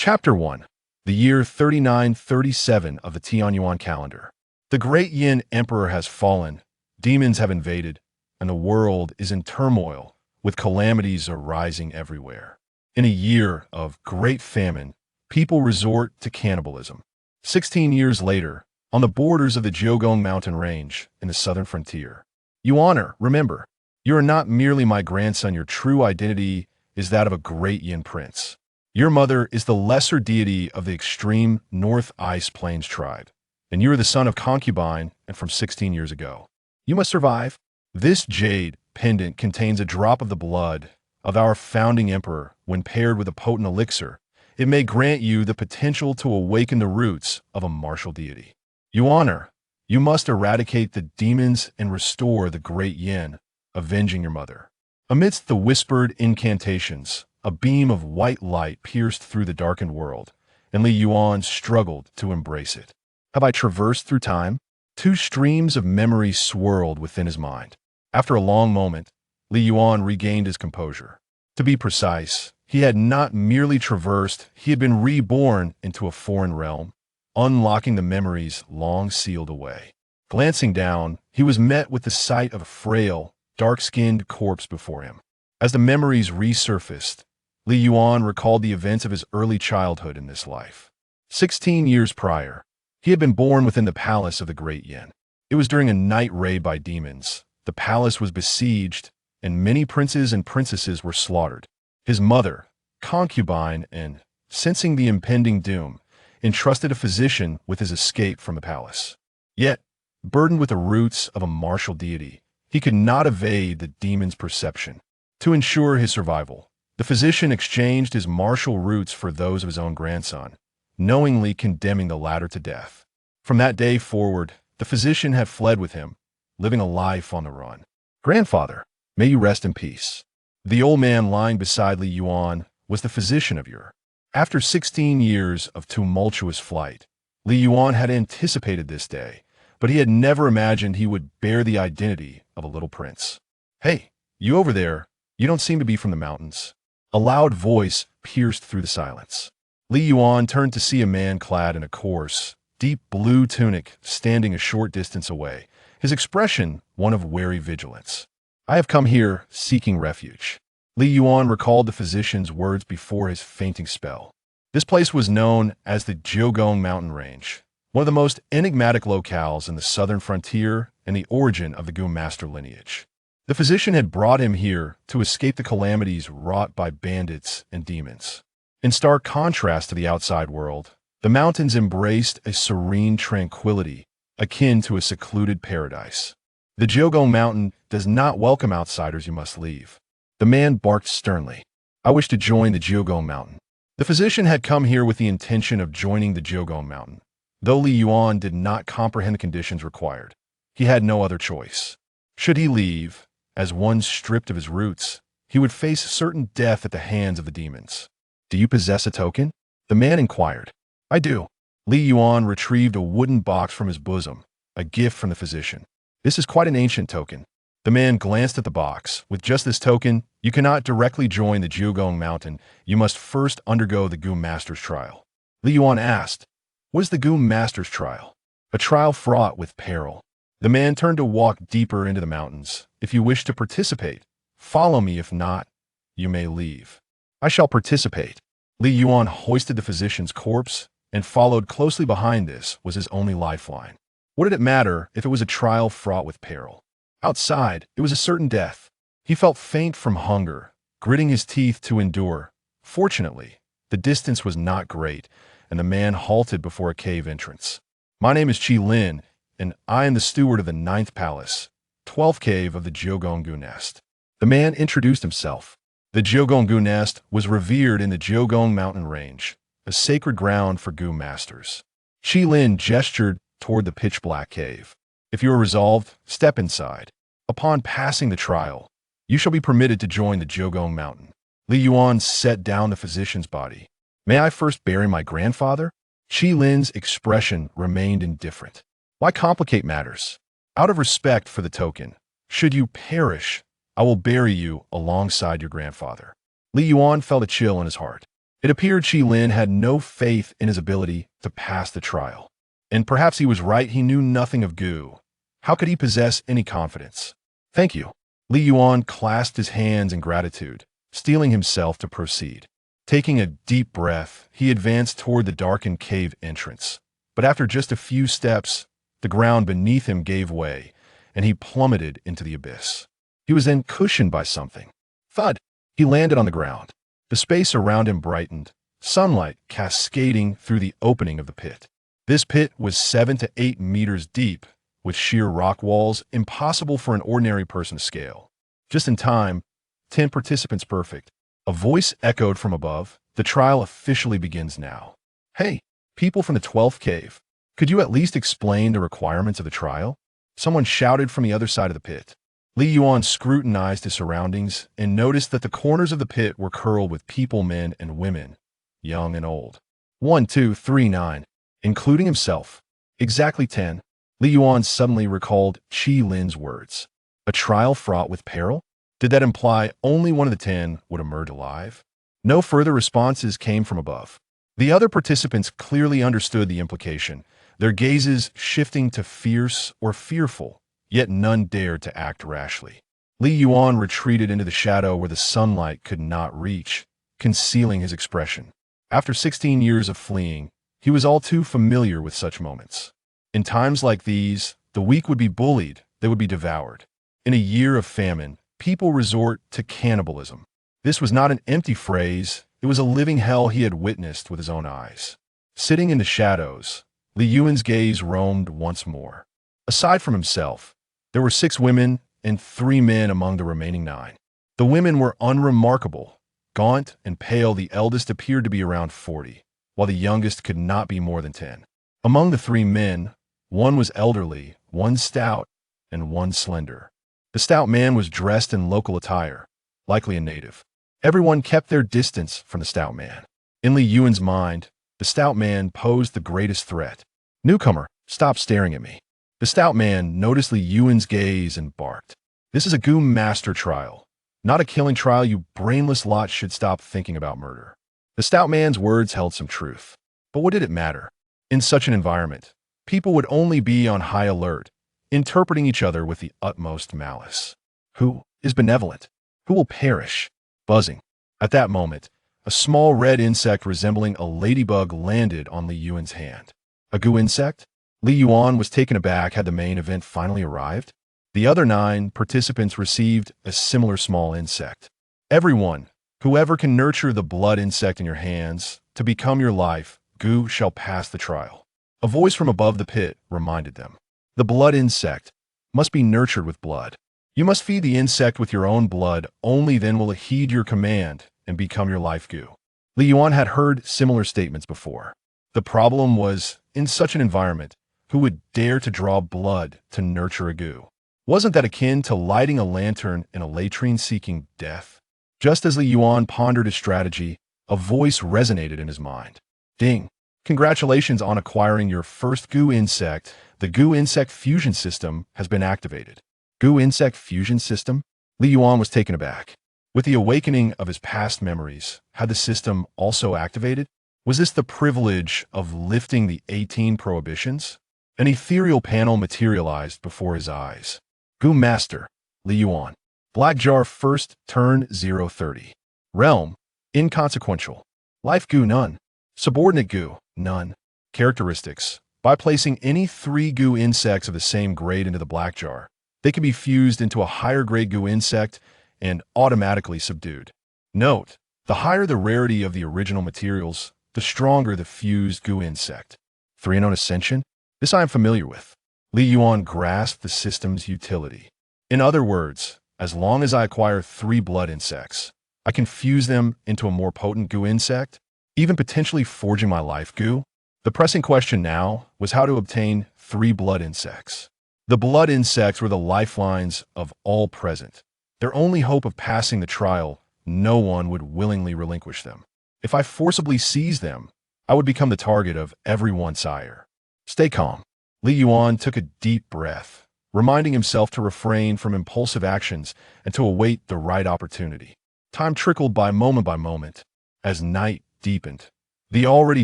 Chapter 1. The year 3937 of the Yuan calendar. The great Yin Emperor has fallen, demons have invaded, and the world is in turmoil, with calamities arising everywhere. In a year of great famine, people resort to cannibalism. 16 years later, on the borders of the Jiugong mountain range in the southern frontier. Yuan, remember, you are not merely my grandson, your true identity is that of a great Yin prince. Your mother is the lesser deity of the extreme North Ice Plains tribe, and you are the son of concubine and from 16 years ago. You must survive. This jade pendant contains a drop of the blood of our founding emperor. When paired with a potent elixir, it may grant you the potential to awaken the roots of a martial deity. Yuan, you must eradicate the demons and restore the great Yin, avenging your mother. Amidst the whispered incantations, a beam of white light pierced through the darkened world, and Li Yuan struggled to embrace it. Have I traversed through time? Two streams of memory swirled within his mind. After a long moment, Li Yuan regained his composure. To be precise, he had not merely traversed, he had been reborn into a foreign realm, unlocking the memories long sealed away. Glancing down, he was met with the sight of a frail, dark-skinned corpse before him. As the memories resurfaced, Li Yuan recalled the events of his early childhood in this life. 16 years prior, he had been born within the palace of the great Yin. It was during a night raid by demons. The palace was besieged, and many princes and princesses were slaughtered. His mother, concubine, and, sensing the impending doom, entrusted a physician with his escape from the palace. Yet, burdened with the roots of a martial deity, he could not evade the demon's perception. To ensure his survival, the physician exchanged his martial roots for those of his own grandson, knowingly condemning the latter to death. From that day forward, the physician had fled with him, living a life on the run. Grandfather, may you rest in peace. The old man lying beside Li Yuan was the physician of Ur. After 16 years of tumultuous flight, Li Yuan had anticipated this day, but he had never imagined he would bear the identity of a little prince. Hey, you over there, you don't seem to be from the mountains. A loud voice pierced through the silence. Li Yuan turned to see a man clad in a coarse, deep blue tunic standing a short distance away, his expression one of wary vigilance. I have come here seeking refuge. Li Yuan recalled the physician's words before his fainting spell. This place was known as the Jiugong mountain range, one of the most enigmatic locales in the southern frontier and the origin of the Gu master lineage. The physician had brought him here to escape the calamities wrought by bandits and demons. In stark contrast to the outside world, the mountains embraced a serene tranquility akin to a secluded paradise. The Jiugong mountain does not welcome outsiders, you must leave. The man barked sternly. I wish to join the Jiugong mountain. The physician had come here with the intention of joining the Jiugong mountain. Though Li Yuan did not comprehend the conditions required, he had no other choice. Should he leave, as one stripped of his roots, he would face certain death at the hands of the demons. Do you possess a token? The man inquired. I do. Li Yuan retrieved a wooden box from his bosom, a gift from the physician. This is quite an ancient token. The man glanced at the box. With just this token, you cannot directly join the Jiugong mountain. You must first undergo the Gu master's trial. Li Yuan asked, what is the Gu master's trial? A trial fraught with peril. The man turned to walk deeper into the mountains. If you wish to participate, follow me. If not, you may leave. I shall participate. Li Yuan hoisted the physician's corpse and followed closely behind. This was his only lifeline. What did it matter if it was a trial fraught with peril? Outside, it was a certain death. He felt faint from hunger, gritting his teeth to endure. Fortunately, the distance was not great, and the man halted before a cave entrance. My name is Qi Lin, and I am the steward of the 9th palace, 12th cave of the Jiugong Gu nest. The man introduced himself. The Jiugong Gu nest was revered in the Jiugong mountain range, a sacred ground for Gu masters. Qi Lin gestured toward the pitch-black cave. If you are resolved, step inside. Upon passing the trial, you shall be permitted to join the Jiugong mountain. Li Yuan set down the physician's body. May I first bury my grandfather? Qi Lin's expression remained indifferent. Why complicate matters? Out of respect for the token, should you perish, I will bury you alongside your grandfather. Li Yuan felt a chill in his heart. It appeared Qi Lin had no faith in his ability to pass the trial. And perhaps he was right, he knew nothing of goo. How could he possess any confidence? Thank you. Li Yuan clasped his hands in gratitude, steeling himself to proceed. Taking a deep breath, he advanced toward the darkened cave entrance. But after just a few steps, the ground beneath him gave way, and he plummeted into the abyss. He was then cushioned by something. Thud! He landed on the ground. The space around him brightened, sunlight cascading through the opening of the pit. This pit was 7 to 8 meters deep, with sheer rock walls impossible for an ordinary person to scale. Just in time, 10 participants perfect. A voice echoed from above. The trial officially begins now. Hey, people from the 12th cave, could you at least explain the requirements of the trial? Someone shouted from the other side of the pit. Li Yuan scrutinized his surroundings and noticed that the corners of the pit were curled with people, men and women, young and old. 1, 2, 3, 9, including himself. Exactly 10. Li Yuan suddenly recalled Qi Lin's words. A trial fraught with peril? Did that imply only one of the 10 would emerge alive? No further responses came from above. The other participants clearly understood the implication, their gazes shifting to fierce or fearful, yet none dared to act rashly. Li Yuan retreated into the shadow where the sunlight could not reach, concealing his expression. After 16 years of fleeing, he was all too familiar with such moments. In times like these, the weak would be bullied, they would be devoured. In a year of famine, people resort to cannibalism. This was not an empty phrase, it was a living hell he had witnessed with his own eyes. Sitting in the shadows, Li Yuan's gaze roamed once more. Aside from himself, there were 6 women and 3 men among the remaining 9. The women were unremarkable. Gaunt and pale, the eldest appeared to be around 40, while the youngest could not be more than 10. Among the 3 men, one was elderly, one stout, and one slender. The stout man was dressed in local attire, likely a native. Everyone kept their distance from the stout man. In Li Yuan's mind, the stout man posed the greatest threat. Newcomer, stop staring at me. The stout man noticed Li Yuan's gaze and barked. This is a goo master trial, not a killing trial. You brainless lot should stop thinking about murder. The stout man's words held some truth. But what did it matter? In such an environment, people would only be on high alert, interpreting each other with the utmost malice. Who is benevolent? Who will perish? Buzzing. At that moment, a small red insect resembling a ladybug landed on Li Yuan's hand. A goo insect? Li Yuan was taken aback. Had the main event finally arrived? The other 9 participants received a similar small insect. Everyone, whoever can nurture the blood insect in your hands to become your life, goo shall pass the trial. A voice from above the pit reminded them. The blood insect must be nurtured with blood. You must feed the insect with your own blood, only then will it heed your command and become your life goo. Li Yuan had heard similar statements before. The problem was, in such an environment, who would dare to draw blood to nurture a goo? Wasn't that akin to lighting a lantern in a latrine seeking death? Just as Li Yuan pondered his strategy, a voice resonated in his mind. Ding! Congratulations on acquiring your first goo insect. The goo insect fusion system has been activated. Goo insect fusion system? Li Yuan was taken aback. With the awakening of his past memories, had the system also activated? Was this the privilege of lifting the 18 prohibitions? An ethereal panel materialized before his eyes. Goo Master, Li Yuan. Black Jar first, turn 030. Realm, inconsequential. Life goo none. Subordinate goo, none. Characteristics. By placing any 3 goo insects of the same grade into the black jar, they can be fused into a higher grade goo insect and automatically subdued. Note, the higher the rarity of the original materials, the stronger the fused goo insect. 3 unknown ascension? This I am familiar with. Li Yuan grasped the system's utility. In other words, as long as I acquire 3 blood insects, I can fuse them into a more potent goo insect, even potentially forging my life goo. The pressing question now was how to obtain 3 blood insects. The blood insects were the lifelines of all present. Their only hope of passing the trial, no one would willingly relinquish them. If I forcibly seized them, I would become the target of everyone's ire. Stay calm. Li Yuan took a deep breath, reminding himself to refrain from impulsive actions and to await the right opportunity. Time trickled by moment, as night deepened. The already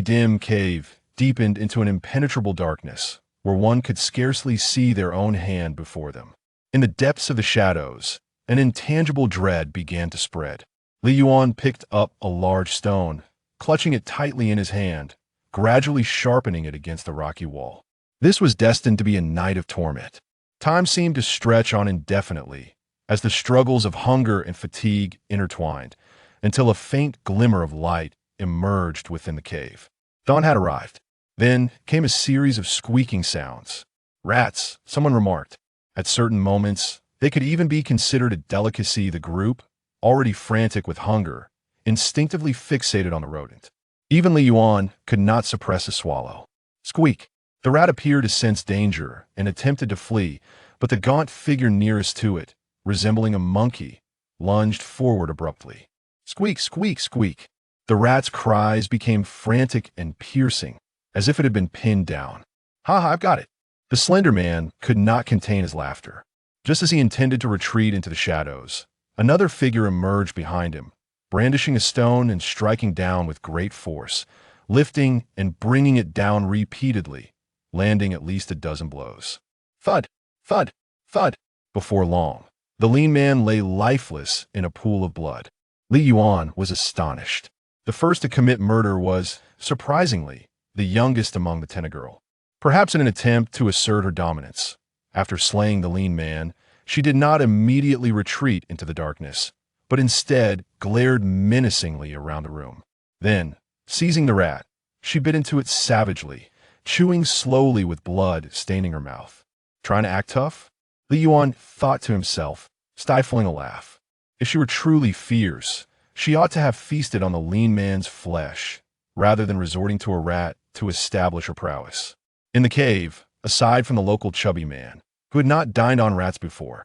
dim cave deepened into an impenetrable darkness, where one could scarcely see their own hand before them. In the depths of the shadows, an intangible dread began to spread. Li Yuan picked up a large stone, clutching it tightly in his hand, gradually sharpening it against the rocky wall. This was destined to be a night of torment. Time seemed to stretch on indefinitely, as the struggles of hunger and fatigue intertwined, until a faint glimmer of light emerged within the cave. Dawn had arrived. Then came a series of squeaking sounds. Rats, someone remarked. At certain moments, they could even be considered a delicacy. The group, already frantic with hunger, instinctively fixated on the rodent. Even Li Yuan could not suppress a swallow. Squeak! The rat appeared to sense danger and attempted to flee, but the gaunt figure nearest to it, resembling a monkey, lunged forward abruptly. Squeak, squeak, squeak. The rat's cries became frantic and piercing, as if it had been pinned down. Ha ha, I've got it. The slender man could not contain his laughter. Just as he intended to retreat into the shadows, another figure emerged behind him, brandishing a stone and striking down with great force, lifting and bringing it down repeatedly, landing at least a dozen blows. Thud, thud, thud. Before long, the lean man lay lifeless in a pool of blood. Li Yuan was astonished. The first to commit murder was, surprisingly, the youngest among the Tenagirl. Perhaps in an attempt to assert her dominance. After slaying the lean man, she did not immediately retreat into the darkness, but instead glared menacingly around the room. Then, seizing the rat, she bit into it savagely, chewing slowly with blood staining her mouth. Trying to act tough? Li Yuan thought to himself, stifling a laugh. If she were truly fierce, she ought to have feasted on the lean man's flesh, rather than resorting to a rat to establish her prowess. In the cave, aside from the local chubby man, who had not dined on rats before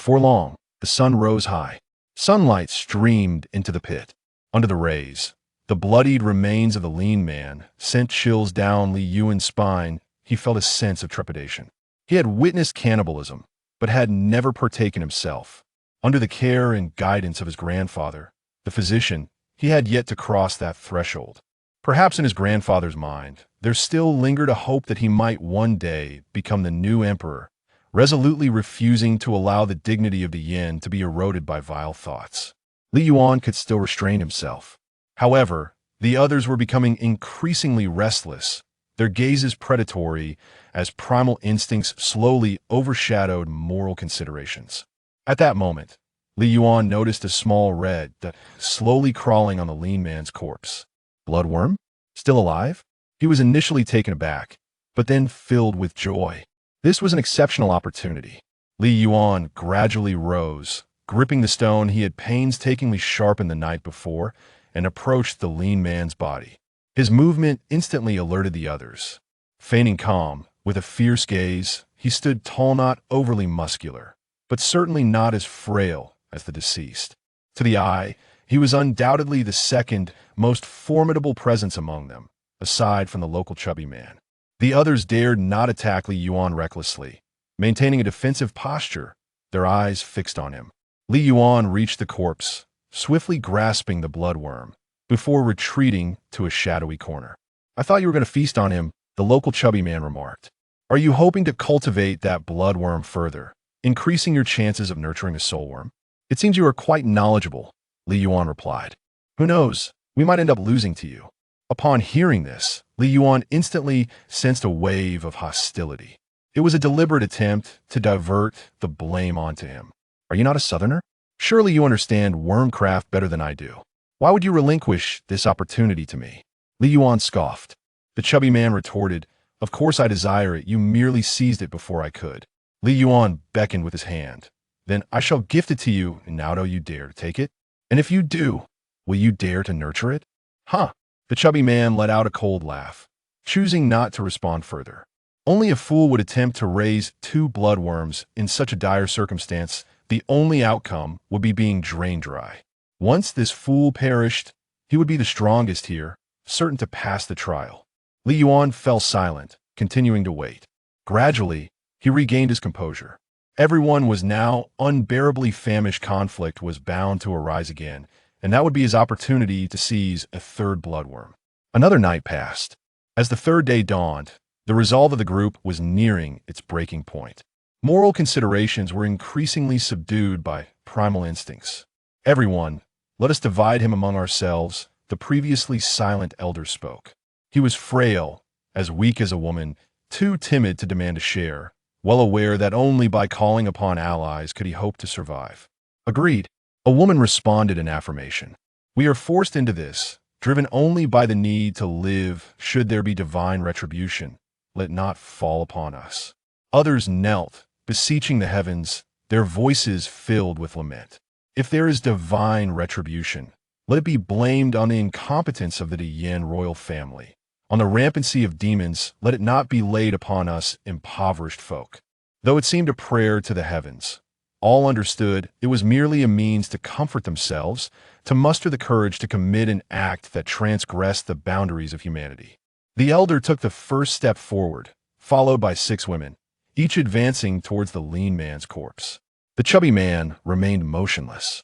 long, the sun rose high. Sunlight streamed into the pit. Under the rays, the bloodied remains of the lean man sent chills down Li Yuan's spine. He felt a sense of trepidation. He had witnessed cannibalism, but had never partaken himself. Under the care and guidance of his grandfather, the physician, he had yet to cross that threshold. Perhaps in his grandfather's mind, there still lingered a hope that he might one day become the new emperor, resolutely refusing to allow the dignity of the yin to be eroded by vile thoughts. Li Yuan could still restrain himself. However, the others were becoming increasingly restless, their gazes predatory as primal instincts slowly overshadowed moral considerations. At that moment, Li Yuan noticed a small red dot slowly crawling on the lean man's corpse. Bloodworm? Still alive? He was initially taken aback, but then filled with joy. This was an exceptional opportunity. Li Yuan gradually rose, gripping the stone he had painstakingly sharpened the night before, and approached the lean man's body. His movement instantly alerted the others. Feigning calm, with a fierce gaze, he stood tall, not overly muscular, but certainly not as frail as the deceased. To the eye, he was undoubtedly the second most formidable presence among them, aside from the local chubby man. The others dared not attack Li Yuan recklessly, maintaining a defensive posture, their eyes fixed on him. Li Yuan reached the corpse, swiftly grasping the bloodworm, before retreating to a shadowy corner. I thought you were going to feast on him, the local chubby man remarked. Are you hoping to cultivate that bloodworm further, increasing your chances of nurturing a soulworm? It seems you are quite knowledgeable, Li Yuan replied. Who knows, we might end up losing to you. Upon hearing this, Li Yuan instantly sensed a wave of hostility. It was a deliberate attempt to divert the blame onto him. Are you not a southerner? Surely you understand wormcraft better than I do. Why would you relinquish this opportunity to me? Li Yuan scoffed. The chubby man retorted, Of course I desire it, you merely seized it before I could. Li Yuan beckoned with his hand. Then I shall gift it to you, and now do you dare to take it? And if you do, will you dare to nurture it? Huh. The chubby man let out a cold laugh, choosing not to respond further. Only a fool would attempt to raise 2 bloodworms in such a dire circumstance. The only outcome would be being drained dry. Once this fool perished, he would be the strongest here, certain to pass the trial. Li Yuan fell silent, continuing to wait. Gradually, he regained his composure. Everyone was now unbearably famished. Conflict was bound to arise again, and that would be his opportunity to seize a third bloodworm. Another night passed. As the third day dawned, the resolve of the group was nearing its breaking point. Moral considerations were increasingly subdued by primal instincts. "Everyone, let us divide him among ourselves," the previously silent elder spoke. He was frail, as weak as a woman, too timid to demand a share, well aware that only by calling upon allies could he hope to survive. "Agreed," a woman responded in affirmation. "We are forced into this, driven only by the need to live. Should there be divine retribution, let it not fall upon us." Others knelt, beseeching the heavens, their voices filled with lament. "If there is divine retribution, let it be blamed on the incompetence of the Yuan royal family. On the rampancy of demons, let it not be laid upon us impoverished folk." Though it seemed a prayer to the heavens, all understood it was merely a means to comfort themselves, to muster the courage to commit an act that transgressed the boundaries of humanity. The elder took the first step forward, followed by 6 women, each advancing towards the lean man's corpse. The chubby man remained motionless.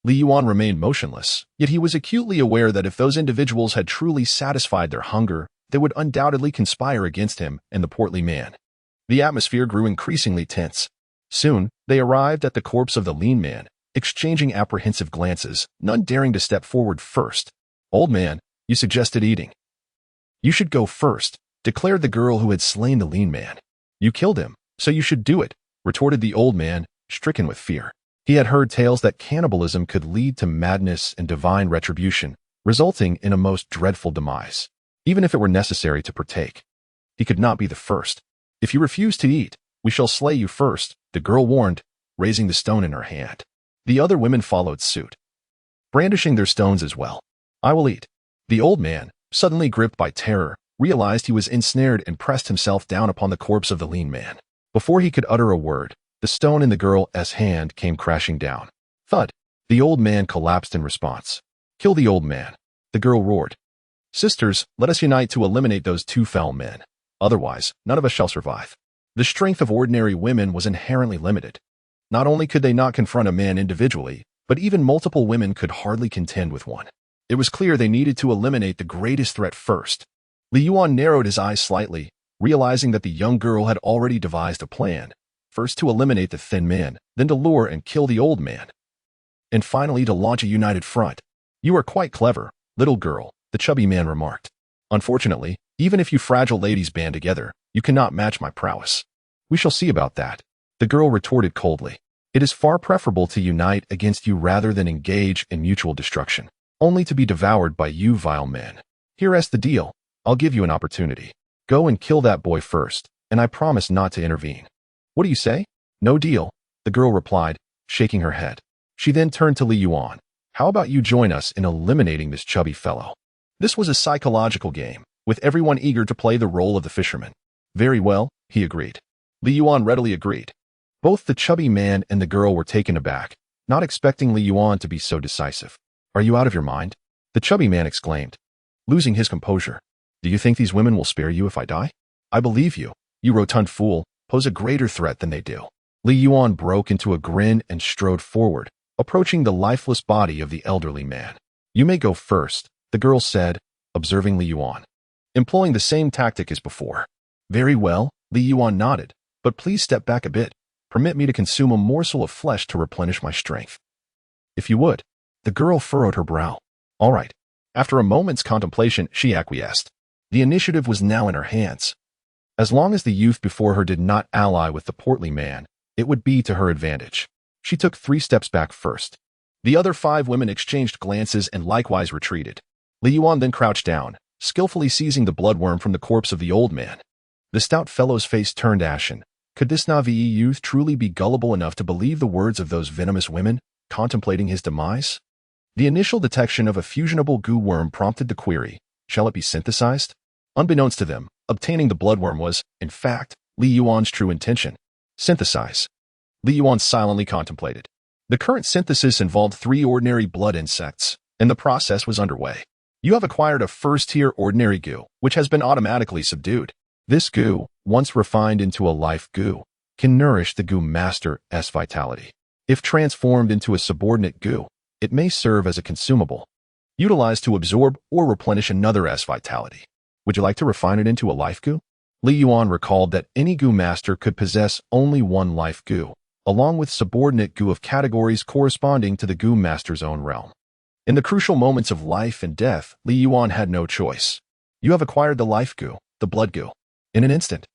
Yuan remained motionless, yet he was acutely aware that if those individuals had truly satisfied their hunger, they would undoubtedly conspire against him and the portly man. The atmosphere grew increasingly tense. Soon, they arrived at the corpse of the lean man, exchanging apprehensive glances, none daring to step forward first. "Old man, you suggested eating." "You should go first," declared the girl who had slain the lean man. "You killed him, so you should do it," retorted the old man, stricken with fear. He had heard tales that cannibalism could lead to madness and divine retribution, resulting in a most dreadful demise, even if it were necessary to partake. He could not be the first. "If you refuse to eat, we shall slay you first," the girl warned, raising the stone in her hand. The other women followed suit, brandishing their stones as well. "I will eat." The old man, suddenly gripped by terror, realized he was ensnared and pressed himself down upon the corpse of the lean man. Before he could utter a word, the stone in the girl's hand came crashing down. Thud! The old man collapsed in response. "Kill the old man," the girl roared. "Sisters, let us unite to eliminate those 2 foul men. Otherwise, none of us shall survive." The strength of ordinary women was inherently limited. Not only could they not confront a man individually, but even multiple women could hardly contend with one. It was clear they needed to eliminate the greatest threat first. Yuan narrowed his eyes slightly, realizing that the young girl had already devised a plan. First to eliminate the thin man, then to lure and kill the old man, and finally to launch a united front. "You are quite clever, little girl," the chubby man remarked. "Unfortunately, even if you fragile ladies band together, you cannot match my prowess." "We shall see about that," the girl retorted coldly. "It is far preferable to unite against you rather than engage in mutual destruction, only to be devoured by you vile men. Here's the deal. I'll give you an opportunity. Go and kill that boy first, and I promise not to intervene." "What do you say?" "No deal," the girl replied, shaking her head. She then turned to Yuan. "How about you join us in eliminating this chubby fellow?" This was a psychological game, with everyone eager to play the role of the fisherman. "Very well," he agreed. Yuan readily agreed. Both the chubby man and the girl were taken aback, not expecting Yuan to be so decisive. "Are you out of your mind?" the chubby man exclaimed, losing his composure. "Do you think these women will spare you if I die?" "I believe you, you rotund fool, pose a greater threat than they do." Yuan broke into a grin and strode forward, approaching the lifeless body of the elderly man. "You may go first," the girl said, observing Yuan, employing the same tactic as before. "Very well," Yuan nodded, "but please step back a bit. Permit me to consume a morsel of flesh to replenish my strength." "If you would." The girl furrowed her brow. "All right." After a moment's contemplation, she acquiesced. The initiative was now in her hands. As long as the youth before her did not ally with the portly man, it would be to her advantage. She took 3 steps back first. The other 5 women exchanged glances and likewise retreated. Yuan then crouched down, skillfully seizing the bloodworm from the corpse of the old man. The stout fellow's face turned ashen. Could this Navi youth truly be gullible enough to believe the words of those venomous women, contemplating his demise? The initial detection of a fusionable goo worm prompted the query, shall it be synthesized? Unbeknownst to them, obtaining the bloodworm was, in fact, Yuan's true intention. Synthesize. Yuan silently contemplated. The current synthesis involved 3 ordinary blood insects, and the process was underway. You have acquired a first-tier ordinary goo, which has been automatically subdued. This goo, once refined into a life goo, can nourish the goo master's vitality. If transformed into a subordinate goo, It may serve as a consumable, utilized to absorb or replenish another S vitality. Would you like to refine it into a life goo? Li Yuan recalled that any goo master could possess only one life goo, along with subordinate goo of categories corresponding to the goo master's own realm. In the crucial moments of life and death, Li Yuan had no choice. You have acquired the life goo, the blood goo. In an instant,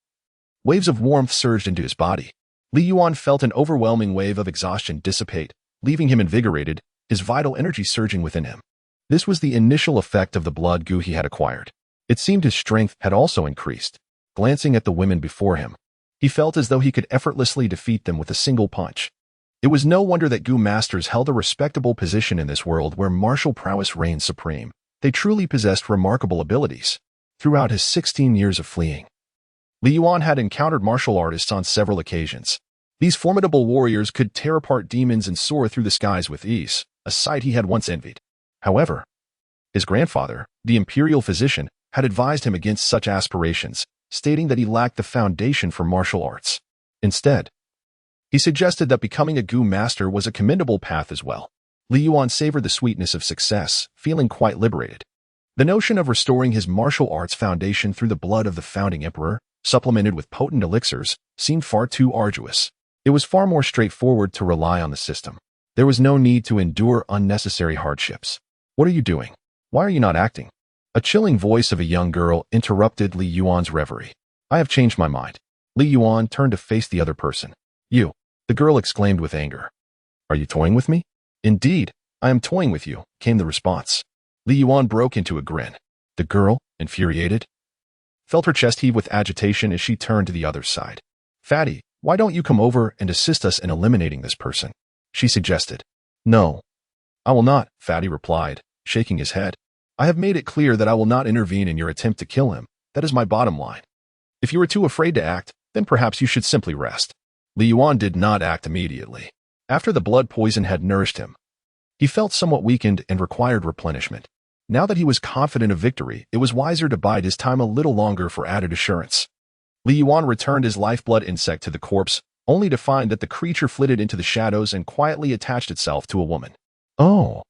waves of warmth surged into his body. Li Yuan felt an overwhelming wave of exhaustion dissipate, leaving him invigorated, his vital energy surging within him. This was the initial effect of the blood goo he had acquired. It seemed his strength had also increased. Glancing at the women before him, he felt as though he could effortlessly defeat them with a single punch. It was no wonder that goo masters held a respectable position in this world where martial prowess reigned supreme. They truly possessed remarkable abilities. Throughout his 16 years of fleeing, Li Yuan had encountered martial artists on several occasions. These formidable warriors could tear apart demons and soar through the skies with ease, a sight he had once envied. However, his grandfather, the imperial physician, had advised him against such aspirations, stating that he lacked the foundation for martial arts. Instead, he suggested that becoming a goo master was a commendable path as well. Li Yuan savored the sweetness of success, feeling quite liberated. The notion of restoring his martial arts foundation through the blood of the founding emperor, supplemented with potent elixirs, seemed far too arduous. It was far more straightforward to rely on the system. There was no need to endure unnecessary hardships. What are you doing? Why are you not acting? A chilling voice of a young girl interrupted Li Yuan's reverie. I have changed my mind. Li Yuan turned to face the other person. You, the girl exclaimed with anger. Are you toying with me? Indeed, I am toying with you, came the response. Li Yuan broke into a grin. The girl, infuriated, felt her chest heave with agitation as she turned to the other side. Fatty, why don't you come over and assist us in eliminating this person? She suggested. No, I will not, Fatty replied, shaking his head. I have made it clear that I will not intervene in your attempt to kill him. That is my bottom line. If you are too afraid to act, then perhaps you should simply rest. Li Yuan did not act immediately. After the blood poison had nourished him, he felt somewhat weakened and required replenishment. Now that he was confident of victory, it was wiser to bide his time a little longer for added assurance. Li Yuan returned his lifeblood insect to the corpse, only to find that the creature flitted into the shadows and quietly attached itself to a woman. Oh,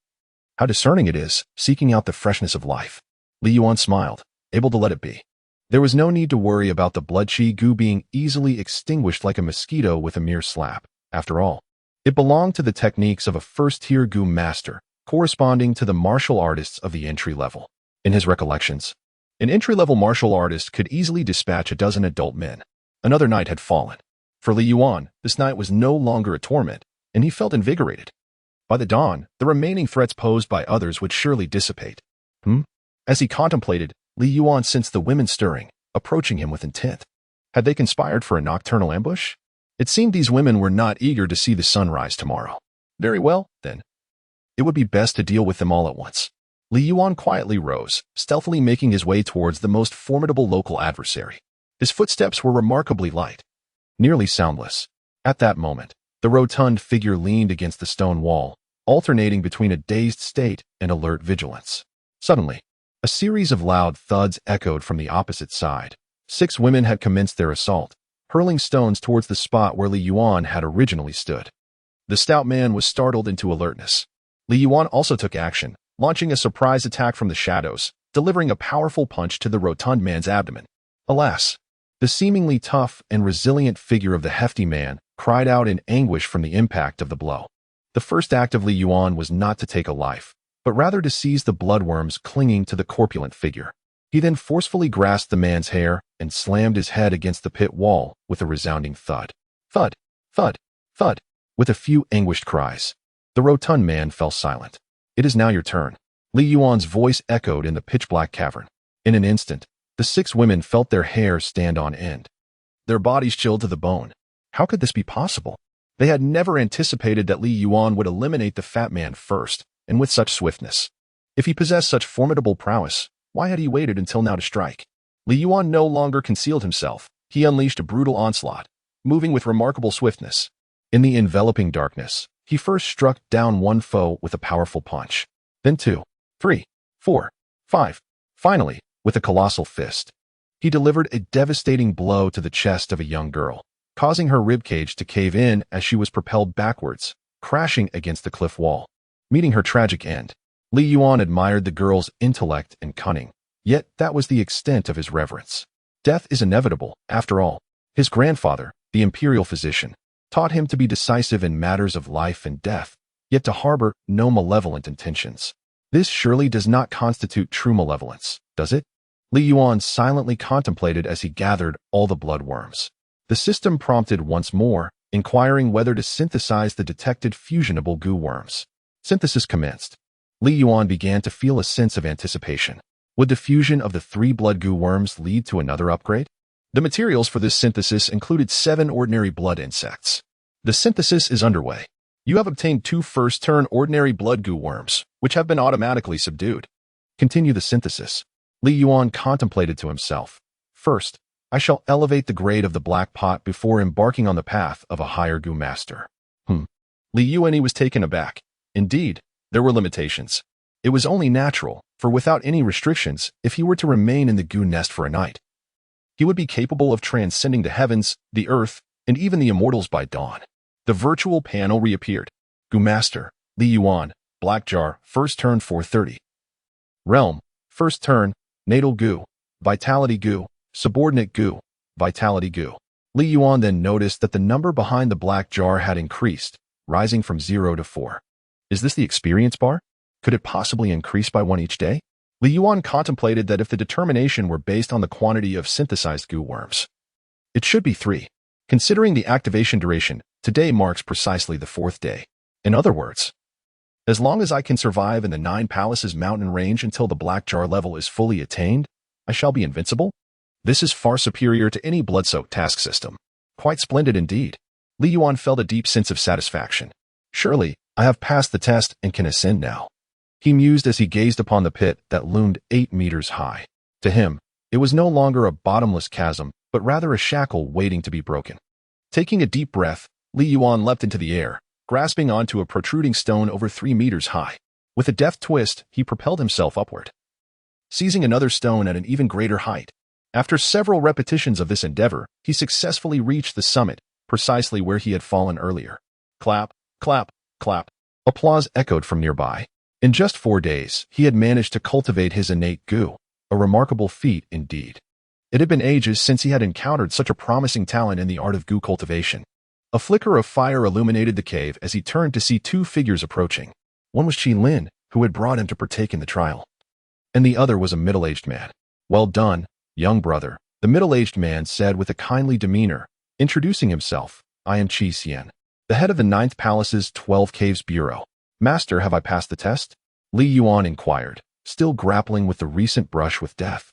how discerning it is, seeking out the freshness of life. Li Yuan smiled, able to let it be. There was no need to worry about the blood chi goo being easily extinguished like a mosquito with a mere slap. After all, it belonged to the techniques of a first-tier goo master, corresponding to the martial artists of the entry level. In his recollections, an entry-level martial artist could easily dispatch a dozen adult men. Another night had fallen. For Li Yuan, this night was no longer a torment, and he felt invigorated. By the dawn, the remaining threats posed by others would surely dissipate. As he contemplated, Li Yuan sensed the women stirring, approaching him with intent. Had they conspired for a nocturnal ambush? It seemed these women were not eager to see the sun rise tomorrow. Very well, then. It would be best to deal with them all at once. Li Yuan quietly rose, stealthily making his way towards the most formidable local adversary. His footsteps were remarkably light, nearly soundless. At that moment, the rotund figure leaned against the stone wall, alternating between a dazed state and alert vigilance. Suddenly, a series of loud thuds echoed from the opposite side. 6 women had commenced their assault, hurling stones towards the spot where Li Yuan had originally stood. The stout man was startled into alertness. Li Yuan also took action, launching a surprise attack from the shadows, delivering a powerful punch to the rotund man's abdomen. Alas, the seemingly tough and resilient figure of the hefty man cried out in anguish from the impact of the blow. The first act of Li Yuan was not to take a life, but rather to seize the bloodworms clinging to the corpulent figure. He then forcefully grasped the man's hair and slammed his head against the pit wall with a resounding thud. Thud, thud, thud. With a few anguished cries, the rotund man fell silent. It is now your turn. Li Yuan's voice echoed in the pitch-black cavern. In an instant, the 6 women felt their hair stand on end. Their bodies chilled to the bone. How could this be possible? They had never anticipated that Li Yuan would eliminate the fat man first, and with such swiftness. If he possessed such formidable prowess, why had he waited until now to strike? Li Yuan no longer concealed himself. He unleashed a brutal onslaught, moving with remarkable swiftness. In the enveloping darkness, he first struck down one foe with a powerful punch, then 2, 3, 4, 5. Finally, with a colossal fist, he delivered a devastating blow to the chest of a young girl, causing her ribcage to cave in as she was propelled backwards, crashing against the cliff wall. Meeting her tragic end, Li Yuan admired the girl's intellect and cunning, yet that was the extent of his reverence. Death is inevitable, after all. His grandfather, the imperial physician, taught him to be decisive in matters of life and death, yet to harbor no malevolent intentions. This surely does not constitute true malevolence, does it? Li Yuan silently contemplated as he gathered all the bloodworms. The system prompted once more, inquiring whether to synthesize the detected fusionable goo worms. Synthesis commenced. Li Yuan began to feel a sense of anticipation. Would the fusion of the 3 blood goo worms lead to another upgrade? The materials for this synthesis included 7 ordinary blood insects. The synthesis is underway. You have obtained 2 first-turn ordinary blood goo worms, which have been automatically subdued. Continue the synthesis. Li Yuan contemplated to himself. First, I shall elevate the grade of the black pot before embarking on the path of a higher goo master. Li Yuan was taken aback. Indeed, there were limitations. It was only natural, for without any restrictions, if he were to remain in the goo nest for a night, he would be capable of transcending the heavens, the earth, and even the immortals by dawn. The virtual panel reappeared. Goo Master, Li Yuan, Black Jar, first turn 430. Realm, first turn, Natal Goo, Vitality Goo, Subordinate Goo, Vitality Goo. Li Yuan then noticed that the number behind the black jar had increased, rising from 0 to 4. Is this the experience bar? Could it possibly increase by 1 each day? Li Yuan contemplated that if the determination were based on the quantity of synthesized goo worms, it should be 3. Considering the activation duration, today marks precisely the 4th day. In other words, as long as I can survive in the 9 Palaces mountain range until the black jar level is fully attained, I shall be invincible? This is far superior to any blood-soaked task system. Quite splendid indeed. Li Yuan felt a deep sense of satisfaction. Surely, I have passed the test and can ascend now. He mused as he gazed upon the pit that loomed 8 meters high. To him, it was no longer a bottomless chasm, but rather a shackle waiting to be broken. Taking a deep breath, Li Yuan leapt into the air, grasping onto a protruding stone over 3 meters high. With a deft twist, he propelled himself upward, seizing another stone at an even greater height. After several repetitions of this endeavor, he successfully reached the summit, precisely where he had fallen earlier. Clap, clap, clap. Applause echoed from nearby. In just 4 days, he had managed to cultivate his innate goo, a remarkable feat indeed. It had been ages since he had encountered such a promising talent in the art of goo cultivation. A flicker of fire illuminated the cave as he turned to see 2 figures approaching. One was Qi Lin, who had brought him to partake in the trial, and the other was a middle-aged man. Well done, young brother, the middle-aged man said with a kindly demeanor, introducing himself. I am Qi Xian, the head of the 9th Palace's 12 Caves Bureau. Master, have I passed the test? Li Yuan inquired, still grappling with the recent brush with death,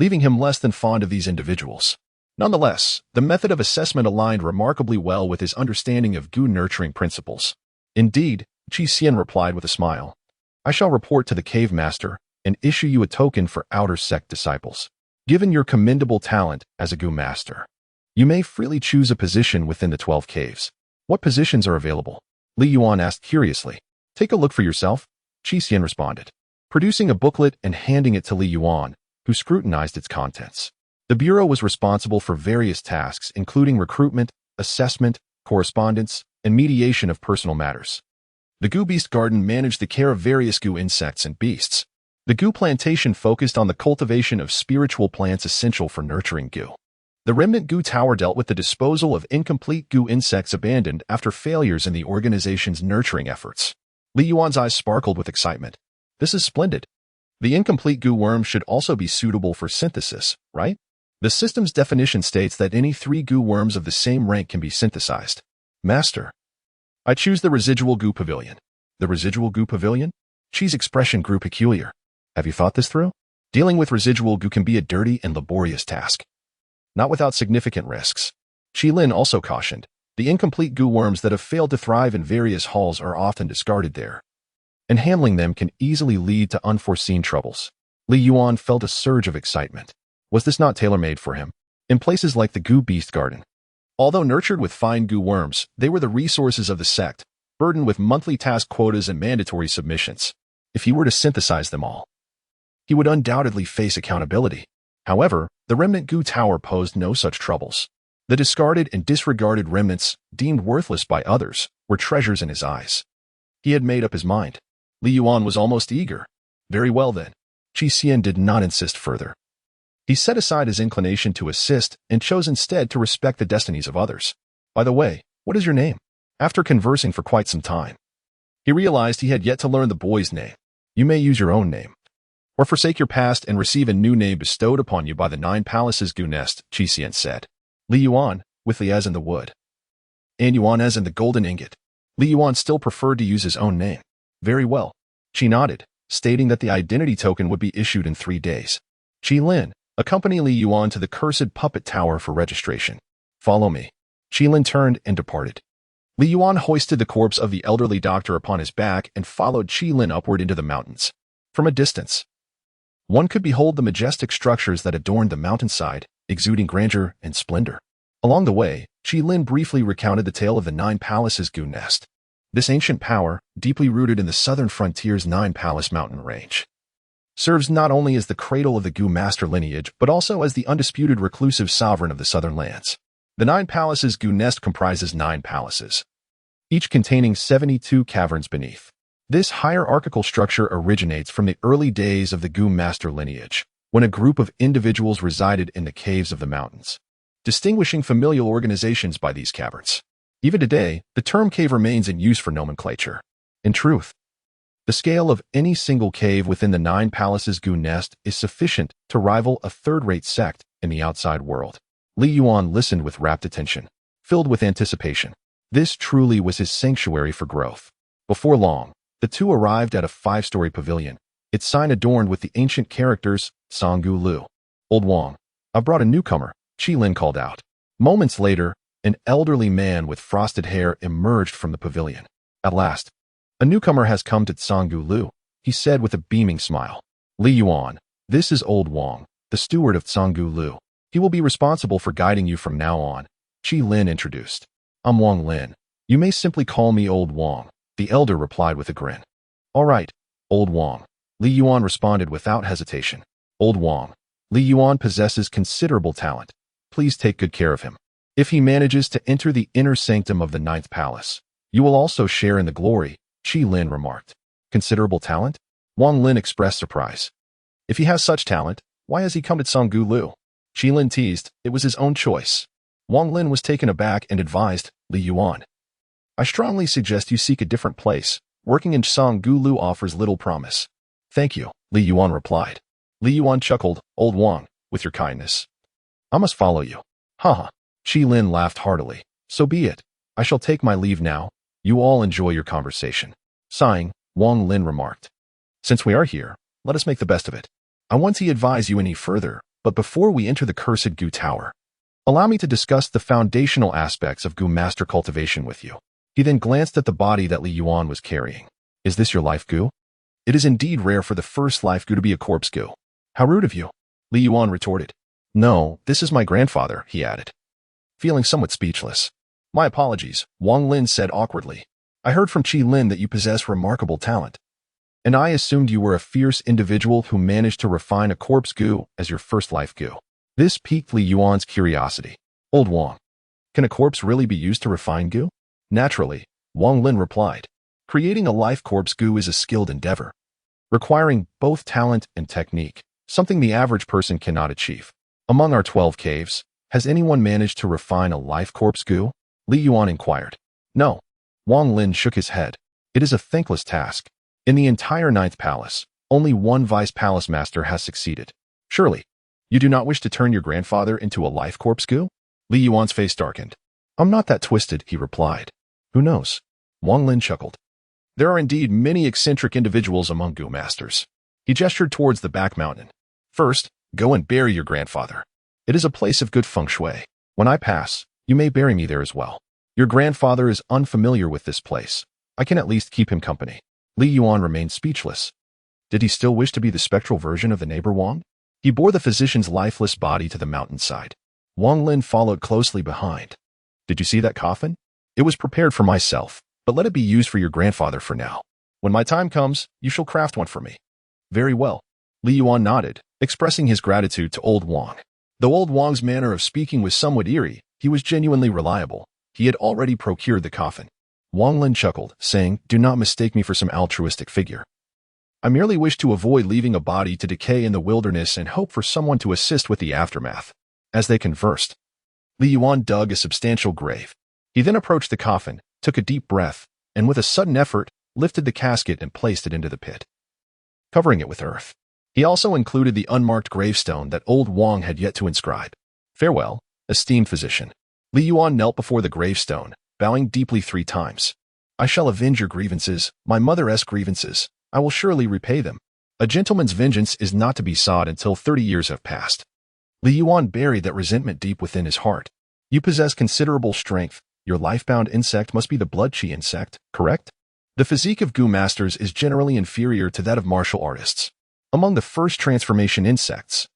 leaving him less than fond of these individuals. Nonetheless, the method of assessment aligned remarkably well with his understanding of goo nurturing principles. Indeed, Qi Xian replied with a smile. I shall report to the cave master and issue you a token for outer sect disciples. Given your commendable talent as a goo master, you may freely choose a position within the 12 caves. What positions are available? Li Yuan asked curiously. Take a look for yourself, Qi Xian responded, producing a booklet and handing it to Li Yuan, who scrutinized its contents. The bureau was responsible for various tasks, including recruitment, assessment, correspondence, and mediation of personal matters. The Goo Beast Garden managed the care of various goo insects and beasts. The goo plantation focused on the cultivation of spiritual plants essential for nurturing goo. The remnant goo tower dealt with the disposal of incomplete goo insects abandoned after failures in the organization's nurturing efforts. Li Yuan's eyes sparkled with excitement. This is splendid. The incomplete goo worm should also be suitable for synthesis, right? The system's definition states that any 3 goo worms of the same rank can be synthesized. Master, I choose the residual goo pavilion. The residual goo pavilion? Qi's expression grew peculiar. Have you thought this through? Dealing with residual goo can be a dirty and laborious task, not without significant risks. Qi Lin also cautioned. The incomplete goo worms that have failed to thrive in various halls are often discarded there, and handling them can easily lead to unforeseen troubles. Li Yuan felt a surge of excitement. Was this not tailor-made for him? In places like the Goo Beast Garden, although nurtured with fine goo worms, they were the resources of the sect, burdened with monthly task quotas and mandatory submissions. If he were to synthesize them all, he would undoubtedly face accountability. However, the remnant goo tower posed no such troubles. The discarded and disregarded remnants, deemed worthless by others, were treasures in his eyes. He had made up his mind. Li Yuan was almost eager. Very well then. Qi Xian did not insist further. He set aside his inclination to assist and chose instead to respect the destinies of others. By the way, what is your name? After conversing for quite some time, he realized he had yet to learn the boy's name. You may use your own name, or forsake your past and receive a new name bestowed upon you by the 9 palaces Gu Nest, Qi Xian said. Li Yuan, with the as in the wood, and Yuan as in the golden ingot. Li Yuan still preferred to use his own name. Very well. Qi nodded, stating that the identity token would be issued in 3 days. Qi Lin, accompany Li Yuan to the cursed puppet tower for registration. Follow me. Qi Lin turned and departed. Li Yuan hoisted the corpse of the elderly doctor upon his back and followed Qi Lin upward into the mountains. From a distance, one could behold the majestic structures that adorned the mountainside, exuding grandeur and splendor. Along the way, Qi Lin briefly recounted the tale of the 9 palaces Gu Nest. This ancient power, deeply rooted in the southern frontier's 9-palace mountain range, serves not only as the cradle of the Gu master lineage, but also as the undisputed reclusive sovereign of the southern lands. The 9 palaces Gu Nest comprises 9 palaces, each containing 72 caverns beneath. This hierarchical structure originates from the early days of the Gu master lineage, when a group of individuals resided in the caves of the mountains, distinguishing familial organizations by these caverns. Even today, the term cave remains in use for nomenclature. In truth, the scale of any single cave within the 9 palaces Gu Nest is sufficient to rival a third-rate sect in the outside world. Li Yuan listened with rapt attention, filled with anticipation. This truly was his sanctuary for growth. Before long, the two arrived at a 5-story pavilion, its sign adorned with the ancient characters, Sanggu Lu. Old Wang, I've brought a newcomer, Qi Lin called out. Moments later, an elderly man with frosted hair emerged from the pavilion. At last, a newcomer has come to Sanggu Lu, he said with a beaming smile. Li Yuan, this is Old Wang, the steward of Sanggu Lu. He will be responsible for guiding you from now on, Qi Lin introduced. I'm Wang Lin. You may simply call me Old Wang, the elder replied with a grin. All right, Old Wang, Li Yuan responded without hesitation. Old Wang, Li Yuan possesses considerable talent. Please take good care of him. If he manages to enter the inner sanctum of the 9th palace, you will also share in the glory, Qi Lin remarked. Considerable talent? Wang Lin expressed surprise. If he has such talent, why has he come to Sanggu Lu? Qi Lin teased, it was his own choice. Wang Lin was taken aback and advised, Li Yuan, I strongly suggest you seek a different place. Working in Sanggu Lu offers little promise. Thank you, Li Yuan replied. Li Yuan chuckled, Old Wang, with your kindness, I must follow you. Haha. Qi Lin laughed heartily. So be it. I shall take my leave now. You all enjoy your conversation. Sighing, Wang Lin remarked. Since we are here, let us make the best of it. I want to advise you any further, but before we enter the cursed Gu Tower, allow me to discuss the foundational aspects of Gu master cultivation with you. He then glanced at the body that Li Yuan was carrying. Is this your life Gu? It is indeed rare for the first life Gu to be a corpse Gu. How rude of you, Li Yuan retorted. No, this is my grandfather, he added, feeling somewhat speechless. My apologies, Wang Lin said awkwardly. I heard from Qi Lin that you possess remarkable talent, and I assumed you were a fierce individual who managed to refine a corpse Gu as your first life Gu. This piqued Li Yuan's curiosity. Old Wang, can a corpse really be used to refine Gu? Naturally, Wang Lin replied. Creating a life corpse Gu is a skilled endeavor, requiring both talent and technique, something the average person cannot achieve. Among our 12 caves, has anyone managed to refine a life corpse Gu? Li Yuan inquired. No. Wang Lin shook his head. It is a thankless task. In the entire 9th palace, only one vice palace master has succeeded. Surely, you do not wish to turn your grandfather into a life corpse Gu? Li Yuan's face darkened. I'm not that twisted, he replied. Who knows? Wang Lin chuckled. There are indeed many eccentric individuals among Gu masters. He gestured towards the back mountain. First, go and bury your grandfather. It is a place of good feng shui. When I pass, you may bury me there as well. Your grandfather is unfamiliar with this place. I can at least keep him company. Li Yuan remained speechless. Did he still wish to be the spectral version of the neighbor Wang? He bore the physician's lifeless body to the mountainside. Wang Lin followed closely behind. Did you see that coffin? It was prepared for myself, but let it be used for your grandfather for now. When my time comes, you shall craft one for me. Very well. Li Yuan nodded, expressing his gratitude to Old Wang. Though Old Wang's manner of speaking was somewhat eerie, he was genuinely reliable. He had already procured the coffin. Wang Lin chuckled, saying, "Do not mistake me for some altruistic figure. I merely wish to avoid leaving a body to decay in the wilderness and hope for someone to assist with the aftermath." As they conversed, Li Yuan dug a substantial grave. He then approached the coffin, took a deep breath, and with a sudden effort, lifted the casket and placed it into the pit, covering it with earth. He also included the unmarked gravestone that old Wang had yet to inscribe. "Farewell, esteemed physician." Li Yuan knelt before the gravestone, bowing deeply 3 times. "I shall avenge your grievances, my mother-esque grievances. I will surely repay them. A gentleman's vengeance is not to be sought until 30 years have passed." Li Yuan buried that resentment deep within his heart. "You possess considerable strength. Your life-bound insect must be the blood-chi insect, correct? The physique of Gu masters is generally inferior to that of martial artists. Among the first transformation insects,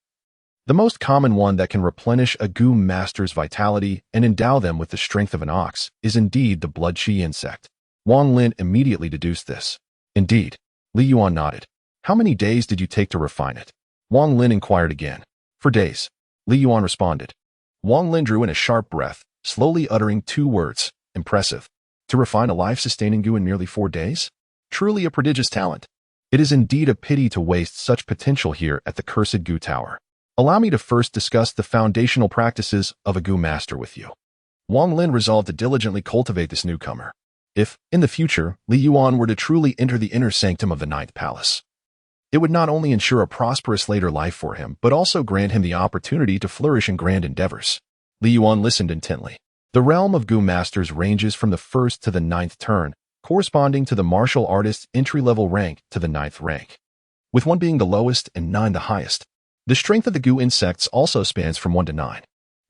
the most common one that can replenish a Gu master's vitality and endow them with the strength of an ox is indeed the blood-chi insect." Wang Lin immediately deduced this. "Indeed." Li Yuan nodded. "How many days did you take to refine it?" Wang Lin inquired again. "For days," Li Yuan responded. Wang Lin drew in a sharp breath, slowly uttering 2 words, "Impressive. To refine a life-sustaining Gu in merely 4 days? Truly a prodigious talent. It is indeed a pity to waste such potential here at the cursed Gu Tower. Allow me to first discuss the foundational practices of a Gu master with you." Wang Lin resolved to diligently cultivate this newcomer. If, in the future, Li Yuan were to truly enter the inner sanctum of the Ninth Palace, it would not only ensure a prosperous later life for him, but also grant him the opportunity to flourish in grand endeavors. Li Yuan listened intently. The realm of Gu masters ranges from the 1st to the 9th turn, corresponding to the martial artist's entry-level rank to the 9th rank, with 1 being the lowest and 9 the highest. The strength of the Gu insects also spans from 1 to 9.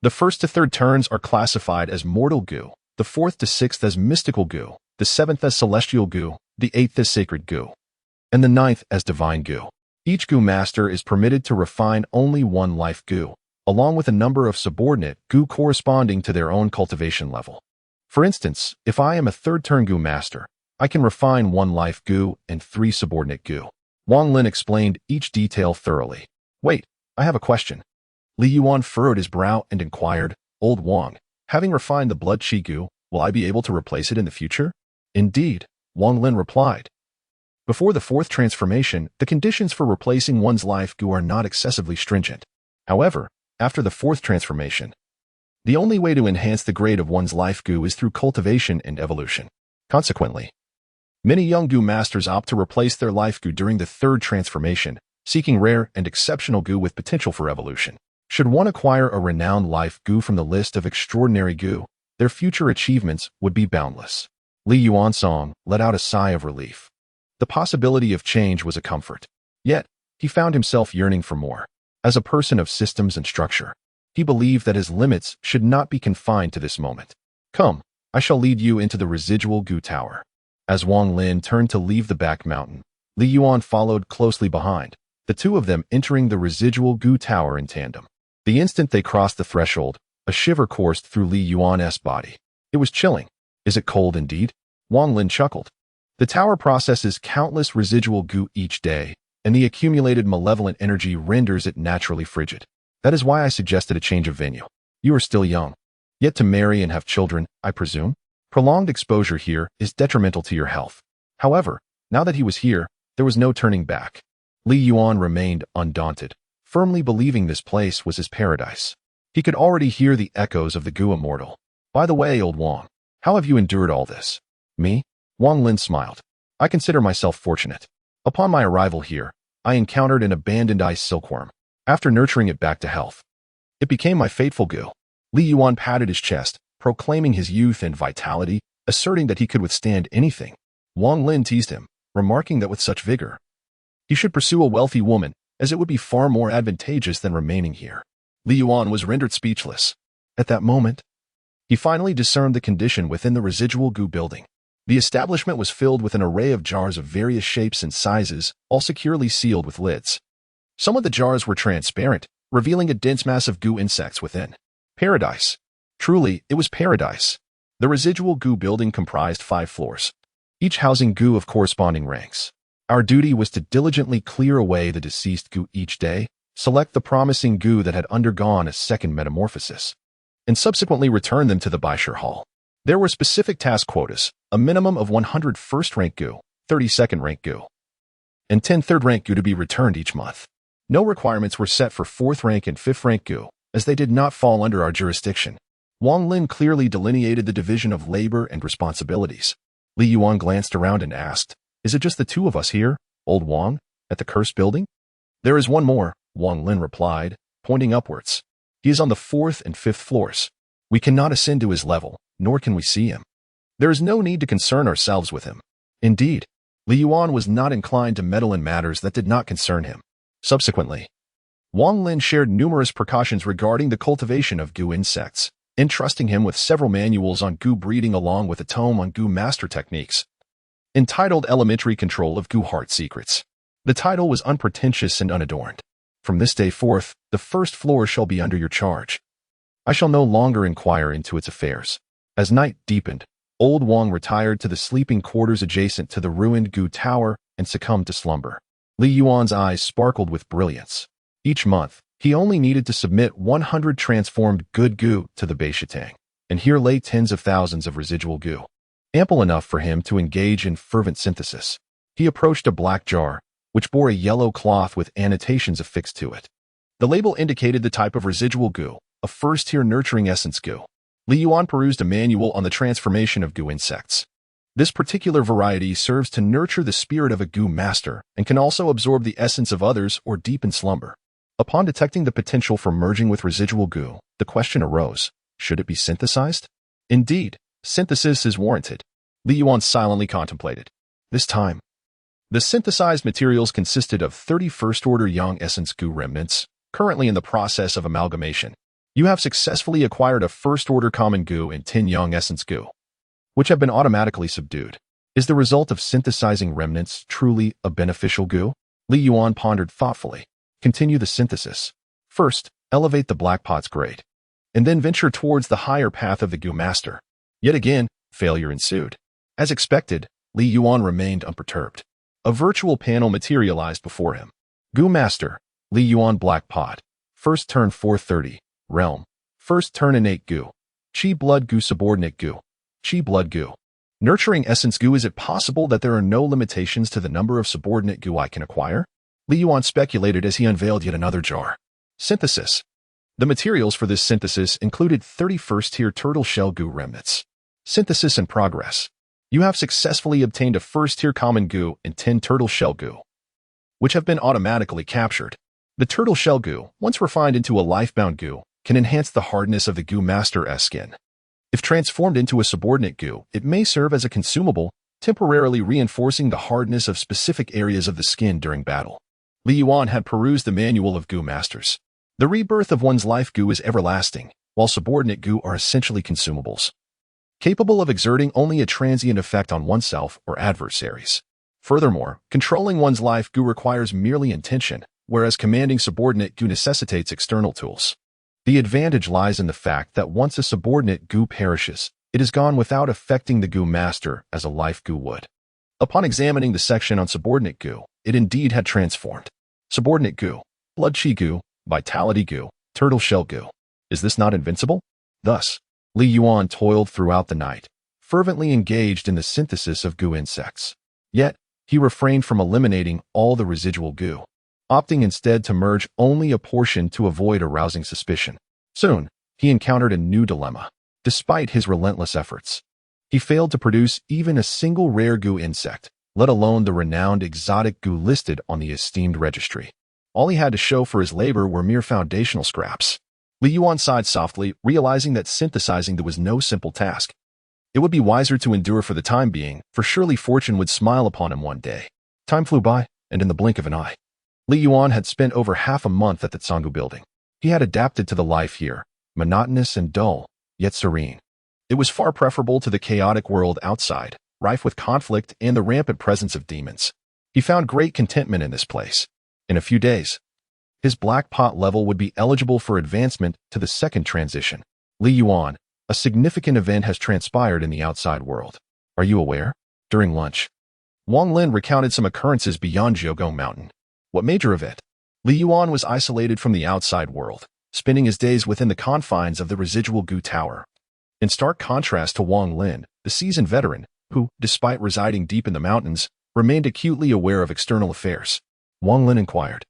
The 1st to 3rd turns are classified as mortal Gu, the 4th to 6th as mystical Gu, the 7th as celestial Gu, the 8th as sacred Gu, and the 9th as divine Gu. Each Gu master is permitted to refine only 1 life Gu, along with a number of subordinate Gu corresponding to their own cultivation level. For instance, if I am a 3rd turn Gu master, I can refine 1 life Gu and 3 subordinate Gu. Wang Lin explained each detail thoroughly. "Wait, I have a question." Li Yuan furrowed his brow and inquired, "Old Wang, having refined the blood chi Gu, will I be able to replace it in the future?" "Indeed," Wang Lin replied. "Before the 4th transformation, the conditions for replacing one's life Gu are not excessively stringent. However, after the 4th transformation, the only way to enhance the grade of one's life Gu is through cultivation and evolution. Consequently, many young Gu masters opt to replace their life Gu during the 3rd transformation, seeking rare and exceptional Gu with potential for evolution. Should one acquire a renowned life Gu from the list of extraordinary Gu, their future achievements would be boundless." Li Yuansong let out a sigh of relief. The possibility of change was a comfort. Yet, he found himself yearning for more. As a person of systems and structure, he believed that his limits should not be confined to this moment. "Come, I shall lead you into the residual Gu Tower." As Wang Lin turned to leave the back mountain, Li Yuan followed closely behind, the 2 of them entering the residual Gu Tower in tandem. The instant they crossed the threshold, a shiver coursed through Li Yuan's body. It was chilling. "Is it cold indeed?" Wang Lin chuckled. "The tower processes countless residual Gu each day, and the accumulated malevolent energy renders it naturally frigid. That is why I suggested a change of venue. You are still young, yet to marry and have children, I presume? Prolonged exposure here is detrimental to your health." However, now that he was here, there was no turning back. Li Yuan remained undaunted, firmly believing this place was his paradise. He could already hear the echoes of the Gu immortal. "By the way, old Wang, how have you endured all this?" "Me?" Wang Lin smiled. "I consider myself fortunate. Upon my arrival here, I encountered an abandoned ice silkworm. After nurturing it back to health, it became my fateful Gu." Li Yuan patted his chest, proclaiming his youth and vitality, asserting that he could withstand anything. Wang Lin teased him, remarking that with such vigor, he should pursue a wealthy woman, as it would be far more advantageous than remaining here. Li Yuan was rendered speechless. At that moment, he finally discerned the condition within the residual Gu building. The establishment was filled with an array of jars of various shapes and sizes, all securely sealed with lids. Some of the jars were transparent, revealing a dense mass of Gu insects within. Paradise. Truly, it was paradise. The residual Gu building comprised 5 floors, each housing Gu of corresponding ranks. Our duty was to diligently clear away the deceased Gu each day, select the promising Gu that had undergone a second metamorphosis, and subsequently return them to the Baishir Hall. There were specific task quotas, a minimum of 100 first-rank goo, 30 second-rank goo, and 10 third-rank goo to be returned each month. No requirements were set for 4th rank and 5th rank goo, as they did not fall under our jurisdiction. Wang Lin clearly delineated the division of labor and responsibilities. Li Yuan glanced around and asked, "Is it just the two of us here, old Wang, at the cursed building?" "There is one more," Wang Lin replied, pointing upwards. "He is on the 4th and 5th floors. We cannot ascend to his level, nor can we see him. There is no need to concern ourselves with him." Indeed, Li Yuan was not inclined to meddle in matters that did not concern him. Subsequently, Wang Lin shared numerous precautions regarding the cultivation of goo insects, entrusting him with several manuals on goo breeding along with a tome on goo master techniques, entitled Elementary Control of Goo Heart Secrets. The title was unpretentious and unadorned. "From this day forth, the 1st floor shall be under your charge. I shall no longer inquire into its affairs." As night deepened, old Wang retired to the sleeping quarters adjacent to the ruined goo tower and succumbed to slumber. Li Yuan's eyes sparkled with brilliance. Each month, he only needed to submit 100 transformed good goo to the Beishatang, and here lay tens of thousands of residual goo, ample enough for him to engage in fervent synthesis. He approached a black jar, which bore a yellow cloth with annotations affixed to it. The label indicated the type of residual goo, a first-tier nurturing essence goo. Li Yuan perused a manual on the transformation of goo insects. This particular variety serves to nurture the spirit of a goo master and can also absorb the essence of others or deepen slumber. Upon detecting the potential for merging with residual goo, the question arose, should it be synthesized? Indeed, synthesis is warranted. Li Yuan silently contemplated. This time, the synthesized materials consisted of 30 first-order young essence goo remnants, currently in the process of amalgamation. You have successfully acquired a first-order common goo and 10 young essence goo, which have been automatically subdued. Is the result of synthesizing remnants truly a beneficial goo? Li Yuan pondered thoughtfully. Continue the synthesis. First, elevate the black pot's grade, and then venture towards the higher path of the goo master. Yet again, failure ensued. As expected, Li Yuan remained unperturbed. A virtual panel materialized before him. Goo master, Li Yuan black pot. First turn 430. Realm. First turn innate goo. Chi blood goo subordinate goo. Chi blood goo. Nurturing essence goo. Is it possible that there are no limitations to the number of subordinate goo I can acquire? Li Yuan speculated as he unveiled yet another jar. Synthesis. The materials for this synthesis included 30 first-tier turtle shell goo remnants. Synthesis in progress. You have successfully obtained a first-tier common goo and 10 turtle shell goo, which have been automatically captured. The turtle shell goo, once refined into a life-bound goo, can enhance the hardness of the goo master's skin. If transformed into a subordinate goo, it may serve as a consumable, temporarily reinforcing the hardness of specific areas of the skin during battle. Li Yuan had perused the manual of goo masters. The rebirth of one's life goo is everlasting, while subordinate goo are essentially consumables, capable of exerting only a transient effect on oneself or adversaries. Furthermore, controlling one's life goo requires merely intention, whereas commanding subordinate goo necessitates external tools. The advantage lies in the fact that once a subordinate goo perishes, it is gone without affecting the goo master as a life goo would. Upon examining the section on subordinate goo, it indeed had transformed. Subordinate goo, blood chi goo, vitality goo, turtle shell goo. Is this not invincible? Thus, Li Yuan toiled throughout the night, fervently engaged in the synthesis of goo insects. Yet, he refrained from eliminating all the residual goo, opting instead to merge only a portion to avoid arousing suspicion. Soon, he encountered a new dilemma. Despite his relentless efforts, he failed to produce even a single rare goo insect, let alone the renowned exotic goo listed on the esteemed registry. All he had to show for his labor were mere foundational scraps. Li Yuan sighed softly, realizing that synthesizing was no simple task. It would be wiser to endure for the time being, for surely fortune would smile upon him one day. Time flew by, and in the blink of an eye, Li Yuan had spent over half a month at the Tsangu building. He had adapted to the life here, monotonous and dull, yet serene. It was far preferable to the chaotic world outside, rife with conflict and the rampant presence of demons. He found great contentment in this place. In a few days, his black pot level would be eligible for advancement to the second transition. Li Yuan, a significant event has transpired in the outside world. Are you aware? During lunch, Wang Lin recounted some occurrences beyond Jiugong Mountain. What major event? Li Yuan was isolated from the outside world, spending his days within the confines of the residual goo tower. in stark contrast to Wang Lin, the seasoned veteran, who, despite residing deep in the mountains, remained acutely aware of external affairs. Wang Lin inquired,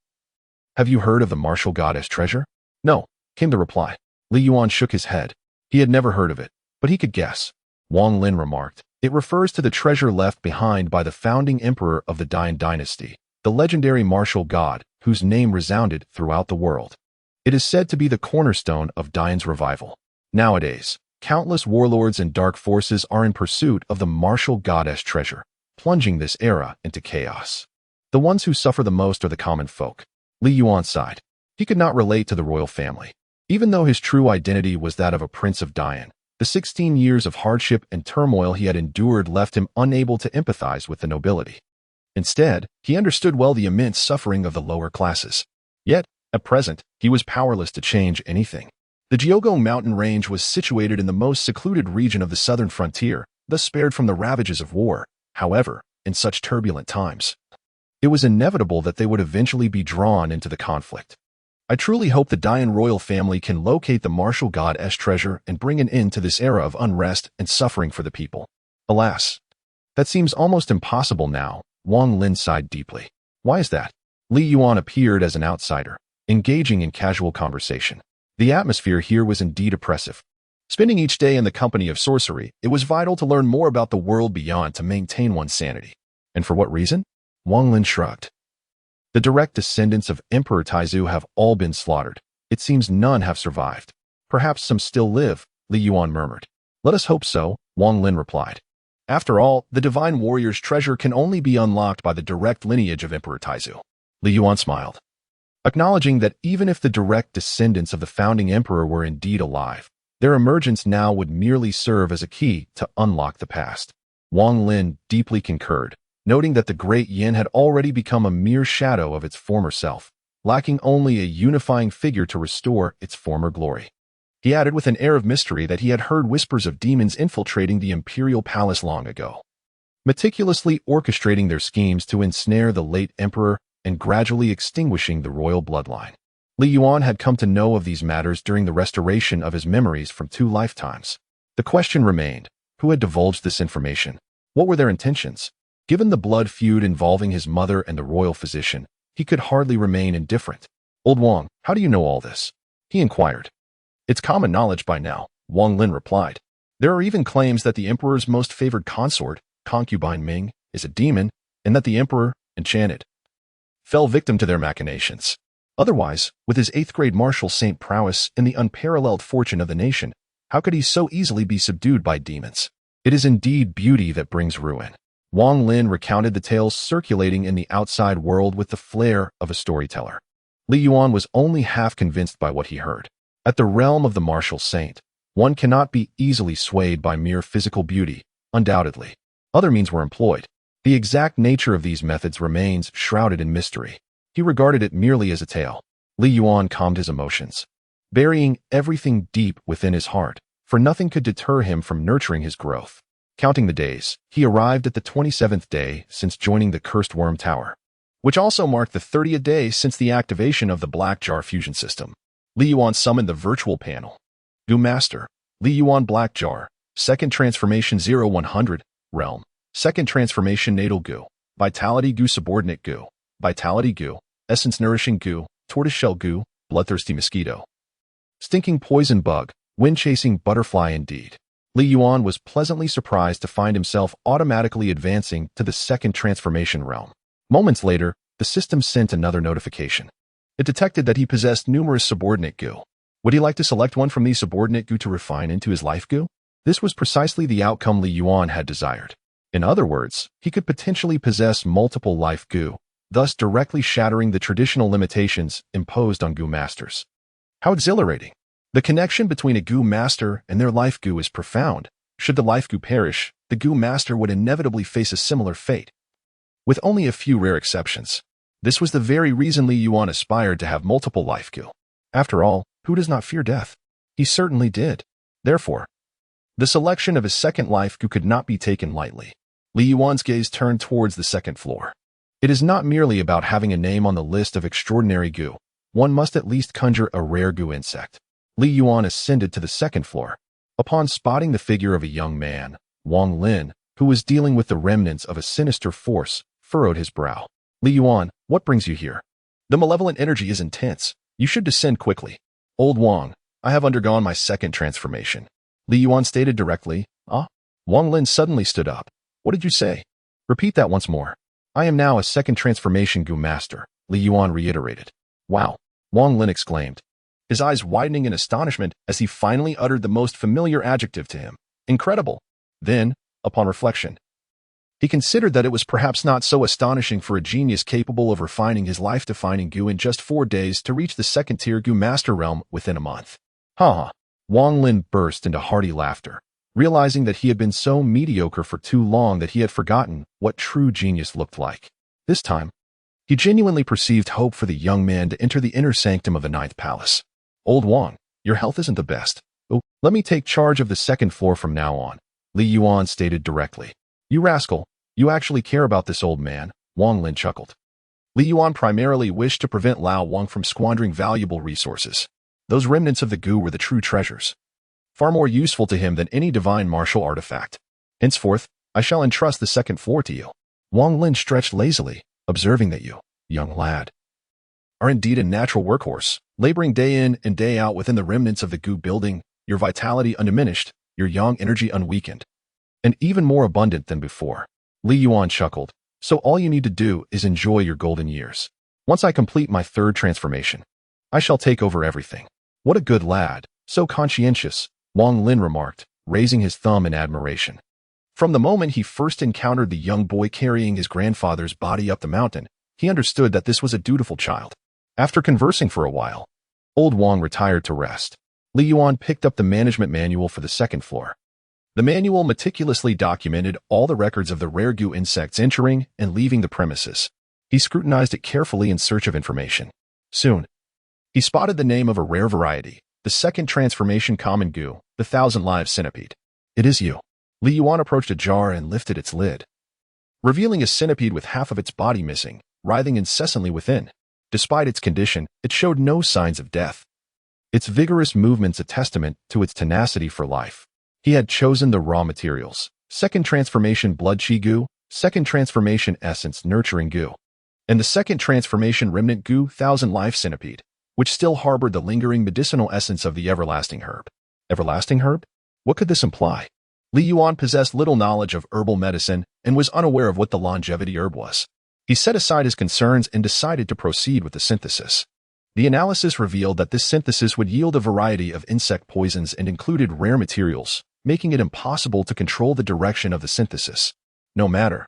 "Have you heard of the martial goddess treasure?" "No," came the reply. Li Yuan shook his head. He had never heard of it, but he could guess. Wang Lin remarked, "It refers to the treasure left behind by the founding emperor of the Dian dynasty, the legendary martial god, whose name resounded throughout the world. It is said to be the cornerstone of Dian's revival. Nowadays, countless warlords and dark forces are in pursuit of the martial goddess treasure, plunging this era into chaos. The ones who suffer the most are the common folk." Li Yuan sighed. He could not relate to the royal family. Even though his true identity was that of a prince of Dian, the 16 years of hardship and turmoil he had endured left him unable to empathize with the nobility. Instead, he understood well the immense suffering of the lower classes. Yet, at present, he was powerless to change anything. The Jiogong mountain range was situated in the most secluded region of the southern frontier, thus spared from the ravages of war. However, in such turbulent times, it was inevitable that they would eventually be drawn into the conflict. "I truly hope the Dian royal family can locate the martial goddess treasure and bring an end to this era of unrest and suffering for the people. Alas, that seems almost impossible now." Wang Lin sighed deeply. "Why is that?" Li Yuan appeared as an outsider, engaging in casual conversation. The atmosphere here was indeed oppressive. Spending each day in the company of sorcery, it was vital to learn more about the world beyond to maintain one's sanity. "And for what reason?" Wang Lin shrugged. "The direct descendants of Emperor Taizu have all been slaughtered. It seems none have survived. Perhaps some still live," Li Yuan murmured. "Let us hope so," Wang Lin replied. "After all, the divine warrior's treasure can only be unlocked by the direct lineage of Emperor Taizu." Li Yuan smiled, acknowledging that even if the direct descendants of the founding emperor were indeed alive, their emergence now would merely serve as a key to unlock the past. Wang Lin deeply concurred, noting that the great Yin had already become a mere shadow of its former self, lacking only a unifying figure to restore its former glory. He added with an air of mystery that he had heard whispers of demons infiltrating the imperial palace long ago, meticulously orchestrating their schemes to ensnare the late emperor and gradually extinguishing the royal bloodline. Li Yuan had come to know of these matters during the restoration of his memories from 2 lifetimes. The question remained, who had divulged this information? What were their intentions? Given the blood feud involving his mother and the royal physician, he could hardly remain indifferent. "Old Wang, how do you know all this?" he inquired. "It's common knowledge by now," Wang Lin replied. "There are even claims that the emperor's most favored consort, concubine Ming, is a demon, and that the emperor, enchanted, fell victim to their machinations. Otherwise, with his 8th-grade martial saint prowess and the unparalleled fortune of the nation, how could he so easily be subdued by demons? It is indeed beauty that brings ruin." Wang Lin recounted the tales circulating in the outside world with the flair of a storyteller. Li Yuan was only half convinced by what he heard. At the realm of the martial saint, one cannot be easily swayed by mere physical beauty, undoubtedly. Other means were employed. The exact nature of these methods remains shrouded in mystery. He regarded it merely as a tale. Li Yuan calmed his emotions, burying everything deep within his heart, for nothing could deter him from nurturing his growth. Counting the days, he arrived at the 27th day since joining the Cursed Worm Tower, which also marked the 30th day since the activation of the Black Jar fusion system. Li Yuan summoned the virtual panel. Gu Master, Li Yuan Black Jar, 2nd Transformation 0100, Realm, 2nd Transformation Natal Gu, Vitality Gu Subordinate Gu, Vitality Gu, Essence Nourishing Gu, Tortoiseshell Gu, Bloodthirsty Mosquito, Stinking Poison Bug, Wind-Chasing Butterfly indeed. Li Yuan was pleasantly surprised to find himself automatically advancing to the 2nd Transformation Realm. Moments later, the system sent another notification. It detected that he possessed numerous subordinate Gu. Would he like to select one from these subordinate Gu to refine into his life Gu? This was precisely the outcome Li Yuan had desired. In other words, he could potentially possess multiple life Gu, thus directly shattering the traditional limitations imposed on Gu masters. How exhilarating! The connection between a Gu master and their life Gu is profound. Should the life Gu perish, the Gu master would inevitably face a similar fate, with only a few rare exceptions. This was the very reason Li Yuan aspired to have multiple life Gu. After all, who does not fear death? He certainly did. Therefore, the selection of his 2nd life Gu could not be taken lightly. Li Yuan's gaze turned towards the 2nd floor. It is not merely about having a name on the list of extraordinary Gu. One must at least conjure a rare Gu insect. Li Yuan ascended to the 2nd floor. Upon spotting the figure of a young man, Wang Lin, who was dealing with the remnants of a sinister force, furrowed his brow. Li Yuan, what brings you here? The malevolent energy is intense. You should descend quickly. Old Wang, I have undergone my second transformation. Li Yuan stated directly. Ah? Wang Lin suddenly stood up. What did you say? Repeat that once more. I am now a second transformation Gu master, Li Yuan reiterated. Wow, Wang Lin exclaimed, his eyes widening in astonishment as he finally uttered the most familiar adjective to him. Incredible. Then, upon reflection, he considered that it was perhaps not so astonishing for a genius capable of refining his life-defining Gu in just 4 days to reach the second-tier Gu master realm within a month. Ha! Wang Lin burst into hearty laughter, realizing that he had been so mediocre for too long that he had forgotten what true genius looked like. This time, he genuinely perceived hope for the young man to enter the inner sanctum of the ninth palace. Old Wang, your health isn't the best. Oh, let me take charge of the second floor from now on, Li Yuan stated directly. You rascal, you actually care about this old man, Wang Lin chuckled. Li Yuan primarily wished to prevent Lao Wang from squandering valuable resources. Those remnants of the Gu were the true treasures, far more useful to him than any divine martial artifact. Henceforth, I shall entrust the second floor to you. Wang Lin stretched lazily, observing that you, young lad, are indeed a natural workhorse, laboring day in and day out within the remnants of the Gu building, your vitality undiminished, your yang energy unweakened, and even more abundant than before. Li Yuan chuckled. So all you need to do is enjoy your golden years. Once I complete my third transformation, I shall take over everything. What a good lad, so conscientious, Wang Lin remarked, raising his thumb in admiration. From the moment he first encountered the young boy carrying his grandfather's body up the mountain, he understood that this was a dutiful child. After conversing for a while, old Wang retired to rest. Li Yuan picked up the management manual for the second floor. The manual meticulously documented all the records of the rare Gu insects entering and leaving the premises. He scrutinized it carefully in search of information. Soon, he spotted the name of a rare variety, the second transformation common Gu, the 1,000-live centipede. It is you. Li Yuan approached a jar and lifted its lid, revealing a centipede with half of its body missing, writhing incessantly within. Despite its condition, it showed no signs of death. Its vigorous movements a testament to its tenacity for life. He had chosen the raw materials: second transformation blood chi Gu, second transformation essence nurturing Gu, and the second transformation remnant Gu 1,000-life centipede, which still harbored the lingering medicinal essence of the everlasting herb. Everlasting herb? What could this imply? Li Yuan possessed little knowledge of herbal medicine and was unaware of what the longevity herb was. He set aside his concerns and decided to proceed with the synthesis. The analysis revealed that this synthesis would yield a variety of insect poisons and included rare materials, making it impossible to control the direction of the synthesis. No matter,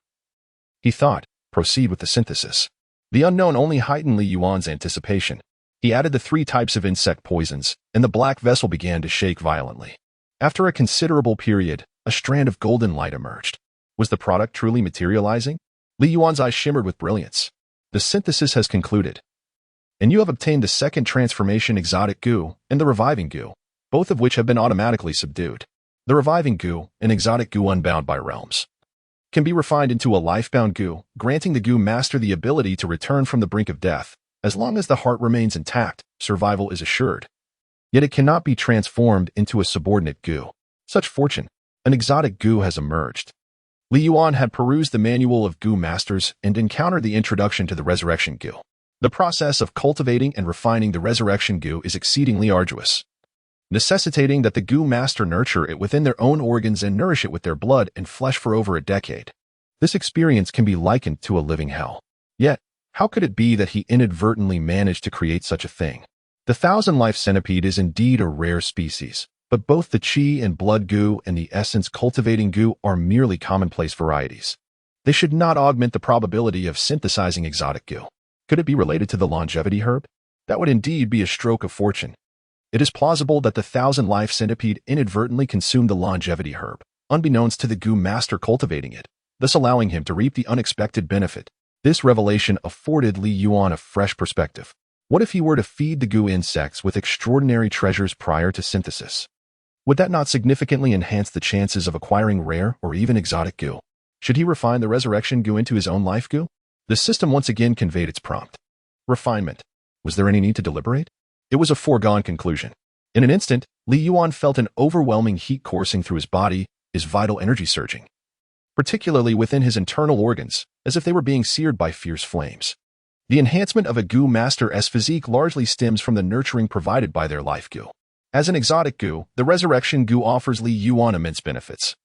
he thought, proceed with the synthesis. The unknown only heightened Li Yuan's anticipation. He added the 3 types of insect poisons, and the black vessel began to shake violently. After a considerable period, a strand of golden light emerged. Was the product truly materializing? Li Yuan's eyes shimmered with brilliance. The synthesis has concluded, and you have obtained the second transformation exotic Gu and the reviving Gu, both of which have been automatically subdued. The reviving Gu, an exotic Gu unbound by realms, can be refined into a life-bound Gu, granting the Gu master the ability to return from the brink of death. As long as the heart remains intact, survival is assured. Yet it cannot be transformed into a subordinate Gu. Such fortune, an exotic Gu has emerged. Li Yuan had perused the manual of Gu masters and encountered the introduction to the resurrection Gu. The process of cultivating and refining the resurrection Gu is exceedingly arduous, necessitating that the Gu master nurture it within their own organs and nourish it with their blood and flesh for over a decade. This experience can be likened to a living hell. Yet, how could it be that he inadvertently managed to create such a thing? The 1,000-life centipede is indeed a rare species, but both the chi and blood Gu and the essence cultivating Gu are merely commonplace varieties. They should not augment the probability of synthesizing exotic Gu. Could it be related to the longevity herb? That would indeed be a stroke of fortune. It is plausible that the 1,000-life centipede inadvertently consumed the longevity herb, unbeknownst to the Gu master cultivating it, thus allowing him to reap the unexpected benefit. This revelation afforded Li Yuan a fresh perspective. What if he were to feed the Gu insects with extraordinary treasures prior to synthesis? Would that not significantly enhance the chances of acquiring rare or even exotic Gu? Should he refine the resurrection Gu into his own life Gu? The system once again conveyed its prompt. Refinement. Was there any need to deliberate? It was a foregone conclusion. In an instant, Li Yuan felt an overwhelming heat coursing through his body, his vital energy surging, particularly within his internal organs, as if they were being seared by fierce flames. The enhancement of a Gu master's physique largely stems from the nurturing provided by their life Gu. As an exotic Gu, the resurrection Gu offers Li Yuan immense benefits,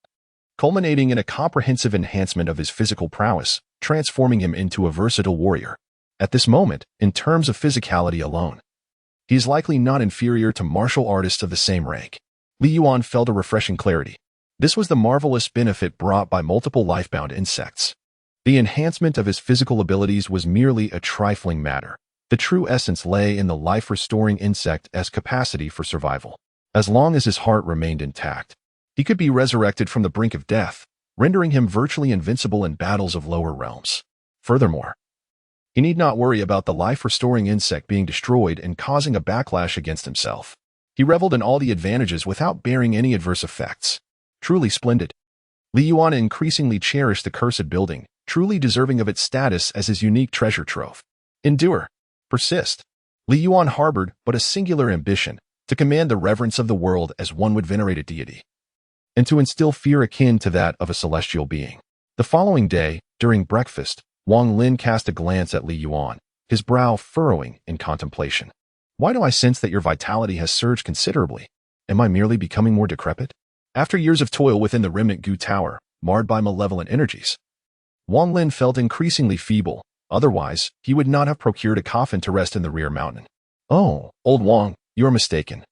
culminating in a comprehensive enhancement of his physical prowess, transforming him into a versatile warrior. At this moment, in terms of physicality alone, he is likely not inferior to martial artists of the same rank. Li Yuan felt a refreshing clarity. This was the marvelous benefit brought by multiple life-bound insects. The enhancement of his physical abilities was merely a trifling matter. The true essence lay in the life-restoring insect's capacity for survival. As long as his heart remained intact, he could be resurrected from the brink of death, rendering him virtually invincible in battles of lower realms. Furthermore, he need not worry about the life-restoring insect being destroyed and causing a backlash against himself. He reveled in all the advantages without bearing any adverse effects. Truly splendid. Li Yuan increasingly cherished the cursed building, truly deserving of its status as his unique treasure trove. Endure. Persist. Li Yuan harbored but a singular ambition, to command the reverence of the world as one would venerate a deity, and to instill fear akin to that of a celestial being. The following day, during breakfast, Wang Lin cast a glance at Li Yuan, his brow furrowing in contemplation. Why do I sense that your vitality has surged considerably? Am I merely becoming more decrepit? After years of toil within the remnant Gu Tower, marred by malevolent energies, Wang Lin felt increasingly feeble. Otherwise, he would not have procured a coffin to rest in the rear mountain. Oh, old Wang, you are mistaken.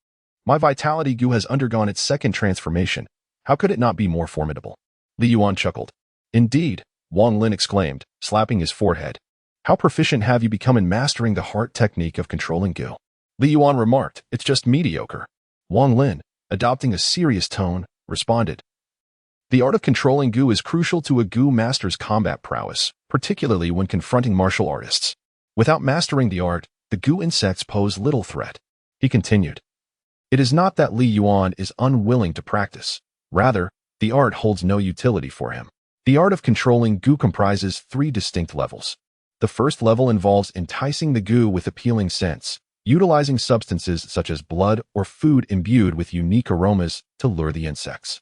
My vitality Gu has undergone its second transformation. How could it not be more formidable? Li Yuan chuckled. Indeed, Wang Lin exclaimed, slapping his forehead. How proficient have you become in mastering the heart technique of controlling Gu? Li Yuan remarked, it's just mediocre. Wang Lin, adopting a serious tone, responded. The art of controlling Gu is crucial to a Gu master's combat prowess, particularly when confronting martial artists. Without mastering the art, the Gu insects pose little threat. He continued. It is not that Li Yuan is unwilling to practice. Rather, the art holds no utility for him. The art of controlling Gu comprises 3 distinct levels. The first level involves enticing the Gu with appealing scents, utilizing substances such as blood or food imbued with unique aromas to lure the insects.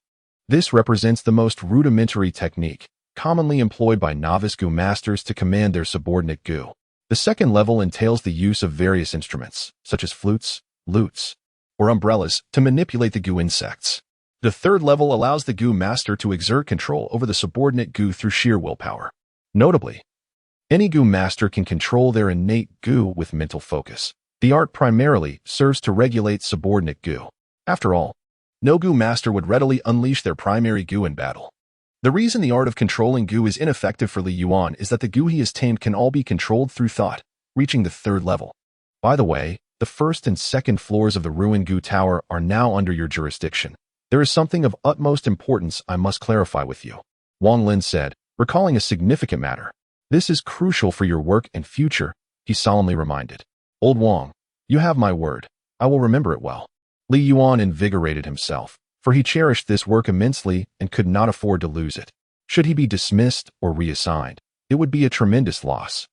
This represents the most rudimentary technique, commonly employed by novice Gu masters to command their subordinate Gu. The second level entails the use of various instruments, such as flutes, lutes, or umbrellas, to manipulate the Gu insects. The third level allows the Gu master to exert control over the subordinate Gu through sheer willpower. Notably, any Gu master can control their innate Gu with mental focus. The art primarily serves to regulate subordinate Gu. After all, no Gu master would readily unleash their primary Gu in battle. The reason the art of controlling Gu is ineffective for Li Yuan is that the Gu he has tamed can all be controlled through thought, reaching the third level. By the way, the first and second floors of the ruined Gu Tower are now under your jurisdiction. There is something of utmost importance I must clarify with you, Wang Lin said, recalling a significant matter. This is crucial for your work and future, he solemnly reminded. Old Wang, you have my word. I will remember it well. Li Yuan invigorated himself, for he cherished this work immensely and could not afford to lose it. Should he be dismissed or reassigned, it would be a tremendous loss.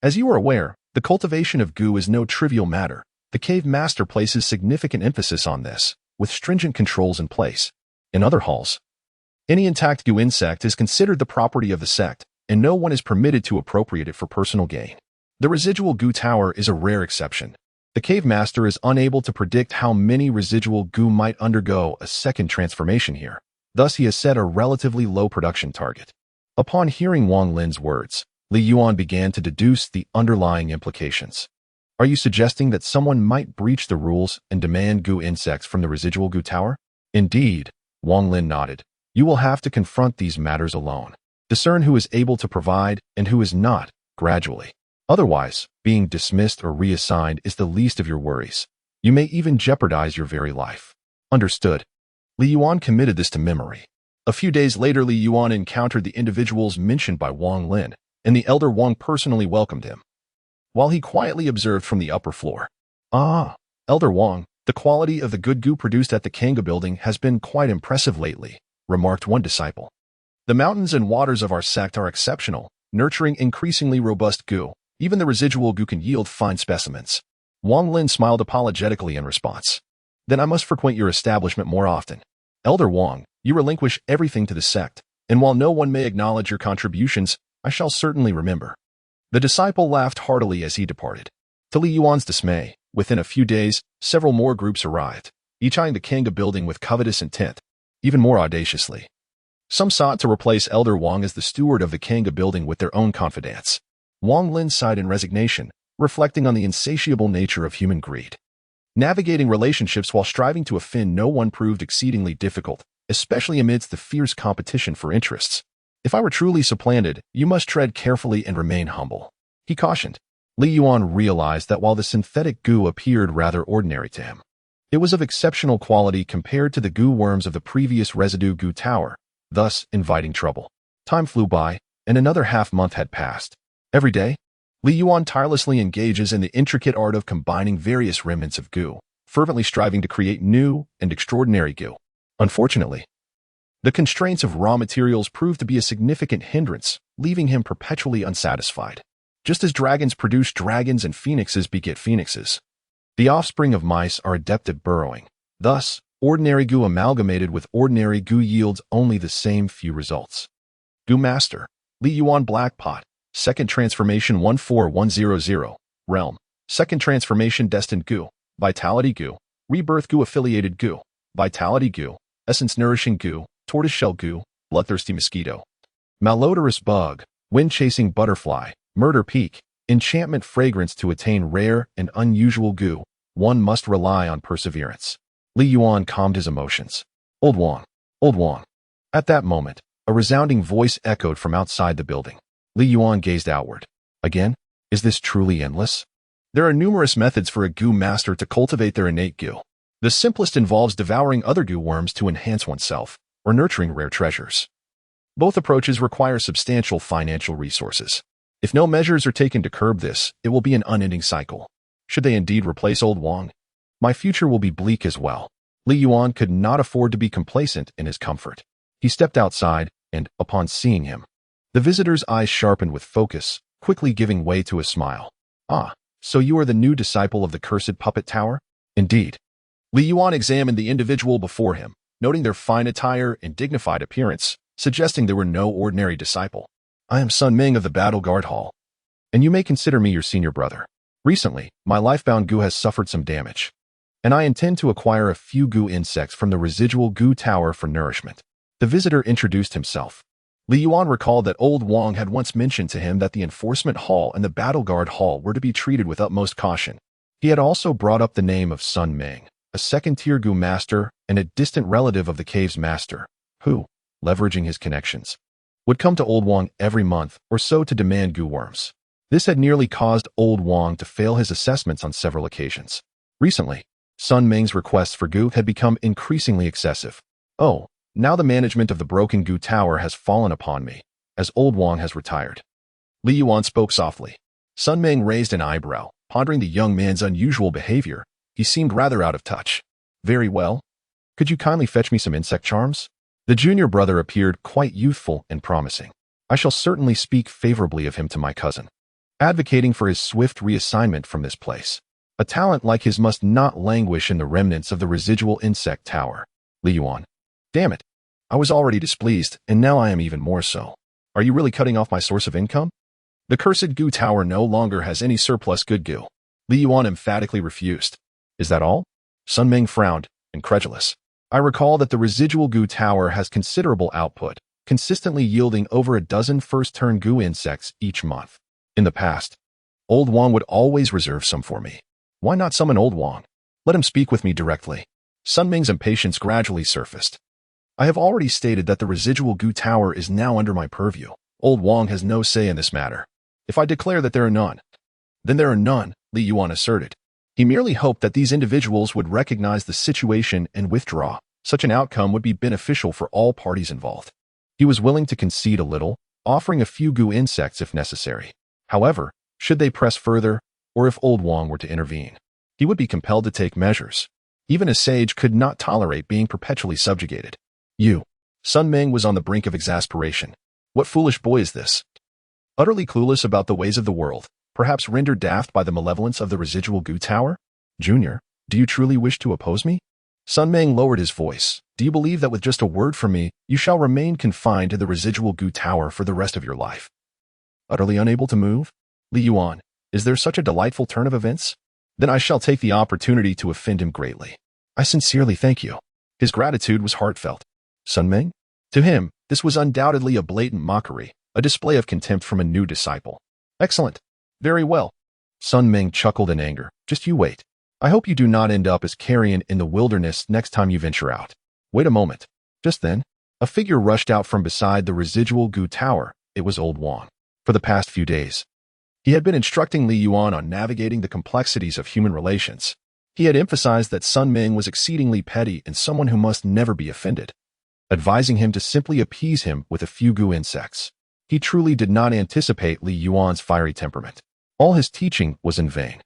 As you are aware, the cultivation of Gu is no trivial matter. The cave master places significant emphasis on this, with stringent controls in place. In other halls, any intact Gu insect is considered the property of the sect, and no one is permitted to appropriate it for personal gain. The residual Gu Tower is a rare exception. The cave master is unable to predict how many residual Gu might undergo a second transformation here. Thus, he has set a relatively low production target. Upon hearing Wang Lin's words, Li Yuan began to deduce the underlying implications. Are you suggesting that someone might breach the rules and demand Gu insects from the residual Gu Tower? Indeed, Wang Lin nodded. You will have to confront these matters alone. Discern who is able to provide and who is not, gradually. Otherwise, being dismissed or reassigned is the least of your worries. You may even jeopardize your very life. Understood. Li Yuan committed this to memory. A few days later, Li Yuan encountered the individuals mentioned by Wang Lin, and the elder Wang personally welcomed him, while he quietly observed from the upper floor. Ah, Elder Wang, the quality of the good Gu produced at the Kanga building has been quite impressive lately, remarked one disciple. The mountains and waters of our sect are exceptional, nurturing increasingly robust Gu. Even the residual Gu can yield fine specimens. Wang Lin smiled apologetically in response. Then I must frequent your establishment more often. Elder Wang, you relinquish everything to the sect, and while no one may acknowledge your contributions, I shall certainly remember." The disciple laughed heartily as he departed. To Li Yuan's dismay, within a few days, several more groups arrived, each eyeing the king a building with covetous intent, even more audaciously. Some sought to replace Elder Wang as the steward of the Kanga building with their own confidants. Wang Lin sighed in resignation, reflecting on the insatiable nature of human greed. Navigating relationships while striving to offend no one proved exceedingly difficult, especially amidst the fierce competition for interests. "If I were truly supplanted, you must tread carefully and remain humble," he cautioned. Li Yuan realized that while the synthetic goo appeared rather ordinary to him, it was of exceptional quality compared to the goo worms of the previous residue goo tower, thus inviting trouble. Time flew by, and another half-month had passed. Every day, Li Yuan tirelessly engages in the intricate art of combining various remnants of goo, fervently striving to create new and extraordinary goo. Unfortunately, the constraints of raw materials proved to be a significant hindrance, leaving him perpetually unsatisfied. Just as dragons produce dragons and phoenixes beget phoenixes, the offspring of mice are adept at burrowing. Thus, ordinary goo amalgamated with ordinary goo yields only the same few results. Goo Master, Li Yuan Black Pot, Second Transformation 14100, Realm, Second Transformation Destined Goo, Vitality Goo, Rebirth Goo Affiliated Goo, Vitality Goo, Essence Nourishing Goo, Tortoiseshell Goo, Bloodthirsty Mosquito, Malodorous Bug, Wind-Chasing Butterfly, Murder Peak, Enchantment Fragrance. To attain rare and unusual goo, one must rely on perseverance. Li Yuan calmed his emotions. "Old Wang, Old Wang." At that moment, a resounding voice echoed from outside the building. Li Yuan gazed outward. Again? Is this truly endless? There are numerous methods for a goo master to cultivate their innate goo. The simplest involves devouring other goo worms to enhance oneself, or nurturing rare treasures. Both approaches require substantial financial resources. If no measures are taken to curb this, it will be an unending cycle. Should they indeed replace Old Wang, my future will be bleak as well. Li Yuan could not afford to be complacent in his comfort. He stepped outside, and, upon seeing him, the visitor's eyes sharpened with focus, quickly giving way to a smile. "Ah, so you are the new disciple of the cursed puppet tower?" "Indeed." Li Yuan examined the individual before him, noting their fine attire and dignified appearance, suggesting they were no ordinary disciple. "I am Sun Ming of the Battle Guard Hall, and you may consider me your senior brother. Recently, my lifebound goo has suffered some damage, and I intend to acquire a few goo insects from the residual goo tower for nourishment." The visitor introduced himself. Li Yuan recalled that Old Wang had once mentioned to him that the Enforcement Hall and the Battle Guard Hall were to be treated with utmost caution. He had also brought up the name of Sun Ming, a second-tier goo master and a distant relative of the cave's master, who, leveraging his connections, would come to Old Wang every month or so to demand goo worms. This had nearly caused Old Wang to fail his assessments on several occasions. Recently, Sun Ming's requests for goo had become increasingly excessive. "Oh, now the management of the broken goo tower has fallen upon me, as Old Wang has retired." Li Yuan spoke softly. Sun Ming raised an eyebrow, pondering the young man's unusual behavior. He seemed rather out of touch. "Very well. Could you kindly fetch me some insect charms?" The junior brother appeared quite youthful and promising. "I shall certainly speak favorably of him to my cousin, advocating for his swift reassignment from this place. A talent like his must not languish in the remnants of the residual insect tower." Li Yuan: "Damn it. I was already displeased, and now I am even more so. Are you really cutting off my source of income? The cursed goo tower no longer has any surplus good goo." Li Yuan emphatically refused. "Is that all?" Sun Ming frowned, incredulous. "I recall that the residual goo tower has considerable output, consistently yielding over a dozen first-turn goo insects each month. In the past, Old Wang would always reserve some for me. Why not summon Old Wang? Let him speak with me directly." Sun Ming's impatience gradually surfaced. "I have already stated that the residual goo tower is now under my purview. Old Wang has no say in this matter. If I declare that there are none, then there are none," Li Yuan asserted. He merely hoped that these individuals would recognize the situation and withdraw. Such an outcome would be beneficial for all parties involved. He was willing to concede a little, offering a few goo insects if necessary. However, should they press further, or if Old Wang were to intervene, he would be compelled to take measures. Even a sage could not tolerate being perpetually subjugated. "You." Sun Ming was on the brink of exasperation. What foolish boy is this? Utterly clueless about the ways of the world, perhaps rendered daft by the malevolence of the residual goo tower? "Junior, do you truly wish to oppose me?" Sun Ming lowered his voice. Do you believe that with just a word from me, you shall remain confined to the residual goo tower for the rest of your life? Utterly unable to move? Li Yuan, is there such a delightful turn of events? Then I shall take the opportunity to offend him greatly. I sincerely thank you. His gratitude was heartfelt. Sun Ming? To him, this was undoubtedly a blatant mockery, a display of contempt from a new disciple. Excellent. Very well. Sun Ming chuckled in anger. Just you wait. I hope you do not end up as carrion in the wilderness next time you venture out. Wait a moment. Just then, a figure rushed out from beside the residual goo tower. It was old Yuan. For the past few days, he had been instructing Li Yuan on navigating the complexities of human relations. He had emphasized that Sun Ming was exceedingly petty and someone who must never be offended, advising him to simply appease him with a few goo insects. He truly did not anticipate Li Yuan's fiery temperament. All his teaching was in vain.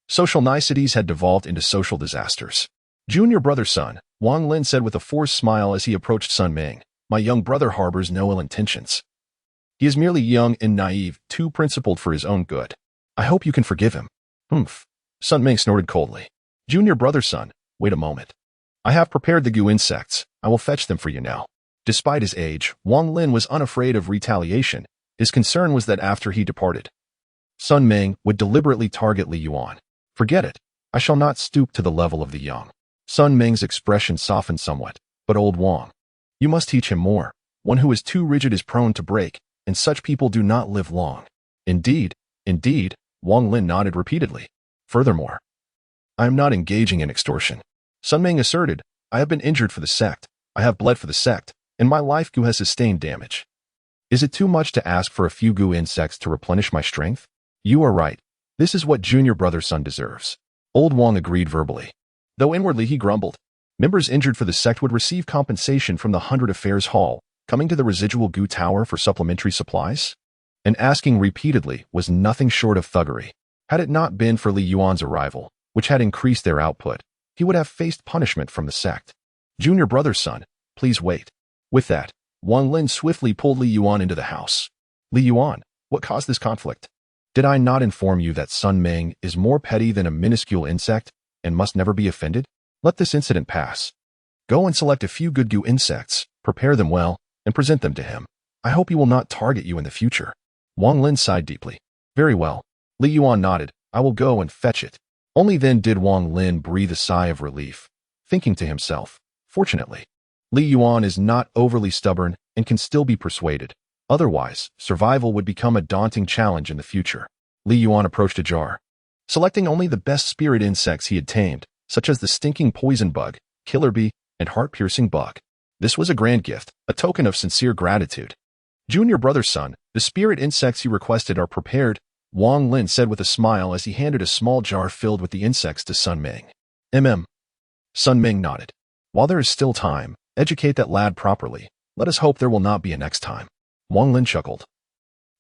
Social niceties had devolved into social disasters. Junior brother Sun, Wang Lin said with a forced smile as he approached Sun Ming, my young brother harbors no ill intentions. He is merely young and naive, too principled for his own good. I hope you can forgive him. Humph. Sun Ming snorted coldly. Junior brother Sun, wait a moment. I have prepared the goo insects. I will fetch them for you now. Despite his age, Wang Lin was unafraid of retaliation. His concern was that after he departed, Sun Ming would deliberately target Li Yuan. Forget it. I shall not stoop to the level of the young. Sun Ming's expression softened somewhat. But old Wang, you must teach him more. One who is too rigid is prone to break, and such people do not live long. Indeed, Wang Lin nodded repeatedly. Furthermore, I am not engaging in extortion. Sun Ming asserted, I have been injured for the sect. I have bled for the sect, and my life goo has sustained damage. Is it too much to ask for a few goo insects to replenish my strength? You are right. This is what junior brother Sun deserves. Old Wang agreed verbally, though inwardly he grumbled. Members injured for the sect would receive compensation from the 100 Affairs Hall, coming to the residual goo tower for supplementary supplies? And asking repeatedly was nothing short of thuggery. Had it not been for Li Yuan's arrival, which had increased their output, he would have faced punishment from the sect. Junior brother Sun, please wait. With that, Wang Lin swiftly pulled Li Yuan into the house. Li Yuan, what caused this conflict? Did I not inform you that Sun Ming is more petty than a minuscule insect and must never be offended? Let this incident pass. Go and select a few good goo insects, prepare them well, and present them to him. I hope he will not target you in the future. Wang Lin sighed deeply. Very well. Li Yuan nodded. I will go and fetch it. Only then did Wang Lin breathe a sigh of relief, thinking to himself, fortunately, Li Yuan is not overly stubborn and can still be persuaded. Otherwise, survival would become a daunting challenge in the future. Li Yuan approached a jar, selecting only the best spirit insects he had tamed, such as the stinking poison bug, killer bee, and heart-piercing bug. This was a grand gift, a token of sincere gratitude. Junior brother Sun, the spirit insects you requested are prepared, Wang Lin said with a smile as he handed a small jar filled with the insects to Sun Ming. Sun Ming nodded. While there is still time, educate that lad properly. Let us hope there will not be a next time. Wang Lin chuckled.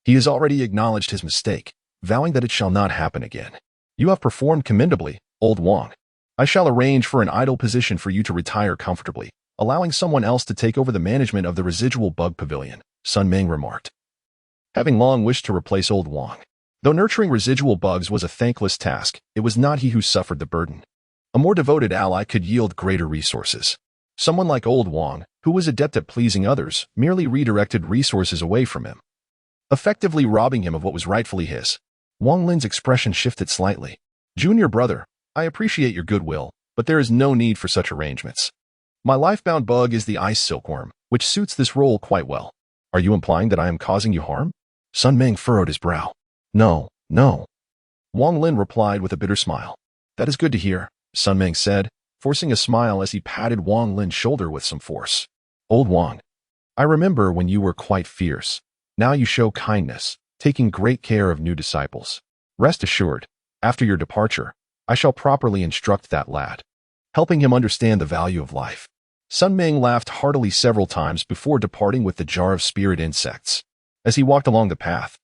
He has already acknowledged his mistake, vowing that it shall not happen again. You have performed commendably, old Wang. I shall arrange for an idle position for you to retire comfortably, allowing someone else to take over the management of the residual bug pavilion, Sun Ming remarked. Having long wished to replace old Wang, though nurturing residual bugs was a thankless task, it was not he who suffered the burden. A more devoted ally could yield greater resources. Someone like old Wang, who was adept at pleasing others, merely redirected resources away from him, effectively robbing him of what was rightfully his. Wang Lin's expression shifted slightly. Junior brother, I appreciate your goodwill, but there is no need for such arrangements. My life-bound bug is the ice silkworm, which suits this role quite well. Are you implying that I am causing you harm? Sun Ming furrowed his brow. No. Wang Lin replied with a bitter smile. That is good to hear, Sun Ming said, forcing a smile as he patted Wang Lin's shoulder with some force. Old Wang, I remember when you were quite fierce. Now you show kindness, taking great care of new disciples. Rest assured, after your departure, I shall properly instruct that lad, helping him understand the value of life. Sun Ming laughed heartily several times before departing with the jar of spirit insects. As he walked along the path,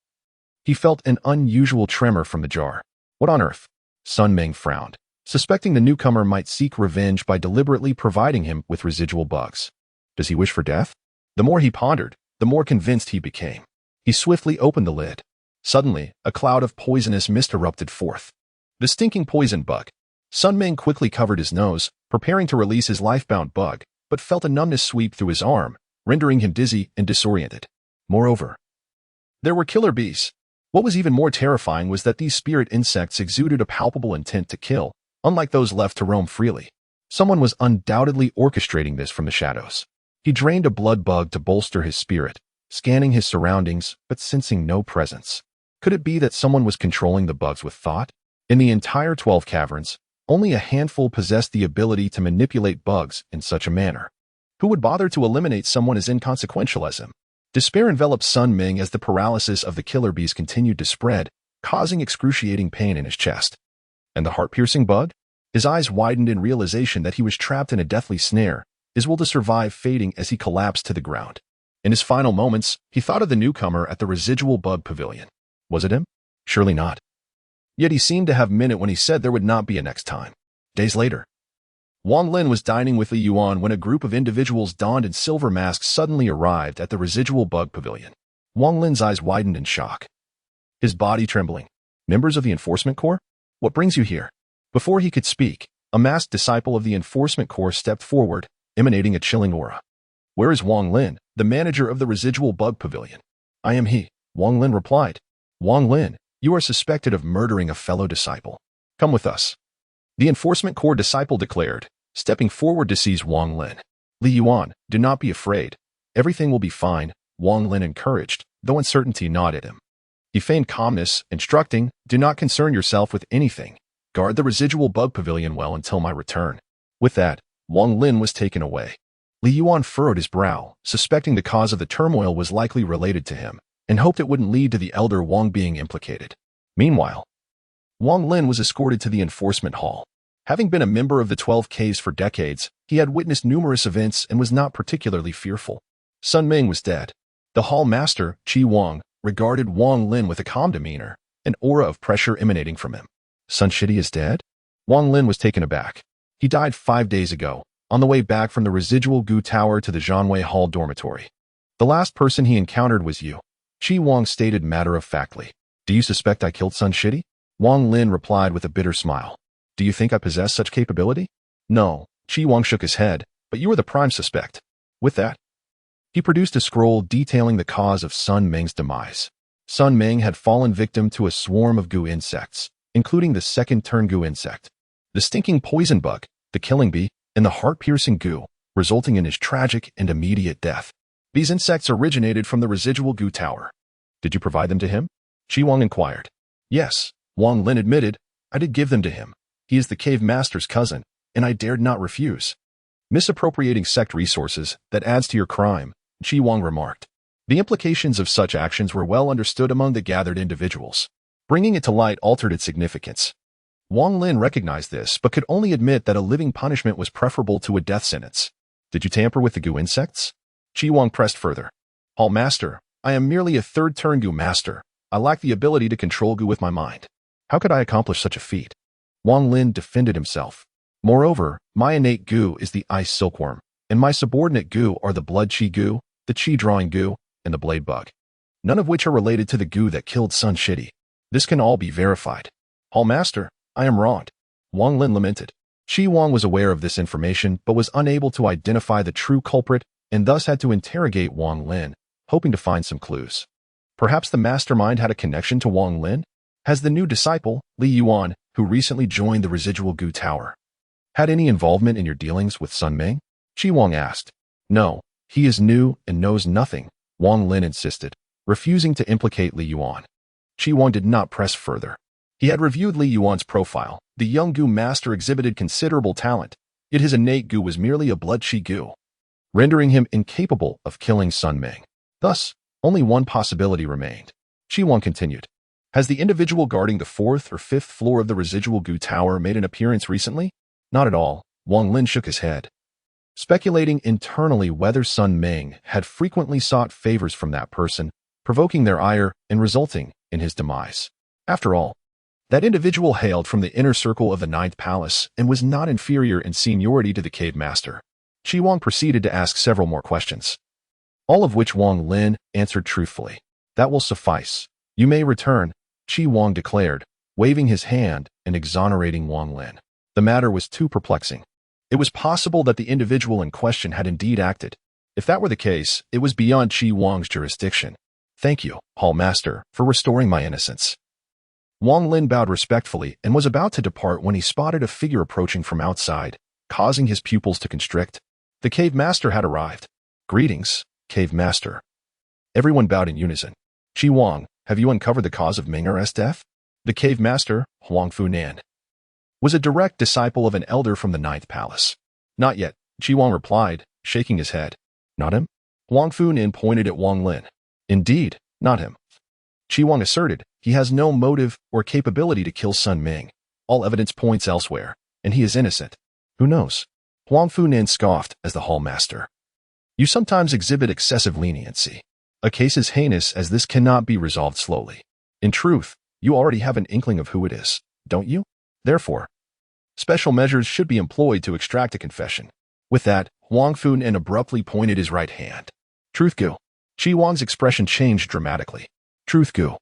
he felt an unusual tremor from the jar. What on earth? Sun Ming frowned, suspecting the newcomer might seek revenge by deliberately providing him with residual bugs. Does he wish for death? The more he pondered, the more convinced he became. He swiftly opened the lid. Suddenly, a cloud of poisonous mist erupted forth. The stinking poison bug. Sun Ming quickly covered his nose, preparing to release his lifebound bug, but felt a numbness sweep through his arm, rendering him dizzy and disoriented. Moreover, there were killer bees. What was even more terrifying was that these spirit insects exuded a palpable intent to kill, unlike those left to roam freely. Someone was undoubtedly orchestrating this from the shadows. He drained a blood bug to bolster his spirit, scanning his surroundings but sensing no presence. Could it be that someone was controlling the bugs with thought? In the entire 12 caverns, only a handful possessed the ability to manipulate bugs in such a manner. Who would bother to eliminate someone as inconsequential as him? Despair enveloped Sun Ming as the paralysis of the killer bees continued to spread, causing excruciating pain in his chest. And the heart-piercing bug? His eyes widened in realization that he was trapped in a deathly snare, his will to survive fading as he collapsed to the ground. In his final moments, he thought of the newcomer at the residual bug pavilion. Was it him? Surely not. Yet he seemed to have meant it when he said there would not be a next time. Days later, Wang Lin was dining with the Yuan when a group of individuals donned in silver masks suddenly arrived at the residual bug pavilion. Wang Lin's eyes widened in shock, his body trembling. Members of the Enforcement Corps? What brings you here? Before he could speak, a masked disciple of the Enforcement Corps stepped forward, emanating a chilling aura. Where is Wang Lin, the manager of the residual bug pavilion? I am he, Wang Lin replied. Wang Lin, you are suspected of murdering a fellow disciple. Come with us. The Enforcement Corps disciple declared, stepping forward to seize Wang Lin. Li Yuan, do not be afraid. Everything will be fine, Wang Lin encouraged, though uncertainty gnawed at him. He feigned calmness, instructing, do not concern yourself with anything. Guard the residual bug pavilion well until my return. With that, Wang Lin was taken away. Li Yuan furrowed his brow, suspecting the cause of the turmoil was likely related to him, and hoped it wouldn't lead to the elder Wang being implicated. Meanwhile, Wang Lin was escorted to the enforcement hall. Having been a member of the 12 Ks for decades, he had witnessed numerous events and was not particularly fearful. Sun Ming was dead. The hall master, Qi Wang, regarded Wang Lin with a calm demeanor, an aura of pressure emanating from him. Sun Shidi is dead? Wang Lin was taken aback. He died 5 days ago, on the way back from the residual Gu Tower to the Zhanwei Hall dormitory. The last person he encountered was you, Qi Wang stated matter-of-factly. Do you suspect I killed Sun Shidi? Wang Lin replied with a bitter smile. Do you think I possess such capability? No, Qi Wang shook his head, but you are the prime suspect. With that, he produced a scroll detailing the cause of Sun Ming's demise. Sun Ming had fallen victim to a swarm of Gu insects, including the second turn Gu insect, the stinking poison bug, the killing bee, and the heart-piercing Gu, resulting in his tragic and immediate death. These insects originated from the residual Gu Tower. Did you provide them to him? Qi Wang inquired. Yes, Wang Lin admitted. I did give them to him. He is the cave master's cousin, and I dared not refuse. Misappropriating sect resources, that adds to your crime, Qi Wang remarked. The implications of such actions were well understood among the gathered individuals. Bringing it to light altered its significance. Wang Lin recognized this, but could only admit that a living punishment was preferable to a death sentence. Did you tamper with the Gu insects? Qi Wang pressed further. Hall Master, I am merely a third-turn Gu Master. I lack the ability to control Gu with my mind. How could I accomplish such a feat? Wang Lin defended himself. Moreover, my innate Gu is the ice silkworm, and my subordinate Gu are the blood Qi Gu, the Qi-drawing Gu, and the blade bug. None of which are related to the Gu that killed Sun Shidi. This can all be verified. Hall Master, I am wronged. Wang Lin lamented. Qi Wang was aware of this information, but was unable to identify the true culprit, and thus had to interrogate Wang Lin, hoping to find some clues. Perhaps the mastermind had a connection to Wang Lin? Has the new disciple, Li Yuan, who recently joined the residual Gu Tower, had any involvement in your dealings with Sun Ming? Qi Wang asked. No, he is new and knows nothing, Wang Lin insisted, refusing to implicate Li Yuan. Qi Wang did not press further. He had reviewed Li Yuan's profile. The young Gu master exhibited considerable talent, yet his innate Gu was merely a blood Qi Gu, rendering him incapable of killing Sun Ming. Thus, only one possibility remained. Qi Wang continued. Has the individual guarding the 4th or 5th floor of the residual Gu Tower made an appearance recently? Not at all, Wang Lin shook his head, speculating internally whether Sun Ming had frequently sought favors from that person, provoking their ire and resulting in his demise. After all, that individual hailed from the inner circle of the 9th Palace and was not inferior in seniority to the cave master. Qi Wang proceeded to ask several more questions, all of which Wang Lin answered truthfully. That will suffice. You may return, Qi Wang declared, waving his hand and exonerating Wang Lin. The matter was too perplexing. It was possible that the individual in question had indeed acted. If that were the case, it was beyond Qi Wang's jurisdiction. Thank you, Hall Master, for restoring my innocence. Wang Lin bowed respectfully and was about to depart when he spotted a figure approaching from outside, causing his pupils to constrict. The cave master had arrived. Greetings, cave master. Everyone bowed in unison. Qi Wang, have you uncovered the cause of Ming Er's death? The cave master, Huang Funan, was a direct disciple of an elder from the Ninth Palace. Not yet, Qi Wang replied, shaking his head. Not him? Huang Funan pointed at Wang Lin. Indeed, not him. Qi Wang asserted, he has no motive or capability to kill Sun Ming. All evidence points elsewhere, and he is innocent. Who knows? Huang Funan scoffed as the hall master. You sometimes exhibit excessive leniency. A case as heinous as this cannot be resolved slowly. In truth, you already have an inkling of who it is, don't you? Therefore, special measures should be employed to extract a confession. With that, Huang Funan abruptly pointed his right hand. Truth Gu. Qi Wang's expression changed dramatically. Truth Gu.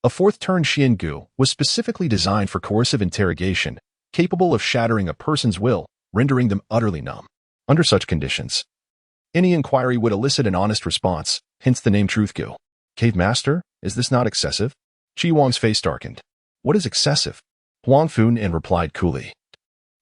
A fourth-turn Xian Gu was specifically designed for coercive interrogation, capable of shattering a person's will, rendering them utterly numb. Under such conditions, any inquiry would elicit an honest response, hence the name Truth Gu. Cave Master, is this not excessive? Qi Wang's face darkened. What is excessive? Huang Funan replied coolly.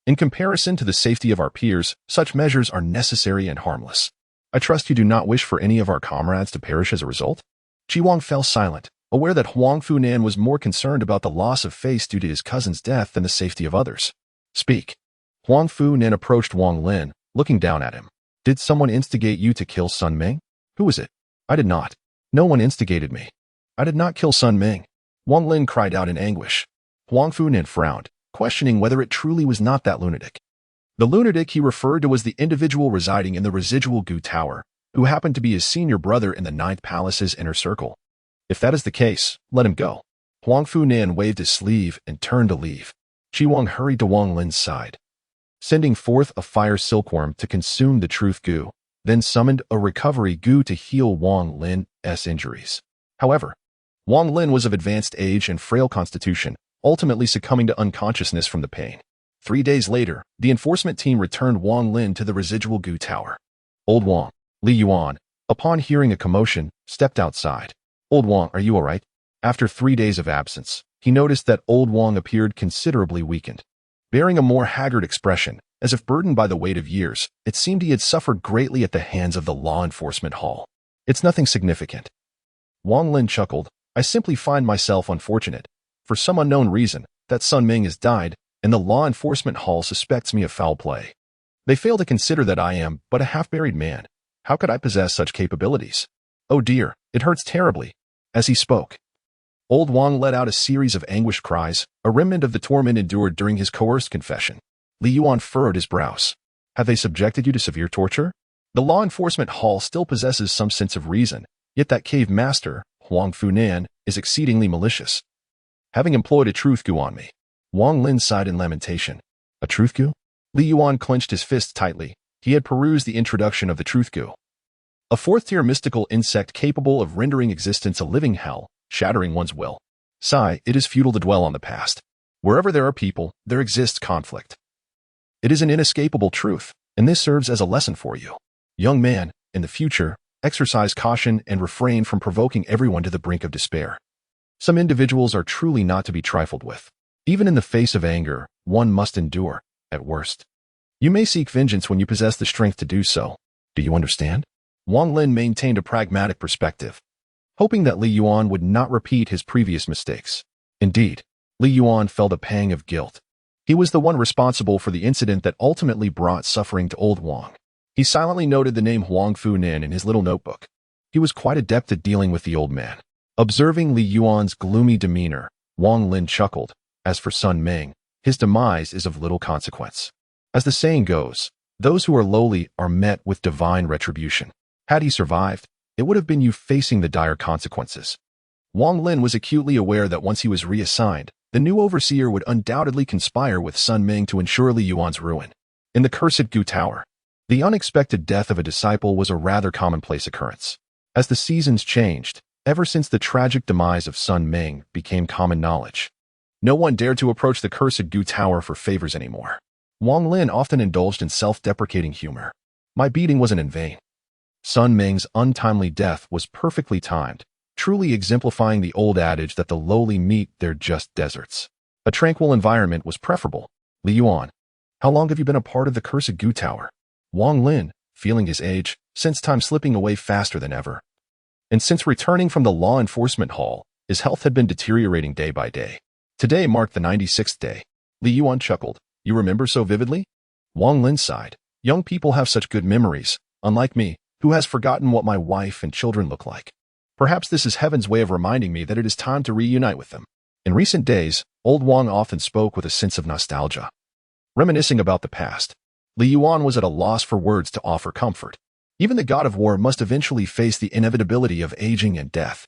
In comparison to the safety of our peers, such measures are necessary and harmless. I trust you do not wish for any of our comrades to perish as a result? Qi Wang fell silent, aware that Huang Funan was more concerned about the loss of face due to his cousin's death than the safety of others. Speak. Huang Funan approached Wang Lin, looking down at him. Did someone instigate you to kill Sun Ming? Who was it? I did not. No one instigated me. I did not kill Sun Ming. Wang Lin cried out in anguish. Huang Funan frowned, questioning whether it truly was not that lunatic. The lunatic he referred to was the individual residing in the residual Gu Tower, who happened to be his senior brother in the Ninth Palace's inner circle. If that is the case, let him go. Huang Funan waved his sleeve and turned to leave. Qi Wang hurried to Wang Lin's side, sending forth a fire silkworm to consume the Truth Gu, then summoned a recovery Gu to heal Wang Lin's injuries. However, Wang Lin was of advanced age and frail constitution, ultimately succumbing to unconsciousness from the pain. 3 days later, the enforcement team returned Wang Lin to the residual Gu Tower. Old Wang, Li Yuan, upon hearing a commotion, stepped outside. Old Wang, are you all right? After 3 days of absence, he noticed that Old Wang appeared considerably weakened. Bearing a more haggard expression, as if burdened by the weight of years, it seemed he had suffered greatly at the hands of the law enforcement hall. It's nothing significant. Wang Lin chuckled. I simply find myself unfortunate, for some unknown reason, that Sun Ming has died, and the law enforcement hall suspects me of foul play. They fail to consider that I am but a half-buried man. How could I possess such capabilities? Oh dear, it hurts terribly. As he spoke, Old Wang let out a series of anguished cries, a remnant of the torment endured during his coerced confession. Li Yuan furrowed his brows. Have they subjected you to severe torture? The law enforcement hall still possesses some sense of reason, yet that cave master, Huang Funan, is exceedingly malicious, having employed a Truth Gu on me. Wang Lin sighed in lamentation. A Truth Gu? Li Yuan clenched his fists tightly. He had perused the introduction of the Truth Gu, a fourth-tier mystical insect capable of rendering existence a living hell, shattering one's will. Sigh, it is futile to dwell on the past. Wherever there are people, there exists conflict. It is an inescapable truth, and this serves as a lesson for you. Young man, in the future, exercise caution and refrain from provoking everyone to the brink of despair. Some individuals are truly not to be trifled with. Even in the face of anger, one must endure, at worst. You may seek vengeance when you possess the strength to do so. Do you understand? Wang Lin maintained a pragmatic perspective, hoping that Li Yuan would not repeat his previous mistakes. Indeed, Li Yuan felt a pang of guilt. He was the one responsible for the incident that ultimately brought suffering to Old Wang. He silently noted the name Huang Funan in his little notebook. He was quite adept at dealing with the old man. Observing Li Yuan's gloomy demeanor, Wang Lin chuckled. As for Sun Ming, his demise is of little consequence. As the saying goes, those who are lowly are met with divine retribution. Had he survived, it would have been you facing the dire consequences. Wang Lin was acutely aware that once he was reassigned, the new overseer would undoubtedly conspire with Sun Ming to ensure Li Yuan's ruin. In the cursed Gu Tower, the unexpected death of a disciple was a rather commonplace occurrence. As the seasons changed, ever since the tragic demise of Sun Ming became common knowledge, no one dared to approach the cursed Gu Tower for favors anymore. Wang Lin often indulged in self-deprecating humor. My beating wasn't in vain. Sun Ming's untimely death was perfectly timed, truly exemplifying the old adage that the lowly meet their just deserts. A tranquil environment was preferable. Li Yuan, how long have you been a part of the cursed Gu Tower? Wang Lin, feeling his age, sensed time slipping away faster than ever. And since returning from the law enforcement hall, his health had been deteriorating day by day. Today marked the 96th day. Li Yuan chuckled. You remember so vividly? Wang Lin sighed. Young people have such good memories, unlike me, who has forgotten what my wife and children look like. Perhaps this is heaven's way of reminding me that it is time to reunite with them. In recent days, old Wang often spoke with a sense of nostalgia. Reminiscing about the past, Li Yuan was at a loss for words to offer comfort. Even the god of war must eventually face the inevitability of aging and death.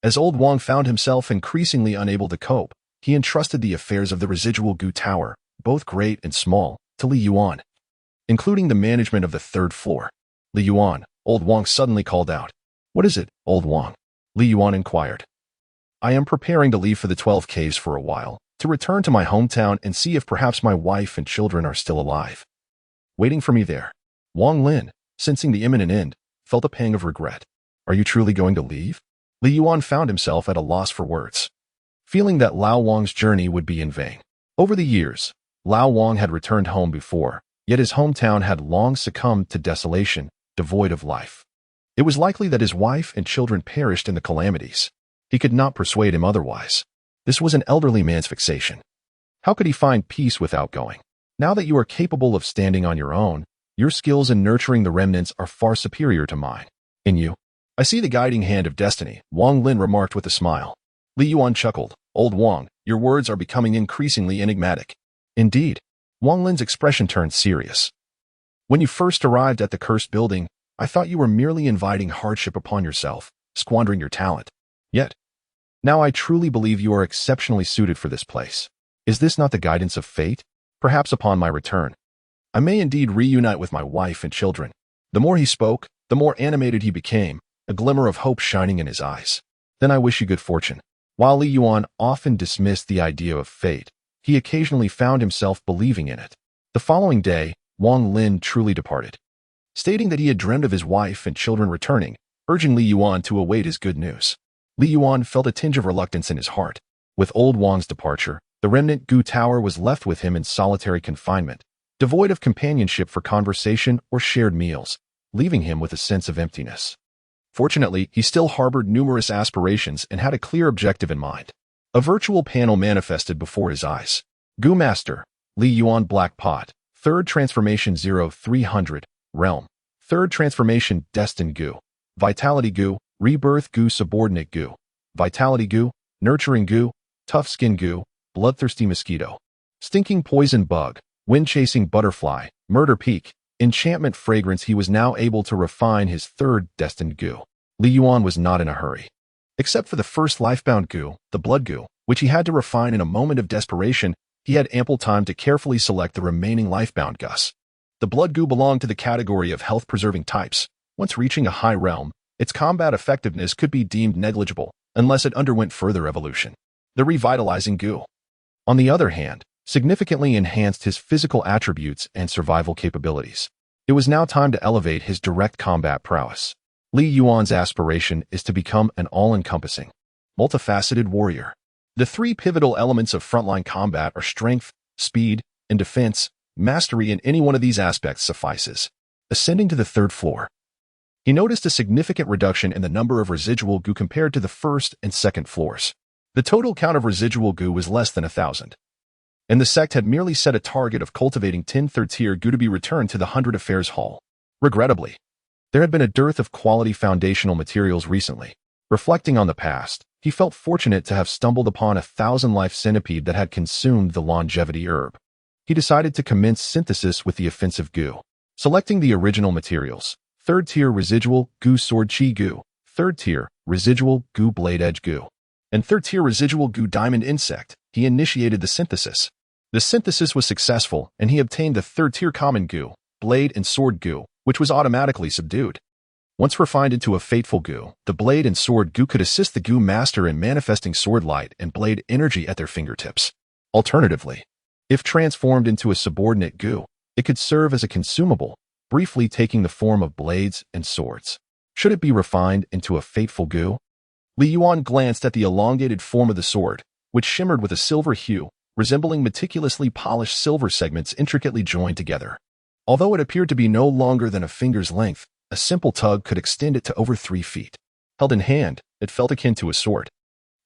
As old Wang found himself increasingly unable to cope, he entrusted the affairs of the residual Gu Tower, both great and small, to Li Yuan, including the management of the third floor. Li Yuan, old Wang suddenly called out. What is it, old Wang? Li Yuan inquired. I am preparing to leave for the 12 caves for a while, to return to my hometown and see if perhaps my wife and children are still alive. Waiting for me there. Wang Lin, sensing the imminent end, felt a pang of regret. Are you truly going to leave? Li Yuan found himself at a loss for words, feeling that Lao Wang's journey would be in vain. Over the years, Lao Wang had returned home before, yet his hometown had long succumbed to desolation, devoid of life. It was likely that his wife and children perished in the calamities. He could not persuade him otherwise. This was an elderly man's fixation. How could he find peace without going? Now that you are capable of standing on your own, your skills in nurturing the remnants are far superior to mine. In you, I see the guiding hand of destiny, Wang Lin remarked with a smile. Li Yuan chuckled. Old Wang, your words are becoming increasingly enigmatic. Indeed. Wang Lin's expression turned serious. When you first arrived at the cursed building, I thought you were merely inviting hardship upon yourself, squandering your talent. Yet, now I truly believe you are exceptionally suited for this place. Is this not the guidance of fate? Perhaps upon my return, I may indeed reunite with my wife and children. The more he spoke, the more animated he became, a glimmer of hope shining in his eyes. Then I wish you good fortune. While Li Yuan often dismissed the idea of fate, he occasionally found himself believing in it. The following day, Wang Lin truly departed, stating that he had dreamed of his wife and children returning, urging Li Yuan to await his good news. Li Yuan felt a tinge of reluctance in his heart. With old Wang's departure, the remnant Gu Tower was left with him in solitary confinement, devoid of companionship for conversation or shared meals, leaving him with a sense of emptiness. Fortunately, he still harbored numerous aspirations and had a clear objective in mind. A virtual panel manifested before his eyes. Gu Master, Li Yuan Black Pot, Third Transformation 0300, Realm. Third Transformation Destined Gu. Vitality Gu, Rebirth Gu Subordinate Gu. Vitality Gu, Nurturing Gu, Tough Skin Gu, Bloodthirsty Mosquito. Stinking Poison Bug, Wind-Chasing Butterfly, Murder Peak. Enchantment Fragrance. He was now able to refine his third destined Gu. Li Yuan was not in a hurry. Except for the first lifebound Gu, the Blood Gu, which he had to refine in a moment of desperation, he had ample time to carefully select the remaining lifebound Gus. The Blood Gu belonged to the category of health-preserving types. Once reaching a high realm, its combat effectiveness could be deemed negligible unless it underwent further evolution. The Revitalizing Gu, on the other hand, significantly enhanced his physical attributes and survival capabilities. It was now time to elevate his direct combat prowess. Li Yuan's aspiration is to become an all-encompassing, multifaceted warrior. The three pivotal elements of frontline combat are strength, speed, and defense. Mastery in any one of these aspects suffices. Ascending to the third floor, he noticed a significant reduction in the number of residual Gu compared to the first and second floors. The total count of residual Gu was less than 1,000. And the sect had merely set a target of cultivating 10 third-tier Gu to be returned to the 100 Affairs Hall. Regrettably, there had been a dearth of quality foundational materials recently. Reflecting on the past, he felt fortunate to have stumbled upon a 1,000-life centipede that had consumed the longevity herb. He decided to commence synthesis with the offensive Gu. Selecting the original materials, third-tier residual Gu Sword Chi Gu, third-tier residual Gu Blade Edge Gu, and third-tier residual Gu Diamond Insect, he initiated the synthesis. The synthesis was successful, and he obtained the third-tier common Gu, Blade and Sword Gu, which was automatically subdued. Once refined into a fateful Gu, the Blade and Sword Gu could assist the Gu Master in manifesting sword light and blade energy at their fingertips. Alternatively, If transformed into a subordinate goo, it could serve as a consumable, briefly taking the form of blades and swords. Should it be refined into a fateful goo? Li Yuan glanced at the elongated form of the sword, which shimmered with a silver hue, resembling meticulously polished silver segments intricately joined together. Although it appeared to be no longer than a finger's length, a simple tug could extend it to over 3 feet. Held in hand, it felt akin to a sword.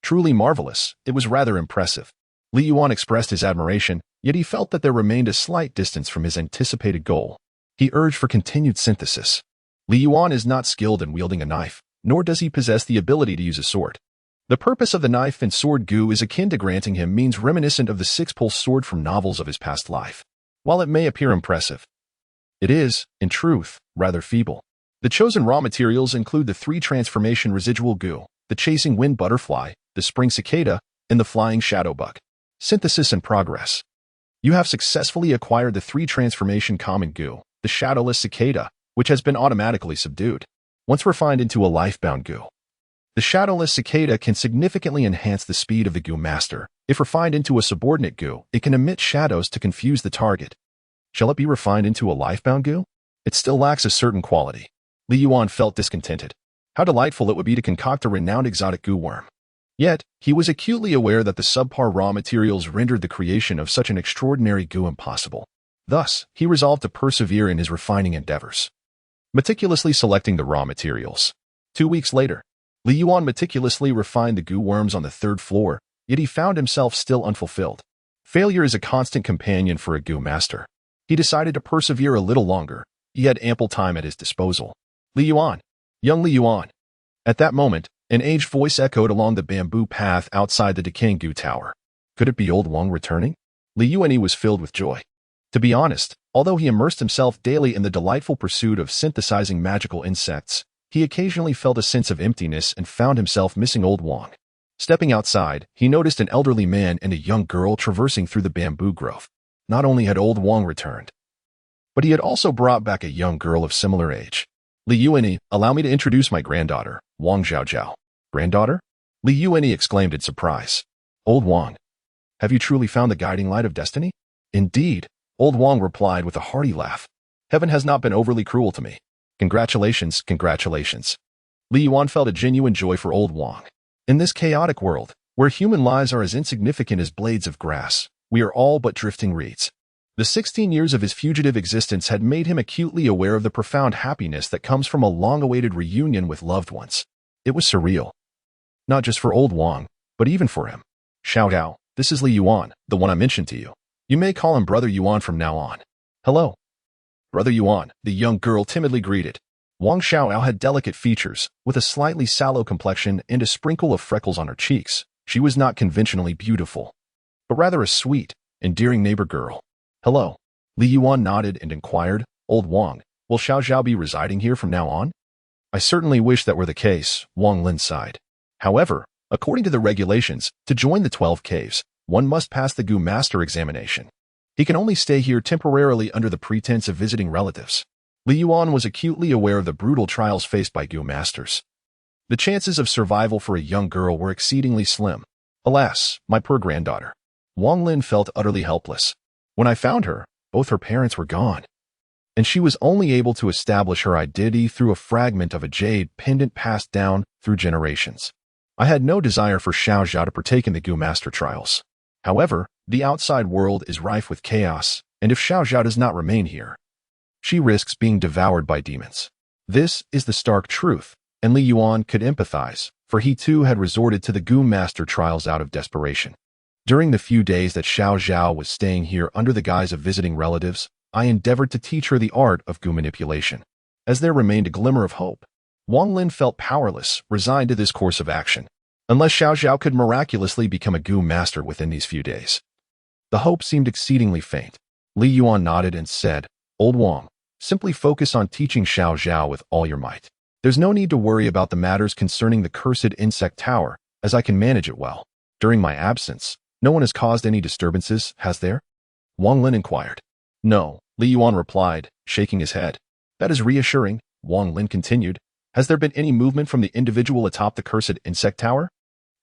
Truly marvelous, it was rather impressive. Li Yuan expressed his admiration, yet he felt that there remained a slight distance from his anticipated goal. He urged for continued synthesis. Li Yuan is not skilled in wielding a knife, nor does he possess the ability to use a sword. The purpose of the knife and sword goo is akin to granting him means reminiscent of the six-pole sword from novels of his past life. While it may appear impressive, it is, in truth, rather feeble. The chosen raw materials include the 3 transformation residual goo, the chasing wind butterfly, the spring cicada, and the flying shadow bug. Synthesis in progress. You have successfully acquired the 3 transformation common goo, the shadowless cicada, which has been automatically subdued. Once refined into a life-bound goo, the shadowless cicada can significantly enhance the speed of the goo master. If refined into a subordinate goo, it can emit shadows to confuse the target. Shall it be refined into a life-bound goo? It still lacks a certain quality. Li Yuan felt discontented. How delightful it would be to concoct a renowned exotic goo worm. Yet, he was acutely aware that the subpar raw materials rendered the creation of such an extraordinary goo impossible. Thus, he resolved to persevere in his refining endeavors, meticulously selecting the raw materials. 2 weeks later, Li Yuan meticulously refined the goo worms on the 3rd floor, yet he found himself still unfulfilled. Failure is a constant companion for a goo master. He decided to persevere a little longer. He had ample time at his disposal. Li Yuan. Young Li Yuan. At that moment, an aged voice echoed along the bamboo path outside the decaying goo tower. Could it be old Wang returning? Li Yuan was filled with joy. To be honest, although he immersed himself daily in the delightful pursuit of synthesizing magical insects, he occasionally felt a sense of emptiness and found himself missing old Wang. Stepping outside, he noticed an elderly man and a young girl traversing through the bamboo grove. Not only had old Wang returned, but he had also brought back a young girl of similar age. Li Yuan, allow me to introduce my granddaughter, Wang Zhaozhao. Granddaughter? Li Yuan exclaimed in surprise. Old Wang, have you truly found the guiding light of destiny? Indeed, old Wang replied with a hearty laugh. Heaven has not been overly cruel to me. Congratulations, congratulations. Li Yuan felt a genuine joy for old Wang. In this chaotic world, where human lives are as insignificant as blades of grass, we are all but drifting reeds. The 16 years of his fugitive existence had made him acutely aware of the profound happiness that comes from a long-awaited reunion with loved ones. It was surreal. Not just for old Wang, but even for him. Xiao, this is Li Yuan, the one I mentioned to you. You may call him Brother Yuan from now on. Hello. Brother Yuan, the young girl timidly greeted. Wang Xiao had delicate features, with a slightly sallow complexion and a sprinkle of freckles on her cheeks. She was not conventionally beautiful, but rather a sweet, endearing neighbor girl. Hello. Li Yuan nodded and inquired, Old Wang, will Xiao Zhao be residing here from now on? I certainly wish that were the case, Wang Lin sighed. However, according to the regulations, to join the 12 caves, one must pass the goo master examination. He can only stay here temporarily under the pretense of visiting relatives. Li Yuan was acutely aware of the brutal trials faced by goo masters. The chances of survival for a young girl were exceedingly slim. Alas, my poor granddaughter. Wang Lin felt utterly helpless. When I found her, both her parents were gone, and she was only able to establish her identity through a fragment of a jade pendant passed down through generations. I had no desire for Xiao Zhao to partake in the goo master trials. However, the outside world is rife with chaos, and if Xiao Zhao does not remain here, she risks being devoured by demons. This is the stark truth, and Li Yuan could empathize, for he too had resorted to the goo master trials out of desperation. During the few days that Xiao Zhao was staying here under the guise of visiting relatives, I endeavored to teach her the art of goo manipulation. As there remained a glimmer of hope, Wang Lin felt powerless, resigned to this course of action, unless Xiao Zhao could miraculously become a goo master within these few days. The hope seemed exceedingly faint. Li Yuan nodded and said, Old Wang, simply focus on teaching Xiao Zhao with all your might. There's no need to worry about the matters concerning the cursed insect tower, as I can manage it well. During my absence, no one has caused any disturbances, has there? Wang Lin inquired. No, Li Yuan replied, shaking his head. That is reassuring, Wang Lin continued. Has there been any movement from the individual atop the cursed insect tower?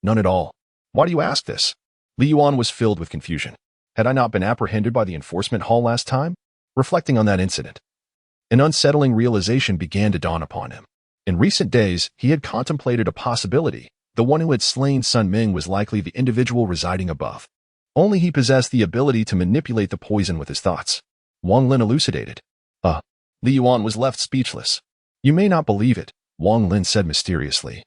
None at all. Why do you ask this? Li Yuan was filled with confusion. Had I not been apprehended by the enforcement hall last time? Reflecting on that incident, an unsettling realization began to dawn upon him. In recent days, he had contemplated a possibility. The one who had slain Sun Ming was likely the individual residing above. Only he possessed the ability to manipulate the poison with his thoughts. Wang Lin elucidated. Li Yuan was left speechless. You may not believe it, Wang Lin said mysteriously.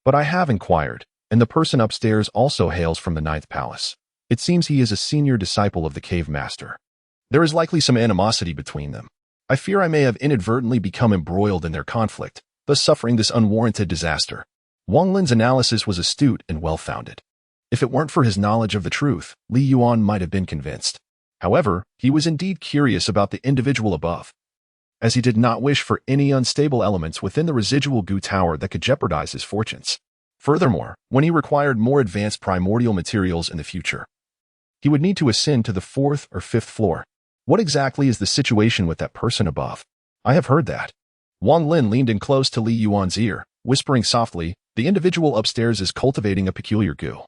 But I have inquired, and the person upstairs also hails from the Ninth Palace. It seems he is a senior disciple of the cave master. There is likely some animosity between them. I fear I may have inadvertently become embroiled in their conflict, thus suffering this unwarranted disaster. Wang Lin's analysis was astute and well-founded. If it weren't for his knowledge of the truth, Li Yuan might have been convinced. However, he was indeed curious about the individual above, as he did not wish for any unstable elements within the residual goo tower that could jeopardize his fortunes. Furthermore, when he required more advanced primordial materials in the future, he would need to ascend to the 4th or 5th floor. What exactly is the situation with that person above? I have heard that. Wang Lin leaned in close to Li Yuan's ear, whispering softly, the individual upstairs is cultivating a peculiar goo,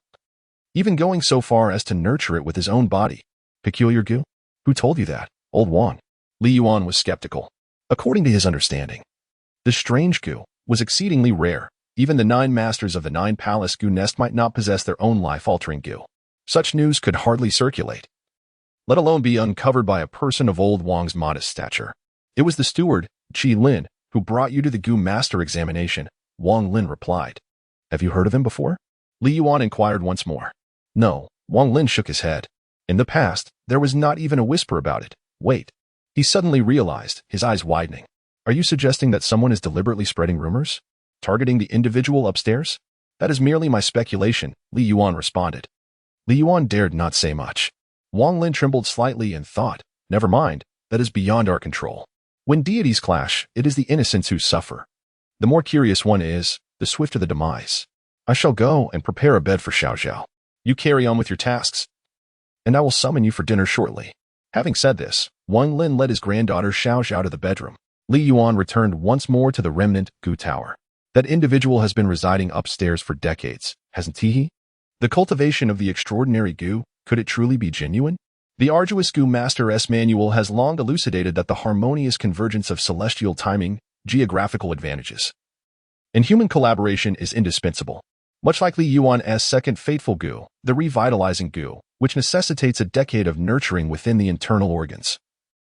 even going so far as to nurture it with his own body. Peculiar goo? Who told you that, old Wang? Li Yuan was skeptical. According to his understanding, the strange goo was exceedingly rare. Even the 9 masters of the 9 palace goo nest might not possess their own life-altering goo. Such news could hardly circulate, let alone be uncovered by a person of old Wang's modest stature. It was the steward, Qi Lin, who brought you to the goo master examination, Wang Lin replied. Have you heard of him before? Li Yuan inquired once more. No, Wang Lin shook his head. In the past, there was not even a whisper about it. Wait. He suddenly realized, his eyes widening. Are you suggesting that someone is deliberately spreading rumors? Targeting the individual upstairs? That is merely my speculation, Li Yuan responded. Li Yuan dared not say much. Wang Lin trembled slightly and thought, never mind, that is beyond our control. When deities clash, it is the innocents who suffer. The more curious one is, the swifter the demise. I shall go and prepare a bed for Xiao Xiao. You carry on with your tasks, and I will summon you for dinner shortly. Having said this, Wang Lin led his granddaughter Xiao Xiao to the bedroom. Li Yuan returned once more to the remnant goo tower. That individual has been residing upstairs for decades, hasn't he? The cultivation of the extraordinary goo, could it truly be genuine? The arduous goo master's manual has long elucidated that the harmonious convergence of celestial timing, geographical advantages, and human collaboration is indispensable. Much like Li Yuan's second fateful goo, the revitalizing goo, which necessitates a decade of nurturing within the internal organs,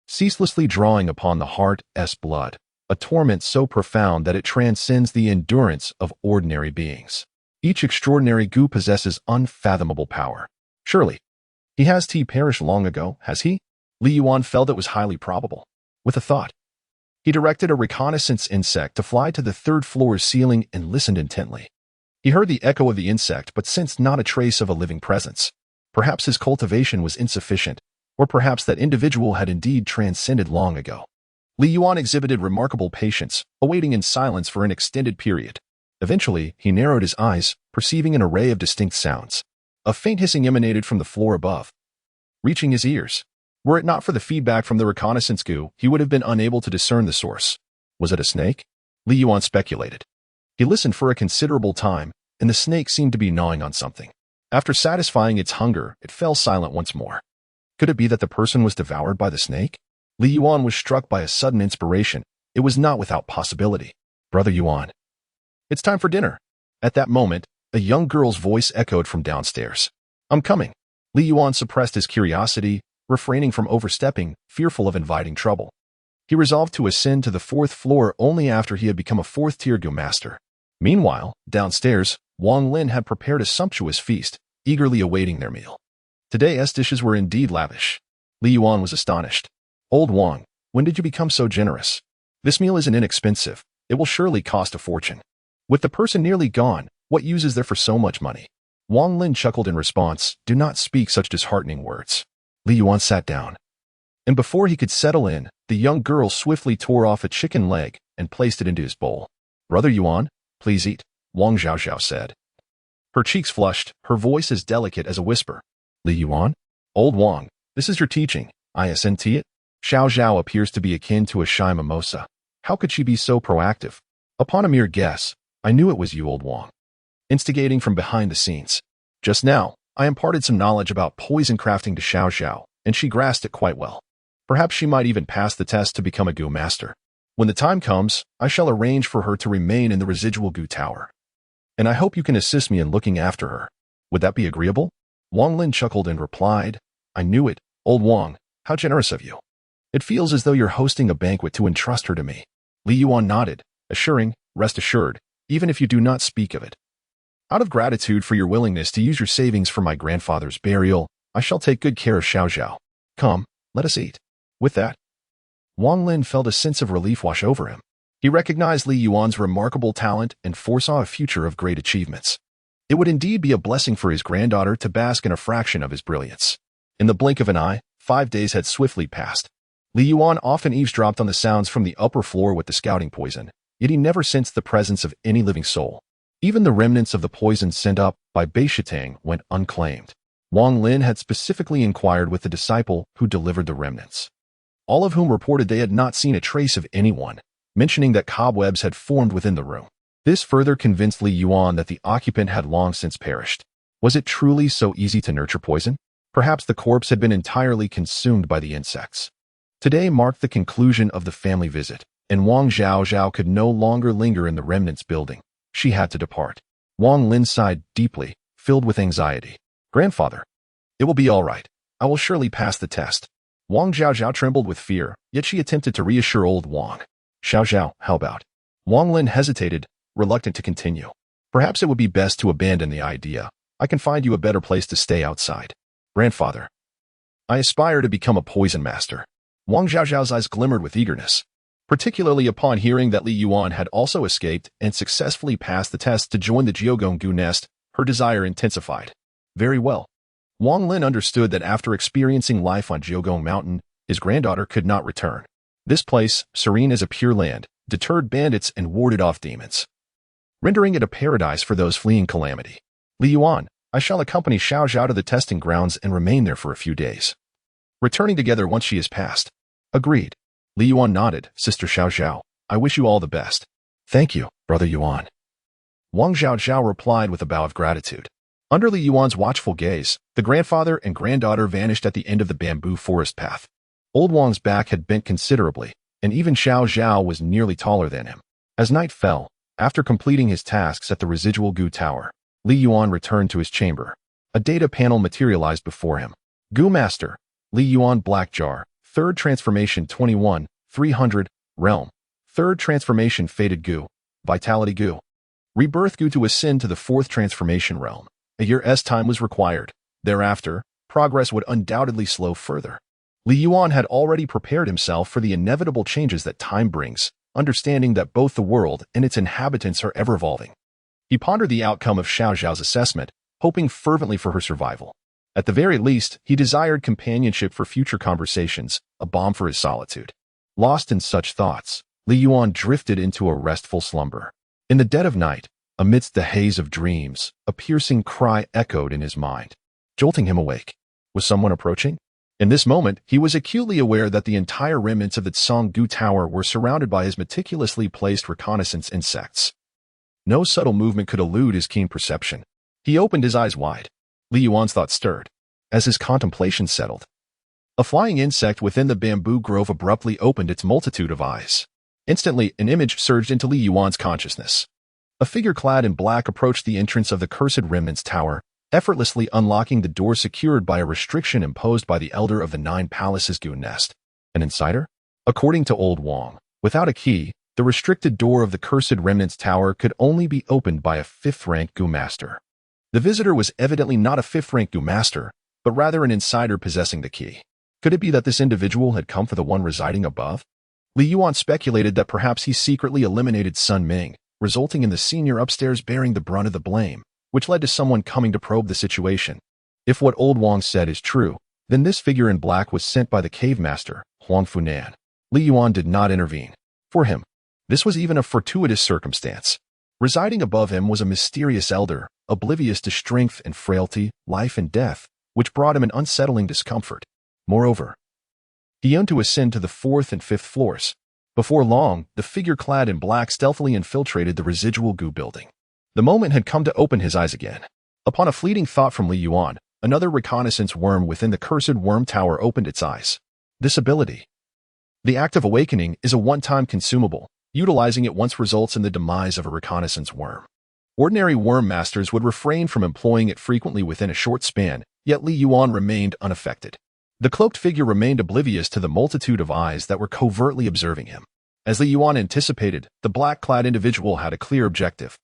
ceaselessly drawing upon the heart's blood, a torment so profound that it transcends the endurance of ordinary beings. Each extraordinary goo possesses unfathomable power. Surely, he has perished long ago, has he? Li Yuan felt it was highly probable. With a thought, he directed a reconnaissance insect to fly to the 3rd floor's ceiling and listened intently. He heard the echo of the insect but sensed not a trace of a living presence. Perhaps his cultivation was insufficient, or perhaps that individual had indeed transcended long ago. Li Yuan exhibited remarkable patience, awaiting in silence for an extended period. Eventually, he narrowed his eyes, perceiving an array of distinct sounds. A faint hissing emanated from the floor above, reaching his ears. Were it not for the feedback from the reconnaissance goo, he would have been unable to discern the source. Was it a snake? Li Yuan speculated. He listened for a considerable time, and the snake seemed to be gnawing on something. After satisfying its hunger, it fell silent once more. Could it be that the person was devoured by the snake? Li Yuan was struck by a sudden inspiration. It was not without possibility. Brother Yuan, it's time for dinner. At that moment, a young girl's voice echoed from downstairs. I'm coming. Li Yuan suppressed his curiosity, refraining from overstepping, fearful of inviting trouble. He resolved to ascend to the 4th floor only after he had become a 4th-tier goo master. Meanwhile, downstairs, Wang Lin had prepared a sumptuous feast, eagerly awaiting their meal. Today's dishes were indeed lavish. Li Yuan was astonished. Old Wang, when did you become so generous? This meal isn't inexpensive. It will surely cost a fortune. With the person nearly gone, what use is there for so much money? Wang Lin chuckled in response. Do not speak such disheartening words. Li Yuan sat down, and before he could settle in, the young girl swiftly tore off a chicken leg and placed it into his bowl. Brother Yuan, please eat, Wang Zhaozhao said. Her cheeks flushed, her voice as delicate as a whisper. Li Yuan? Old Wang, this is your teaching, isn't it? Xiao Zhao appears to be akin to a shy mimosa. How could she be so proactive? Upon a mere guess, I knew it was you, old Wang. Instigating from behind the scenes. Just now, I imparted some knowledge about poison crafting to Xiao Xiao, and she grasped it quite well. Perhaps she might even pass the test to become a goo master. When the time comes, I shall arrange for her to remain in the residual goo tower. And I hope you can assist me in looking after her. Would that be agreeable? Wang Lin chuckled and replied, I knew it, old Wang, how generous of you. It feels as though you're hosting a banquet to entrust her to me. Li Yuan nodded, assuring, rest assured, even if you do not speak of it. Out of gratitude for your willingness to use your savings for my grandfather's burial, I shall take good care of Xiao Xiao. Come, let us eat. With that, Wang Lin felt a sense of relief wash over him. He recognized Li Yuan's remarkable talent and foresaw a future of great achievements. It would indeed be a blessing for his granddaughter to bask in a fraction of his brilliance. In the blink of an eye, 5 days had swiftly passed. Li Yuan often eavesdropped on the sounds from the upper floor with the scouting poison, yet he never sensed the presence of any living soul. Even the remnants of the poison sent up by Beishitang went unclaimed. Wang Lin had specifically inquired with the disciple who delivered the remnants, all of whom reported they had not seen a trace of anyone, mentioning that cobwebs had formed within the room. This further convinced Li Yuan that the occupant had long since perished. Was it truly so easy to nurture poison? Perhaps the corpse had been entirely consumed by the insects. Today marked the conclusion of the family visit, and Wang Zhao could no longer linger in the remnants building. She had to depart. Wang Lin sighed deeply, filled with anxiety. Grandfather, it will be all right. I will surely pass the test. Wang Zhao trembled with fear, yet she attempted to reassure old Wang. Xiao, how about? Wang Lin hesitated, reluctant to continue. Perhaps it would be best to abandon the idea. I can find you a better place to stay outside. Grandfather, I aspire to become a poison master. Wang Zhao's eyes glimmered with eagerness. Particularly upon hearing that Li Yuan had also escaped and successfully passed the test to join the Jiogong Gu nest, her desire intensified. Very well. Wang Lin understood that after experiencing life on Jiogong Mountain, his granddaughter could not return. This place, serene as a pure land, deterred bandits and warded off demons, rendering it a paradise for those fleeing calamity. Li Yuan, I shall accompany Xiao Xiao to the testing grounds and remain there for a few days, returning together once she is passed. Agreed. Li Yuan nodded. Sister Xiao Xiao, I wish you all the best. Thank you, Brother Yuan. Wang Zhao replied with a bow of gratitude. Under Li Yuan's watchful gaze, the grandfather and granddaughter vanished at the end of the bamboo forest path. Old Wang's back had bent considerably, and even Xiao Xiao was nearly taller than him. As night fell, after completing his tasks at the residual Gu Tower, Li Yuan returned to his chamber. A data panel materialized before him. Gu Master, Li Yuan Black Jar, 3rd Transformation 21, 300, Realm. 3rd Transformation Fated Gu, Vitality Gu. Rebirth Gu to ascend to the 4th Transformation Realm. A year's time was required. Thereafter, progress would undoubtedly slow further. Li Yuan had already prepared himself for the inevitable changes that time brings, understanding that both the world and its inhabitants are ever-evolving. He pondered the outcome of Xiao Xiao's assessment, hoping fervently for her survival. At the very least, he desired companionship for future conversations, a balm for his solitude. Lost in such thoughts, Li Yuan drifted into a restful slumber. In the dead of night, amidst the haze of dreams, a piercing cry echoed in his mind, jolting him awake. Was someone approaching? In this moment, he was acutely aware that the entire remnants of the Tsonggu Tower were surrounded by his meticulously placed reconnaissance insects. No subtle movement could elude his keen perception. He opened his eyes wide. Li Yuan's thoughts stirred. As his contemplation settled, a flying insect within the bamboo grove abruptly opened its multitude of eyes. Instantly, an image surged into Li Yuan's consciousness. A figure clad in black approached the entrance of the Cursed Remnants Tower, effortlessly unlocking the door secured by a restriction imposed by the Elder of the Nine Palaces Gu Nest. An insider? According to Old Wang, without a key, the restricted door of the Cursed Remnants Tower could only be opened by a 5th-rank Gu Master. The visitor was evidently not a 5th-rank Gu Master, but rather an insider possessing the key. Could it be that this individual had come for the one residing above? Li Yuan speculated that perhaps he secretly eliminated Sun Ming, resulting in the senior upstairs bearing the brunt of the blame, which led to someone coming to probe the situation. If what Old Wang said is true, then this figure in black was sent by the cave master, Huang Funan. Li Yuan did not intervene. For him, this was even a fortuitous circumstance. Residing above him was a mysterious elder, oblivious to strength and frailty, life and death, which brought him an unsettling discomfort. Moreover, he yearned to ascend to the 4th and 5th floors. Before long, the figure clad in black stealthily infiltrated the residual Gu building. The moment had come to open his eyes again. Upon a fleeting thought from Li Yuan, Another reconnaissance worm within the cursed worm tower opened its eyes. This ability. The act of awakening is a one-time consumable. Utilizing it once results in the demise of a reconnaissance worm. Ordinary worm masters would refrain from employing it frequently within a short span, yet Li Yuan remained unaffected. The cloaked figure remained oblivious to the multitude of eyes that were covertly observing him. As Li Yuan anticipated, the black-clad individual had a clear objective.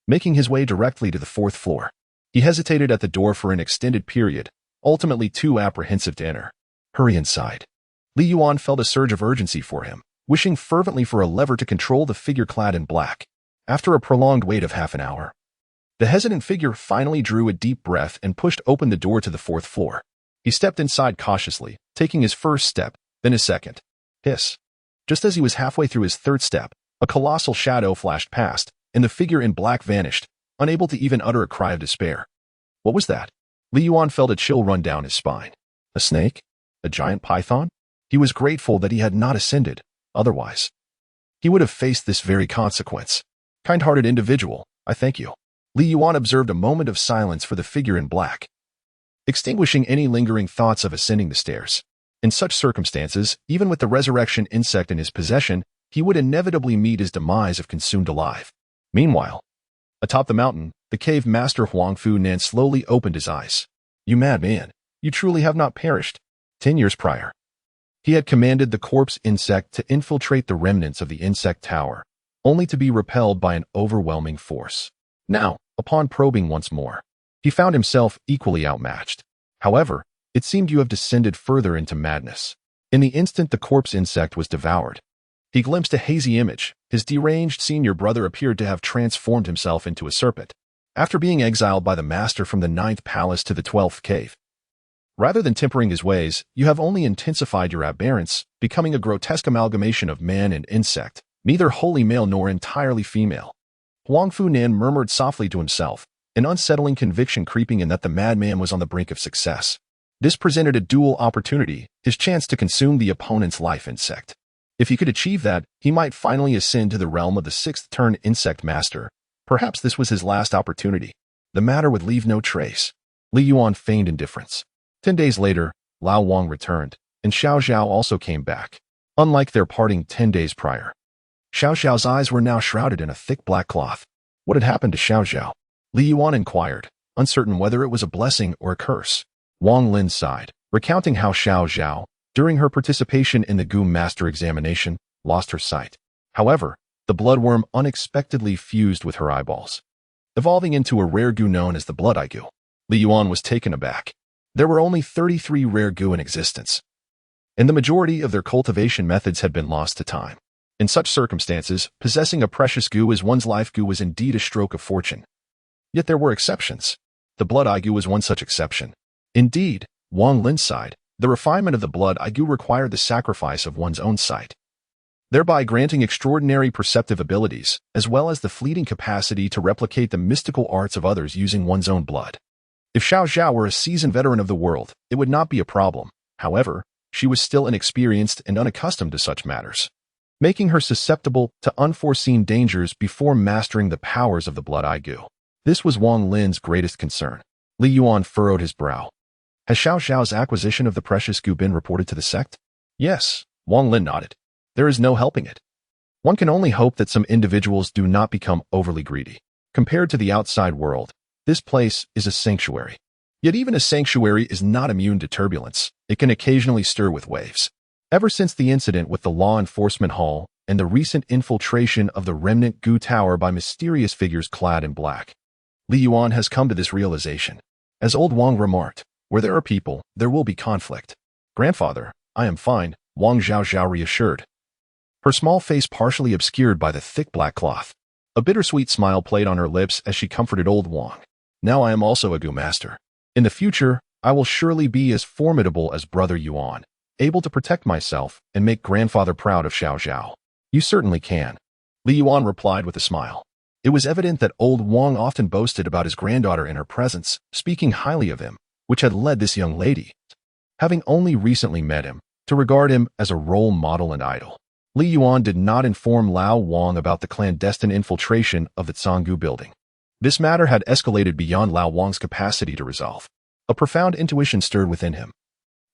Making his way directly to the fourth floor. He hesitated at the door for an extended period, ultimately too apprehensive to enter. Hurry inside. Li Yuan felt a surge of urgency for him, wishing fervently for a lever to control the figure clad in black. After a prolonged wait of half an hour, the hesitant figure finally drew a deep breath and pushed open the door to the fourth floor. He stepped inside cautiously, taking his first step, then his second. Hiss. Just as he was halfway through his third step, a colossal shadow flashed past, and the figure in black vanished, unable to even utter a cry of despair. What was that? Li Yuan felt a chill run down his spine. A snake? A giant python? He was grateful that he had not ascended. Otherwise, he would have faced this very consequence. Kind-hearted individual, I thank you. Li Yuan observed a moment of silence for the figure in black, extinguishing any lingering thoughts of ascending the stairs. In such circumstances, even with the resurrection insect in his possession, he would inevitably meet his demise if consumed alive. Meanwhile, atop the mountain, the cave master Huang Fu Nan slowly opened his eyes. You madman, you truly have not perished. 10 years prior, he had commanded the corpse insect to infiltrate the remnants of the insect tower, only to be repelled by an overwhelming force. Now, upon probing once more, he found himself equally outmatched. However, it seemed you have descended further into madness. In the instant the corpse insect was devoured, he glimpsed a hazy image. His deranged senior brother appeared to have transformed himself into a serpent, after being exiled by the master from the 9th palace to the 12th cave. Rather than tempering his ways, you have only intensified your aberrance, becoming a grotesque amalgamation of man and insect, neither wholly male nor entirely female. Huang Fu Nan murmured softly to himself, an unsettling conviction creeping in that the madman was on the brink of success. This presented a dual opportunity, his chance to consume the opponent's life insect. If he could achieve that, he might finally ascend to the realm of the 6th-turn insect master. Perhaps this was his last opportunity. The matter would leave no trace. Li Yuan feigned indifference. 10 days later, Lao Wang returned, and Xiao Zhao also came back. Unlike their parting 10 days prior, Xiao Zhao's eyes were now shrouded in a thick black cloth. What had happened to Xiao Zhao? Li Yuan inquired, uncertain whether it was a blessing or a curse. Wang Lin sighed, recounting how Xiao Zhao, during her participation in the Gu Master examination, lost her sight. However, the bloodworm unexpectedly fused with her eyeballs, evolving into a rare Gu known as the blood eye Gu. Li Yuan was taken aback. There were only 33 rare Gu in existence, and the majority of their cultivation methods had been lost to time. In such circumstances, possessing a precious Gu as one's life Gu was indeed a stroke of fortune. Yet there were exceptions. The blood eye Gu was one such exception. Indeed, Wang Lin sighed. The refinement of the blood eye Gu required the sacrifice of one's own sight, thereby granting extraordinary perceptive abilities, as well as the fleeting capacity to replicate the mystical arts of others using one's own blood. If Xiao Zhao were a seasoned veteran of the world, it would not be a problem. However, she was still inexperienced and unaccustomed to such matters, making her susceptible to unforeseen dangers before mastering the powers of the blood eye Gu. This was Wang Lin's greatest concern. Li Yuan furrowed his brow. Has Xiao Zhao's acquisition of the precious Gu been reported to the sect? Yes, Wang Lin nodded. There is no helping it. One can only hope that some individuals do not become overly greedy. Compared to the outside world, this place is a sanctuary. Yet even a sanctuary is not immune to turbulence. It can occasionally stir with waves. Ever since the incident with the law enforcement hall and the recent infiltration of the remnant Gu Tower by mysterious figures clad in black, Li Yuan has come to this realization. As old Wang remarked, where there are people, there will be conflict. Grandfather, I am fine, Wang Zhao reassured, her small face partially obscured by the thick black cloth. A bittersweet smile played on her lips as she comforted old Wang. Now I am also a Gu master. In the future, I will surely be as formidable as brother Yuan, able to protect myself and make grandfather proud of Xiao Zhao. You certainly can. Li Yuan replied with a smile. It was evident that old Wang often boasted about his granddaughter in her presence, speaking highly of him, which had led this young lady, having only recently met him, to regard him as a role model and idol. Li Yuan did not inform Lao Wang about the clandestine infiltration of the Canggu building. This matter had escalated beyond Lao Wang's capacity to resolve. A profound intuition stirred within him.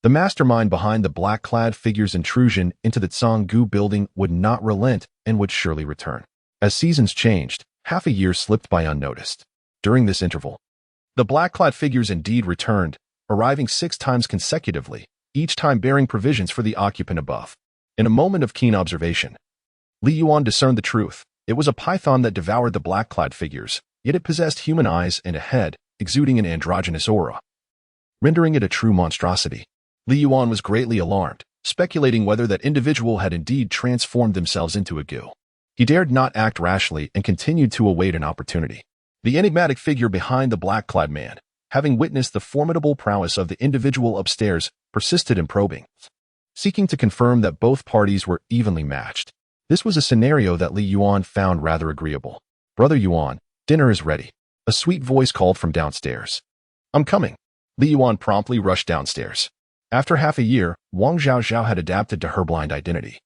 The mastermind behind the black-clad figure's intrusion into the Tsang-gu building would not relent and would surely return. As seasons changed, half a year slipped by unnoticed. During this interval, the black-clad figures indeed returned, arriving 6 times consecutively, each time bearing provisions for the occupant above. In a moment of keen observation, Li Yuan discerned the truth. It was a python that devoured the black-clad figures, yet it possessed human eyes and a head, exuding an androgynous aura, rendering it a true monstrosity. Li Yuan was greatly alarmed, speculating whether that individual had indeed transformed themselves into a gu. He dared not act rashly and continued to await an opportunity. The enigmatic figure behind the black-clad man, having witnessed the formidable prowess of the individual upstairs, persisted in probing, seeking to confirm that both parties were evenly matched. This was a scenario that Li Yuan found rather agreeable. "Brother Yuan, dinner is ready," a sweet voice called from downstairs. "I'm coming." Li Yuan promptly rushed downstairs. After half a year, Wang Zhaozhao had adapted to her blind identity,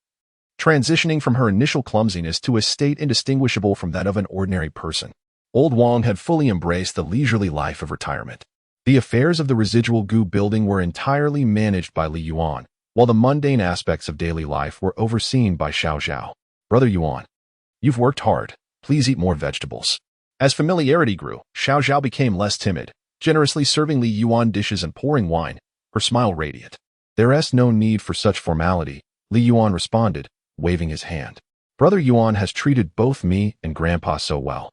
transitioning from her initial clumsiness to a state indistinguishable from that of an ordinary person. Old Wang had fully embraced the leisurely life of retirement. The affairs of the residual gu building were entirely managed by Li Yuan, while the mundane aspects of daily life were overseen by Xiao Zhao. "Brother Yuan, you've worked hard. Please eat more vegetables." As familiarity grew, Xiao Zhao became less timid, generously serving Li Yuan dishes and pouring wine, her smile radiant. "There's no need for such formality," Li Yuan responded, waving his hand. "Brother Yuan has treated both me and Grandpa so well.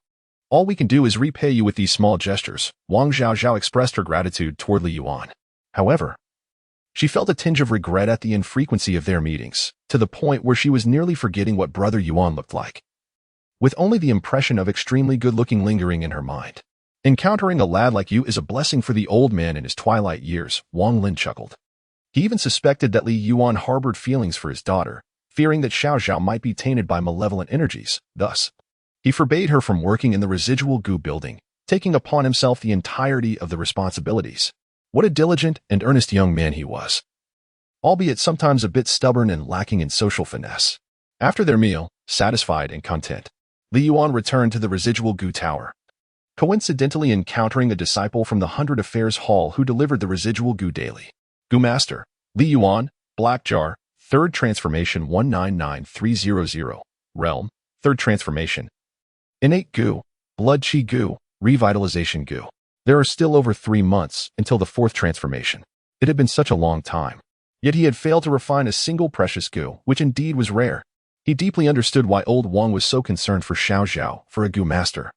All we can do is repay you with these small gestures." Wang Zhaozhao expressed her gratitude toward Li Yuan. However, she felt a tinge of regret at the infrequency of their meetings, to the point where she was nearly forgetting what Brother Yuan looked like, with only the impression of extremely good-looking lingering in her mind. "Encountering a lad like you is a blessing for the old man in his twilight years," Wang Lin chuckled. He even suspected that Li Yuan harbored feelings for his daughter, fearing that Xiao Zhao might be tainted by malevolent energies. Thus, he forbade her from working in the residual gu building, taking upon himself the entirety of the responsibilities. What a diligent and earnest young man he was, albeit sometimes a bit stubborn and lacking in social finesse. After their meal, satisfied and content, Li Yuan returned to the residual gu tower, coincidentally encountering a disciple from the 100 Affairs Hall who delivered the residual gu daily. "Gu Master, Li Yuan, Black Jar, 3rd Transformation 199300, Realm, 3rd Transformation. Innate gu, Blood Chi gu, Revitalization gu. There are still over 3 months until the 4th transformation." It had been such a long time. Yet he had failed to refine a single precious gu, which indeed was rare. He deeply understood why old Wang was so concerned for Xiao Zhao, for a gu master.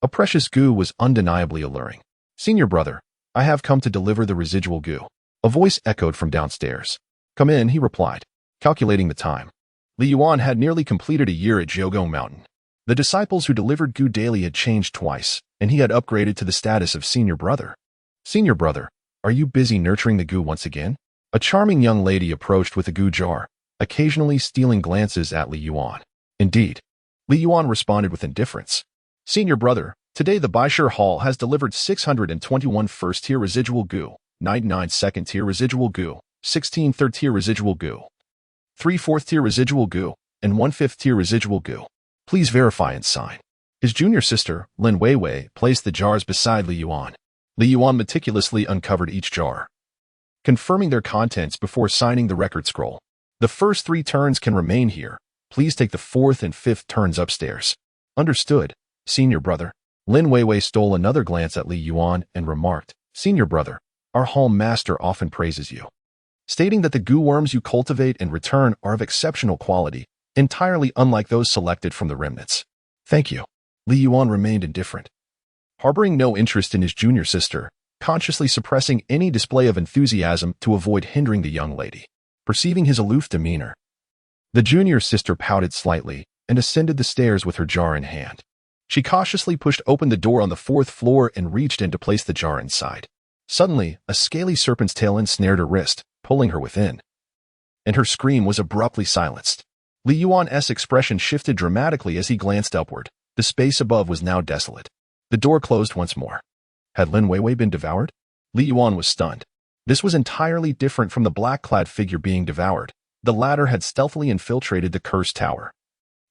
A precious gu was undeniably alluring. "Senior brother, I have come to deliver the residual gu." A voice echoed from downstairs. "Come in," he replied, calculating the time. Li Yuan had nearly completed a year at Jiugong Mountain. The disciples who delivered gu daily had changed twice, and he had upgraded to the status of senior brother. "Senior brother, are you busy nurturing the gu once again?" A charming young lady approached with a gu jar, occasionally stealing glances at Li Yuan. "Indeed." Li Yuan responded with indifference. "Senior brother, today the Baishir Hall has delivered 621 first-tier residual gu, 99 second-tier residual gu, 16 third-tier residual gu, 3 fourth-tier residual gu, and 1 fifth-tier residual gu. Please verify and sign." His junior sister, Lin Weiwei, placed the jars beside Li Yuan. Li Yuan meticulously uncovered each jar, confirming their contents before signing the record scroll. "The first 3 turns can remain here. Please take the 4th and 5th turns upstairs." "Understood, senior brother." Lin Weiwei stole another glance at Li Yuan and remarked, "Senior brother, our hall master often praises you, stating that the gu worms you cultivate and return are of exceptional quality, entirely unlike those selected from the remnants." "Thank you." Li Yuan remained indifferent, harboring no interest in his junior sister, consciously suppressing any display of enthusiasm to avoid hindering the young lady. Perceiving his aloof demeanor, the junior sister pouted slightly and ascended the stairs with her jar in hand. She cautiously pushed open the door on the 4th floor and reached in to place the jar inside. Suddenly, a scaly serpent's tail ensnared her wrist, pulling her within, and her scream was abruptly silenced. Li Yuan's expression shifted dramatically as he glanced upward. The space above was now desolate. The door closed once more. Had Lin Weiwei been devoured? Li Yuan was stunned. This was entirely different from the black-clad figure being devoured. The latter had stealthily infiltrated the cursed tower,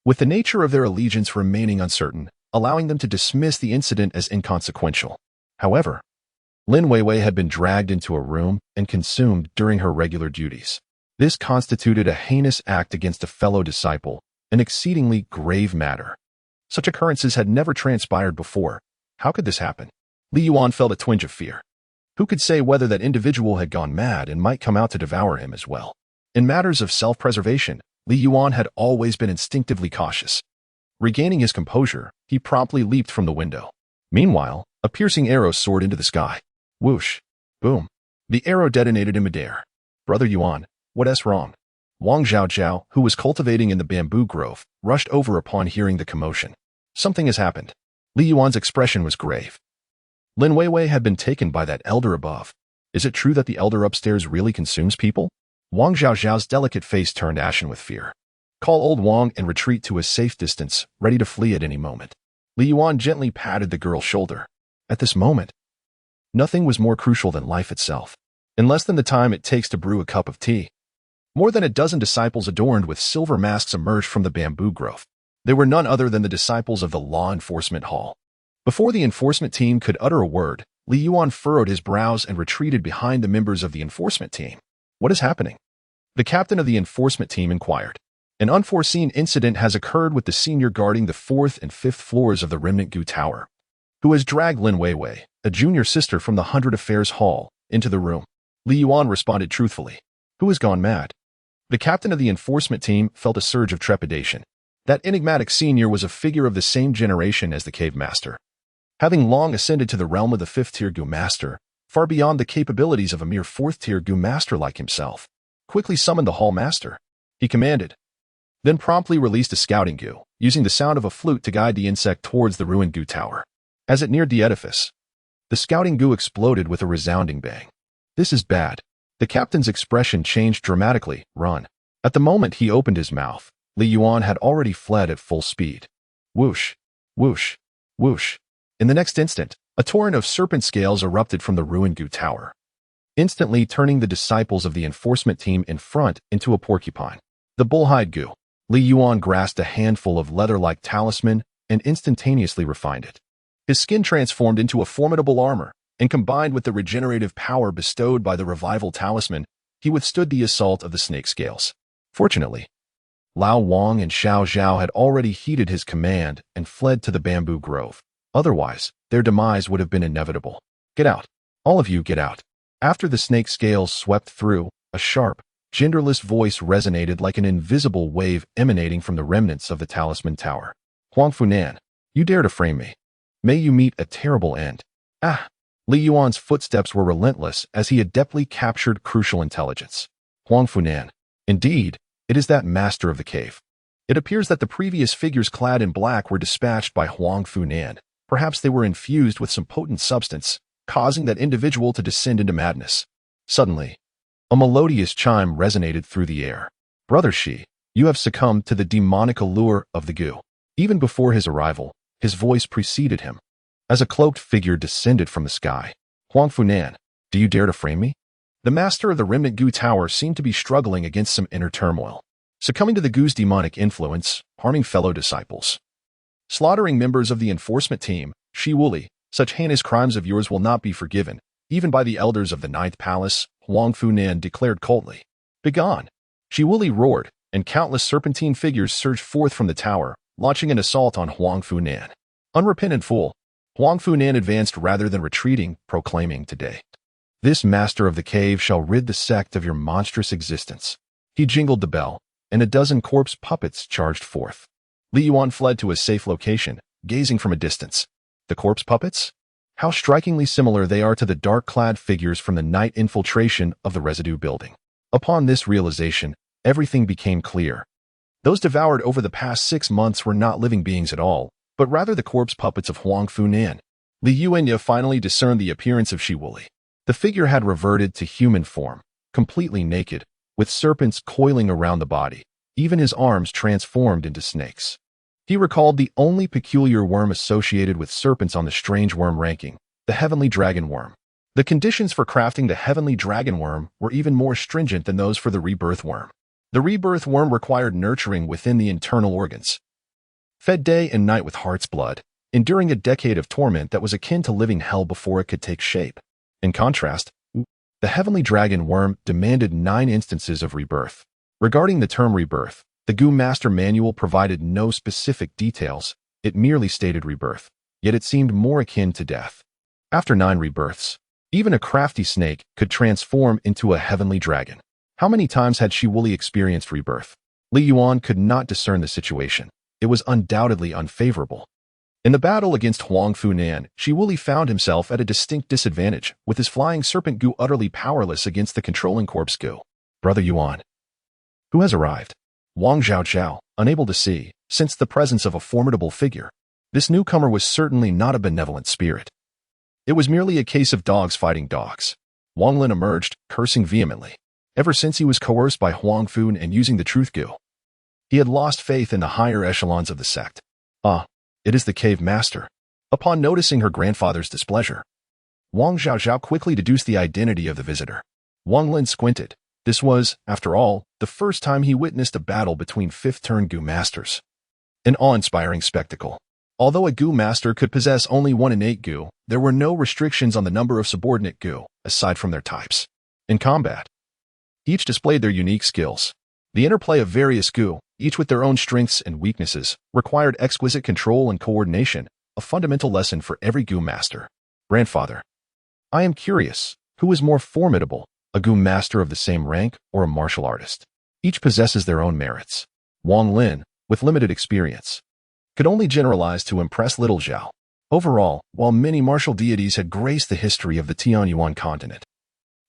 with the nature of their allegiance remaining uncertain, allowing them to dismiss the incident as inconsequential. However, Lin Weiwei had been dragged into a room and consumed during her regular duties. This constituted a heinous act against a fellow disciple, an exceedingly grave matter. Such occurrences had never transpired before. How could this happen? Li Yuan felt a twinge of fear. Who could say whether that individual had gone mad and might come out to devour him as well? In matters of self-preservation, Li Yuan had always been instinctively cautious. Regaining his composure, he promptly leaped from the window. Meanwhile, a piercing arrow soared into the sky. Whoosh! Boom! The arrow detonated in midair. Brother Yuan, what's wrong? Wang Zhaozhao, who was cultivating in the bamboo grove, rushed over upon hearing the commotion. Something has happened. Li Yuan's expression was grave. Lin Weiwei had been taken by that elder above. Is it true that the elder upstairs really consumes people? Wang Zhaozhao's delicate face turned ashen with fear. Call old Wang and retreat to a safe distance, ready to flee at any moment. Li Yuan gently patted the girl's shoulder. At this moment, nothing was more crucial than life itself. In less than the time it takes to brew a cup of tea, more than a dozen disciples adorned with silver masks emerged from the bamboo grove. They were none other than the disciples of the law enforcement hall. Before the enforcement team could utter a word, Li Yuan furrowed his brows and retreated behind the members of the enforcement team. What is happening? The captain of the enforcement team inquired. An unforeseen incident has occurred with the senior guarding the 4th and 5th floors of the Remnant Gu Tower, who has dragged Lin Weiwei, a junior sister from the 100 Affairs Hall, into the room. Li Yuan responded truthfully. Who has gone mad? The captain of the enforcement team felt a surge of trepidation. That enigmatic senior was a figure of the same generation as the cave master. Having long ascended to the realm of the 5th-tier Gu master, far beyond the capabilities of a mere 4th-tier Gu master like himself, quickly summoned the hall master. He commanded, then promptly released a scouting Gu, using the sound of a flute to guide the insect towards the ruined Gu tower. As it neared the edifice, the scouting Gu exploded with a resounding bang. This is bad. The captain's expression changed dramatically. Run. At the moment he opened his mouth, Li Yuan had already fled at full speed. Whoosh, whoosh, whoosh. In the next instant, a torrent of serpent scales erupted from the ruined Gu tower, instantly turning the disciples of the enforcement team in front into a porcupine. The bullhide Gu. Li Yuan grasped a handful of leather-like talisman and instantaneously refined it. His skin transformed into a formidable armor, and combined with the regenerative power bestowed by the revival talisman, he withstood the assault of the snake scales. Fortunately, Lao Wang and Xiao Zhao had already heeded his command and fled to the bamboo grove. Otherwise, their demise would have been inevitable. Get out. All of you get out. After the snake scales swept through, a sharp, genderless voice resonated like an invisible wave emanating from the remnants of the talisman tower. Huang Funan, you dare to frame me. May you meet a terrible end. Ah! Li Yuan's footsteps were relentless as he adeptly captured crucial intelligence. Huang Funan. Indeed, it is that master of the cave. It appears that the previous figures clad in black were dispatched by Huang Funan. Perhaps they were infused with some potent substance, causing that individual to descend into madness. Suddenly, a melodious chime resonated through the air. Brother Shi, you have succumbed to the demonic allure of the Gu. Even before his arrival, his voice preceded him. As a cloaked figure descended from the sky. Huang Funan, do you dare to frame me? The master of the Remnant Gu Tower seemed to be struggling against some inner turmoil, succumbing to the Gu's demonic influence, harming fellow disciples, slaughtering members of the enforcement team. Shi Wuli, such heinous crimes of yours will not be forgiven, even by the elders of the 9th Palace, Huang Funan declared coldly. Begone! Shi Wuli roared, and countless serpentine figures surged forth from the tower, launching an assault on Huang Funan. Unrepentant fool! Huang Funan advanced rather than retreating, proclaiming today, this master of the cave shall rid the sect of your monstrous existence. He jingled the bell, and a dozen corpse puppets charged forth. Li Yuan fled to a safe location, gazing from a distance. The corpse puppets? How strikingly similar they are to the dark-clad figures from the night infiltration of the residue building. Upon this realization, everything became clear. Those devoured over the past 6 months were not living beings at all, but rather the corpse puppets of Huang Funan. Li Yuanya finally discerned the appearance of Shi Wuli. The figure had reverted to human form, completely naked, with serpents coiling around the body. Even his arms transformed into snakes. He recalled the only peculiar worm associated with serpents on the strange worm ranking, the heavenly dragon worm. The conditions for crafting the heavenly dragon worm were even more stringent than those for the rebirth worm. The rebirth worm required nurturing within the internal organs, fed day and night with heart's blood, enduring a decade of torment that was akin to living hell before it could take shape. In contrast, the heavenly dragon worm demanded 9 instances of rebirth. Regarding the term rebirth, the Goo Master Manual provided no specific details, it merely stated rebirth, yet it seemed more akin to death. After 9 rebirths, even a crafty snake could transform into a heavenly dragon. How many times had Shi Wuli experienced rebirth? Li Yuan could not discern the situation. It was undoubtedly unfavorable. In the battle against Huang Funan, Shi Wuli found himself at a distinct disadvantage, with his flying serpent Goo utterly powerless against the controlling corpse Goo. Brother Yuan, who has arrived? Wang Zhaozhao, unable to see, sensed the presence of a formidable figure. This newcomer was certainly not a benevolent spirit. It was merely a case of dogs fighting dogs. Wang Lin emerged, cursing vehemently. Ever since he was coerced by Huang Fun and using the truth Goo, he had lost faith in the higher echelons of the sect. It is the cave master. Upon noticing her grandfather's displeasure, Wang Zhaozhao quickly deduced the identity of the visitor. Wang Lin squinted. This was, after all, the first time he witnessed a battle between fifth-turn Goo masters. An awe-inspiring spectacle. Although a Goo master could possess only 1 innate Goo, there were no restrictions on the number of subordinate Goo, aside from their types. In combat, each displayed their unique skills. The interplay of various Goo, each with their own strengths and weaknesses, required exquisite control and coordination, a fundamental lesson for every Goo master. Grandfather, I am curious, who is more formidable, a Goo master of the same rank or a martial artist? Each possesses their own merits. Wang Lin, with limited experience, could only generalize to impress little Zhao. Overall, while many martial deities had graced the history of the Tianyuan continent,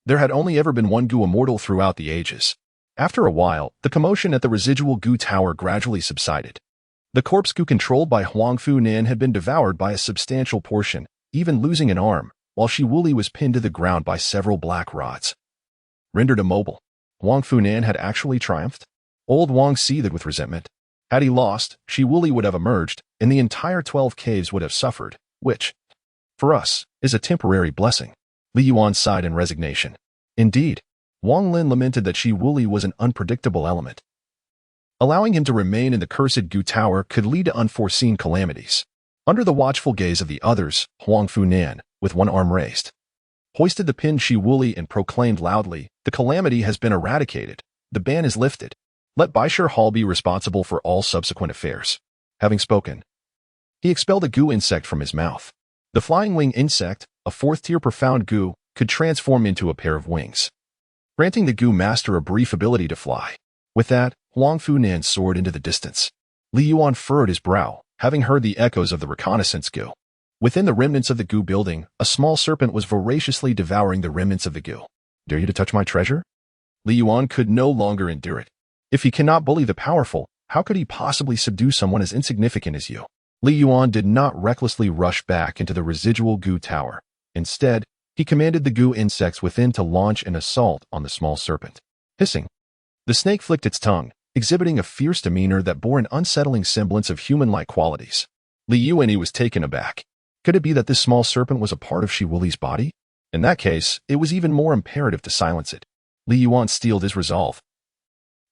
there had only ever been one Goo immortal throughout the ages. After a while, the commotion at the residual Goo Tower gradually subsided. The corpse Goo controlled by Huang Funan had been devoured by a substantial portion, even losing an arm, while Shi Wuli was pinned to the ground by several black rods. Rendered immobile, Huang Funan had actually triumphed? Old Wang seethed with resentment. Had he lost, Shi Wuli would have emerged, and the entire 12 caves would have suffered, which, for us, is a temporary blessing. Li Yuan sighed in resignation. Indeed, Wang Lin lamented that Shi Wuli was an unpredictable element. Allowing him to remain in the cursed Goo Tower could lead to unforeseen calamities. Under the watchful gaze of the others, Huang Funan, with one arm raised, hoisted the pinned Shi Wuli and proclaimed loudly, "The calamity has been eradicated. The ban is lifted. Let Baishir Hall be responsible for all subsequent affairs." Having spoken, he expelled a Goo insect from his mouth. The flying wing insect, a 4th-tier profound Goo, could transform into a pair of wings, granting the Goo master a brief ability to fly. With that, Huang Funan soared into the distance. Li Yuan furrowed his brow, having heard the echoes of the reconnaissance Goo. Within the remnants of the Goo building, a small serpent was voraciously devouring the remnants of the Goo. Dare you to touch my treasure? Li Yuan could no longer endure it. If he cannot bully the powerful, how could he possibly subdue someone as insignificant as you? Li Yuan did not recklessly rush back into the residual Goo Tower. Instead, he commanded the Goo insects within to launch an assault on the small serpent. Hissing, the snake flicked its tongue, exhibiting a fierce demeanor that bore an unsettling semblance of human-like qualities. Li Yuan was taken aback. Could it be that this small serpent was a part of Shi Wuli's body? In that case, it was even more imperative to silence it. Li Yuan steeled his resolve.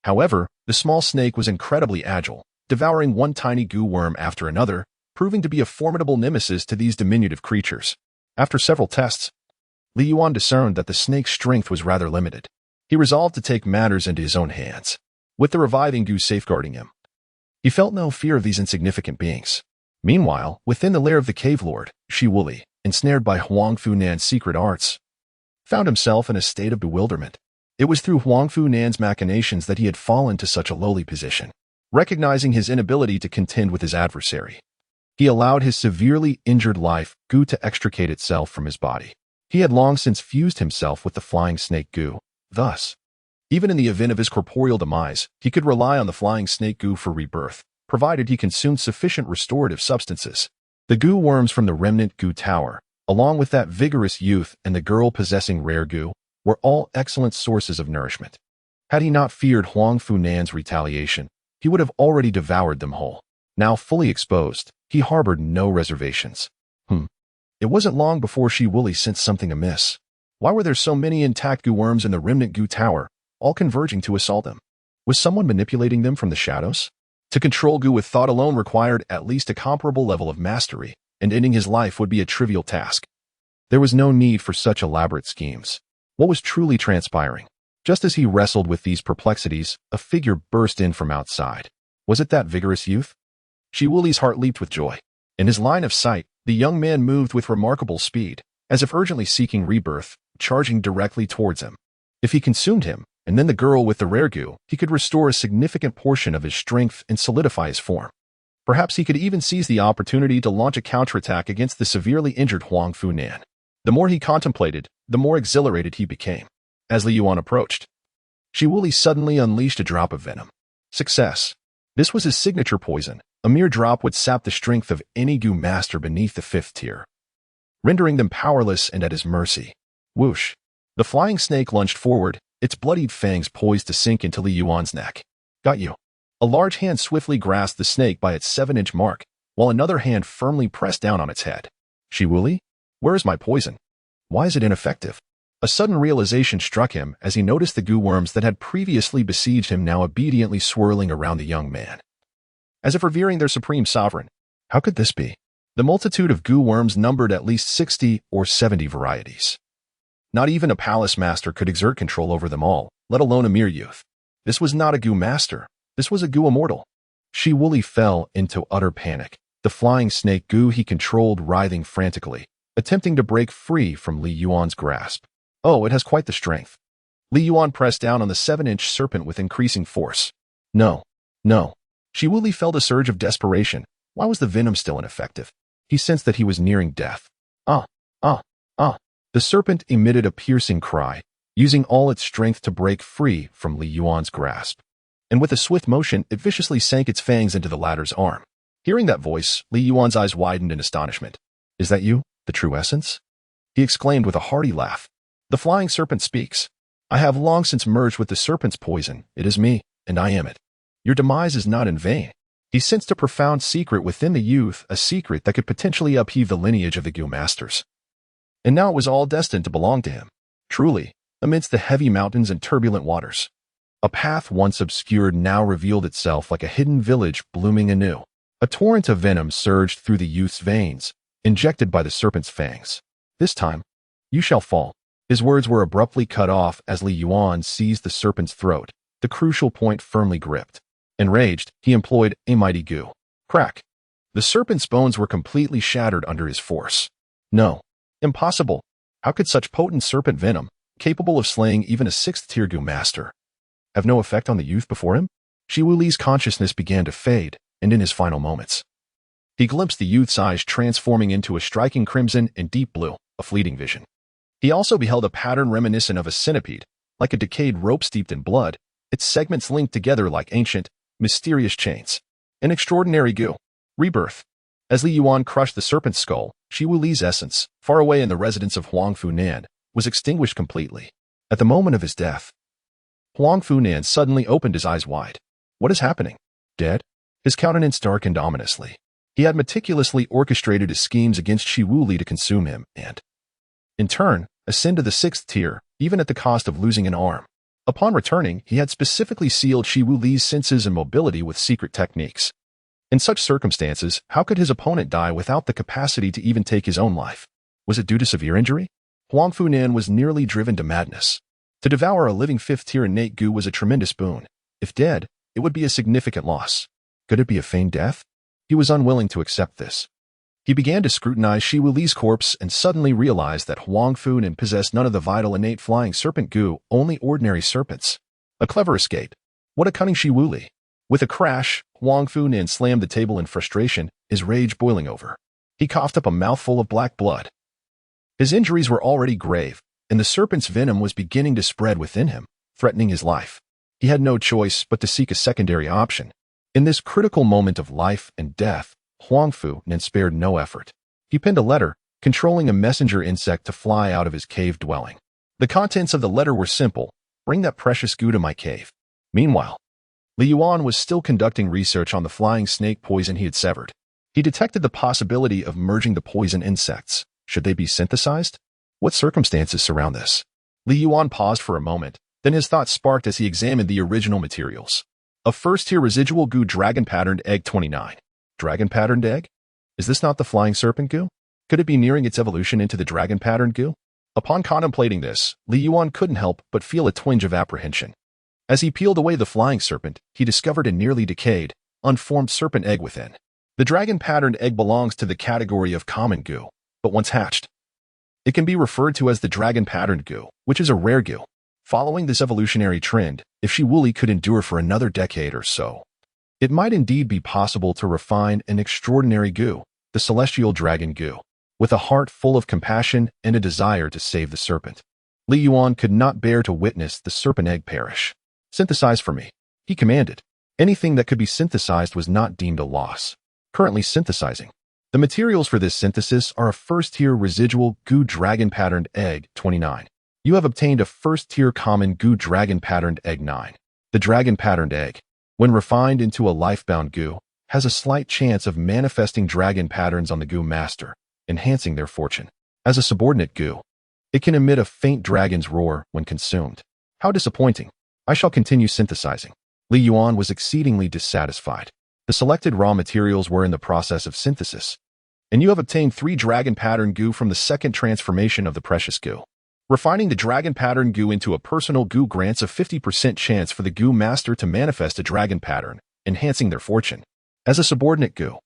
However, the small snake was incredibly agile, devouring one tiny Goo worm after another, proving to be a formidable nemesis to these diminutive creatures. After several tests, Li Yuan discerned that the snake's strength was rather limited. He resolved to take matters into his own hands. With the reviving Goo safeguarding him, he felt no fear of these insignificant beings. Meanwhile, within the lair of the cave lord, Shi Wuli, ensnared by Huang Funan's secret arts, found himself in a state of bewilderment. It was through Huang Funan's machinations that he had fallen to such a lowly position. Recognizing his inability to contend with his adversary, he allowed his severely injured life Goo to extricate itself from his body. He had long since fused himself with the flying snake Goo. Thus, even in the event of his corporeal demise, he could rely on the flying snake Goo for rebirth, provided he consumed sufficient restorative substances. The Goo worms from the remnant Goo Tower, along with that vigorous youth and the girl possessing rare Goo, were all excellent sources of nourishment. Had he not feared Huang Funan's retaliation, he would have already devoured them whole. Now fully exposed, he harbored no reservations. It wasn't long before Shi Wuli sensed something amiss. Why were there so many intact Goo worms in the remnant Goo Tower, all converging to assault him? Was someone manipulating them from the shadows? To control Goo with thought alone required at least a comparable level of mastery, and ending his life would be a trivial task. There was no need for such elaborate schemes. What was truly transpiring? Just as he wrestled with these perplexities, a figure burst in from outside. Was it that vigorous youth? Shiwuli's heart leaped with joy. In his line of sight, the young man moved with remarkable speed, as if urgently seeking rebirth, charging directly towards him. If he consumed him, and then the girl with the rare goo, he could restore a significant portion of his strength and solidify his form. Perhaps he could even seize the opportunity to launch a counterattack against the severely injured Huang Funan. The more he contemplated, the more exhilarated he became. As Li Yuan approached, Shiwuli suddenly unleashed a drop of venom. Success. This was his signature poison. A mere drop would sap the strength of any goo master beneath the 5th tier, rendering them powerless and at his mercy. Whoosh. The flying snake lunged forward, its bloodied fangs poised to sink into Li Yuan's neck. Got you. A large hand swiftly grasped the snake by its 7-inch mark, while another hand firmly pressed down on its head. Shiwuli? Where is my poison? Why is it ineffective? A sudden realization struck him as he noticed the goo worms that had previously besieged him now obediently swirling around the young man, as if revering their supreme sovereign. How could this be? The multitude of goo worms numbered at least 60 or 70 varieties. Not even a palace master could exert control over them all, let alone a mere youth. This was not a goo master. This was a goo immortal. Shiwuli fell into utter panic, the flying snake goo he controlled writhing frantically, attempting to break free from Li Yuan's grasp. Oh, it has quite the strength. Li Yuan pressed down on the 7-inch serpent with increasing force. No. No. Shiwuli felt a surge of desperation. Why was the venom still ineffective? He sensed that he was nearing death. Ah. The serpent emitted a piercing cry, using all its strength to break free from Li Yuan's grasp. And with a swift motion, it viciously sank its fangs into the latter's arm. Hearing that voice, Li Yuan's eyes widened in astonishment. Is that you, the true essence? He exclaimed with a hearty laugh. The flying serpent speaks. I have long since merged with the serpent's poison. It is me, and I am it. Your demise is not in vain. He sensed a profound secret within the youth, a secret that could potentially upheave the lineage of the goo masters. And now it was all destined to belong to him. Truly, amidst the heavy mountains and turbulent waters, a path once obscured now revealed itself like a hidden village blooming anew. A torrent of venom surged through the youth's veins, injected by the serpent's fangs. This time, you shall fall. His words were abruptly cut off as Li Yuan seized the serpent's throat, the crucial point firmly gripped. Enraged, he employed a mighty goo. Crack. The serpent's bones were completely shattered under his force. No. Impossible. How could such potent serpent venom, capable of slaying even a 6th-tier goo master, have no effect on the youth before him? Shiwuli's consciousness began to fade, and in his final moments, he glimpsed the youth's eyes transforming into a striking crimson and deep blue, a fleeting vision. He also beheld a pattern reminiscent of a centipede, like a decayed rope steeped in blood, its segments linked together like ancient, mysterious chains. An extraordinary goo. Rebirth. As Li Yuan crushed the serpent's skull, Shiwuli's essence, far away in the residence of Huang Funan, was extinguished completely. At the moment of his death, Huang Funan suddenly opened his eyes wide. What is happening? Dead? His countenance darkened ominously. He had meticulously orchestrated his schemes against Shiwuli to consume him and, in turn, ascend to the 6th tier, even at the cost of losing an arm. Upon returning, he had specifically sealed Shiwuli's senses and mobility with secret techniques. In such circumstances, how could his opponent die without the capacity to even take his own life? Was it due to severe injury? Huang Funan was nearly driven to madness. To devour a living 5th-tier innate goo was a tremendous boon. If dead, it would be a significant loss. Could it be a feigned death? He was unwilling to accept this. He began to scrutinize Shiwuli's corpse and suddenly realized that Huang Funan possessed none of the vital innate flying serpent goo, only ordinary serpents. A clever escape. What a cunning Shiwuli. With a crash, Huang Funan slammed the table in frustration, his rage boiling over. He coughed up a mouthful of black blood. His injuries were already grave, and the serpent's venom was beginning to spread within him, threatening his life. He had no choice but to seek a secondary option. In this critical moment of life and death, Huang Funan spared no effort. He penned a letter, controlling a messenger insect to fly out of his cave dwelling. The contents of the letter were simple: bring that precious goo to my cave. Meanwhile, Li Yuan was still conducting research on the flying snake poison he had severed. He detected the possibility of merging the poison insects. Should they be synthesized? What circumstances surround this? Li Yuan paused for a moment, then his thoughts sparked as he examined the original materials. A 1st-tier residual goo dragon-patterned egg 29. Dragon-patterned egg? Is this not the flying serpent goo? Could it be nearing its evolution into the dragon-patterned goo? Upon contemplating this, Yuan couldn't help but feel a twinge of apprehension. As he peeled away the flying serpent, he discovered a nearly decayed, unformed serpent egg within. The dragon-patterned egg belongs to the category of common goo, but once hatched, it can be referred to as the dragon-patterned goo, which is a rare goo. Following this evolutionary trend, if Shiwuli could endure for another decade or so, it might indeed be possible to refine an extraordinary goo, the celestial dragon goo, with a heart full of compassion and a desire to save the serpent. Yuan could not bear to witness the serpent egg perish. "Synthesize for me," he commanded. Anything that could be synthesized was not deemed a loss. Currently synthesizing. The materials for this synthesis are a first-tier residual goo dragon-patterned egg, 29. You have obtained a first-tier common goo dragon-patterned egg, 9. The dragon-patterned egg, when refined into a life-bound goo, has a slight chance of manifesting dragon patterns on the goo master, enhancing their fortune. As a subordinate goo, it can emit a faint dragon's roar when consumed. How disappointing. I shall continue synthesizing. Yuan was exceedingly dissatisfied. The selected raw materials were in the process of synthesis, and you have obtained 3 dragon pattern goo from the second transformation of the precious goo. Refining the dragon pattern goo into a personal goo grants a 50% chance for the goo master to manifest a dragon pattern, enhancing their fortune. As a subordinate goo,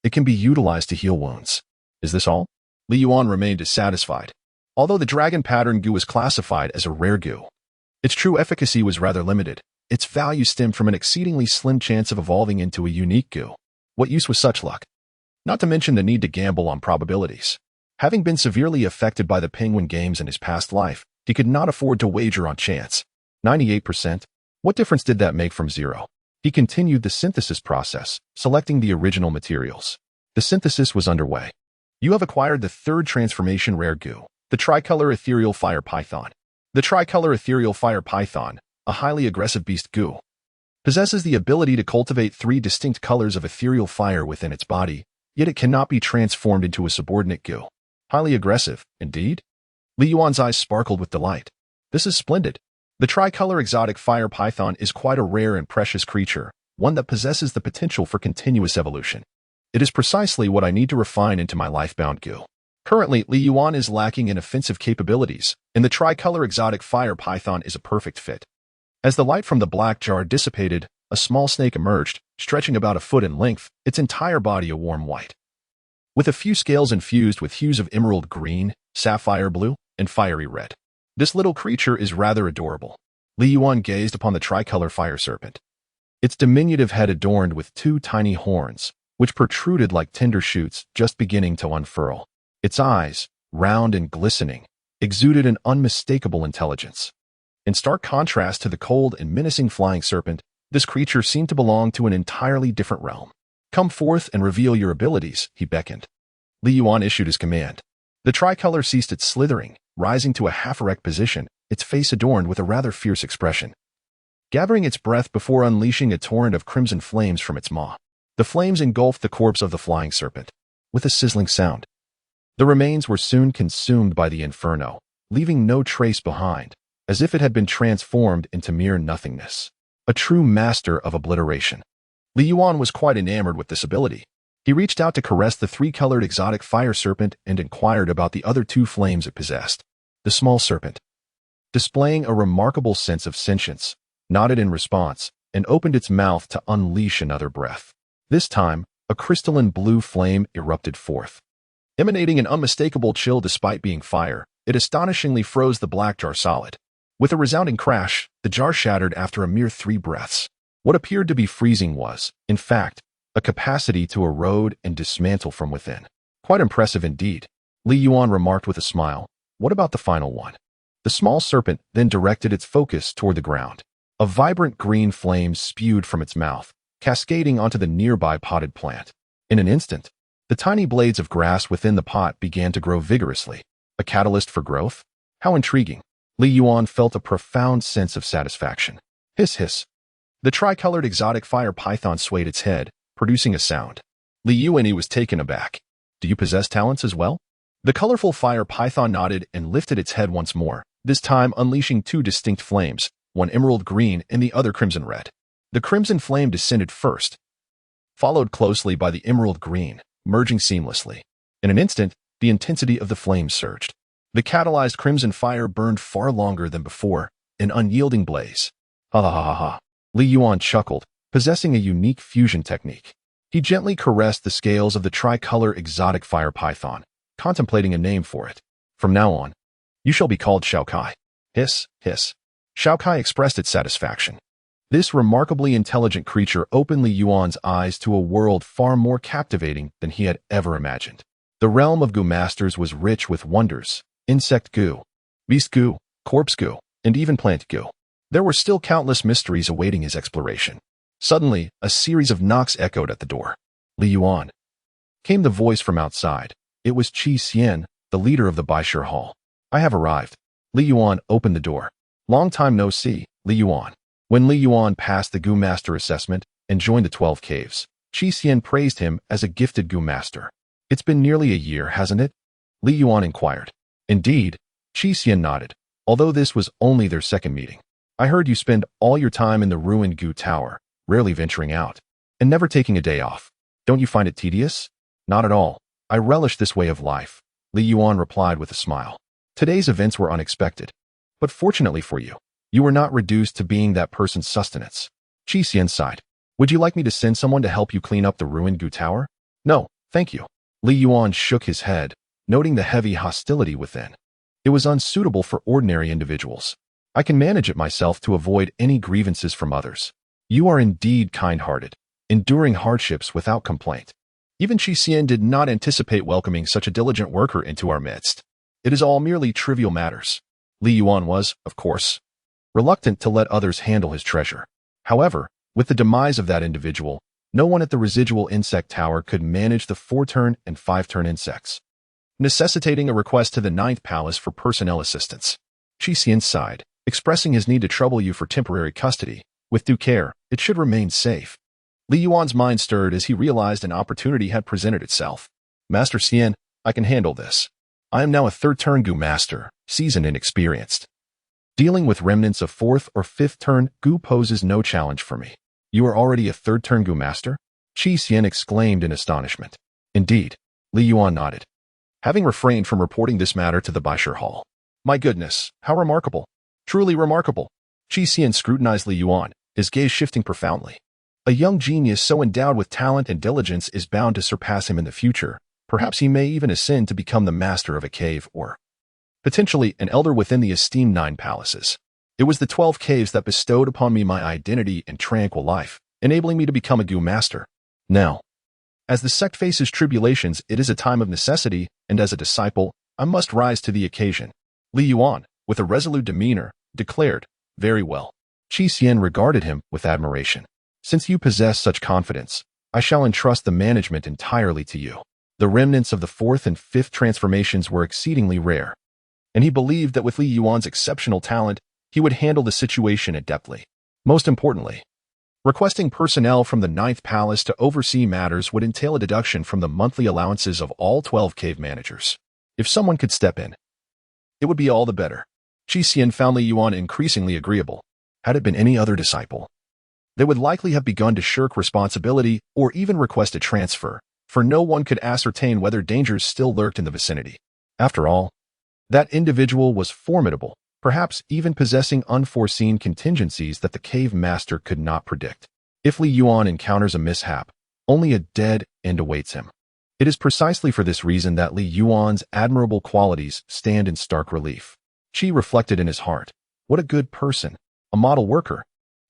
it can be utilized to heal wounds. Is this all? Yuan remained dissatisfied. Although the dragon pattern goo was classified as a rare goo, its true efficacy was rather limited. Its value stemmed from an exceedingly slim chance of evolving into a unique goo. What use was such luck? Not to mention the need to gamble on probabilities. Having been severely affected by the penguin games in his past life, he could not afford to wager on chance. 98%? What difference did that make from 0? He continued the synthesis process, selecting the original materials. The synthesis was underway. You have acquired the 3rd transformation rare goo, the tricolor ethereal fire python. The tricolor ethereal fire python, a highly aggressive beast goo, possesses the ability to cultivate 3 distinct colors of ethereal fire within its body, yet it cannot be transformed into a subordinate goo. Highly aggressive, indeed? Yuan's eyes sparkled with delight. This is splendid. The tricolor exotic fire python is quite a rare and precious creature, one that possesses the potential for continuous evolution. It is precisely what I need to refine into my life-bound goo. Currently, Yuan is lacking in offensive capabilities, and the tricolor exotic fire python is a perfect fit. As the light from the black jar dissipated, a small snake emerged, stretching about a foot in length, its entire body a warm white, with a few scales infused with hues of emerald green, sapphire blue, and fiery red. This little creature is rather adorable. Yuan gazed upon the tricolor fire serpent. Its diminutive head adorned with 2 tiny horns, which protruded like tender shoots just beginning to unfurl. Its eyes, round and glistening, exuded an unmistakable intelligence. In stark contrast to the cold and menacing flying serpent, this creature seemed to belong to an entirely different realm. "Come forth and reveal your abilities," he beckoned. Yuan issued his command. The tricolor ceased its slithering, rising to a half-erect position, its face adorned with a rather fierce expression, gathering its breath before unleashing a torrent of crimson flames from its maw. The flames engulfed the corpse of the flying serpent. With a sizzling sound, the remains were soon consumed by the inferno, leaving no trace behind, as if it had been transformed into mere nothingness. A true master of obliteration. Yuan was quite enamored with this ability. He reached out to caress the 3-colored exotic fire serpent and inquired about the other 2 flames it possessed. The small serpent, displaying a remarkable sense of sentience, nodded in response and opened its mouth to unleash another breath. This time, a crystalline blue flame erupted forth. Emanating an unmistakable chill despite being fire, it astonishingly froze the black jar solid. With a resounding crash, the jar shattered after a mere 3 breaths. What appeared to be freezing was, in fact, a capacity to erode and dismantle from within. Quite impressive indeed. Yuan remarked with a smile. What about the final one? The small serpent then directed its focus toward the ground. A vibrant green flame spewed from its mouth, cascading onto the nearby potted plant. In an instant, the tiny blades of grass within the pot began to grow vigorously. A catalyst for growth? How intriguing. Yuan felt a profound sense of satisfaction. Hiss hiss. The tricolored exotic fire python swayed its head, producing a sound. Yuan was taken aback. Do you possess talents as well? The colorful fire python nodded and lifted its head once more, this time unleashing 2 distinct flames, one emerald green and the other crimson red. The crimson flame descended first, followed closely by the emerald green, merging seamlessly. In an instant, the intensity of the flames surged. The catalyzed crimson fire burned far longer than before, an unyielding blaze. Ha ha ha ha ha. Li Yuan chuckled, possessing a unique fusion technique. He gently caressed the scales of the tricolor exotic fire python, contemplating a name for it. From now on, you shall be called Shao Kai. Hiss, hiss. Shao Kai expressed its satisfaction. This remarkably intelligent creature opened Li Yuan's eyes to a world far more captivating than he had ever imagined. The realm of goo masters was rich with wonders: insect goo, beast goo, corpse goo, and even plant goo. There were still countless mysteries awaiting his exploration. Suddenly, a series of knocks echoed at the door. Li Yuan. Came the voice from outside. It was Qi Xian, the leader of the Baishir Hall. I have arrived. Li Yuan opened the door. Long time no see, Li Yuan. When Li Yuan passed the Goo Master assessment and joined the 12 caves, Qi Xian praised him as a gifted Goo Master. It's been nearly a year, hasn't it? Li Yuan inquired. Indeed, Qi Xian nodded, although this was only their second meeting. I heard you spend all your time in the ruined Goo Tower, rarely venturing out, and never taking a day off. Don't you find it tedious? Not at all. I relish this way of life, Li Yuan replied with a smile. Today's events were unexpected. But fortunately for you, you were not reduced to being that person's sustenance. Qi Xian sighed. Would you like me to send someone to help you clean up the ruined Goo Tower? No, thank you. Li Yuan shook his head, noting the heavy hostility within. It was unsuitable for ordinary individuals. I can manage it myself to avoid any grievances from others. You are indeed kind-hearted, enduring hardships without complaint. Even Qi Xian did not anticipate welcoming such a diligent worker into our midst. It is all merely trivial matters. Li Yuan was, of course, reluctant to let others handle his treasure. However, with the demise of that individual, no one at the residual insect tower could manage the 4-turn and 5-turn insects, necessitating a request to the 9th palace for personnel assistance. Qi Xian sighed, expressing his need to trouble you for temporary custody. With due care, it should remain safe. Li Yuan's mind stirred as he realized an opportunity had presented itself. Master Xian, I can handle this. I am now a 3rd-turn Goo Master, seasoned and experienced. Dealing with remnants of 4th or 5th-turn Goo poses no challenge for me. You are already a 3rd-turn Goo Master? Qi Xian exclaimed in astonishment. Indeed, Li Yuan nodded, having refrained from reporting this matter to the Baishir Hall. My goodness, how remarkable. Truly remarkable. Qi Xian scrutinized Li Yuan, his gaze shifting profoundly. A young genius so endowed with talent and diligence is bound to surpass him in the future. Perhaps he may even ascend to become the master of a cave or potentially an elder within the esteemed 9 palaces. It was the 12 caves that bestowed upon me my identity and tranquil life, enabling me to become a Goo Master. Now, as the sect faces tribulations, it is a time of necessity, and as a disciple, I must rise to the occasion. Li Yuan, with a resolute demeanor, declared, Very well. Qi Xian regarded him with admiration. Since you possess such confidence, I shall entrust the management entirely to you. The remnants of the 4th and 5th transformations were exceedingly rare, and he believed that with Li Yuan's exceptional talent, he would handle the situation adeptly. Most importantly, requesting personnel from the 9th palace to oversee matters would entail a deduction from the monthly allowances of all 12 cave managers. If someone could step in, it would be all the better. Qi Xian found Li Yuan increasingly agreeable. Had it been any other disciple, they would likely have begun to shirk responsibility or even request a transfer, for no one could ascertain whether dangers still lurked in the vicinity. After all, that individual was formidable, perhaps even possessing unforeseen contingencies that the cave master could not predict. If Li Yuan encounters a mishap, only a dead end awaits him. It is precisely for this reason that Li Yuan's admirable qualities stand in stark relief. Qi reflected in his heart. What a good person, a model worker,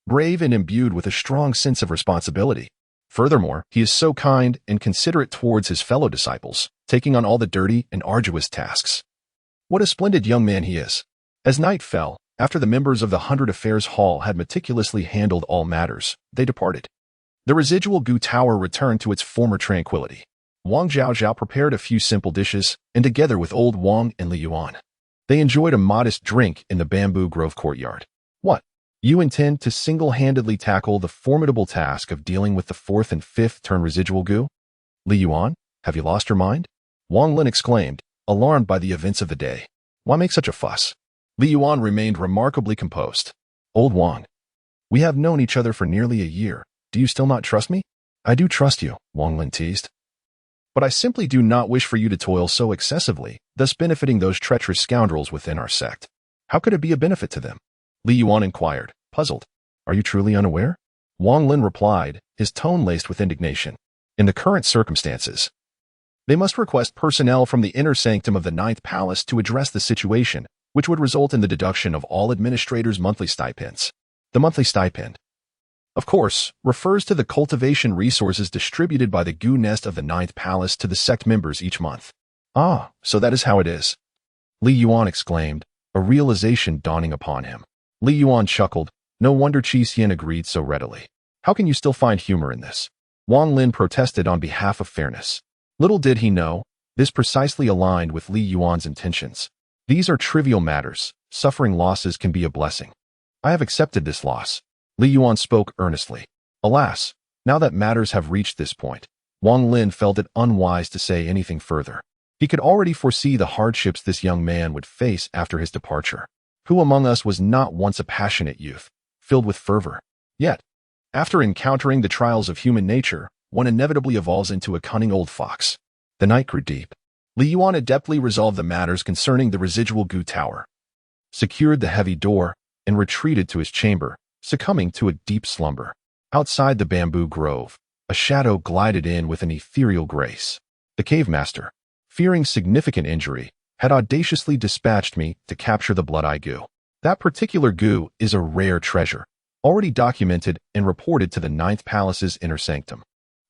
brave and imbued with a strong sense of responsibility. Furthermore, he is so kind and considerate towards his fellow disciples, taking on all the dirty and arduous tasks. What a splendid young man he is. As night fell, after the members of the 100 Affairs Hall had meticulously handled all matters, they departed. The residual Goo Tower returned to its former tranquility. Wang Zhaozhao prepared a few simple dishes, and together with old Wang and Li Yuan, they enjoyed a modest drink in the Bamboo Grove courtyard. What? You intend to single-handedly tackle the formidable task of dealing with the 4th and 5th turn residual Goo? Li Yuan, have you lost your mind? Wang Lin exclaimed, alarmed by the events of the day. Why make such a fuss? Li Yuan remained remarkably composed. Old Wang, we have known each other for nearly a year. Do you still not trust me? I do trust you, Wang Lin teased. but I simply do not wish for you to toil so excessively, thus benefiting those treacherous scoundrels within our sect. How could it be a benefit to them? Li Yuan inquired, puzzled. Are you truly unaware? Wang Lin replied, his tone laced with indignation. In the current circumstances, they must request personnel from the inner sanctum of the Ninth Palace to address the situation, which would result in the deduction of all administrators' monthly stipends. The monthly stipend, of course, refers to the cultivation resources distributed by the Gu Nest of the Ninth Palace to the sect members each month. Ah, so that is how it is. Li Yuan exclaimed, a realization dawning upon him. Li Yuan chuckled. No wonder Qi Xian agreed so readily. How can you still find humor in this? Wang Lin protested on behalf of fairness. Little did he know, this precisely aligned with Li Yuan's intentions. These are trivial matters. Suffering losses can be a blessing. I have accepted this loss. Li Yuan spoke earnestly. Alas, now that matters have reached this point, Wang Lin felt it unwise to say anything further. He could already foresee the hardships this young man would face after his departure. Who among us was not once a passionate youth, filled with fervor? Yet, after encountering the trials of human nature, one inevitably evolves into a cunning old fox. The night grew deep. Li Yuan adeptly resolved the matters concerning the residual Gu Tower, secured the heavy door, and retreated to his chamber, succumbing to a deep slumber. Outside the bamboo grove, a shadow glided in with an ethereal grace. The cave master, fearing significant injury, had audaciously dispatched me to capture the blood-eye Gu. That particular Gu is a rare treasure, already documented and reported to the Ninth Palace's inner sanctum.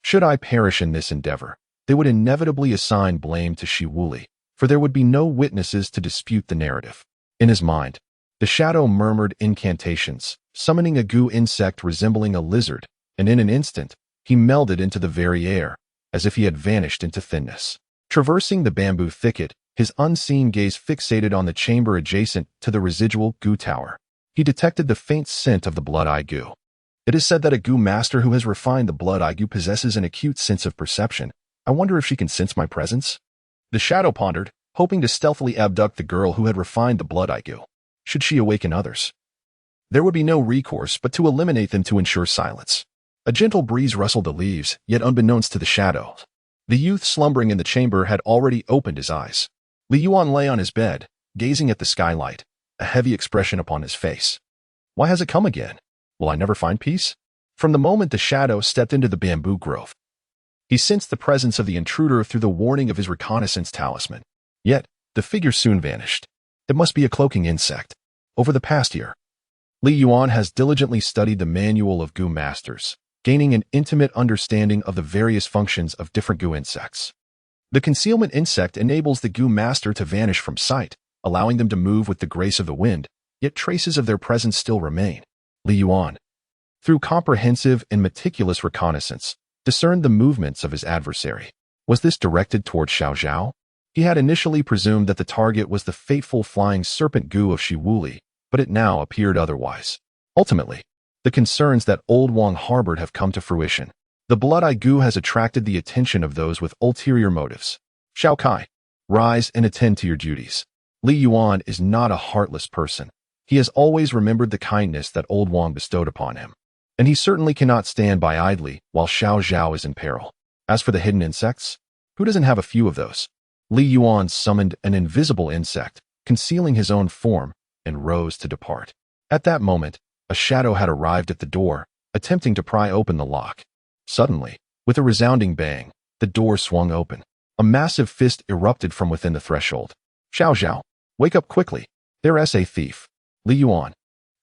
Should I perish in this endeavor, they would inevitably assign blame to Shi Wuli, for there would be no witnesses to dispute the narrative. In his mind, the shadow murmured incantations, summoning a Gu insect resembling a lizard, and in an instant, he melded into the very air, as if he had vanished into thinness. Traversing the bamboo thicket, his unseen gaze fixated on the chamber adjacent to the residual Gu Tower. He detected the faint scent of the blood-eye Gu. It is said that a Gu master who has refined the blood-eye Gu possesses an acute sense of perception. I wonder if she can sense my presence? The shadow pondered, hoping to stealthily abduct the girl who had refined the blood-eye Gu. Should she awaken others, there would be no recourse but to eliminate them to ensure silence. A gentle breeze rustled the leaves, yet unbeknownst to the shadow, the youth slumbering in the chamber had already opened his eyes. Li Yuan lay on his bed, gazing at the skylight, a heavy expression upon his face. Why has it come again? Will I never find peace? From the moment the shadow stepped into the bamboo grove, he sensed the presence of the intruder through the warning of his reconnaissance talisman. Yet, the figure soon vanished. It must be a cloaking insect. Over the past year, Li Yuan has diligently studied the manual of Gu masters, gaining an intimate understanding of the various functions of different Gu insects. The concealment insect enables the Gu master to vanish from sight, allowing them to move with the grace of the wind, yet traces of their presence still remain. Li Yuan, through comprehensive and meticulous reconnaissance, discerned the movements of his adversary. Was this directed toward Xiao Zhao? He had initially presumed that the target was the fateful flying serpent Gu of Shi Wuli, but it now appeared otherwise. Ultimately, the concerns that old Wang harbored have come to fruition. The blood-eye Gu has attracted the attention of those with ulterior motives. Xiao Kai, rise and attend to your duties. Li Yuan is not a heartless person. He has always remembered the kindness that old Wang bestowed upon him, and he certainly cannot stand by idly while Xiao Zhao is in peril. As for the hidden insects, who doesn't have a few of those? Li Yuan summoned an invisible insect, concealing his own form, and rose to depart. At that moment, a shadow had arrived at the door, attempting to pry open the lock. Suddenly, with a resounding bang, the door swung open. A massive fist erupted from within the threshold. Xiao Zhao, wake up quickly. There's a thief. Li Yuan,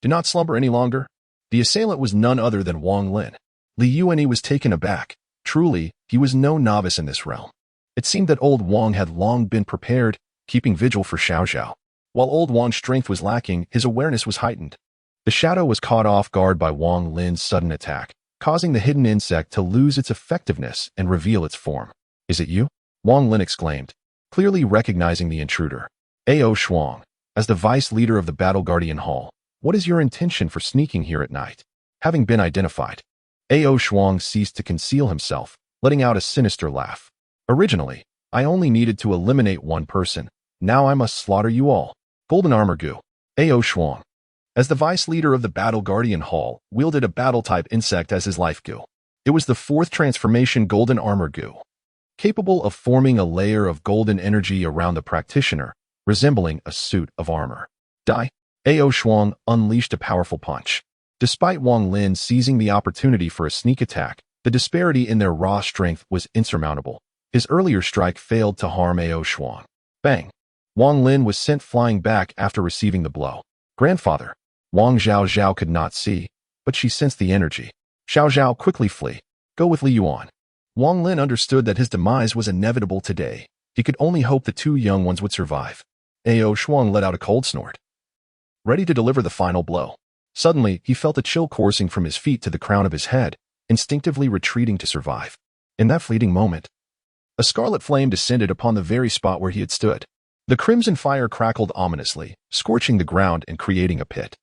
do not slumber any longer. The assailant was none other than Wang Lin. Li Yuan was taken aback. Truly, he was no novice in this realm. It seemed that old Wang had long been prepared, keeping vigil for Xiao Zhao. While old Wang's strength was lacking, his awareness was heightened. The shadow was caught off guard by Wang Lin's sudden attack, causing the hidden insect to lose its effectiveness and reveal its form. Is it you? Wang Lin exclaimed, clearly recognizing the intruder. Ao Shuang, as the vice leader of the Battle Guardian Hall, what is your intention for sneaking here at night? Having been identified, Ao Shuang ceased to conceal himself, letting out a sinister laugh. Originally, I only needed to eliminate one person. Now I must slaughter you all. Golden Armor Gu. Ao Shuang, as the vice leader of the Battle Guardian Hall, wielded a battle-type insect as his life Gu. It was the fourth transformation Golden Armor Gu. capable of forming a layer of golden energy around the practitioner, resembling a suit of armor. Die. Ao Shuang unleashed a powerful punch. Despite Wang Lin seizing the opportunity for a sneak attack, the disparity in their raw strength was insurmountable. His earlier strike failed to harm Ao Shuang. Bang! Wang Lin was sent flying back after receiving the blow. Grandfather. Wang Zhao could not see, but she sensed the energy. Zhao, quickly flee. Go with Li Yuan. Wang Lin understood that his demise was inevitable today. He could only hope the two young ones would survive. Ao Shuang let out a cold snort, ready to deliver the final blow. Suddenly, he felt a chill coursing from his feet to the crown of his head, instinctively retreating to survive. In that fleeting moment, a scarlet flame descended upon the very spot where he had stood. The crimson fire crackled ominously, scorching the ground and creating a pit.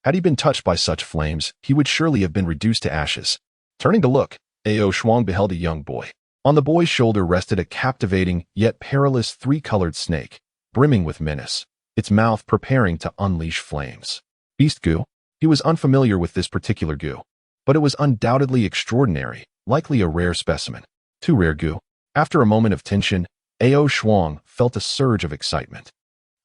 Had he been touched by such flames, he would surely have been reduced to ashes. Turning to look, Ao Shuang beheld a young boy. On the boy's shoulder rested a captivating, yet perilous three-colored snake, brimming with menace, its mouth preparing to unleash flames. Beast goo. He was unfamiliar with this particular goo, but it was undoubtedly extraordinary, likely a rare specimen. Too rare goo. After a moment of tension, Ao Shuang felt a surge of excitement.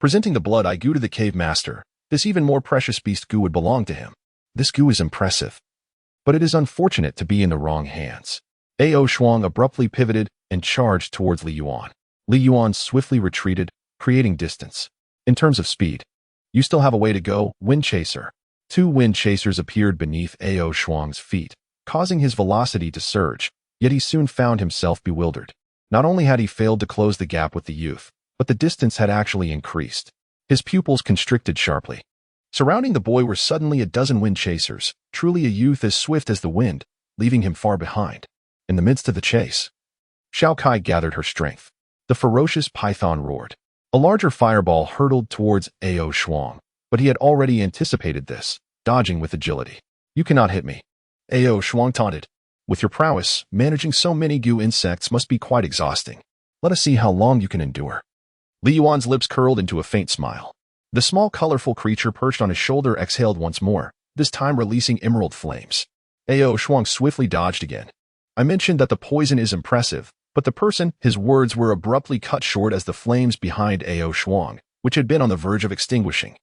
Presenting the blood-eye goo to the cave master, this even more precious beast goo would belong to him. This goo is impressive, but it is unfortunate to be in the wrong hands. Ao Shuang abruptly pivoted and charged towards Li Yuan. Li Yuan swiftly retreated, creating distance. In terms of speed, you still have a way to go, Wind Chaser. Two wind chasers appeared beneath Ao Shuang's feet, causing his velocity to surge, yet he soon found himself bewildered. Not only had he failed to close the gap with the youth, but the distance had actually increased. His pupils constricted sharply. Surrounding the boy were suddenly a dozen wind chasers, truly a youth as swift as the wind, leaving him far behind. In the midst of the chase, Xiao Kai gathered her strength. The ferocious python roared. A larger fireball hurtled towards Ao Shuang, but he had already anticipated this, dodging with agility. You cannot hit me. Ao Shuang taunted. With your prowess, managing so many goo insects must be quite exhausting. Let us see how long you can endure. Li Yuan's lips curled into a faint smile. The small colorful creature perched on his shoulder exhaled once more, this time releasing emerald flames. Ao Shuang swiftly dodged again. I mentioned that the poison is impressive, but his words were abruptly cut short as the flames behind Ao Shuang, which had been on the verge of extinguishing,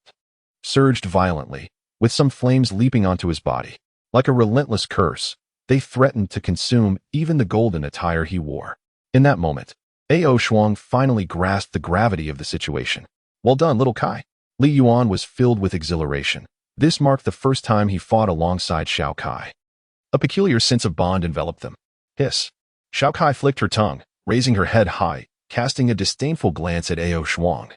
surged violently, with some flames leaping onto his body. Like a relentless curse, they threatened to consume even the golden attire he wore. In that moment, Ao Shuang finally grasped the gravity of the situation. Well done, little Kai. Li Yuan was filled with exhilaration. This marked the first time he fought alongside Xiao Kai. A peculiar sense of bond enveloped them. Hiss. Xiao Kai flicked her tongue, raising her head high, casting a disdainful glance at Ao Shuang,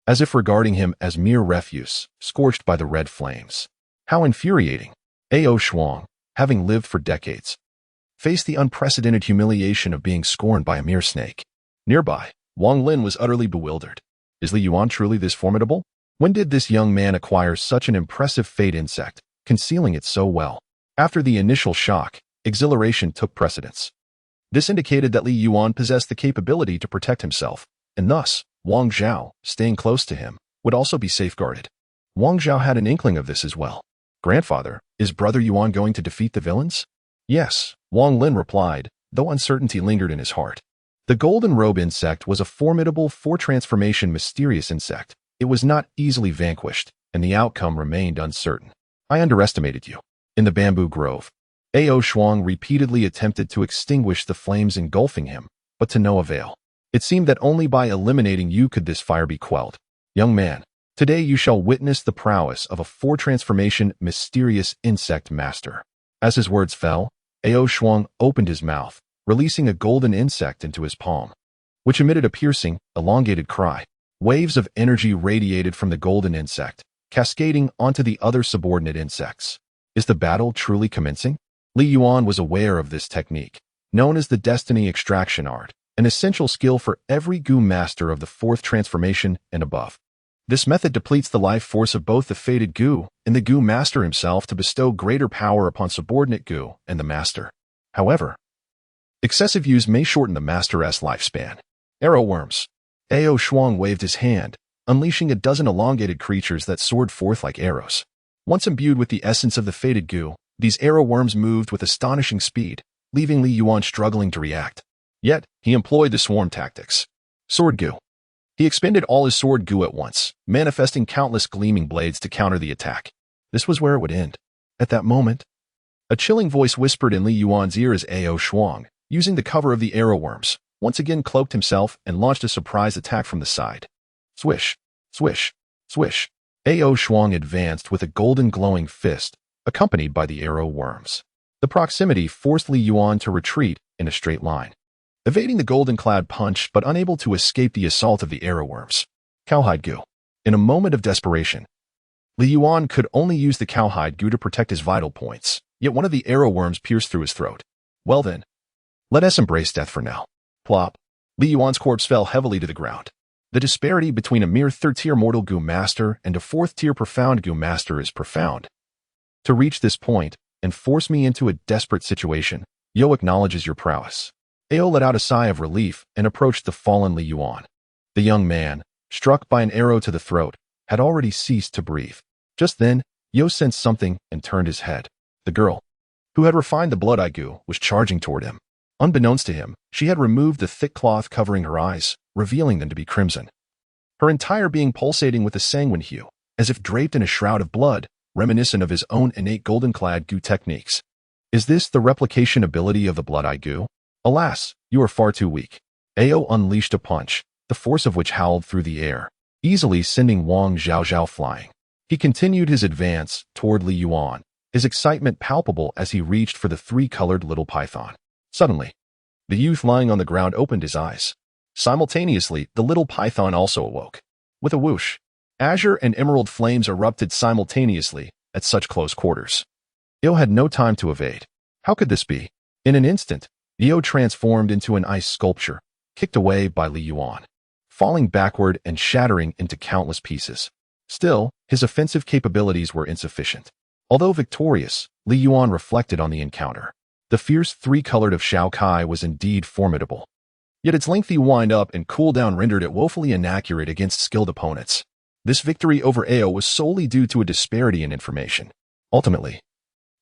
as if regarding him as mere refuse, scorched by the red flames. How infuriating. Ao Shuang, having lived for decades, faced the unprecedented humiliation of being scorned by a mere snake. Nearby, Wang Lin was utterly bewildered. Is Li Yuan truly this formidable? When did this young man acquire such an impressive fate insect, concealing it so well? After the initial shock, exhilaration took precedence. This indicated that Li Yuan possessed the capability to protect himself, and thus, Wang Zhao, staying close to him, would also be safeguarded. Wang Zhao had an inkling of this as well. Grandfather, is Brother Yuan going to defeat the villains? Yes, Wang Lin replied, though uncertainty lingered in his heart. The golden robe insect was a formidable four-transformation mysterious insect. It was not easily vanquished, and the outcome remained uncertain. I underestimated you. In the bamboo grove, Ao Shuang repeatedly attempted to extinguish the flames engulfing him, but to no avail. It seemed that only by eliminating you could this fire be quelled. Young man, today you shall witness the prowess of a four-transformation mysterious insect master. As his words fell, Ao Shuang opened his mouth, releasing a golden insect into his palm, which emitted a piercing, elongated cry. Waves of energy radiated from the golden insect, cascading onto the other subordinate insects. Is the battle truly commencing? Li Yuan was aware of this technique, known as the destiny extraction art, an essential skill for every goo master of the fourth transformation and above. This method depletes the life force of both the fated goo and the goo master himself to bestow greater power upon subordinate goo and the master. However, excessive use may shorten the master's lifespan. Arrow worms. Ao Shuang waved his hand, unleashing a dozen elongated creatures that soared forth like arrows. Once imbued with the essence of the fated goo, these arrow worms moved with astonishing speed, leaving Li Yuan struggling to react. Yet, he employed the swarm tactics. Sword goo. He expended all his sword goo at once, manifesting countless gleaming blades to counter the attack. This was where it would end. At that moment, a chilling voice whispered in Li Yuan's ear as Ao Shuang, using the cover of the arrow worms, once again cloaked himself and launched a surprise attack from the side. Swish, swish, swish. Ao Shuang advanced with a golden glowing fist, accompanied by the arrow worms. The proximity forced Li Yuan to retreat in a straight line, evading the golden-clad punch but unable to escape the assault of the arrow worms. Cowhide goo. In a moment of desperation, Li Yuan could only use the cowhide goo to protect his vital points, yet one of the arrow worms pierced through his throat. Well then, let us embrace death for now. Plop. Li Yuan's corpse fell heavily to the ground. The disparity between a mere third-tier mortal goo master and a fourth-tier profound goo master is profound. To reach this point and force me into a desperate situation, Yo acknowledges your prowess. Ao let out a sigh of relief and approached the fallen Li Yuan. The young man, struck by an arrow to the throat, had already ceased to breathe. Just then, Yo sensed something and turned his head. The girl, who had refined the blood goo, was charging toward him. Unbeknownst to him, she had removed the thick cloth covering her eyes, revealing them to be crimson. Her entire being pulsating with a sanguine hue, as if draped in a shroud of blood, reminiscent of his own innate golden-clad goo techniques. Is this the replication ability of the blood goo? Alas, you are far too weak. Ao unleashed a punch, the force of which howled through the air, easily sending Wang Zhaozhao flying. He continued his advance toward Li Yuan, his excitement palpable as he reached for the three-colored little python. Suddenly, the youth lying on the ground opened his eyes. Simultaneously, the little python also awoke. With a whoosh, azure and emerald flames erupted simultaneously at such close quarters. Yo had no time to evade. How could this be? In an instant, Yo transformed into an ice sculpture, kicked away by Li Yuan, falling backward and shattering into countless pieces. Still, his offensive capabilities were insufficient. Although victorious, Li Yuan reflected on the encounter. The fierce three-colored of Shao Kai was indeed formidable. Yet its lengthy wind-up and cool-down rendered it woefully inaccurate against skilled opponents. This victory over Ao was solely due to a disparity in information. Ultimately,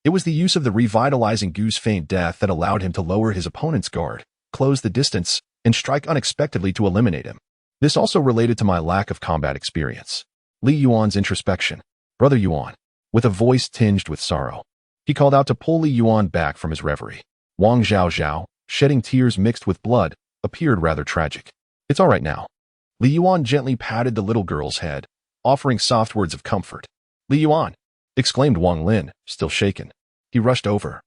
it was the use of the revitalizing Goo's feigned death that allowed him to lower his opponent's guard, close the distance, and strike unexpectedly to eliminate him. This also related to my lack of combat experience. Li Yuan's introspection. Brother Yuan, with a voice tinged with sorrow. He called out to pull Li Yuan back from his reverie. Wang Zhaozhao, shedding tears mixed with blood, appeared rather tragic. It's all right now. Li Yuan gently patted the little girl's head, offering soft words of comfort. Li Yuan, exclaimed Wang Lin, still shaken. He rushed over.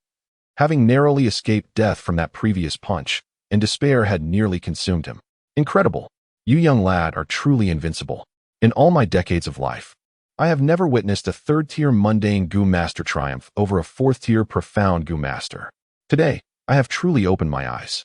Having narrowly escaped death from that previous punch, and despair had nearly consumed him. Incredible. You young lad are truly invincible. In all my decades of life, I have never witnessed a third-tier mundane goo master triumph over a fourth-tier profound goo master. Today, I have truly opened my eyes.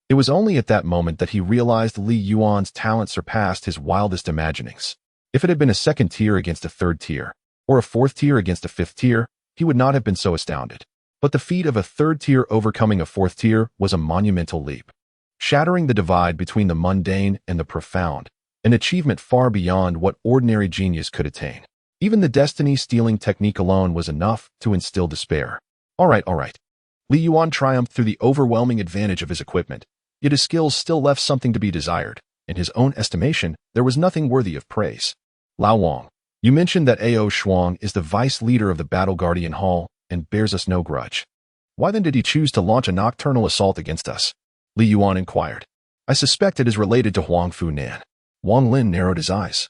It was only at that moment that he realized Li Yuan's talent surpassed his wildest imaginings. If it had been a second tier against a third tier, or a fourth tier against a fifth tier, he would not have been so astounded. But the feat of a third tier overcoming a fourth tier was a monumental leap, shattering the divide between the mundane and the profound, an achievement far beyond what ordinary genius could attain. Even the destiny-stealing technique alone was enough to instill despair. All right. Li Yuan triumphed through the overwhelming advantage of his equipment, yet his skills still left something to be desired. In his own estimation, there was nothing worthy of praise. Lao Wang, you mentioned that Ao Shuang is the vice leader of the Battle Guardian Hall and bears us no grudge. Why then did he choose to launch a nocturnal assault against us? Li Yuan inquired. I suspect it is related to Huang Fu Nan. Wang Lin narrowed his eyes,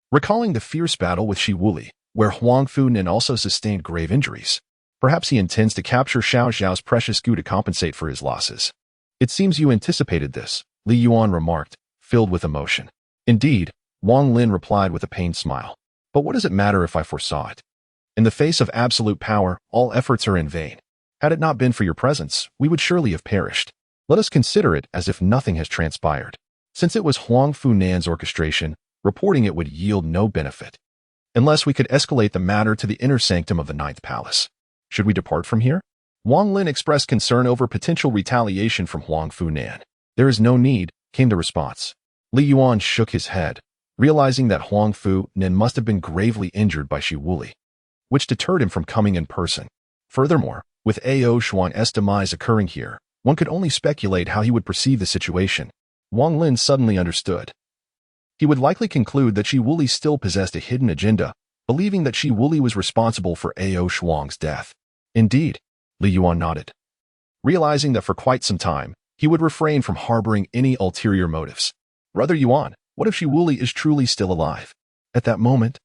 recalling the fierce battle with Shi Wuli, where Huang Fu Nan also sustained grave injuries. Perhaps he intends to capture Xiao Zhao's precious goo to compensate for his losses. It seems you anticipated this, Li Yuan remarked, filled with emotion. Indeed, Wang Lin replied with a pained smile. But what does it matter if I foresaw it? In the face of absolute power, all efforts are in vain. Had it not been for your presence, we would surely have perished. Let us consider it as if nothing has transpired. Since it was Huang Fu Nan's orchestration, reporting it would yield no benefit. Unless we could escalate the matter to the inner sanctum of the Ninth Palace. Should we depart from here? Wang Lin expressed concern over potential retaliation from Huang Fu Nan. There is no need, came the response. Li Yuan shook his head, realizing that Huang Fu Nan must have been gravely injured by Shi Wuli, which deterred him from coming in person. Furthermore, with Ao Shuang's demise occurring here, One could only speculate how he would perceive the situation. Wang Lin suddenly understood. He would likely conclude that Shi Wuli still possessed a hidden agenda, believing that Shi Wuli was responsible for Ao Shuang's death. Indeed, Li Yuan nodded, realizing that for quite some time, he would refrain from harboring any ulterior motives. Brother Yuan, what if Shi Wuli is truly still alive? At that moment,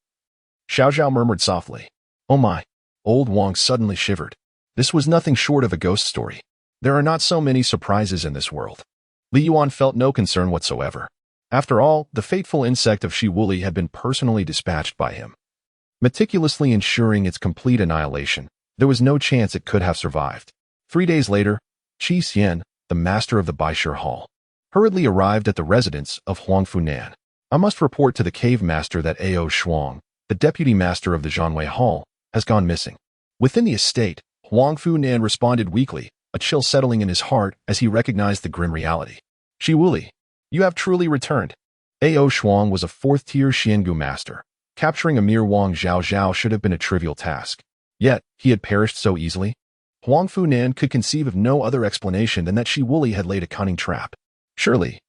Xiao Zhao murmured softly. Oh my! Old Wang suddenly shivered. This was nothing short of a ghost story. There are not so many surprises in this world. Li Yuan felt no concern whatsoever. After all, the fateful insect of Shi Wuli had been personally dispatched by him, meticulously ensuring its complete annihilation. There was no chance it could have survived. 3 days later, Qi Xian, the master of the Baishir Hall, hurriedly arrived at the residence of Huang Funan. I must report to the cave master that Ao Shuang, the deputy master of the Zhanwei Hall, has gone missing. Within the estate, Huang Funan responded weakly, a chill settling in his heart as he recognized the grim reality. Shi Wuli, you have truly returned. Ao Shuang was a 4th-tier Xiangu master. Capturing a mere Wang Zhao should have been a trivial task. Yet, he had perished so easily. Huang Funan could conceive of no other explanation than that Shi Wuli had laid a cunning trap. Surely,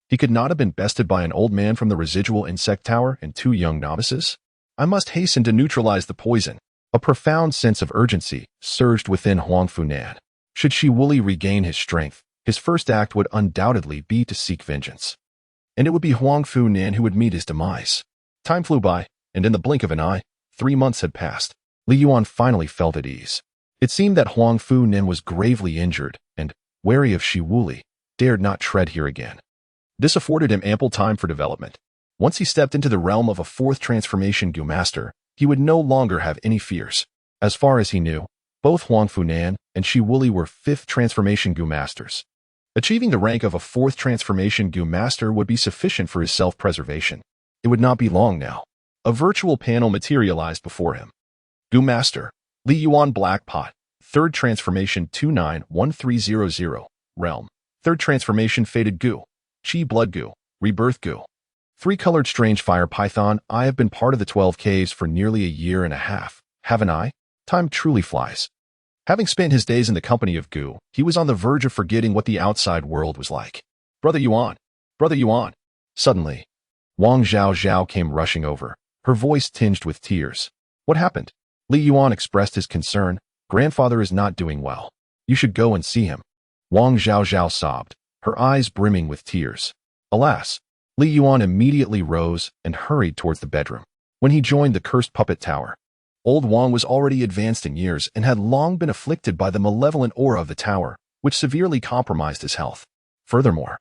he could not have been bested by an old man from the residual insect tower and 2 young novices? I must hasten to neutralize the poison. A profound sense of urgency surged within Huang Funan. Should Shi Wuli regain his strength, his first act would undoubtedly be to seek vengeance. And it would be Huang Funan who would meet his demise. Time flew by, and in the blink of an eye, 3 months had passed. Li Yuan finally felt at ease. It seemed that Huang Funan was gravely injured, and, wary of Shi Wuli, dared not tread here again. This afforded him ample time for development. Once he stepped into the realm of a 4th transformation Gu master, he would no longer have any fears. As far as he knew, both Huang Funan and Shi Wuli were 5th transformation Gu masters. Achieving the rank of a 4th transformation Gu master would be sufficient for his self-preservation. It would not be long now. A virtual panel materialized before him. Gu Master, Li Yuan Black Pot, 3rd transformation 291300, Realm, 3rd transformation Fated Gu, Qi Blood Gu, Rebirth Gu. 3-colored strange fire python. I have been part of the 12 caves for nearly a year and a half, haven't I? Time truly flies. Having spent his days in the company of Gu, he was on the verge of forgetting what the outside world was like. Brother Yuan! Brother Yuan! Suddenly, Wang Zhao came rushing over, her voice tinged with tears. What happened? Li Yuan expressed his concern. Grandfather is not doing well. You should go and see him. Wang Zhao sobbed, her eyes brimming with tears. Alas, Li Yuan immediately rose and hurried towards the bedroom. When he joined the cursed puppet tower, old Wang was already advanced in years and had long been afflicted by the malevolent aura of the tower, which severely compromised his health. Furthermore,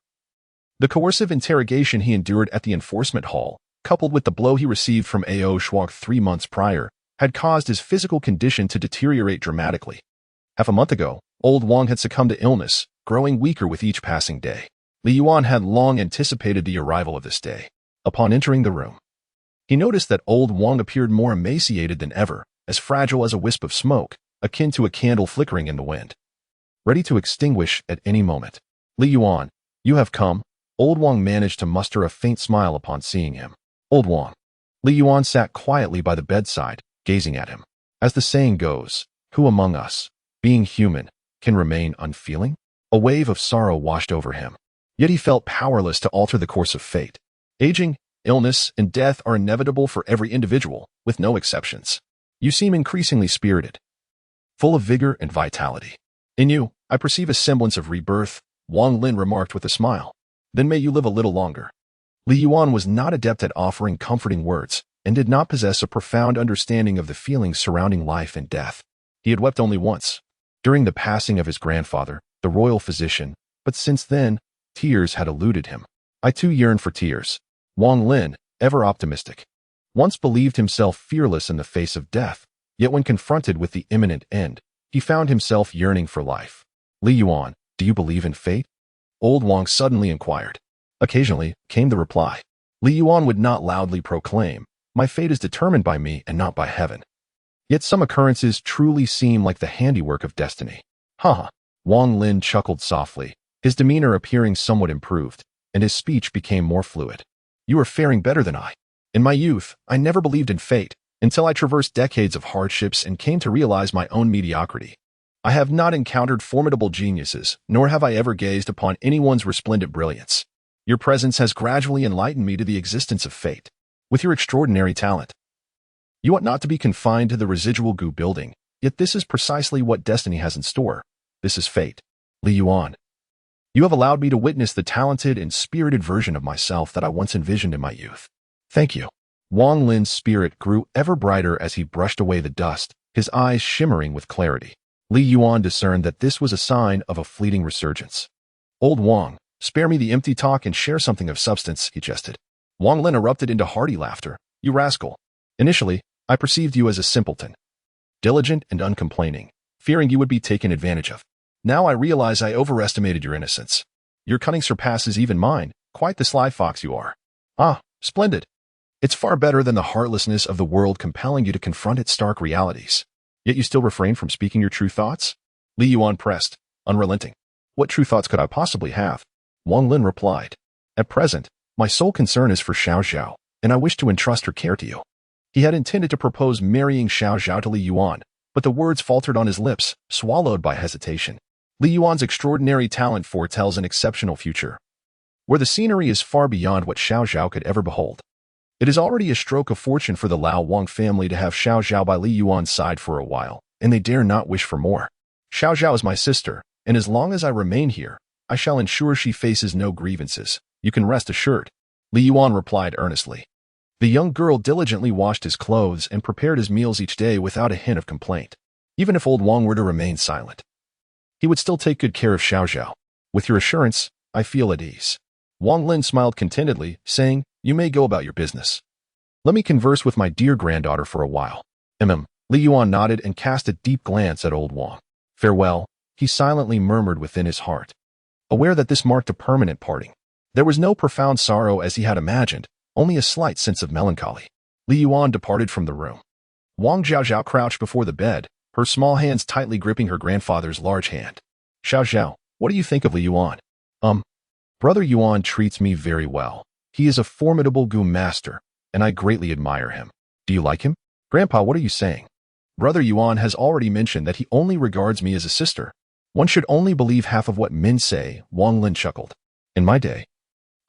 the coercive interrogation he endured at the enforcement hall, coupled with the blow he received from Ao Shuang 3 months prior, had caused his physical condition to deteriorate dramatically. Half a month ago, old Wang had succumbed to illness, growing weaker with each passing day. Li Yuan had long anticipated the arrival of this day. Upon entering the room, he noticed that old Wang appeared more emaciated than ever, as fragile as a wisp of smoke, akin to a candle flickering in the wind, ready to extinguish at any moment. Li Yuan, you have come. Old Wang managed to muster a faint smile upon seeing him. Old Wang. Li Yuan sat quietly by the bedside, gazing at him. As the saying goes, who among us, being human, can remain unfeeling? A wave of sorrow washed over him. Yet he felt powerless to alter the course of fate. Aging, illness, and death are inevitable for every individual, with no exceptions. You seem increasingly spirited, full of vigor and vitality. In you, I perceive a semblance of rebirth, Wang Lin remarked with a smile. Then may you live a little longer. Li Yuan was not adept at offering comforting words, and did not possess a profound understanding of the feelings surrounding life and death. He had wept only once, during the passing of his grandfather, the royal physician, but since then, tears had eluded him. I too yearn for tears. Wang Lin, ever optimistic, once believed himself fearless in the face of death, yet when confronted with the imminent end, he found himself yearning for life. Li Yuan, do you believe in fate? Old Wang suddenly inquired. Occasionally, came the reply. Li Yuan would not loudly proclaim, my fate is determined by me and not by heaven. Yet some occurrences truly seem like the handiwork of destiny. Ha! Wang Lin chuckled softly, his demeanor appearing somewhat improved, and his speech became more fluid. You are faring better than I. In my youth, I never believed in fate, until I traversed decades of hardships and came to realize my own mediocrity. I have not encountered formidable geniuses, nor have I ever gazed upon anyone's resplendent brilliance. Your presence has gradually enlightened me to the existence of fate. With your extraordinary talent, you ought not to be confined to the residual goo building, yet this is precisely what destiny has in store. This is fate. Li Yuan. You have allowed me to witness the talented and spirited version of myself that I once envisioned in my youth. Thank you. Wang Lin's spirit grew ever brighter as he brushed away the dust, his eyes shimmering with clarity. Li Yuan discerned that this was a sign of a fleeting resurgence. Old Wang, spare me the empty talk and share something of substance, he jested. Wang Lin erupted into hearty laughter. You rascal. Initially, I perceived you as a simpleton, diligent and uncomplaining, fearing you would be taken advantage of. Now I realize I overestimated your innocence. Your cunning surpasses even mine, quite the sly fox you are. Ah, splendid. It's far better than the heartlessness of the world compelling you to confront its stark realities. Yet you still refrain from speaking your true thoughts? Li Yuan pressed, unrelenting. What true thoughts could I possibly have? Wang Lin replied. At present, my sole concern is for Xiao Xiao, and I wish to entrust her care to you. He had intended to propose marrying Xiao Xiao to Li Yuan, but the words faltered on his lips, swallowed by hesitation. Li Yuan's extraordinary talent foretells an exceptional future, where the scenery is far beyond what Xiao Xiao could ever behold. It is already a stroke of fortune for the Lao Wang family to have Xiao Xiao by Li Yuan's side for a while, and they dare not wish for more. Xiao Xiao is my sister, and as long as I remain here, I shall ensure she faces no grievances. You can rest assured. Li Yuan replied earnestly. The young girl diligently washed his clothes and prepared his meals each day without a hint of complaint. Even if old Wang were to remain silent, he would still take good care of Xiao Xiao. With your assurance, I feel at ease. Wang Lin smiled contentedly, saying, You may go about your business. Let me converse with my dear granddaughter for a while. Li Yuan nodded and cast a deep glance at old Wang. Farewell, he silently murmured within his heart, aware that this marked a permanent parting. There was no profound sorrow as he had imagined, only a slight sense of melancholy. Li Yuan departed from the room. Wang Zhaozhao crouched before the bed, her small hands tightly gripping her grandfather's large hand. Xiao Xiao, what do you think of Li Yuan? Brother Yuan treats me very well. He is a formidable Gu master, and I greatly admire him. Do you like him? Grandpa, what are you saying? Brother Yuan has already mentioned that he only regards me as a sister. One should only believe half of what men say, Wang Lin chuckled. In my day,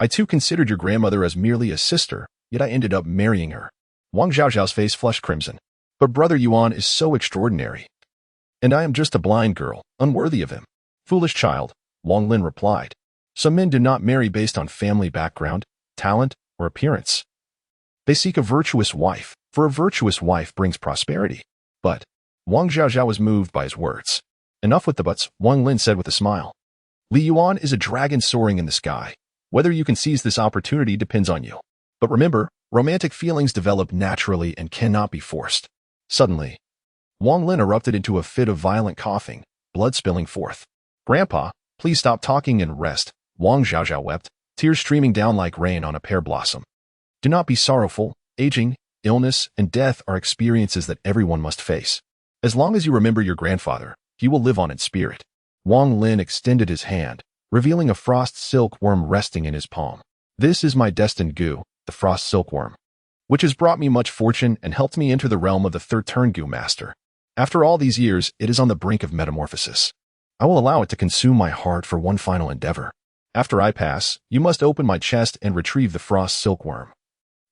I too considered your grandmother as merely a sister, yet I ended up marrying her. Wang Zhaozhao's face flushed crimson. But Brother Yuan is so extraordinary. And I am just a blind girl, unworthy of him. Foolish child, Wang Lin replied. Some men do not marry based on family background, talent, or appearance. They seek a virtuous wife, for a virtuous wife brings prosperity. But Wang Zhaozhao was moved by his words. Enough with the buts, Wang Lin said with a smile. Li Yuan is a dragon soaring in the sky. Whether you can seize this opportunity depends on you. But remember, romantic feelings develop naturally and cannot be forced. Suddenly, Wang Lin erupted into a fit of violent coughing, blood spilling forth. Grandpa, please stop talking and rest, Wang Zhaozhao wept, tears streaming down like rain on a pear blossom. Do not be sorrowful. Aging, illness, and death are experiences that everyone must face. As long as you remember your grandfather, he will live on in spirit. Wang Lin extended his hand, revealing a frost silkworm resting in his palm. This is my destined Gu, the frost silkworm, which has brought me much fortune and helped me enter the realm of the third turn Gu master. After all these years, it is on the brink of metamorphosis. I will allow it to consume my heart for one final endeavor. After I pass, you must open my chest and retrieve the frost silkworm.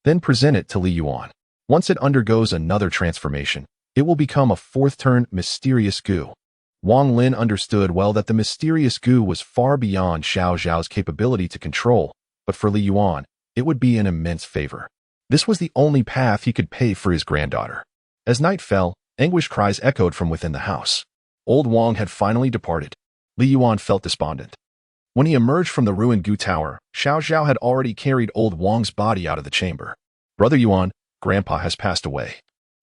Then present it to Li Yuan. Once it undergoes another transformation, it will become a fourth turn mysterious Gu. Wang Lin understood well that the mysterious Gu was far beyond Xiao Zhao's capability to control, but for Li Yuan, it would be an immense favor. This was the only path he could pay for his granddaughter. As night fell, anguished cries echoed from within the house. Old Wang had finally departed. Li Yuan felt despondent. When he emerged from the ruined Gu Tower, Xiao Zhao had already carried old Wang's body out of the chamber. Brother Yuan, Grandpa has passed away.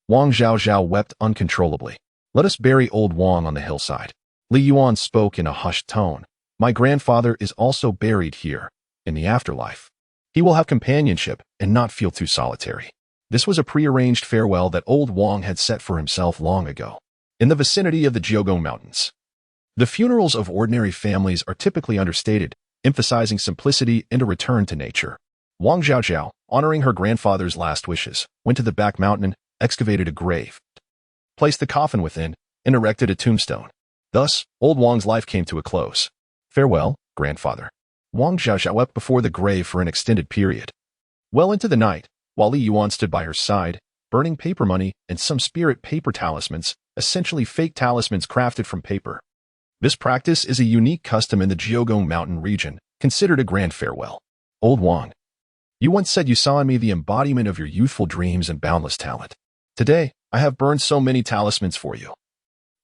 Wang Zhaozhao wept uncontrollably. Let us bury old Wang on the hillside. Li Yuan spoke in a hushed tone. My grandfather is also buried here, in the afterlife. He will have companionship and not feel too solitary. This was a prearranged farewell that old Wang had set for himself long ago, in the vicinity of the Jiogong Mountains. The funerals of ordinary families are typically understated, emphasizing simplicity and a return to nature. Wang Zhaozhao, honoring her grandfather's last wishes, went to the back mountain, excavated a grave, placed the coffin within, and erected a tombstone. Thus, old Wang's life came to a close. Farewell, grandfather. Wang Xiaoxiao wept before the grave for an extended period. Well into the night, while Li Yuan stood by her side, burning paper money and some spirit paper talismans, essentially fake talismans crafted from paper. This practice is a unique custom in the Jiogong mountain region, considered a grand farewell. Old Wang, you once said you saw in me the embodiment of your youthful dreams and boundless talent. Today, I have burned so many talismans for you.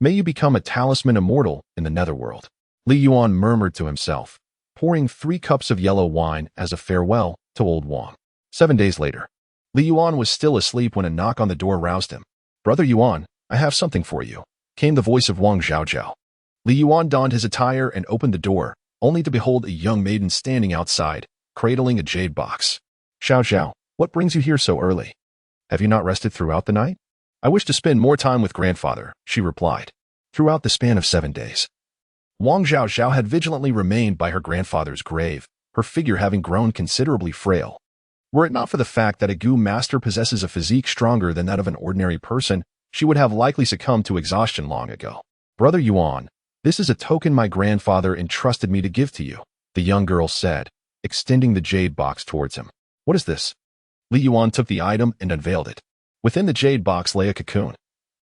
May you become a talisman immortal in the netherworld. Li Yuan murmured to himself, pouring 3 cups of yellow wine as a farewell to old Wang. 7 days later, Li Yuan was still asleep when a knock on the door roused him. Brother Yuan, I have something for you, came the voice of Wang Xiaojiao. Li Yuan donned his attire and opened the door, only to behold a young maiden standing outside, cradling a jade box. Xiaojiao, what brings you here so early? Have you not rested throughout the night? I wish to spend more time with grandfather, she replied. Throughout the span of 7 days, Wang Xiaoxiao had vigilantly remained by her grandfather's grave, her figure having grown considerably frail. Were it not for the fact that a Gu master possesses a physique stronger than that of an ordinary person, she would have likely succumbed to exhaustion long ago. Brother Yuan, this is a token my grandfather entrusted me to give to you, the young girl said, extending the jade box towards him. What is this? Li Yuan took the item and unveiled it. Within the jade box lay a cocoon.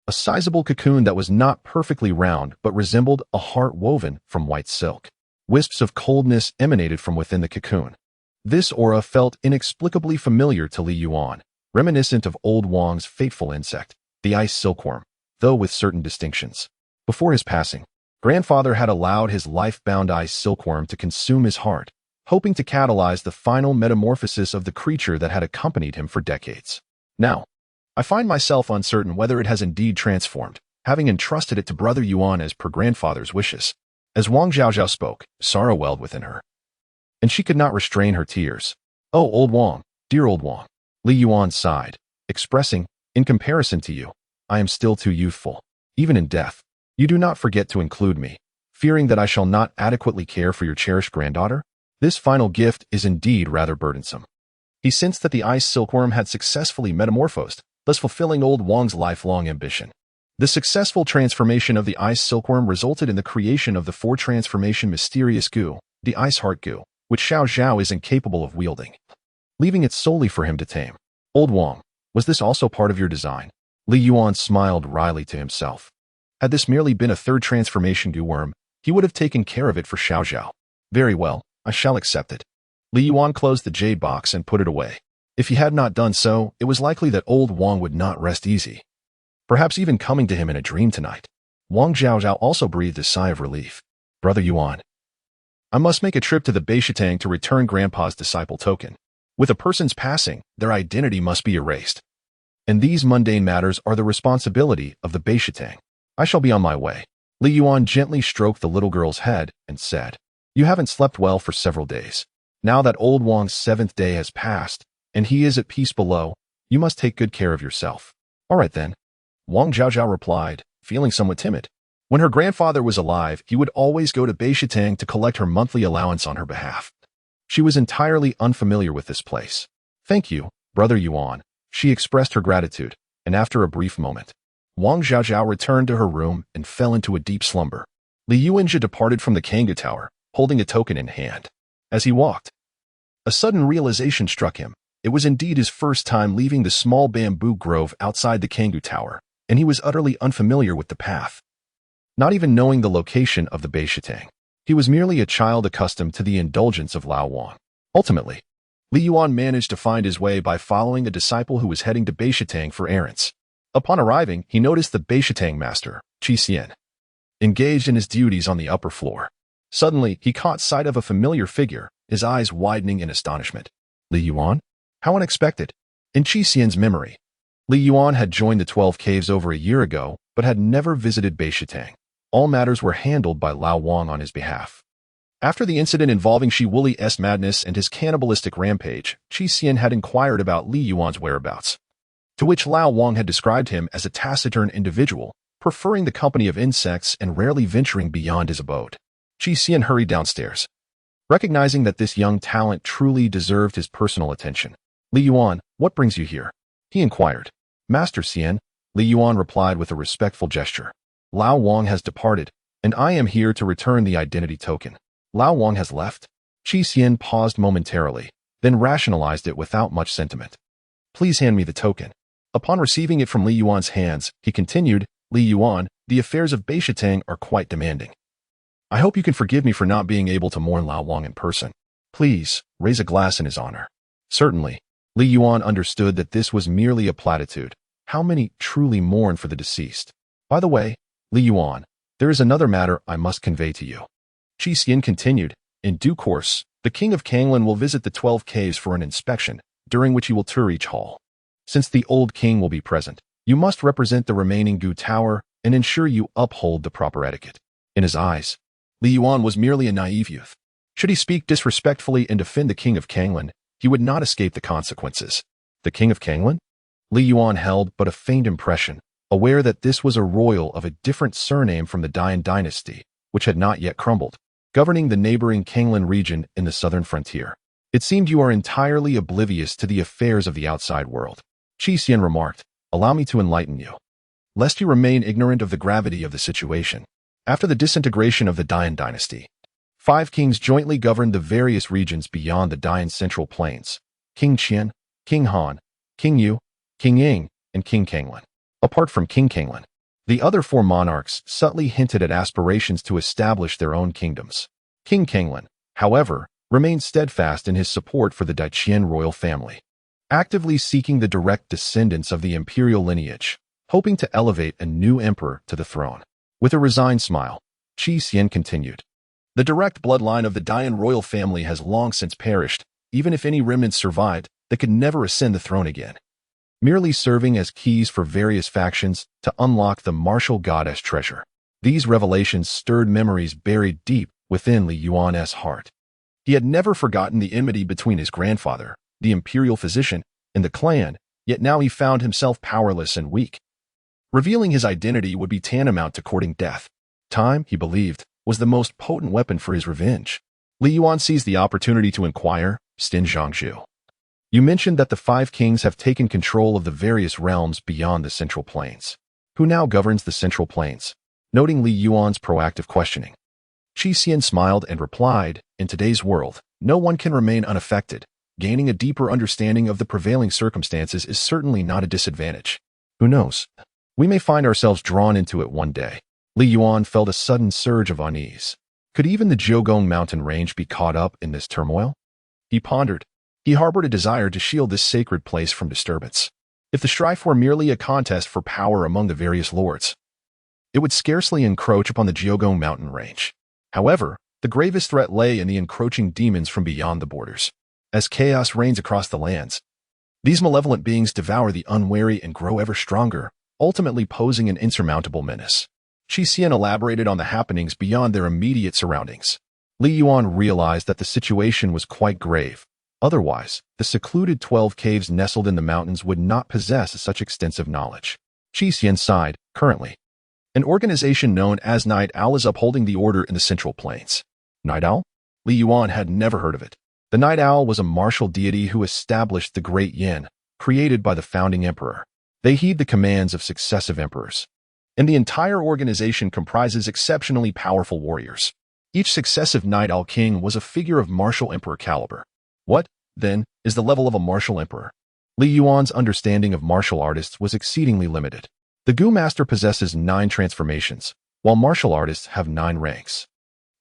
A sizable cocoon that was not perfectly round but resembled a heart woven from white silk. Wisps of coldness emanated from within the cocoon. This aura felt inexplicably familiar to Li Yuan, reminiscent of old Wang's fateful insect, the ice silkworm, though with certain distinctions. Before his passing, grandfather had allowed his life-bound ice silkworm to consume his heart, hoping to catalyze the final metamorphosis of the creature that had accompanied him for decades. Now, I find myself uncertain whether it has indeed transformed, having entrusted it to Brother Yuan as per grandfather's wishes. As Wang Xiaoxiao spoke, sorrow welled within her, and she could not restrain her tears. Oh, old Wang, dear old Wang. Li Yuan sighed, expressing, in comparison to you, I am still too youthful. Even in death, you do not forget to include me, fearing that I shall not adequately care for your cherished granddaughter? This final gift is indeed rather burdensome. He sensed that the ice silkworm had successfully metamorphosed, thus fulfilling old Wang's lifelong ambition. The successful transformation of the ice silkworm resulted in the creation of the 4-transformation mysterious Gu, the ice heart Gu, which Xiao Zhao is incapable of wielding, leaving it solely for him to tame. Old Wang, was this also part of your design? Li Yuan smiled wryly to himself. Had this merely been a 3rd transformation Gu worm, he would have taken care of it for Xiao Zhao. Very well, I shall accept it. Li Yuan closed the jade box and put it away. If he had not done so, it was likely that old Wang would not rest easy, perhaps even coming to him in a dream tonight. Wang Xiaoxiao also breathed a sigh of relief. Brother Yuan, I must make a trip to the Beishitang to return Grandpa's disciple token. With a person's passing, their identity must be erased. And these mundane matters are the responsibility of the Beishitang. I shall be on my way. Li Yuan gently stroked the little girl's head and said, You haven't slept well for several days. Now that old Wang's 7th day has passed, and he is at peace below, you must take good care of yourself. All right then. Wang Zhaozhao replied, feeling somewhat timid. When her grandfather was alive, he would always go to Beishitang to collect her monthly allowance on her behalf. She was entirely unfamiliar with this place. Thank you, Brother Yuan. She expressed her gratitude, and after a brief moment, Wang Zhaozhao returned to her room and fell into a deep slumber. Li Yuanjia departed from the Kangoo Tower, holding a token in hand. As he walked, a sudden realization struck him. It was indeed his first time leaving the small bamboo grove outside the Kangoo Tower, and he was utterly unfamiliar with the path. Not even knowing the location of the Beishitang, he was merely a child accustomed to the indulgence of Lao Wang. Ultimately, Li Yuan managed to find his way by following a disciple who was heading to Beishitang for errands. Upon arriving, he noticed the Beishitang master, Qi Xian, engaged in his duties on the upper floor. Suddenly, he caught sight of a familiar figure, his eyes widening in astonishment. Li Yuan? How unexpected. In Qi Xian's memory, Li Yuan had joined the 12 Caves over a year ago, but had never visited Beishitang. All matters were handled by Lao Wang on his behalf. After the incident involving Shi Wuli's madness and his cannibalistic rampage, Qi Xian had inquired about Li Yuan's whereabouts, to which Lao Wang had described him as a taciturn individual, preferring the company of insects and rarely venturing beyond his abode. Qi Xian hurried downstairs, recognizing that this young talent truly deserved his personal attention. Li Yuan, what brings you here? He inquired. Master Xian, Li Yuan replied with a respectful gesture. Lao Wang has departed, and I am here to return the identity token. Lao Wang has left? Qi Xian paused momentarily, then rationalized it without much sentiment. Please hand me the token. Upon receiving it from Li Yuan's hands, he continued, Li Yuan, the affairs of Beishitang are quite demanding. I hope you can forgive me for not being able to mourn Lao Wang in person. Please, raise a glass in his honor. Certainly. Li Yuan understood that this was merely a platitude. How many truly mourn for the deceased? By the way, Li Yuan, there is another matter I must convey to you. Qi Xian continued, in due course, the king of Kanglan will visit the 12 caves for an inspection, during which he will tour each hall. Since the old king will be present, you must represent the remaining Gu Tower and ensure you uphold the proper etiquette. In his eyes, Li Yuan was merely a naive youth. Should he speak disrespectfully and defend the king of Kanglan, he would not escape the consequences. The king of Kanglan? Li Yuan held but a faint impression, aware that this was a royal of a different surname from the Dian dynasty, which had not yet crumbled, governing the neighboring Kanglan region in the southern frontier. It seemed you are entirely oblivious to the affairs of the outside world. Qi Xian remarked, allow me to enlighten you, lest you remain ignorant of the gravity of the situation. After the disintegration of the Dian dynasty, 5 kings jointly governed the various regions beyond the Dian central plains: King Qian, King Han, King Yu, King Ying, and King Kanglan. Apart from King Kanglan, the other 4 monarchs subtly hinted at aspirations to establish their own kingdoms. King Kanglan, however, remained steadfast in his support for the Daiqian royal family, actively seeking the direct descendants of the imperial lineage, hoping to elevate a new emperor to the throne. With a resigned smile, Qi Xian continued, the direct bloodline of the Dian royal family has long since perished, even if any remnants survived, they could never ascend the throne again, merely serving as keys for various factions to unlock the martial goddess treasure. These revelations stirred memories buried deep within Li Yuan's heart. He had never forgotten the enmity between his grandfather, the imperial physician, and the clan, yet now he found himself powerless and weak. Revealing his identity would be tantamount to courting death. Time, he believed, was the most potent weapon for his revenge. Li Yuan seized the opportunity to inquire, Sten Zhangzhu. You mentioned that the 5 kings have taken control of the various realms beyond the Central Plains. Who now governs the Central Plains? Noting Li Yuan's proactive questioning, Qi Xian smiled and replied, in today's world, no one can remain unaffected. Gaining a deeper understanding of the prevailing circumstances is certainly not a disadvantage. Who knows? We may find ourselves drawn into it one day. Li Yuan felt a sudden surge of unease. Could even the Jiugong mountain range be caught up in this turmoil? He pondered. He harbored a desire to shield this sacred place from disturbance. If the strife were merely a contest for power among the various lords, it would scarcely encroach upon the Jiugong mountain range. However, the gravest threat lay in the encroaching demons from beyond the borders. As chaos reigns across the lands, these malevolent beings devour the unwary and grow ever stronger, ultimately posing an insurmountable menace. Qi Xian elaborated on the happenings beyond their immediate surroundings. Li Yuan realized that the situation was quite grave. Otherwise, the secluded 12 caves nestled in the mountains would not possess such extensive knowledge. Qi Xian sighed. Currently, an organization known as Night Owl is upholding the order in the Central Plains. Night Owl? Li Yuan had never heard of it. The Night Owl was a martial deity who established the Great Yin, created by the founding emperor. They heed the commands of successive emperors, and the entire organization comprises exceptionally powerful warriors. Each successive Night Owl king was a figure of martial emperor caliber. What, then, is the level of a martial emperor? Li Yuan's understanding of martial artists was exceedingly limited. The Gu Master possesses 9 transformations, while martial artists have 9 ranks.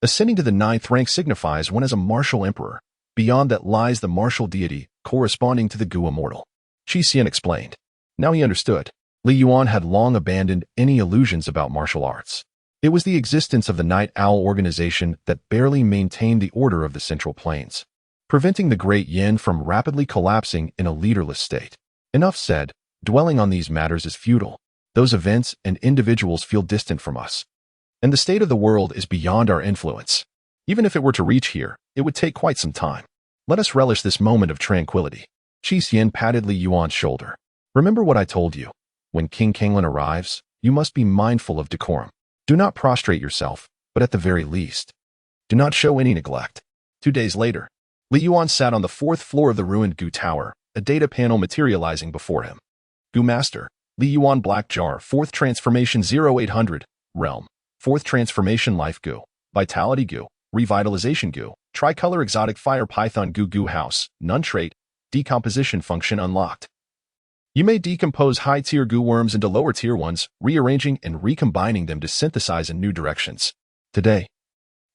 Ascending to the 9th rank signifies one as a martial emperor. Beyond that lies the martial deity, corresponding to the Gu Immortal. Qi Xian explained. Now he understood. Li Yuan had long abandoned any illusions about martial arts. It was the existence of the Night Owl organization that barely maintained the order of the Central Plains, preventing the Great Yin from rapidly collapsing in a leaderless state. Enough said. Dwelling on these matters is futile. Those events and individuals feel distant from us, and the state of the world is beyond our influence. Even if it were to reach here, it would take quite some time. Let us relish this moment of tranquility. Qi Xian patted Li Yuan's shoulder. Remember what I told you. When King Kanglan arrives, you must be mindful of decorum. Do not prostrate yourself, but at the very least, do not show any neglect. 2 days later, Li Yuan sat on the 4th floor of the ruined Gu Tower, a data panel materializing before him. Gu Master, Li Yuan Black Jar, 4th Transformation 0800, Realm. fourth transformation life goo, vitality goo, revitalization goo, tricolor exotic fire python goo house, none trait, decomposition function unlocked. You may decompose high-tier goo worms into lower-tier ones, rearranging and recombining them to synthesize in new directions. Today,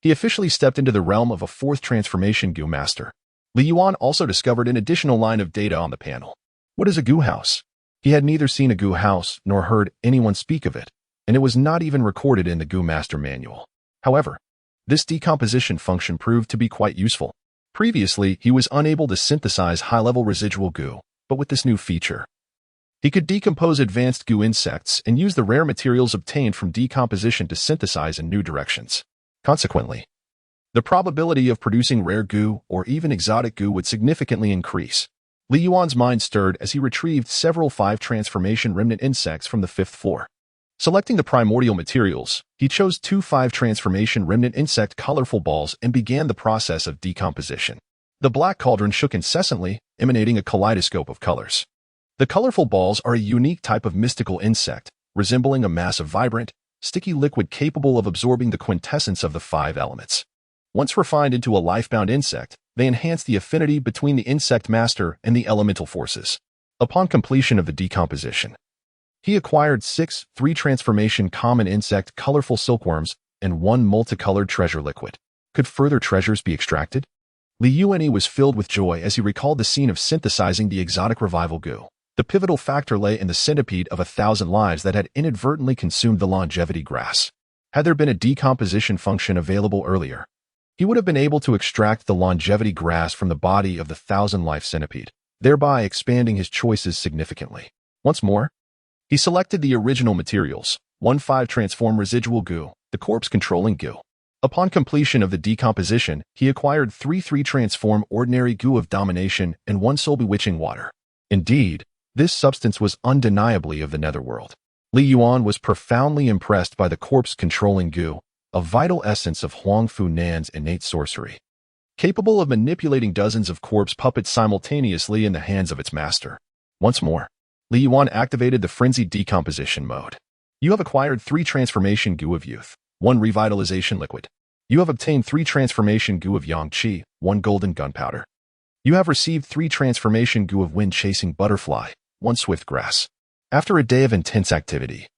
he officially stepped into the realm of a fourth transformation goo master. Yuan also discovered an additional line of data on the panel. What is a goo house? He had neither seen a goo house nor heard anyone speak of it, and it was not even recorded in the goo master manual. However, this decomposition function proved to be quite useful. Previously, he was unable to synthesize high-level residual goo, but with this new feature, he could decompose advanced goo insects and use the rare materials obtained from decomposition to synthesize in new directions. Consequently, the probability of producing rare goo or even exotic goo would significantly increase. Yuan's mind stirred as he retrieved several 5 transformation remnant insects from the 5th floor. Selecting the primordial materials, he chose 2 5 transformation remnant insect colorful balls and began the process of decomposition. The black cauldron shook incessantly, emanating a kaleidoscope of colors. The colorful balls are a unique type of mystical insect, resembling a mass of vibrant, sticky liquid capable of absorbing the quintessence of the 5 elements. Once refined into a life-bound insect, they enhance the affinity between the insect master and the elemental forces. Upon completion of the decomposition, he acquired 6 3-transformation common insect colorful silkworms and 1 multicolored treasure liquid. Could further treasures be extracted? Yuan was filled with joy as he recalled the scene of synthesizing the exotic revival goo. The pivotal factor lay in the centipede of 1,000 lives that had inadvertently consumed the longevity grass. Had there been a decomposition function available earlier, he would have been able to extract the longevity grass from the body of the 1,000-life centipede, thereby expanding his choices significantly. Once more, he selected the original materials, 1 transform residual goo, the corpse-controlling goo. Upon completion of the decomposition, he acquired 3 transform ordinary goo of domination and 1 soul bewitching water. Indeed, this substance was undeniably of the netherworld. Yuan was profoundly impressed by the corpse-controlling goo, a vital essence of Huang Fu Nan's innate sorcery, capable of manipulating dozens of corpse puppets simultaneously in the hands of its master. Once more, Yuan activated the frenzied decomposition mode. You have acquired 3 transformation goo of youth, 1 revitalization liquid. You have obtained 3 transformation goo of yang qi, 1 golden gunpowder. You have received 3 transformation goo of wind-chasing butterfly, 1 swift grass. After a day of intense activity,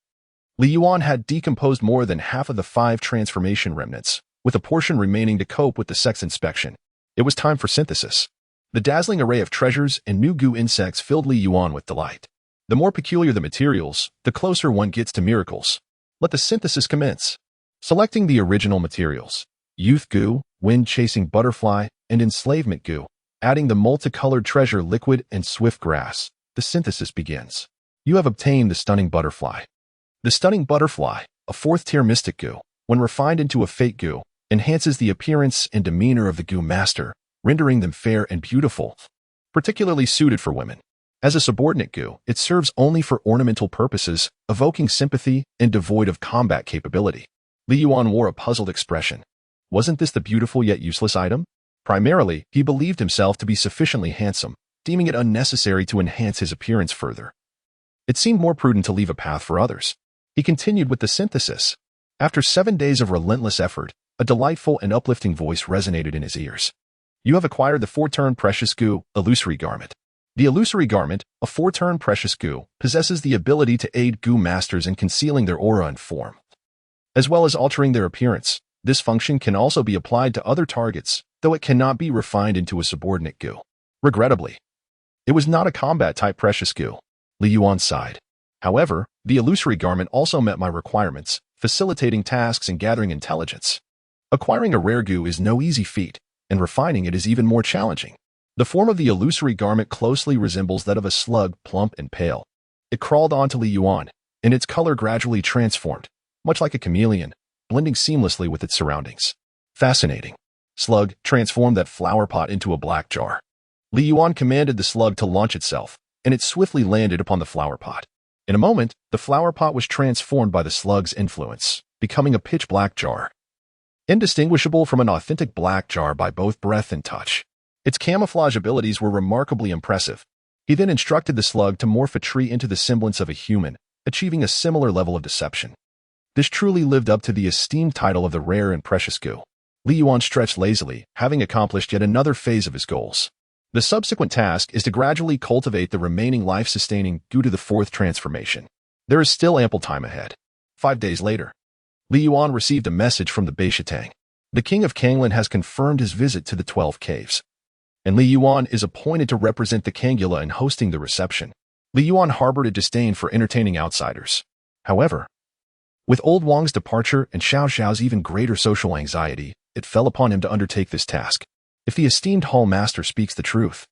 Yuan had decomposed more than half of the 5 transformation remnants, with a portion remaining to cope with the sex inspection. It was time for synthesis. The dazzling array of treasures and new goo insects filled Yuan with delight. The more peculiar the materials, the closer one gets to miracles. Let the synthesis commence. Selecting the original materials, youth goo, wind-chasing butterfly, and enslavement goo, adding the multicolored treasure liquid and swift grass, the synthesis begins. You have obtained the stunning butterfly. The stunning butterfly, a 4th-tier mystic goo, when refined into a fate goo, enhances the appearance and demeanor of the goo master, rendering them fair and beautiful, particularly suited for women. As a subordinate goo, it serves only for ornamental purposes, evoking sympathy and devoid of combat capability. Yuan wore a puzzled expression. Wasn't this the beautiful yet useless item? Primarily, he believed himself to be sufficiently handsome, deeming it unnecessary to enhance his appearance further. It seemed more prudent to leave a path for others. He continued with the synthesis. After 7 days of relentless effort, a delightful and uplifting voice resonated in his ears. You have acquired the 4-turn precious goo, illusory garment. The illusory garment, a 4-turn precious goo, possesses the ability to aid goo masters in concealing their aura and form, as well as altering their appearance. This function can also be applied to other targets, though it cannot be refined into a subordinate goo. Regrettably, it was not a combat-type precious goo. Yuan sighed. However, the illusory garment also met my requirements, facilitating tasks and gathering intelligence. Acquiring a rare goo is no easy feat, and refining it is even more challenging. The form of the illusory garment closely resembles that of a slug, plump and pale. It crawled onto Yuan, and its color gradually transformed, much like a chameleon, blending seamlessly with its surroundings. Fascinating. Slug transformed that flower pot into a black jar. Yuan commanded the slug to launch itself, and it swiftly landed upon the flower pot. In a moment, the flower pot was transformed by the slug's influence, becoming a pitch-black jar, indistinguishable from an authentic black jar by both breath and touch. Its camouflage abilities were remarkably impressive. He then instructed the slug to morph a tree into the semblance of a human, achieving a similar level of deception. This truly lived up to the esteemed title of the rare and precious gu. Li Yuan stretched lazily, having accomplished yet another phase of his goals. The subsequent task is to gradually cultivate the remaining life-sustaining gu to the fourth transformation. There is still ample time ahead. 5 days later, Li Yuan received a message from the Beishatang. The king of Kanglan has confirmed his visit to the 12 caves, and Li Yuan is appointed to represent the Kangula in hosting the reception. Li Yuan harbored a disdain for entertaining outsiders. However, with old Wang's departure and Xiao Xiao's even greater social anxiety, it fell upon him to undertake this task. If the esteemed hall master speaks the truth,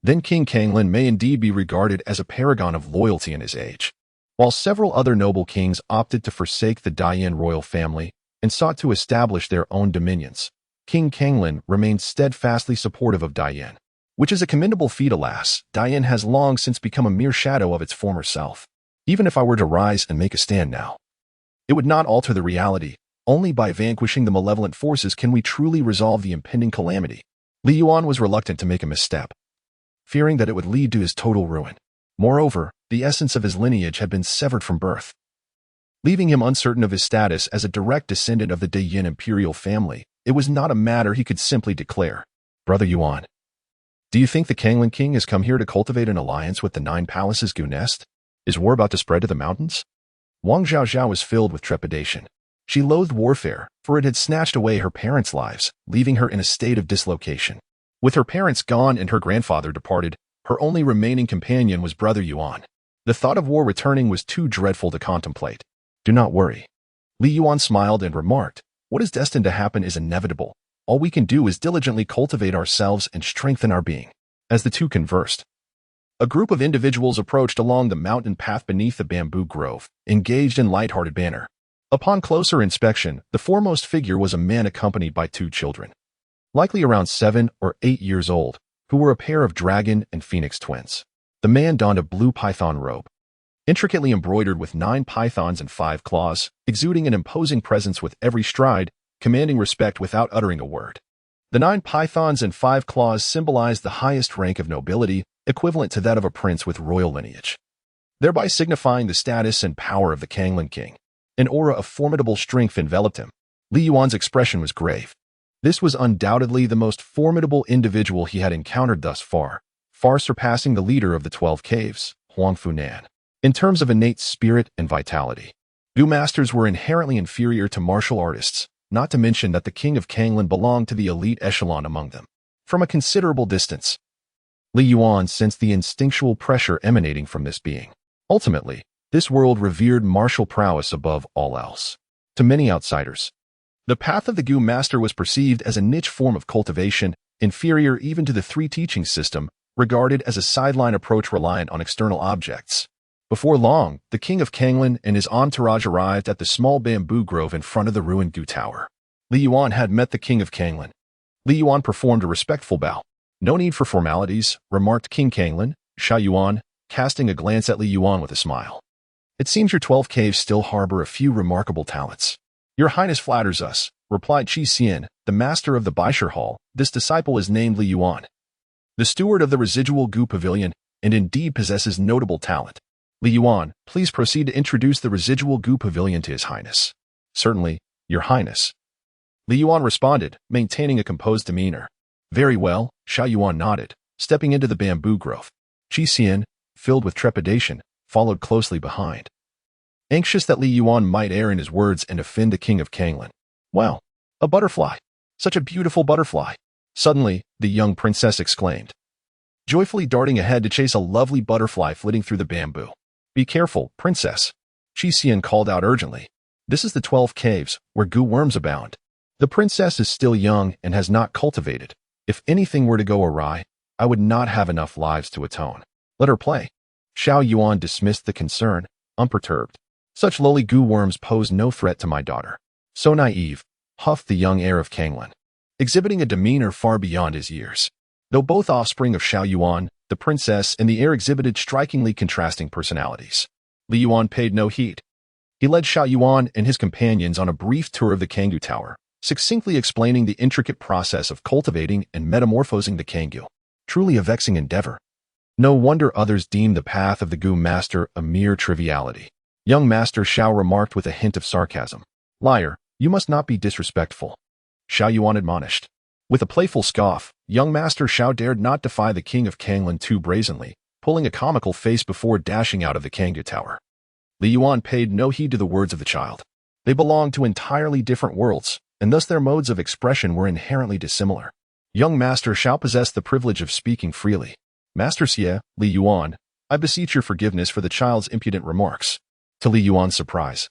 then King Kanglan may indeed be regarded as a paragon of loyalty in his age. While several other noble kings opted to forsake the Dian royal family and sought to establish their own dominions, King Kanglan remained steadfastly supportive of Dian, which is a commendable feat. Alas, Dian has long since become a mere shadow of its former self. Even if I were to rise and make a stand now, it would not alter the reality. Only by vanquishing the malevolent forces can we truly resolve the impending calamity. Li Yuan was reluctant to make a misstep, fearing that it would lead to his total ruin. Moreover, the essence of his lineage had been severed from birth, leaving him uncertain of his status as a direct descendant of the Dian imperial family. It was not a matter he could simply declare. Brother Yuan, do you think the Kanglan king has come here to cultivate an alliance with the 9 palaces gu nest? Is war about to spread to the mountains? Wang Zhaozhao was filled with trepidation. She loathed warfare, for it had snatched away her parents' lives, leaving her in a state of dislocation. With her parents gone and her grandfather departed, her only remaining companion was Brother Yuan. The thought of war returning was too dreadful to contemplate. Do not worry. Li Yuan smiled and remarked, what is destined to happen is inevitable. All we can do is diligently cultivate ourselves and strengthen our being. As the two conversed, a group of individuals approached along the mountain path beneath the bamboo grove, engaged in light-hearted banter. Upon closer inspection, the foremost figure was a man accompanied by 2 children, likely around 7 or 8 years old, who were a pair of dragon and phoenix twins. The man donned a blue python robe, intricately embroidered with 9 pythons and 5 claws, exuding an imposing presence with every stride, commanding respect without uttering a word. The 9 pythons and 5 claws symbolized the highest rank of nobility, equivalent to that of a prince with royal lineage, thereby signifying the status and power of the Kanglan king. An aura of formidable strength enveloped him. Li Yuan's expression was grave. This was undoubtedly the most formidable individual he had encountered thus far, far surpassing the leader of the 12 caves, Huang Funan. In terms of innate spirit and vitality, gu masters were inherently inferior to martial artists, not to mention that the king of Kanglan belonged to the elite echelon among them. From a considerable distance, Li Yuan sensed the instinctual pressure emanating from this being. Ultimately, this world revered martial prowess above all else. To many outsiders, the path of the gu master was perceived as a niche form of cultivation, inferior even to the 3 teaching system, regarded as a sideline approach reliant on external objects. Before long, the king of Kanglan and his entourage arrived at the small bamboo grove in front of the ruined gu tower. Li Yuan had met the king of Kanglan. Li Yuan performed a respectful bow. No need for formalities, remarked King Kanglan, Xiao Yuan, casting a glance at Li Yuan with a smile. It seems your 12 caves still harbor a few remarkable talents. Your Highness flatters us, replied Qi Xian, the master of the Baisher Hall. This disciple is named Li Yuan, the steward of the residual gu pavilion, and indeed possesses notable talent. Li Yuan, please proceed to introduce the residual gu pavilion to His Highness. Certainly, Your Highness. Li Yuan responded, maintaining a composed demeanor. Very well, Xiao Yuan nodded, stepping into the bamboo grove. Qi Xian, filled with trepidation, followed closely behind, anxious that Li Yuan might err in his words and offend the king of Kanglan. Wow, a butterfly! Such a beautiful butterfly! Suddenly, the young princess exclaimed, joyfully darting ahead to chase a lovely butterfly flitting through the bamboo. Be careful, princess! Qi Xian called out urgently. This is the 12 caves, where gu worms abound. The princess is still young and has not cultivated. If anything were to go awry, I would not have enough lives to atone. Let her play. Xiao Yuan dismissed the concern, unperturbed. Such lowly gu worms pose no threat to my daughter. So naive, huffed the young heir of Kanglan, exhibiting a demeanor far beyond his years. Though both offspring of Xiao Yuan, the princess and the heir exhibited strikingly contrasting personalities, Li Yuan paid no heed. He led Xiao Yuan and his companions on a brief tour of the Kanggu Tower, succinctly explaining the intricate process of cultivating and metamorphosing the Kanggu. Truly a vexing endeavor. No wonder others deemed the path of the gu master a mere triviality. Young Master Xiao remarked with a hint of sarcasm. Liar, you must not be disrespectful. Xiao Yuan admonished. With a playful scoff, young Master Xiao dared not defy the king of Kanglan too brazenly, pulling a comical face before dashing out of the Kangyu Tower. Li Yuan paid no heed to the words of the child. They belonged to entirely different worlds, and thus their modes of expression were inherently dissimilar. Young Master Xiao possessed the privilege of speaking freely. Master Xie, Li Yuan, I beseech your forgiveness for the child's impudent remarks. To Li Yuan's surprise,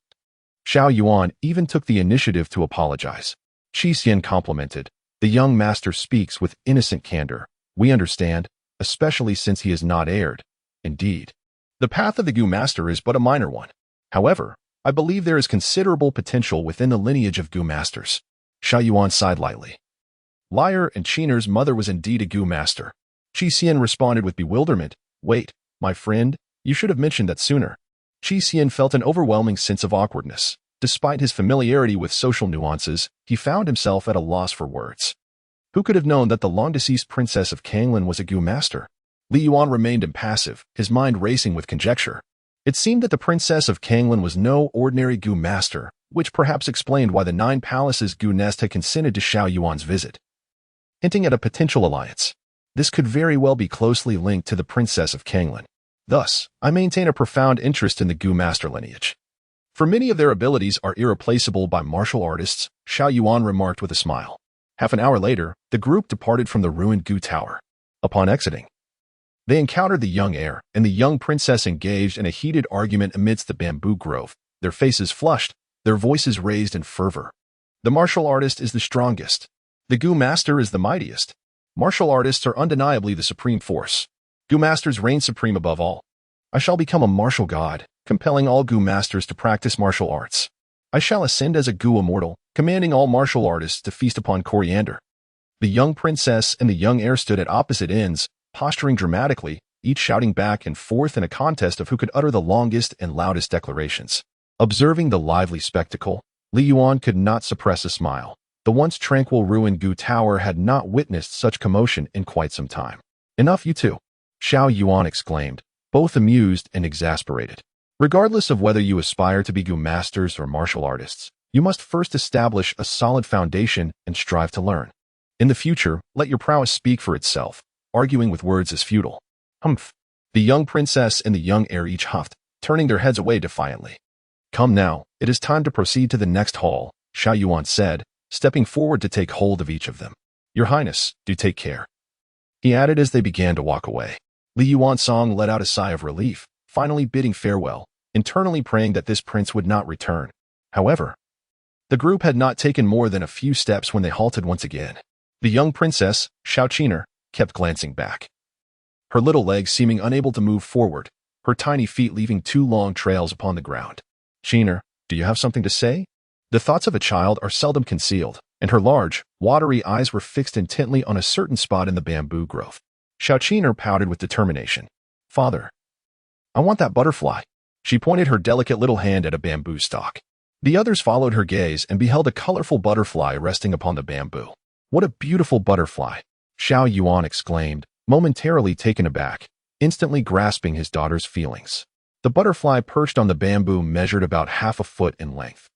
Xiao Yuan even took the initiative to apologize. Qi Xian complimented. The young master speaks with innocent candor. We understand, especially since he is not heired. Indeed, the path of the Gu master is but a minor one. However, I believe there is considerable potential within the lineage of Gu masters. Xiao Yuan sighed lightly. Liar and Qin'er's mother was indeed a Gu master. Qi Xian responded with bewilderment. Wait, my friend, you should have mentioned that sooner. Qi Xian felt an overwhelming sense of awkwardness. Despite his familiarity with social nuances, he found himself at a loss for words. Who could have known that the long-deceased princess of Kanglan was a Gu master? Li Yuan remained impassive, his mind racing with conjecture. It seemed that the princess of Kanglan was no ordinary Gu master, which perhaps explained why the 9 Palaces Gu nest had consented to Xiao Yuan's visit. Hinting at a potential alliance, this could very well be closely linked to the princess of Kanglan. Thus, I maintain a profound interest in the Gu master lineage. For many of their abilities are irreplaceable by martial artists, Xiao Yuan remarked with a smile. Half an hour later, the group departed from the ruined Gu Tower. Upon exiting, they encountered the young heir and the young princess engaged in a heated argument amidst the bamboo grove, their faces flushed, their voices raised in fervor. The martial artist is the strongest. The Gu master is the mightiest. Martial artists are undeniably the supreme force. Gu masters reign supreme above all. I shall become a martial god, compelling all Gu masters to practice martial arts. I shall ascend as a Gu immortal, commanding all martial artists to feast upon coriander. The young princess and the young heir stood at opposite ends, posturing dramatically, each shouting back and forth in a contest of who could utter the longest and loudest declarations. Observing the lively spectacle, Li Yuan could not suppress a smile. The once tranquil ruined Gu Tower had not witnessed such commotion in quite some time. Enough, you two, Xiao Yuan exclaimed, both amused and exasperated. Regardless of whether you aspire to be Gu masters or martial artists, you must first establish a solid foundation and strive to learn. In the future, let your prowess speak for itself. Arguing with words is futile. Humph. The young princess and the young heir each huffed, turning their heads away defiantly. Come now, it is time to proceed to the next hall, Xiao Yuan said, stepping forward to take hold of each of them. Your Highness, do take care, he added as they began to walk away. Li Yuan Song let out a sigh of relief, finally bidding farewell, internally praying that this prince would not return. However, the group had not taken more than a few steps when they halted once again. The young princess, Xiao Qin'er, kept glancing back, her little legs seeming unable to move forward, her tiny feet leaving 2 long trails upon the ground. Qin'er, do you have something to say? The thoughts of a child are seldom concealed, and her large, watery eyes were fixed intently on a certain spot in the bamboo grove. Xiao Qin'er pouted with determination. Father, I want that butterfly. She pointed her delicate little hand at a bamboo stalk. The others followed her gaze and beheld a colorful butterfly resting upon the bamboo. What a beautiful butterfly, Xiao Yuan exclaimed, momentarily taken aback, instantly grasping his daughter's feelings. The butterfly perched on the bamboo measured about half a foot in length.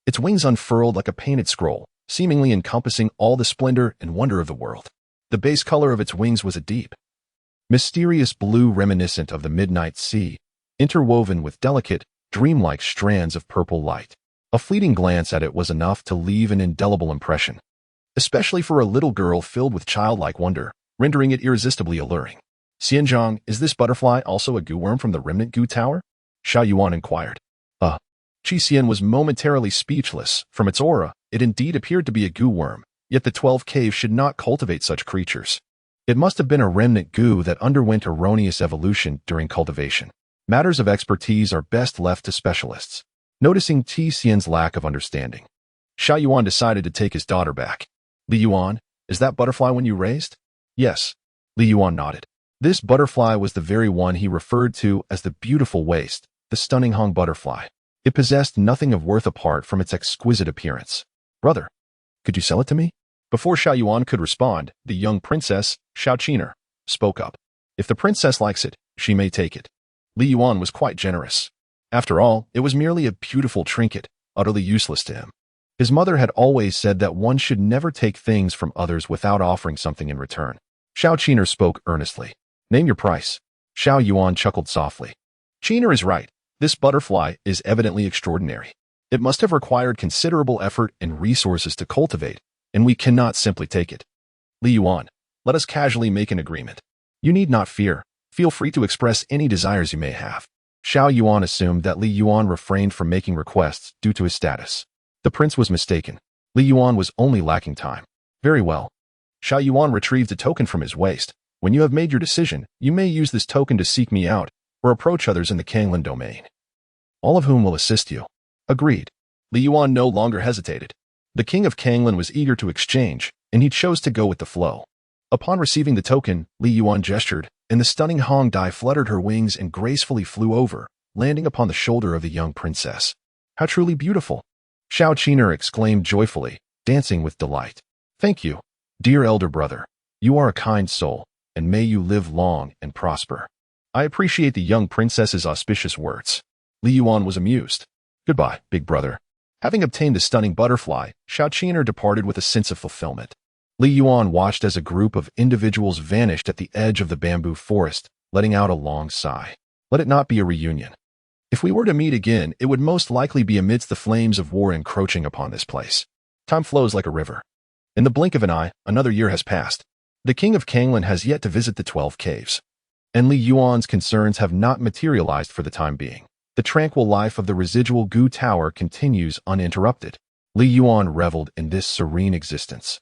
Its wings unfurled like a painted scroll, seemingly encompassing all the splendor and wonder of the world. The base color of its wings was a deep, mysterious blue reminiscent of the midnight sea, interwoven with delicate, dreamlike strands of purple light. A fleeting glance at it was enough to leave an indelible impression, especially for a little girl filled with childlike wonder, rendering it irresistibly alluring. Xianzhang, is this butterfly also a Gu worm from the remnant Gu Tower? Xiao Yuan inquired. Qi Xian was momentarily speechless. From its aura, it indeed appeared to be a Gu worm, yet the 12 caves should not cultivate such creatures. It must have been a remnant Gu that underwent erroneous evolution during cultivation. Matters of expertise are best left to specialists. Noticing Qi Xian's lack of understanding, Xiao Yuan decided to take his daughter back. Li Yuan, is that butterfly one you raised? Yes. Li Yuan nodded. This butterfly was the very one he referred to as the beautiful waist, the stunning Hong butterfly. It possessed nothing of worth apart from its exquisite appearance. Brother, could you sell it to me? Before Xiao Yuan could respond, the young princess, Xiao Qin'er, spoke up. If the princess likes it, she may take it. Li Yuan was quite generous. After all, it was merely a beautiful trinket, utterly useless to him. His mother had always said that one should never take things from others without offering something in return. Xiao Qiner spoke earnestly. Name your price. Xiao Yuan chuckled softly. Qiner is right. This butterfly is evidently extraordinary. It must have required considerable effort and resources to cultivate, and we cannot simply take it. Li Yuan, let us casually make an agreement. You need not fear. Feel free to express any desires you may have. Xiao Yuan assumed that Li Yuan refrained from making requests due to his status. The prince was mistaken. Li Yuan was only lacking time. Very well. Xiao Yuan retrieved a token from his waist. When you have made your decision, you may use this token to seek me out or approach others in the Kanglan domain. All of whom will assist you. Agreed. Li Yuan no longer hesitated. The king of Kanglan was eager to exchange, and he chose to go with the flow. Upon receiving the token, Li Yuan gestured, and the stunning Hong Dai fluttered her wings and gracefully flew over, landing upon the shoulder of the young princess. How truly beautiful! Xiao Qiner exclaimed joyfully, dancing with delight. Thank you, dear elder brother. You are a kind soul, and may you live long and prosper. I appreciate the young princess's auspicious words. Li Yuan was amused. Goodbye, big brother. Having obtained the stunning butterfly, Xiao Qiner departed with a sense of fulfillment. Li Yuan watched as a group of individuals vanished at the edge of the bamboo forest, letting out a long sigh. Let it not be a reunion. If we were to meet again, it would most likely be amidst the flames of war encroaching upon this place. Time flows like a river. In the blink of an eye, another year has passed. The king of Kanglan has yet to visit the 12 caves. And Li Yuan's concerns have not materialized for the time being. The tranquil life of the residual Gu Tower continues uninterrupted. Li Yuan reveled in this serene existence.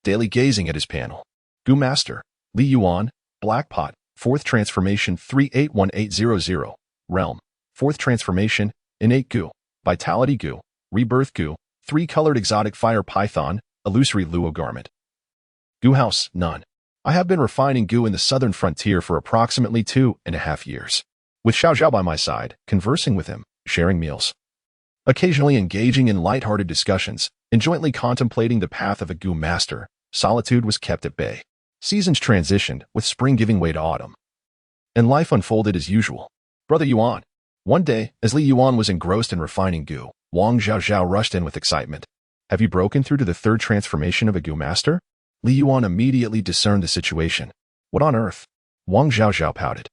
Daily gazing at his panel. Gu Master, Li Yuan, Black Pot, 4th Transformation 381800, Realm, 4th Transformation, Innate Gu, Vitality Gu, Rebirth Gu, 3-colored exotic fire python, illusory Luo garment. Gu House, none. I have been refining Gu in the southern frontier for approximately 2.5 years. With Xiao Zhao by my side, conversing with him, sharing meals. Occasionally engaging in light-hearted discussions, and jointly contemplating the path of a Gu Master, solitude was kept at bay. Seasons transitioned, with spring giving way to autumn. And life unfolded as usual. Brother Yuan. One day, as Li Yuan was engrossed in refining Gu, Wang Zhaozhao rushed in with excitement. Have you broken through to the 3rd transformation of a Gu Master? Li Yuan immediately discerned the situation. What on earth? Wang Zhaozhao pouted.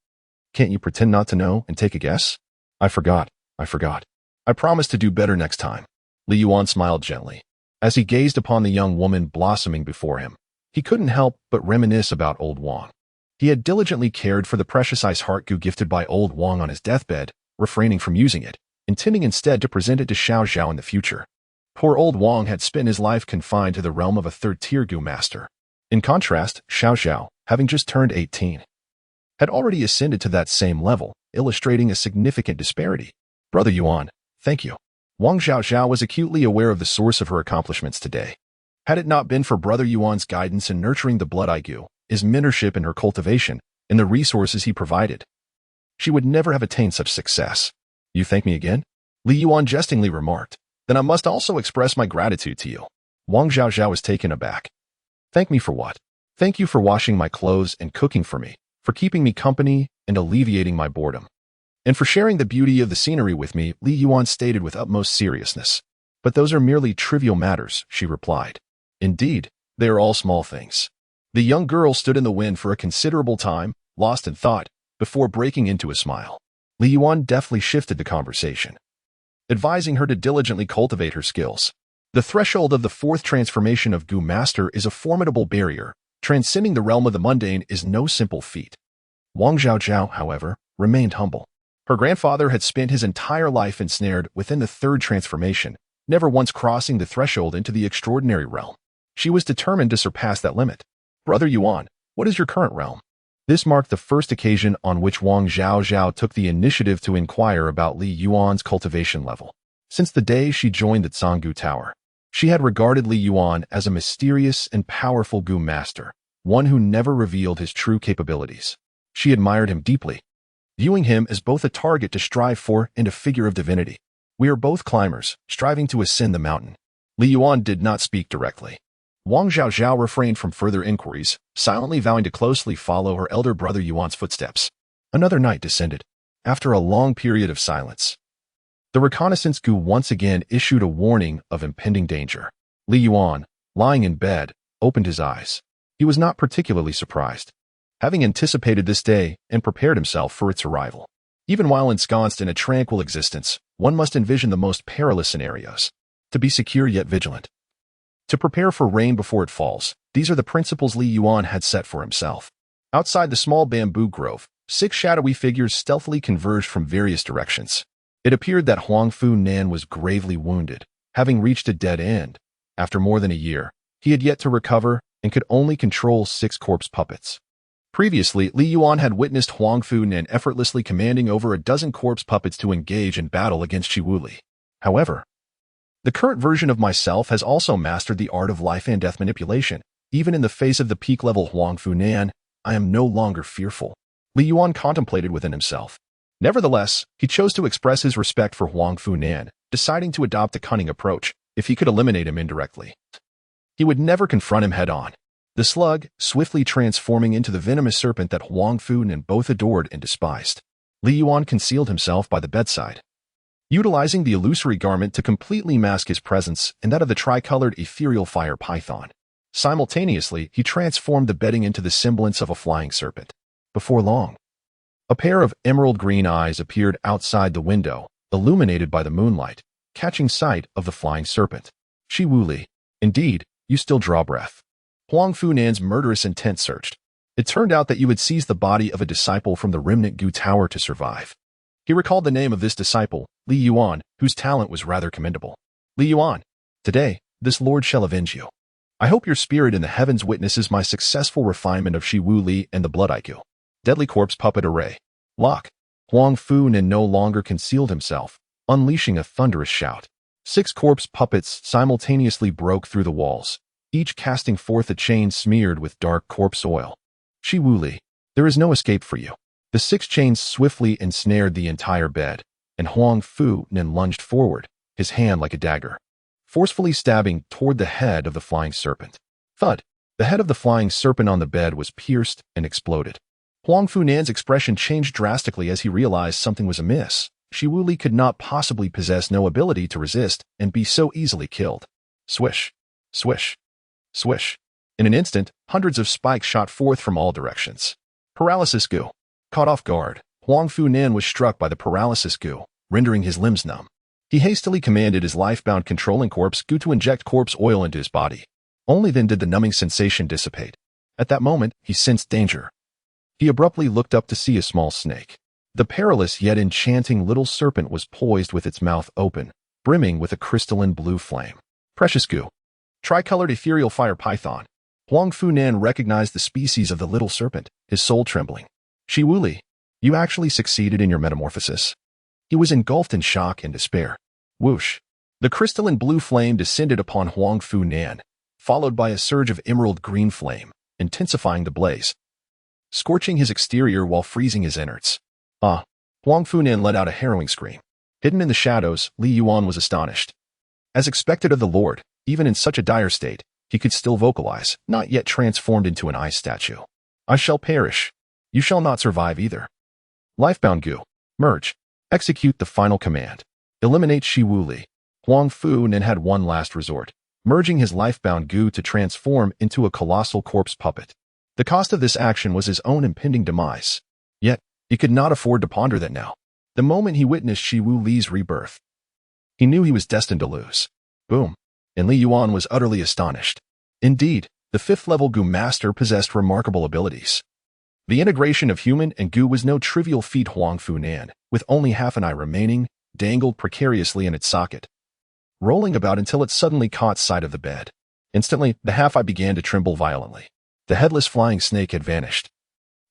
Can't you pretend not to know and take a guess? I forgot. I promise to do better next time. Li Yuan smiled gently. As he gazed upon the young woman blossoming before him, he couldn't help but reminisce about old Wang. He had diligently cared for the precious ice heart Gu gifted by old Wang on his deathbed, refraining from using it, intending instead to present it to Xiao Zhao in the future. Poor old Wang had spent his life confined to the realm of a 3rd-tier Gu Master. In contrast, Xiao Zhao, having just turned 18, had already ascended to that same level, illustrating a significant disparity. Brother Yuan, thank you. Wang Zhaozhao was acutely aware of the source of her accomplishments today. Had it not been for Brother Yuan's guidance in nurturing the blood Gu, his mentorship in her cultivation, and the resources he provided, she would never have attained such success. You thank me again? Li Yuan jestingly remarked. Then I must also express my gratitude to you. Wang Zhaozhao was taken aback. Thank me for what? Thank you for washing my clothes and cooking for me, for keeping me company and alleviating my boredom. And for sharing the beauty of the scenery with me, Li Yuan stated with utmost seriousness. But those are merely trivial matters, she replied. Indeed, they are all small things. The young girl stood in the wind for a considerable time, lost in thought, before breaking into a smile. Li Yuan deftly shifted the conversation, advising her to diligently cultivate her skills. The threshold of the 4th transformation of Gu Master is a formidable barrier. Transcending the realm of the mundane is no simple feat. Wang Zhaozhao, however, remained humble. Her grandfather had spent his entire life ensnared within the 3rd transformation, never once crossing the threshold into the extraordinary realm. She was determined to surpass that limit. Brother Yuan, what is your current realm? This marked the first occasion on which Wang Zhaozhao took the initiative to inquire about Li Yuan's cultivation level. Since the day she joined the Canggu Tower, she had regarded Li Yuan as a mysterious and powerful Gu Master, one who never revealed his true capabilities. She admired him deeply, viewing him as both a target to strive for and a figure of divinity. We are both climbers, striving to ascend the mountain. Li Yuan did not speak directly. Wang Zhaozhao refrained from further inquiries, silently vowing to closely follow her elder brother Yuan's footsteps. Another night descended. After a long period of silence, The reconnaissance goo once again issued a warning of impending danger. Li Yuan, lying in bed, opened his eyes. He was not particularly surprised, having anticipated this day and prepared himself for its arrival. Even while ensconced in a tranquil existence, one must envision the most perilous scenarios. To be secure yet vigilant. To prepare for rain before it falls, these are the principles Li Yuan had set for himself. Outside the small bamboo grove, 6 shadowy figures stealthily converged from various directions. It appeared that Huang Fu Nan was gravely wounded, having reached a dead end. After more than a year, he had yet to recover and could only control 6 corpse puppets. Previously, Li Yuan had witnessed Huang Fu Nan effortlessly commanding over a dozen corpse puppets to engage in battle against Shi Wuli. However, the current version of myself has also mastered the art of life and death manipulation. Even in the face of the peak-level Huang Fu Nan, I am no longer fearful. Li Yuan contemplated within himself. Nevertheless, he chose to express his respect for Huang Fu Nan, deciding to adopt a cunning approach if he could eliminate him indirectly. He would never confront him head-on. The slug, swiftly transforming into the venomous serpent that Huang Fu Nan both adored and despised. Li Yuan concealed himself by the bedside, utilizing the illusory garment to completely mask his presence and that of the tricolored ethereal fire python. Simultaneously, he transformed the bedding into the semblance of a flying serpent. Before long, a pair of emerald green eyes appeared outside the window, illuminated by the moonlight, catching sight of the flying serpent. Shi Wuli, indeed, you still draw breath. Huang Fu Nan's murderous intent surged. It turned out that you had seized the body of a disciple from the remnant Gu Tower to survive. He recalled the name of this disciple, Li Yuan, whose talent was rather commendable. Li Yuan, today, this lord shall avenge you. I hope your spirit in the heavens witnesses my successful refinement of Shi Wuli and the blood IQ. Deadly corpse puppet array. Lock. Huang Fu Nan no longer concealed himself, unleashing a thunderous shout. 6 corpse puppets simultaneously broke through the walls, each casting forth a chain smeared with dark corpse oil. Shi Wuli, there is no escape for you. The 6 chains swiftly ensnared the entire bed, and Huang Fu Nan lunged forward, his hand like a dagger, forcefully stabbing toward the head of the flying serpent. Thud! The head of the flying serpent on the bed was pierced and exploded. Huang Fu Nan's expression changed drastically as he realized something was amiss. Shi Wuli could not possibly possess no ability to resist and be so easily killed. Swish! Swish! Swish! In an instant, hundreds of spikes shot forth from all directions. Paralysis goo. Caught off guard, Huang Fu Nan was struck by the paralysis goo, rendering his limbs numb. He hastily commanded his life-bound controlling corpse goo to inject corpse oil into his body. Only then did the numbing sensation dissipate. At that moment, he sensed danger. He abruptly looked up to see a small snake. The perilous yet enchanting little serpent was poised with its mouth open, brimming with a crystalline blue flame. Precious goo. Tricolored ethereal fire python. Huang Fu Nan recognized the species of the little serpent, his soul trembling. Shi Wuli, you actually succeeded in your metamorphosis. He was engulfed in shock and despair. Whoosh! The crystalline blue flame descended upon Huang Fu Nan, followed by a surge of emerald green flame, intensifying the blaze, scorching his exterior while freezing his innards. Huang Fu Nan let out a harrowing scream. Hidden in the shadows, Li Yuan was astonished. As expected of the Lord, even in such a dire state, he could still vocalize, not yet transformed into an ice statue. I shall perish. You shall not survive either. Lifebound goo. Merge. Execute the final command. Eliminate Shi Wuli. Huang Fu Nan had one last resort, merging his lifebound goo to transform into a colossal corpse puppet. The cost of this action was his own impending demise. Yet, he could not afford to ponder that now. The moment he witnessed Shi Wuli's rebirth, he knew he was destined to lose. Boom. And Li Yuan was utterly astonished. Indeed, the 5th-level goo master possessed remarkable abilities. The integration of human and goo was no trivial feat. Huang Fu Nan, with only half an eye remaining, dangled precariously in its socket, rolling about until it suddenly caught sight of the bed. Instantly, the half eye began to tremble violently. The headless flying snake had vanished,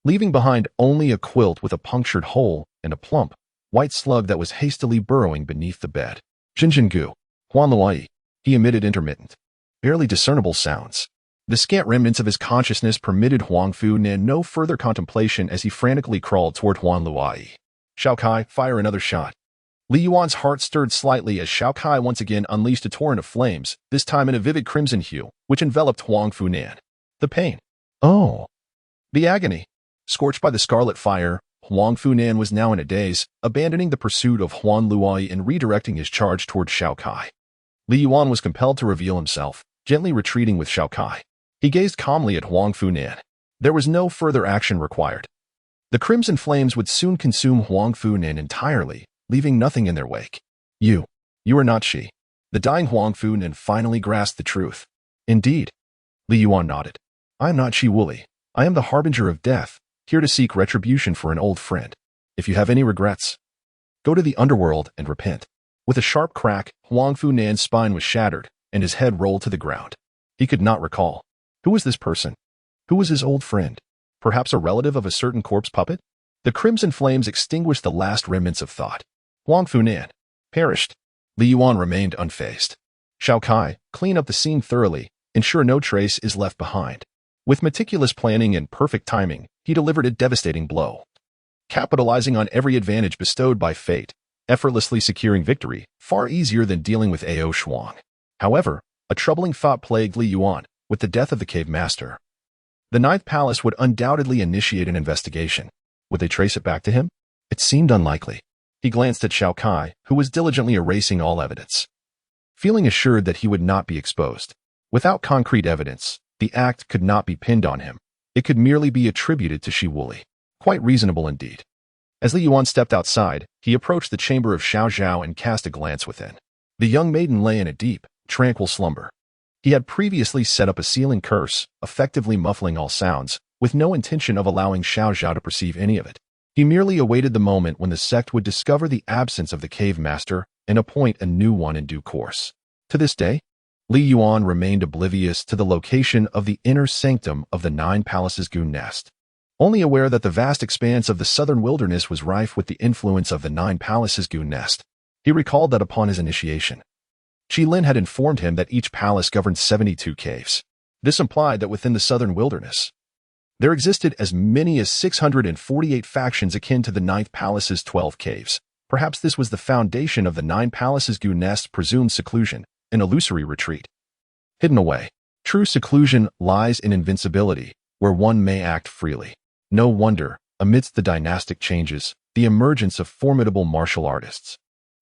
leaving behind only a quilt with a punctured hole and a plump, white slug that was hastily burrowing beneath the bed. Jinjin Gu, Huan Luai, he emitted intermittent, barely discernible sounds. The scant remnants of his consciousness permitted Huang Fu Nan no further contemplation as he frantically crawled toward Huan Luai. Shao Kai, fire another shot. Li Yuan's heart stirred slightly as Shao Kai once again unleashed a torrent of flames, this time in a vivid crimson hue, which enveloped Huang Fu Nan. The pain. Oh. The agony. Scorched by the scarlet fire, Huang Funan was now in a daze, abandoning the pursuit of Huan Luai and redirecting his charge toward Shao Kai. Li Yuan was compelled to reveal himself, gently retreating with Shao Kai. He gazed calmly at Huang Funan. There was no further action required. The crimson flames would soon consume Huang Funan entirely, leaving nothing in their wake. You are not she. The dying Huang Funan finally grasped the truth. Indeed. Li Yuan nodded. I am not Shi Wuli. I am the harbinger of death, here to seek retribution for an old friend. If you have any regrets, go to the underworld and repent. With a sharp crack, Huang Funan's spine was shattered, and his head rolled to the ground. He could not recall. Who was this person? Who was his old friend? Perhaps a relative of a certain corpse puppet? The crimson flames extinguished the last remnants of thought. Huang Funan perished. Li Yuan remained unfazed. Shao Kai, clean up the scene thoroughly, ensure no trace is left behind. With meticulous planning and perfect timing, he delivered a devastating blow. Capitalizing on every advantage bestowed by fate, effortlessly securing victory, far easier than dealing with Ao Shuang. However, a troubling thought plagued Li Yuan, with the death of the cave master. The Ninth Palace would undoubtedly initiate an investigation. Would they trace it back to him? It seemed unlikely. He glanced at Shao Kai, who was diligently erasing all evidence. Feeling assured that he would not be exposed. Without concrete evidence, the act could not be pinned on him. It could merely be attributed to Shi Wuli. Quite reasonable indeed. As Li Yuan stepped outside, he approached the chamber of Xiao Zhao and cast a glance within. The young maiden lay in a deep, tranquil slumber. He had previously set up a sealing curse, effectively muffling all sounds, with no intention of allowing Xiao Zhao to perceive any of it. He merely awaited the moment when the sect would discover the absence of the cave master and appoint a new one in due course. To this day, Li Yuan remained oblivious to the location of the inner sanctum of the Nine Palaces Goon Nest. Only aware that the vast expanse of the southern wilderness was rife with the influence of the Nine Palaces Goon Nest, he recalled that upon his initiation, Qi Lin had informed him that each palace governed 72 caves. This implied that within the southern wilderness, there existed as many as 648 factions akin to the Ninth Palace's 12 caves. Perhaps this was the foundation of the Nine Palaces Goon Nest's presumed seclusion, an illusory retreat. Hidden away. True seclusion lies in invincibility, where one may act freely. No wonder, amidst the dynastic changes, the emergence of formidable martial artists.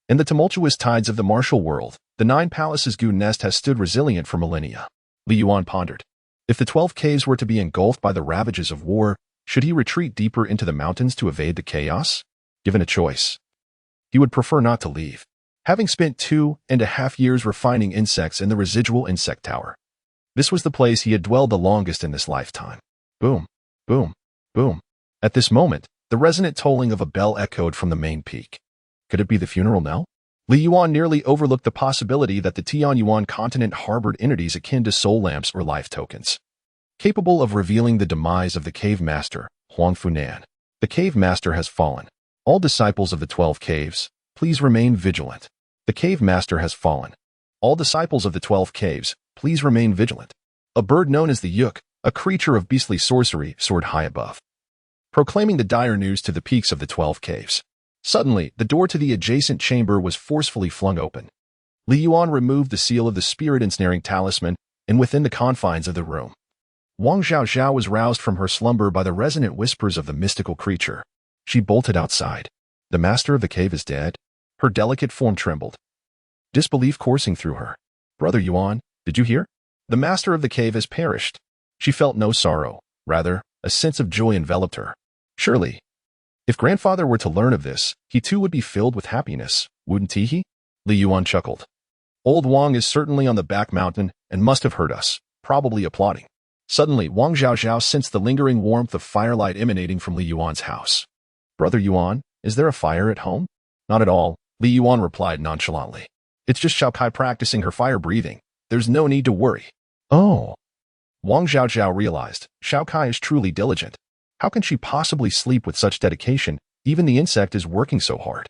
In the tumultuous tides of the martial world, the Nine Palaces Goon Nest has stood resilient for millennia. Li Yuan pondered. If the 12 caves were to be engulfed by the ravages of war, should he retreat deeper into the mountains to evade the chaos? Given a choice, he would prefer not to leave. Having spent 2.5 years refining insects in the residual insect tower, this was the place he had dwelled the longest in this lifetime. Boom, boom, boom. At this moment, the resonant tolling of a bell echoed from the main peak. Could it be the funeral knell? Li Yuan nearly overlooked the possibility that the Tianyuan continent harbored entities akin to soul lamps or life tokens, capable of revealing the demise of the cave master, Huang Funan. The cave master has fallen. All disciples of the 12 caves, please remain vigilant. The cave master has fallen. All disciples of the 12 caves, please remain vigilant. A bird known as the Yuk, a creature of beastly sorcery, soared high above, proclaiming the dire news to the peaks of the 12 caves. Suddenly, the door to the adjacent chamber was forcefully flung open. Li Yuan removed the seal of the spirit-ensnaring talisman, and within the confines of the room, Wang Xiaozhao was roused from her slumber by the resonant whispers of the mystical creature. She bolted outside. The master of the cave is dead? Her delicate form trembled, disbelief coursing through her. Brother Yuan, did you hear? The master of the cave has perished. She felt no sorrow. Rather, a sense of joy enveloped her. Surely, if grandfather were to learn of this, he too would be filled with happiness, wouldn't he? Li Yuan chuckled. Old Wang is certainly on the back mountain and must have heard us, probably applauding. Suddenly, Wang Xiaozhao sensed the lingering warmth of firelight emanating from Li Yuan's house. Brother Yuan, is there a fire at home? Not at all, Li Yuan replied nonchalantly. It's just Shao Kai practicing her fire breathing. There's no need to worry. Oh. Wang Xiaozhao realized, Shao Kai is truly diligent. How can she possibly sleep with such dedication? Even the insect is working so hard.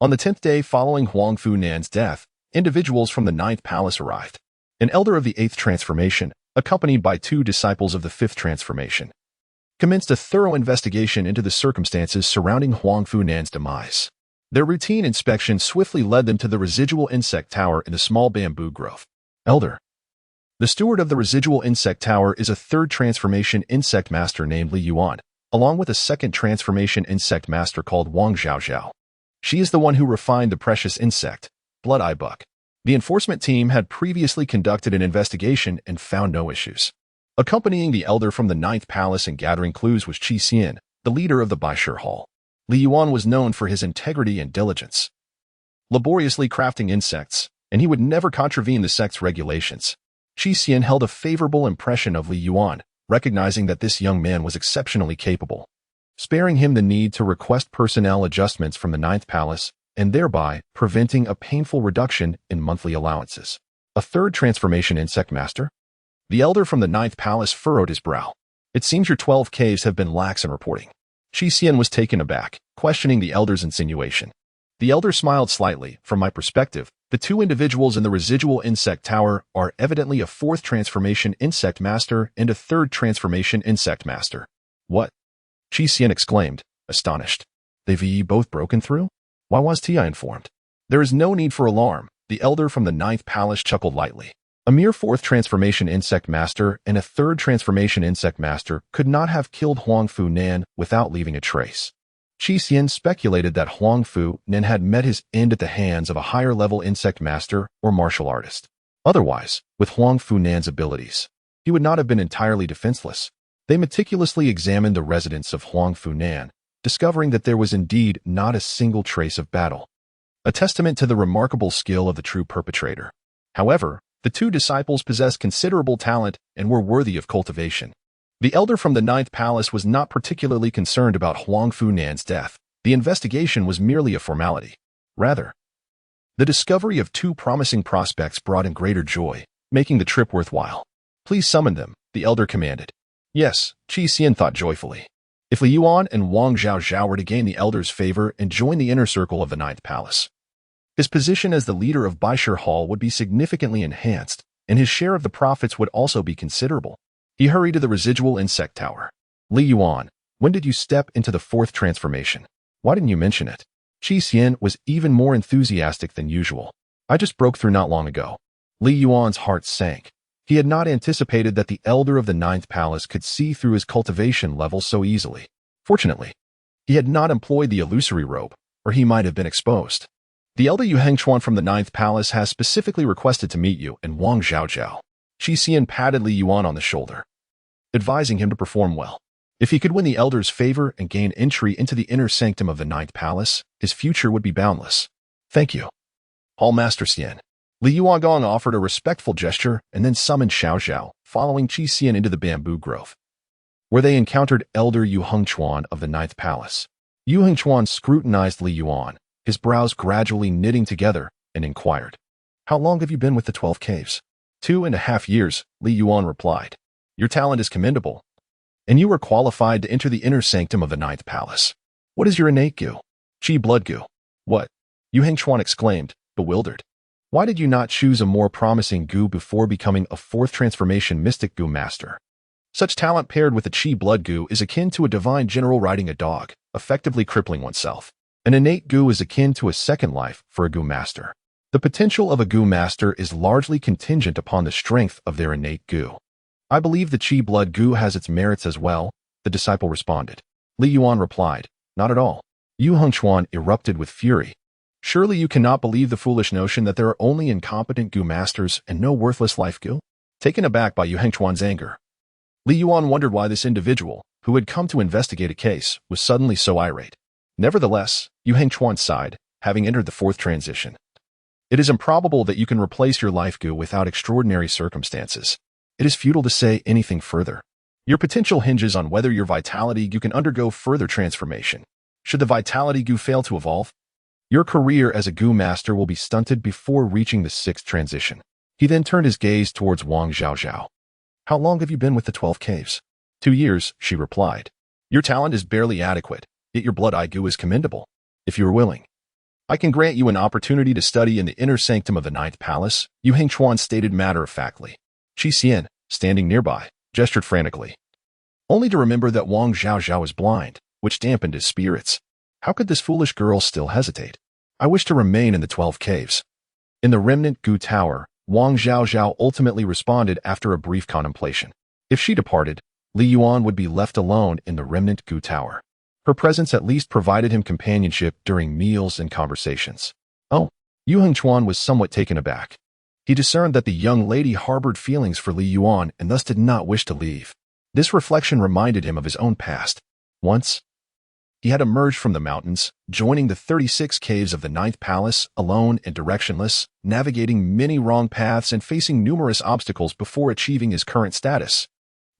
On the 10th day following Huang Funan's death, individuals from the 9th palace arrived. An elder of the 8th transformation, accompanied by 2 disciples of the 5th transformation, commenced a thorough investigation into the circumstances surrounding Huang Funan's demise. Their routine inspection swiftly led them to the residual insect tower in a small bamboo grove. Elder. The steward of the residual insect tower is a 3rd transformation insect master named Li Yuan, along with a second transformation insect master called Wang Zhaozhao. She is the one who refined the precious insect, blood-eye buck. The enforcement team had previously conducted an investigation and found no issues. Accompanying the elder from the Ninth Palace and gathering clues was Qi Xian, the leader of the Baishir Hall. Li Yuan was known for his integrity and diligence, laboriously crafting insects, and he would never contravene the sect's regulations. Qi Xian held a favorable impression of Li Yuan, recognizing that this young man was exceptionally capable, sparing him the need to request personnel adjustments from the Ninth Palace, and thereby preventing a painful reduction in monthly allowances. A third transformation insect master? The elder from the Ninth Palace furrowed his brow. It seems your 12 caves have been lax in reporting. Qi Xian was taken aback, questioning the elder's insinuation. The elder smiled slightly. From my perspective, the two individuals in the residual insect tower are evidently a fourth transformation insect master and a third transformation insect master. What? Qi Xian exclaimed, astonished. They've both broken through? Why was Ti informed? There is no need for alarm, the elder from the Ninth Palace chuckled lightly. A mere fourth transformation insect master and a third transformation insect master could not have killed Huang Fu Nan without leaving a trace. Qi Xian speculated that Huang Fu Nan had met his end at the hands of a higher-level insect master or martial artist. Otherwise, with Huang Fu Nan's abilities, he would not have been entirely defenseless. They meticulously examined the residence of Huang Fu Nan, discovering that there was indeed not a single trace of battle, a testament to the remarkable skill of the true perpetrator. However, the two disciples possessed considerable talent and were worthy of cultivation. The elder from the Ninth Palace was not particularly concerned about Huang Fu Nan's death. The investigation was merely a formality. Rather, the discovery of two promising prospects brought in greater joy, making the trip worthwhile. Please summon them, the elder commanded. Yes, Qi Xian thought joyfully. If Li Yuan and Wang Zhaozhao were to gain the elder's favor and join the inner circle of the Ninth Palace, his position as the leader of Baishir Hall would be significantly enhanced, and his share of the profits would also be considerable. He hurried to the residual insect tower. Li Yuan, when did you step into the fourth transformation? Why didn't you mention it? Qi Xian was even more enthusiastic than usual. I just broke through not long ago. Li Yuan's heart sank. He had not anticipated that the elder of the Ninth Palace could see through his cultivation level so easily. Fortunately, he had not employed the illusory robe, or he might have been exposed. The elder Yu Hengchuan from the Ninth Palace has specifically requested to meet you and Wang Zhaozhao. Qi Xian patted Li Yuan on the shoulder, advising him to perform well. If he could win the elder's favor and gain entry into the inner sanctum of the Ninth Palace, his future would be boundless. Thank you, Hall Master Xian. Li Yuangong offered a respectful gesture and then summoned Xiaozhao, following Qi Xian into the bamboo grove, where they encountered elder Yu Hengchuan of the Ninth Palace. Yu Hengchuan scrutinized Li Yuan, his brows gradually knitting together, and inquired, How long have you been with the 12 caves? 2.5 years, Li Yuan replied. Your talent is commendable, and you are qualified to enter the inner sanctum of the Ninth Palace. What is your innate gu? Qi blood gu. What? Yu Hengchuan exclaimed, bewildered. Why did you not choose a more promising gu before becoming a fourth transformation mystic gu master? Such talent paired with a Qi blood gu is akin to a divine general riding a dog, effectively crippling oneself. An innate gu is akin to a second life for a gu master. The potential of a gu master is largely contingent upon the strength of their innate gu. I believe the Qi blood gu has its merits as well, the disciple responded. Li Yuan replied, Not at all. Yu Hengchuan erupted with fury. Surely you cannot believe the foolish notion that there are only incompetent gu masters and no worthless life gu? Taken aback by Yu Hengchuan's anger, Li Yuan wondered why this individual, who had come to investigate a case, was suddenly so irate. Nevertheless, Yu Hengchuan sighed, having entered the fourth transition. It is improbable that you can replace your life gu without extraordinary circumstances. It is futile to say anything further. Your potential hinges on whether your vitality gu can undergo further transformation. Should the vitality gu fail to evolve, your career as a gu master will be stunted before reaching the sixth transition. He then turned his gaze towards Wang Zhaozhao. How long have you been with the 12 caves? 2 years, she replied. Your talent is barely adequate, yet your blood-eye gu is commendable. If you are willing, I can grant you an opportunity to study in the inner sanctum of the Ninth Palace, Yu Hengchuan stated matter-of-factly. Qi Xian, standing nearby, gestured frantically, only to remember that Wang Zhaozhao is blind, which dampened his spirits. How could this foolish girl still hesitate? I wish to remain in the 12 caves. In the remnant gu tower, Wang Zhaozhao ultimately responded after a brief contemplation. If she departed, Li Yuan would be left alone in the remnant Gu Tower. Her presence at least provided him companionship during meals and conversations. Oh, Yu Hengchuan was somewhat taken aback. He discerned that the young lady harbored feelings for Li Yuan and thus did not wish to leave. This reflection reminded him of his own past. Once, he had emerged from the mountains, joining the 36 caves of the Ninth Palace, alone and directionless, navigating many wrong paths and facing numerous obstacles before achieving his current status.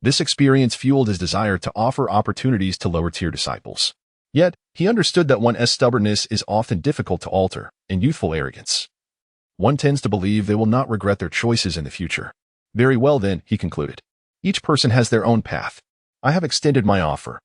This experience fueled his desire to offer opportunities to lower-tier disciples. Yet, he understood that one's stubbornness is often difficult to alter, and youthful arrogance. One tends to believe they will not regret their choices in the future. Very well then, he concluded. Each person has their own path. I have extended my offer.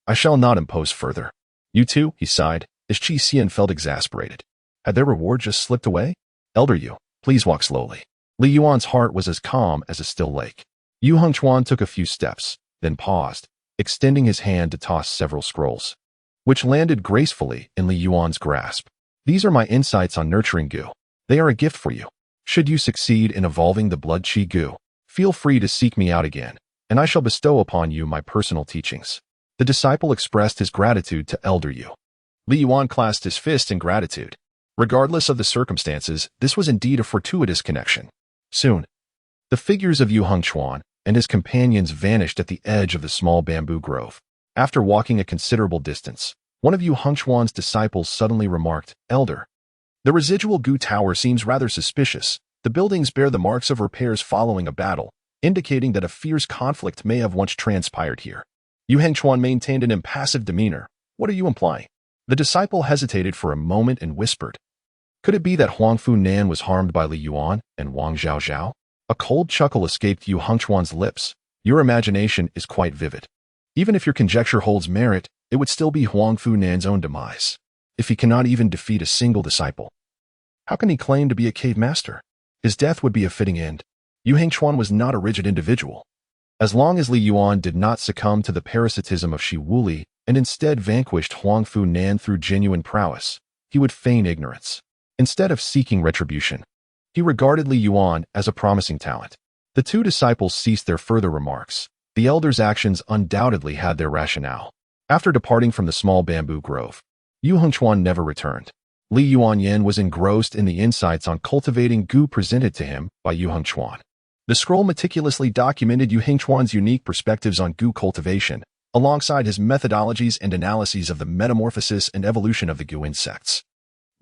I shall not impose further. You too, he sighed, as Qi Xian felt exasperated. Had their reward just slipped away? Elder Yu, please walk slowly. Li Yuan's heart was as calm as a still lake. Yu Hengchuan took a few steps, then paused, extending his hand to toss several scrolls, which landed gracefully in Li Yuan's grasp. These are my insights on nurturing Gu. They are a gift for you. Should you succeed in evolving the blood Qi Gu, feel free to seek me out again, and I shall bestow upon you my personal teachings. The disciple expressed his gratitude to Elder Yu. Li Yuan clasped his fist in gratitude. Regardless of the circumstances, this was indeed a fortuitous connection. Soon, the figures of Yu Hengchuan and his companions vanished at the edge of the small bamboo grove. After walking a considerable distance, one of Yu Hengchuan's disciples suddenly remarked, Elder, the residual Gu Tower seems rather suspicious. The buildings bear the marks of repairs following a battle, indicating that a fierce conflict may have once transpired here. Yu Hengchuan maintained an impassive demeanor. What are you implying? The disciple hesitated for a moment and whispered. Could it be that Huangfu Nan was harmed by Li Yuan and Wang Zhaozhao? A cold chuckle escaped Yu Hengchuan's lips. Your imagination is quite vivid. Even if your conjecture holds merit, it would still be Huangfu Nan's own demise. If he cannot even defeat a single disciple, how can he claim to be a cave master? His death would be a fitting end. Yu Hengchuan was not a rigid individual. As long as Li Yuan did not succumb to the parasitism of Shi Wuli and instead vanquished Huangfu Nan through genuine prowess, he would feign ignorance. Instead of seeking retribution, he regarded Li Yuan as a promising talent. The two disciples ceased their further remarks. The elder's actions undoubtedly had their rationale. After departing from the small bamboo grove, Yu Hengchuan never returned. Li Yuanyan was engrossed in the insights on cultivating Gu presented to him by Yu Hengchuan. The scroll meticulously documented Yu Hengchuan's unique perspectives on Gu cultivation, alongside his methodologies and analyses of the metamorphosis and evolution of the Gu insects.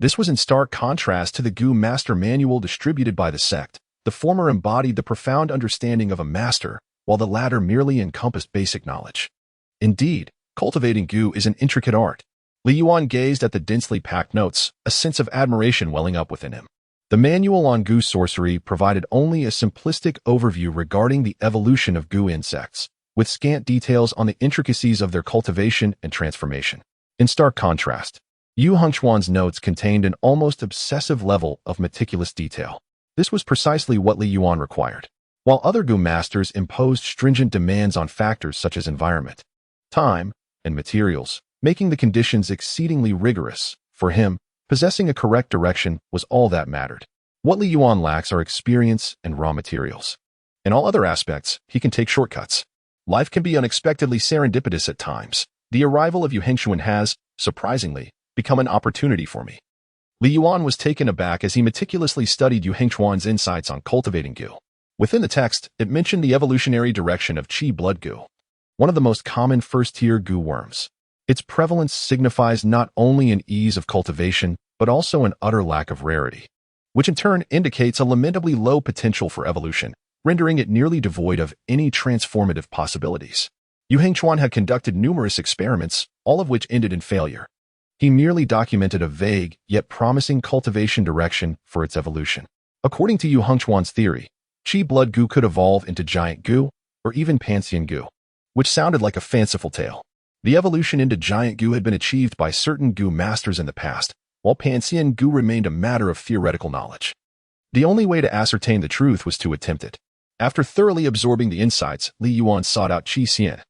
This was in stark contrast to the Gu Master Manual distributed by the sect. The former embodied the profound understanding of a master, while the latter merely encompassed basic knowledge. Indeed, cultivating Gu is an intricate art. Li Yuan gazed at the densely packed notes, a sense of admiration welling up within him. The manual on Gu sorcery provided only a simplistic overview regarding the evolution of Gu insects, with scant details on the intricacies of their cultivation and transformation. In stark contrast, Yu Hengchuan's notes contained an almost obsessive level of meticulous detail. This was precisely what Li Yuan required. While other Gu masters imposed stringent demands on factors such as environment, time, and materials, making the conditions exceedingly rigorous, for him, possessing a correct direction was all that mattered. What Li Yuan lacks are experience and raw materials. In all other aspects, he can take shortcuts. Life can be unexpectedly serendipitous at times. The arrival of Yu Hengchuan has, surprisingly, become an opportunity for me. Li Yuan was taken aback as he meticulously studied Yu Hengchuan's insights on cultivating Gu. Within the text, it mentioned the evolutionary direction of Qi blood Gu, one of the most common first-tier Gu worms. Its prevalence signifies not only an ease of cultivation, but also an utter lack of rarity, which in turn indicates a lamentably low potential for evolution, rendering it nearly devoid of any transformative possibilities. Yu Hengchuan had conducted numerous experiments, all of which ended in failure. He merely documented a vague, yet promising cultivation direction for its evolution. According to Yu Hengchuan's theory, Qi blood Gu could evolve into giant Gu, or even Pansian Gu, which sounded like a fanciful tale. The evolution into giant Gu had been achieved by certain Gu masters in the past, while Pansian Gu remained a matter of theoretical knowledge. The only way to ascertain the truth was to attempt it. After thoroughly absorbing the insights, Li Yuan sought out Qi Xian,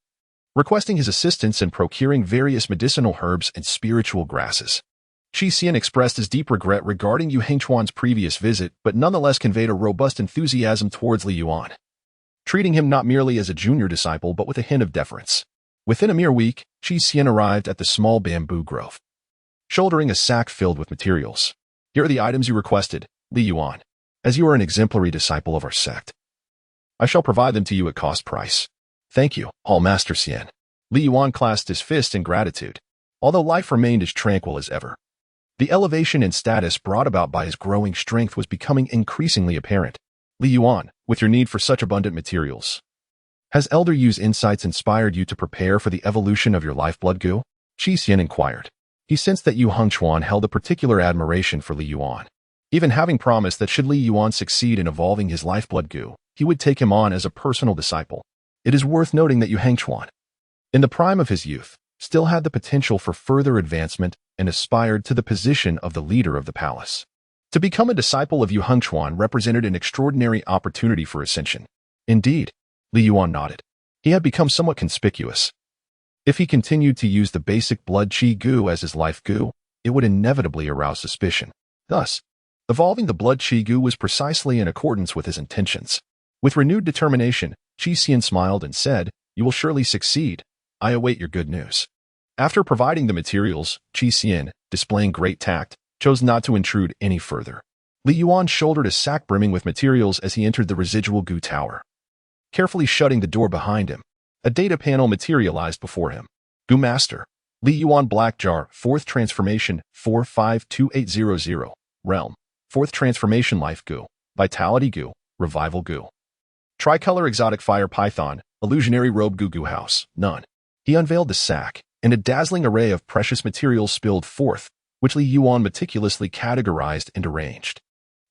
requesting his assistance in procuring various medicinal herbs and spiritual grasses. Qi Xian expressed his deep regret regarding Yu Hengchuan's previous visit, but nonetheless conveyed a robust enthusiasm towards Li Yuan. treating him not merely as a junior disciple but with a hint of deference. Within a mere week, Qi Xian arrived at the small bamboo grove, shouldering a sack filled with materials. Here are the items you requested, Li Yuan. As you are an exemplary disciple of our sect, I shall provide them to you at cost price. Thank you, Hall Master Xian. Li Yuan clasped his fist in gratitude, although life remained as tranquil as ever. The elevation in status brought about by his growing strength was becoming increasingly apparent. Li Yuan, with your need for such abundant materials, has Elder Yu's insights inspired you to prepare for the evolution of your lifeblood goo? Qi Xian inquired. He sensed that Yu Hengchuan held a particular admiration for Li Yuan, even having promised that should Li Yuan succeed in evolving his lifeblood goo, he would take him on as a personal disciple. It is worth noting that Yu Hengchuan, in the prime of his youth, still had the potential for further advancement and aspired to the position of the leader of the palace. To become a disciple of Yu Hengchuan represented an extraordinary opportunity for ascension. Indeed, Li Yuan nodded. He had become somewhat conspicuous. If he continued to use the basic blood qi goo as his life goo, it would inevitably arouse suspicion. Thus, evolving the blood qi goo was precisely in accordance with his intentions. With renewed determination, Qi Xian smiled and said, "You will surely succeed. I await your good news." After providing the materials, Qi Xian, displaying great tact, chose not to intrude any further. Li Yuan shouldered a sack brimming with materials as he entered the residual goo tower. Carefully shutting the door behind him, a data panel materialized before him. Goo Master, Li Yuan Black Jar, 4th Transformation, 452800, Realm, 4th Transformation Life Goo, Vitality Goo, Revival Goo. Tricolor Exotic Fire Python, Illusionary Robe Goo House, none. He unveiled the sack, and a dazzling array of precious materials spilled forth, which Li Yuan meticulously categorized and arranged.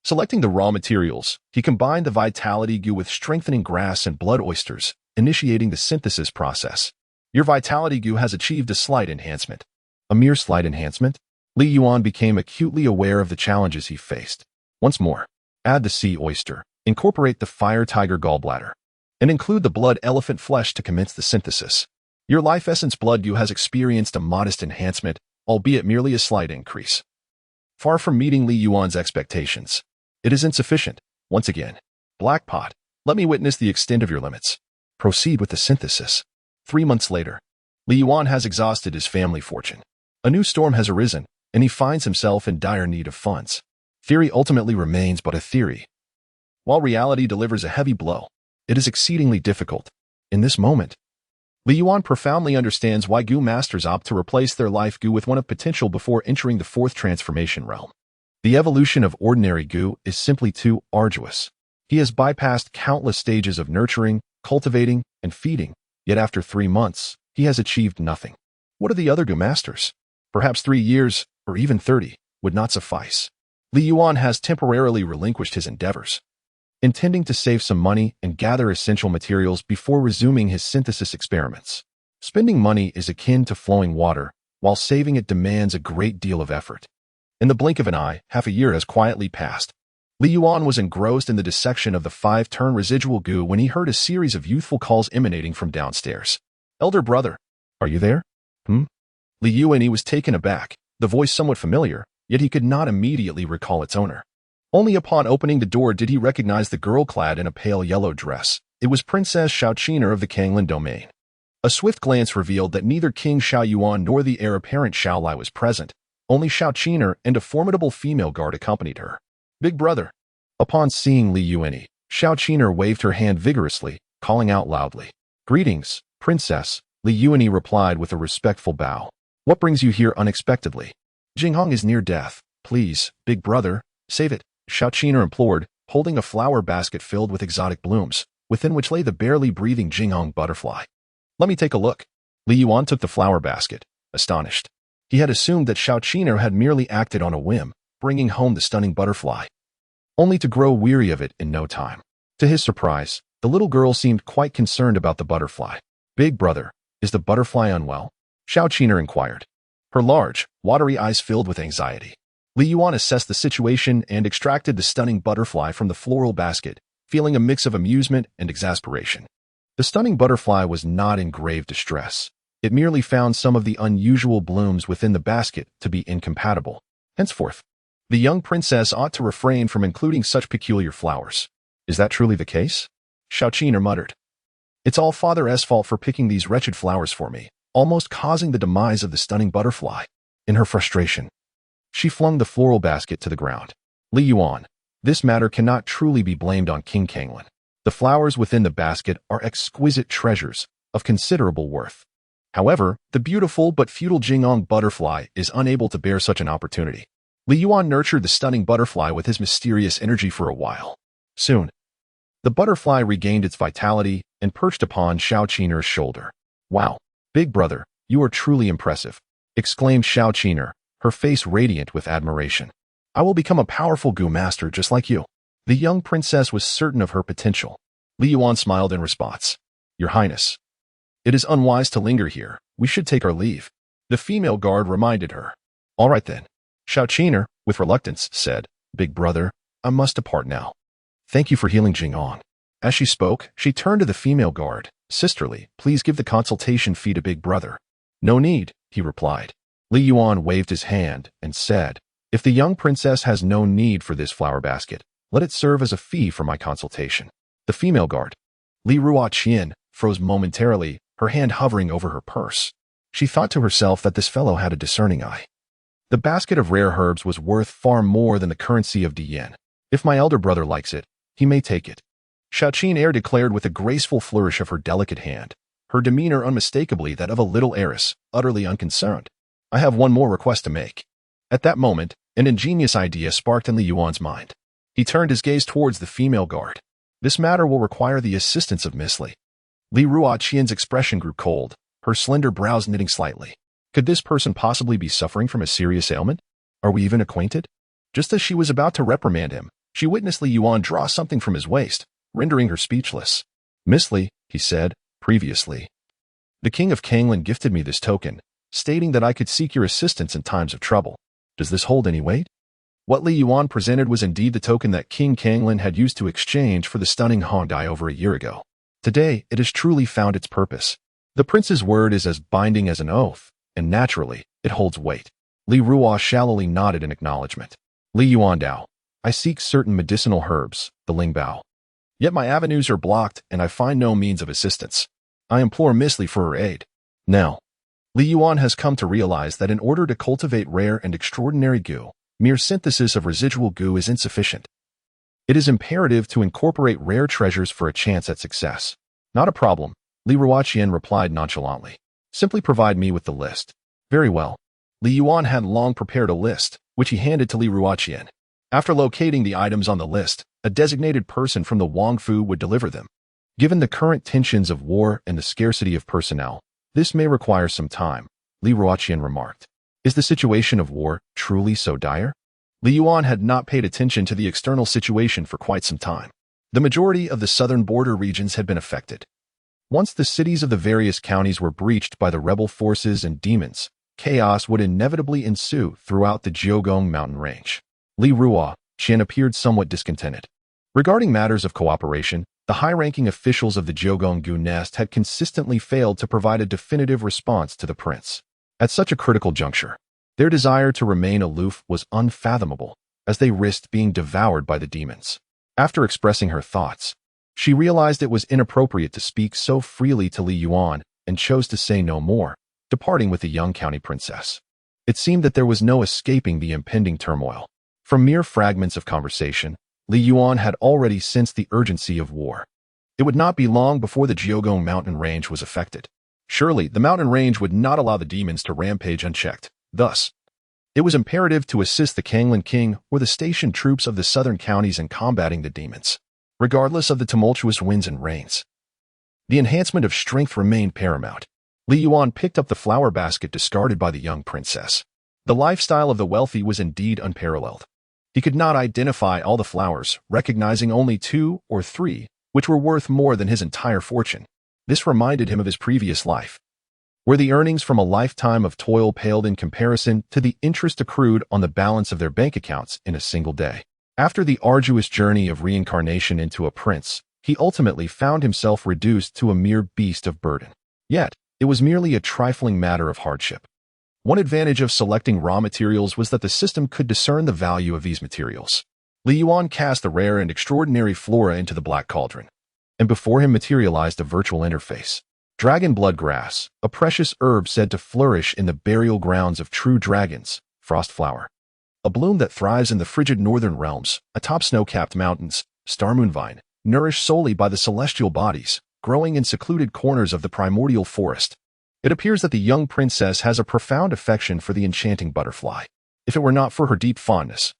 Selecting the raw materials, he combined the vitality goo with strengthening grass and blood oysters, initiating the synthesis process. Your vitality goo has achieved a slight enhancement. A mere slight enhancement? Li Yuan became acutely aware of the challenges he faced. Once more, add the sea oyster, incorporate the fire tiger gallbladder, and include the blood elephant flesh to commence the synthesis. Your life essence blood goo has experienced a modest enhancement, albeit merely a slight increase. Far from meeting Li Yuan's expectations, it is insufficient. Once again, Black Pot, let me witness the extent of your limits. Proceed with the synthesis. 3 months later, Li Yuan has exhausted his family fortune. A new storm has arisen, and he finds himself in dire need of funds. Theory ultimately remains but a theory. While reality delivers a heavy blow, it is exceedingly difficult. In this moment, Li Yuan profoundly understands why goo masters opt to replace their life goo with one of potential before entering the 4th transformation realm. The evolution of ordinary goo is simply too arduous. He has bypassed countless stages of nurturing, cultivating, and feeding, yet after 3 months, he has achieved nothing. What are the other goo masters? Perhaps 3 years, or even 30, would not suffice. Li Yuan has temporarily relinquished his endeavors, intending to save some money and gather essential materials before resuming his synthesis experiments. Spending money is akin to flowing water, while saving it demands a great deal of effort. In the blink of an eye, half a year has quietly passed. Li Yuan was engrossed in the dissection of the 5-turn residual goo when he heard a series of youthful calls emanating from downstairs. "Elder brother, are you there?" Li Yuan was taken aback, the voice somewhat familiar, yet he could not immediately recall its owner. Only upon opening the door did he recognize the girl clad in a pale yellow dress. It was Princess Shaoqiner of the Kanglan domain. A swift glance revealed that neither King Xiao Yuan nor the heir apparent Xiao Lai was present. Only Shaoqiner and a formidable female guard accompanied her. "Big brother." Upon seeing Li Yuan, Shaoqiner waved her hand vigorously, calling out loudly, "Greetings, Princess." Li Yuan replied with a respectful bow. "What brings you here unexpectedly?" "Jinghong is near death. Please, big brother, save it," Shaoqiner implored, holding a flower basket filled with exotic blooms, within which lay the barely breathing Jinghong butterfly. "Let me take a look." Li Yuan took the flower basket, astonished. He had assumed that Shaoqiner had merely acted on a whim, bringing home the stunning butterfly, only to grow weary of it in no time. To his surprise, the little girl seemed quite concerned about the butterfly. "Big brother, is the butterfly unwell?" Shaoqiner inquired, her large, watery eyes filled with anxiety. Li Yuan assessed the situation and extracted the stunning butterfly from the floral basket, feeling a mix of amusement and exasperation. The stunning butterfly was not in grave distress. It merely found some of the unusual blooms within the basket to be incompatible. Henceforth, the young princess ought to refrain from including such peculiar flowers. "Is that truly the case?" Xiaoqiner muttered. It's all Father S' fault for picking these wretched flowers for me, almost causing the demise of the stunning butterfly. In her frustration, she flung the floral basket to the ground. Li Yuan, this matter cannot truly be blamed on King Kanglin. The flowers within the basket are exquisite treasures of considerable worth. However, the beautiful but futile Jingong butterfly is unable to bear such an opportunity. Li Yuan nurtured the stunning butterfly with his mysterious energy for a while. Soon, the butterfly regained its vitality and perched upon Xiaoqiner's shoulder. Wow, big brother, you are truly impressive, exclaimed Xiaoqiner, her face radiant with admiration. I will become a powerful Gu master just like you. The young princess was certain of her potential. Li Yuan smiled in response. Your Highness, it is unwise to linger here. We should take our leave. The female guard reminded her. All right then. Xiaoqiner, with reluctance, said, Big brother, I must depart now. Thank you for healing Jingong. As she spoke, she turned to the female guard. Sisterly, please give the consultation fee to Big brother. No need, he replied. Li Yuan waved his hand and said, If the young princess has no need for this flower basket, let it serve as a fee for my consultation. The female guard, Li Ruoqian, froze momentarily, her hand hovering over her purse. She thought to herself that this fellow had a discerning eye. The basket of rare herbs was worth far more than the currency of Dian. If my elder brother likes it, he may take it. Xiaoqiner declared with a graceful flourish of her delicate hand, her demeanor unmistakably that of a little heiress, utterly unconcerned. I have one more request to make. At that moment, an ingenious idea sparked in Li Yuan's mind. He turned his gaze towards the female guard. This matter will require the assistance of Miss Li. Li Ruoqian's expression grew cold, her slender brows knitting slightly. Could this person possibly be suffering from a serious ailment? Are we even acquainted? Just as she was about to reprimand him, she witnessed Li Yuan draw something from his waist, rendering her speechless. Miss Li, he said, previously, the King of Kanglin gifted me this token, stating that I could seek your assistance in times of trouble. Does this hold any weight? What Li Yuan presented was indeed the token that King Kanglin had used to exchange for the stunning Hongdai over a year ago. Today, it has truly found its purpose. The prince's word is as binding as an oath, and naturally, it holds weight. Li Ruo shallowly nodded in acknowledgement. Li Yuan Dao, I seek certain medicinal herbs, the Lingbao. Yet my avenues are blocked and I find no means of assistance. I implore Miss Li for her aid. Now, Li Yuan has come to realize that in order to cultivate rare and extraordinary goo, mere synthesis of residual goo is insufficient. It is imperative to incorporate rare treasures for a chance at success. Not a problem, Li Ruoqian replied nonchalantly. Simply provide me with the list. Very well. Li Yuan had long prepared a list, which he handed to Li Ruoqian. After locating the items on the list, a designated person from the Wangfu would deliver them. Given the current tensions of war and the scarcity of personnel, this may require some time, Li Ruoqian remarked. Is the situation of war truly so dire? Li Yuan had not paid attention to the external situation for quite some time. The majority of the southern border regions had been affected. Once the cities of the various counties were breached by the rebel forces and demons, chaos would inevitably ensue throughout the Jiogong mountain range. Li Ruoqian appeared somewhat discontented. Regarding matters of cooperation, the high-ranking officials of the Jiogong Gu nest had consistently failed to provide a definitive response to the prince. At such a critical juncture, their desire to remain aloof was unfathomable, as they risked being devoured by the demons. After expressing her thoughts, she realized it was inappropriate to speak so freely to Li Yuan and chose to say no more, departing with the young county princess. It seemed that there was no escaping the impending turmoil. From mere fragments of conversation, Li Yuan had already sensed the urgency of war. It would not be long before the Jiogong mountain range was affected. Surely, the mountain range would not allow the demons to rampage unchecked. Thus, it was imperative to assist the Kanglin king or the stationed troops of the southern counties in combating the demons, regardless of the tumultuous winds and rains. The enhancement of strength remained paramount. Li Yuan picked up the flower basket discarded by the young princess. The lifestyle of the wealthy was indeed unparalleled. He could not identify all the flowers, recognizing only 2 or 3, which were worth more than his entire fortune. This reminded him of his previous life, where the earnings from a lifetime of toil paled in comparison to the interest accrued on the balance of their bank accounts in a single day. After the arduous journey of reincarnation into a prince, he ultimately found himself reduced to a mere beast of burden. Yet, it was merely a trifling matter of hardship. One advantage of selecting raw materials was that the system could discern the value of these materials. Li Yuan cast the rare and extraordinary flora into the black cauldron. and before him materialized a virtual interface. Dragon blood grass, a precious herb said to flourish in the burial grounds of true dragons, frost flower. A bloom that thrives in the frigid northern realms, atop snow-capped mountains, star moon vine, nourished solely by the celestial bodies, growing in secluded corners of the primordial forest. It appears that the young princess has a profound affection for the enchanting butterfly. If it were not for her deep fondness,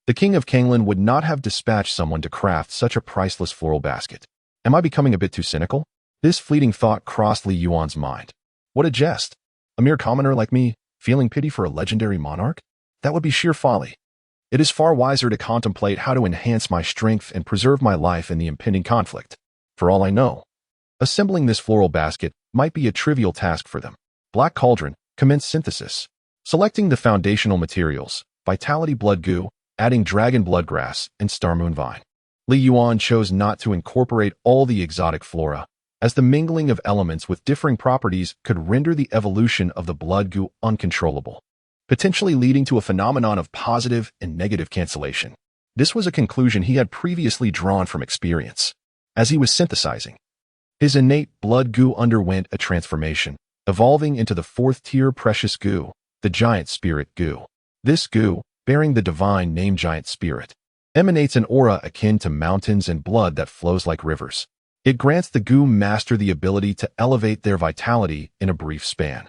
the king of Kanglan would not have dispatched someone to craft such a priceless floral basket. Am I becoming a bit too cynical? This fleeting thought crossed Li Yuan's mind. What a jest! A mere commoner like me, feeling pity for a legendary monarch? That would be sheer folly. It is far wiser to contemplate how to enhance my strength and preserve my life in the impending conflict. For all I know, assembling this floral basket might be a trivial task for them. Black Cauldron, commence synthesis. Selecting the foundational materials, vitality blood goo, adding dragon blood grass, and star moon vine. Li Yuan chose not to incorporate all the exotic flora, as the mingling of elements with differing properties could render the evolution of the blood goo uncontrollable, potentially leading to a phenomenon of positive and negative cancellation. This was a conclusion he had previously drawn from experience. As he was synthesizing, his innate blood goo underwent a transformation, evolving into the fourth-tier precious goo, the giant spirit goo. This goo, bearing the divine name Giant Spirit, emanates an aura akin to mountains and blood that flows like rivers. It grants the goo master the ability to elevate their vitality in a brief span,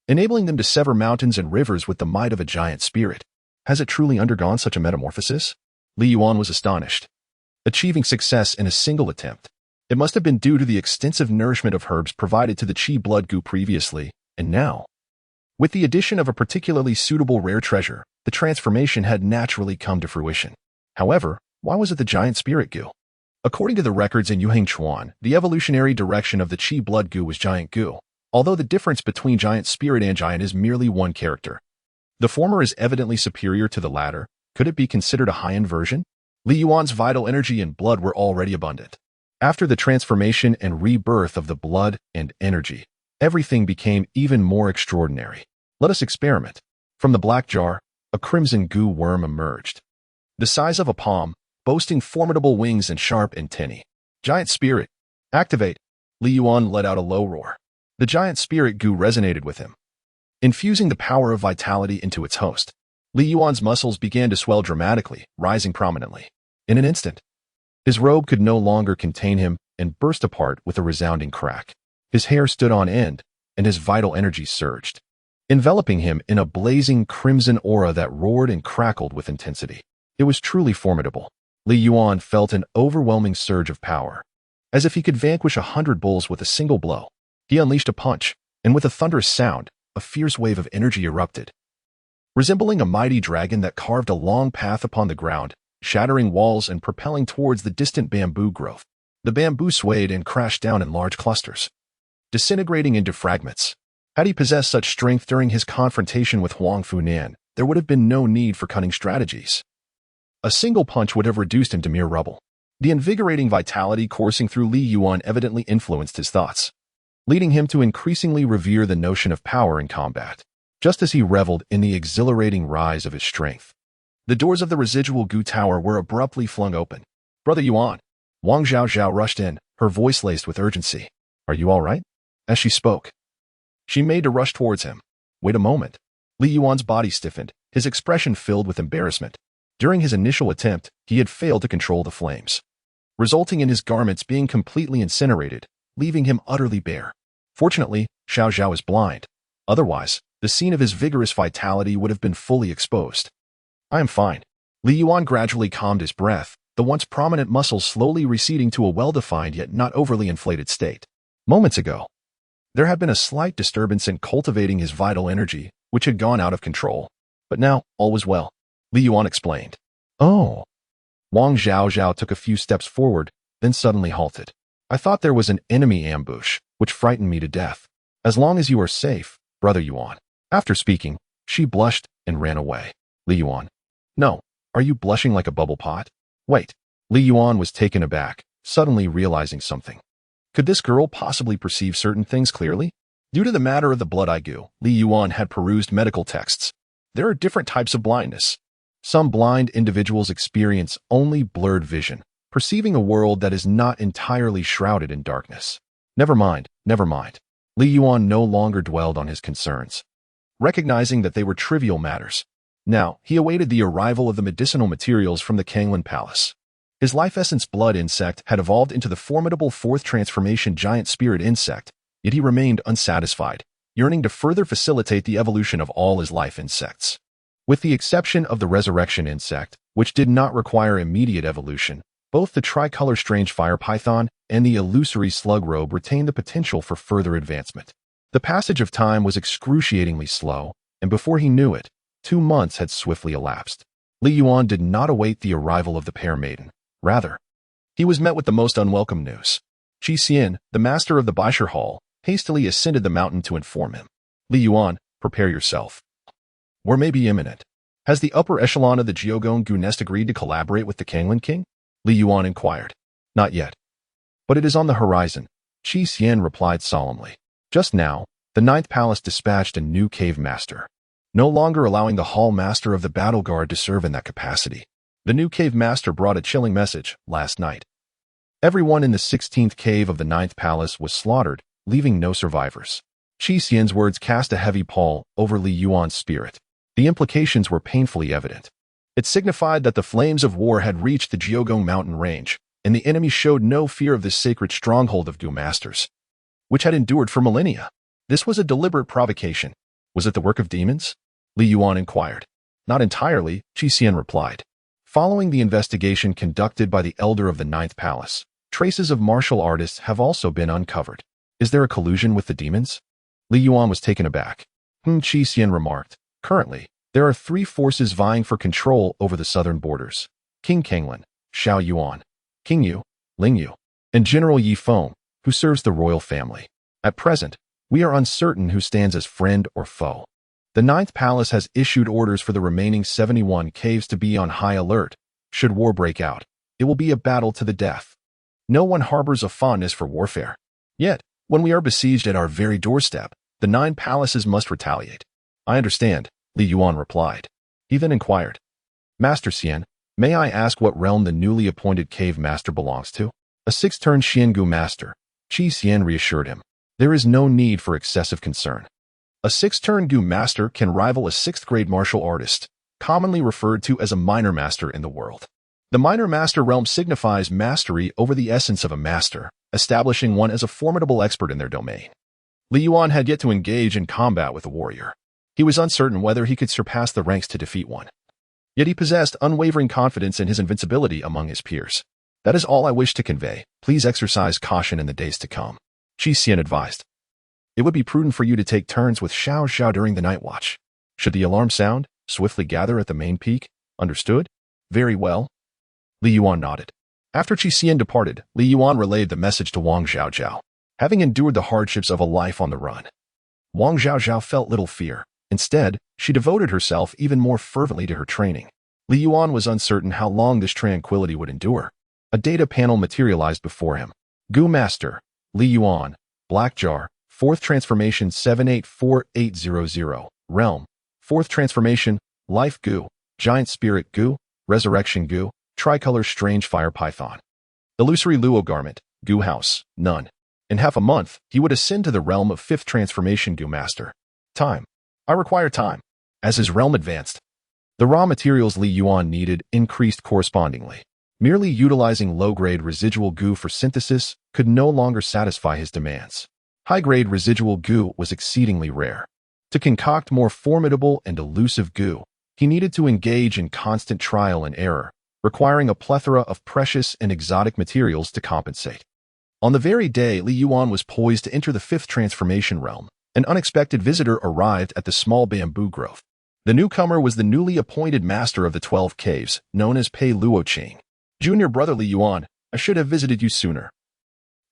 enabling them to sever mountains and rivers with the might of a giant spirit. Has it truly undergone such a metamorphosis? Li Yuan was astonished. Achieving success in a single attempt, it must have been due to the extensive nourishment of herbs provided to the Qi blood goo previously, and now, with the addition of a particularly suitable rare treasure, the transformation had naturally come to fruition. However, why was it the giant spirit goo? According to the records in Yuheng Chuan, the evolutionary direction of the Qi blood goo was giant goo, although the difference between giant spirit and giant is merely one character. The former is evidently superior to the latter. Could it be considered a high-end version? Li Yuan's vital energy and blood were already abundant. After the transformation and rebirth of the blood and energy, everything became even more extraordinary. Let us experiment. From the black jar, a crimson goo worm emerged, the size of a palm, boasting formidable wings and sharp antennae. Giant spirit, activate! Li Yuan let out a low roar. The giant spirit goo resonated with him, infusing the power of vitality into its host. Li Yuan's muscles began to swell dramatically, rising prominently. In an instant, his robe could no longer contain him and burst apart with a resounding crack. His hair stood on end, and his vital energy surged, enveloping him in a blazing crimson aura that roared and crackled with intensity. It was truly formidable. Li Yuan felt an overwhelming surge of power, as if he could vanquish 100 bulls with a single blow. He unleashed a punch, and with a thunderous sound, a fierce wave of energy erupted. Resembling a mighty dragon that carved a long path upon the ground, shattering walls and propelling towards the distant bamboo growth. The bamboo swayed and crashed down in large clusters, disintegrating into fragments. Had he possessed such strength during his confrontation with Huang Funan, there would have been no need for cunning strategies. A single punch would have reduced him to mere rubble. The invigorating vitality coursing through Li Yuan evidently influenced his thoughts, leading him to increasingly revere the notion of power in combat. Just as he reveled in the exhilarating rise of his strength, the doors of the residual goo tower were abruptly flung open. Brother Yuan! Wang Zhaozhao rushed in, her voice laced with urgency. Are you all right? As she spoke, she made to rush towards him. Wait a moment. Li Yuan's body stiffened, his expression filled with embarrassment. During his initial attempt, he had failed to control the flames, resulting in his garments being completely incinerated, leaving him utterly bare. Fortunately, Xiao Zhao is blind. Otherwise, the scene of his vigorous vitality would have been fully exposed. I am fine. Li Yuan gradually calmed his breath, the once prominent muscles slowly receding to a well-defined yet not overly inflated state. Moments ago, there had been a slight disturbance in cultivating his vital energy, which had gone out of control. But now, all was well. Li Yuan explained. Oh. Wang Zhaozhao took a few steps forward, then suddenly halted. I thought there was an enemy ambush, which frightened me to death. As long as you are safe, Brother Yuan. After speaking, she blushed and ran away. Li Yuan. No, are you blushing like a bubble pot? Wait. Li Yuan was taken aback, suddenly realizing something. Could this girl possibly perceive certain things clearly? Due to the matter of the blood eye goo, Li Yuan had perused medical texts. There are different types of blindness. Some blind individuals experience only blurred vision, perceiving a world that is not entirely shrouded in darkness. Never mind, never mind. Li Yuan no longer dwelled on his concerns, recognizing that they were trivial matters. Now, he awaited the arrival of the medicinal materials from the Kanglan Palace. His life essence blood insect had evolved into the formidable fourth transformation giant spirit insect, yet he remained unsatisfied, yearning to further facilitate the evolution of all his life insects. With the exception of the resurrection insect, which did not require immediate evolution, both the tricolor strange fire python and the illusory slug robe retained the potential for further advancement. The passage of time was excruciatingly slow, and before he knew it, 2 months had swiftly elapsed. Li Yuan did not await the arrival of the pear maiden. Rather, he was met with the most unwelcome news. Qi Xian, the master of the Baisher Hall, hastily ascended the mountain to inform him. Li Yuan, prepare yourself. War may be imminent. Has the upper echelon of the Jiogong Gu nest agreed to collaborate with the Kanglan king? Li Yuan inquired. Not yet. But it is on the horizon, Qi Xian replied solemnly. Just now, the Ninth Palace dispatched a new cave master, no longer allowing the hall master of the battle guard to serve in that capacity. The new cave master brought a chilling message last night. Everyone in the 16th cave of the Ninth Palace was slaughtered, leaving no survivors. Qi Xian's words cast a heavy pall over Li Yuan's spirit. The implications were painfully evident. It signified that the flames of war had reached the Jiogong mountain range, and the enemy showed no fear of this sacred stronghold of Gu masters, which had endured for millennia. This was a deliberate provocation. Was it the work of demons? Li Yuan inquired. Not entirely, Qi Xian replied. Following the investigation conducted by the elder of the Ninth Palace, traces of martial artists have also been uncovered. Is there a collusion with the demons? Li Yuan was taken aback. Qi Xian remarked. Currently, there are 3 forces vying for control over the southern borders. King Kanglan, Xiao Yuan, King Yu, Ling Yu, and General Yi Feng, who serves the royal family. At present, we are uncertain who stands as friend or foe. The Ninth Palace has issued orders for the remaining 71 caves to be on high alert. Should war break out, it will be a battle to the death. No one harbors a fondness for warfare. Yet, when we are besieged at our very doorstep, the 9 palaces must retaliate. I understand, Li Yuan replied. He then inquired, Master Xian, may I ask what realm the newly appointed cave master belongs to? A 6th-turn Xiangu master, Qi Xian reassured him. There is no need for excessive concern. A 6th-turn Gu master can rival a 6th-grade martial artist, commonly referred to as a minor master in the world. The minor master realm signifies mastery over the essence of a master, establishing one as a formidable expert in their domain. Li Yuan had yet to engage in combat with a warrior. He was uncertain whether he could surpass the ranks to defeat one. Yet he possessed unwavering confidence in his invincibility among his peers. That is all I wish to convey. Please exercise caution in the days to come, Qi Xian advised. It would be prudent for you to take turns with Xiao Xiao during the night watch. Should the alarm sound, swiftly gather at the main peak. Understood? Very well. Li Yuan nodded. After Qi Xian departed, Li Yuan relayed the message to Wang Zhaozhao. Having endured the hardships of a life on the run, Wang Zhaozhao felt little fear. Instead, she devoted herself even more fervently to her training. Li Yuan was uncertain how long this tranquility would endure. A data panel materialized before him. Gu Master, Li Yuan, Black Jar, 4th Transformation 784800, Realm, 4th Transformation, Life Gu, Giant Spirit Gu, Resurrection Gu, Tricolor Strange Fire Python. Illusory Luo Garment, Gu House, none. In half a month, he would ascend to the realm of 5th Transformation Gu Master. Time. I require time. As his realm advanced, the raw materials Li Yuan needed increased correspondingly. Merely utilizing low-grade residual Gu for synthesis could no longer satisfy his demands. High-grade residual Gu was exceedingly rare. To concoct more formidable and elusive Gu, he needed to engage in constant trial and error, requiring a plethora of precious and exotic materials to compensate. On the very day Li Yuan was poised to enter the 5th Transformation realm, an unexpected visitor arrived at the small bamboo grove. The newcomer was the newly appointed master of the 12 caves, known as Pei Luoqing. Junior brother Li Yuan, I should have visited you sooner.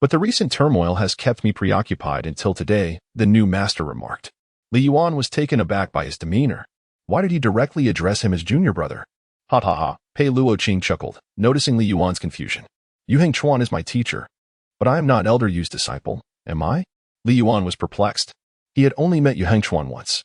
But the recent turmoil has kept me preoccupied until today, the new master remarked. Li Yuan was taken aback by his demeanor. Why did he directly address him as junior brother? Ha ha ha, Pei Luoqing chuckled, noticing Li Yuan's confusion. Yu Hengchuan is my teacher, but I am not Elder Yu's disciple, am I? Li Yuan was perplexed. He had only met Yu Hengchuan once,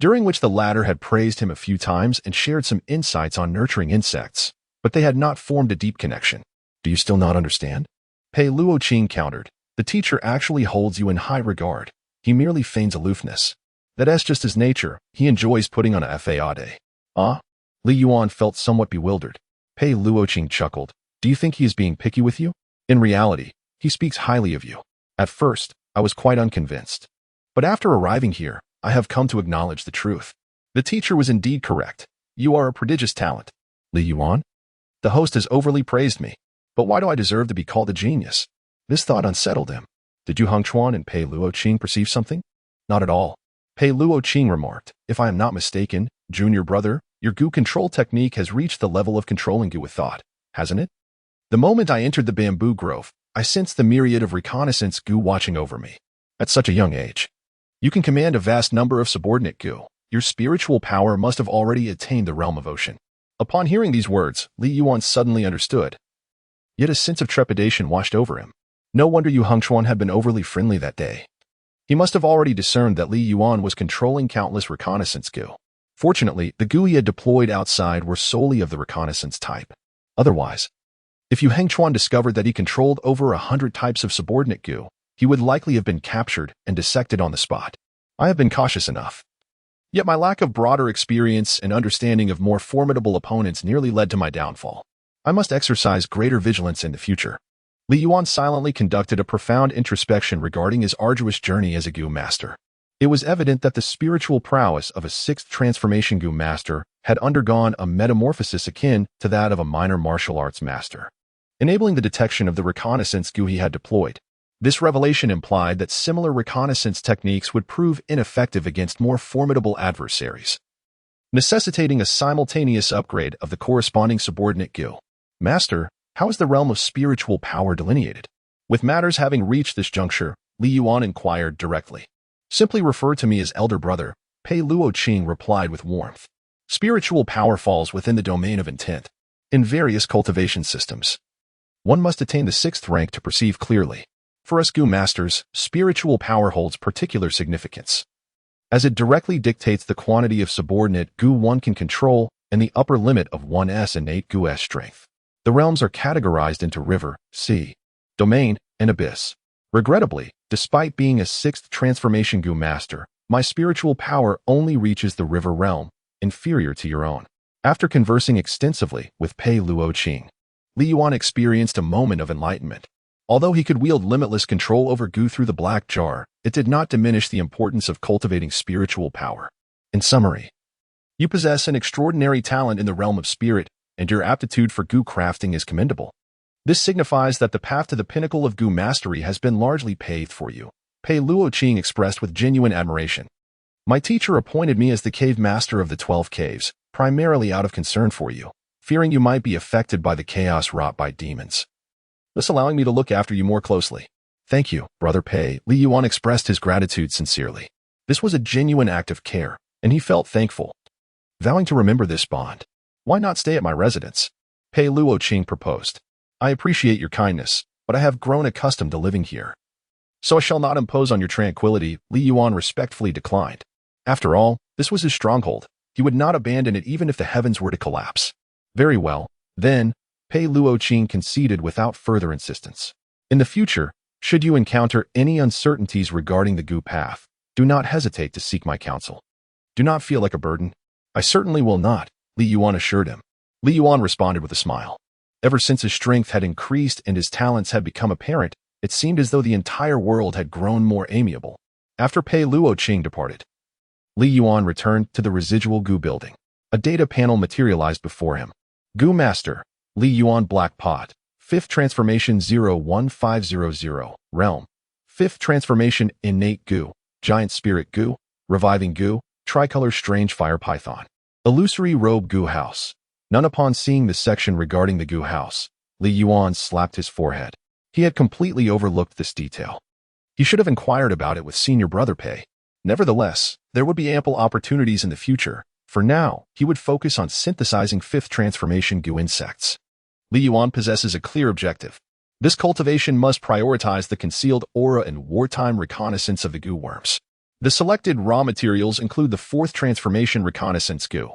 during which the latter had praised him a few times and shared some insights on nurturing insects, but they had not formed a deep connection. Do you still not understand? Pei Luoqing countered. The teacher actually holds you in high regard. He merely feigns aloofness. That's just his nature. He enjoys putting on a faade. Ah? Li Yuan felt somewhat bewildered. Pei Luoqing chuckled. Do you think he is being picky with you? In reality, he speaks highly of you. At first, I was quite unconvinced. But after arriving here, I have come to acknowledge the truth. The teacher was indeed correct. You are a prodigious talent. Li Yuan? The host has overly praised me. But why do I deserve to be called a genius? This thought unsettled him. Did you Hengchuan and Pei Luoqing perceive something? Not at all. Pei Luoqing remarked, if I am not mistaken, junior brother, your Gu control technique has reached the level of controlling Gu with thought, hasn't it? The moment I entered the bamboo grove, I sensed the myriad of reconnaissance Gu watching over me. At such a young age, you can command a vast number of subordinate Gu. Your spiritual power must have already attained the realm of ocean. Upon hearing these words, Li Yuan suddenly understood. Yet a sense of trepidation washed over him. No wonder Yu Hengchuan had been overly friendly that day. He must have already discerned that Li Yuan was controlling countless reconnaissance Gu. Fortunately, the Gu he had deployed outside were solely of the reconnaissance type. Otherwise, if Yu Hengchuan discovered that he controlled over 100 types of subordinate Gu, he would likely have been captured and dissected on the spot. I have been cautious enough. Yet my lack of broader experience and understanding of more formidable opponents nearly led to my downfall. I must exercise greater vigilance in the future. Li Yuan silently conducted a profound introspection regarding his arduous journey as a Gu master. It was evident that the spiritual prowess of a sixth transformation Gu master had undergone a metamorphosis akin to that of a minor martial arts master, enabling the detection of the reconnaissance Gu he had deployed. This revelation implied that similar reconnaissance techniques would prove ineffective against more formidable adversaries, necessitating a simultaneous upgrade of the corresponding subordinate Gu. Master, how is the realm of spiritual power delineated? With matters having reached this juncture, Li Yuan inquired directly. Simply refer to me as elder brother, Pei Luoqing replied with warmth. Spiritual power falls within the domain of intent. In various cultivation systems, one must attain the 6th rank to perceive clearly. For us Gu masters, spiritual power holds particular significance, as it directly dictates the quantity of subordinate Gu one can control and the upper limit of one's innate Gu-s strength. The realms are categorized into river, sea, domain, and abyss. Regrettably, despite being a 6th transformation Gu master, my spiritual power only reaches the river realm, inferior to your own. After conversing extensively with Pei Luoqing, Li Yuan experienced a moment of enlightenment. Although he could wield limitless control over Gu through the black jar, it did not diminish the importance of cultivating spiritual power. In summary, you possess an extraordinary talent in the realm of spirit, and your aptitude for Gu crafting is commendable. This signifies that the path to the pinnacle of Gu mastery has been largely paved for you, Pei Luoqing expressed with genuine admiration. My teacher appointed me as the cave master of the 12 caves, primarily out of concern for you, fearing you might be affected by the chaos wrought by demons, thus allowing me to look after you more closely. Thank you, Brother Pei. Li Yuan expressed his gratitude sincerely. This was a genuine act of care, and he felt thankful. Vowing to remember this bond, why not stay at my residence? Pei Luoqing proposed. I appreciate your kindness, but I have grown accustomed to living here, so I shall not impose on your tranquility. Li Yuan respectfully declined. After all, this was his stronghold. He would not abandon it even if the heavens were to collapse. Very well, then, Pei Luoqing conceded without further insistence. In the future, should you encounter any uncertainties regarding the Gu path, do not hesitate to seek my counsel. Do not feel like a burden. I certainly will not, Li Yuan assured him. Li Yuan responded with a smile. Ever since his strength had increased and his talents had become apparent, it seemed as though the entire world had grown more amiable. After Pei Luoqing departed, Li Yuan returned to the residual Gu building. A data panel materialized before him. Gu Master, Li Yuan Black Pot, 5th Transformation 01500, Realm, 5th Transformation Innate Gu, Giant Spirit Gu, Reviving Gu, Tricolor Strange Fire Python. Illusory Robe Gu House. None. Upon seeing the section regarding the Gu House, Li Yuan slapped his forehead. He had completely overlooked this detail. He should have inquired about it with Senior Brother Pei. Nevertheless, there would be ample opportunities in the future. For now, he would focus on synthesizing 5th Transformation Gu insects. Li Yuan possesses a clear objective. This cultivation must prioritize the concealed aura and wartime reconnaissance of the Gu worms. The selected raw materials include the 4th Transformation Reconnaissance Gu,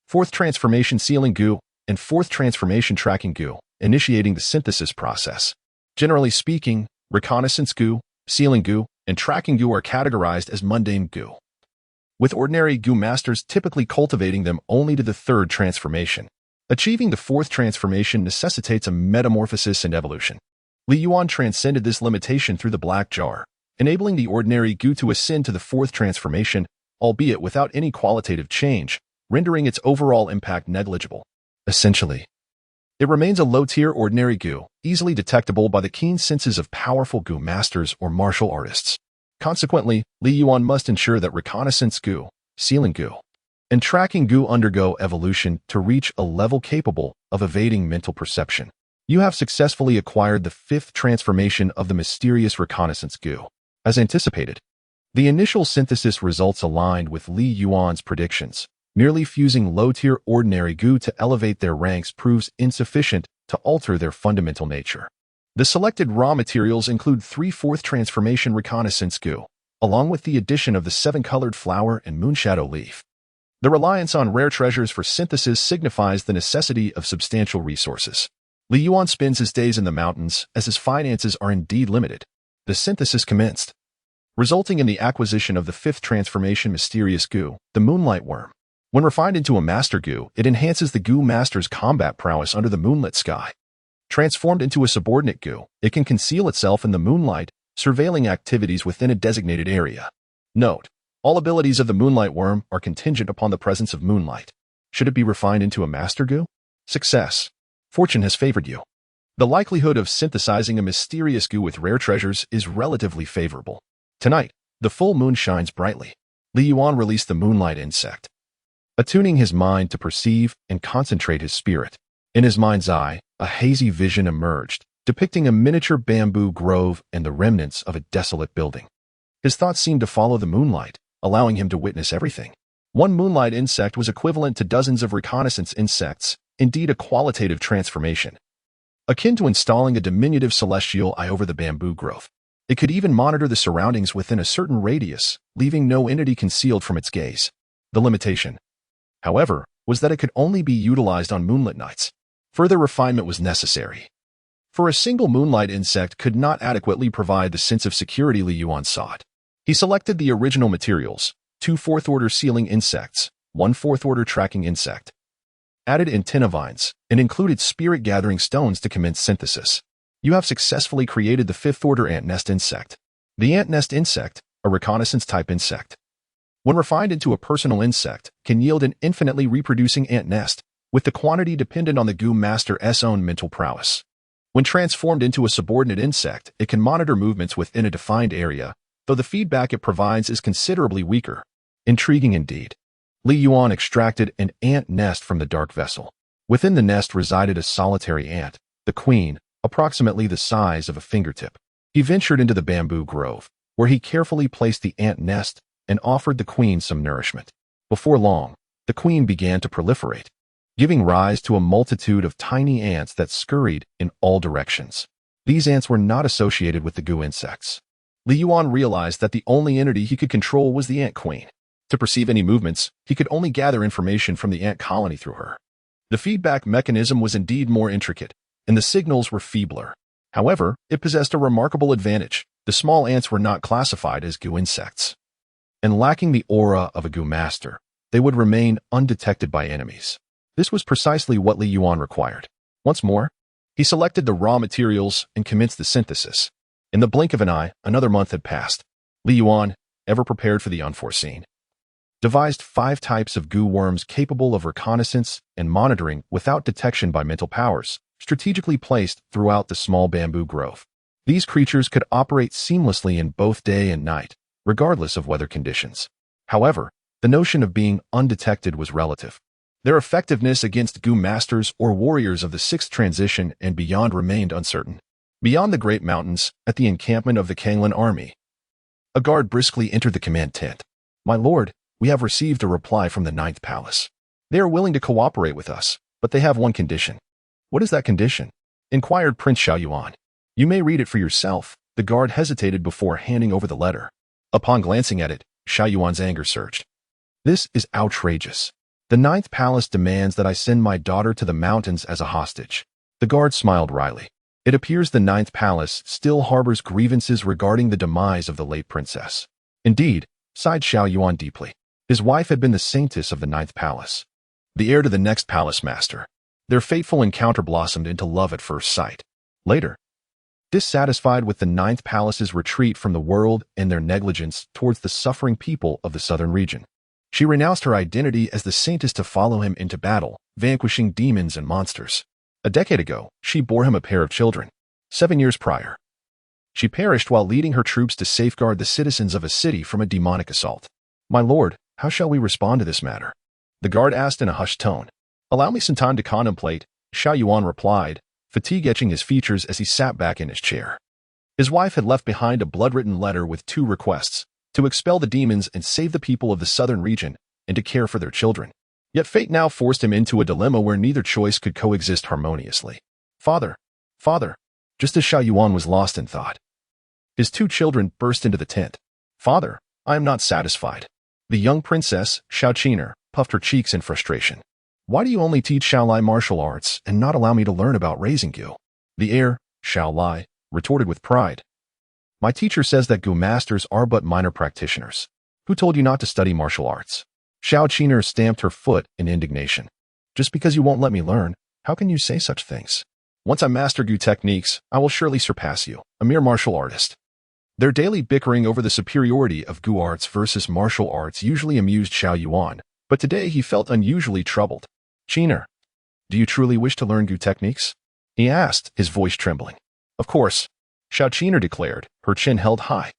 4th Transformation Sealing Gu, and 4th Transformation Tracking Gu. initiating the synthesis process. Generally speaking, reconnaissance goo, sealing goo, and tracking goo are categorized as mundane goo, with ordinary goo masters typically cultivating them only to the third transformation. Achieving the fourth transformation necessitates a metamorphosis and evolution. Li Yuan transcended this limitation through the black jar, enabling the ordinary goo to ascend to the fourth transformation, albeit without any qualitative change, rendering its overall impact negligible. Essentially, it remains a low-tier ordinary goo, easily detectable by the keen senses of powerful goo masters or martial artists. Consequently, Li Yuan must ensure that reconnaissance goo, sealing goo, and tracking goo undergo evolution to reach a level capable of evading mental perception. You have successfully acquired the fifth transformation of the mysterious reconnaissance goo. As anticipated, the initial synthesis results aligned with Li Yuan's predictions. Merely fusing low-tier ordinary goo to elevate their ranks proves insufficient to alter their fundamental nature. The selected raw materials include 3 fourth transformation reconnaissance goo, along with the addition of the 7-colored flower and moonshadow leaf. The reliance on rare treasures for synthesis signifies the necessity of substantial resources. Li Yuan spends his days in the mountains as his finances are indeed limited. The synthesis commenced, resulting in the acquisition of the 5th transformation mysterious goo, the moonlight worm. When refined into a master goo, it enhances the goo master's combat prowess under the moonlit sky. Transformed into a subordinate goo, it can conceal itself in the moonlight, surveilling activities within a designated area. Note: all abilities of the moonlight worm are contingent upon the presence of moonlight. Should it be refined into a master goo? Success. Fortune has favored you. The likelihood of synthesizing a mysterious goo with rare treasures is relatively favorable. Tonight, the full moon shines brightly. Li Yuan released the moonlight insect, attuning his mind to perceive and concentrate his spirit. In his mind's eye, a hazy vision emerged, depicting a miniature bamboo grove and the remnants of a desolate building. His thoughts seemed to follow the moonlight, allowing him to witness everything. One moonlight insect was equivalent to dozens of reconnaissance insects, indeed a qualitative transformation, akin to installing a diminutive celestial eye over the bamboo grove. It could even monitor the surroundings within a certain radius, leaving no entity concealed from its gaze. The limitation, however, was that it could only be utilized on moonlit nights. Further refinement was necessary, for a single moonlight insect could not adequately provide the sense of security Li Yuan sought. He selected the original materials, 2 fourth-order sealing insects, 1 fourth-order tracking insect, added antenna vines, and included spirit-gathering stones to commence synthesis. You have successfully created the 5th-order ant nest insect. The ant nest insect, a reconnaissance-type insect, when refined into a personal insect, can yield an infinitely reproducing ant nest, with the quantity dependent on the goo master's own mental prowess. When transformed into a subordinate insect, it can monitor movements within a defined area, though the feedback it provides is considerably weaker. Intriguing indeed. Li Yuan extracted an ant nest from the dark vessel. Within the nest resided a solitary ant, the queen, approximately the size of a fingertip. He ventured into the bamboo grove, where he carefully placed the ant nest and offered the queen some nourishment. Before long, the queen began to proliferate, giving rise to a multitude of tiny ants that scurried in all directions. These ants were not associated with the goo insects. Li Yuan realized that the only entity he could control was the ant queen. To perceive any movements, he could only gather information from the ant colony through her. The feedback mechanism was indeed more intricate, and the signals were feebler. However, it possessed a remarkable advantage. The small ants were not classified as goo insects, and lacking the aura of a goo master, they would remain undetected by enemies. This was precisely what Li Yuan required. Once more, he selected the raw materials and commenced the synthesis. In the blink of an eye, another month had passed. Li Yuan, ever prepared for the unforeseen, devised 5 types of goo worms capable of reconnaissance and monitoring without detection by mental powers, strategically placed throughout the small bamboo grove. These creatures could operate seamlessly in both day and night, regardless of weather conditions. However, the notion of being undetected was relative. Their effectiveness against goo masters or warriors of the 6th transition and beyond remained uncertain. Beyond the great mountains, at the encampment of the Kanglan army, a guard briskly entered the command tent. "My lord, we have received a reply from the 9th palace. They are willing to cooperate with us, but they have one condition." "What is that condition?" inquired Prince Yuan. "You may read it for yourself." The guard hesitated before handing over the letter. Upon glancing at it, Yuan's anger surged. "This is outrageous. The 9th palace demands that I send my daughter to the mountains as a hostage. The guard smiled wryly. It appears the ninth palace still harbors grievances regarding the demise of the late princess. Indeed, sighed Xiao Yuan deeply. His wife had been the saintess of the ninth palace, the heir to the next palace master. Their fateful encounter blossomed into love at first sight. Later, dissatisfied with the ninth palace's retreat from the world and their negligence towards the suffering people of the southern region, she renounced her identity as the saintess to follow him into battle, vanquishing demons and monsters. A decade ago, she bore him a pair of children. 7 years prior, she perished while leading her troops to safeguard the citizens of a city from a demonic assault. My lord, how shall we respond to this matter? The guard asked in a hushed tone. Allow me some time to contemplate, Xiao Yuan replied, fatigue etching his features as he sat back in his chair. His wife had left behind a blood-written letter with 2 requests: to expel the demons and save the people of the southern region, and to care for their children. Yet fate now forced him into a dilemma where neither choice could coexist harmoniously. Father, just as Xiao Yuan was lost in thought, his 2 children burst into the tent. Father, I am not satisfied. The young princess, Xiao Qiner, puffed her cheeks in frustration. Why do you only teach Shaolai martial arts and not allow me to learn about raising Gu? The heir, Shaolai, retorted with pride. My teacher says that Gu masters are but minor practitioners. Who told you not to study martial arts? Xiao Qiner stamped her foot in indignation. Just because you won't let me learn, how can you say such things? Once I master Gu techniques, I will surely surpass you, a mere martial artist. Their daily bickering over the superiority of Gu arts versus martial arts usually amused Xiao Yuan, but today he felt unusually troubled. Qiner, do you truly wish to learn Gu techniques? He asked, his voice trembling. Of course, Xiao Qiner declared, her chin held high.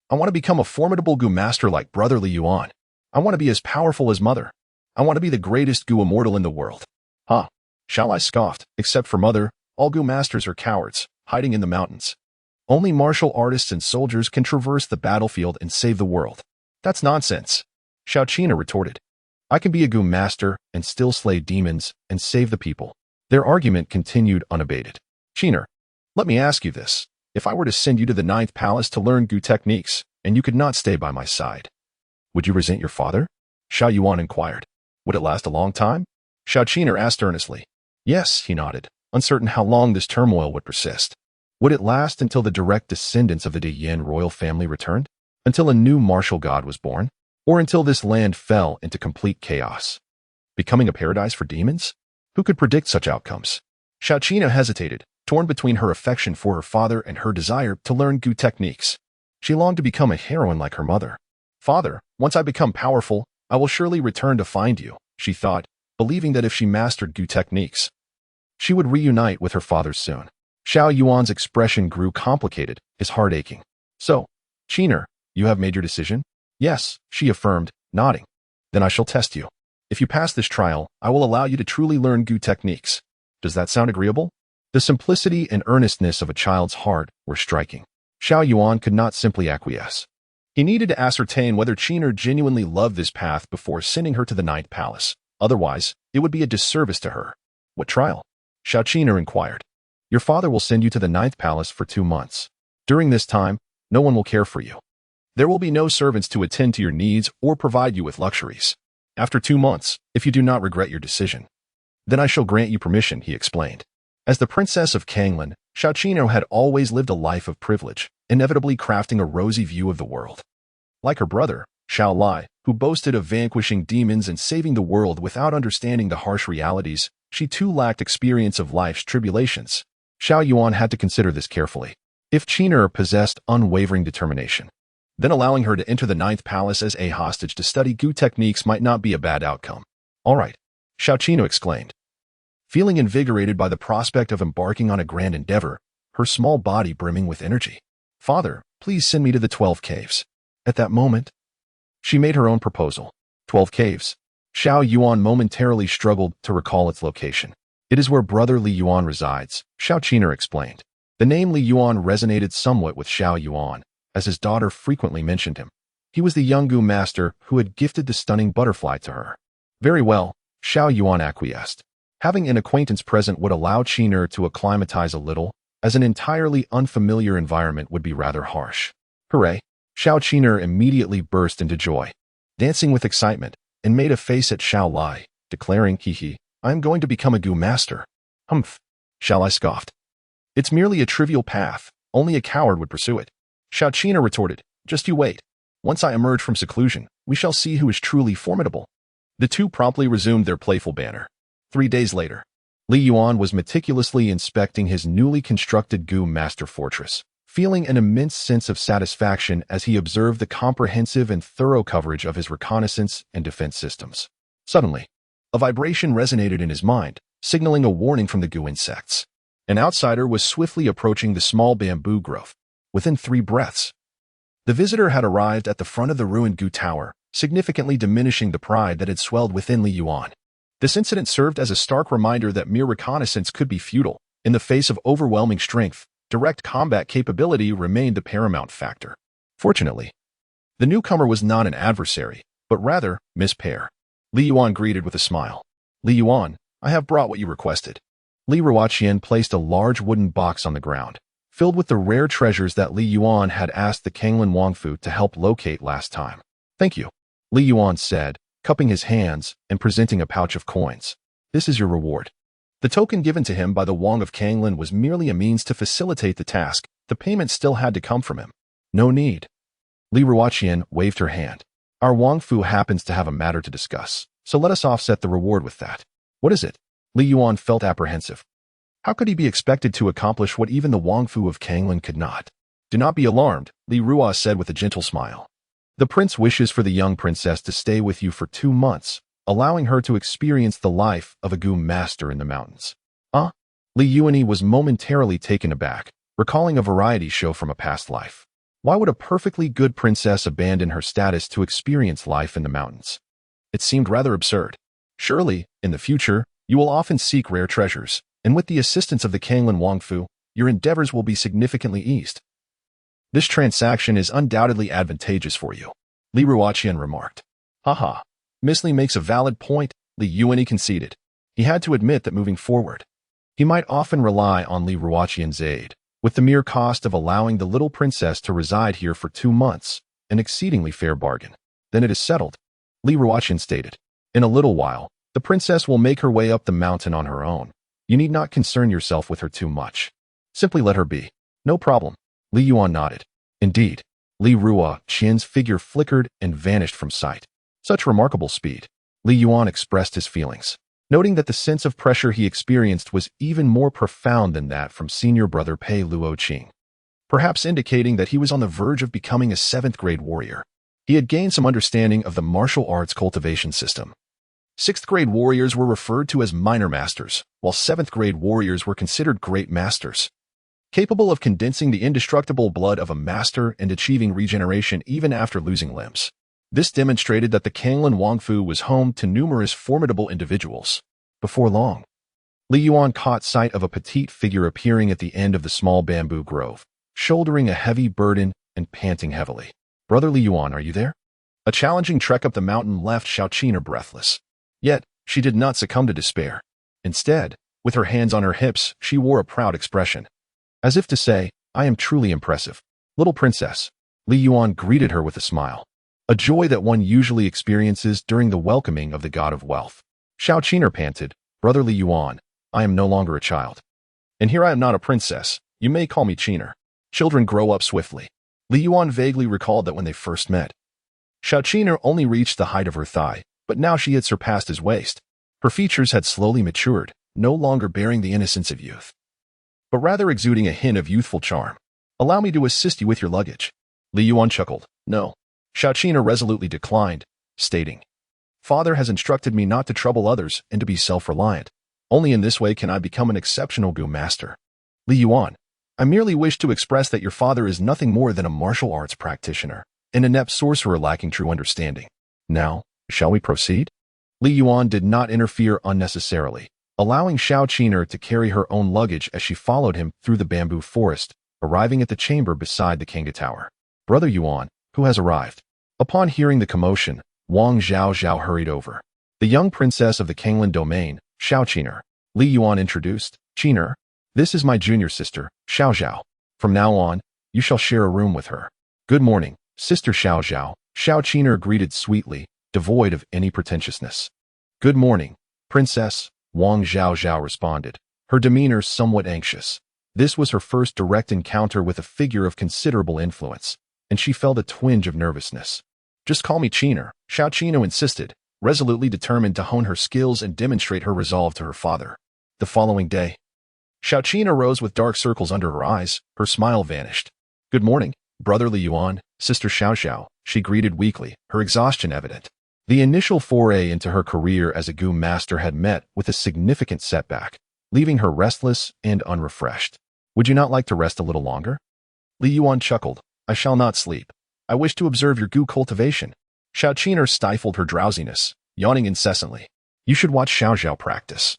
I want to become a formidable Gu master like brotherly Yuan. I want to be as powerful as mother. I want to be the greatest Gu immortal in the world. Huh? Shaolai scoffed. Except for mother, all Gu masters are cowards, hiding in the mountains. Only martial artists and soldiers can traverse the battlefield and save the world. That's nonsense, Xiao Qiner retorted. I can be a Gu master and still slay demons and save the people. Their argument continued unabated. Qiner, let me ask you this. If I were to send you to the ninth palace to learn Gu techniques, and you could not stay by my side, would you resent your father? Xiao Yuan inquired. Would it last a long time? Xiao Qiner asked earnestly. Yes, he nodded, uncertain how long this turmoil would persist. Would it last until the direct descendants of the De Yin royal family returned? Until a new martial god was born? Or until this land fell into complete chaos, becoming a paradise for demons? Who could predict such outcomes? Xiao Qiner hesitated, torn between her affection for her father and her desire to learn Gu techniques. She longed to become a heroine like her mother. Father, once I become powerful, I will surely return to find you, she thought, believing that if she mastered Gu techniques, she would reunite with her father soon. Xiao Yuan's expression grew complicated, his heart aching. So, Qiner, you have made your decision? Yes, she affirmed, nodding. Then I shall test you. If you pass this trial, I will allow you to truly learn Gu techniques. Does that sound agreeable? The simplicity and earnestness of a child's heart were striking. Xiao Yuan could not simply acquiesce. He needed to ascertain whether Qiner genuinely loved this path before sending her to the ninth palace. Otherwise, it would be a disservice to her. What trial? Xiao Qiner inquired. Your father will send you to the ninth palace for 2 months. During this time, no one will care for you. There will be no servants to attend to your needs or provide you with luxuries. After 2 months, if you do not regret your decision, then I shall grant you permission, he explained. As the princess of Kanglan, Xiao Qiner had always lived a life of privilege, inevitably crafting a rosy view of the world. Like her brother, Shaolai, who boasted of vanquishing demons and saving the world without understanding the harsh realities, she too lacked experience of life's tribulations. Xiao Yuan had to consider this carefully. If Qiner possessed unwavering determination, then allowing her to enter the ninth palace as a hostage to study Gu techniques might not be a bad outcome. All right, Xiao Qiner exclaimed. Feeling invigorated by the prospect of embarking on a grand endeavor, her small body brimming with energy. Father, please send me to the 12 caves. At that moment, she made her own proposal. 12 caves. Xiao Yuan momentarily struggled to recall its location. It is where brother Li Yuan resides, Xiao Qiner explained. The name Li Yuan resonated somewhat with Xiao Yuan, as his daughter frequently mentioned him. He was the young Gu master who had gifted the stunning butterfly to her. Very well, Xiao Yuan acquiesced. Having an acquaintance present would allow Qiner to acclimatize a little, as an entirely unfamiliar environment would be rather harsh. Hooray! Xiao Qiner immediately burst into joy, dancing with excitement, and made a face at Shaolai, declaring, hee hee, I am going to become a Gu master. Humph. Shall I scoffed. It's merely a trivial path. Only a coward would pursue it. Xiao Qina retorted, just you wait. Once I emerge from seclusion, we shall see who is truly formidable. The two promptly resumed their playful banter. 3 days later, Li Yuan was meticulously inspecting his newly constructed Gu Master Fortress, feeling an immense sense of satisfaction as he observed the comprehensive and thorough coverage of his reconnaissance and defense systems. Suddenly, a vibration resonated in his mind, signaling a warning from the Gu insects. An outsider was swiftly approaching the small bamboo grove. Within 3 breaths, the visitor had arrived at the front of the ruined Gu Tower, significantly diminishing the pride that had swelled within Li Yuan. This incident served as a stark reminder that mere reconnaissance could be futile. In the face of overwhelming strength, direct combat capability remained the paramount factor. Fortunately, the newcomer was not an adversary, but rather Miss Pear. Li Yuan greeted with a smile. Li Yuan, I have brought what you requested. Li Ruoqian placed a large wooden box on the ground, filled with the rare treasures that Li Yuan had asked the Kanglan Wangfu to help locate last time. Thank you, Li Yuan said, cupping his hands and presenting a pouch of coins. This is your reward. The token given to him by the Wang of Kanglan was merely a means to facilitate the task. The payment still had to come from him. No need. Li Ruoqian waved her hand. Our Wangfu happens to have a matter to discuss, so let us offset the reward with that. What is it? Li Yuan felt apprehensive. How could he be expected to accomplish what even the Wangfu of Kanglan could not? Do not be alarmed, Li Ruo said with a gentle smile. The prince wishes for the young princess to stay with you for 2 months, allowing her to experience the life of a Gu master in the mountains. Li Yuan was momentarily taken aback, recalling a variety show from a past life. Why would a perfectly good princess abandon her status to experience life in the mountains? It seemed rather absurd. Surely, in the future, you will often seek rare treasures, and with the assistance of the Kanglan Wangfu, your endeavors will be significantly eased. This transaction is undoubtedly advantageous for you, Li Ruoqian remarked. Haha. Miss Li makes a valid point, Li Yuan conceded. He had to admit that moving forward, he might often rely on Li Ruoqian's aid, with the mere cost of allowing the little princess to reside here for 2 months, an exceedingly fair bargain. Then it is settled, Li Ruoqian stated. In a little while, the princess will make her way up the mountain on her own. You need not concern yourself with her too much. Simply let her be. No problem. Li Yuan nodded. Indeed, Li Ruoqian's figure flickered and vanished from sight. Such remarkable speed. Li Yuan expressed his feelings, noting that the sense of pressure he experienced was even more profound than that from senior brother Pei Luoqing, perhaps indicating that he was on the verge of becoming a 7th-grade warrior. He had gained some understanding of the martial arts cultivation system. 6th-grade warriors were referred to as minor masters, while 7th-grade warriors were considered great masters, capable of condensing the indestructible blood of a master and achieving regeneration even after losing limbs. This demonstrated that the Kanglan Wangfu was home to numerous formidable individuals. Before long, Li Yuan caught sight of a petite figure appearing at the end of the small bamboo grove, shouldering a heavy burden and panting heavily. Brother Li Yuan, are you there? A challenging trek up the mountain left Xiao Qina breathless. Yet, she did not succumb to despair. Instead, with her hands on her hips, she wore a proud expression. As if to say, I am truly impressive. Little princess. Li Yuan greeted her with a smile, a joy that one usually experiences during the welcoming of the god of wealth. Xiao Qina panted, Brother Li Yuan, I am no longer a child. And here I am not a princess. You may call me Qina. Children grow up swiftly. Li Yuan vaguely recalled that when they first met, Xiao Qina only reached the height of her thigh, but now she had surpassed his waist. Her features had slowly matured, no longer bearing the innocence of youth, but rather exuding a hint of youthful charm. Allow me to assist you with your luggage. Li Yuan chuckled. No. Xiao Qina resolutely declined, stating, Father has instructed me not to trouble others and to be self-reliant. Only in this way can I become an exceptional Gu master. Li Yuan, I merely wish to express that your father is nothing more than a martial arts practitioner, an inept sorcerer lacking true understanding. Now, shall we proceed? Li Yuan did not interfere unnecessarily, allowing Xiao Qina to carry her own luggage as she followed him through the bamboo forest, arriving at the chamber beside the Kanga Tower. Brother Yuan, who has arrived? Upon hearing the commotion, Wang Zhao hurried over. The young princess of the Kanglan domain, Xiao Qina. Li Yuan introduced. Qina, this is my junior sister, Xiao Zhao. From now on, you shall share a room with her. Good morning, Sister Xiao Zhao. Xiao Qina greeted sweetly, devoid of any pretentiousness. Good morning, Princess, Wang Zhao responded, her demeanor somewhat anxious. This was her first direct encounter with a figure of considerable influence, and she felt a twinge of nervousness. "Just call me Chino," Xiao Chino insisted, resolutely determined to hone her skills and demonstrate her resolve to her father. The following day, Xiao Chino rose with dark circles under her eyes. Her smile vanished. "Good morning, brotherly Yuan, sister Xiao Xiao," she greeted weakly, her exhaustion evident. The initial foray into her career as a Gu master had met with a significant setback, leaving her restless and unrefreshed. "Would you not like to rest a little longer?" Li Yuan chuckled. "I shall not sleep. I wish to observe your Gu cultivation." Xiao Qiner stifled her drowsiness, yawning incessantly. "You should watch Xiao Xiao practice.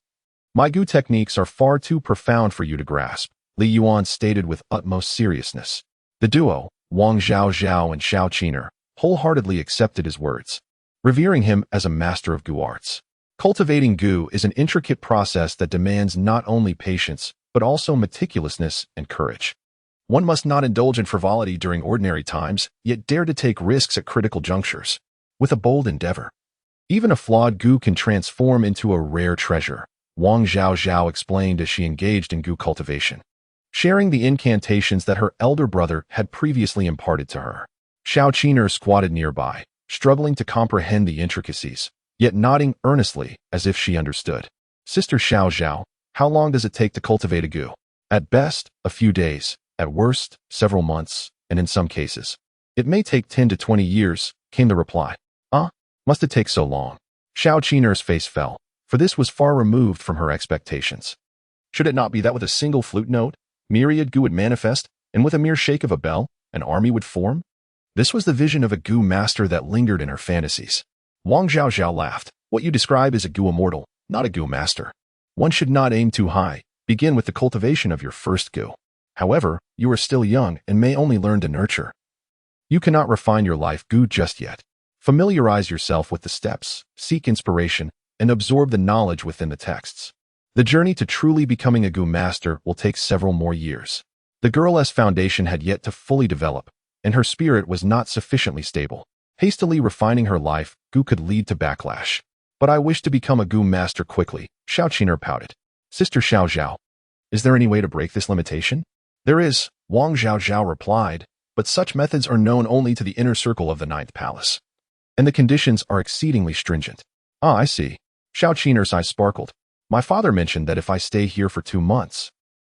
My Gu techniques are far too profound for you to grasp," Li Yuan stated with utmost seriousness. The duo, Wang Zhao Zhao and Xiao Qiner, wholeheartedly accepted his words, revering him as a master of Gu arts. Cultivating Gu is an intricate process that demands not only patience, but also meticulousness and courage. One must not indulge in frivolity during ordinary times, yet dare to take risks at critical junctures. With a bold endeavor, even a flawed Gu can transform into a rare treasure, Wang Zhao Zhao explained as she engaged in Gu cultivation, sharing the incantations that her elder brother had previously imparted to her. Xiao Qiner squatted nearby, struggling to comprehend the intricacies, yet nodding earnestly as if she understood. "Sister Xiao Zhao, how long does it take to cultivate a Gu?" "At best, a few days, at worst, several months, and in some cases, it may take 10 to 20 years, came the reply. Must it take so long? Xiao Qiner's face fell, for this was far removed from her expectations. Should it not be that with a single flute note, myriad Gu would manifest, and with a mere shake of a bell, an army would form? This was the vision of a Gu master that lingered in her fantasies. Wang Zhao Zhao laughed. "What you describe is a Gu immortal, not a Gu master. One should not aim too high. Begin with the cultivation of your first Gu. However, you are still young and may only learn to nurture. You cannot refine your life Gu just yet. Familiarize yourself with the steps, seek inspiration, and absorb the knowledge within the texts. The journey to truly becoming a Gu master will take several more years." The girl's foundation had yet to fully develop, and her spirit was not sufficiently stable. Hastily refining her life, Gu could lead to backlash. "But I wish to become a Gu master quickly," Xiao Qiner pouted. "Sister Xiao Zhao, is there any way to break this limitation?" "There is," Wang Zhao Zhao replied, "but such methods are known only to the inner circle of the Ninth Palace, and the conditions are exceedingly stringent." "Ah, I see." Xiao Qiner's eyes sparkled. "My father mentioned that if I stay here for 2 months,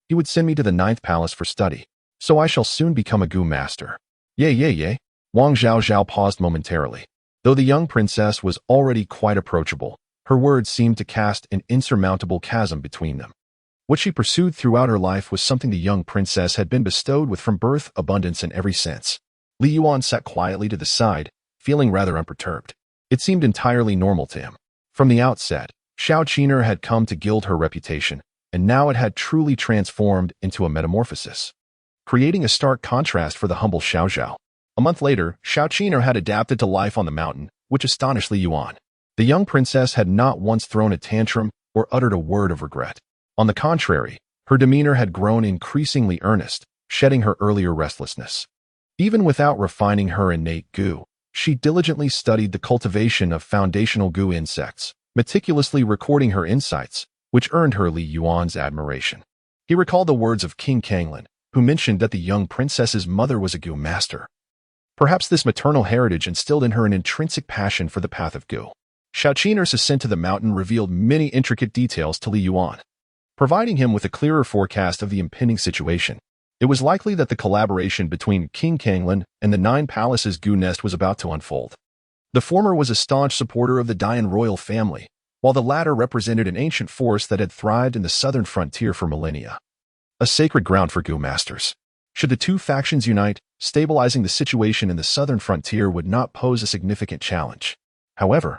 he would send me to the Ninth Palace for study, so I shall soon become a Gu master." Yay. Wang Zhao Zhao paused momentarily. Though the young princess was already quite approachable, her words seemed to cast an insurmountable chasm between them. What she pursued throughout her life was something the young princess had been bestowed with from birth, abundance in every sense. Li Yuan sat quietly to the side, feeling rather unperturbed. It seemed entirely normal to him. From the outset, Xiao Qiner had come to gild her reputation, and now it had truly transformed into a metamorphosis, creating a stark contrast for the humble Xiao Zhao. A month later, Xiao Qiner had adapted to life on the mountain, which astonished Li Yuan. The young princess had not once thrown a tantrum or uttered a word of regret. On the contrary, her demeanor had grown increasingly earnest, shedding her earlier restlessness. Even without refining her innate Gu, she diligently studied the cultivation of foundational Gu insects, meticulously recording her insights, which earned her Li Yuan's admiration. He recalled the words of King Kanglin, who mentioned that the young princess's mother was a Gu master. Perhaps this maternal heritage instilled in her an intrinsic passion for the path of Gu. Xiao Qiner's ascent to the mountain revealed many intricate details to Li Yuan, providing him with a clearer forecast of the impending situation. It was likely that the collaboration between King Kanglin and the Nine Palaces Gu nest was about to unfold. The former was a staunch supporter of the Dian royal family, while the latter represented an ancient force that had thrived in the southern frontier for millennia. A sacred ground for Gu masters. Should the two factions unite, stabilizing the situation in the southern frontier would not pose a significant challenge. However,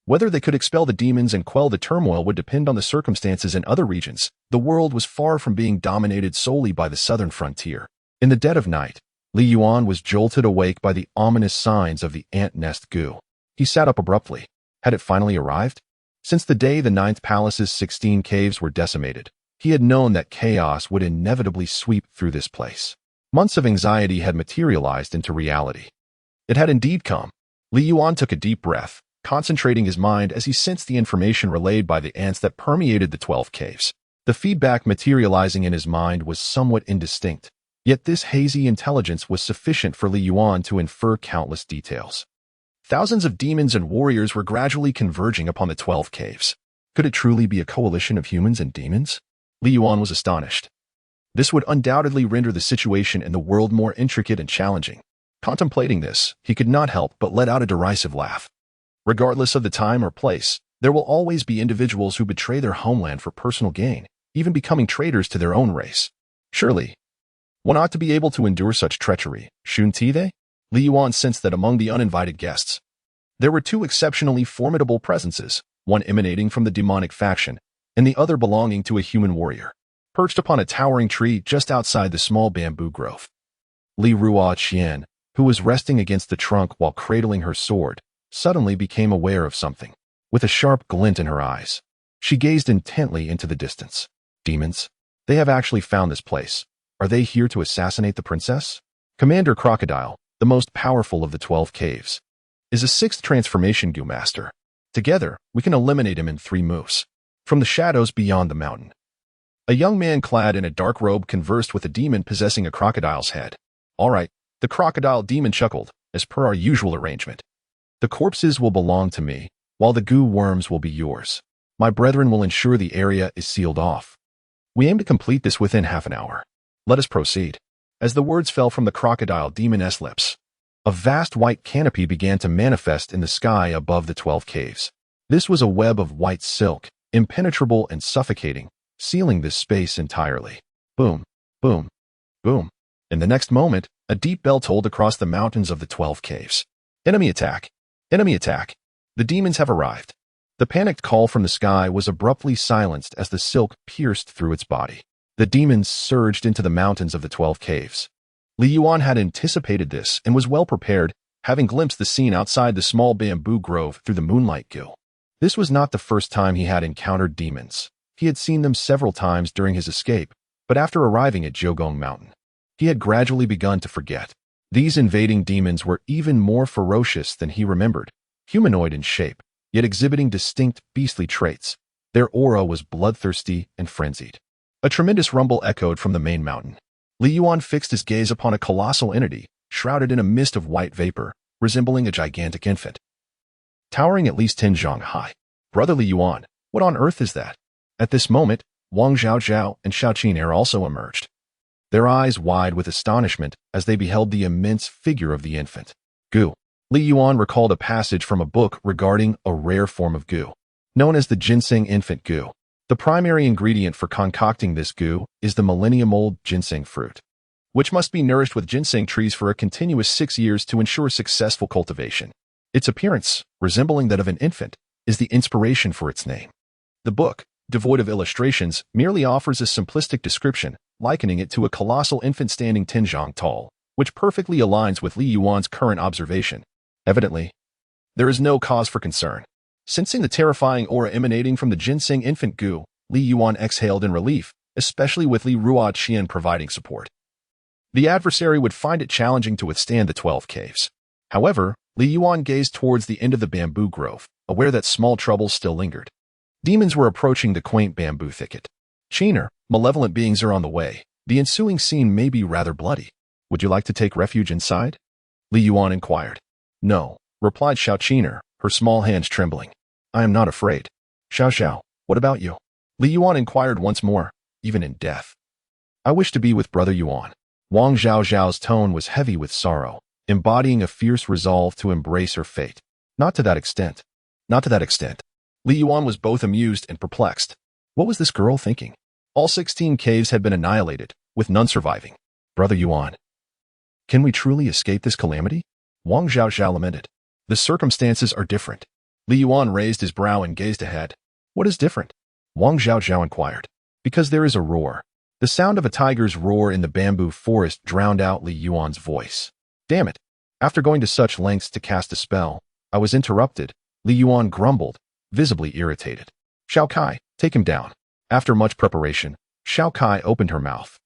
whether they could expel the demons and quell the turmoil would depend on the circumstances in other regions. The world was far from being dominated solely by the southern frontier. In the dead of night, Li Yuan was jolted awake by the ominous signs of the ant nest Gu. He sat up abruptly. Had it finally arrived? Since the day the Ninth Palace's 16 caves were decimated, he had known that chaos would inevitably sweep through this place. Months of anxiety had materialized into reality. It had indeed come. Li Yuan took a deep breath, concentrating his mind as he sensed the information relayed by the ants that permeated the 12 caves. The feedback materializing in his mind was somewhat indistinct, yet this hazy intelligence was sufficient for Li Yuan to infer countless details. Thousands of demons and warriors were gradually converging upon the 12 caves. Could it truly be a coalition of humans and demons? Li Yuan was astonished. This would undoubtedly render the situation in the world more intricate and challenging. Contemplating this, he could not help but let out a derisive laugh. Regardless of the time or place, there will always be individuals who betray their homeland for personal gain, even becoming traitors to their own race. Surely, one ought to be able to endure such treachery, shouldn't they? Li Yuan sensed that among the uninvited guests, there were two exceptionally formidable presences, one emanating from the demonic faction, and the other belonging to a human warrior, perched upon a towering tree just outside the small bamboo grove. Li Ruoqian, who was resting against the trunk while cradling her sword, suddenly became aware of something. With a sharp glint in her eyes, she gazed intently into the distance. Demons? They have actually found this place. Are they here to assassinate the princess? Commander Crocodile, the most powerful of the 12 caves, is a 6th transformation goo master. Together, we can eliminate him in 3 moves. From the shadows beyond the mountain, a young man clad in a dark robe conversed with a demon possessing a crocodile's head. All right, the crocodile demon chuckled, as per our usual arrangement. The corpses will belong to me, while the goo worms will be yours. My brethren will ensure the area is sealed off. We aim to complete this within half an hour. Let us proceed. As the words fell from the crocodile demoness lips, a vast white canopy began to manifest in the sky above the 12 caves. This was a web of white silk, impenetrable and suffocating, sealing this space entirely. Boom, boom, boom. In the next moment, a deep bell tolled across the mountains of the 12 caves. Enemy attack! Enemy attack! The demons have arrived. The panicked call from the sky was abruptly silenced as the silk pierced through its body. The demons surged into the mountains of the 12 caves. Li Yuan had anticipated this and was well prepared, having glimpsed the scene outside the small bamboo grove through the moonlight gill. This was not the first time he had encountered demons. He had seen them several times during his escape, but after arriving at Jiugong Mountain, he had gradually begun to forget. These invading demons were even more ferocious than he remembered, humanoid in shape, yet exhibiting distinct beastly traits. Their aura was bloodthirsty and frenzied. A tremendous rumble echoed from the main mountain. Li Yuan fixed his gaze upon a colossal entity, shrouded in a mist of white vapor, resembling a gigantic infant, towering at least 10 zhang high. Brother Li Yuan, what on earth is that? At this moment, Wang Zhaozhao and Xiaoqin also emerged, their eyes wide with astonishment as they beheld the immense figure of the infant. Goo. Li Yuan recalled a passage from a book regarding a rare form of goo, known as the ginseng infant goo. The primary ingredient for concocting this goo is the millennium-old ginseng fruit, which must be nourished with ginseng trees for a continuous 6 years to ensure successful cultivation. Its appearance, resembling that of an infant, is the inspiration for its name. The book, devoid of illustrations, merely offers a simplistic description, likening it to a colossal infant standing 10 zhang tall, which perfectly aligns with Li Yuan's current observation. Evidently, there is no cause for concern. Sensing the terrifying aura emanating from the ginseng infant goo, Li Yuan exhaled in relief, especially with Li Ruoqian providing support. The adversary would find it challenging to withstand the 12 caves. However, Li Yuan gazed towards the end of the bamboo grove, aware that small troubles still lingered. Demons were approaching the quaint bamboo thicket. Chiner, malevolent beings are on the way. The ensuing scene may be rather bloody. Would you like to take refuge inside? Li Yuan inquired. No, replied Xiaoqin, her small hands trembling. I am not afraid. Xiao, what about you? Li Yuan inquired once more, even in death. I wish to be with Brother Yuan. Wang Zhaozhao's tone was heavy with sorrow, embodying a fierce resolve to embrace her fate. Not to that extent. Not to that extent. Li Yuan was both amused and perplexed. What was this girl thinking? All 16 caves had been annihilated, with none surviving. Brother Yuan. Can we truly escape this calamity? Wang Zhaozhao lamented. The circumstances are different. Li Yuan raised his brow and gazed ahead. What is different? Wang Zhaozhao inquired. Because there is a roar. The sound of a tiger's roar in the bamboo forest drowned out Li Yuan's voice. Damn it. After going to such lengths to cast a spell, I was interrupted. Li Yuan grumbled, visibly irritated. Xiao Kai, take him down. After much preparation, Xiao Kai opened her mouth,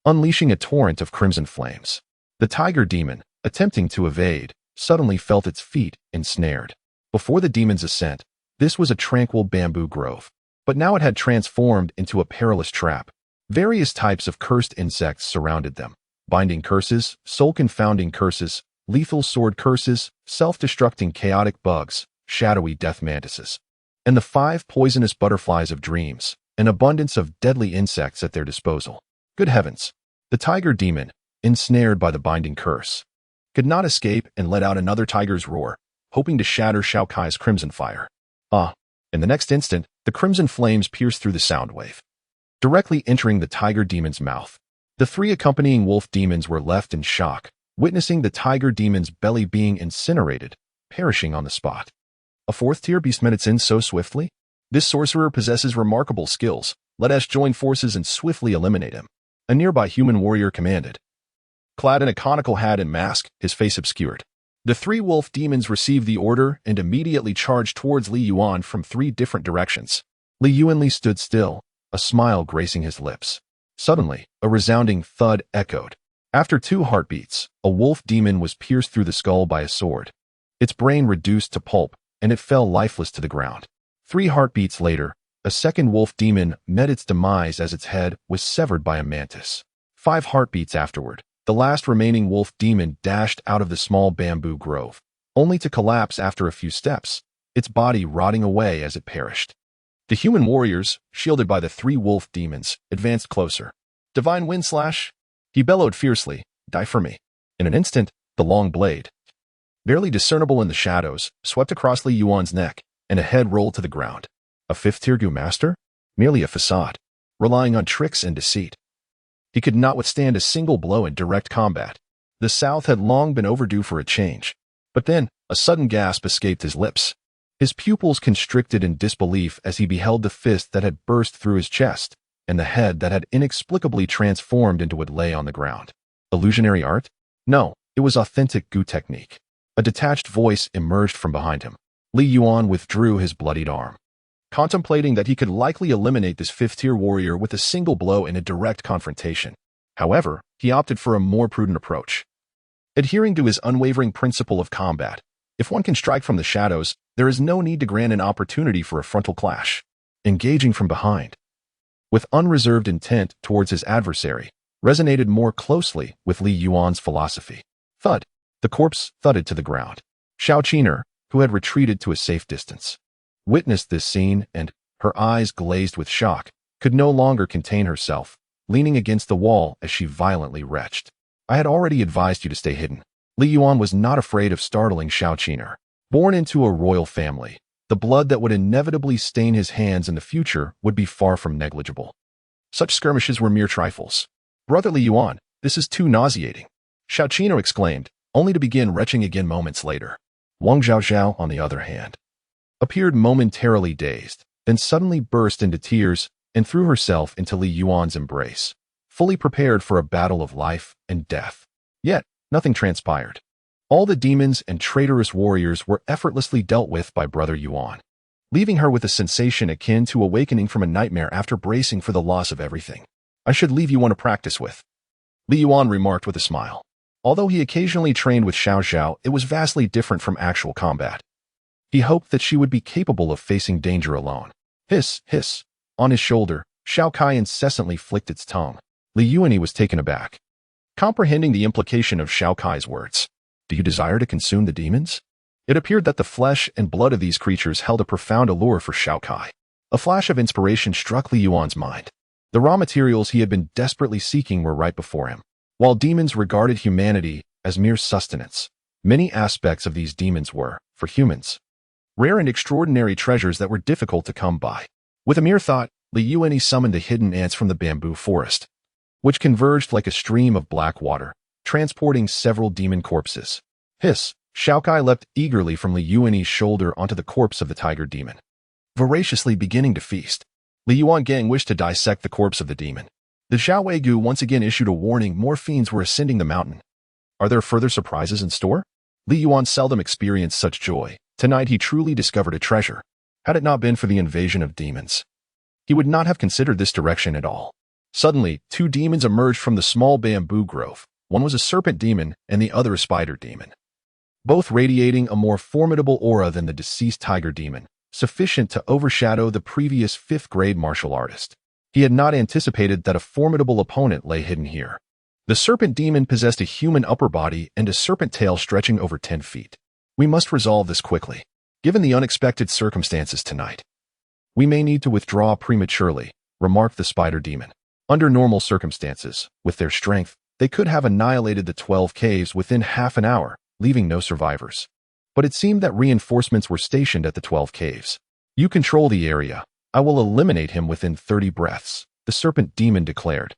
unleashing a torrent of crimson flames. The tiger demon, attempting to evade, suddenly felt its feet ensnared. Before the demon's ascent, this was a tranquil bamboo grove. But now it had transformed into a perilous trap. Various types of cursed insects surrounded them. Binding curses, soul-confounding curses, lethal sword curses, self-destructing chaotic bugs, shadowy death mantises, and the 5 poisonous butterflies of dreams, an abundance of deadly insects at their disposal. Good heavens! The tiger demon, ensnared by the binding curse, could not escape and let out another tiger's roar, hoping to shatter Shao Kai's crimson fire. In the next instant, the crimson flames pierced through the sound wave, directly entering the tiger demon's mouth. The 3 accompanying wolf demons were left in shock, witnessing the tiger demon's belly being incinerated, perishing on the spot. A 4th-tier beast met its end so swiftly? This sorcerer possesses remarkable skills. Let us join forces and swiftly eliminate him. A nearby human warrior commanded. Clad in a conical hat and mask, his face obscured. The 3 wolf demons received the order and immediately charged towards Li Yuan from 3 different directions. Li Yuan stood still, a smile gracing his lips. Suddenly, a resounding thud echoed. After 2 heartbeats, a wolf demon was pierced through the skull by a sword. Its brain reduced to pulp, and it fell lifeless to the ground. 3 heartbeats later, a second wolf demon met its demise as its head was severed by a mantis. 5 heartbeats afterward, the last remaining wolf demon dashed out of the small bamboo grove, only to collapse after a few steps, its body rotting away as it perished. The human warriors, shielded by the 3 wolf demons, advanced closer. Divine wind slash! He bellowed fiercely, die for me. In an instant, the long blade, barely discernible in the shadows, swept across Li Yuan's neck, and a head rolled to the ground. A 5th-tier Gu master? Merely a facade, relying on tricks and deceit. He could not withstand a single blow in direct combat. The South had long been overdue for a change. But then, a sudden gasp escaped his lips. His pupils constricted in disbelief as he beheld the fist that had burst through his chest, and the head that had inexplicably transformed into what lay on the ground. Illusionary art? No, it was authentic Gu technique. A detached voice emerged from behind him. Li Yuan withdrew his bloodied arm, contemplating that he could likely eliminate this 5th-tier warrior with a single blow in a direct confrontation. However, he opted for a more prudent approach. Adhering to his unwavering principle of combat, if one can strike from the shadows, there is no need to grant an opportunity for a frontal clash. Engaging from behind, with unreserved intent towards his adversary, resonated more closely with Li Yuan's philosophy. Thud! The corpse thudded to the ground. Shao Qiner, who had retreated to a safe distance, witnessed this scene and, her eyes glazed with shock, could no longer contain herself, leaning against the wall as she violently retched. I had already advised you to stay hidden. Li Yuan was not afraid of startling Shao Qiner. Born into a royal family, the blood that would inevitably stain his hands in the future would be far from negligible. Such skirmishes were mere trifles. Brother Li Yuan, this is too nauseating, Shao Qiner exclaimed, only to begin retching again moments later. Wang Zhaozhao, on the other hand, appeared momentarily dazed, then suddenly burst into tears and threw herself into Li Yuan's embrace, fully prepared for a battle of life and death. Yet, nothing transpired. All the demons and traitorous warriors were effortlessly dealt with by Brother Yuan, leaving her with a sensation akin to awakening from a nightmare after bracing for the loss of everything. I should leave you one to practice with, Li Yuan remarked with a smile. Although he occasionally trained with Xiao Zhao, it was vastly different from actual combat. He hoped that she would be capable of facing danger alone. Hiss, hiss. On his shoulder, Shao Kai incessantly flicked its tongue. Li Yuan was taken aback, comprehending the implication of Shao Kai's words. Do you desire to consume the demons? It appeared that the flesh and blood of these creatures held a profound allure for Shao Kai. A flash of inspiration struck Li Yuan's mind. The raw materials he had been desperately seeking were right before him. While demons regarded humanity as mere sustenance, many aspects of these demons were, for humans, rare and extraordinary treasures that were difficult to come by. With a mere thought, Li Yuan summoned the hidden ants from the bamboo forest, which converged like a stream of black water, transporting several demon corpses. Hiss! Shao Kai leapt eagerly from Li Yuan's shoulder onto the corpse of the tiger demon, voraciously beginning to feast. Li Yuan gang wished to dissect the corpse of the demon. The Zhao Wei once again issued a warning more fiends were ascending the mountain. Are there further surprises in store? Li Yuan seldom experienced such joy. Tonight he truly discovered a treasure. Had it not been for the invasion of demons, he would not have considered this direction at all. Suddenly, 2 demons emerged from the small bamboo grove. One was a serpent demon and the other a spider demon, both radiating a more formidable aura than the deceased tiger demon. sufficient to overshadow the previous fifth-grade martial artist. He had not anticipated that a formidable opponent lay hidden here. The serpent demon possessed a human upper body and a serpent tail stretching over 10 feet. We must resolve this quickly. Given the unexpected circumstances tonight, we may need to withdraw prematurely, remarked the spider demon. Under normal circumstances, with their strength, they could have annihilated the 12 caves within half an hour, leaving no survivors. But it seemed that reinforcements were stationed at the 12 caves. You control the area. I will eliminate him within 30 breaths, the serpent demon declared,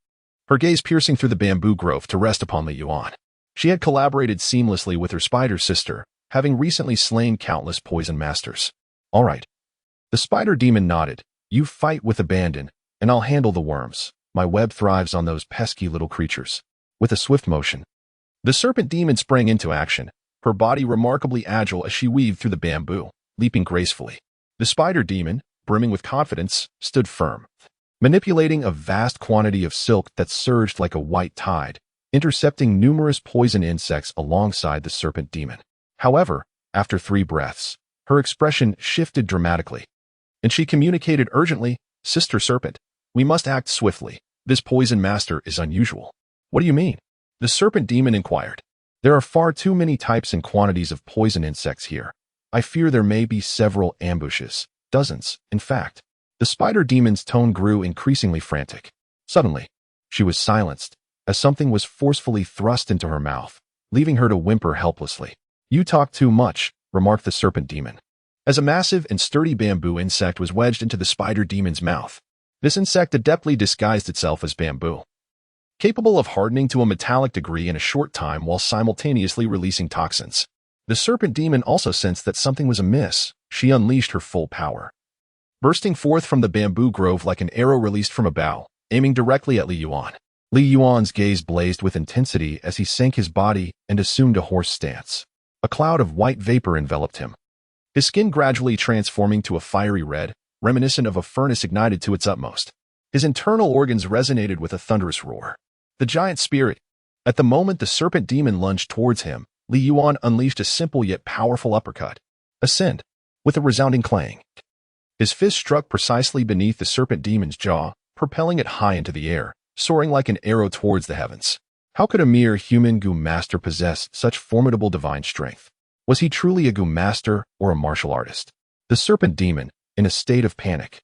her gaze piercing through the bamboo grove to rest upon Li Yuan. She had collaborated seamlessly with her spider sister, having recently slain countless poison masters. All right. The spider demon nodded. You fight with abandon, and I'll handle the worms. My web thrives on those pesky little creatures. With a swift motion, the serpent demon sprang into action, her body remarkably agile as she weaved through the bamboo, leaping gracefully. The spider demon, brimming with confidence, stood firm, manipulating a vast quantity of silk that surged like a white tide, intercepting numerous poison insects alongside the serpent demon. However, after 3 breaths, her expression shifted dramatically, and she communicated urgently, Sister Serpent, we must act swiftly. This poison master is unusual. What do you mean? The serpent demon inquired. There are far too many types and quantities of poison insects here. I fear there may be several ambushes, dozens, in fact. The spider demon's tone grew increasingly frantic. Suddenly, she was silenced, as something was forcefully thrust into her mouth, leaving her to whimper helplessly. You talk too much, remarked the serpent demon, as a massive and sturdy bamboo insect was wedged into the spider demon's mouth. This insect adeptly disguised itself as bamboo, capable of hardening to a metallic degree in a short time while simultaneously releasing toxins. The serpent demon also sensed that something was amiss. She unleashed her full power, bursting forth from the bamboo grove like an arrow released from a bow, aiming directly at Li Yuan. Li Yuan's gaze blazed with intensity as he sank his body and assumed a horse stance. A cloud of white vapor enveloped him, his skin gradually transforming to a fiery red, reminiscent of a furnace ignited to its utmost. His internal organs resonated with a thunderous roar. The giant spirit. At the moment the serpent demon lunged towards him, Li Yuan unleashed a simple yet powerful uppercut. Ascend. With a resounding clang, his fist struck precisely beneath the serpent demon's jaw, propelling it high into the air, soaring like an arrow towards the heavens. How could a mere human Gu master possess such formidable divine strength? Was he truly a Gu master or a martial artist? The serpent demon, in a state of panic,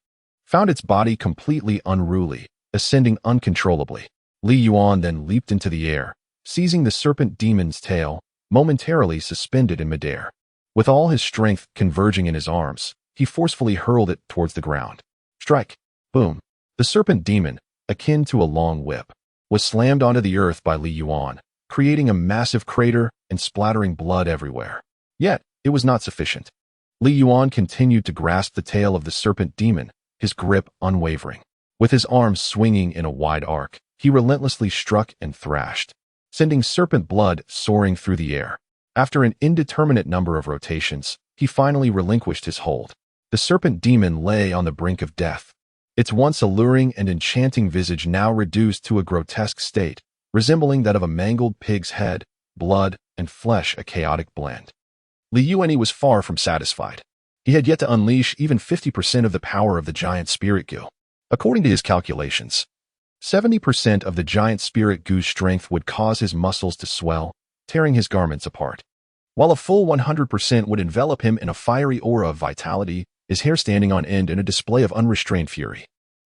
found its body completely unruly, ascending uncontrollably. Li Yuan then leaped into the air, seizing the serpent demon's tail, momentarily suspended in midair. With all his strength converging in his arms, he forcefully hurled it towards the ground. Strike! Boom! The serpent demon, akin to a long whip, was slammed onto the earth by Li Yuan, creating a massive crater and splattering blood everywhere. Yet, it was not sufficient. Li Yuan continued to grasp the tail of the serpent demon, his grip unwavering. With his arms swinging in a wide arc, he relentlessly struck and thrashed, sending serpent blood soaring through the air. After an indeterminate number of rotations, he finally relinquished his hold. The serpent demon lay on the brink of death, its once alluring and enchanting visage now reduced to a grotesque state, resembling that of a mangled pig's head, blood and flesh a chaotic blend. Li Yuan was far from satisfied. He had yet to unleash even 50% of the power of the giant spirit Gu. According to his calculations, 70% of the giant spirit Gu's strength would cause his muscles to swell, tearing his garments apart, while a full 100% would envelop him in a fiery aura of vitality, his hair standing on end in a display of unrestrained fury.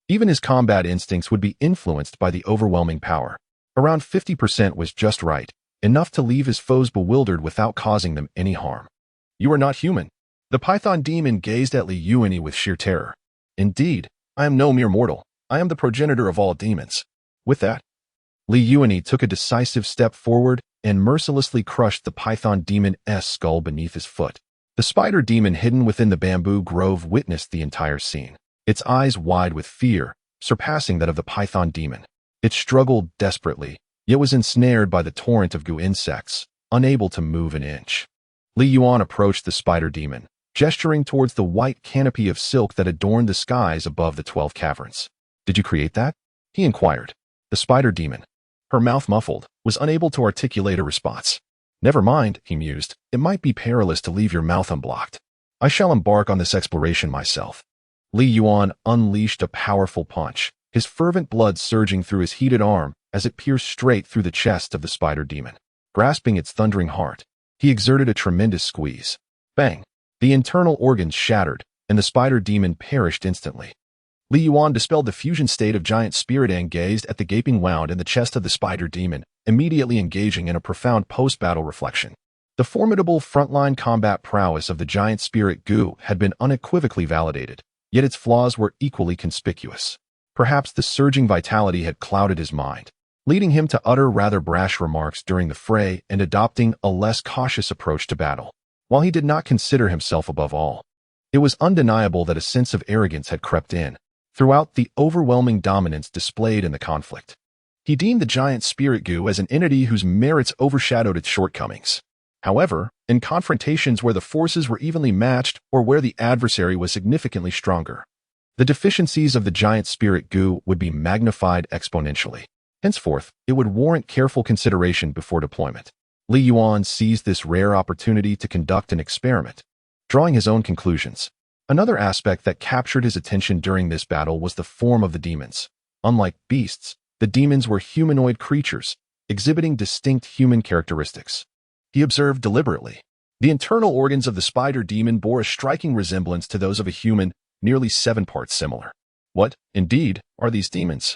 Even his combat instincts would be influenced by the overwhelming power. Around 50% was just right, enough to leave his foes bewildered without causing them any harm. You are not human. The python demon gazed at Li Yuan with sheer terror. Indeed, I am no mere mortal. I am the progenitor of all demons. With that, Li Yuan took a decisive step forward and mercilessly crushed the python demon's skull beneath his foot. The spider demon hidden within the bamboo grove witnessed the entire scene, its eyes wide with fear, surpassing that of the python demon. It struggled desperately, yet was ensnared by the torrent of Gu insects, unable to move an inch. Li Yuan approached the spider demon, gesturing towards the white canopy of silk that adorned the skies above the 12 caverns. Did you create that? He inquired. The spider demon, her mouth muffled, was unable to articulate a response. Never mind, he mused. It might be perilous to leave your mouth unblocked. I shall embark on this exploration myself. Li Yuan unleashed a powerful punch, his fervent blood surging through his heated arm as it pierced straight through the chest of the spider demon. Grasping its thundering heart, he exerted a tremendous squeeze. Bang! The internal organs shattered, and the spider demon perished instantly. Li Yuan dispelled the fusion state of giant spirit and gazed at the gaping wound in the chest of the spider demon, immediately engaging in a profound post-battle reflection. The formidable frontline combat prowess of the giant spirit goo had been unequivocally validated, yet its flaws were equally conspicuous. Perhaps the surging vitality had clouded his mind, leading him to utter rather brash remarks during the fray and adopting a less cautious approach to battle. While he did not consider himself above all, it was undeniable that a sense of arrogance had crept in throughout the overwhelming dominance displayed in the conflict. He deemed the giant spirit goo as an entity whose merits overshadowed its shortcomings. However, in confrontations where the forces were evenly matched or where the adversary was significantly stronger, the deficiencies of the giant spirit goo would be magnified exponentially. Henceforth, it would warrant careful consideration before deployment. Li Yuan seized this rare opportunity to conduct an experiment, drawing his own conclusions. Another aspect that captured his attention during this battle was the form of the demons. Unlike beasts, the demons were humanoid creatures, exhibiting distinct human characteristics. He observed deliberately. The internal organs of the spider demon bore a striking resemblance to those of a human, nearly 7 parts similar. What, indeed, are these demons?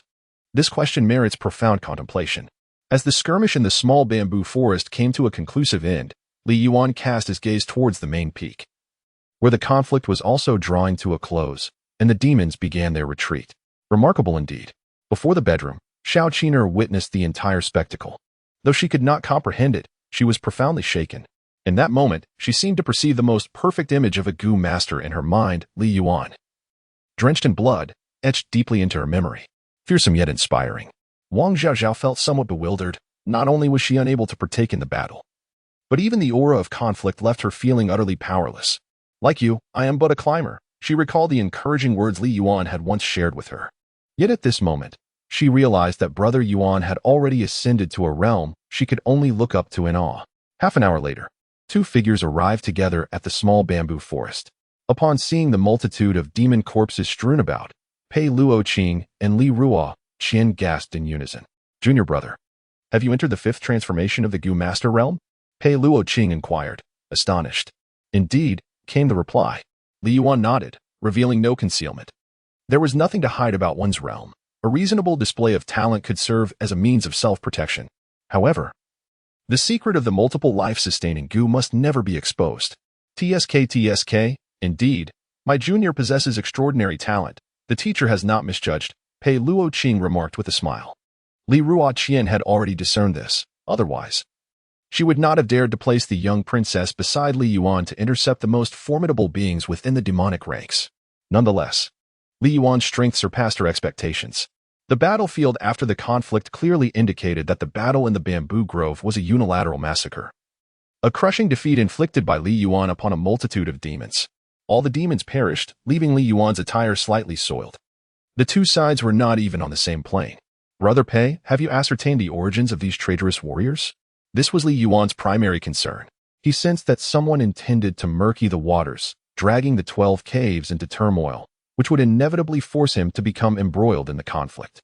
This question merits profound contemplation. As the skirmish in the small bamboo forest came to a conclusive end, Li Yuan cast his gaze towards the main peak, where the conflict was also drawing to a close, and the demons began their retreat. Remarkable indeed. Before the bedroom, Xiao Qiner witnessed the entire spectacle. Though she could not comprehend it, she was profoundly shaken. In that moment, she seemed to perceive the most perfect image of a goo master in her mind, Li Yuan. Drenched in blood, etched deeply into her memory. Fearsome yet inspiring. Wang Zhaozhao felt somewhat bewildered. Not only was she unable to partake in the battle, but even the aura of conflict left her feeling utterly powerless. Like you, I am but a climber. She recalled the encouraging words Li Yuan had once shared with her. Yet at this moment, she realized that Brother Yuan had already ascended to a realm she could only look up to in awe. Half an hour later, 2 figures arrived together at the small bamboo forest. Upon seeing the multitude of demon corpses strewn about, Pei Luoqing and Li Ruo Qian gasped in unison. Junior brother, have you entered the 5th transformation of the Goo Master realm? Pei Luoqing inquired, astonished. Indeed, came the reply. Li Yuan nodded, revealing no concealment. There was nothing to hide about one's realm. A reasonable display of talent could serve as a means of self-protection. However, the secret of the multiple life-sustaining goo must never be exposed. TSK, indeed, my junior possesses extraordinary talent. The teacher has not misjudged, Pei Luoqing remarked with a smile. Li Ruo Qian had already discerned this. Otherwise, she would not have dared to place the young princess beside Li Yuan to intercept the most formidable beings within the demonic ranks. Nonetheless, Li Yuan's strength surpassed her expectations. The battlefield after the conflict clearly indicated that the battle in the bamboo grove was a unilateral massacre. A crushing defeat inflicted by Li Yuan upon a multitude of demons. All the demons perished, leaving Li Yuan's attire slightly soiled. The 2 sides were not even on the same plane. Brother Pei, have you ascertained the origins of these traitorous warriors? This was Li Yuan's primary concern. He sensed that someone intended to murky the waters, dragging the 12 caves into turmoil, which would inevitably force him to become embroiled in the conflict.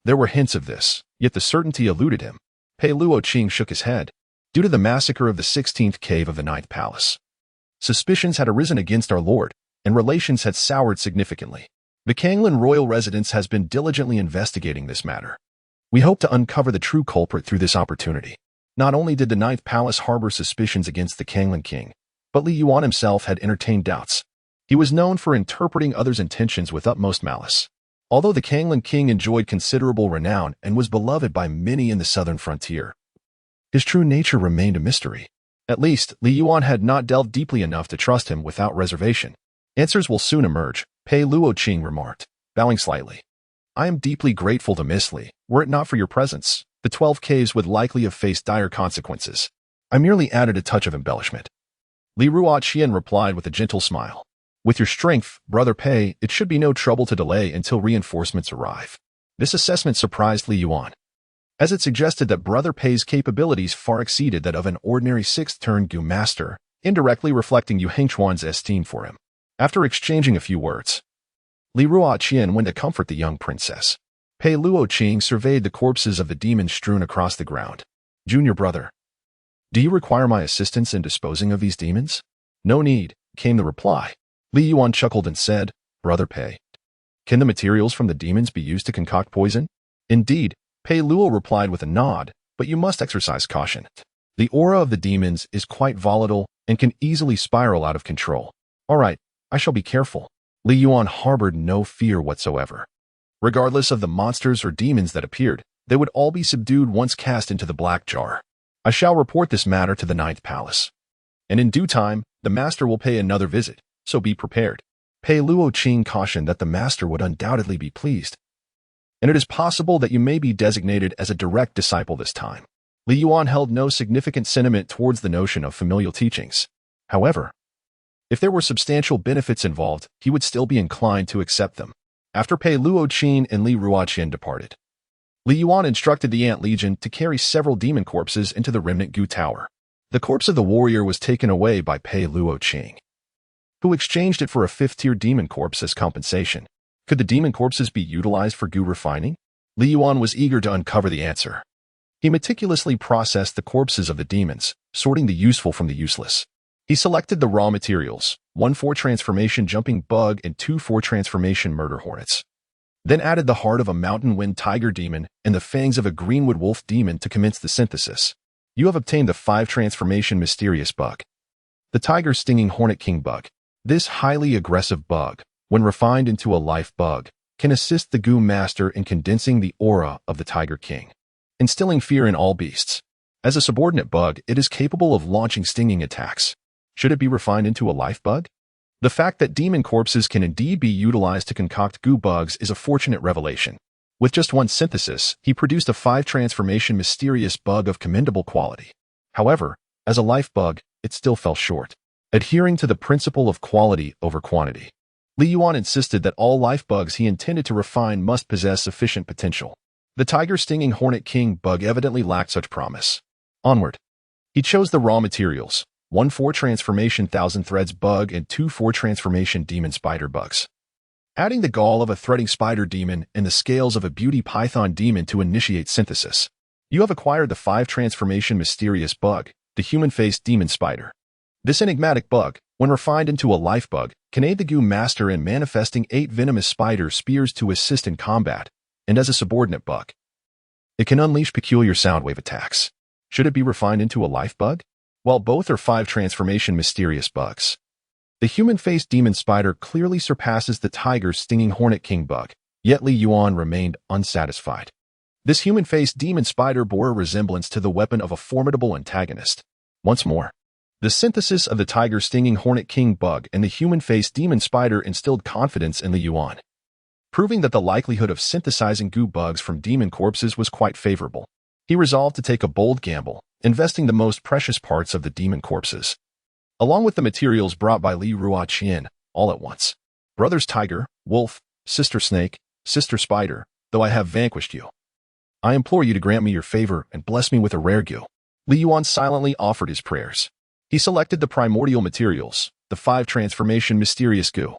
There were hints of this, yet the certainty eluded him. Pei Luoqing shook his head. Due to the massacre of the 16th cave of the 9th palace, suspicions had arisen against our lord, and relations had soured significantly. The Kanglin royal residence has been diligently investigating this matter. We hope to uncover the true culprit through this opportunity. Not only did the 9th palace harbor suspicions against the Kanglin king, but Li Yuan himself had entertained doubts. He was known for interpreting others' intentions with utmost malice. Although the Kanglin king enjoyed considerable renown and was beloved by many in the southern frontier, his true nature remained a mystery. At least, Li Yuan had not delved deeply enough to trust him without reservation. Answers will soon emerge, Pei Luoqing remarked, bowing slightly. I am deeply grateful to Miss Li. Were it not for your presence, the 12 caves would likely have faced dire consequences. I merely added a touch of embellishment. Li Ruo Qian replied with a gentle smile. With your strength, Brother Pei, it should be no trouble to delay until reinforcements arrive. This assessment surprised Li Yuan, as it suggested that Brother Pei's capabilities far exceeded that of an ordinary 6th-turn Goo Master, indirectly reflecting Yu Hengchuan's esteem for him. After exchanging a few words, Li Ruoqian went to comfort the young princess. Pei Luoqing surveyed the corpses of the demons strewn across the ground. Junior brother, do you require my assistance in disposing of these demons? No need, came the reply. Li Yuan chuckled and said, Brother Pei, can the materials from the demons be used to concoct poison? Indeed, Pei Luo replied with a nod, but you must exercise caution. The aura of the demons is quite volatile and can easily spiral out of control. All right, I shall be careful. Li Yuan harbored no fear whatsoever. Regardless of the monsters or demons that appeared, they would all be subdued once cast into the black jar. I shall report this matter to the ninth palace. And in due time, the master will pay another visit, so be prepared. Pei Luoqing cautioned that the master would undoubtedly be pleased. And it is possible that you may be designated as a direct disciple this time. Li Yuan held no significant sentiment towards the notion of familial teachings. However, if there were substantial benefits involved, he would still be inclined to accept them. After Pei Luoqing and Li Ruoqian departed, Li Yuan instructed the Ant Legion to carry several demon corpses into the remnant Gu Tower. The corpse of the warrior was taken away by Pei Luoqing, who exchanged it for a fifth-tier demon corpse as compensation. Could the demon corpses be utilized for Gu refining? Li Yuan was eager to uncover the answer. He meticulously processed the corpses of the demons, sorting the useful from the useless. He selected the raw materials, 1-4 transformation jumping bug and 2-4 transformation murder hornets. Then added the heart of a mountain wind tiger demon and the fangs of a greenwood wolf demon to commence the synthesis. You have obtained the 5 transformation mysterious bug, the tiger stinging hornet king bug. This highly aggressive bug, when refined into a life bug, can assist the Gu master in condensing the aura of the tiger king, instilling fear in all beasts. As a subordinate bug, it is capable of launching stinging attacks. Should it be refined into a life bug? The fact that demon corpses can indeed be utilized to concoct Gu bugs is a fortunate revelation. With just one synthesis, he produced a 5 transformation mysterious bug of commendable quality. However, as a life bug, it still fell short. Adhering to the principle of quality over quantity, Li Yuan insisted that all life bugs he intended to refine must possess sufficient potential. The tiger stinging hornet king bug evidently lacked such promise. Onward. He chose the raw materials, 1-4 transformation thousand threads bug and 2-4 transformation demon spider bugs. Adding the gall of a threading spider demon and the scales of a beauty python demon to initiate synthesis, you have acquired the 5 transformation mysterious bug, the human-faced demon spider. This enigmatic bug, when refined into a life bug, can aid the Gu master in manifesting 8 venomous spider spears to assist in combat, and as a subordinate bug, it can unleash peculiar sound wave attacks. Should it be refined into a life bug? While both are 5 transformation mysterious bugs, the human-faced demon spider clearly surpasses the tiger stinging hornet king bug, yet Li Yuan remained unsatisfied. This human-faced demon spider bore a resemblance to the weapon of a formidable antagonist. Once more, the synthesis of the tiger stinging hornet king bug and the human-faced demon spider instilled confidence in Li Yuan, proving that the likelihood of synthesizing Gu bugs from demon corpses was quite favorable. He resolved to take a bold gamble, investing the most precious parts of the demon corpses, along with the materials brought by Li Ruoqian, all at once. Brothers tiger, wolf, sister snake, sister spider, though I have vanquished you, I implore you to grant me your favor and bless me with a rare Gu. Li Yuan silently offered his prayers. He selected the primordial materials, the 5 transformation mysterious Gu,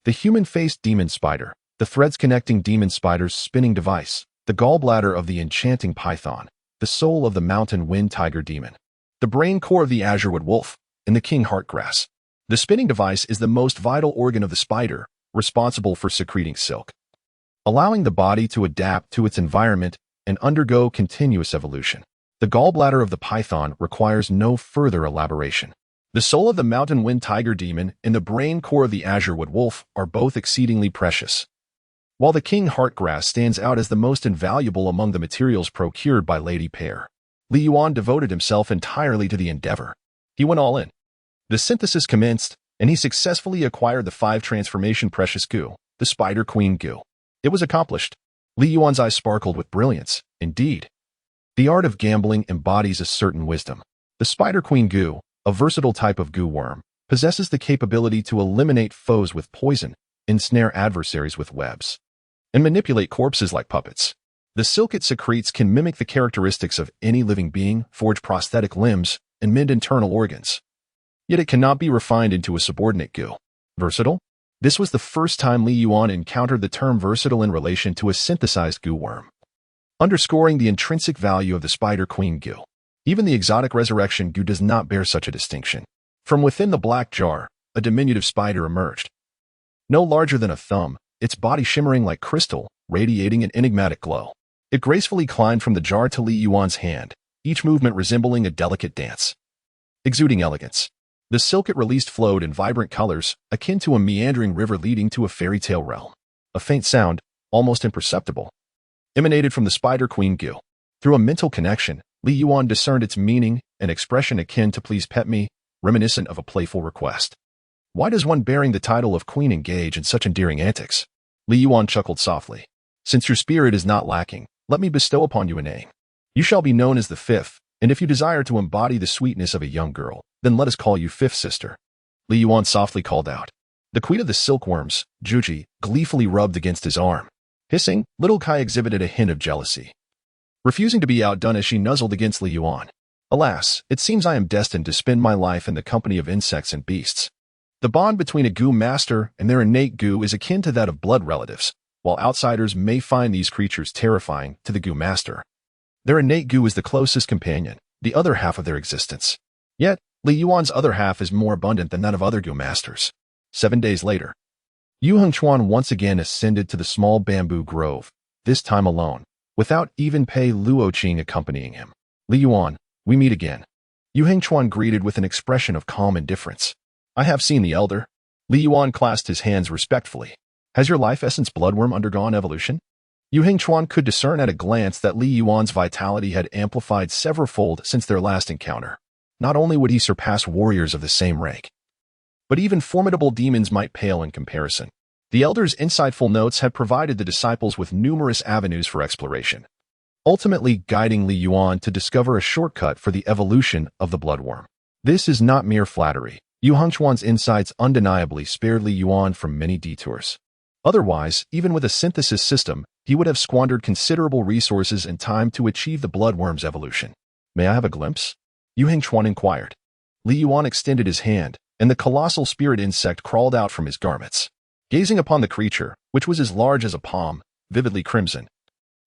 the human-faced demon spider, the threads connecting demon spider's spinning device, the gallbladder of the enchanting python, the soul of the mountain wind tiger demon, the brain core of the azurewood wolf, and the king heartgrass. The spinning device is the most vital organ of the spider, responsible for secreting silk, allowing the body to adapt to its environment and undergo continuous evolution. The gallbladder of the python requires no further elaboration. The soul of the mountain wind tiger demon and the brain core of the azurewood wolf are both exceedingly precious, while the king heartgrass stands out as the most invaluable among the materials procured by Lady Pear. Li Yuan devoted himself entirely to the endeavor. He went all in. The synthesis commenced, and he successfully acquired the 5 transformation precious Gu, the Spider Queen Gu. It was accomplished. Li Yuan's eyes sparkled with brilliance. Indeed, the art of gambling embodies a certain wisdom. The Spider Queen Gu, a versatile type of Gu worm, possesses the capability to eliminate foes with poison, ensnare adversaries with webs, and manipulate corpses like puppets. The silk it secretes can mimic the characteristics of any living being, forge prosthetic limbs, and mend internal organs. yet it cannot be refined into a subordinate goo. Versatile? This was the first time Li Yuan encountered the term versatile in relation to a synthesized goo worm, underscoring the intrinsic value of the spider queen goo. Even the exotic resurrection goo does not bear such a distinction. From within the black jar, a diminutive spider emerged. No larger than a thumb, its body shimmering like crystal, radiating an enigmatic glow. It gracefully climbed from the jar to Li Yuan's hand, each movement resembling a delicate dance. Exuding elegance, the silk it released flowed in vibrant colors, akin to a meandering river leading to a fairy tale realm. A faint sound, almost imperceptible, emanated from the spider queen goo. Through a mental connection, Li Yuan discerned its meaning, an expression akin to "please pet me," reminiscent of a playful request. Why does one bearing the title of queen engage in such endearing antics? Li Yuan chuckled softly. Since your spirit is not lacking, let me bestow upon you a name. You shall be known as the Fifth, and if you desire to embody the sweetness of a young girl, then let us call you Fifth Sister. Li Yuan softly called out. The queen of the silkworms, Juji, gleefully rubbed against his arm. Hissing, little Kai exhibited a hint of jealousy, refusing to be outdone as she nuzzled against Li Yuan. Alas, it seems I am destined to spend my life in the company of insects and beasts. The bond between a goo master and their innate goo is akin to that of blood relatives. While outsiders may find these creatures terrifying, to the goo master, their innate goo is the closest companion, the other half of their existence. Yet, Li Yuan's other half is more abundant than that of other goo masters. 7 days later, Yu Hengchuan once again ascended to the small bamboo grove, this time alone, without even Pei Luoqing accompanying him. Li Yuan, we meet again. Yu Hengchuan greeted with an expression of calm indifference. I have seen the elder. Li Yuan clasped his hands respectfully. Has your life essence bloodworm undergone evolution? Yu Hengchuan could discern at a glance that Li Yuan's vitality had amplified severalfold since their last encounter. Not only would he surpass warriors of the same rank, but even formidable demons might pale in comparison. The elder's insightful notes had provided the disciples with numerous avenues for exploration, ultimately guiding Li Yuan to discover a shortcut for the evolution of the bloodworm. This is not mere flattery. Yu Hengchuan's insights undeniably spared Li Yuan from many detours. Otherwise, even with a synthesis system, he would have squandered considerable resources and time to achieve the bloodworm's evolution. May I have a glimpse? Yu Hengchuan inquired. Li Yuan extended his hand, and the colossal spirit insect crawled out from his garments. Gazing upon the creature, which was as large as a palm, vividly crimson,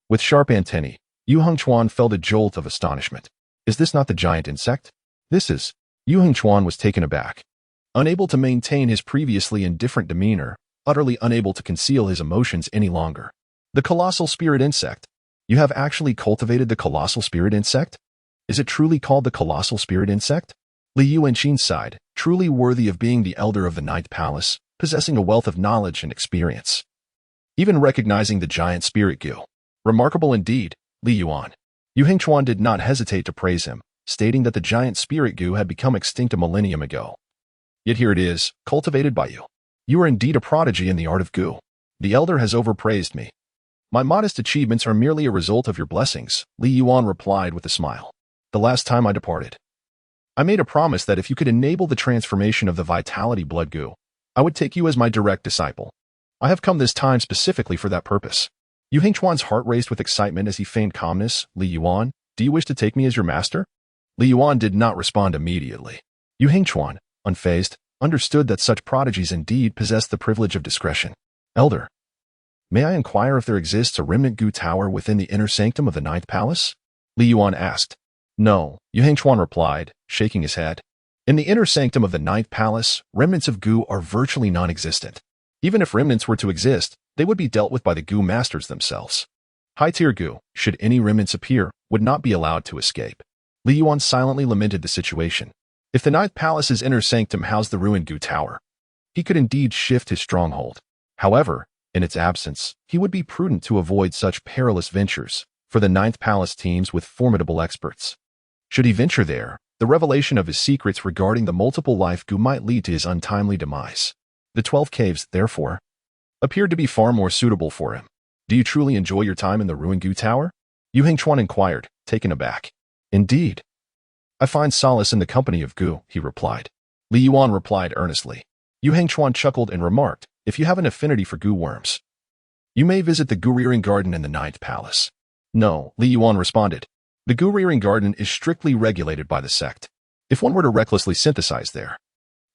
with sharp antennae, Yu Hengchuan felt a jolt of astonishment. Is this not the giant insect? This is. Yu Hengchuan was taken aback. Unable to maintain his previously indifferent demeanor, utterly unable to conceal his emotions any longer. The colossal spirit insect. You have actually cultivated the colossal spirit insect? Is it truly called the colossal spirit insect? Li Yuanqing sighed, truly worthy of being the elder of the Ninth Palace, possessing a wealth of knowledge and experience. Even recognizing the giant spirit goo. Remarkable indeed, Li Yuan. Yu Hengchuan did not hesitate to praise him, stating that the giant spirit goo had become extinct a millennium ago. Yet here it is, cultivated by you. You are indeed a prodigy in the art of goo. The elder has overpraised me. My modest achievements are merely a result of your blessings, Li Yuan replied with a smile. The last time I departed, I made a promise that if you could enable the transformation of the vitality blood goo, I would take you as my direct disciple. I have come this time specifically for that purpose. Yu Hengchuan's heart raced with excitement as he feigned calmness. Li Yuan, do you wish to take me as your master? Li Yuan did not respond immediately. Yu Hengchuan, unfazed, understood that such prodigies indeed possessed the privilege of discretion. Elder, may I inquire if there exists a remnant goo tower within the inner sanctum of the Ninth Palace? Li Yuan asked. No, Yu Hengchuan replied, shaking his head. In the inner sanctum of the Ninth Palace, remnants of goo are virtually non-existent. Even if remnants were to exist, they would be dealt with by the goo masters themselves. High-tier goo, should any remnants appear, would not be allowed to escape. Li Yuan silently lamented the situation. If the Ninth Palace's inner sanctum housed the ruined goo tower, he could indeed shift his stronghold. However, in its absence, he would be prudent to avoid such perilous ventures, for the Ninth Palace teems with formidable experts. Should he venture there, the revelation of his secrets regarding the multiple life goo might lead to his untimely demise. The 12 caves, therefore, appeared to be far more suitable for him. Do you truly enjoy your time in the ruined goo tower? Yu Hengchuan inquired, taken aback. Indeed. I find solace in the company of goo, he replied. Li Yuan replied earnestly. Yu Hengchuan chuckled and remarked, if you have an affinity for goo worms, you may visit the goo-rearing garden in the Ninth Palace. No, Li Yuan responded. The goo-rearing garden is strictly regulated by the sect. If one were to recklessly synthesize there,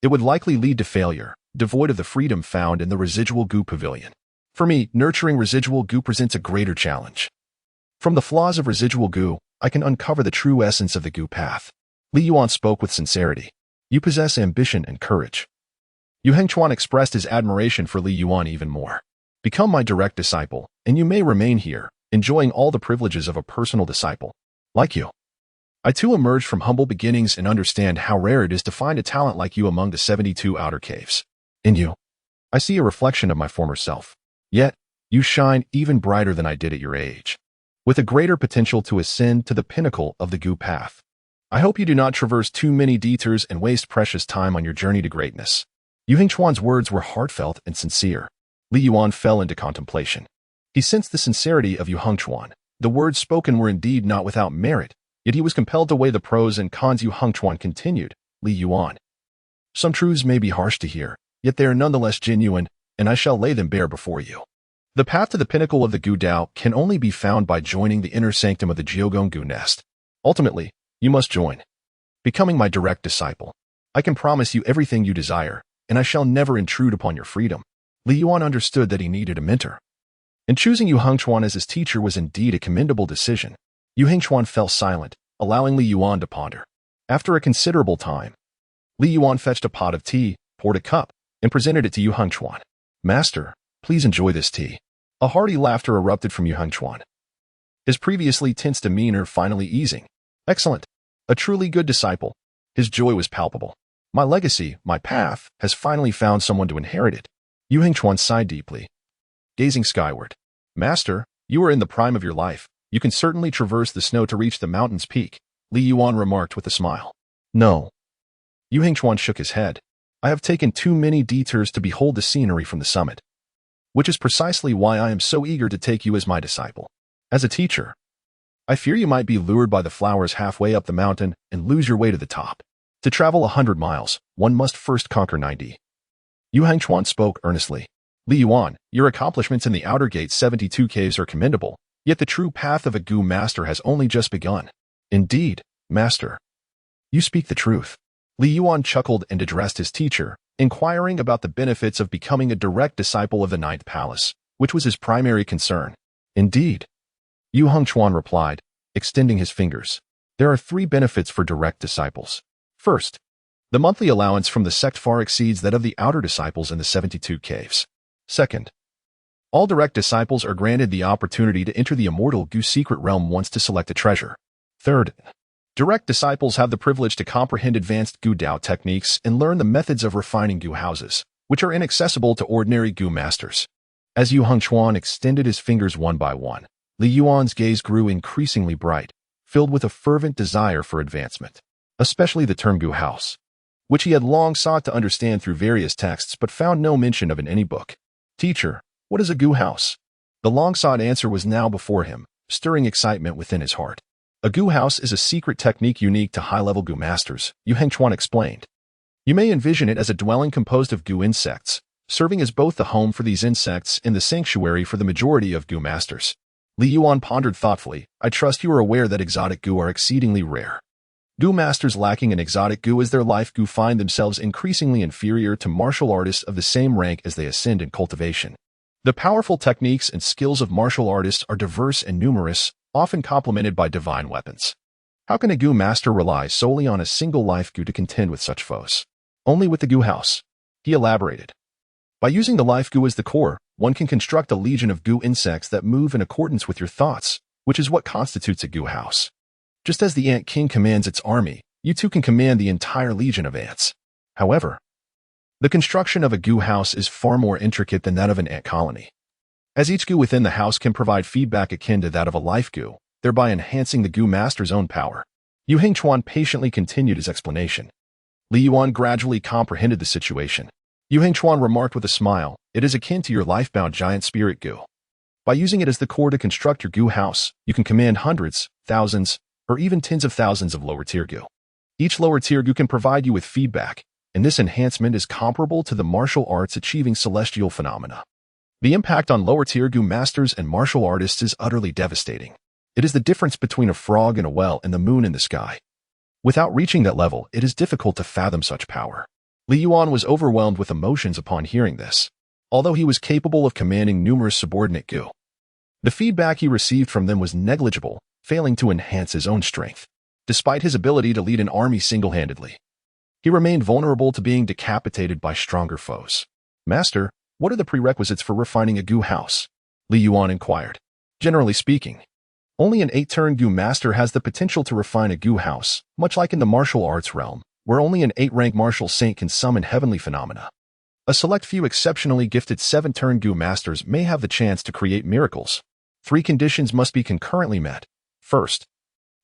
It would likely lead to failure, devoid of the freedom found in the residual goo pavilion. For me, nurturing residual goo presents a greater challenge. From the flaws of residual goo, I can uncover the true essence of the goo path. Li Yuan spoke with sincerity. You possess ambition and courage. Yu Hengchuan expressed his admiration for Li Yuan even more. Become my direct disciple, and you may remain here, enjoying all the privileges of a personal disciple. Like you. I too emerged from humble beginnings and understand how rare it is to find a talent like you among the 72 outer caves. In you, I see a reflection of my former self. Yet, you shine even brighter than I did at your age, with a greater potential to ascend to the pinnacle of the goo path. I hope you do not traverse too many detours and waste precious time on your journey to greatness. Yu Hengchuan's words were heartfelt and sincere. Li Yuan fell into contemplation. He sensed the sincerity of Yu Hengchuan. The words spoken were indeed not without merit, yet he was compelled to weigh the pros and cons. Yu Hengchuan continued, Li Yuan. Some truths may be harsh to hear, yet they are nonetheless genuine, and I shall lay them bare before you. The path to the pinnacle of the Gu Dao can only be found by joining the inner sanctum of the Jiugong Gu nest. Ultimately, you must join, becoming my direct disciple. I can promise you everything you desire, and I shall never intrude upon your freedom. Li Yuan understood that he needed a mentor. And choosing Yu Hengchuan as his teacher was indeed a commendable decision. Yu Hengchuan fell silent, allowing Li Yuan to ponder. After a considerable time, Li Yuan fetched a pot of tea, poured a cup, and presented it to Yu Hengchuan. Master, please enjoy this tea. A hearty laughter erupted from Yu Hengchuan, his previously tense demeanor finally easing. Excellent. A truly good disciple. His joy was palpable. My legacy, my path, has finally found someone to inherit it. Yu Hengchuan sighed deeply, gazing skyward. Master, you are in the prime of your life. You can certainly traverse the snow to reach the mountain's peak, Li Yuan remarked with a smile. No. Yu Hengchuan shook his head. I have taken too many detours to behold the scenery from the summit, which is precisely why I am so eager to take you as my disciple. As a teacher, I fear you might be lured by the flowers halfway up the mountain and lose your way to the top. To travel 100 miles, one must first conquer 90. Yu Hengchuan spoke earnestly. Li Yuan, your accomplishments in the outer gate 72 caves are commendable, yet the true path of a Gu master has only just begun. Indeed, master. You speak the truth. Li Yuan chuckled and addressed his teacher, inquiring about the benefits of becoming a direct disciple of the Ninth Palace, which was his primary concern. Indeed. Yu Hengchuan replied, extending his fingers. There are 3 benefits for direct disciples. First, the monthly allowance from the sect far exceeds that of the outer disciples in the 72 caves. Second, all direct disciples are granted the opportunity to enter the immortal Gu secret realm once to select a treasure. Third, direct disciples have the privilege to comprehend advanced Gu Dao techniques and learn the methods of refining Gu houses, which are inaccessible to ordinary Gu masters. As Yu Hengchuan extended his fingers one by one, Li Yuan's gaze grew increasingly bright, filled with a fervent desire for advancement, especially the term Gu house, which he had long sought to understand through various texts but found no mention of in any book. Teacher, what is a Gu house? The long-sought answer was now before him, stirring excitement within his heart. A Gu house is a secret technique unique to high-level Gu masters, Yu Hengchuan explained. You may envision it as a dwelling composed of Gu insects, serving as both the home for these insects and the sanctuary for the majority of Gu masters. Li Yuan pondered thoughtfully. I trust you are aware that exotic Gu are exceedingly rare. Gu masters lacking an exotic Gu as their life Gu find themselves increasingly inferior to martial artists of the same rank as they ascend in cultivation. The powerful techniques and skills of martial artists are diverse and numerous, often complemented by divine weapons. How can a Gu master rely solely on a single life Gu to contend with such foes? Only with the Gu house. He elaborated. By using the life Gu as the core, one can construct a legion of Gu insects that move in accordance with your thoughts, which is what constitutes a Gu house. Just as the ant king commands its army, you too can command the entire legion of ants. However, the construction of a Gu house is far more intricate than that of an ant colony, as each Gu within the house can provide feedback akin to that of a life Gu, thereby enhancing the Gu master's own power. Yu Hengchuan patiently continued his explanation. Li Yuan gradually comprehended the situation. Yu Hengchuan remarked with a smile, it is akin to your life-bound giant spirit Gu. By using it as the core to construct your Gu house, you can command hundreds, thousands, or even tens of thousands of lower-tier Gu. Each lower-tier Gu can provide you with feedback, and this enhancement is comparable to the martial arts achieving celestial phenomena. The impact on lower-tier Gu masters and martial artists is utterly devastating. It is the difference between a frog in a well and the moon in the sky. Without reaching that level, it is difficult to fathom such power. Li Yuan was overwhelmed with emotions upon hearing this, although he was capable of commanding numerous subordinate gu. The feedback he received from them was negligible, failing to enhance his own strength. Despite his ability to lead an army single-handedly, he remained vulnerable to being decapitated by stronger foes. Master, what are the prerequisites for refining a gu house? Li Yuan inquired. Generally speaking, only an 8-turn gu master has the potential to refine a gu house, much like in the martial arts realm, where only an 8-rank martial saint can summon heavenly phenomena. A select few exceptionally gifted 7-turn gu masters may have the chance to create miracles. 3 conditions must be concurrently met. First,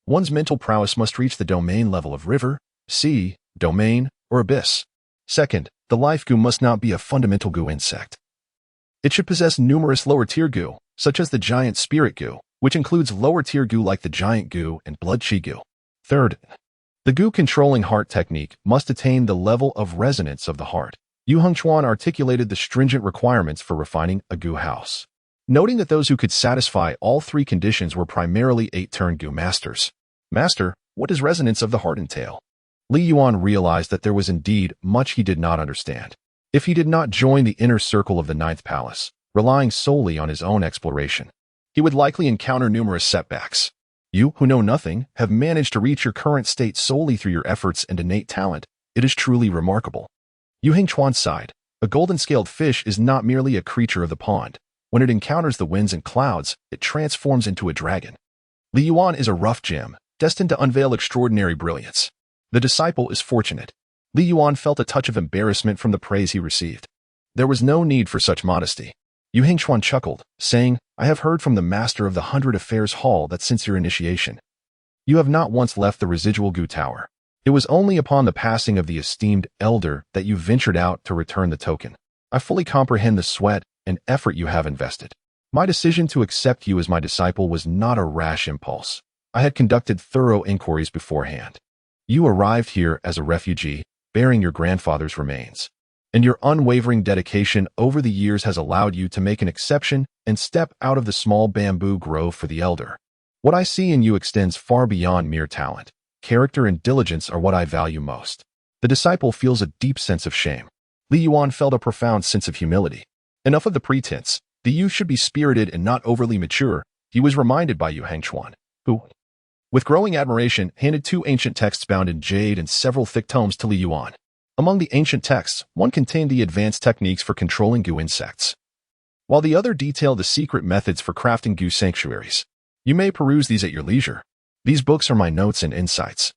one's mental prowess must reach the domain level of river, sea, domain, or abyss. Second, the life gu must not be a fundamental gu insect. It should possess numerous lower-tier gu, such as the giant spirit gu, which includes lower-tier gu like the giant gu and blood chi gu. Third, the gu controlling heart technique must attain the level of resonance of the heart. Yu Hengchuan articulated the stringent requirements for refining a gu house, noting that those who could satisfy all 3 conditions were primarily 8-turn gu masters. Master, what does resonance of the heart entail? Li Yuan realized that there was indeed much he did not understand. If he did not join the inner circle of the 9th palace, relying solely on his own exploration, he would likely encounter numerous setbacks. You, who know nothing, have managed to reach your current state solely through your efforts and innate talent. It is truly remarkable. Yu Hengchuan sighed. A golden-scaled fish is not merely a creature of the pond. When it encounters the winds and clouds, it transforms into a dragon. Li Yuan is a rough gem, destined to unveil extraordinary brilliance. The disciple is fortunate. Li Yuan felt a touch of embarrassment from the praise he received. There was no need for such modesty. Yu Hengchuan chuckled, saying, I have heard from the master of the 100 Affairs Hall that since your initiation, you have not once left the residual gu tower. It was only upon the passing of the esteemed elder that you ventured out to return the token. I fully comprehend the sweat and effort you have invested. My decision to accept you as my disciple was not a rash impulse. I had conducted thorough inquiries beforehand. You arrived here as a refugee, bearing your grandfather's remains, and your unwavering dedication over the years has allowed you to make an exception and step out of the small bamboo grove for the elder. What I see in you extends far beyond mere talent. Character and diligence are what I value most. The disciple feels a deep sense of shame. Li Yuan felt a profound sense of humility. Enough of the pretense. The youth should be spirited and not overly mature, he was reminded by Yu Hengchuan, who, with growing admiration, handed 2 ancient texts bound in jade and several thick tomes to Li Yuan. Among the ancient texts, one contained the advanced techniques for controlling gu insects, while the other detailed the secret methods for crafting gu sanctuaries. You may peruse these at your leisure. These books are my notes and insights,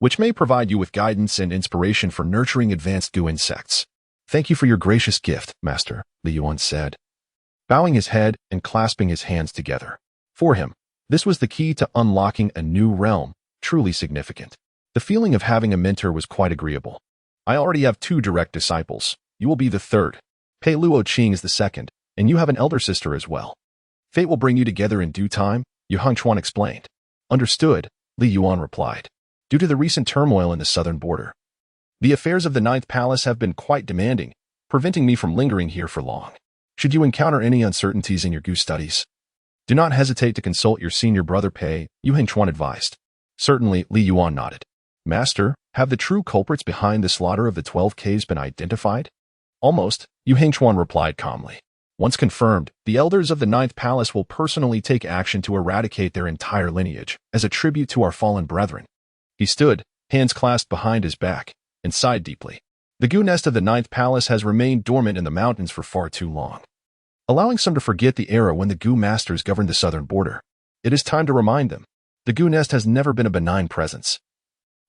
which may provide you with guidance and inspiration for nurturing advanced gu insects. Thank you for your gracious gift, Master, Li Yuan said, bowing his head and clasping his hands together. For him, this was the key to unlocking a new realm, truly significant. The feeling of having a mentor was quite agreeable. I already have 2 direct disciples. You will be the 3rd. Pei Luo Qing is the 2nd, and you have an elder sister as well. Fate will bring you together in due time, Yu Hengchuan explained. Understood, Li Yuan replied. Due to the recent turmoil in the southern border, the affairs of the 9th Palace have been quite demanding, preventing me from lingering here for long. Should you encounter any uncertainties in your gu studies, do not hesitate to consult your senior brother Pei, Yu Hengchuan advised. Certainly, Li Yuan nodded. Master, have the true culprits behind the slaughter of the 12 caves been identified? Almost, Yu Hengchuan replied calmly. Once confirmed, the elders of the 9th Palace will personally take action to eradicate their entire lineage, as a tribute to our fallen brethren. He stood, hands clasped behind his back, and sighed deeply. The gu nest of the 9th Palace has remained dormant in the mountains for far too long, allowing some to forget the era when the gu masters governed the southern border. It is time to remind them. The gu nest has never been a benign presence.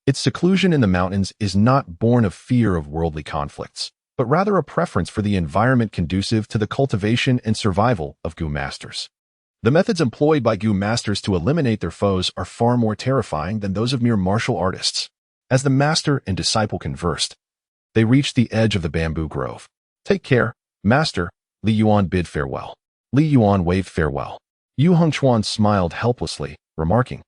Its seclusion in the mountains is not born of fear of worldly conflicts, but rather a preference for the environment conducive to the cultivation and survival of gu masters. The methods employed by gu masters to eliminate their foes are far more terrifying than those of mere martial artists. As the master and disciple conversed, they reached the edge of the bamboo grove. Take care, master, Li Yuan bid farewell. Li Yuan waved farewell. Yu Hengchuan smiled helplessly, remarking,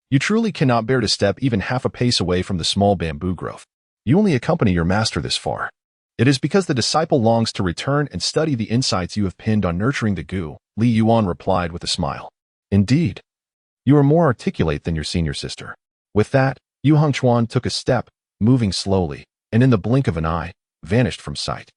You truly cannot bear to step even half a pace away from the small bamboo grove. You only accompany your master this far. It is because the disciple longs to return and study the insights you have pinned on nurturing the gu, Li Yuan replied with a smile. Indeed, you are more articulate than your senior sister. With that, Yu Hengchuan took a step, moving slowly, and in the blink of an eye, vanished from sight.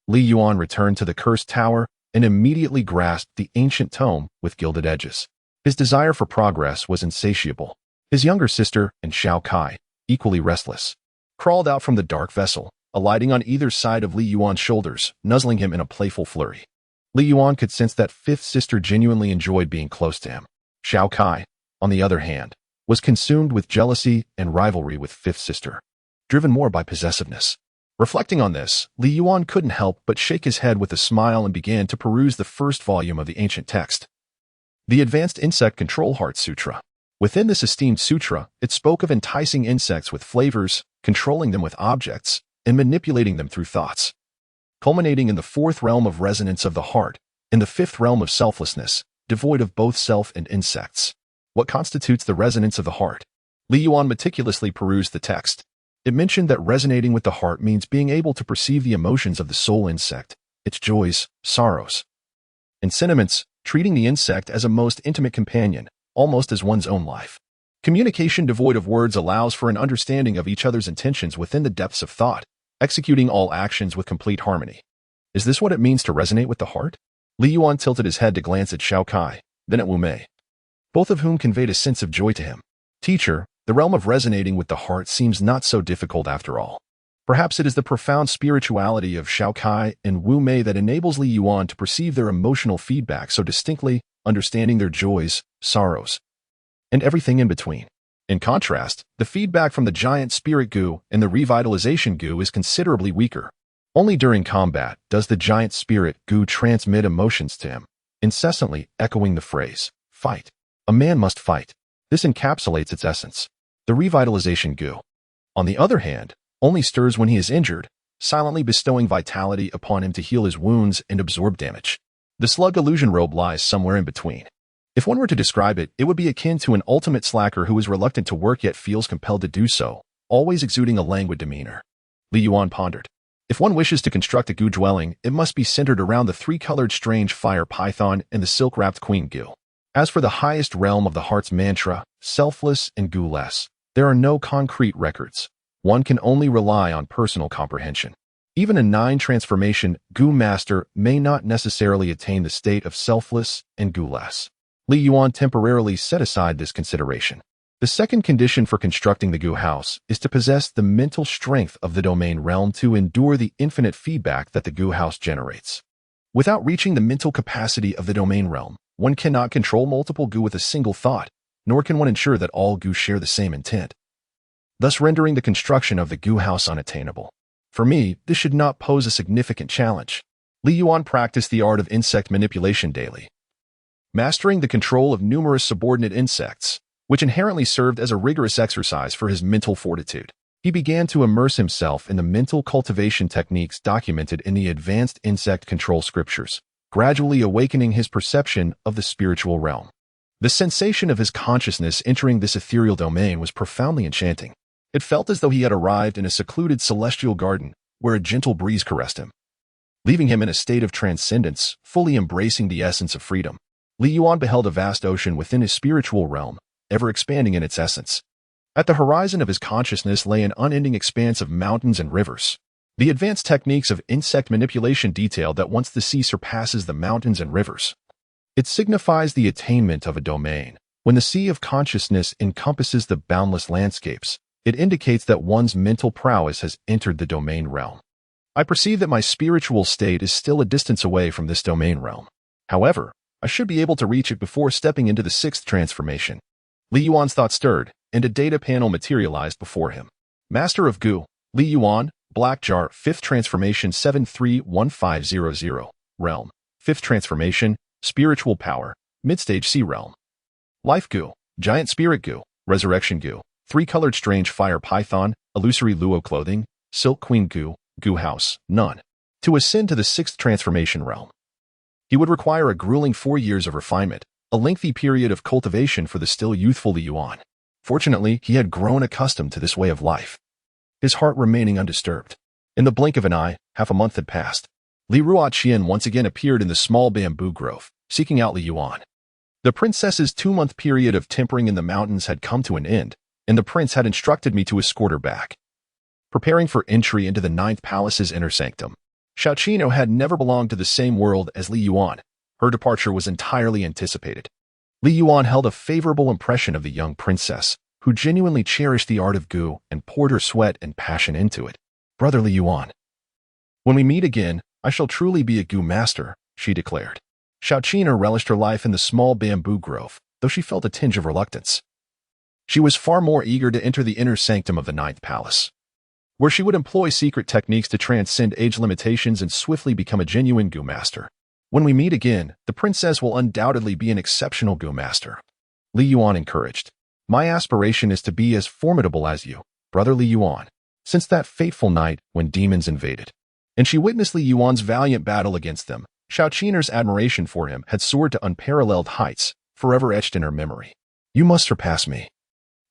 Li Yuan returned to the cursed tower and immediately grasped the ancient tome with gilded edges. His desire for progress was insatiable. His younger sister and Xiao Kai, equally restless, crawled out from the dark vessel, alighting on either side of Li Yuan's shoulders, nuzzling him in a playful flurry. Li Yuan could sense that fifth sister genuinely enjoyed being close to him. Xiao Kai, on the other hand, was consumed with jealousy and rivalry with fifth sister, driven more by possessiveness. Reflecting on this, Li Yuan couldn't help but shake his head with a smile and began to peruse the first volume of the ancient text, the Advanced Insect Control Heart Sutra. Within this esteemed sutra, it spoke of enticing insects with flavors, controlling them with objects, and manipulating them through thoughts, culminating in the fourth realm of resonance of the heart, in the fifth realm of selflessness, devoid of both self and insects. What constitutes the resonance of the heart? Li Yuan meticulously perused the text. It mentioned that resonating with the heart means being able to perceive the emotions of the soul insect, its joys, sorrows, and sentiments, treating the insect as a most intimate companion, almost as one's own life. Communication devoid of words allows for an understanding of each other's intentions within the depths of thought, executing all actions with complete harmony. Is this what it means to resonate with the heart? Li Yuan tilted his head to glance at Xiao Kai, then at Wu Mei, both of whom conveyed a sense of joy to him. Teacher, the realm of resonating with the heart seems not so difficult after all. Perhaps it is the profound spirituality of Xiao Kai and Wu Mei that enables Li Yuan to perceive their emotional feedback so distinctly, understanding their joys, sorrows, and everything in between. In contrast, the feedback from the giant spirit gu and the revitalization gu is considerably weaker. Only during combat does the giant spirit gu transmit emotions to him, incessantly echoing the phrase, "Fight. A man must fight." This encapsulates its essence. The revitalization gu, on the other hand, only stirs when he is injured, silently bestowing vitality upon him to heal his wounds and absorb damage. The slug illusion robe lies somewhere in between. If one were to describe it, it would be akin to an ultimate slacker who is reluctant to work yet feels compelled to do so, always exuding a languid demeanor. Li Yuan pondered. If one wishes to construct a gu dwelling, it must be centered around the three-colored strange fire python and the silk-wrapped queen gu. As for the highest realm of the heart's mantra, selfless and gu-less, there are no concrete records. One can only rely on personal comprehension. Even a 9-transformation gu master may not necessarily attain the state of selfless and gu-less. Li Yuan temporarily set aside this consideration. The second condition for constructing the gu house is to possess the mental strength of the domain realm to endure the infinite feedback that the gu house generates. Without reaching the mental capacity of the domain realm, one cannot control multiple gu with a single thought, nor can one ensure that all gu share the same intent, thus rendering the construction of the gu house unattainable. For me, this should not pose a significant challenge. Li Yuan practiced the art of insect manipulation daily, mastering the control of numerous subordinate insects, which inherently served as a rigorous exercise for his mental fortitude. He began to immerse himself in the mental cultivation techniques documented in the Advanced Insect Control Scriptures, gradually awakening his perception of the spiritual realm. The sensation of his consciousness entering this ethereal domain was profoundly enchanting. It felt as though he had arrived in a secluded celestial garden where a gentle breeze caressed him, leaving him in a state of transcendence, fully embracing the essence of freedom. Li Yuan beheld a vast ocean within his spiritual realm, ever expanding in its essence. At the horizon of his consciousness lay an unending expanse of mountains and rivers. The advanced techniques of insect manipulation detailed that once the sea surpasses the mountains and rivers, it signifies the attainment of a domain. When the sea of consciousness encompasses the boundless landscapes, it indicates that one's mental prowess has entered the domain realm. I perceive that my spiritual state is still a distance away from this domain realm. However, I should be able to reach it before stepping into the 6th transformation. Li Yuan's thought stirred, and a data panel materialized before him. Master of Gu, Li Yuan, Black Jar, 5th transformation 731500. Realm, 5th transformation, Spiritual Power, Midstage Sea Realm. Life Gu, Giant Spirit Gu, Resurrection Gu, 3-colored strange fire python, illusory luo clothing, silk queen gu, gu house, none. To ascend to the 6th transformation realm, he would require a grueling 4 years of refinement, a lengthy period of cultivation for the still youthful Li Yuan. Fortunately, he had grown accustomed to this way of life, his heart remaining undisturbed. In the blink of an eye, half a month had passed. Li Ruoqian once again appeared in the small bamboo grove, seeking out Li Yuan. The princess's 2-month period of tempering in the mountains had come to an end, and the prince had instructed me to escort her back. preparing for entry into the Ninth Palace's inner sanctum. Xiaoqino had never belonged to the same world as Li Yuan. Her departure was entirely anticipated. Li Yuan held a favorable impression of the young princess, who genuinely cherished the art of gu and poured her sweat and passion into it. Brother Li Yuan, when we meet again, I shall truly be a gu master, she declared. Xiaoqino relished her life in the small bamboo grove, though she felt a tinge of reluctance. She was far more eager to enter the inner sanctum of the Ninth Palace, where she would employ secret techniques to transcend age limitations and swiftly become a genuine gu master. When we meet again, the princess will undoubtedly be an exceptional gu master, Li Yuan encouraged. My aspiration is to be as formidable as you, Brother Li Yuan. Since that fateful night when demons invaded, and she witnessed Li Yuan's valiant battle against them, Xiaoqino's admiration for him had soared to unparalleled heights, forever etched in her memory. You must surpass me,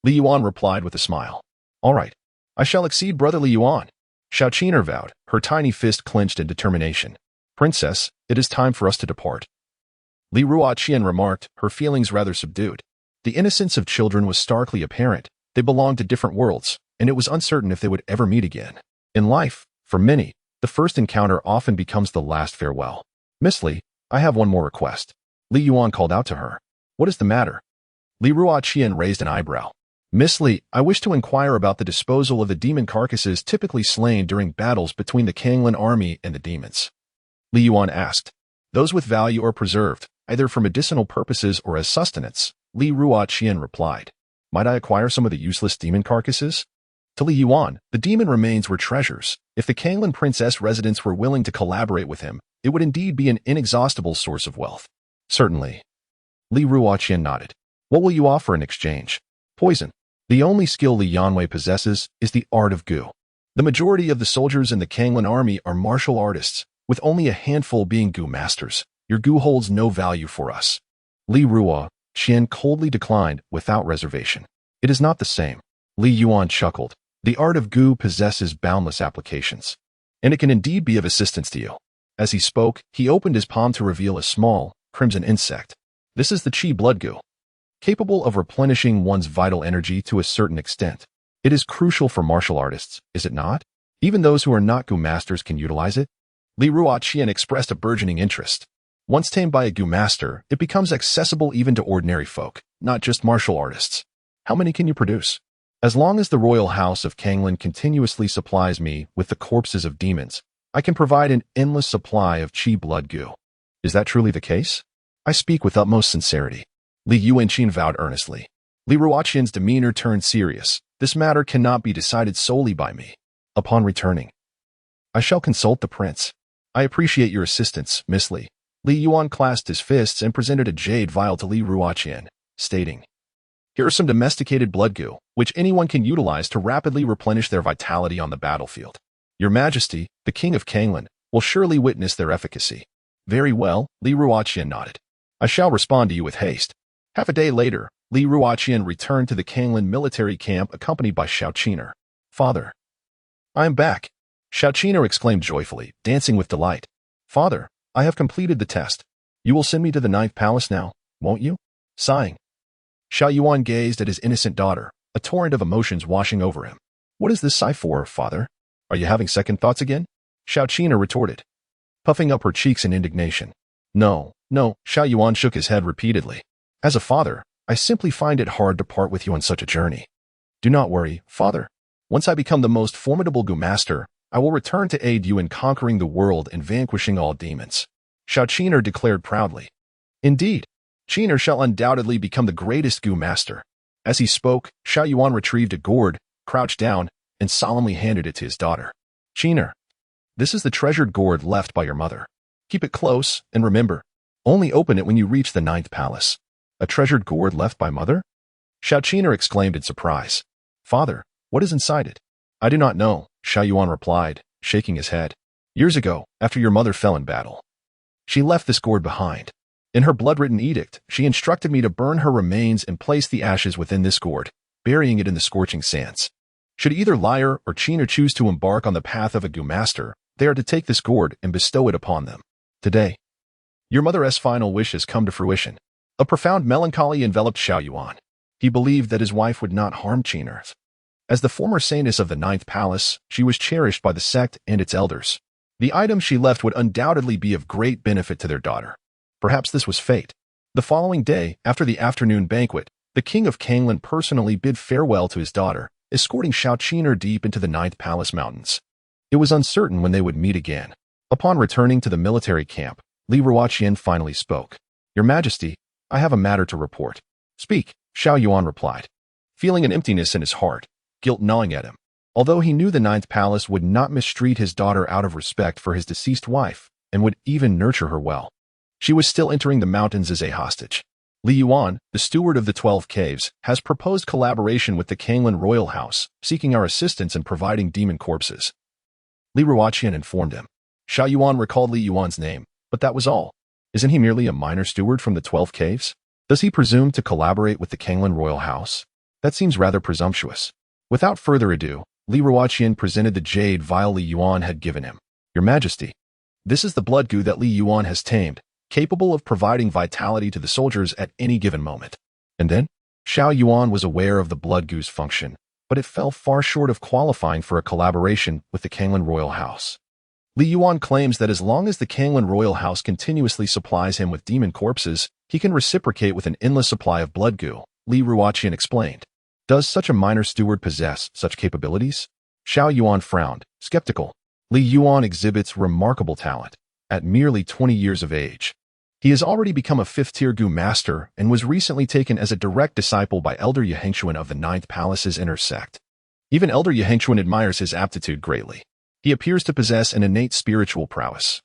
Li Yuan replied with a smile. All right, I shall exceed Brother Li Yuan, Xiaoqino vowed, her tiny fist clenched in determination. Princess, it is time for us to depart, Li Ruoqian remarked, her feelings rather subdued. The innocence of children was starkly apparent. They belonged to different worlds, and it was uncertain if they would ever meet again. In life, for many, the first encounter often becomes the last farewell. Miss Li, I have one more request, Li Yuan called out to her. What is the matter? Li Ruoqian raised an eyebrow. Miss Li, I wish to inquire about the disposal of the demon carcasses typically slain during battles between the Kanglan army and the demons. Li Yuan asked. Those with value are preserved, either for medicinal purposes or as sustenance, Li Ruoqian replied. Might I acquire some of the useless demon carcasses? To Li Yuan, the demon remains were treasures. If the Kanglan princess residents were willing to collaborate with him, it would indeed be an inexhaustible source of wealth. Certainly. Li Ruoqian nodded. What will you offer in exchange? Poison. The only skill Li Yanwei possesses is the art of gu. The majority of the soldiers in the Kanglan army are martial artists, with only a handful being gu masters. Your gu holds no value for us. Li Ruoqian coldly declined without reservation. It is not the same. Li Yuan chuckled. The art of gu possesses boundless applications, and it can indeed be of assistance to you. As he spoke, he opened his palm to reveal a small, crimson insect. This is the qi blood gu, capable of replenishing one's vital energy to a certain extent. It is crucial for martial artists, is it not? Even those who are not gu masters can utilize it. Li Ruoqian expressed a burgeoning interest. Once tamed by a gu master, it becomes accessible even to ordinary folk, not just martial artists. How many can you produce? As long as the royal house of Kanglan continuously supplies me with the corpses of demons, I can provide an endless supply of qi blood gu. Is that truly the case? I speak with utmost sincerity, Li Yuanqin vowed earnestly. Li Ruoqian's demeanor turned serious. This matter cannot be decided solely by me. Upon returning, I shall consult the prince. I appreciate your assistance, Miss Li. Li Yuan clasped his fists and presented a jade vial to Li Ruoqian, stating, Here are some domesticated blood gu, which anyone can utilize to rapidly replenish their vitality on the battlefield. Your Majesty, the King of Kanglan, will surely witness their efficacy. Very well, Li Ruoqian nodded. I shall respond to you with haste. Half a day later, Li Ruoqian returned to the Kanglan military camp accompanied by Xiaoqino. Father, I am back, Xiaoqino exclaimed joyfully, dancing with delight. Father, I have completed the test. You will send me to the Ninth Palace now, won't you? Sighing, Xiao Yuan gazed at his innocent daughter, a torrent of emotions washing over him. What is this sigh for, father? Are you having second thoughts again? Xiaoqino retorted, puffing up her cheeks in indignation. No, Xiao Yuan shook his head repeatedly. As a father, I simply find it hard to part with you on such a journey. Do not worry, father. Once I become the most formidable gu master, I will return to aid you in conquering the world and vanquishing all demons, Xiaoqino declared proudly. Indeed, Qino shall undoubtedly become the greatest gu master. As he spoke, Xiao Yuan retrieved a gourd, crouched down, and solemnly handed it to his daughter. Qino, this is the treasured gourd left by your mother. Keep it close, and remember, only open it when you reach the Ninth Palace. A treasured gourd left by mother? Xiaoqino exclaimed in surprise. Father, what is inside it? I do not know, Xiao Yuan replied, shaking his head. Years ago, after your mother fell in battle, she left this gourd behind. In her blood-written edict, she instructed me to burn her remains and place the ashes within this gourd, burying it in the scorching sands. Should either Lyre or Qino choose to embark on the path of a gu master, they are to take this gourd and bestow it upon them. Today, your mother's final wish has come to fruition. A profound melancholy enveloped Xiao Yuan. He believed that his wife would not harm Qino. As the former saintess of the Ninth Palace, she was cherished by the sect and its elders. The item she left would undoubtedly be of great benefit to their daughter. Perhaps this was fate. The following day, after the afternoon banquet, the king of Kanglan personally bid farewell to his daughter, escorting Xiaoqiner deep into the Ninth Palace mountains. It was uncertain when they would meet again. Upon returning to the military camp, Li Ruoqian finally spoke. "Your Majesty, I have a matter to report." "Speak," Xiao Yuan replied, feeling an emptiness in his heart, guilt gnawing at him. Although he knew the Ninth Palace would not mistreat his daughter out of respect for his deceased wife, and would even nurture her well, she was still entering the mountains as a hostage. Li Yuan, the steward of the 12 Caves, has proposed collaboration with the Kanglan royal house, seeking our assistance in providing demon corpses. Li Ruoqian informed him. Xiao Yuan recalled Li Yuan's name, but that was all. Isn't he merely a minor steward from the 12 Caves? Does he presume to collaborate with the Kanglan royal house? That seems rather presumptuous. Without further ado, Li Ruoqian presented the jade vial Li Yuan had given him. "Your Majesty, this is the blood goo that Li Yuan has tamed, capable of providing vitality to the soldiers at any given moment." And then, Xiao Yuan was aware of the blood goo's function, but it fell far short of qualifying for a collaboration with the Kanglan royal house. Li Yuan claims that as long as the Kanglan royal house continuously supplies him with demon corpses, he can reciprocate with an endless supply of blood goo, Li Ruoqian explained. Does such a minor steward possess such capabilities? Xiao Yuan frowned, skeptical. Li Yuan exhibits remarkable talent. At merely 20 years of age, he has already become a 5th-tier goo master and was recently taken as a direct disciple by Elder Yehengquan of the Ninth Palace's inner sect. Even Elder Yehengquan admires his aptitude greatly. He appears to possess an innate spiritual prowess,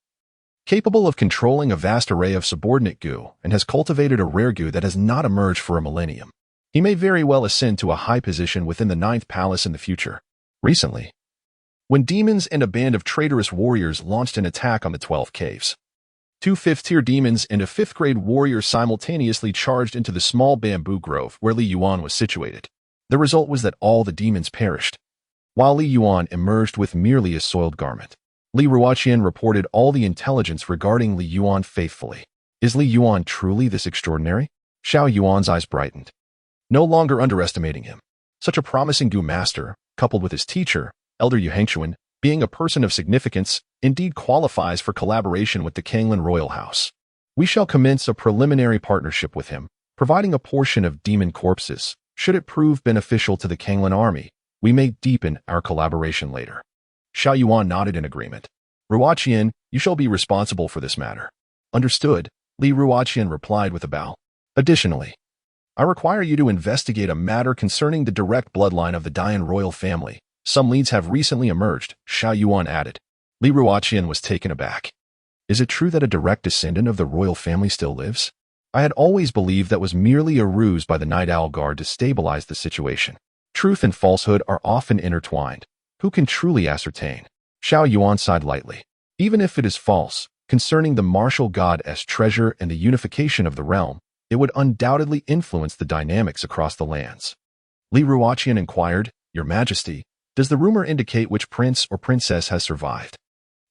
capable of controlling a vast array of subordinate goo, and has cultivated a rare goo that has not emerged for a millennium. He may very well ascend to a high position within the Ninth Palace in the future. Recently, when demons and a band of traitorous warriors launched an attack on the 12 Caves, 2 5th-tier demons and a 5th-grade warrior simultaneously charged into the small bamboo grove where Li Yuan was situated. The result was that all the demons perished, while Li Yuan emerged with merely a soiled garment. Li Ruoqian reported all the intelligence regarding Li Yuan faithfully. Is Li Yuan truly this extraordinary? Xiao Yuan's eyes brightened. No longer underestimating him. Such a promising goo master, coupled with his teacher, Elder Yehengquan, being a person of significance, indeed qualifies for collaboration with the Kanglan royal house. We shall commence a preliminary partnership with him, providing a portion of demon corpses. Should it prove beneficial to the Kanglan army, we may deepen our collaboration later. Xiao Yuan nodded in agreement. Ruoqian, you shall be responsible for this matter. Understood, Li Ruoqian replied with a bow. Additionally, I require you to investigate a matter concerning the direct bloodline of the Dian royal family. Some leads have recently emerged, Xiao Yuan added. Li Ruoqian was taken aback. Is it true that a direct descendant of the royal family still lives? I had always believed that was merely a ruse by the Night Owl Guard to stabilize the situation. Truth and falsehood are often intertwined. Who can truly ascertain? Xiao Yuan sighed lightly. Even if it is false, concerning the martial god as treasure and the unification of the realm, it would undoubtedly influence the dynamics across the lands. Li Ruoqian inquired, Your Majesty, does the rumor indicate which prince or princess has survived?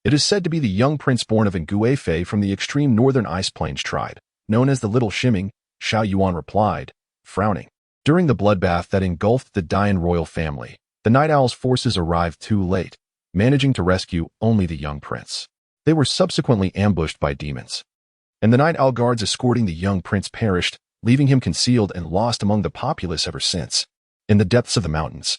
It is said to be the young prince born of Nguefei from the extreme northern Ice Plains tribe, known as the Little Shimming, Xiao Yuan replied, frowning. During the bloodbath that engulfed the Dian royal family, the Night Owl's forces arrived too late, managing to rescue only the young prince. They were subsequently ambushed by demons, and the Night Owl guards escorting the young prince perished, leaving him concealed and lost among the populace ever since. In the depths of the mountains,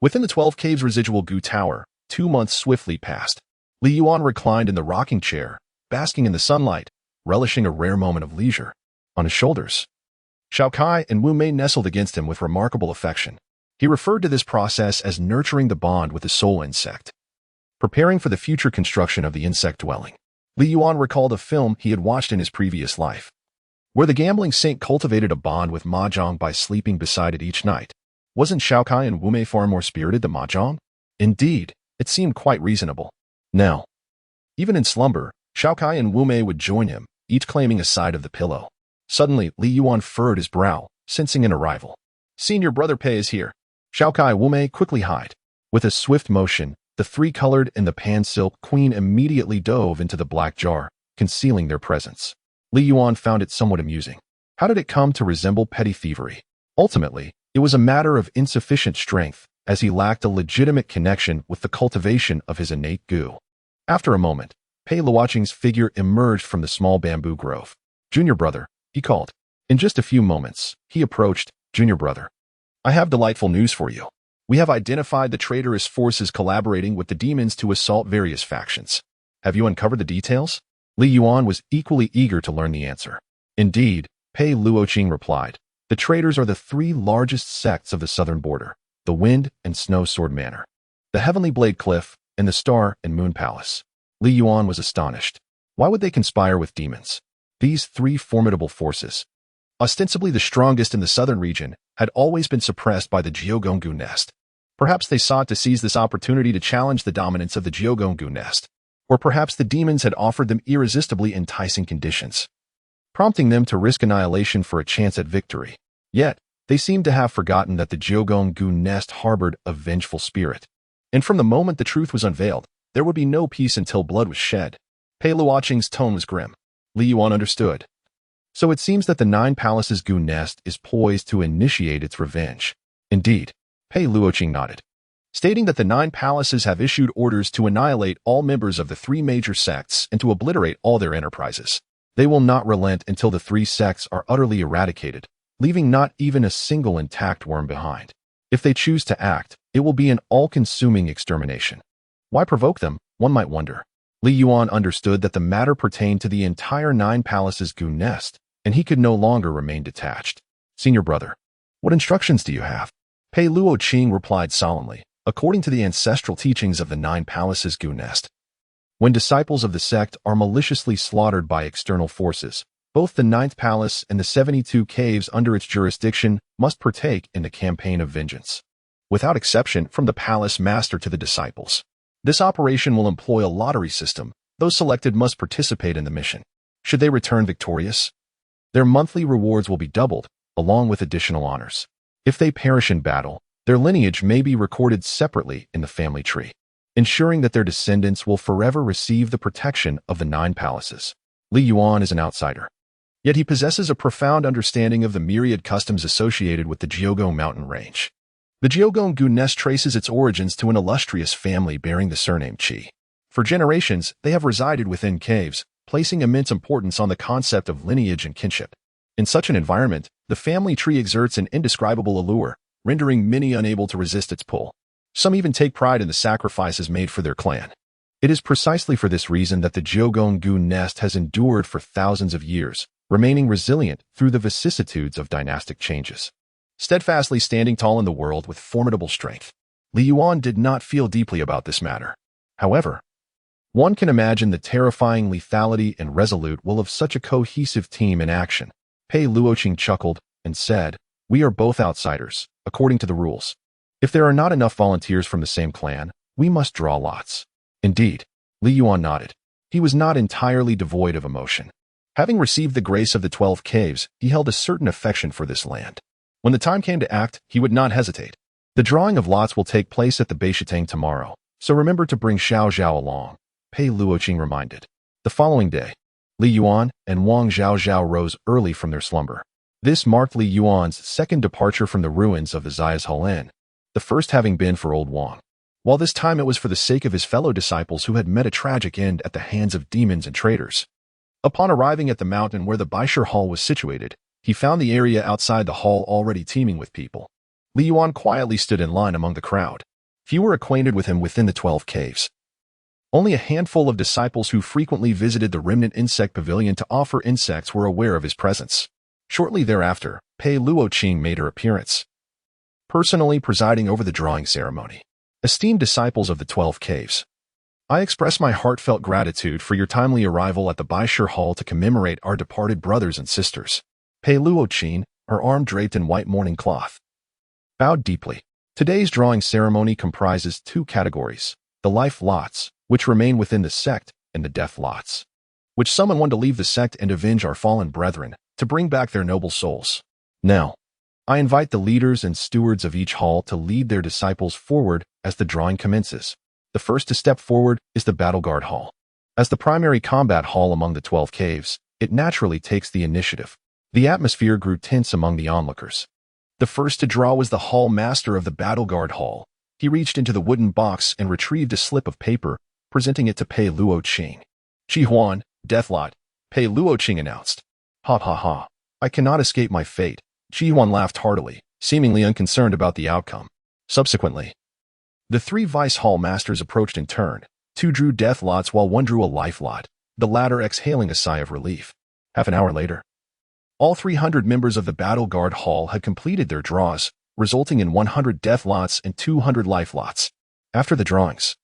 within the 12 Caves residual goo tower, 2 months swiftly passed. Li Yuan reclined in the rocking chair, basking in the sunlight, relishing a rare moment of leisure. On his shoulders, Xiao Kai and Wu Mei nestled against him with remarkable affection. He referred to this process as nurturing the bond with the soul insect, preparing for the future construction of the insect dwelling. Li Yuan recalled a film he had watched in his previous life, where the gambling saint cultivated a bond with Mahjong by sleeping beside it each night. Wasn't Xiao Kai and Wu Mei far more spirited than Mahjong? Indeed, it seemed quite reasonable. Now, even in slumber, Xiao Kai and Wu Mei would join him, each claiming a side of the pillow. Suddenly, Li Yuan furrowed his brow, sensing an arrival. Senior Brother Pei is here. Xiao Kai Wu Mei quickly hid. With a swift motion, the three-colored and the pan-silk queen immediately dove into the black jar, concealing their presence. Li Yuan found it somewhat amusing. How did it come to resemble petty thievery? Ultimately, it was a matter of insufficient strength, as he lacked a legitimate connection with the cultivation of his innate goo. After a moment, Pei Luoqing's figure emerged from the small bamboo grove. "Junior brother," he called. In just a few moments, he approached. "Junior brother, I have delightful news for you. We have identified the traitorous forces collaborating with the demons to assault various factions. Have you uncovered the details?" Li Yuan was equally eager to learn the answer. "Indeed," Pei Luoqing replied. "The traitors are the three largest sects of the southern border, the Wind and Snow Sword Manor, the Heavenly Blade Cliff, and the Star and Moon Palace." Li Yuan was astonished. Why would they conspire with demons? These three formidable forces, ostensibly the strongest in the southern region, had always been suppressed by the Jiugongu nest. Perhaps they sought to seize this opportunity to challenge the dominance of the Jiugongu nest. Or perhaps the demons had offered them irresistibly enticing conditions, prompting them to risk annihilation for a chance at victory. Yet, they seemed to have forgotten that the Jiugongu nest harbored a vengeful spirit. And from the moment the truth was unveiled, there would be no peace until blood was shed. Pei Luoqing's tone was grim. Li Yuan understood. So it seems that the Nine Palaces Gu nest is poised to initiate its revenge. Indeed, Pei Luoqing nodded, stating that the Nine Palaces have issued orders to annihilate all members of the three major sects and to obliterate all their enterprises. They will not relent until the three sects are utterly eradicated, leaving not even a single intact worm behind. If they choose to act, it will be an all-consuming extermination. Why provoke them, one might wonder. Li Yuan understood that the matter pertained to the entire Nine Palaces Gu nest, and he could no longer remain detached. "Senior brother, what instructions do you have?" Pei Luoqing replied solemnly. "According to the ancestral teachings of the Nine Palaces Gu nest, when disciples of the sect are maliciously slaughtered by external forces, both the Ninth Palace and the 72 caves under its jurisdiction must partake in the campaign of vengeance, without exception from the palace master to the disciples. This operation will employ a lottery system. Those selected must participate in the mission. Should they return victorious, their monthly rewards will be doubled, along with additional honors. If they perish in battle, their lineage may be recorded separately in the family tree, ensuring that their descendants will forever receive the protection of the Nine Palaces." Li Yuan is an outsider, yet he possesses a profound understanding of the myriad customs associated with the Jiugong mountain range. The Jiugongu nest traces its origins to an illustrious family bearing the surname Qi. For generations, they have resided within caves, placing immense importance on the concept of lineage and kinship. In such an environment, the family tree exerts an indescribable allure, rendering many unable to resist its pull. Some even take pride in the sacrifices made for their clan. It is precisely for this reason that the Jiugongu nest has endured for thousands of years, remaining resilient through the vicissitudes of dynastic changes. Steadfastly standing tall in the world with formidable strength, Li Yuan did not feel deeply about this matter. However, one can imagine the terrifying lethality and resolute will of such a cohesive team in action. Pei Luoqing chuckled and said, "We are both outsiders, according to the rules. If there are not enough volunteers from the same clan, we must draw lots." Indeed, Li Yuan nodded. He was not entirely devoid of emotion. Having received the grace of the 12 caves, he held a certain affection for this land. When the time came to act, he would not hesitate. The drawing of lots will take place at the Beishitang tomorrow, so remember to bring Xiao Zhao along, Pei Luoqing reminded. The following day, Li Yuan and Wang Zhaozhao rose early from their slumber. This marked Li Yuan's second departure from the ruins of the Zayas Helen, the first having been for old Wang. While this time it was for the sake of his fellow disciples who had met a tragic end at the hands of demons and traitors. Upon arriving at the mountain where the Baishir Hall was situated, he found the area outside the hall already teeming with people. Li Yuan quietly stood in line among the crowd. Few were acquainted with him within the 12 caves. Only a handful of disciples who frequently visited the remnant insect pavilion to offer insects were aware of his presence. Shortly thereafter, Pei Luoqing made her appearance, personally presiding over the drawing ceremony. Esteemed disciples of the 12 caves, I express my heartfelt gratitude for your timely arrival at the Baishir Hall to commemorate our departed brothers and sisters. Pei Luoqing, her arm draped in white mourning cloth, bowed deeply. Today's drawing ceremony comprises two categories: the life lots, which remain within the sect, and the death lots, which summon one to leave the sect and avenge our fallen brethren, to bring back their noble souls. Now, I invite the leaders and stewards of each hall to lead their disciples forward as the drawing commences. The first to step forward is the Battle Guard Hall. As the primary combat hall among the 12 caves, it naturally takes the initiative. The atmosphere grew tense among the onlookers. The first to draw was the hall master of the Battle Guard Hall, He reached into the wooden box and retrieved a slip of paper, presenting it to Pei Luoqing. "Qi Huan, death lot," Pei Luoqing announced. "Ha ha ha. I cannot escape my fate." Qi Huan laughed heartily, seemingly unconcerned about the outcome. Subsequently, the three vice hall masters approached in turn. Two drew death lots while one drew a life lot, the latter exhaling a sigh of relief. Half an hour later, all 300 members of the Battle Guard Hall had completed their draws, resulting in 100 death lots and 200 life lots. After the drawings,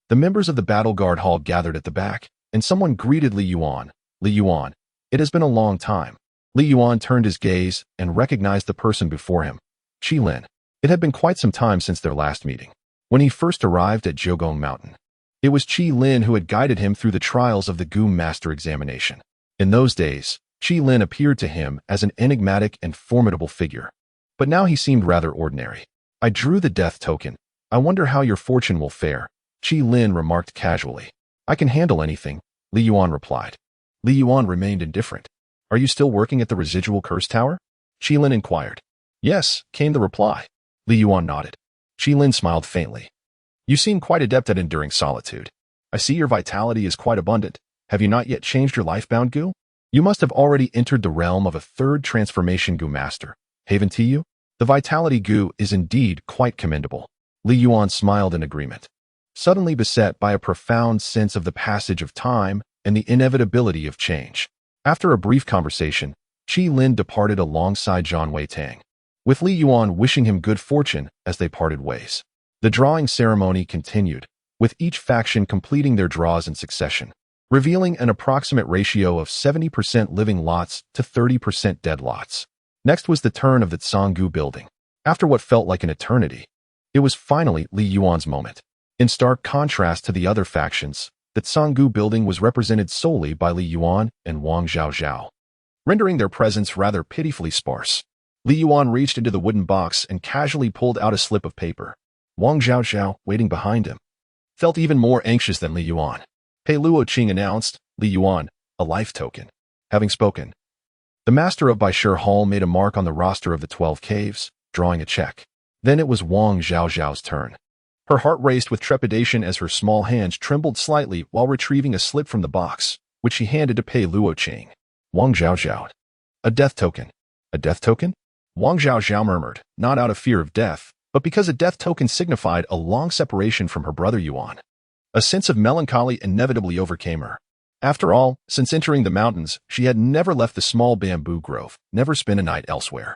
the members of the Battle Guard Hall gathered at the back, and someone greeted Li Yuan. "Li Yuan, it has been a long time." Li Yuan turned his gaze and recognized the person before him, Qi Lin. It had been quite some time since their last meeting. When he first arrived at Jiugong Mountain, it was Qi Lin who had guided him through the trials of the Gu Master examination. In those days, Qi Lin appeared to him as an enigmatic and formidable figure. But now he seemed rather ordinary. "I drew the death token. I wonder how your fortune will fare," Qi Lin remarked casually. "I can handle anything," Li Yuan replied. Li Yuan remained indifferent. "Are you still working at the residual curse tower?" Qi Lin inquired. "Yes," came the reply. Li Yuan nodded. Qi Lin smiled faintly. "You seem quite adept at enduring solitude. I see your vitality is quite abundant. Have you not yet changed your life-bound Gu? You must have already entered the realm of a third transformation Gu Master. Haven to you? The vitality Gu is indeed quite commendable." Li Yuan smiled in agreement, suddenly beset by a profound sense of the passage of time and the inevitability of change. After a brief conversation, Qi Lin departed alongside Zhang Weitang, with Li Yuan wishing him good fortune as they parted ways. The drawing ceremony continued, with each faction completing their draws in succession, revealing an approximate ratio of 70% living lots to 30% dead lots. Next was the turn of the Tsanggu building. After what felt like an eternity, it was finally Li Yuan's moment. In stark contrast to the other factions, the Tsanggu building was represented solely by Li Yuan and Wang Zhaozhao, rendering their presence rather pitifully sparse. Li Yuan reached into the wooden box and casually pulled out a slip of paper. Wang Zhaozhao, waiting behind him, felt even more anxious than Li Yuan. Pei Luoqing announced, "Li Yuan, a life token." Having spoken, the master of Baishir Hall made a mark on the roster of the 12 caves, drawing a check. Then it was Wang Zhaozhao's turn. Her heart raced with trepidation as her small hands trembled slightly while retrieving a slip from the box, which she handed to Pei Luoqing. Wang Zhaozhao. "A death token." "A death token?" Wang Zhaozhao murmured, not out of fear of death, but because a death token signified a long separation from her brother Yuan. A sense of melancholy inevitably overcame her. After all, since entering the mountains, she had never left the small bamboo grove, never spent a night elsewhere.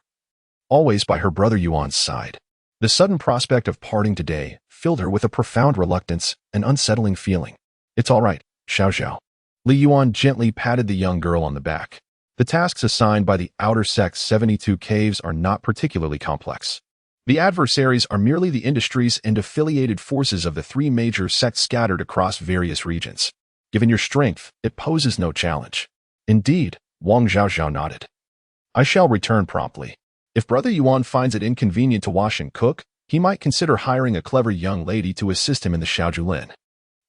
Always by her brother Yuan's side. The sudden prospect of parting today filled her with a profound reluctance and unsettling feeling. "It's all right, Xiaozhao." Li Yuan gently patted the young girl on the back. The tasks assigned by the Outer Sect's 72 caves are not particularly complex. The adversaries are merely the industries and affiliated forces of the three major sects scattered across various regions. Given your strength, it poses no challenge. "Indeed," Wang Zhaozhao nodded. "I shall return promptly. If Brother Yuan finds it inconvenient to wash and cook, he might consider hiring a clever young lady to assist him in the Xiaozhulin."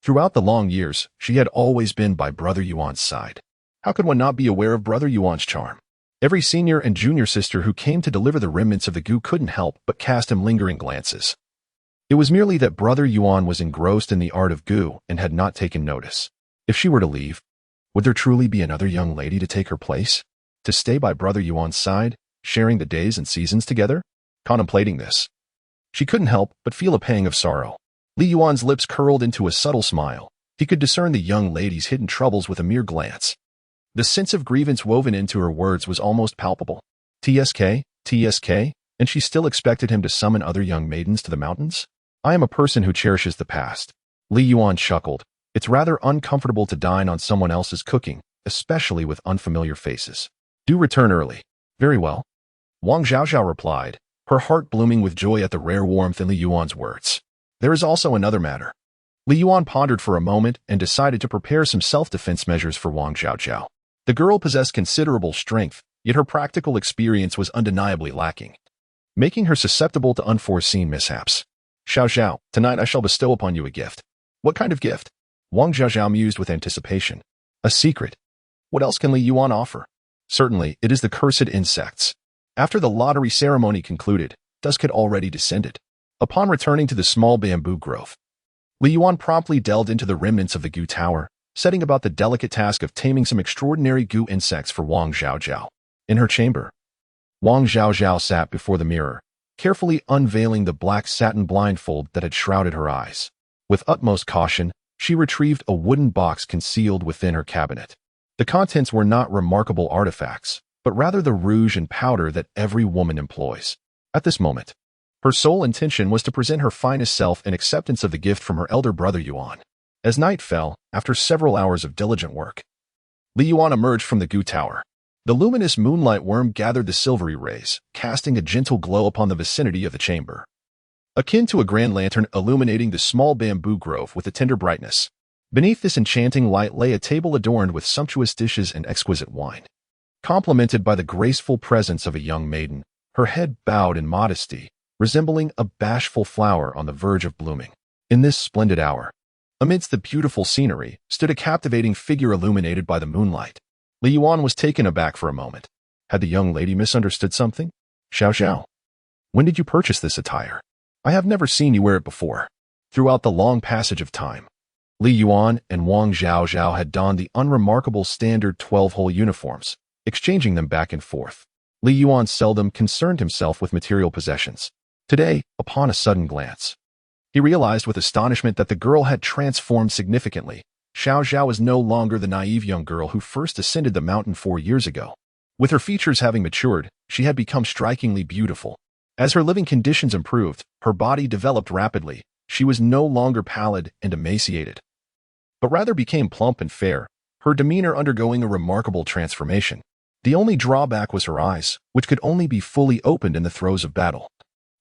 Throughout the long years, she had always been by Brother Yuan's side. How could one not be aware of Brother Yuan's charm? Every senior and junior sister who came to deliver the remnants of the Gu couldn't help but cast him lingering glances. It was merely that Brother Yuan was engrossed in the art of Gu and had not taken notice. If she were to leave, would there truly be another young lady to take her place? To stay by Brother Yuan's side, sharing the days and seasons together? Contemplating this, she couldn't help but feel a pang of sorrow. Li Yuan's lips curled into a subtle smile. He could discern the young lady's hidden troubles with a mere glance. The sense of grievance woven into her words was almost palpable. TSK, TSK, and she still expected him to summon other young maidens to the mountains? "I am a person who cherishes the past." Li Yuan chuckled. "It's rather uncomfortable to dine on someone else's cooking, especially with unfamiliar faces. Do return early." "Very well." Wang Zhaozhao replied, her heart blooming with joy at the rare warmth in Li Yuan's words. "There is also another matter." Li Yuan pondered for a moment and decided to prepare some self-defense measures for Wang Zhaozhao. The girl possessed considerable strength, yet her practical experience was undeniably lacking, making her susceptible to unforeseen mishaps. "Xiaozhao, tonight I shall bestow upon you a gift." "What kind of gift?" Wang Zhaozhao mused with anticipation. "A secret." "What else can Li Yuan offer?" "Certainly, it is the cursed insects." After the lottery ceremony concluded, dusk had already descended. Upon returning to the small bamboo grove, Li Yuan promptly delved into the remnants of the goo tower, setting about the delicate task of taming some extraordinary goo insects for Wang Zhaozhao. In her chamber, Wang Zhaozhao sat before the mirror, carefully unveiling the black satin blindfold that had shrouded her eyes. With utmost caution, she retrieved a wooden box concealed within her cabinet. The contents were not remarkable artifacts, but rather the rouge and powder that every woman employs. At this moment, her sole intention was to present her finest self in acceptance of the gift from her elder brother Yuan. As night fell, after several hours of diligent work, Li Yuan emerged from the goo tower. The luminous moonlight worm gathered the silvery rays, casting a gentle glow upon the vicinity of the chamber, akin to a grand lantern illuminating the small bamboo grove with a tender brightness. Beneath this enchanting light lay a table adorned with sumptuous dishes and exquisite wine. Complemented by the graceful presence of a young maiden, her head bowed in modesty, resembling a bashful flower on the verge of blooming. In this splendid hour, amidst the beautiful scenery, stood a captivating figure illuminated by the moonlight. Li Yuan was taken aback for a moment. Had the young lady misunderstood something? Xiao, when did you purchase this attire? I have never seen you wear it before. Throughout the long passage of time, Li Yuan and Wang Zhaozhao had donned the unremarkable standard 12-hole uniforms, exchanging them back and forth. Li Yuan seldom concerned himself with material possessions. Today, upon a sudden glance, he realized with astonishment that the girl had transformed significantly. Xiao Zhao was no longer the naive young girl who first ascended the mountain 4 years ago. With her features having matured, she had become strikingly beautiful. As her living conditions improved, her body developed rapidly. She was no longer pallid and emaciated, but rather became plump and fair, her demeanor undergoing a remarkable transformation. The only drawback was her eyes, which could only be fully opened in the throes of battle,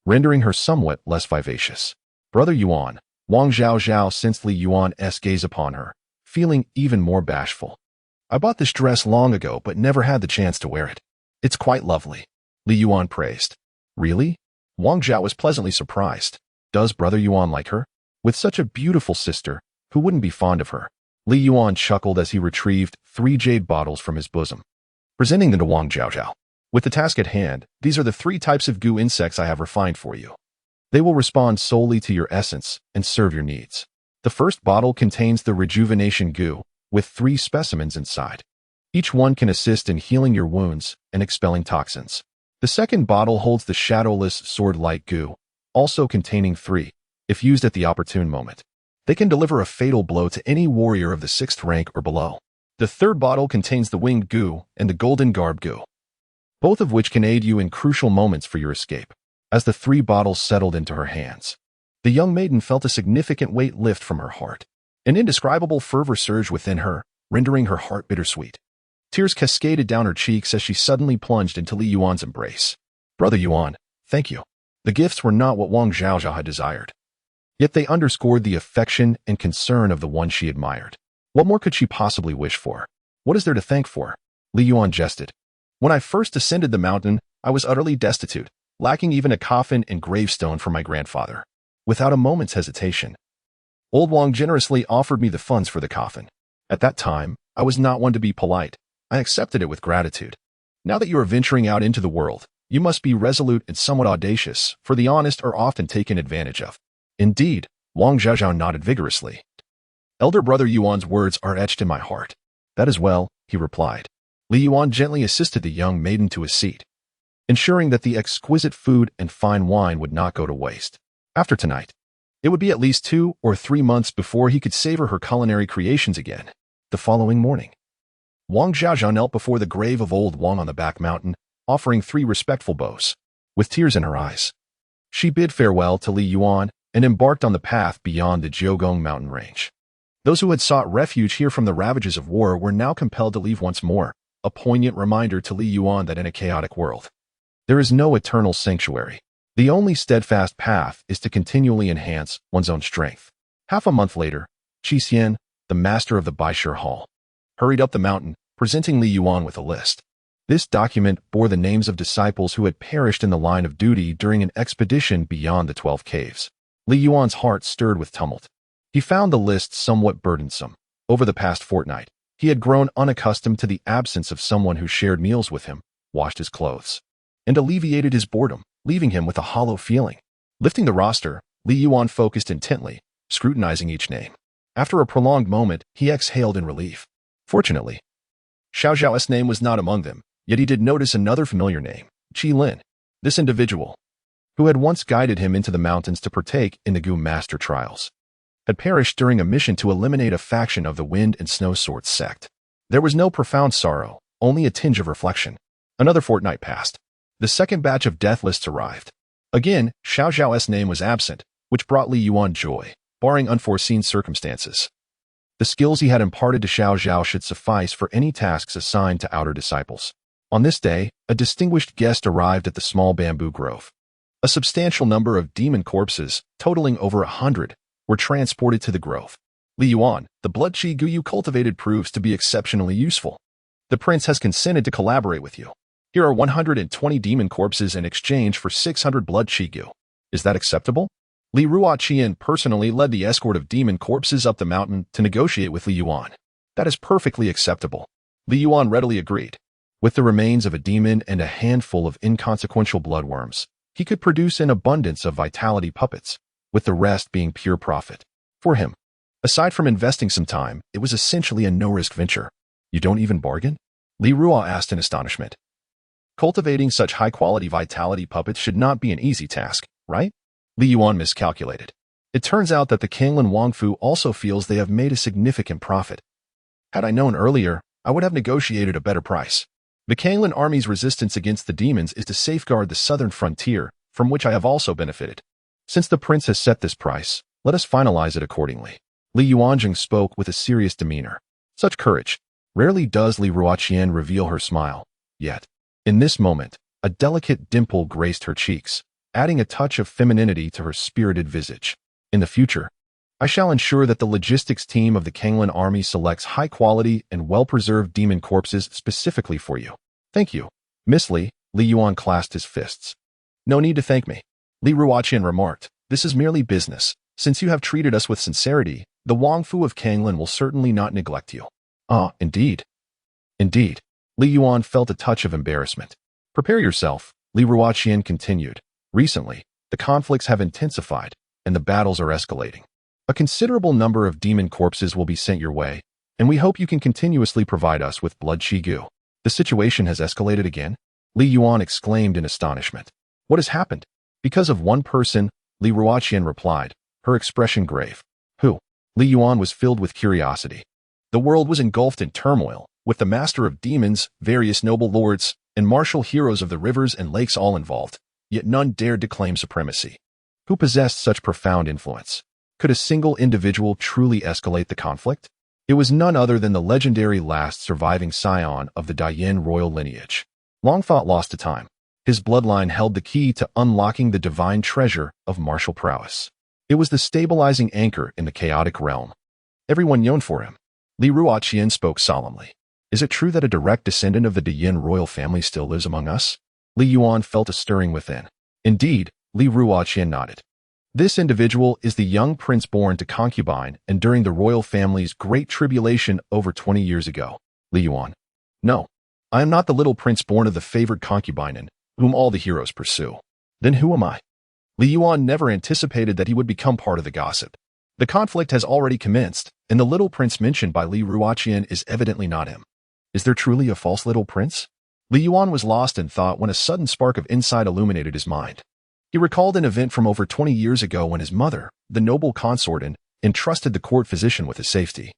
rendering her somewhat less vivacious. Brother Yuan, Wang Zhaozhao sensed Li Yuan's gaze upon her, feeling even more bashful. I bought this dress long ago but never had the chance to wear it. It's quite lovely, Li Yuan praised. Really? Wang Zhao was pleasantly surprised. Does Brother Yuan like her? With such a beautiful sister, who wouldn't be fond of her? Li Yuan chuckled as he retrieved 3 jade bottles from his bosom, presenting them to Wang Zhaozhao. With the task at hand, these are the 3 types of goo insects I have refined for you. They will respond solely to your essence and serve your needs. The first bottle contains the rejuvenation goo, with 3 specimens inside. Each one can assist in healing your wounds and expelling toxins. The second bottle holds the shadowless sword-like goo, also containing 3, if used at the opportune moment. They can deliver a fatal blow to any warrior of the 6th rank or below. The third bottle contains the winged goo and the golden garb goo, both of which can aid you in crucial moments for your escape. As the 3 bottles settled into her hands, the young maiden felt a significant weight lift from her heart. An indescribable fervor surged within her, rendering her heart bittersweet. Tears cascaded down her cheeks as she suddenly plunged into Li Yuan's embrace. Brother Yuan, thank you. The gifts were not what Wang Zhaozhao had desired, yet they underscored the affection and concern of the one she admired. What more could she possibly wish for? What is there to thank for? Li Yuan jested. When I first ascended the mountain, I was utterly destitute, lacking even a coffin and gravestone for my grandfather. Without a moment's hesitation, old Wang generously offered me the funds for the coffin. At that time, I was not one to be polite. I accepted it with gratitude. Now that you are venturing out into the world, you must be resolute and somewhat audacious, for the honest are often taken advantage of. Indeed, Wang Zhaozhao nodded vigorously. Elder brother Yuan's words are etched in my heart. That is well, he replied. Li Yuan gently assisted the young maiden to a seat, ensuring that the exquisite food and fine wine would not go to waste. After tonight, it would be at least 2 or 3 months before he could savor her culinary creations again. The following morning, Wang Zhaozhao knelt before the grave of old Wang on the back mountain, offering 3 respectful bows. With tears in her eyes, she bid farewell to Li Yuan and embarked on the path beyond the Jiugong mountain range. Those who had sought refuge here from the ravages of war were now compelled to leave once more, a poignant reminder to Li Yuan that in a chaotic world, there is no eternal sanctuary. The only steadfast path is to continually enhance one's own strength. Half a month later, Qi Xian, the master of the Baishir Hall, hurried up the mountain, presenting Li Yuan with a list. This document bore the names of disciples who had perished in the line of duty during an expedition beyond the 12 caves. Li Yuan's heart stirred with tumult. He found the list somewhat burdensome. Over the past fortnight, he had grown unaccustomed to the absence of someone who shared meals with him, washed his clothes, and alleviated his boredom, leaving him with a hollow feeling. Lifting the roster, Li Yuan focused intently, scrutinizing each name. After a prolonged moment, he exhaled in relief. Fortunately, Xiao Zhao's name was not among them, yet he did notice another familiar name, Qi Lin. This individual, who had once guided him into the mountains to partake in the Gu Master trials, had perished during a mission to eliminate a faction of the Wind and Snow Sword sect. There was no profound sorrow, only a tinge of reflection. Another fortnight passed. The second batch of death lists arrived. Again, Xiao Zhao's name was absent, which brought Li Yuan joy, barring unforeseen circumstances. The skills he had imparted to Xiao Zhao should suffice for any tasks assigned to outer disciples. On this day, a distinguished guest arrived at the small bamboo grove. A substantial number of demon corpses, totaling over 100, were transported to the grove. Li Yuan, the blood qi gu you cultivated proves to be exceptionally useful. The prince has consented to collaborate with you. Here are 120 demon corpses in exchange for 600 blood qi gu. Is that acceptable? Li Ruoqian personally led the escort of demon corpses up the mountain to negotiate with Li Yuan. That is perfectly acceptable. Li Yuan readily agreed. With the remains of a demon and a handful of inconsequential bloodworms, he could produce an abundance of vitality puppets, with the rest being pure profit. For him, aside from investing some time, it was essentially a no-risk venture. You don't even bargain? Li Ruo asked in astonishment. Cultivating such high-quality vitality puppets should not be an easy task, right? Li Yuan miscalculated. It turns out that the Kanglin Wangfu also feels they have made a significant profit. Had I known earlier, I would have negotiated a better price. The Kanglin army's resistance against the demons is to safeguard the southern frontier, from which I have also benefited. Since the prince has set this price, let us finalize it accordingly. Li Yuanjing spoke with a serious demeanor. Such courage. Rarely does Li Ruoqian reveal her smile. Yet, in this moment, a delicate dimple graced her cheeks, adding a touch of femininity to her spirited visage. In the future, I shall ensure that the logistics team of the Kanglin army selects high-quality and well-preserved demon corpses specifically for you. Thank you. Miss Li, Li Yuan clasped his fists. No need to thank me. Li Ruoqian remarked, this is merely business. Since you have treated us with sincerity, the Wangfu of Kanglin will certainly not neglect you. Ah, indeed. Indeed. Li Yuan felt a touch of embarrassment. Prepare yourself, Li Ruoqian continued. Recently, the conflicts have intensified, and the battles are escalating. A considerable number of demon corpses will be sent your way, and we hope you can continuously provide us with blood qi gu. The situation has escalated again? Li Yuan exclaimed in astonishment. What has happened? Because of one person, Li Ruoqian replied, her expression grave. Who? Li Yuan was filled with curiosity. The world was engulfed in turmoil, with the master of demons, various noble lords, and martial heroes of the rivers and lakes all involved, yet none dared to claim supremacy. Who possessed such profound influence? Could a single individual truly escalate the conflict? It was none other than the legendary last surviving scion of the Dian royal lineage. Long thought lost to time. His bloodline held the key to unlocking the divine treasure of martial prowess. It was the stabilizing anchor in the chaotic realm. Everyone yearned for him. Li Ruoqian spoke solemnly. Is it true that a direct descendant of the Dian royal family still lives among us? Li Yuan felt a stirring within. Indeed, Li Ruoqian nodded. This individual is the young prince born to concubine and during the royal family's great tribulation over 20 years ago. Li Yuan. No, I am not the little prince born of the favored concubine in whom all the heroes pursue. Then who am I? Li Yuan never anticipated that he would become part of the gossip. The conflict has already commenced, and the little prince mentioned by Li Ruoqian is evidently not him. Is there truly a false little prince? Li Yuan was lost in thought when a sudden spark of insight illuminated his mind. He recalled an event from over 20 years ago when his mother, the noble consort, entrusted the court physician with his safety,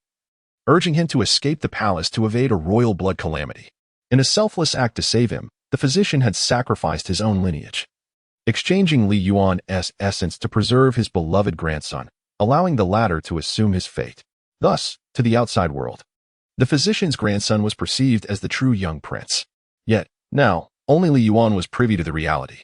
urging him to escape the palace to evade a royal blood calamity. In a selfless act to save him, the physician had sacrificed his own lineage, exchanging Li Yuan's essence to preserve his beloved grandson, allowing the latter to assume his fate. Thus, to the outside world, the physician's grandson was perceived as the true young prince. Yet, now, only Li Yuan was privy to the reality.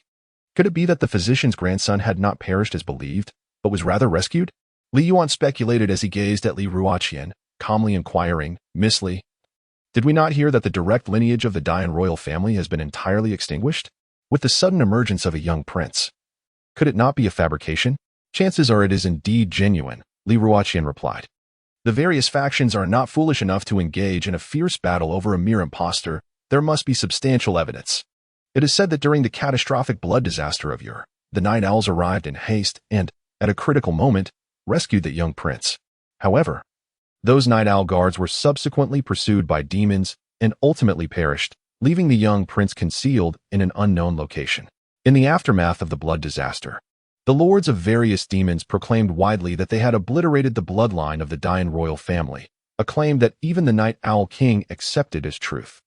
Could it be that the physician's grandson had not perished as believed, but was rather rescued? Li Yuan speculated as he gazed at Li Ruoqian, calmly inquiring, Miss Li, did we not hear that the direct lineage of the Dian royal family has been entirely extinguished? With the sudden emergence of a young prince, could it not be a fabrication? Chances are it is indeed genuine, Li Ruoqian replied. The various factions are not foolish enough to engage in a fierce battle over a mere impostor. There must be substantial evidence. It is said that during the catastrophic blood disaster of Yuan, the night owls arrived in haste and, at a critical moment, rescued the young prince. However, those night owl guards were subsequently pursued by demons and ultimately perished, leaving the young prince concealed in an unknown location. In the aftermath of the blood disaster, the lords of various demons proclaimed widely that they had obliterated the bloodline of the Dian royal family, a claim that even the Night Owl King accepted as truth.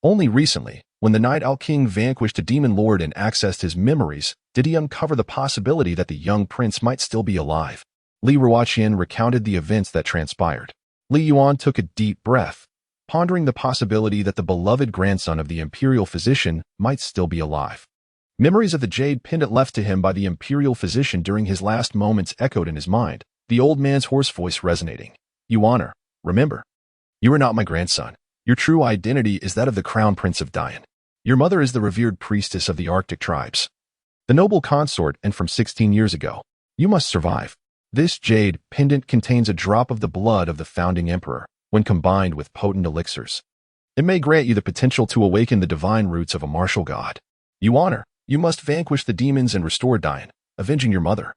Only recently, when the Night Owl King vanquished a demon lord and accessed his memories, did he uncover the possibility that the young prince might still be alive. Li Ruoqian recounted the events that transpired. Li Yuan took a deep breath, pondering the possibility that the beloved grandson of the imperial physician might still be alive. Memories of the jade pendant left to him by the imperial physician during his last moments echoed in his mind, the old man's hoarse voice resonating. Yuan, remember, you are not my grandson. Your true identity is that of the crown prince of Dian. Your mother is the revered priestess of the Arctic tribes, the noble consort, and from 16 years ago, you must survive. This jade pendant contains a drop of the blood of the founding emperor. When combined with potent elixirs, it may grant you the potential to awaken the divine roots of a martial god. Yuan, you must vanquish the demons and restore Dian, avenging your mother.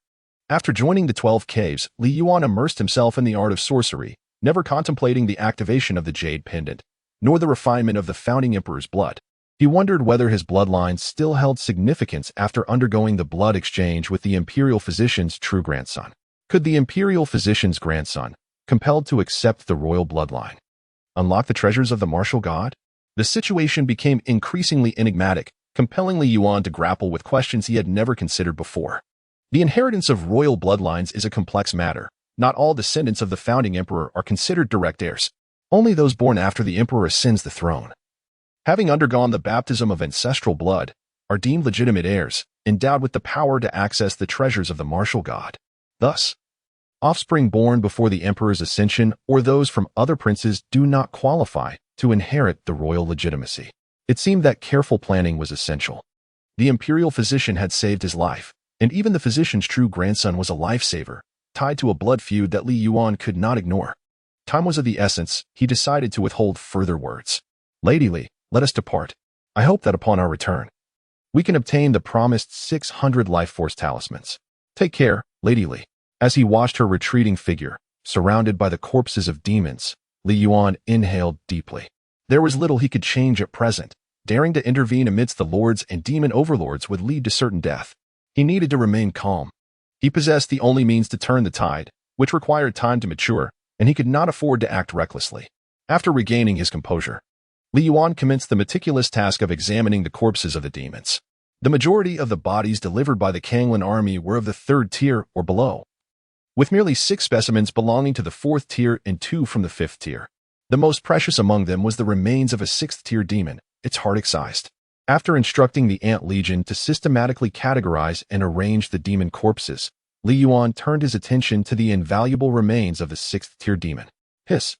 After joining the 12 caves, Li Yuan immersed himself in the art of sorcery, never contemplating the activation of the jade pendant, nor the refinement of the founding emperor's blood. He wondered whether his bloodline still held significance after undergoing the blood exchange with the imperial physician's true grandson. Could the imperial physician's grandson, compelled to accept the royal bloodline, unlock the treasures of the martial god? The situation became increasingly enigmatic, compelling Li Yuan to grapple with questions he had never considered before. The inheritance of royal bloodlines is a complex matter. Not all descendants of the founding emperor are considered direct heirs. Only those born after the emperor ascends the throne, having undergone the baptism of ancestral blood, are deemed legitimate heirs, endowed with the power to access the treasures of the martial god. Thus, offspring born before the emperor's ascension or those from other princes do not qualify to inherit the royal legitimacy. It seemed that careful planning was essential. The imperial physician had saved his life, and even the physician's true grandson was a lifesaver, tied to a blood feud that Li Yuan could not ignore. Time was of the essence. He decided to withhold further words. Lady Li, let us depart. I hope that upon our return, we can obtain the promised 600 life force talismans. Take care, Lady Li. As he watched her retreating figure, surrounded by the corpses of demons, Li Yuan inhaled deeply. There was little he could change at present. Daring to intervene amidst the lords and demon overlords would lead to certain death. He needed to remain calm. He possessed the only means to turn the tide, which required time to mature, and he could not afford to act recklessly. After regaining his composure, Li Yuan commenced the meticulous task of examining the corpses of the demons. The majority of the bodies delivered by the Kanglan army were of the 3rd tier or below, with merely 6 specimens belonging to the 4th tier and 2 from the 5th tier. The most precious among them was the remains of a 6th tier demon, its heart excised. After instructing the Ant Legion to systematically categorize and arrange the demon corpses, Li Yuan turned his attention to the invaluable remains of the 6th tier demon. Hiss.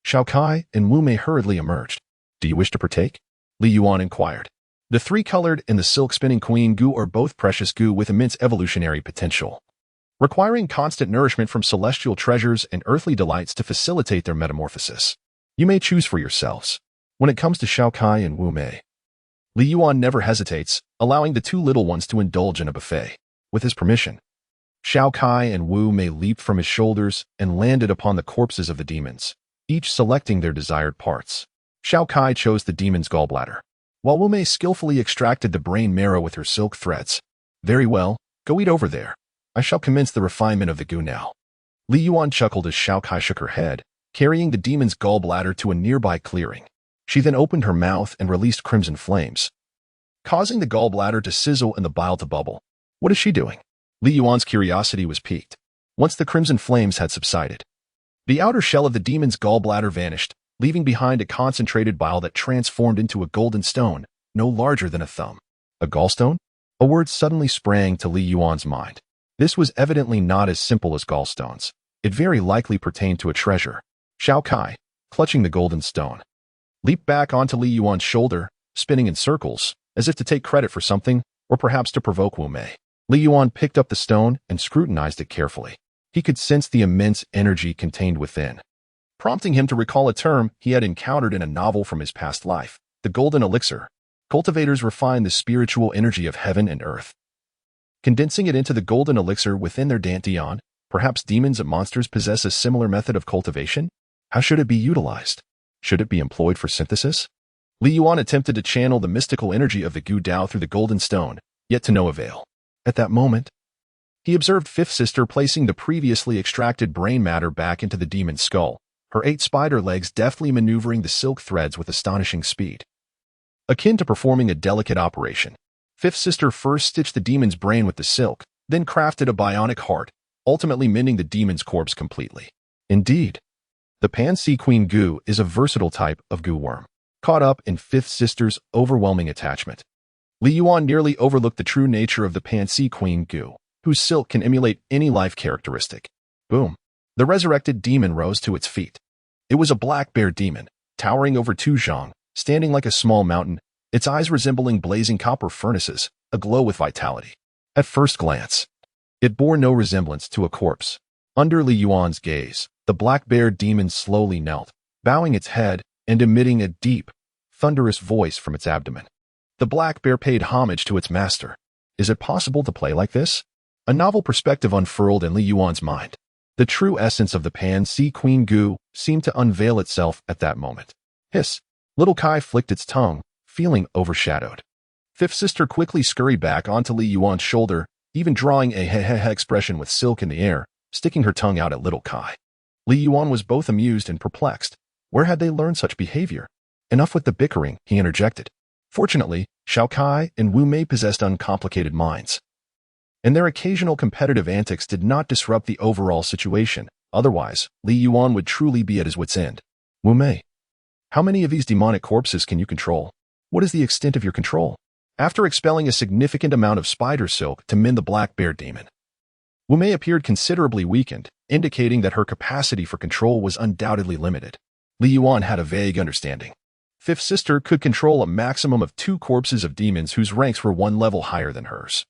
Shao Kai and Wu Mei hurriedly emerged. Do you wish to partake? Li Yuan inquired. The 3-colored and the silk-spinning queen goo are both precious goo with immense evolutionary potential, requiring constant nourishment from celestial treasures and earthly delights to facilitate their metamorphosis. You may choose for yourselves. When it comes to Shao Kai and Wu Mei, Li Yuan never hesitates, allowing the 2 little ones to indulge in a buffet. With his permission, Shao Kai and Wu Mei leaped from his shoulders and landed upon the corpses of the demons, each selecting their desired parts. Shao Kai chose the demon's gallbladder, while Wu Mei skillfully extracted the brain marrow with her silk threads. Very well, go eat over there. I shall commence the refinement of the goo now. Li Yuan chuckled as Shao Kai shook her head, carrying the demon's gallbladder to a nearby clearing. She then opened her mouth and released crimson flames, causing the gallbladder to sizzle and the bile to bubble. What is she doing? Li Yuan's curiosity was piqued. Once the crimson flames had subsided, the outer shell of the demon's gallbladder vanished, leaving behind a concentrated bile that transformed into a golden stone, no larger than a thumb. A gallstone? A word suddenly sprang to Li Yuan's mind. This was evidently not as simple as gallstones. It very likely pertained to a treasure. Shao Kai, clutching the golden stone, leaped back onto Li Yuan's shoulder, spinning in circles, as if to take credit for something, or perhaps to provoke Wu Mei. Li Yuan picked up the stone and scrutinized it carefully. He could sense the immense energy contained within, prompting him to recall a term he had encountered in a novel from his past life, the golden elixir. Cultivators refine the spiritual energy of heaven and earth, condensing it into the golden elixir within their dantian. Perhaps demons and monsters possess a similar method of cultivation? How should it be utilized? Should it be employed for synthesis? Li Yuan attempted to channel the mystical energy of the Gu Dao through the golden stone, yet to no avail. At that moment, he observed Fifth Sister placing the previously extracted brain matter back into the demon's skull, her 8 spider legs deftly maneuvering the silk threads with astonishing speed. Akin to performing a delicate operation, Fifth Sister first stitched the demon's brain with the silk, then crafted a bionic heart, ultimately mending the demon's corpse completely. Indeed, the Pan-Sea Queen Gu is a versatile type of Gu worm, caught up in Fifth Sister's overwhelming attachment. Li Yuan nearly overlooked the true nature of the Pan-Sea Queen Gu, whose silk can emulate any life characteristic. Boom. The resurrected demon rose to its feet. It was a black bear demon, towering over Tu Zhang, standing like a small mountain, its eyes resembling blazing copper furnaces, aglow with vitality. At first glance, it bore no resemblance to a corpse. Under Li Yuan's gaze, the black bear demon slowly knelt, bowing its head and emitting a deep, thunderous voice from its abdomen. The black bear paid homage to its master. Is it possible to play like this? A novel perspective unfurled in Li Yuan's mind. The true essence of the Pan-Sea Queen Gu seemed to unveil itself at that moment. Hiss! Little Kai flicked its tongue, feeling overshadowed. Fifth Sister quickly scurried back onto Li Yuan's shoulder, even drawing a he-he-he expression with silk in the air, sticking her tongue out at Little Kai. Li Yuan was both amused and perplexed. Where had they learned such behavior? Enough with the bickering, he interjected. Fortunately, Xiao Kai and Wu Mei possessed uncomplicated minds, and their occasional competitive antics did not disrupt the overall situation. Otherwise, Li Yuan would truly be at his wit's end. Wu Mei, how many of these demonic corpses can you control? What is the extent of your control? After expelling a significant amount of spider silk to mend the black bear demon, Wu Mei appeared considerably weakened, indicating that her capacity for control was undoubtedly limited. Li Yuan had a vague understanding. Fifth Sister could control a maximum of 2 corpses of demons whose ranks were 1 level higher than hers,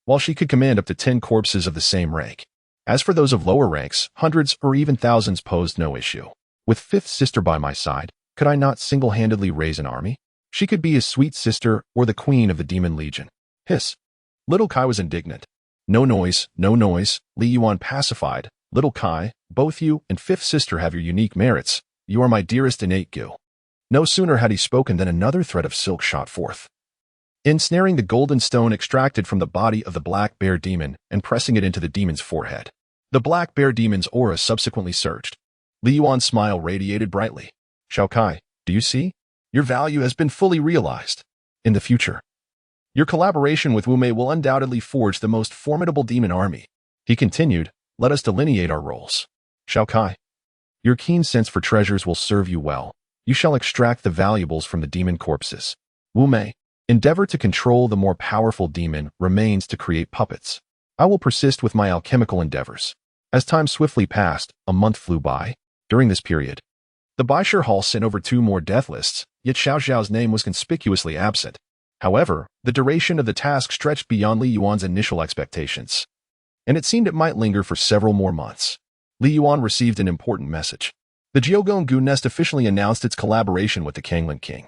while she could command up to 10 corpses of the same rank. As for those of lower ranks, hundreds or even thousands posed no issue. With Fifth Sister by my side, could I not single-handedly raise an army? She could be his sweet sister or the queen of the demon legion. Hiss! Little Kai was indignant. No noise, no noise, Li Yuan pacified. Little Kai, both you and Fifth Sister have your unique merits. You are my dearest innate Gu. No sooner had he spoken than another thread of silk shot forth, ensnaring the golden stone extracted from the body of the black bear demon and pressing it into the demon's forehead. The black bear demon's aura subsequently surged. Li Yuan's smile radiated brightly. Xiao Kai, do you see? Your value has been fully realized. In the future, your collaboration with Wu Mei will undoubtedly forge the most formidable demon army. He continued, let us delineate our roles. Xiao Kai, your keen sense for treasures will serve you well. You shall extract the valuables from the demon corpses. Wu Mei, endeavor to control the more powerful demon remains to create puppets. I will persist with my alchemical endeavors. As time swiftly passed, a month flew by. During this period, the Baishir Hall sent over 2 more death lists, yet Xiao Zhao's name was conspicuously absent. However, the duration of the task stretched beyond Li Yuan's initial expectations, and it seemed it might linger for several more months. Li Yuan received an important message. The Jiogong Gu Nest officially announced its collaboration with the Kanglin King.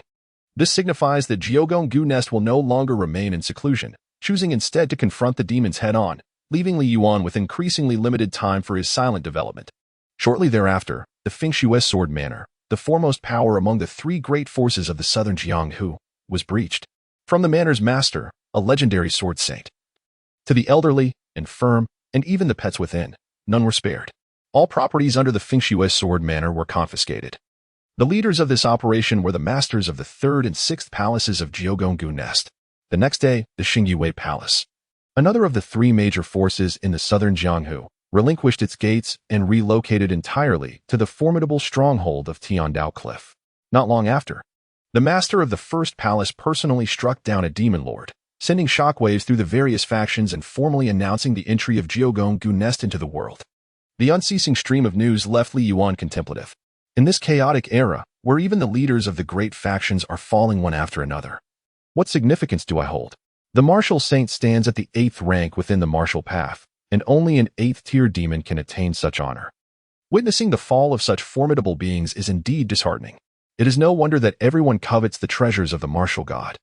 This signifies that Jiogong Gu Nest will no longer remain in seclusion, choosing instead to confront the demons head-on, leaving Li Yuan with increasingly limited time for his silent development. Shortly thereafter, the Fengshui Sword Manor, the foremost power among the 3 great forces of the southern Jianghu, was breached. From the manor's master, a legendary sword saint, to the elderly, infirm, and even the pets within, none were spared. All properties under the Fengshui Sword Manor were confiscated. The leaders of this operation were the masters of the 3rd and 6th palaces of Jiogong Gu Nest. The next day, the Xingyue Palace, another of the 3 major forces in the southern Jianghu, relinquished its gates and relocated entirely to the formidable stronghold of Tiandao Cliff. Not long after, the master of the 1st palace personally struck down a demon lord, sending shockwaves through the various factions and formally announcing the entry of Jiogong Gu Nest into the world. The unceasing stream of news left Li Yuan contemplative. In this chaotic era, where even the leaders of the great factions are falling one after another, what significance do I hold? The martial saint stands at the 8th rank within the martial path, and only an 8th-tier demon can attain such honor. Witnessing the fall of such formidable beings is indeed disheartening. It is no wonder that everyone covets the treasures of the martial god.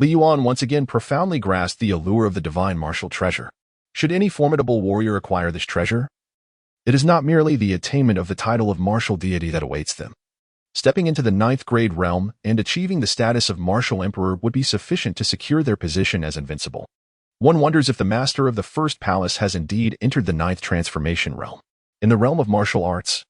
Li Yuan once again profoundly grasped the allure of the divine martial treasure. Should any formidable warrior acquire this treasure, it is not merely the attainment of the title of martial deity that awaits them. Stepping into the ninth grade realm and achieving the status of martial emperor would be sufficient to secure their position as invincible. One wonders if the master of the first palace has indeed entered the ninth transformation realm. In the realm of martial arts,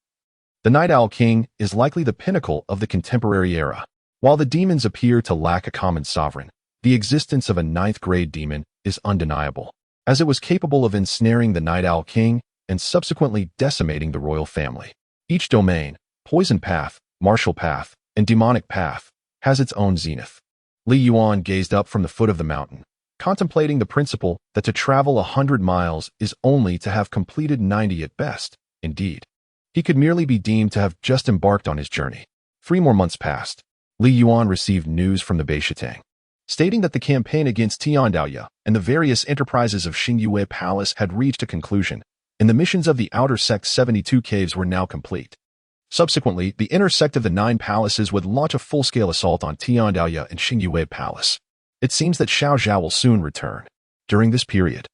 the Night Owl King is likely the pinnacle of the contemporary era. While the demons appear to lack a common sovereign, the existence of a ninth-grade demon is undeniable, as it was capable of ensnaring the Night Owl King and subsequently decimating the royal family. Each domain, poison path, martial path, and demonic path, has its own zenith. Li Yuan gazed up from the foot of the mountain, contemplating the principle that to travel 100 miles is only to have completed 90 at best. Indeed, he could merely be deemed to have just embarked on his journey. 3 more months passed. Li Yuan received news from the Beishitang, stating that the campaign against Tiandaoya and the various enterprises of Xingyue Palace had reached a conclusion, and the missions of the outer sect 72 caves were now complete. Subsequently, the inner sect of the 9 palaces would launch a full-scale assault on Tiandaoya and Xingyue Palace. It seems that Xiao Zhao will soon return. During this period,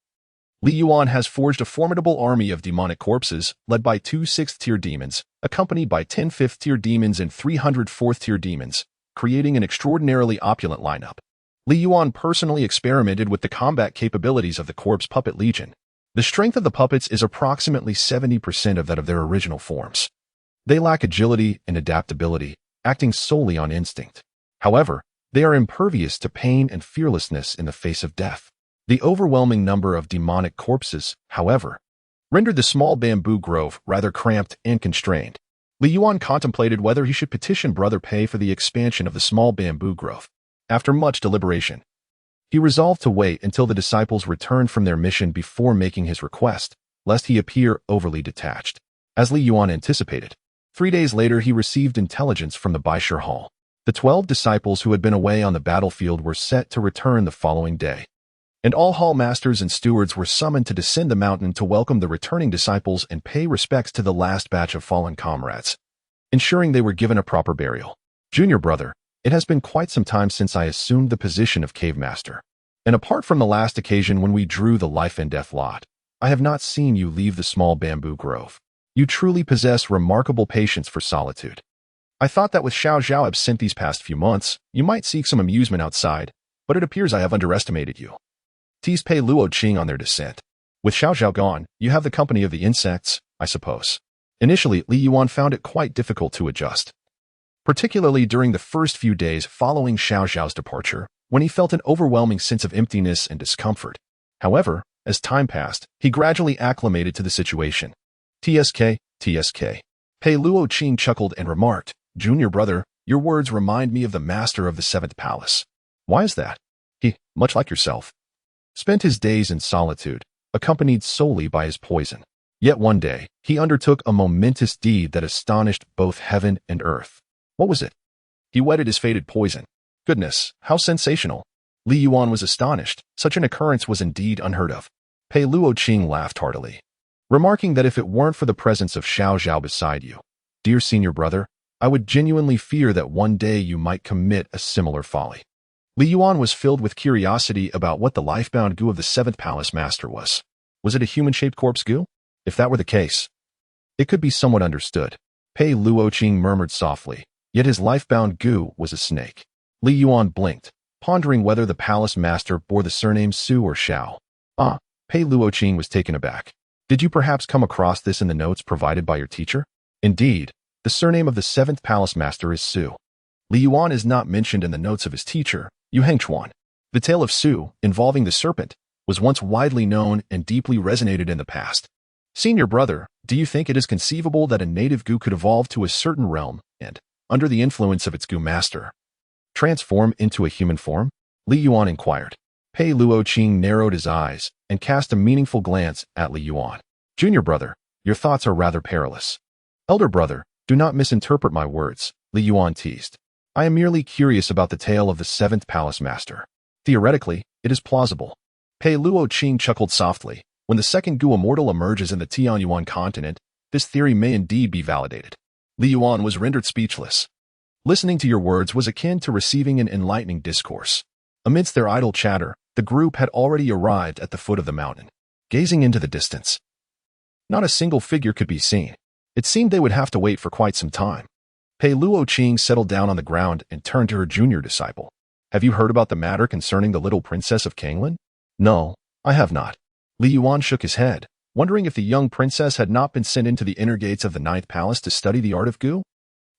Li Yuan has forged a formidable army of demonic corpses led by 2 6th-tier demons, accompanied by 10 5th-tier demons and 300 4th-tier demons, creating an extraordinarily opulent lineup. Li Yuan personally experimented with the combat capabilities of the Corpse Puppet Legion. The strength of the puppets is approximately 70% of that of their original forms. They lack agility and adaptability, acting solely on instinct. However, they are impervious to pain and fearlessness in the face of death. The overwhelming number of demonic corpses, however, rendered the small bamboo grove rather cramped and constrained. Li Yuan contemplated whether he should petition Brother Pei for the expansion of the small bamboo grove. After much deliberation, he resolved to wait until the disciples returned from their mission before making his request, lest he appear overly detached. As Li Yuan anticipated, 3 days later he received intelligence from the Baishir Hall. The 12 disciples who had been away on the battlefield were set to return the following day, and all hall masters and stewards were summoned to descend the mountain to welcome the returning disciples and pay respects to the last batch of fallen comrades, ensuring they were given a proper burial. Junior brother, it has been quite some time since I assumed the position of cave master, and apart from the last occasion when we drew the life and death lot, I have not seen you leave the small bamboo grove. You truly possess remarkable patience for solitude. I thought that with Xiao Zhao absent these past few months, you might seek some amusement outside, but it appears I have underestimated you. Teased Pei Luo Qing on their descent. With Xiao Zhao gone, you have the company of the insects, I suppose. Initially, Li Yuan found it quite difficult to adjust, particularly during the first few days following Xiao Zhao's departure, when he felt an overwhelming sense of emptiness and discomfort. However, as time passed, he gradually acclimated to the situation. TSK. Pei Luo Qing chuckled and remarked, Junior brother, your words remind me of the master of the 7th palace. Why is that? He, much like yourself, spent his days in solitude, accompanied solely by his poison. Yet one day, he undertook a momentous deed that astonished both heaven and earth. What was it? He wetted his fated poison. Goodness, how sensational. Li Yuan was astonished. Such an occurrence was indeed unheard of. Pei Luo Qing laughed heartily, remarking that if it weren't for the presence of Xiao Zhao beside you, dear senior brother, I would genuinely fear that one day you might commit a similar folly. Li Yuan was filled with curiosity about what the lifebound goo of the 7th palace master was. Was it a human-shaped corpse goo? If that were the case, it could be somewhat understood. Pei Luo Qing murmured softly, yet his lifebound goo was a snake. Li Yuan blinked, pondering whether the palace master bore the surnames Su or Xiao. Pei Luo Qing was taken aback. Did you perhaps come across this in the notes provided by your teacher? Indeed, the surname of the 7th palace master is Su. Li Yuan is not mentioned in the notes of his teacher, Yu Hengchuan. The tale of Su, involving the serpent, was once widely known and deeply resonated in the past. Senior brother, do you think it is conceivable that a native goo could evolve to a certain realm and, under the influence of its goo master, transform into a human form? Li Yuan inquired. Pei Luo Qing narrowed his eyes and cast a meaningful glance at Li Yuan. Junior brother, your thoughts are rather perilous. Elder brother, do not misinterpret my words, Li Yuan teased. I am merely curious about the tale of the 7th palace master. Theoretically, it is plausible. Pei Luo Qing chuckled softly. When the second goo immortal emerges in the Tianyuan continent, this theory may indeed be validated. Li Yuan was rendered speechless. Listening to your words was akin to receiving an enlightening discourse. Amidst their idle chatter, the group had already arrived at the foot of the mountain. Gazing into the distance, not a single figure could be seen. It seemed they would have to wait for quite some time. Pei Luoqing settled down on the ground and turned to her junior disciple. Have you heard about the matter concerning the little princess of Kanglan? No, I have not. Li Yuan shook his head, wondering if the young princess had not been sent into the inner gates of the ninth palace to study the art of Gu.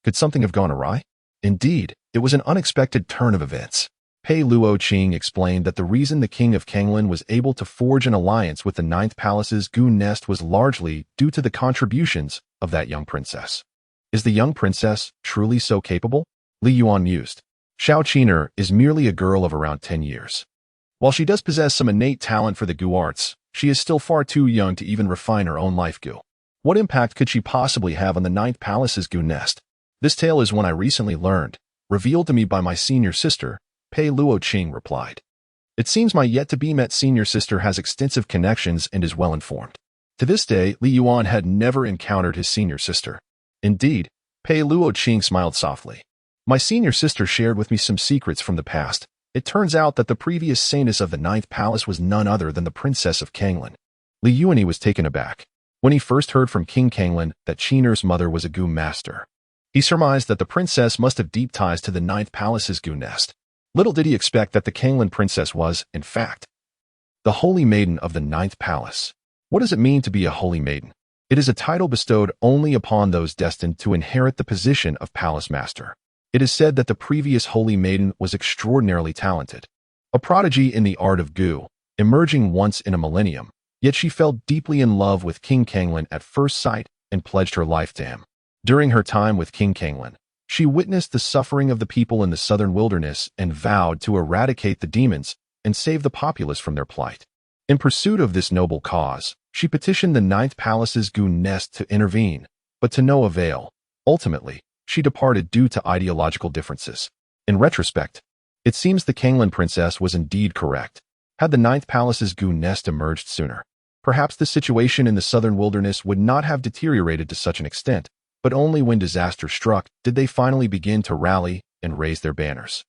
Could something have gone awry? Indeed, it was an unexpected turn of events. Pei Luoqing explained that the reason the king of Kanglan was able to forge an alliance with the ninth palace's Gu nest was largely due to the contributions of that young princess. Is the young princess truly so capable? Li Yuan mused. Xiao Qiner is merely a girl of around 10 years. While she does possess some innate talent for the Gu arts, she is still far too young to even refine her own life Gu. What impact could she possibly have on the ninth palace's Gu nest? This tale is one I recently learned, revealed to me by my senior sister, Pei Luoqing replied. It seems my yet-to-be-met senior sister has extensive connections and is well-informed. To this day, Li Yuan had never encountered his senior sister. Indeed, Pei Luoqing smiled softly. My senior sister shared with me some secrets from the past. It turns out that the previous saintess of the ninth palace was none other than the princess of Kanglan. Li Yuan was taken aback when he first heard from King Kanglan that Qiner's mother was a Gu master. He surmised that the princess must have deep ties to the ninth palace's Gu nest. Little did he expect that the Kanglan princess was, in fact, the holy maiden of the ninth palace. What does it mean to be a holy maiden? It is a title bestowed only upon those destined to inherit the position of palace master. It is said that the previous holy maiden was extraordinarily talented, a prodigy in the art of Gu, emerging once in a millennium, yet she fell deeply in love with King Kanglan at first sight and pledged her life to him. During her time with King Kanglan, she witnessed the suffering of the people in the southern wilderness and vowed to eradicate the demons and save the populace from their plight. In pursuit of this noble cause, she petitioned the ninth palace's Gu nest to intervene, but to no avail. Ultimately, she departed due to ideological differences. In retrospect, it seems the Kanglan princess was indeed correct. Had the ninth palace's Gu nest emerged sooner, perhaps the situation in the southern wilderness would not have deteriorated to such an extent. But only when disaster struck did they finally begin to rally and raise their banners.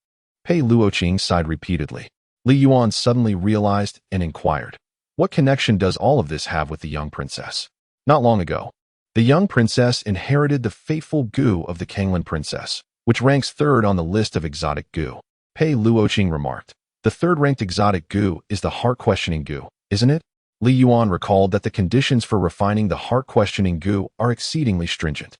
Pei Luoqing sighed repeatedly. Li Yuan suddenly realized and inquired, what connection does all of this have with the young princess? Not long ago, the young princess inherited the fateful Gu of the Kanglan princess, which ranks third on the list of exotic Gu. Pei Luoqing remarked, the third-ranked exotic Gu is the heart-questioning Gu, isn't it? Li Yuan recalled that the conditions for refining the heart-questioning Gu are exceedingly stringent.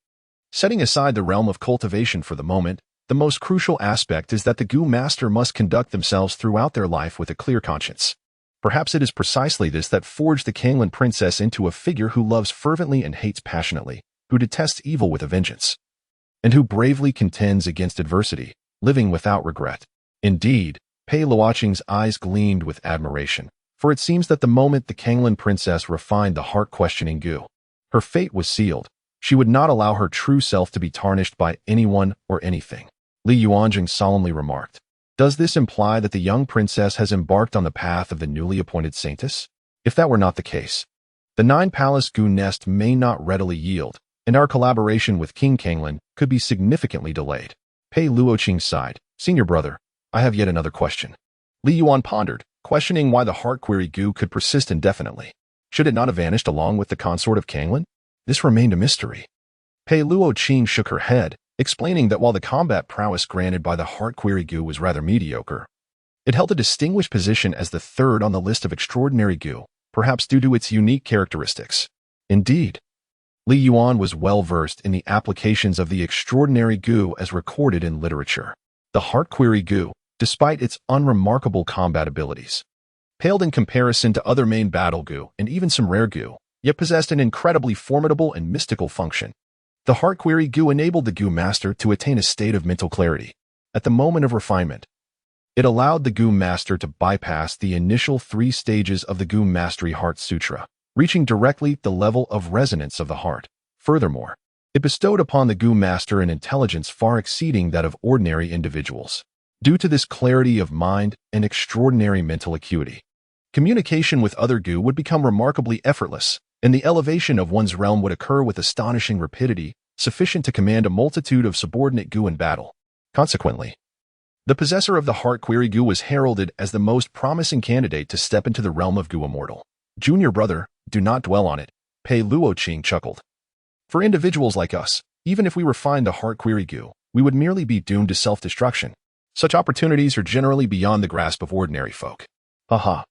Setting aside the realm of cultivation for the moment, the most crucial aspect is that the Gu master must conduct themselves throughout their life with a clear conscience. Perhaps it is precisely this that forged the Kanglan princess into a figure who loves fervently and hates passionately, who detests evil with a vengeance, and who bravely contends against adversity, living without regret. Indeed, Pei Luoqing's eyes gleamed with admiration, for it seems that the moment the Kanglan princess refined the heart-questioning Gu, her fate was sealed. She would not allow her true self to be tarnished by anyone or anything. Li Yuanjing solemnly remarked, does this imply that the young princess has embarked on the path of the newly appointed saintess? If that were not the case, the nine-palace Gu nest may not readily yield, and our collaboration with King Kanglan could be significantly delayed. Pei Luoqing sighed. Senior brother, I have yet another question. Li Yuan pondered, questioning why the heart query Gu could persist indefinitely. Should it not have vanished along with the consort of Kanglan? This remained a mystery. Pei Luoqing shook her head, explaining that while the combat prowess granted by the heart query Gu was rather mediocre, it held a distinguished position as the third on the list of extraordinary Gu, perhaps due to its unique characteristics. Indeed, Li Yuan was well-versed in the applications of the extraordinary Gu as recorded in literature. The heart query Gu, despite its unremarkable combat abilities, paled in comparison to other main battle Gu and even some rare Gu, yet possessed an incredibly formidable and mystical function. The heart query Gu enabled the Gu master to attain a state of mental clarity. At the moment of refinement, it allowed the Gu master to bypass the initial 3 stages of the Gu Mastery Heart Sutra, reaching directly the level of resonance of the heart. Furthermore, it bestowed upon the Gu master an intelligence far exceeding that of ordinary individuals. Due to this clarity of mind and extraordinary mental acuity, communication with other Gu would become remarkably effortless, and the elevation of one's realm would occur with astonishing rapidity, sufficient to command a multitude of subordinate Gu in battle. Consequently, The possessor of the heart query Gu was heralded as the most promising candidate to step into the realm of Gu Immortal. Junior brother, do not dwell on it, Pei Luoqing chuckled. For individuals like us, even if we refined the heart query Gu, we would merely be doomed to self-destruction. Such opportunities are generally beyond the grasp of ordinary folk. Haha.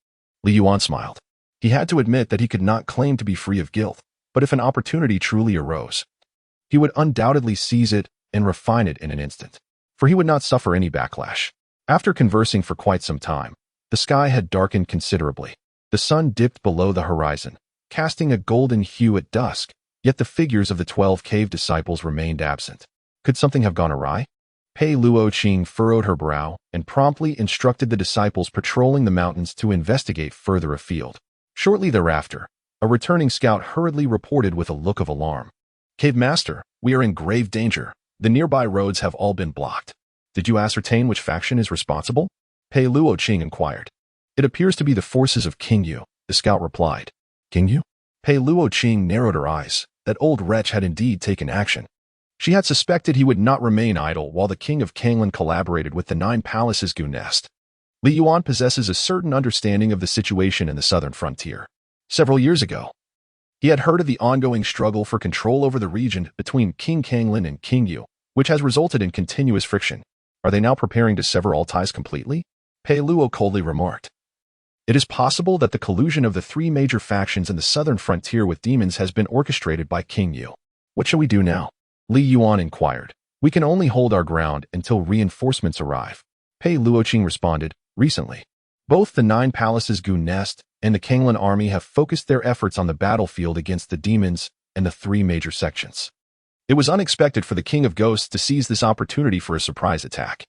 Li Yuan smiled. He had to admit that he could not claim to be free of guilt, but if an opportunity truly arose, he would undoubtedly seize it and refine it in an instant, for he would not suffer any backlash. After conversing for quite some time, the sky had darkened considerably. The sun dipped below the horizon, casting a golden hue at dusk, yet the figures of the 12 cave disciples remained absent. Could something have gone awry? Pei Luoqing furrowed her brow and promptly instructed the disciples patrolling the mountains to investigate further afield. Shortly thereafter, a returning scout hurriedly reported with a look of alarm. Cave Master, we are in grave danger. The nearby roads have all been blocked. Did you ascertain which faction is responsible? Pei Luoqing inquired. It appears to be the forces of King Yu, the scout replied. King Yu? Pei Luoqing narrowed her eyes. That old wretch had indeed taken action. She had suspected he would not remain idle while the king of Kanglan collaborated with the 9 Palaces Gu nest. Li Yuan possesses a certain understanding of the situation in the southern frontier. Several years ago, he had heard of the ongoing struggle for control over the region between King Kanglan and King Yu, which has resulted in continuous friction. Are they now preparing to sever all ties completely? Pei Luo coldly remarked. It is possible that the collusion of the 3 major factions in the southern frontier with demons has been orchestrated by King Yu. What shall we do now? Li Yuan inquired. We can only hold our ground until reinforcements arrive. Pei Luoqing responded. Recently, both the 9 Palaces Gu nest and the Kanglan army have focused their efforts on the battlefield against the demons and the 3 major sections. It was unexpected for the King of Ghosts to seize this opportunity for a surprise attack.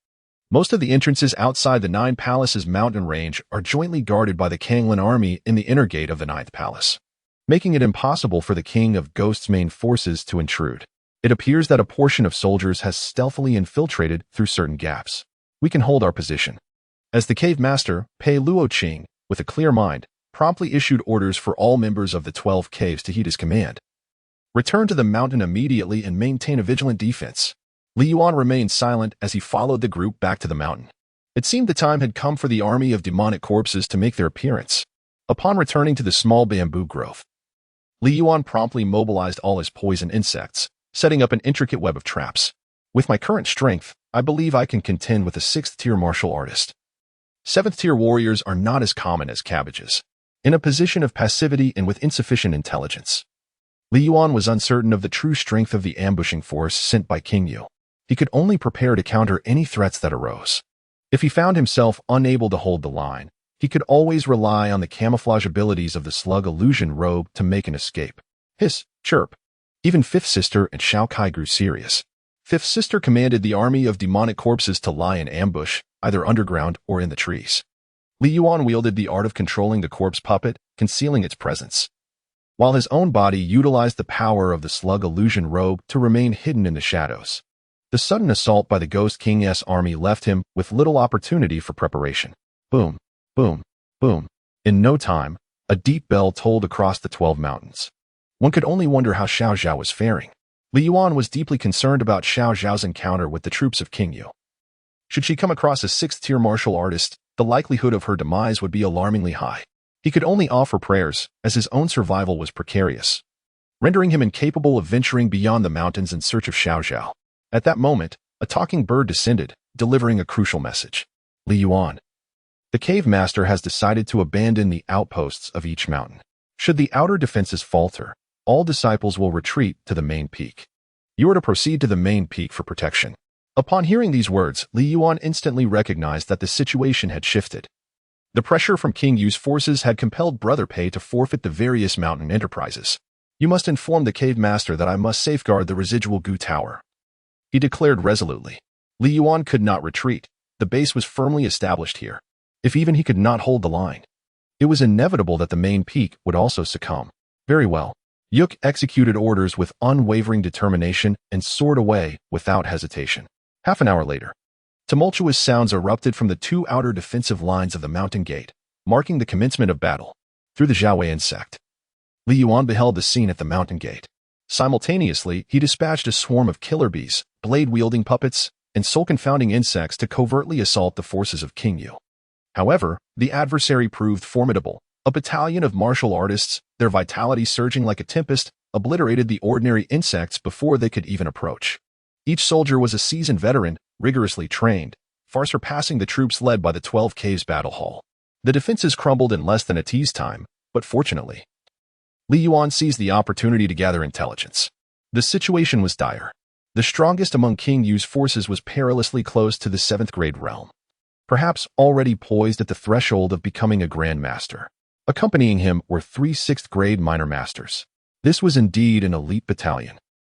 Most of the entrances outside the 9 Palaces mountain range are jointly guarded by the Kanglan army in the inner gate of the 9th Palace, making it impossible for the King of Ghosts' main forces to intrude. It appears that a portion of soldiers has stealthily infiltrated through certain gaps. We can hold our position. As the cave master, Pei Luoqing, with a clear mind, promptly issued orders for all members of the 12 caves to heed his command. Return to the mountain immediately and maintain a vigilant defense. Li Yuan remained silent as he followed the group back to the mountain. It seemed the time had come for the army of demonic corpses to make their appearance. Upon returning to the small bamboo grove, Li Yuan promptly mobilized all his poison insects, setting up an intricate web of traps. With my current strength, I believe I can contend with a 6th-tier martial artist. 7th-tier warriors are not as common as cabbages. In a position of passivity and with insufficient intelligence, Li Yuan was uncertain of the true strength of the ambushing force sent by King Yu. He could only prepare to counter any threats that arose. If he found himself unable to hold the line, he could always rely on the camouflage abilities of the slug illusion robe to make an escape. Hiss, chirp. Even Fifth Sister and Shao Kai grew serious. Fifth Sister commanded the army of demonic corpses to lie in ambush, either underground or in the trees. Li Yuan wielded the art of controlling the corpse puppet, concealing its presence, while his own body utilized the power of the slug illusion robe to remain hidden in the shadows. The sudden assault by the Ghost King's army left him with little opportunity for preparation. Boom, boom, boom. In no time, a deep bell tolled across the 12 mountains. One could only wonder how Xiao Zhao was faring. Li Yuan was deeply concerned about Xiao Zhao's encounter with the troops of King Yu. Should she come across a 6th-tier martial artist, the likelihood of her demise would be alarmingly high. He could only offer prayers, as his own survival was precarious, rendering him incapable of venturing beyond the mountains in search of Xiao Zhao. At that moment, a talking bird descended, delivering a crucial message. Li Yuan. The cave master has decided to abandon the outposts of each mountain. Should the outer defenses falter, all disciples will retreat to the main peak. You are to proceed to the main peak for protection. Upon hearing these words, Li Yuan instantly recognized that the situation had shifted. The pressure from King Yu's forces had compelled Brother Pei to forfeit the various mountain enterprises. You must inform the cave master that I must safeguard the residual Gu Tower, he declared resolutely. Li Yuan could not retreat. The base was firmly established here. If even he could not hold the line, it was inevitable that the main peak would also succumb. Very well. Yuk executed orders with unwavering determination and soared away without hesitation. Half an hour later, tumultuous sounds erupted from the 2 outer defensive lines of the mountain gate, marking the commencement of battle. Through the Jiaowei insect, Li Yuan beheld the scene at the mountain gate. Simultaneously, he dispatched a swarm of killer bees, blade-wielding puppets, and soul-confounding insects to covertly assault the forces of King Yu. However, the adversary proved formidable. A battalion of martial artists, their vitality surging like a tempest, obliterated the ordinary insects before they could even approach. Each soldier was a seasoned veteran, rigorously trained, far surpassing the troops led by the 12 Caves battle hall. The defenses crumbled in less than a tease time, but fortunately, Li Yuan seized the opportunity to gather intelligence. The situation was dire. The strongest among King Yu's forces was perilously close to the 7th grade realm, perhaps already poised at the threshold of becoming a Grand Master. Accompanying him were 3 6th grade minor masters. This was indeed an elite battalion,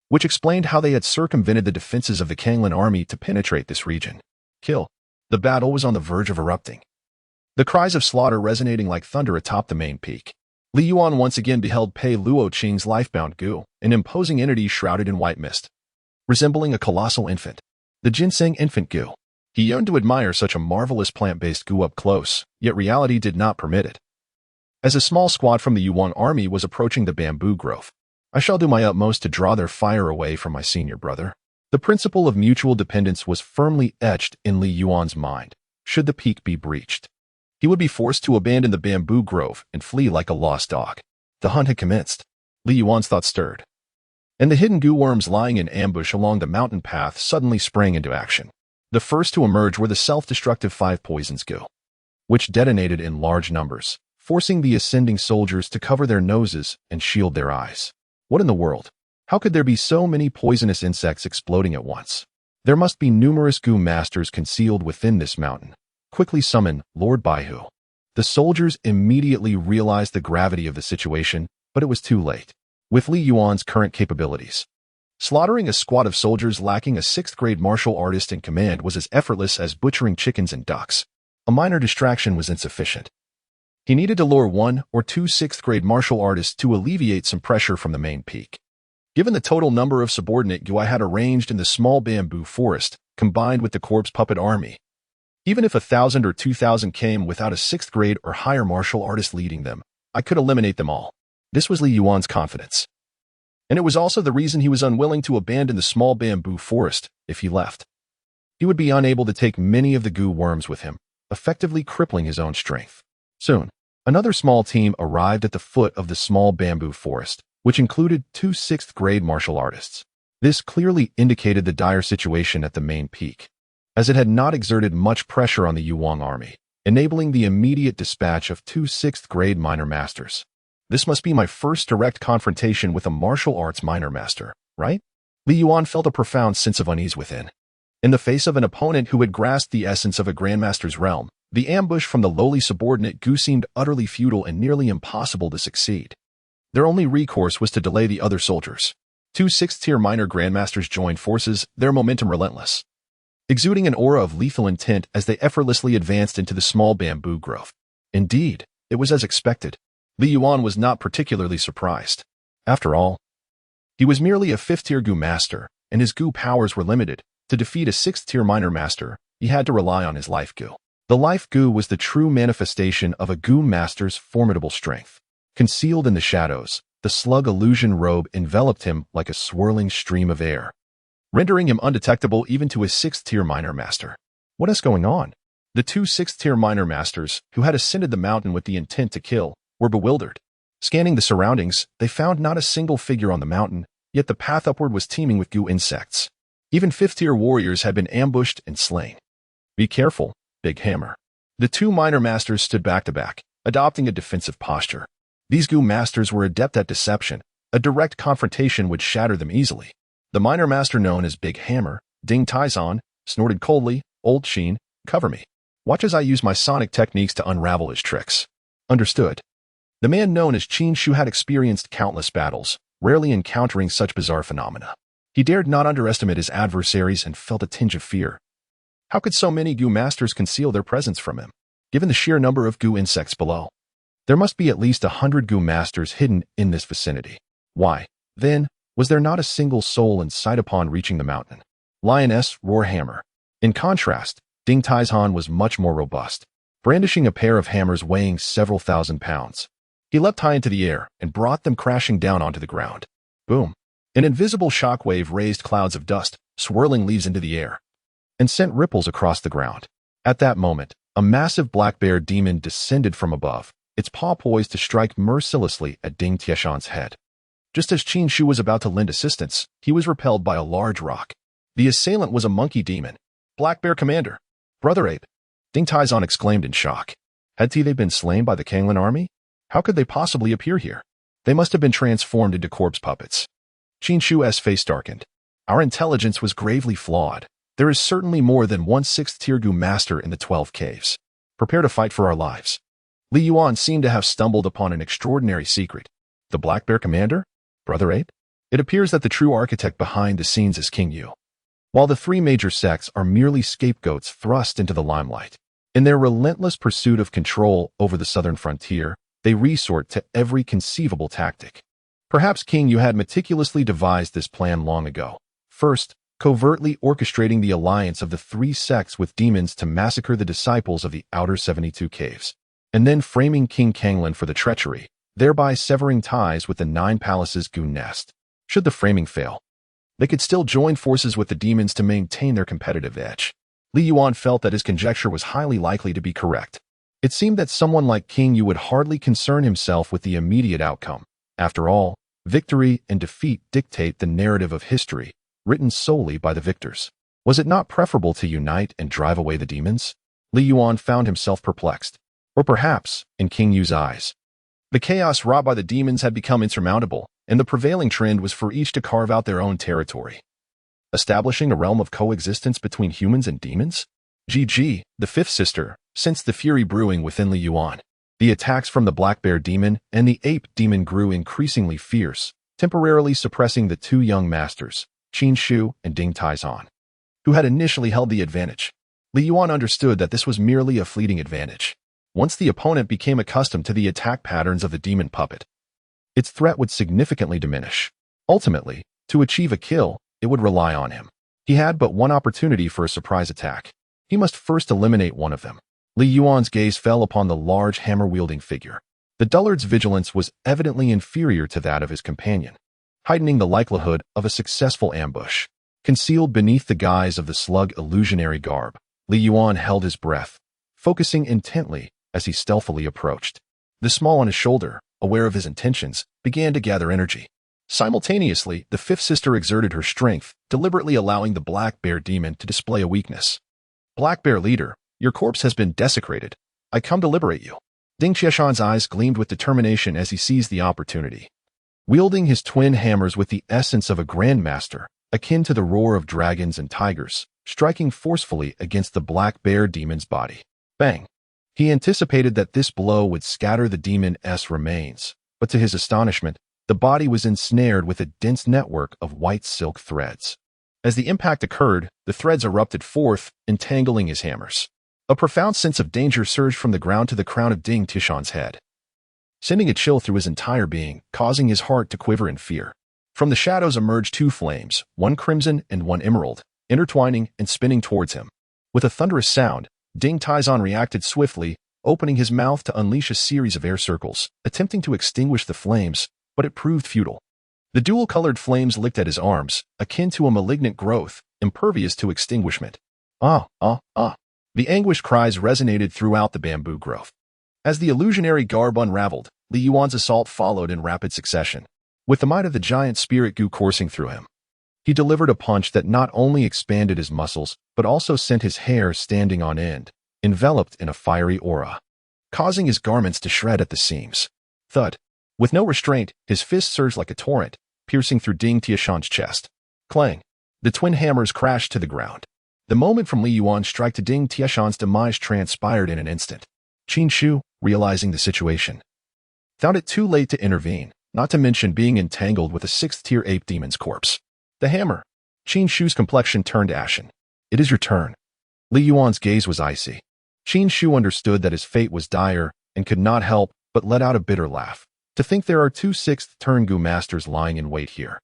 which explained how they had circumvented the defenses of the Kanglan army to penetrate this region. Kill. The battle was on the verge of erupting, the cries of slaughter resonating like thunder atop the main peak. Li Yuan once again beheld Pei Luoqing's lifebound Gu, an imposing entity shrouded in white mist, resembling a colossal infant. The ginseng infant Gu. He yearned to admire such a marvelous plant-based Gu up close, yet reality did not permit it. As a small squad from the Yuan army was approaching the bamboo grove, I shall do my utmost to draw their fire away from my senior brother. The principle of mutual dependence was firmly etched in Li Yuan's mind. Should the peak be breached, he would be forced to abandon the bamboo grove and flee like a lost dog. The hunt had commenced. Li Yuan's thoughts stirred, and the hidden Gu worms lying in ambush along the mountain path suddenly sprang into action. The first to emerge were the self-destructive 5 poisons Gu, which detonated in large numbers, forcing the ascending soldiers to cover their noses and shield their eyes. What in the world? How could there be so many poisonous insects exploding at once? There must be numerous Gu masters concealed within this mountain. Quickly summon Lord Baihu. The soldiers immediately realized the gravity of the situation, but it was too late. With Li Yuan's current capabilities, slaughtering a squad of soldiers lacking a 6th grade martial artist in command was as effortless as butchering chickens and ducks. A minor distraction was insufficient. He needed to lure 1 or 2 6th grade martial artists to alleviate some pressure from the main peak. Given the total number of subordinate Gu I had arranged in the small bamboo forest, combined with the corpse puppet army, even if 1,000 or 2,000 came without a 6th grade or higher martial artist leading them, I could eliminate them all. This was Li Yuan's confidence. And it was also the reason he was unwilling to abandon the small bamboo forest. If he left, he would be unable to take many of the Gu worms with him, effectively crippling his own strength. Soon, another small team arrived at the foot of the small bamboo forest, which included 2 6th grade martial artists. This clearly indicated the dire situation at the main peak, as it had not exerted much pressure on the Yuan army, enabling the immediate dispatch of 2 6th grade minor masters. This must be my first direct confrontation with a martial arts minor master, right? Li Yuan felt a profound sense of unease within. In the face of an opponent who had grasped the essence of a grandmaster's realm, the ambush from the lowly subordinate Gu seemed utterly futile and nearly impossible to succeed. Their only recourse was to delay the other soldiers. 2 6th-tier minor grandmasters joined forces, their momentum relentless, exuding an aura of lethal intent as they effortlessly advanced into the small bamboo grove. Indeed, it was as expected. Li Yuan was not particularly surprised. After all, he was merely a 5th-tier Gu master, and his Gu powers were limited. To defeat a 6th-tier minor master, he had to rely on his life Gu. The life Gu was the true manifestation of a Gu master's formidable strength. Concealed in the shadows, the slug illusion robe enveloped him like a swirling stream of air, rendering him undetectable even to his 6th-tier minor master. What is going on? The 2 6th-tier minor masters, who had ascended the mountain with the intent to kill, were bewildered. Scanning the surroundings, they found not a single figure on the mountain, yet the path upward was teeming with Gu insects. Even 5th-tier warriors had been ambushed and slain. Be careful, Big Hammer. The 2 minor masters stood back to back, adopting a defensive posture. These Gu masters were adept at deception. A direct confrontation would shatter them easily. The minor master known as Big Hammer, Ding Taizan, snorted coldly, "Old Sheen, cover me. Watch as I use my sonic techniques to unravel his tricks." Understood. The man known as Qin Shu had experienced countless battles, rarely encountering such bizarre phenomena. He dared not underestimate his adversaries and felt a tinge of fear. How could so many Gu masters conceal their presence from him? Given the sheer number of Gu insects below, there must be at least 100 Gu masters hidden in this vicinity. Why, then, was there not a single soul in sight upon reaching the mountain? Lioness Roar Hammer. In contrast, Ding Taizan was much more robust, brandishing a pair of hammers weighing several thousand pounds. He leapt high into the air and brought them crashing down onto the ground. Boom. An invisible shockwave raised clouds of dust, swirling leaves into the air. and sent ripples across the ground. At that moment, a massive black bear demon descended from above, its paw poised to strike mercilessly at Ding Tieshan's head. Just as Qin Shu was about to lend assistance, he was repelled by a large rock. The assailant was a monkey demon. Black Bear Commander! Brother Ape! Ding Taizan exclaimed in shock. Had they been slain by the Kanglan army? How could they possibly appear here? They must have been transformed into corpse puppets. Qin Shu's face darkened. Our intelligence was gravely flawed. There is certainly more than one 6th-tier Gu master in the 12 caves. Prepare to fight for our lives. Li Yuan seemed to have stumbled upon an extraordinary secret. The Black Bear Commander? Brother Ape? It appears that the true architect behind the scenes is King Yu. While the three major sects are merely scapegoats thrust into the limelight, in their relentless pursuit of control over the southern frontier, they resort to every conceivable tactic. Perhaps King Yu had meticulously devised this plan long ago. First, covertly orchestrating the alliance of the three sects with demons to massacre the disciples of the outer 72 caves, and then framing King Kanglan for the treachery, thereby severing ties with the 9 palaces Gu nest. Should the framing fail, they could still join forces with the demons to maintain their competitive edge. Li Yuan felt that his conjecture was highly likely to be correct. It seemed that someone like King Yu would hardly concern himself with the immediate outcome. After all, victory and defeat dictate the narrative of history, written solely by the victors. Was it not preferable to unite and drive away the demons? Li Yuan found himself perplexed. Or perhaps, in King Yu's eyes, the chaos wrought by the demons had become insurmountable, and the prevailing trend was for each to carve out their own territory. Establishing a realm of coexistence between humans and demons? GG, the fifth sister, sensed the fury brewing within Li Yuan. The attacks from the black bear demon and the ape demon grew increasingly fierce, temporarily suppressing the two young masters, Qin Shu and Ding Taizan, who had initially held the advantage. Li Yuan understood that this was merely a fleeting advantage. Once the opponent became accustomed to the attack patterns of the demon puppet, its threat would significantly diminish. Ultimately, to achieve a kill, it would rely on him. He had but one opportunity for a surprise attack. He must first eliminate one of them. Li Yuan's gaze fell upon the large hammer-wielding figure. The dullard's vigilance was evidently inferior to that of his companion, heightening the likelihood of a successful ambush. Concealed beneath the guise of the slug illusionary garb, Li Yuan held his breath, focusing intently as he stealthily approached. The small on his shoulder, aware of his intentions, began to gather energy. Simultaneously, the fifth sister exerted her strength, deliberately allowing the black bear demon to display a weakness. Black bear leader, your corpse has been desecrated. I come to liberate you. Ding Tieshan's eyes gleamed with determination as he seized the opportunity. Wielding his twin hammers with the essence of a grandmaster, akin to the roar of dragons and tigers, striking forcefully against the black bear demon's body. Bang! He anticipated that this blow would scatter the demon's remains, but to his astonishment, the body was ensnared with a dense network of white silk threads. As the impact occurred, the threads erupted forth, entangling his hammers. A profound sense of danger surged from the ground to the crown of Ding Tieshan's head, sending a chill through his entire being, causing his heart to quiver in fear. From the shadows emerged two flames, one crimson and one emerald, intertwining and spinning towards him. With a thunderous sound, Ding Taizan reacted swiftly, opening his mouth to unleash a series of air circles, attempting to extinguish the flames, but it proved futile. The dual-colored flames licked at his arms, akin to a malignant growth, impervious to extinguishment. Ah, ah, ah. The anguished cries resonated throughout the bamboo growth. As the illusionary garb unraveled, Li Yuan's assault followed in rapid succession. With the might of the giant spirit Gu coursing through him, he delivered a punch that not only expanded his muscles, but also sent his hair standing on end, enveloped in a fiery aura, causing his garments to shred at the seams. Thud. With no restraint, his fist surged like a torrent, piercing through Ding Tieshan's chest. Clang. The twin hammers crashed to the ground. The moment from Li Yuan's strike to Ding Tieshan's demise transpired in an instant. Qin Shu, realizing the situation, found it too late to intervene, not to mention being entangled with a 6th-tier ape demon's corpse. The hammer. Qin Shu's complexion turned ashen. It is your turn. Li Yuan's gaze was icy. Qin Shu understood that his fate was dire and could not help but let out a bitter laugh. To think there are two 6th-turn Gu masters lying in wait here.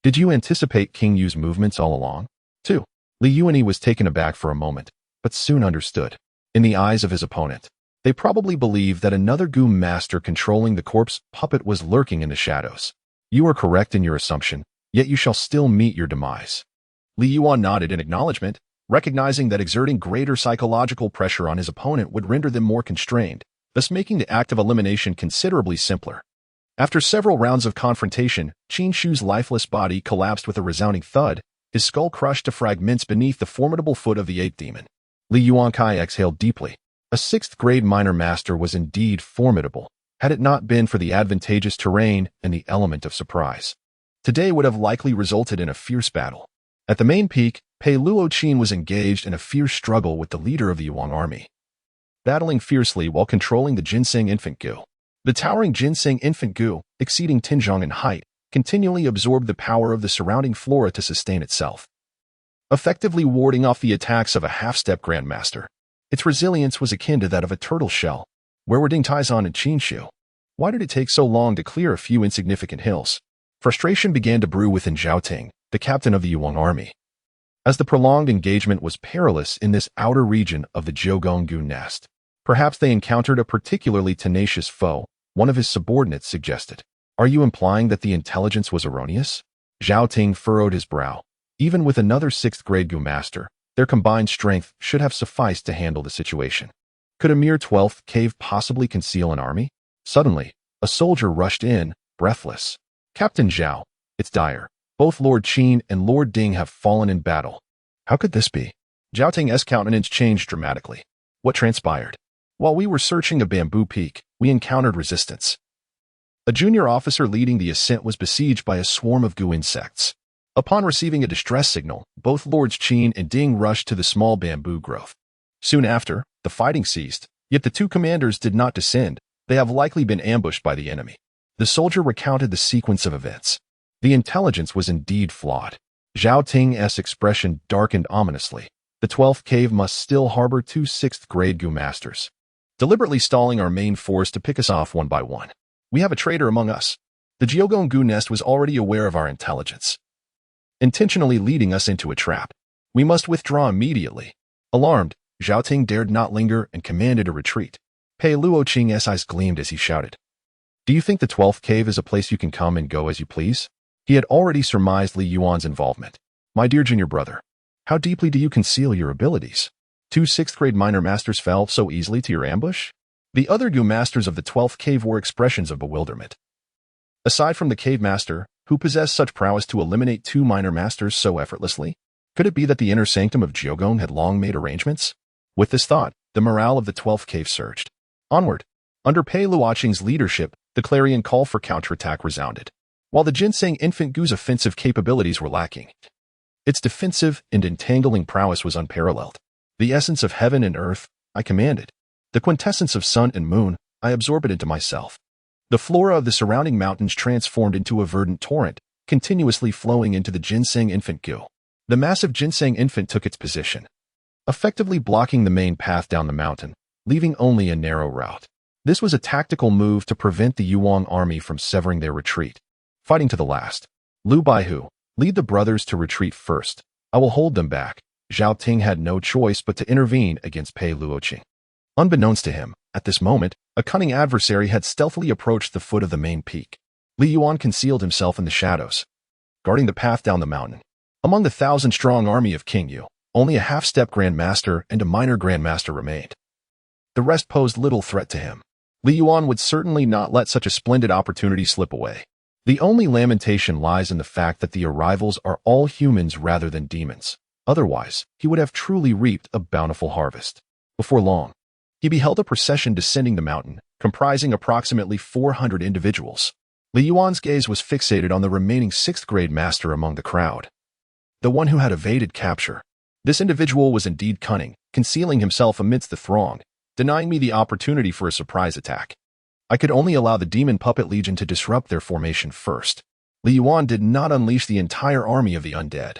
Did you anticipate King Yu's movements all along? 2. Li Yuan was taken aback for a moment, but soon understood. In the eyes of his opponent, they probably believed that another Gu master controlling the corpse puppet was lurking in the shadows. You are correct in your assumption, yet you shall still meet your demise. Li Yuan nodded in acknowledgement. recognizing that exerting greater psychological pressure on his opponent would render them more constrained, thus making the act of elimination considerably simpler. After several rounds of confrontation, Qin Shu's lifeless body collapsed with a resounding thud, his skull crushed to fragments beneath the formidable foot of the ape demon. Li Yuankai exhaled deeply. A sixth-grade minor master was indeed formidable, had it not been for the advantageous terrain and the element of surprise. Today would have likely resulted in a fierce battle. At the main peak, Pei Luoqin was engaged in a fierce struggle with the leader of the Yuan army, battling fiercely while controlling the Ginseng infant Gu. The towering Ginseng infant Gu, exceeding Tinzhong in height, continually absorbed the power of the surrounding flora to sustain itself, effectively warding off the attacks of a half-step grandmaster. Its resilience was akin to that of a turtle shell. Where were Ding Taizan and Qin Shu? Why did it take so long to clear a few insignificant hills? Frustration began to brew within Zhao Ting, the captain of the Yuan army. As the prolonged engagement was perilous in this outer region of the Jiugonggu nest, perhaps they encountered a particularly tenacious foe, one of his subordinates suggested. Are you implying that the intelligence was erroneous? Zhao Ting furrowed his brow. Even with another sixth-grade Gu master, their combined strength should have sufficed to handle the situation. Could a mere 12th cave possibly conceal an army? Suddenly, a soldier rushed in, breathless. Captain Zhao, it's dire. Both Lord Qin and Lord Ding have fallen in battle. How could this be? Zhao Ting's countenance changed dramatically. What transpired? While we were searching a bamboo peak, we encountered resistance. A junior officer leading the ascent was besieged by a swarm of Gu insects. Upon receiving a distress signal, both Lords Qin and Ding rushed to the small bamboo growth. Soon after, the fighting ceased, yet the two commanders did not descend. They have likely been ambushed by the enemy. The soldier recounted the sequence of events. The intelligence was indeed flawed. Zhao Ting's expression darkened ominously. The 12th cave must still harbor two 6th-grade Gu masters, deliberately stalling our main force to pick us off one by one. We have a traitor among us. The Jiugonggu nest was already aware of our intelligence, intentionally leading us into a trap. We must withdraw immediately. Alarmed, Zhao Ting dared not linger and commanded a retreat. Pei Luoqing's eyes gleamed as he shouted, "Do you think the 12th cave is a place you can come and go as you please?" He had already surmised Li Yuan's involvement. "My dear junior brother, how deeply do you conceal your abilities? Two 6th-grade minor masters fell so easily to your ambush?" The other Gu masters of the 12th cave were expressions of bewilderment. Aside from the cave master, who possessed such prowess to eliminate two minor masters so effortlessly, could it be that the inner sanctum of Jiugong had long made arrangements? With this thought, the morale of the 12th cave surged. Onward. Under Pei Luoqing's leadership, the clarion call for counterattack resounded. While the Ginseng infant Gu's offensive capabilities were lacking, its defensive and entangling prowess was unparalleled. The essence of heaven and earth, I commanded. The quintessence of sun and moon, I absorb it into myself. The flora of the surrounding mountains transformed into a verdant torrent, continuously flowing into the Ginseng infant Gu. The massive Ginseng infant took its position, effectively blocking the main path down the mountain, leaving only a narrow route. This was a tactical move to prevent the Yuan army from severing their retreat. Fighting to the last. Lu Baihu, lead the brothers to retreat first. I will hold them back. Zhao Ting had no choice but to intervene against Pei Luoqing. Unbeknownst to him, at this moment, a cunning adversary had stealthily approached the foot of the main peak. Li Yuan concealed himself in the shadows, guarding the path down the mountain. Among the 1,000-strong army of King Yu, only a half-step grandmaster and a minor grandmaster remained. The rest posed little threat to him. Li Yuan would certainly not let such a splendid opportunity slip away. The only lamentation lies in the fact that the arrivals are all humans rather than demons. Otherwise, he would have truly reaped a bountiful harvest. Before long, he beheld a procession descending the mountain, comprising approximately 400 individuals. Li Yuan's gaze was fixated on the remaining 6th-grade master among the crowd, the one who had evaded capture. This individual was indeed cunning, concealing himself amidst the throng, denying me the opportunity for a surprise attack. I could only allow the Demon Puppet Legion to disrupt their formation first. Li Yuan did not unleash the entire army of the undead.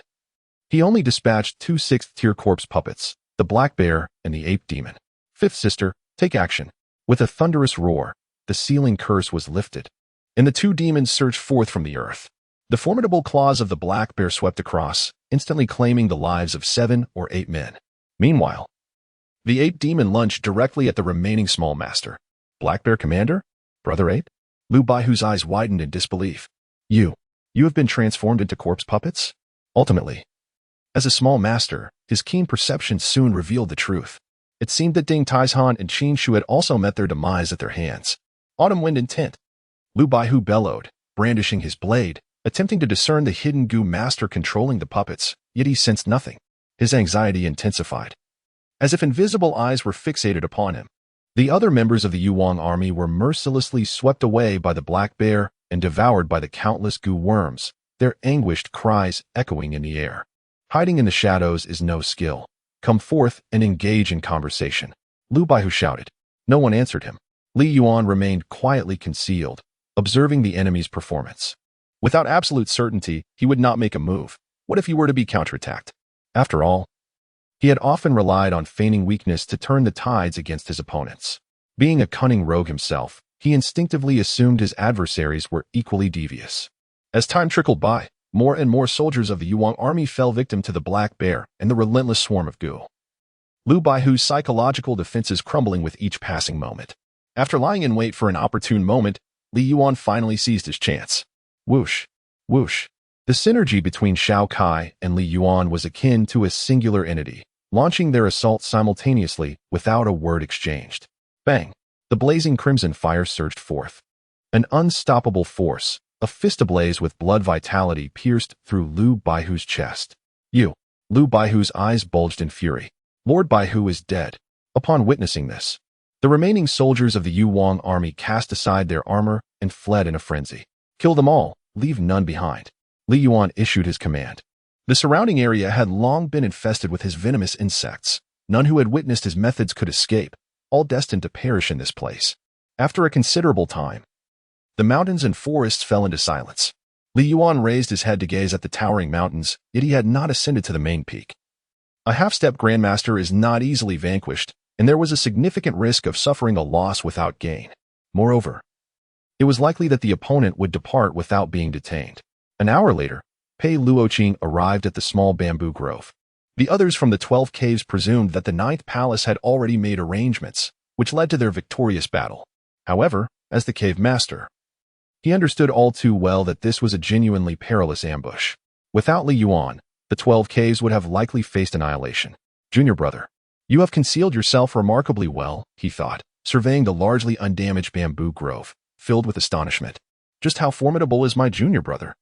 He only dispatched two 6th-tier corpse puppets, the Black Bear and the Ape Demon. Fifth sister, take action. With a thunderous roar, the sealing curse was lifted, and the two demons surged forth from the earth. The formidable claws of the Black Bear swept across, instantly claiming the lives of 7 or 8 men. Meanwhile, the Ape Demon lunged directly at the remaining small master. Black Bear Commander? Brother Ape? Lu Baihu's eyes widened in disbelief. You have been transformed into corpse puppets? Ultimately, As a small master, his keen perception soon revealed the truth. It seemed that Ding Taizhan and Qin Shu had also met their demise at their hands. Autumn wind intent. Lu Baihu bellowed, brandishing his blade, attempting to discern the hidden Gu master controlling the puppets, yet he sensed nothing. His anxiety intensified, as if invisible eyes were fixated upon him. The other members of the Yuan army were mercilessly swept away by the black bear and devoured by the countless Gu worms, their anguished cries echoing in the air. Hiding in the shadows is no skill. Come forth and engage in conversation, Lu Baihu shouted. No one answered him. Li Yuan remained quietly concealed, observing the enemy's performance. Without absolute certainty, he would not make a move. What if he were to be counterattacked? After all, he had often relied on feigning weakness to turn the tides against his opponents. Being a cunning rogue himself, he instinctively assumed his adversaries were equally devious. As time trickled by, more and more soldiers of the Yuan army fell victim to the black bear and the relentless swarm of Gu. Lu Baihu's psychological defenses crumbling with each passing moment. After lying in wait for an opportune moment, Li Yuan finally seized his chance. Whoosh, whoosh. The synergy between Shao Kai and Li Yuan was akin to a singular entity, launching their assault simultaneously without a word exchanged. Bang! The blazing crimson fire surged forth. An unstoppable force, a fist ablaze with blood vitality pierced through Lu Baihu's chest. You! Lu Baihu's eyes bulged in fury. Lord Baihu is dead. Upon witnessing this, the remaining soldiers of the Yuan army cast aside their armor and fled in a frenzy. Kill them all, leave none behind. Li Yuan issued his command. The surrounding area had long been infested with his venomous insects. None who had witnessed his methods could escape, all destined to perish in this place. After a considerable time, the mountains and forests fell into silence. Li Yuan raised his head to gaze at the towering mountains, yet he had not ascended to the main peak. A half-step grandmaster is not easily vanquished, and there was a significant risk of suffering a loss without gain. Moreover, it was likely that the opponent would depart without being detained. An hour later, Pei Luoqing arrived at the small bamboo grove. The others from the 12 caves presumed that the 9th palace had already made arrangements, which led to their victorious battle. However, as the cave master, he understood all too well that this was a genuinely perilous ambush. Without Li Yuan, the 12 caves would have likely faced annihilation. Junior brother, you have concealed yourself remarkably well, he thought, surveying the largely undamaged bamboo grove, filled with astonishment. Just how formidable is my junior brother?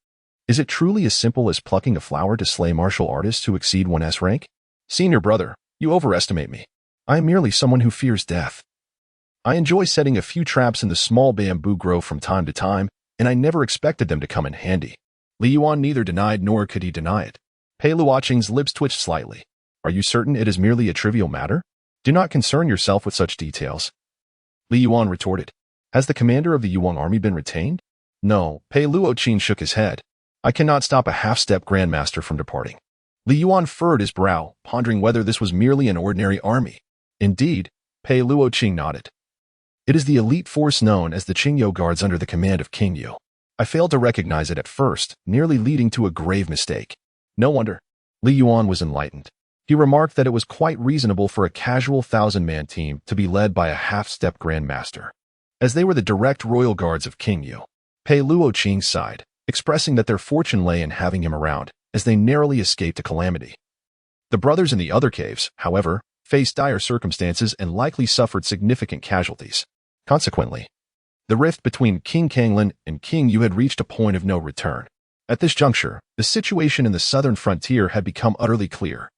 Is it truly as simple as plucking a flower to slay martial artists who exceed 1's rank? Senior brother, you overestimate me. I am merely someone who fears death. I enjoy setting a few traps in the small bamboo grove from time to time, and I never expected them to come in handy. Li Yuan neither denied nor could he deny it. Pei Luoqing's lips twitched slightly. Are you certain it is merely a trivial matter? Do not concern yourself with such details. Li Yuan retorted. Has the commander of the Yuan army been retained? No, Pei Luoqing shook his head. I cannot stop a half-step grandmaster from departing. Li Yuan furrowed his brow, pondering whether this was merely an ordinary army. Indeed, Pei Luoqing nodded. It is the elite force known as the Qingyou Guards under the command of King Yu. I failed to recognize it at first, nearly leading to a grave mistake. No wonder. Li Yuan was enlightened. He remarked that it was quite reasonable for a casual 1,000-man team to be led by a half-step grandmaster, as they were the direct royal guards of King Yu. Pei Luoqing sighed, expressing that their fortune lay in having him around, as they narrowly escaped a calamity. The brothers in the other caves, however, faced dire circumstances and likely suffered significant casualties. Consequently, the rift between King Kanglin and King Yu had reached a point of no return. At this juncture, the situation in the southern frontier had become utterly clear.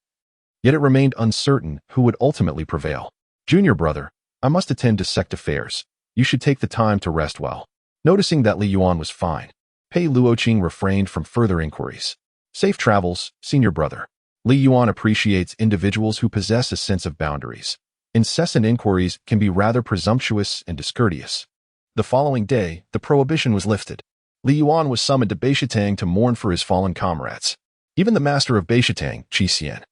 Yet it remained uncertain who would ultimately prevail. Junior brother, I must attend to sect affairs. You should take the time to rest well. Noticing that Li Yuan was fine, Pei Luoqing refrained from further inquiries. Safe travels, senior brother. Li Yuan appreciates individuals who possess a sense of boundaries. Incessant inquiries can be rather presumptuous and discourteous. The following day, the prohibition was lifted. Li Yuan was summoned to Beishitang to mourn for his fallen comrades. Even the master of Beishitang, Qi Xian,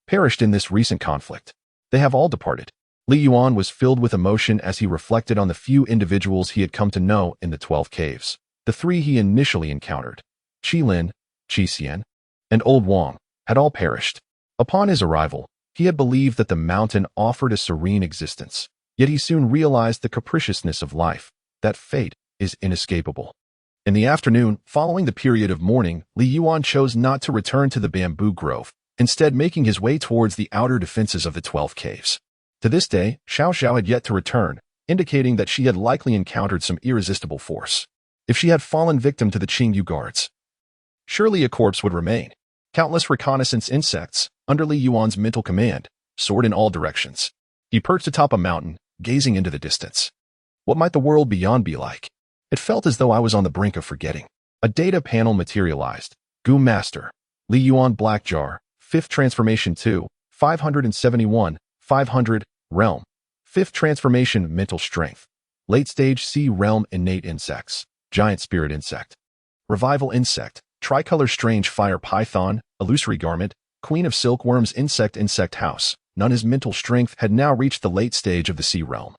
perished in this recent conflict. They have all departed. Li Yuan was filled with emotion as he reflected on the few individuals he had come to know in the 12 caves. The 3 he initially encountered, Qi Lin, Qi Xian, and Old Wang, had all perished. Upon his arrival, he had believed that the mountain offered a serene existence, yet he soon realized the capriciousness of life, that fate is inescapable. In the afternoon, following the period of mourning, Li Yuan chose not to return to the bamboo grove, instead making his way towards the outer defenses of the 12 caves. To this day, Xiao Xiao had yet to return, indicating that she had likely encountered some irresistible force. If she had fallen victim to the Qingyu guards, surely a corpse would remain. Countless reconnaissance insects, under Li Yuan's mental command, soared in all directions. He perched atop a mountain, gazing into the distance. What might the world beyond be like? It felt as though I was on the brink of forgetting. A data panel materialized. Gu Master. Li Yuan Black Jar. 5th Transformation 2. 571. 500. Realm. 5th Transformation Mental Strength. Late Stage C Realm Innate Insects. Giant Spirit Insect. Revival Insect. Tricolor Strange Fire Python. Illusory Garment. Queen of Silkworms Insect House. None his mental strength had now reached the late stage of the Sea Realm,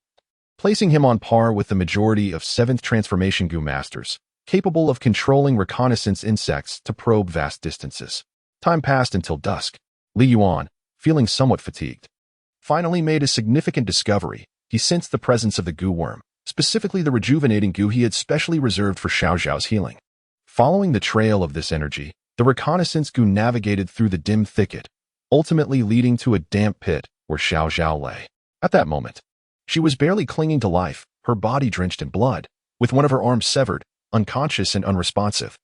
placing him on par with the majority of 7th Transformation Gu Masters, capable of controlling reconnaissance insects to probe vast distances. Time passed until dusk. Li Yuan, feeling somewhat fatigued, finally made a significant discovery. He sensed the presence of the Gu worm, specifically the rejuvenating Gu he had specially reserved for Xiao Xiao's healing. Following the trail of this energy, the reconnaissance Gu navigated through the dim thicket, ultimately leading to a damp pit where Xiao Xiao lay. At that moment, she was barely clinging to life, her body drenched in blood, with one of her arms severed, unconscious and unresponsive.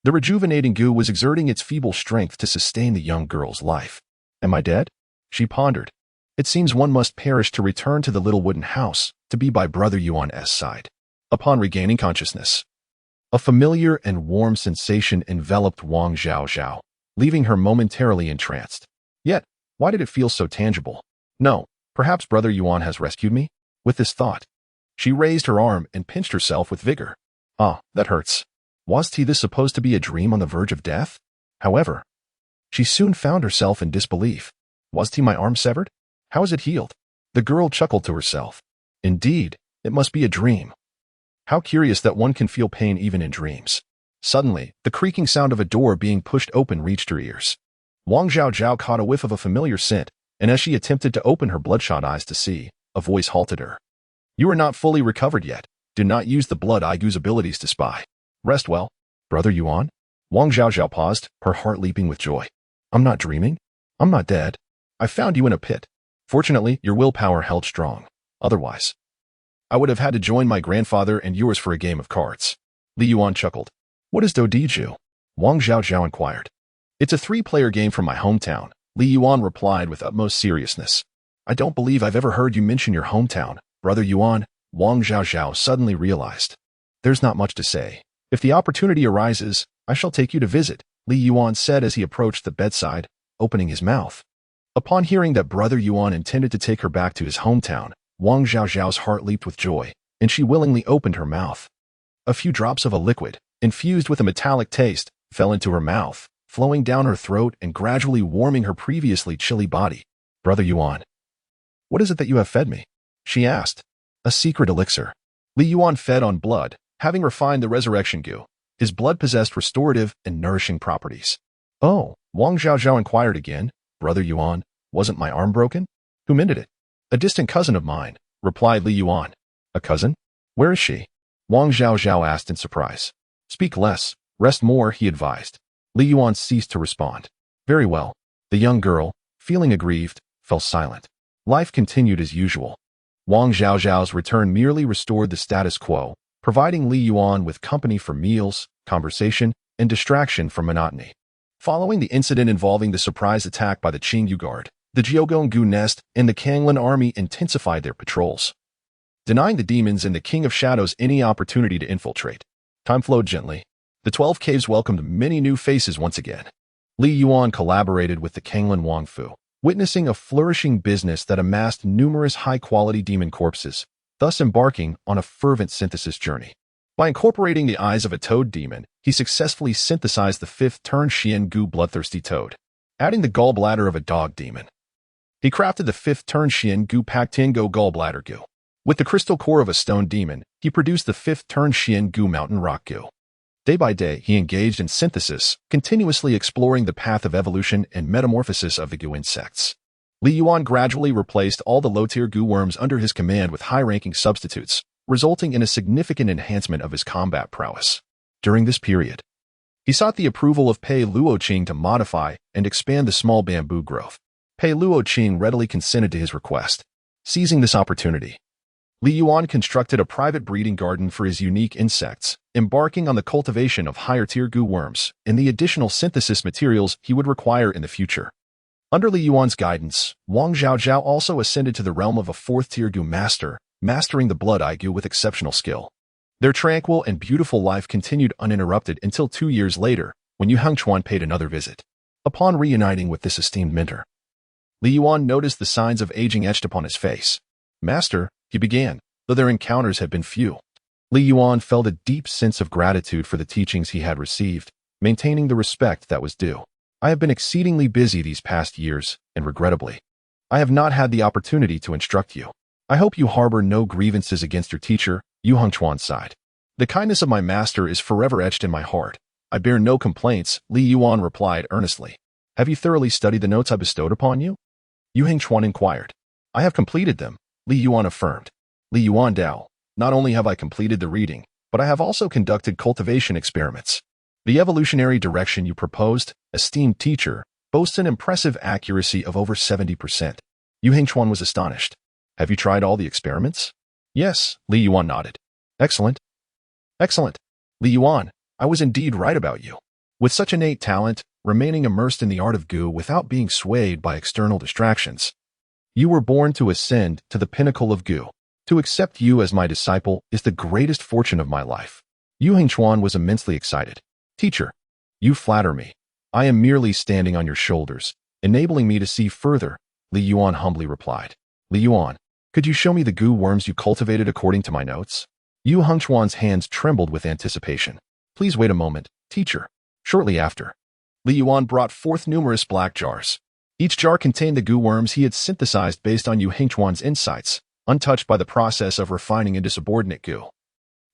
The rejuvenating Gu was exerting its feeble strength to sustain the young girl's life. Am I dead? She pondered. It seems one must perish to return to the little wooden house, to be by Brother Yuan's side. Upon regaining consciousness, a familiar and warm sensation enveloped Wang Xiao, leaving her momentarily entranced. Yet, why did it feel so tangible? No, perhaps Brother Yuan has rescued me? With this thought, she raised her arm and pinched herself with vigor. Ah, that hurts. Was this supposed to be a dream on the verge of death? However, she soon found herself in disbelief. Was my arm severed? How is it healed? The girl chuckled to herself. Indeed, it must be a dream. How curious that one can feel pain even in dreams. Suddenly, the creaking sound of a door being pushed open reached her ears. Wang Zhao caught a whiff of a familiar scent, and as she attempted to open her bloodshot eyes to see, a voice halted her. You are not fully recovered yet. Do not use the blood Gu's abilities to spy. Rest well. Brother Yuan? Wang Zhao paused, her heart leaping with joy. I'm not dreaming. I'm not dead. I found you in a pit. Fortunately, your willpower held strong. Otherwise, I would have had to join my grandfather and yours for a game of cards. Li Yuan chuckled. What is Dodiju? Wang Zhao inquired. It's a 3-player game from my hometown, Li Yuan replied with utmost seriousness. I don't believe I've ever heard you mention your hometown, Brother Yuan, Wang Zhao suddenly realized. There's not much to say. If the opportunity arises, I shall take you to visit, Li Yuan said as he approached the bedside, opening his mouth. Upon hearing that Brother Yuan intended to take her back to his hometown, Wang Zhao's heart leaped with joy, and she willingly opened her mouth. A few drops of a liquid, infused with a metallic taste, fell into her mouth, flowing down her throat and gradually warming her previously chilly body. Brother Yuan, what is it that you have fed me? She asked. A secret elixir. Li Yuan fed on blood, having refined the resurrection Gu. His blood possessed restorative and nourishing properties. Oh, Wang Zhao inquired again. Brother Yuan, wasn't my arm broken? Who mended it? A distant cousin of mine, replied Li Yuan. A cousin? Where is she? Wang Zhao asked in surprise. Speak less, rest more, he advised. Li Yuan ceased to respond. Very well. The young girl, feeling aggrieved, fell silent. Life continued as usual. Wang Zhao's return merely restored the status quo, providing Li Yuan with company for meals, conversation, and distraction from monotony. Following the incident involving the surprise attack by the Qingyu Guard, the Jiogong Gu Nest and the Kanglan army intensified their patrols, denying the demons and the King of Shadows any opportunity to infiltrate. Time flowed gently. The 12 caves welcomed many new faces once again. Li Yuan collaborated with the Kanglan Wangfu, witnessing a flourishing business that amassed numerous high-quality demon corpses, thus embarking on a fervent synthesis journey. By incorporating the eyes of a toad demon, he successfully synthesized the 5th Turn Xian Gu bloodthirsty toad, adding the gallbladder of a dog demon. He crafted the 5th Turn Xian Gu Pactingo gallbladder Gu. With the crystal core of a stone demon, he produced the 5th Turn Xian Gu mountain rock Gu. Day by day, he engaged in synthesis, continuously exploring the path of evolution and metamorphosis of the Gu insects. Li Yuan gradually replaced all the low-tier Gu worms under his command with high-ranking substitutes, resulting in a significant enhancement of his combat prowess. During this period, He sought the approval of Pei Luoqing to modify and expand the small bamboo growth. Pei Luoqing readily consented to his request. Seizing this opportunity, Li Yuan constructed a private breeding garden for his unique insects, embarking on the cultivation of higher-tier goo worms and the additional synthesis materials he would require in the future. Under Li Yuan's guidance, Wang Zhaozhao also ascended to the realm of a fourth-tier goo master, mastering the blood goo with exceptional skill. Their tranquil and beautiful life continued uninterrupted until 2 years later, when Yu Hengchuan paid another visit. Upon reuniting with this esteemed mentor, Li Yuan noticed the signs of aging etched upon his face. "Master," he began, though their encounters had been few. Li Yuan felt a deep sense of gratitude for the teachings he had received, maintaining the respect that was due. "I have been exceedingly busy these past years, and regrettably, I have not had the opportunity to instruct you. I hope you harbor no grievances against your teacher," Yu Hengchuan sighed. "The kindness of my master is forever etched in my heart. I bear no complaints," Li Yuan replied earnestly. "Have you thoroughly studied the notes I bestowed upon you?" Yu Hengchuan inquired. "I have completed them," Li Yuan affirmed. "Li Yuan Dao, not only have I completed the reading, but I have also conducted cultivation experiments. The evolutionary direction you proposed, esteemed teacher, boasts an impressive accuracy of over 70%. Yu Hengchuan was astonished. "Have you tried all the experiments?" "Yes," Li Yuan nodded. "Excellent. Excellent. Li Yuan, I was indeed right about you. With such innate talent, remaining immersed in the art of goo without being swayed by external distractions, you were born to ascend to the pinnacle of goo. To accept you as my disciple is the greatest fortune of my life." Yu Hengchuan was immensely excited. "Teacher, you flatter me. I am merely standing on your shoulders, enabling me to see further," Li Yuan humbly replied. "Li Yuan, could you show me the goo worms you cultivated according to my notes?" Yu Hengchuan's hands trembled with anticipation. "Please wait a moment, teacher." Shortly after, Li Yuan brought forth numerous black jars. Each jar contained the goo worms he had synthesized based on Yu Hengchuan's insights, untouched by the process of refining into subordinate goo.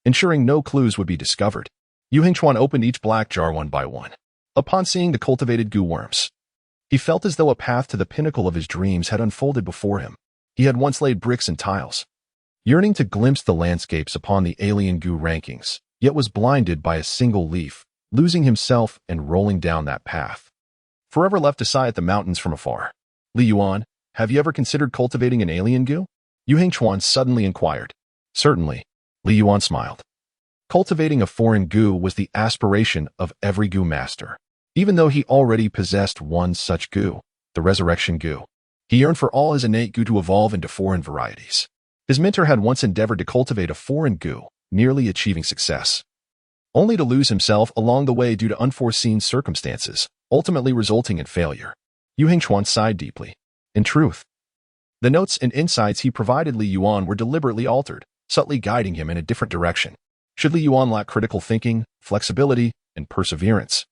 Ensuring no clues would be discovered, Yu Hengchuan opened each black jar one by one. Upon seeing the cultivated goo worms, he felt as though a path to the pinnacle of his dreams had unfolded before him. He had once laid bricks and tiles, yearning to glimpse the landscapes upon the alien goo rankings, yet was blinded by a single leaf, losing himself and rolling down that path, forever left to sigh at the mountains from afar. "Li Yuan, have you ever considered cultivating an alien goo?" Yu Hengchuan suddenly inquired. "Certainly," Li Yuan smiled. Cultivating a foreign goo was the aspiration of every goo master. Even though he already possessed one such goo, the resurrection goo, he yearned for all his innate goo to evolve into foreign varieties. His mentor had once endeavored to cultivate a foreign goo, nearly achieving success, only to lose himself along the way due to unforeseen circumstances, ultimately resulting in failure. Yu Hengchuan sighed deeply. In truth, the notes and insights he provided Li Yuan were deliberately altered, subtly guiding him in a different direction. Should Li Yuan lack critical thinking, flexibility, and perseverance,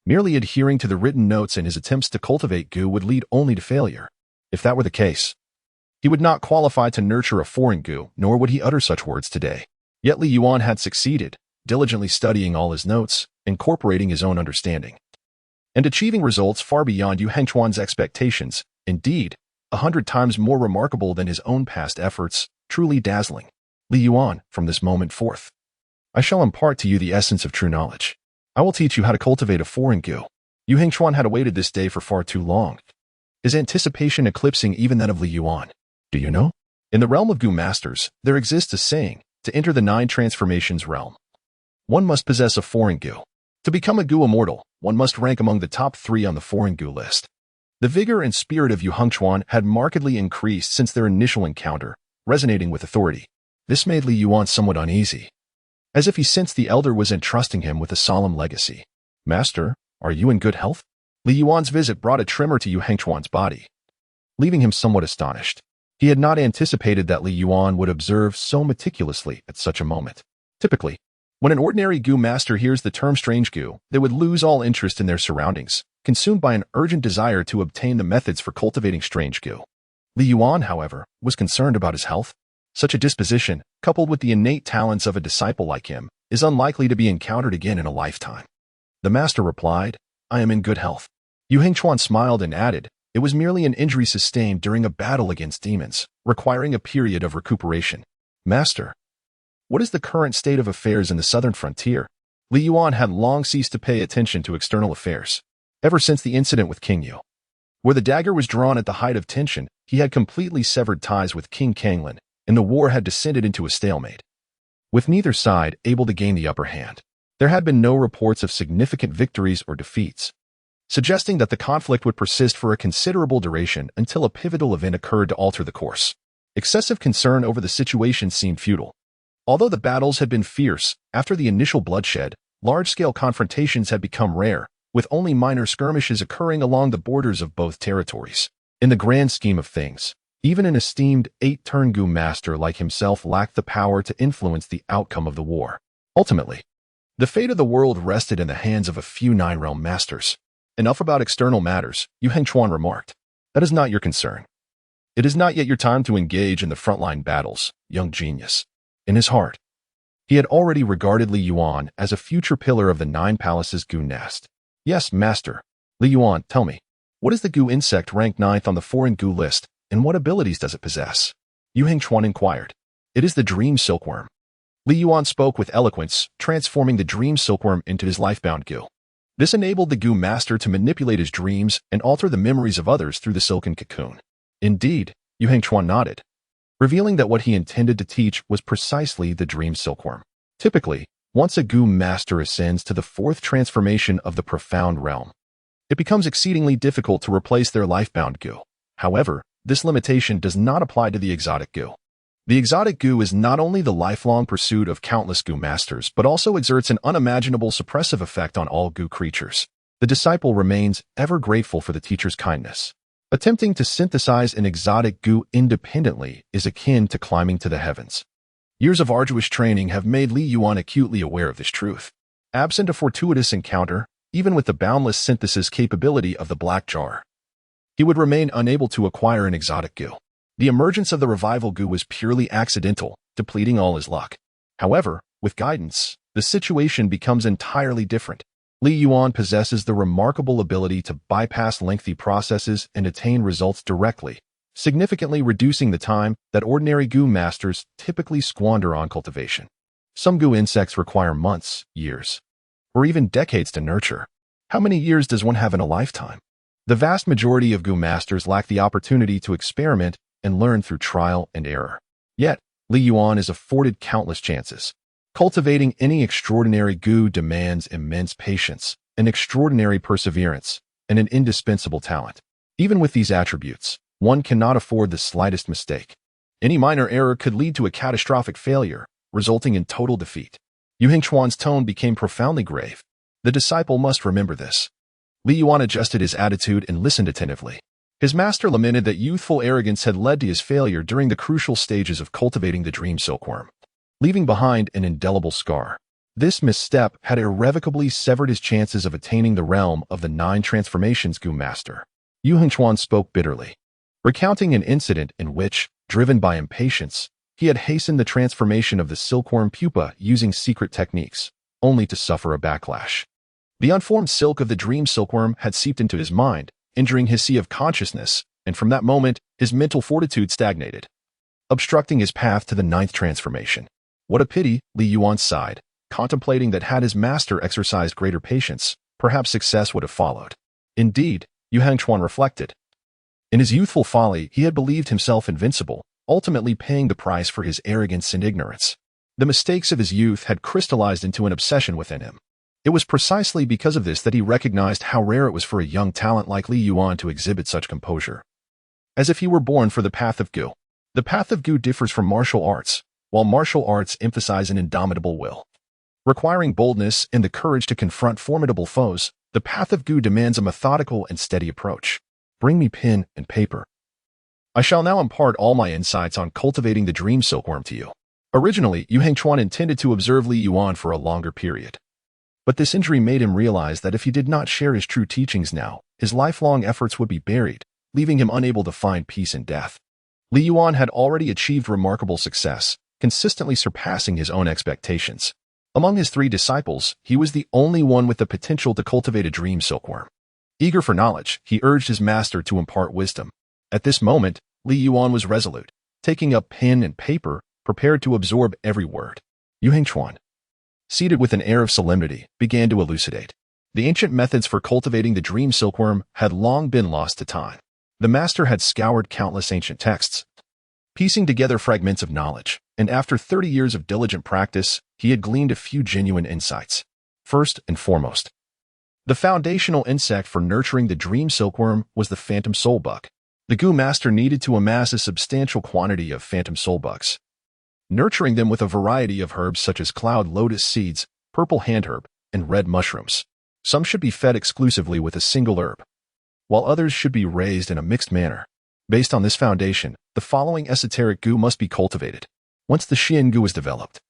merely adhering to the written notes in his attempts to cultivate goo would lead only to failure. If that were the case, he would not qualify to nurture a foreign goo, nor would he utter such words today. Yet Li Yuan had succeeded, diligently studying all his notes, incorporating his own understanding, and achieving results far beyond Yu Hengchuan's expectations, indeed, 100 times more remarkable than his own past efforts, truly dazzling. "Li Yuan, from this moment forth, I shall impart to you the essence of true knowledge. I will teach you how to cultivate a foreign goo." Yu Hengchuan had awaited this day for far too long, his anticipation eclipsing even that of Li Yuan. "Do you know? In the realm of goo masters, there exists a saying, to enter the 9 transformations realm, one must possess a foreign goo. To become a goo immortal, one must rank among the top 3 on the foreign goo list." The vigor and spirit of Yu Hengchuan had markedly increased since their initial encounter, resonating with authority. This made Li Yuan somewhat uneasy, as if he sensed the elder was entrusting him with a solemn legacy. "Master, are you in good health?" Li Yuan's visit brought a tremor to Yu Hengchuan's body, leaving him somewhat astonished. He had not anticipated that Li Yuan would observe so meticulously at such a moment. Typically, when an ordinary goo master hears the term strange goo, they would lose all interest in their surroundings, consumed by an urgent desire to obtain the methods for cultivating strange goo. Li Yuan, however, was concerned about his health. Such a disposition, coupled with the innate talents of a disciple like him, is unlikely to be encountered again in a lifetime. The master replied, "I am in good health." Yu Hengchuan smiled and added, "It was merely an injury sustained during a battle against demons, requiring a period of recuperation." "Master, what is the current state of affairs in the southern frontier?" Li Yuan had long ceased to pay attention to external affairs. Ever since the incident with King Yu, where the dagger was drawn at the height of tension, he had completely severed ties with King Kanglin, and the war had descended into a stalemate, with neither side able to gain the upper hand. There had been no reports of significant victories or defeats, suggesting that the conflict would persist for a considerable duration until a pivotal event occurred to alter the course. Excessive concern over the situation seemed futile. Although the battles had been fierce, after the initial bloodshed, large-scale confrontations had become rare, with only minor skirmishes occurring along the borders of both territories. In the grand scheme of things, even an esteemed 8-turn Gu master like himself lacked the power to influence the outcome of the war. Ultimately, the fate of the world rested in the hands of a few 9-realm masters. Enough about external matters, Yu Hengchuan remarked. That is not your concern. It is not yet your time to engage in the frontline battles, young genius. In his heart, he had already regarded Li Yuan as a future pillar of the 9 Palaces Gu nest. Yes, master. Li Yuan, tell me, what is the Gu insect ranked 9th on the foreign Gu list, and what abilities does it possess? Yu Hengchuan inquired. It is the dream silkworm. Li Yuan spoke with eloquence, transforming the dream silkworm into his lifebound Gu. This enabled the Gu master to manipulate his dreams and alter the memories of others through the silken cocoon. Indeed, Yu Hengchuan nodded, revealing that what he intended to teach was precisely the dream silkworm. Typically, once a Gu master ascends to the 4th transformation of the profound realm, it becomes exceedingly difficult to replace their lifebound Gu. However, this limitation does not apply to the exotic Gu. The exotic Gu is not only the lifelong pursuit of countless Gu masters, but also exerts an unimaginable suppressive effect on all Gu creatures. The disciple remains ever grateful for the teacher's kindness. Attempting to synthesize an exotic Gu independently is akin to climbing to the heavens. Years of arduous training have made Li Yuan acutely aware of this truth. Absent a fortuitous encounter, even with the boundless synthesis capability of the black jar, he would remain unable to acquire an exotic Gu. The emergence of the revival Gu was purely accidental, depleting all his luck. However, with guidance, the situation becomes entirely different. Li Yuan possesses the remarkable ability to bypass lengthy processes and attain results directly, significantly reducing the time that ordinary Gu masters typically squander on cultivation. Some Gu insects require months, years, or even decades to nurture. How many years does one have in a lifetime? The vast majority of Gu masters lack the opportunity to experiment and learn through trial and error. Yet, Li Yuan is afforded countless chances. Cultivating any extraordinary Gu demands immense patience, an extraordinary perseverance, and an indispensable talent. Even with these attributes, one cannot afford the slightest mistake. Any minor error could lead to a catastrophic failure, resulting in total defeat. Yu Hengchuan's tone became profoundly grave. The disciple must remember this. Li Yuan adjusted his attitude and listened attentively. His master lamented that youthful arrogance had led to his failure during the crucial stages of cultivating the dream silkworm, leaving behind an indelible scar. This misstep had irrevocably severed his chances of attaining the realm of the 9 transformations Gu master. Yu Hengchuan spoke bitterly, recounting an incident in which, driven by impatience, he had hastened the transformation of the silkworm pupa using secret techniques, only to suffer a backlash. The unformed silk of the dream silkworm had seeped into his mind, injuring his sea of consciousness, and from that moment, his mental fortitude stagnated, obstructing his path to the 9th transformation. What a pity, Li Yuan sighed, contemplating that had his master exercised greater patience, perhaps success would have followed. Indeed, Yu Hengchuan reflected. In his youthful folly, he had believed himself invincible, ultimately paying the price for his arrogance and ignorance. The mistakes of his youth had crystallized into an obsession within him. It was precisely because of this that he recognized how rare it was for a young talent like Li Yuan to exhibit such composure, as if he were born for the path of Gu. The path of Gu differs from martial arts, while martial arts emphasize an indomitable will, requiring boldness and the courage to confront formidable foes. The path of Gu demands a methodical and steady approach. Bring me pen and paper. I shall now impart all my insights on cultivating the dream silkworm to you. Originally, Yu Hengchuan intended to observe Li Yuan for a longer period. But this injury made him realize that if he did not share his true teachings now, his lifelong efforts would be buried, leaving him unable to find peace in death. Li Yuan had already achieved remarkable success, consistently surpassing his own expectations. Among his 3 disciples, he was the only one with the potential to cultivate a dream silkworm. Eager for knowledge, he urged his master to impart wisdom. At this moment, Li Yuan was resolute, taking up pen and paper, prepared to absorb every word. Yu Hengchuan, seated with an air of solemnity, began to elucidate. The ancient methods for cultivating the dream silkworm had long been lost to time. The master had scoured countless ancient texts, piecing together fragments of knowledge, and after 30 years of diligent practice, he had gleaned a few genuine insights. First and foremost, the foundational insect for nurturing the dream silkworm was the phantom soul bug. The goo master needed to amass a substantial quantity of phantom soul bugs, nurturing them with a variety of herbs such as cloud lotus seeds, purple handherb, and red mushrooms. Some should be fed exclusively with a single herb, while others should be raised in a mixed manner. Based on this foundation, the following esoteric goo must be cultivated. Once the Xian goo is developed,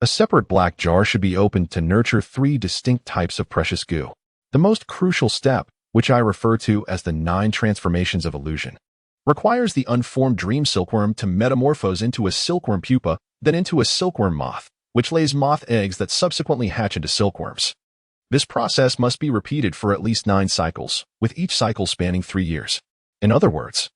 a separate black jar should be opened to nurture 3 distinct types of precious goo. The most crucial step, which I refer to as the 9 transformations of illusion, requires the unformed dream silkworm to metamorphose into a silkworm pupa, then into a silkworm moth, which lays moth eggs that subsequently hatch into silkworms. This process must be repeated for at least 9 cycles, with each cycle spanning 3 years. In other words,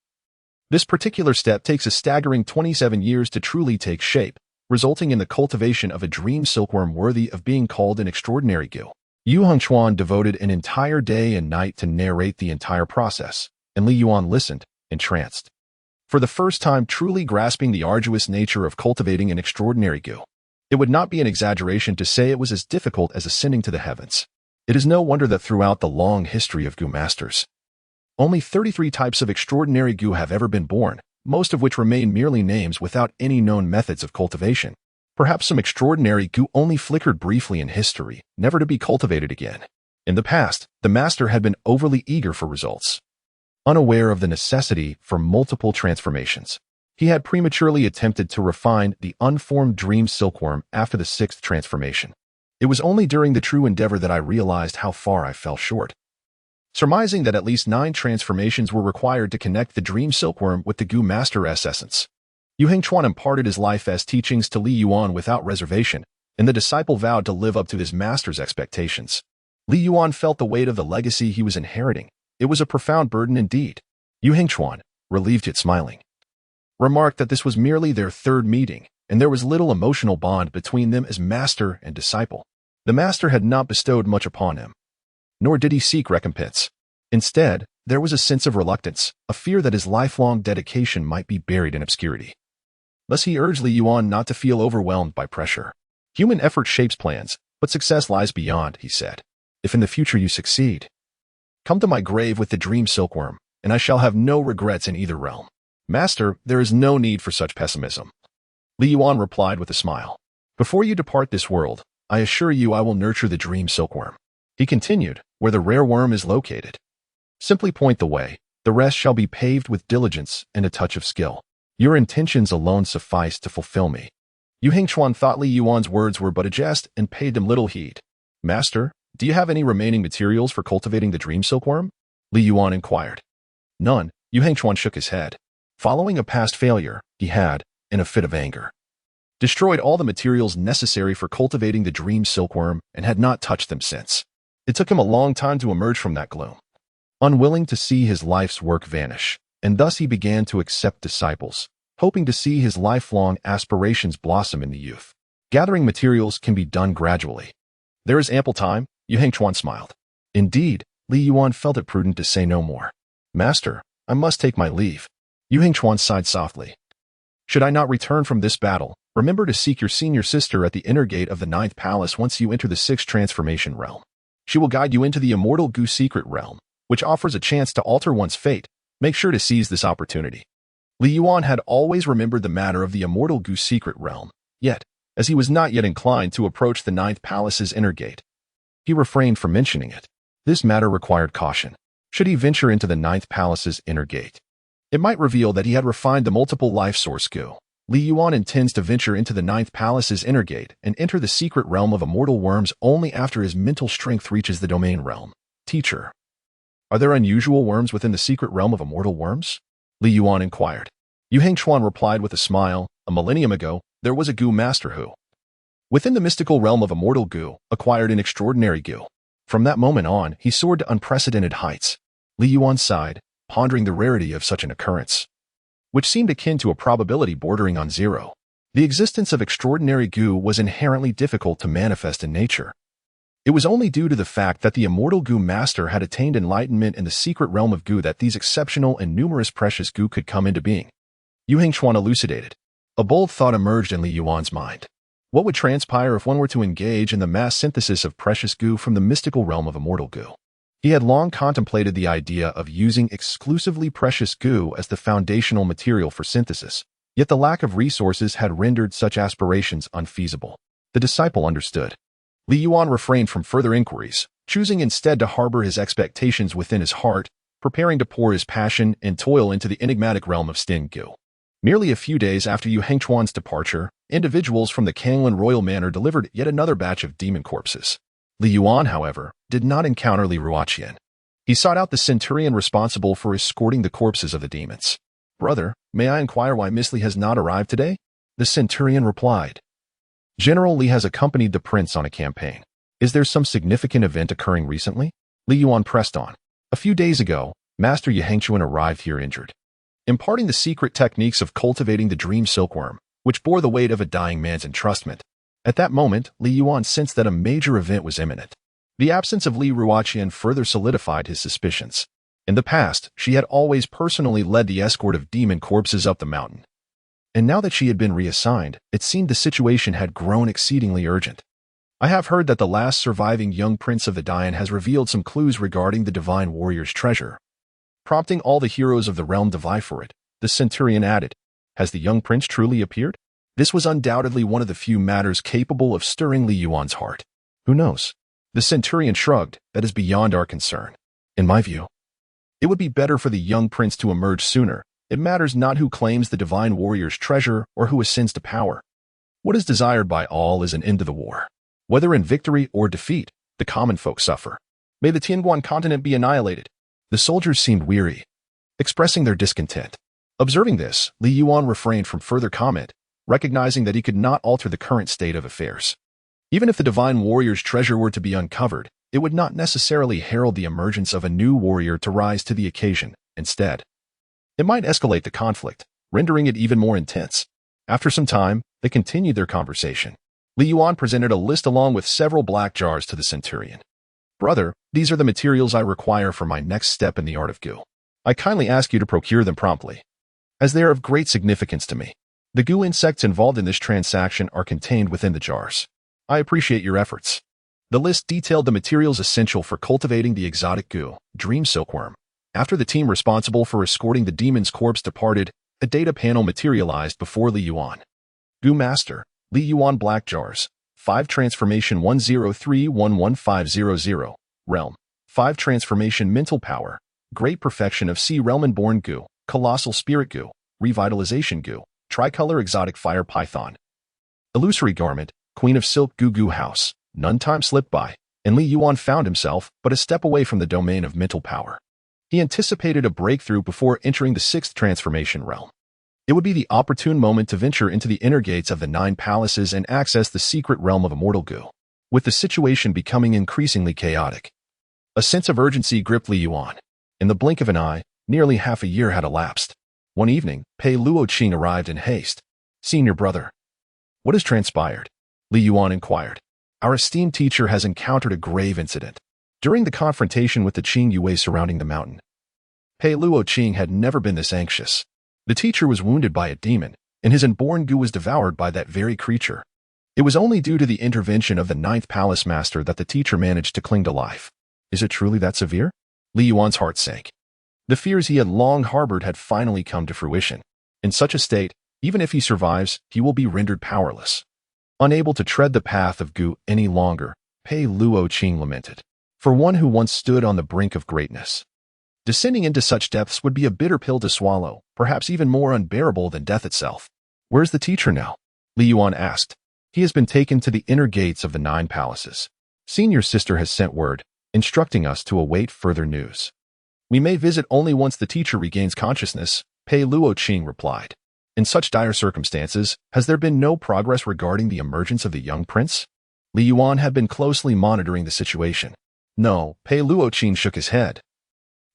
this particular step takes a staggering 27 years to truly take shape, resulting in the cultivation of a dream silkworm worthy of being called an extraordinary goo. Yu Hengchuan devoted an entire day and night to narrate the entire process, and Li Yuan listened, entranced, for the first time truly grasping the arduous nature of cultivating an extraordinary goo. It would not be an exaggeration to say it was as difficult as ascending to the heavens. It is no wonder that throughout the long history of goo masters, only 33 types of extraordinary goo have ever been born, most of which remain merely names without any known methods of cultivation. Perhaps some extraordinary goo only flickered briefly in history, never to be cultivated again. In the past, the master had been overly eager for results, unaware of the necessity for multiple transformations. He had prematurely attempted to refine the unformed dream silkworm after the 6th transformation. It was only during the true endeavor that I realized how far I fell short. Surmising that at least 9 transformations were required to connect the dream silkworm with the goo master essence, Yu Hengchuan imparted his life as teachings to Li Yuan without reservation, and the disciple vowed to live up to his master's expectations. Li Yuan felt the weight of the legacy he was inheriting. It was a profound burden indeed. Yu Hengchuan, relieved yet smiling, remarked that this was merely their 3rd meeting, and there was little emotional bond between them as master and disciple. The master had not bestowed much upon him, nor did he seek recompense. Instead, there was a sense of reluctance, a fear that his lifelong dedication might be buried in obscurity. Thus he urged Li Yuan not to feel overwhelmed by pressure. Human effort shapes plans, but success lies beyond, he said. If in the future you succeed, come to my grave with the dream silkworm, and I shall have no regrets in either realm. Master, there is no need for such pessimism. Li Yuan replied with a smile. Before you depart this world, I assure you I will nurture the dream silkworm. He continued, where the rare worm is located. Simply point the way, the rest shall be paved with diligence and a touch of skill. Your intentions alone suffice to fulfill me. Yu Hengchuan thought Li Yuan's words were but a jest and paid them little heed. Master, do you have any remaining materials for cultivating the dream silkworm? Li Yuan inquired. None. Yu Hengchuan shook his head. Following a past failure, he had, in a fit of anger, destroyed all the materials necessary for cultivating the dream silkworm and had not touched them since. It took him a long time to emerge from that gloom, unwilling to see his life's work vanish, and thus he began to accept disciples, hoping to see his lifelong aspirations blossom in the youth. Gathering materials can be done gradually. There is ample time, Yu Hengchuan smiled. Indeed, Li Yuan felt it prudent to say no more. Master, I must take my leave. Yu Hengchuan sighed softly. Should I not return from this battle, remember to seek your senior sister at the inner gate of the 9th palace once you enter the 6th transformation realm. She will guide you into the immortal goo secret realm, which offers a chance to alter one's fate. Make sure to seize this opportunity. Li Yuan had always remembered the matter of the immortal goo secret realm, yet, as he was not yet inclined to approach the 9th palace's inner gate, he refrained from mentioning it. This matter required caution. Should he venture into the 9th palace's inner gate, it might reveal that he had refined the multiple life source goo. Li Yuan intends to venture into the 9th palace's inner gate and enter the secret realm of immortal worms only after his mental strength reaches the domain realm. Teacher, are there unusual worms within the secret realm of immortal worms? Li Yuan inquired. Yu Hengchuan replied with a smile. A millennium ago, there was a goo master who, within the mystical realm of immortal goo, acquired an extraordinary goo. From that moment on, he soared to unprecedented heights. Li Yuan sighed, pondering the rarity of such an occurrence, which seemed akin to a probability bordering on 0. The existence of extraordinary goo was inherently difficult to manifest in nature. It was only due to the fact that the immortal goo master had attained enlightenment in the secret realm of goo that these exceptional and numerous precious goo could come into being. Yuan elucidated. A bold thought emerged in Li Yuan's mind. What would transpire if one were to engage in the mass synthesis of precious goo from the mystical realm of immortal goo? He had long contemplated the idea of using exclusively precious goo as the foundational material for synthesis, yet the lack of resources had rendered such aspirations unfeasible. The disciple understood. Li Yuan refrained from further inquiries, choosing instead to harbor his expectations within his heart, preparing to pour his passion and toil into the enigmatic realm of Stin Goo. Merely a few days after Yuan's departure, individuals from the Kanglan royal manor delivered yet another batch of demon corpses. Li Yuan, however, did not encounter Li Ruoqian. He sought out the centurion responsible for escorting the corpses of the demons. "Brother, may I inquire why Miss Li has not arrived today?" The centurion replied. "General Li has accompanied the prince on a campaign. Is there some significant event occurring recently?" Li Yuan pressed on. "A few days ago, Master Yuan arrived here injured, imparting the secret techniques of cultivating the dream silkworm, which bore the weight of a dying man's entrustment." At that moment, Li Yuan sensed that a major event was imminent. The absence of Li Ruoqian further solidified his suspicions. In the past, she had always personally led the escort of demon corpses up the mountain. And now that she had been reassigned, it seemed the situation had grown exceedingly urgent. "I have heard that the last surviving young prince of the Dian has revealed some clues regarding the divine warrior's treasure." Prompting all the heroes of the realm to vie for it, the centurion added, "Has the young prince truly appeared?" This was undoubtedly one of the few matters capable of stirring Li Yuan's heart. "Who knows?" The centurion shrugged. "That is beyond our concern. In my view, it would be better for the young prince to emerge sooner. It matters not who claims the divine warrior's treasure or who ascends to power. What is desired by all is an end to the war. Whether in victory or defeat, the common folk suffer. May the Tianguan continent be annihilated." The soldiers seemed weary, expressing their discontent. Observing this, Li Yuan refrained from further comment, recognizing that he could not alter the current state of affairs. Even if the divine warrior's treasure were to be uncovered, it would not necessarily herald the emergence of a new warrior to rise to the occasion. Instead, it might escalate the conflict, rendering it even more intense. After some time, they continued their conversation. Li Yuan presented a list along with several black jars to the centurion. "Brother, these are the materials I require for my next step in the art of goo. I kindly ask you to procure them promptly, as they are of great significance to me. The goo insects involved in this transaction are contained within the jars. I appreciate your efforts." The list detailed the materials essential for cultivating the exotic goo, dream silkworm. After the team responsible for escorting the demon's corpse departed, a data panel materialized before Li Yuan. Goo Master, Li Yuan Black Jars, 5 Transformation 103-11500, Realm, 5 Transformation Mental Power, Great Perfection of Sea Realm-born Goo, Colossal Spirit Goo, Revitalization Goo, Tricolor Exotic Fire Python. Illusory Garment, Queen of Silk Goo Goo House, none time slipped by, and Li Yuan found himself but a step away from the domain of mental power. He anticipated a breakthrough before entering the 6th transformation realm. It would be the opportune moment to venture into the inner gates of the 9 palaces and access the secret realm of immortal goo. With the situation becoming increasingly chaotic, a sense of urgency gripped Li Yuan. In the blink of an eye, nearly half a year had elapsed. One evening, Pei Luoqing arrived in haste. "Senior brother, what has transpired?" Li Yuan inquired. "Our esteemed teacher has encountered a grave incident. During the confrontation with the Qing Yue surrounding the mountain, Pei Luoqing had never been this anxious. The teacher was wounded by a demon, and his unborn goo was devoured by that very creature. It was only due to the intervention of the 9th palace master that the teacher managed to cling to life." "Is it truly that severe?" Li Yuan's heart sank. The fears he had long harbored had finally come to fruition. In such a state, even if he survives, he will be rendered powerless. Unable to tread the path of goo any longer, Pei Luoqing lamented. For one who once stood on the brink of greatness, descending into such depths would be a bitter pill to swallow, perhaps even more unbearable than death itself. "Where's the teacher now?" Li Yuan asked. "He has been taken to the inner gates of the 9 palaces. Senior sister has sent word, instructing us to await further news. We may visit only once the teacher regains consciousness," Pei Luoqing replied. "In such dire circumstances, has there been no progress regarding the emergence of the young prince?" Li Yuan had been closely monitoring the situation. "No," Pei Luoqing shook his head.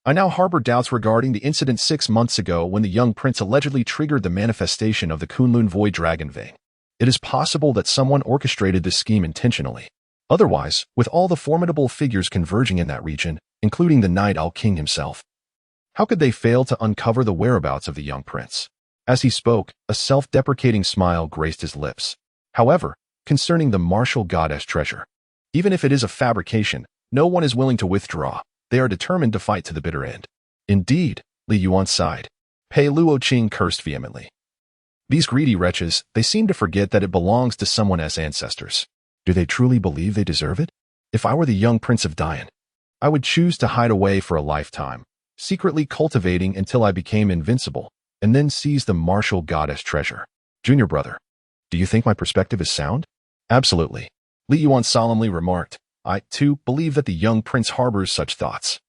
"I now harbor doubts regarding the incident 6 months ago when the young prince allegedly triggered the manifestation of the Kunlun Void Dragon Vein. It is possible that someone orchestrated this scheme intentionally. Otherwise, with all the formidable figures converging in that region, including the Night Owl King himself, how could they fail to uncover the whereabouts of the young prince? As he spoke, a self-deprecating smile graced his lips. However, concerning the martial goddess treasure, even if it is a fabrication, no one is willing to withdraw. They are determined to fight to the bitter end. Indeed, Li Yuan sighed. Pei Luoqing cursed vehemently. These greedy wretches, they seem to forget that it belongs to someone as ancestors. Do they truly believe they deserve it? If I were the young prince of Dian, I would choose to hide away for a lifetime, secretly cultivating until I became invincible, and then seize the martial goddess treasure. Junior brother, do you think my perspective is sound? Absolutely. Li Yuan solemnly remarked. I, too, believe that the young prince harbors such thoughts.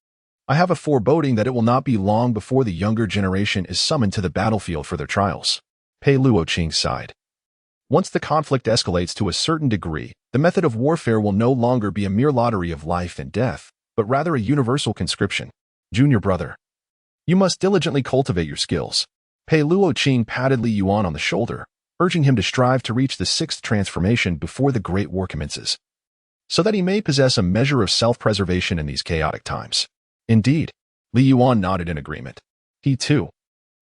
I have a foreboding that it will not be long before the younger generation is summoned to the battlefield for their trials. Pei Luoqing sighed. Once the conflict escalates to a certain degree, the method of warfare will no longer be a mere lottery of life and death, but rather a universal conscription. Junior brother, you must diligently cultivate your skills. Pei Luoqing patted Li Yuan on the shoulder, urging him to strive to reach the sixth transformation before the Great War commences, so that he may possess a measure of self-preservation in these chaotic times. Indeed, Li Yuan nodded in agreement. He, too,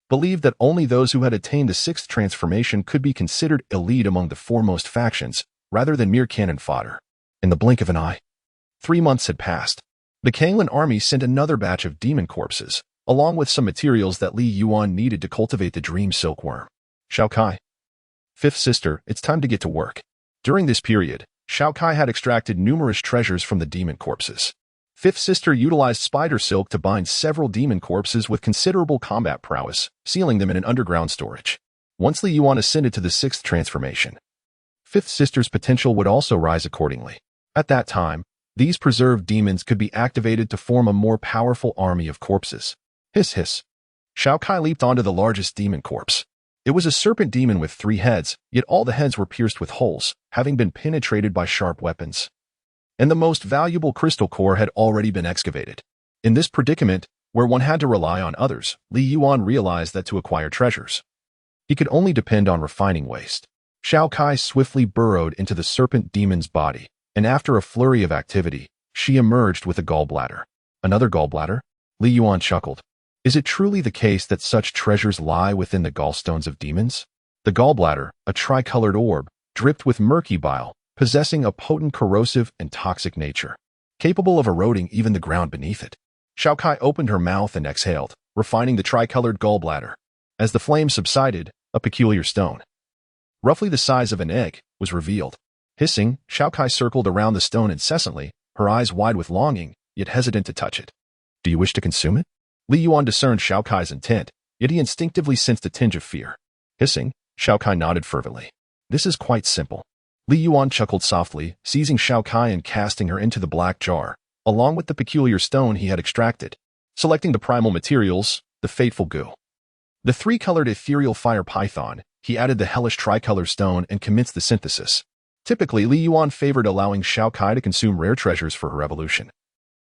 believed that only those who had attained the sixth transformation could be considered elite among the foremost factions, rather than mere cannon fodder. In the blink of an eye, 3 months had passed. The Kanglan army sent another batch of demon corpses, along with some materials that Li Yuan needed to cultivate the dream silkworm. Shao Kai, fifth sister, it's time to get to work. During this period, Shao Kai had extracted numerous treasures from the demon corpses. Fifth sister utilized spider silk to bind several demon corpses with considerable combat prowess, sealing them in an underground storage. Once Li Yuan ascended to the sixth transformation, fifth sister's potential would also rise accordingly. At that time, these preserved demons could be activated to form a more powerful army of corpses. Hiss hiss. Shao Kai leaped onto the largest demon corpse. It was a serpent demon with 3 heads, yet all the heads were pierced with holes, having been penetrated by sharp weapons. And the most valuable crystal core had already been excavated. In this predicament, where one had to rely on others, Li Yuan realized that to acquire treasures, he could only depend on refining waste. Shao Kai swiftly burrowed into the serpent demon's body, and after a flurry of activity, she emerged with a gallbladder. Another gallbladder? Li Yuan chuckled. Is it truly the case that such treasures lie within the gallstones of demons? The gallbladder, a tricolored orb, dripped with murky bile, possessing a potent corrosive and toxic nature, capable of eroding even the ground beneath it. Shao Kai opened her mouth and exhaled, refining the tricolored gallbladder. As the flame subsided, a peculiar stone, roughly the size of an egg, was revealed. Hissing, Shao Kai circled around the stone incessantly, her eyes wide with longing, yet hesitant to touch it. Do you wish to consume it? Li Yuan discerned Shao Kai's intent, yet he instinctively sensed a tinge of fear. Hissing, Shao Kai nodded fervently. This is quite simple. Li Yuan chuckled softly, seizing Shao Kai and casting her into the black jar, along with the peculiar stone he had extracted. Selecting the primal materials, the fateful goo, the 3-colored ethereal fire python, he added the hellish tricolor stone and commenced the synthesis. Typically, Li Yuan favored allowing Shao Kai to consume rare treasures for her evolution.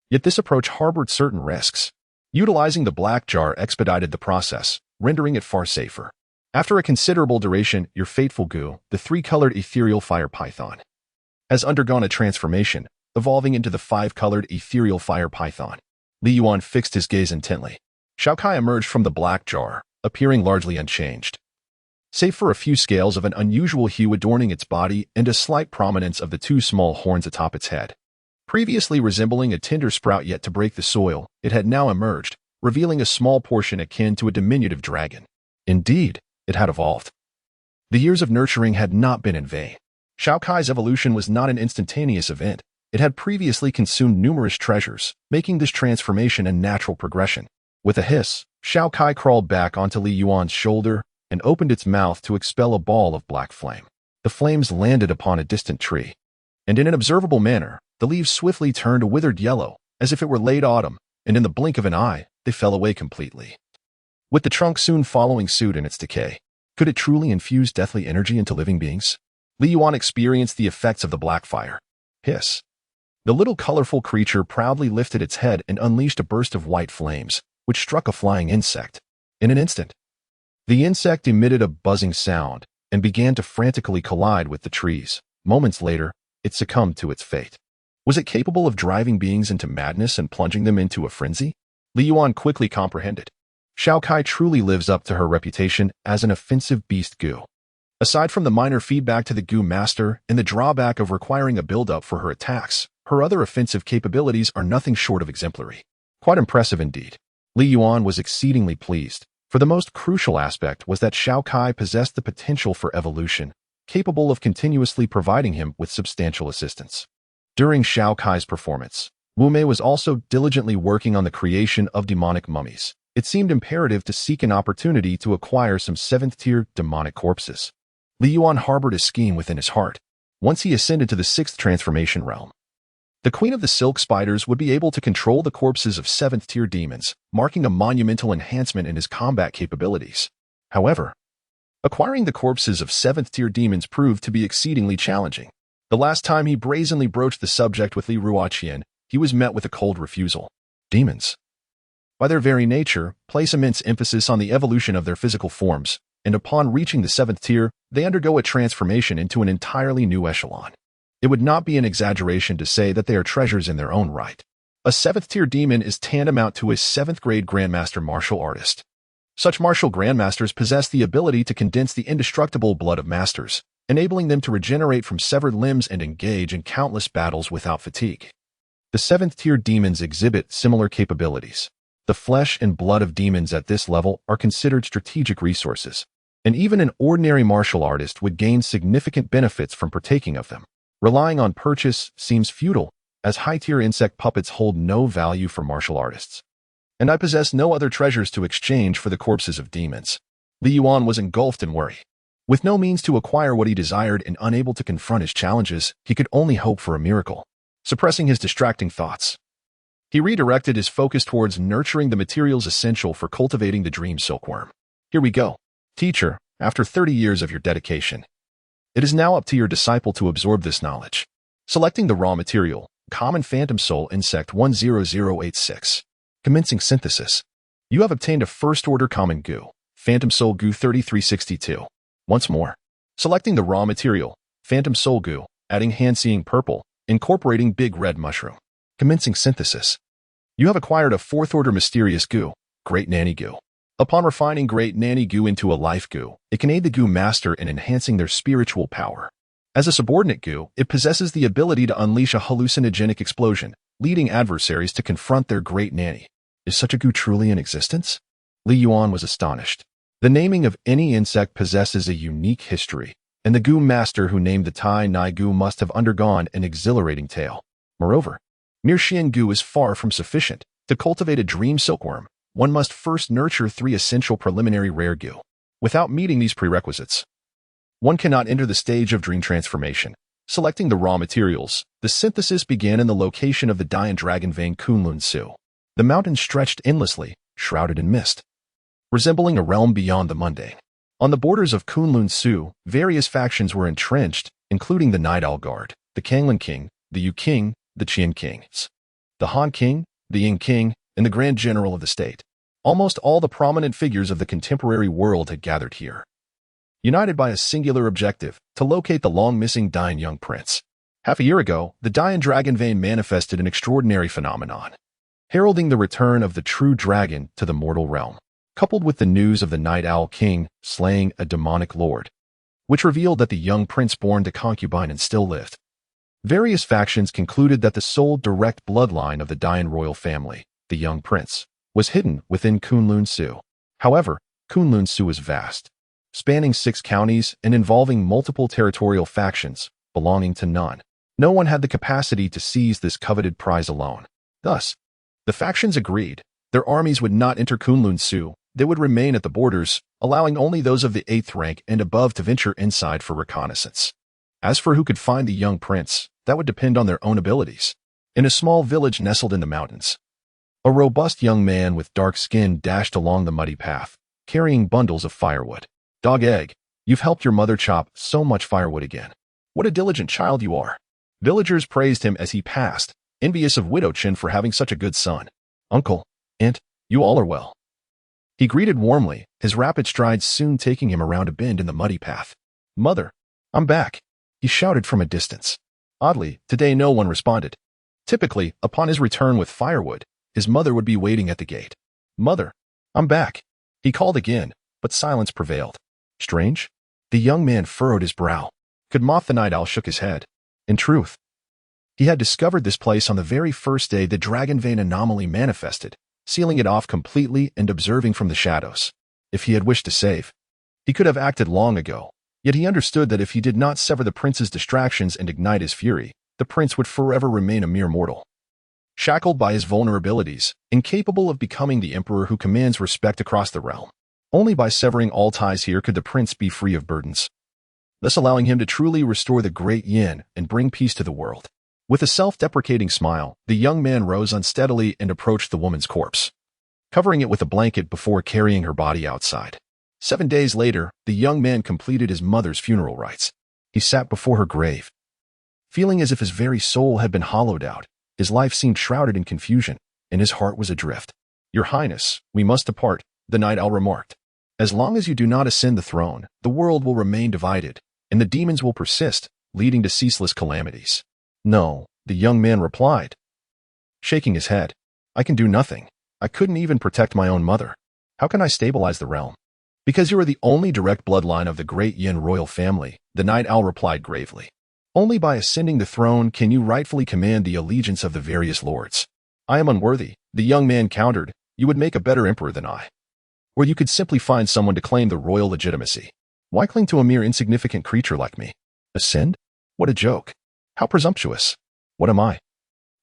Yet this approach harbored certain risks. Utilizing the black jar expedited the process, rendering it far safer. After a considerable duration, your fateful goo, the 3-colored ethereal fire python, has undergone a transformation, evolving into the 5-colored ethereal fire python. Li Yuan fixed his gaze intently. Shao Kai emerged from the black jar, appearing largely unchanged, save for a few scales of an unusual hue adorning its body and a slight prominence of the 2 small horns atop its head. Previously resembling a tender sprout yet to break the soil, it had now emerged, revealing a small portion akin to a diminutive dragon. Indeed, it had evolved. The years of nurturing had not been in vain. Shao Kai's evolution was not an instantaneous event. It had previously consumed numerous treasures, making this transformation a natural progression. With a hiss, Shao Kai crawled back onto Li Yuan's shoulder and opened its mouth to expel a ball of black flame. The flames landed upon a distant tree, and in an observable manner, the leaves swiftly turned a withered yellow, as if it were late autumn, and in the blink of an eye, they fell away completely, with the trunk soon following suit in its decay. Could it truly infuse deathly energy into living beings? Li Yuan experienced the effects of the black fire. Hiss. The little colorful creature proudly lifted its head and unleashed a burst of white flames, which struck a flying insect. In an instant, the insect emitted a buzzing sound, and began to frantically collide with the trees. Moments later, it succumbed to its fate. Was it capable of driving beings into madness and plunging them into a frenzy? Li Yuan quickly comprehended. Shao Kai truly lives up to her reputation as an offensive beast Gu. Aside from the minor feedback to the Gu master and the drawback of requiring a build-up for her attacks, her other offensive capabilities are nothing short of exemplary. Quite impressive indeed. Li Yuan was exceedingly pleased, for the most crucial aspect was that Shao Kai possessed the potential for evolution, capable of continuously providing him with substantial assistance. During Shao Kai's performance, Wu Mei was also diligently working on the creation of demonic mummies. It seemed imperative to seek an opportunity to acquire some 7th-tier demonic corpses. Li Yuan harbored a scheme within his heart. Once he ascended to the 6th transformation realm, the Queen of the Silk Spiders would be able to control the corpses of 7th-tier demons, marking a monumental enhancement in his combat capabilities. However, acquiring the corpses of 7th-tier demons proved to be exceedingly challenging. The last time he brazenly broached the subject with Li Ruoqian, he was met with a cold refusal. Demons, by their very nature, place immense emphasis on the evolution of their physical forms, and upon reaching the 7th tier, they undergo a transformation into an entirely new echelon. It would not be an exaggeration to say that they are treasures in their own right. A 7th-tier demon is tantamount to a 7th-grade Grandmaster martial artist. Such martial Grandmasters possess the ability to condense the indestructible blood of masters, enabling them to regenerate from severed limbs and engage in countless battles without fatigue. The 7th-tier demons exhibit similar capabilities. The flesh and blood of demons at this level are considered strategic resources, and even an ordinary martial artist would gain significant benefits from partaking of them. Relying on purchase seems futile, as high-tier insect puppets hold no value for martial artists. And I possess no other treasures to exchange for the corpses of demons. Li Yuan was engulfed in worry. With no means to acquire what he desired and unable to confront his challenges, he could only hope for a miracle. Suppressing his distracting thoughts, he redirected his focus towards nurturing the materials essential for cultivating the dream silkworm. Here we go. Teacher, after 30 years of your dedication, it is now up to your disciple to absorb this knowledge. Selecting the raw material, common phantom soul insect 10086. Commencing synthesis. You have obtained a first-order common Gu, phantom soul Gu 3362. Once more, selecting the raw material, phantom soul Gu, adding hand-seeing purple, incorporating big red mushroom. Commencing synthesis. You have acquired a 4th-order mysterious Gu, Great Nanny Gu. Upon refining Great Nanny Gu into a life Gu, it can aid the Gu master in enhancing their spiritual power. As a subordinate Gu, it possesses the ability to unleash a hallucinogenic explosion, leading adversaries to confront their Great Nanny. Is such a Gu truly in existence? Li Yuan was astonished. The naming of any insect possesses a unique history, and the Gu master who named the Tai Nai Gu must have undergone an exhilarating tale. Moreover, mere Xian Gu is far from sufficient. To cultivate a dream silkworm, one must first nurture 3 essential preliminary rare Gu. Without meeting these prerequisites, one cannot enter the stage of dream transformation. Selecting the raw materials, the synthesis began in the location of the Dian Dragon Vein Kunlun Su. The mountain stretched endlessly, shrouded in mist, resembling a realm beyond the mundane. On the borders of Kunlun Su, various factions were entrenched, including the Night Owl Guard, the Kanglin King, the Yu King, the Qian Kings, the Han King, the Ying King, and the Grand General of the state. Almost all the prominent figures of the contemporary world had gathered here, united by a singular objective, to locate the long-missing Dian young prince. Half a year ago, the Dian Dragon Vein manifested an extraordinary phenomenon, heralding the return of the true dragon to the mortal realm, coupled with the news of the Night Owl King slaying a demonic lord, which revealed that the young prince born to concubine and still lived. Various factions concluded that the sole direct bloodline of the Dian royal family, the young prince, was hidden within Kunlun Su. However, Kunlun Su is vast, spanning 6 counties and involving multiple territorial factions belonging to none. No one had the capacity to seize this coveted prize alone. Thus, the factions agreed their armies would not enter Kunlun Su. They would remain at the borders, allowing only those of the 8th rank and above to venture inside for reconnaissance. As for who could find the young prince, that would depend on their own abilities. In a small village nestled in the mountains, a robust young man with dark skin dashed along the muddy path, carrying bundles of firewood. Dog Egg, you've helped your mother chop so much firewood again. What a diligent child you are. Villagers praised him as he passed, envious of Widow Chen for having such a good son. Uncle, Aunt, you all are well. He greeted warmly, his rapid strides soon taking him around a bend in the muddy path. Mother, I'm back, he shouted from a distance. Oddly, today no one responded. Typically, upon his return with firewood, his mother would be waiting at the gate. Mother, I'm back, he called again, but silence prevailed. Strange? The young man furrowed his brow. Good Moth the Night Owl shook his head. In truth, he had discovered this place on the very first day the dragon vein anomaly manifested, sealing it off completely and observing from the shadows. If he had wished to save, he could have acted long ago, yet he understood that if he did not sever the prince's distractions and ignite his fury, the prince would forever remain a mere mortal. Shackled by his vulnerabilities, incapable of becoming the emperor who commands respect across the realm. Only by severing all ties here could the prince be free of burdens, thus allowing him to truly restore the great yin and bring peace to the world. With a self-deprecating smile, the young man rose unsteadily and approached the woman's corpse, covering it with a blanket before carrying her body outside. 7 days later, the young man completed his mother's funeral rites. He sat before her grave, feeling as if his very soul had been hollowed out. His life seemed shrouded in confusion, and his heart was adrift. Your Highness, we must depart, the Night Owl remarked. As long as you do not ascend the throne, the world will remain divided, and the demons will persist, leading to ceaseless calamities. No, the young man replied, shaking his head. I can do nothing. I couldn't even protect my own mother. How can I stabilize the realm? Because you are the only direct bloodline of the great Yin royal family, the Night Owl replied gravely. Only by ascending the throne can you rightfully command the allegiance of the various lords. I am unworthy, the young man countered. You would make a better emperor than I. Or you could simply find someone to claim the royal legitimacy. Why cling to a mere insignificant creature like me? Ascend? What a joke. How presumptuous. What am I?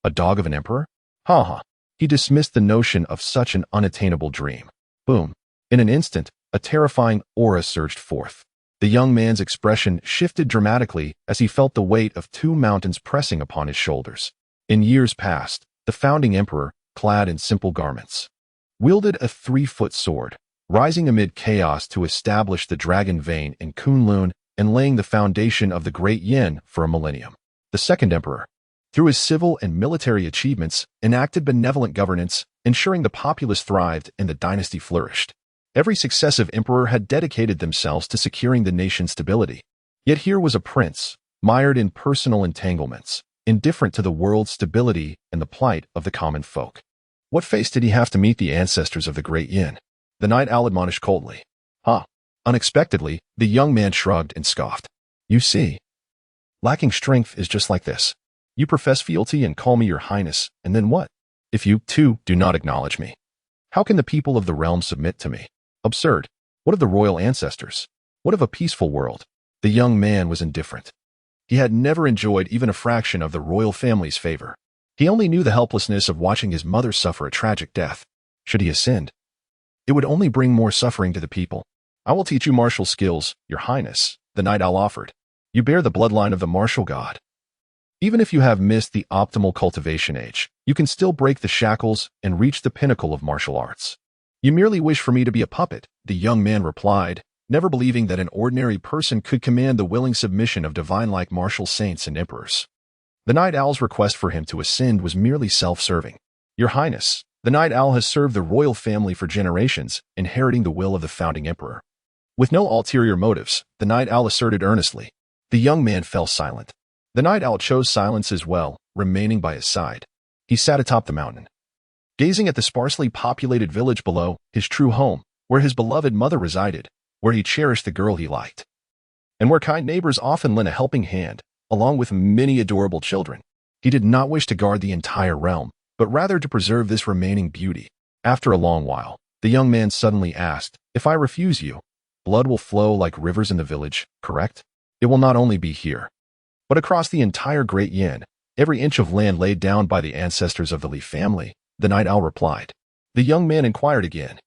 A dog of an emperor? Ha ha. He dismissed the notion of such an unattainable dream. Boom. In an instant, a terrifying aura surged forth. The young man's expression shifted dramatically as he felt the weight of 2 mountains pressing upon his shoulders. In years past, the founding emperor, clad in simple garments, wielded a 3-foot sword, rising amid chaos to establish the dragon vein in Kunlun and laying the foundation of the great Yin for a millennium. The second emperor, through his civil and military achievements, enacted benevolent governance, ensuring the populace thrived and the dynasty flourished. Every successive emperor had dedicated themselves to securing the nation's stability. Yet here was a prince, mired in personal entanglements, indifferent to the world's stability and the plight of the common folk. What face did he have to meet the ancestors of the great Yin? The Night Owl admonished coldly. Unexpectedly, the young man shrugged and scoffed. You see, lacking strength is just like this. You profess fealty and call me your highness, and then what? If you, too, do not acknowledge me, how can the people of the realm submit to me? Absurd. What of the royal ancestors? What of a peaceful world? The young man was indifferent. He had never enjoyed even a fraction of the royal family's favor. He only knew the helplessness of watching his mother suffer a tragic death. Should he ascend, it would only bring more suffering to the people. I will teach you martial skills, your highness, the Night Owl offered. You bear the bloodline of the martial god. Even if you have missed the optimal cultivation age, you can still break the shackles and reach the pinnacle of martial arts. You merely wish for me to be a puppet, the young man replied, never believing that an ordinary person could command the willing submission of divine-like martial saints and emperors. The Night Owl's request for him to ascend was merely self-serving. Your Highness, the Night Owl has served the royal family for generations, inheriting the will of the founding emperor. With no ulterior motives, the Night Owl asserted earnestly. The young man fell silent. The Night Owl chose silence as well, remaining by his side. He sat atop the mountain, gazing at the sparsely populated village below, his true home, where his beloved mother resided, where he cherished the girl he liked, and where kind neighbors often lent a helping hand, along with many adorable children. He did not wish to guard the entire realm, but rather to preserve this remaining beauty. After a long while, the young man suddenly asked, if I refuse you, blood will flow like rivers in the village, correct? It will not only be here, but across the entire great Yin, every inch of land laid down by the ancestors of the Li family, the Night Owl replied. The young man inquired again.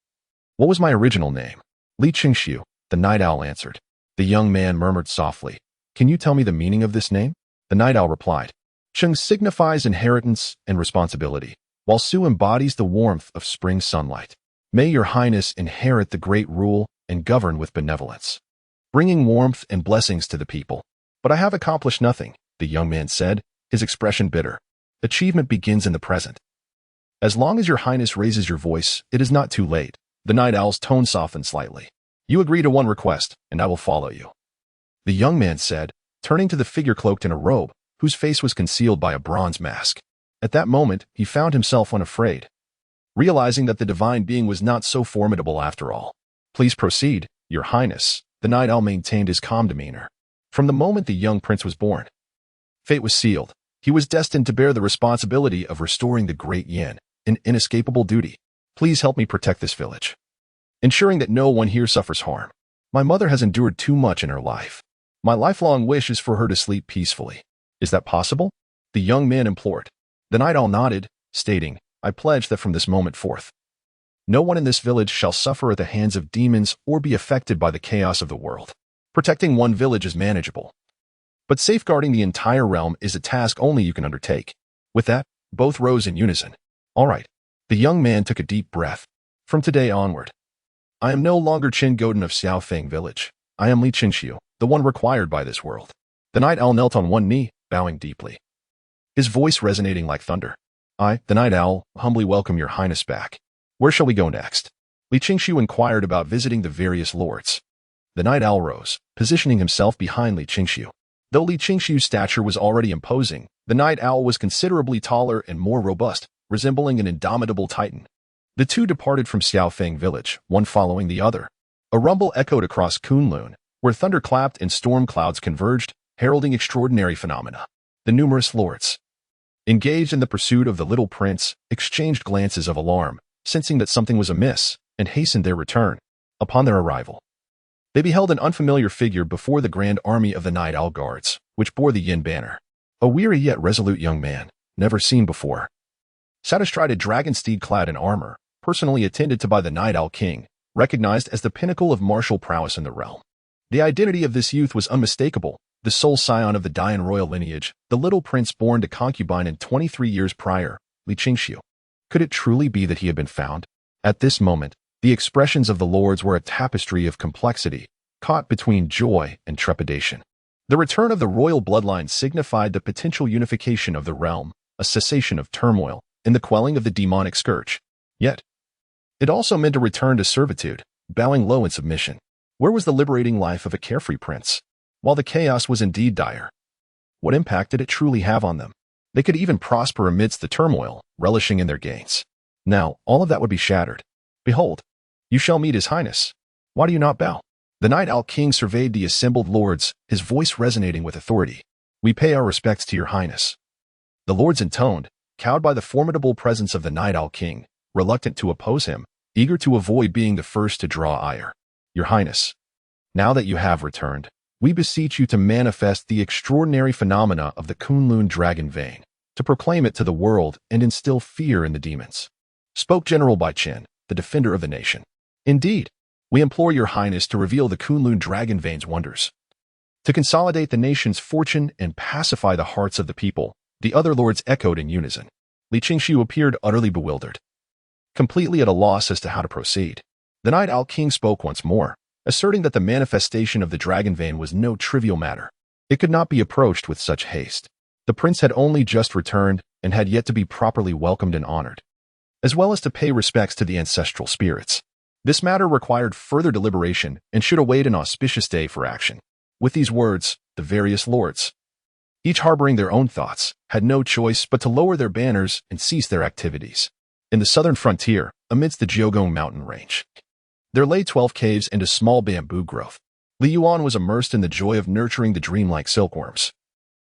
What was my original name? Li Qingxiu, the Night Owl answered. The young man murmured softly. Can you tell me the meaning of this name? The Night Owl replied. Qing signifies inheritance and responsibility, while Su embodies the warmth of spring sunlight. May your highness inherit the great rule and govern with benevolence, bringing warmth and blessings to the people. But I have accomplished nothing, the young man said, his expression bitter. Achievement begins in the present. As long as your highness raises your voice, it is not too late. The Night Owl's tone softened slightly. You agree to one request, and I will follow you. the young man said, turning to the figure cloaked in a robe, whose face was concealed by a bronze mask. At that moment, he found himself unafraid, realizing that the divine being was not so formidable after all. "Please proceed, Your Highness," the night owl maintained his calm demeanor. From the moment the young prince was born, fate was sealed. He was destined to bear the responsibility of restoring the great Yin, an inescapable duty. "Please help me protect this village, ensuring that no one here suffers harm. My mother has endured too much in her life. My lifelong wish is for her to sleep peacefully. Is that possible?" the young man implored. The night owl nodded, stating, "I pledge that from this moment forth, no one in this village shall suffer at the hands of demons or be affected by the chaos of the world. Protecting one village is manageable, but safeguarding the entire realm is a task only you can undertake." With that, both rose in unison. "All right." The young man took a deep breath. "From today onward, I am no longer Qin Godin of Xiaofeng village. I am Li Qingxiu, the one required by this world." The night owl knelt on one knee, bowing deeply, his voice resonating like thunder. "I, the night owl, humbly welcome Your Highness back. Where shall we go next?" Li Qingxiu inquired about visiting the various lords. The night owl rose, positioning himself behind Li Qingxiu. Though Li Qingxiu's stature was already imposing, the night owl was considerably taller and more robust, resembling an indomitable titan. The two departed from Xiaofeng village, one following the other. A rumble echoed across Kunlun, where thunder clapped and storm clouds converged, heralding extraordinary phenomena. The numerous lords, engaged in the pursuit of the little prince, exchanged glances of alarm, sensing that something was amiss, and hastened their return. Upon their arrival, they beheld an unfamiliar figure before the grand army of the Night Owl Guards, which bore the Yin banner. A weary yet resolute young man, never seen before, sat astride a dragon steed clad in armor, personally attended to by the Night Owl King, recognized as the pinnacle of martial prowess in the realm. The identity of this youth was unmistakable, the sole scion of the Dian royal lineage, the little prince born to concubine in 23 years prior, Li Qingxiu. Could it truly be that he had been found? At this moment, the expressions of the lords were a tapestry of complexity, caught between joy and trepidation. The return of the royal bloodline signified the potential unification of the realm, a cessation of turmoil, and the quelling of the demonic scourge. Yet, it also meant a return to servitude, bowing low in submission. Where was the liberating life of a carefree prince? While the chaos was indeed dire, what impact did it truly have on them? They could even prosper amidst the turmoil, relishing in their gains. Now, all of that would be shattered. "Behold, you shall meet His Highness. Why do you not bow?" The Night Owl King surveyed the assembled lords, his voice resonating with authority. "We pay our respects to Your Highness." The lords intoned, cowed by the formidable presence of the Night Owl King, reluctant to oppose him, eager to avoid being the first to draw ire. "Your Highness, now that you have returned, we beseech you to manifest the extraordinary phenomena of the Kunlun dragon vein, to proclaim it to the world and instill fear in the demons," spoke General Bai Chen, the defender of the nation. "Indeed, we implore Your Highness to reveal the Kunlun dragon vein's wonders, to consolidate the nation's fortune and pacify the hearts of the people," the other lords echoed in unison. Li Qingxiu appeared utterly bewildered, completely at a loss as to how to proceed. The Night Owl King spoke once more, asserting that the manifestation of the dragon vein was no trivial matter. It could not be approached with such haste. The prince had only just returned and had yet to be properly welcomed and honored, as well as to pay respects to the ancestral spirits. This matter required further deliberation and should await an auspicious day for action. With these words, the various lords, each harboring their own thoughts, had no choice but to lower their banners and cease their activities. In the southern frontier, amidst the Jiogong mountain range, there lay 12 caves and a small bamboo growth. Li Yuan was immersed in the joy of nurturing the dreamlike silkworms,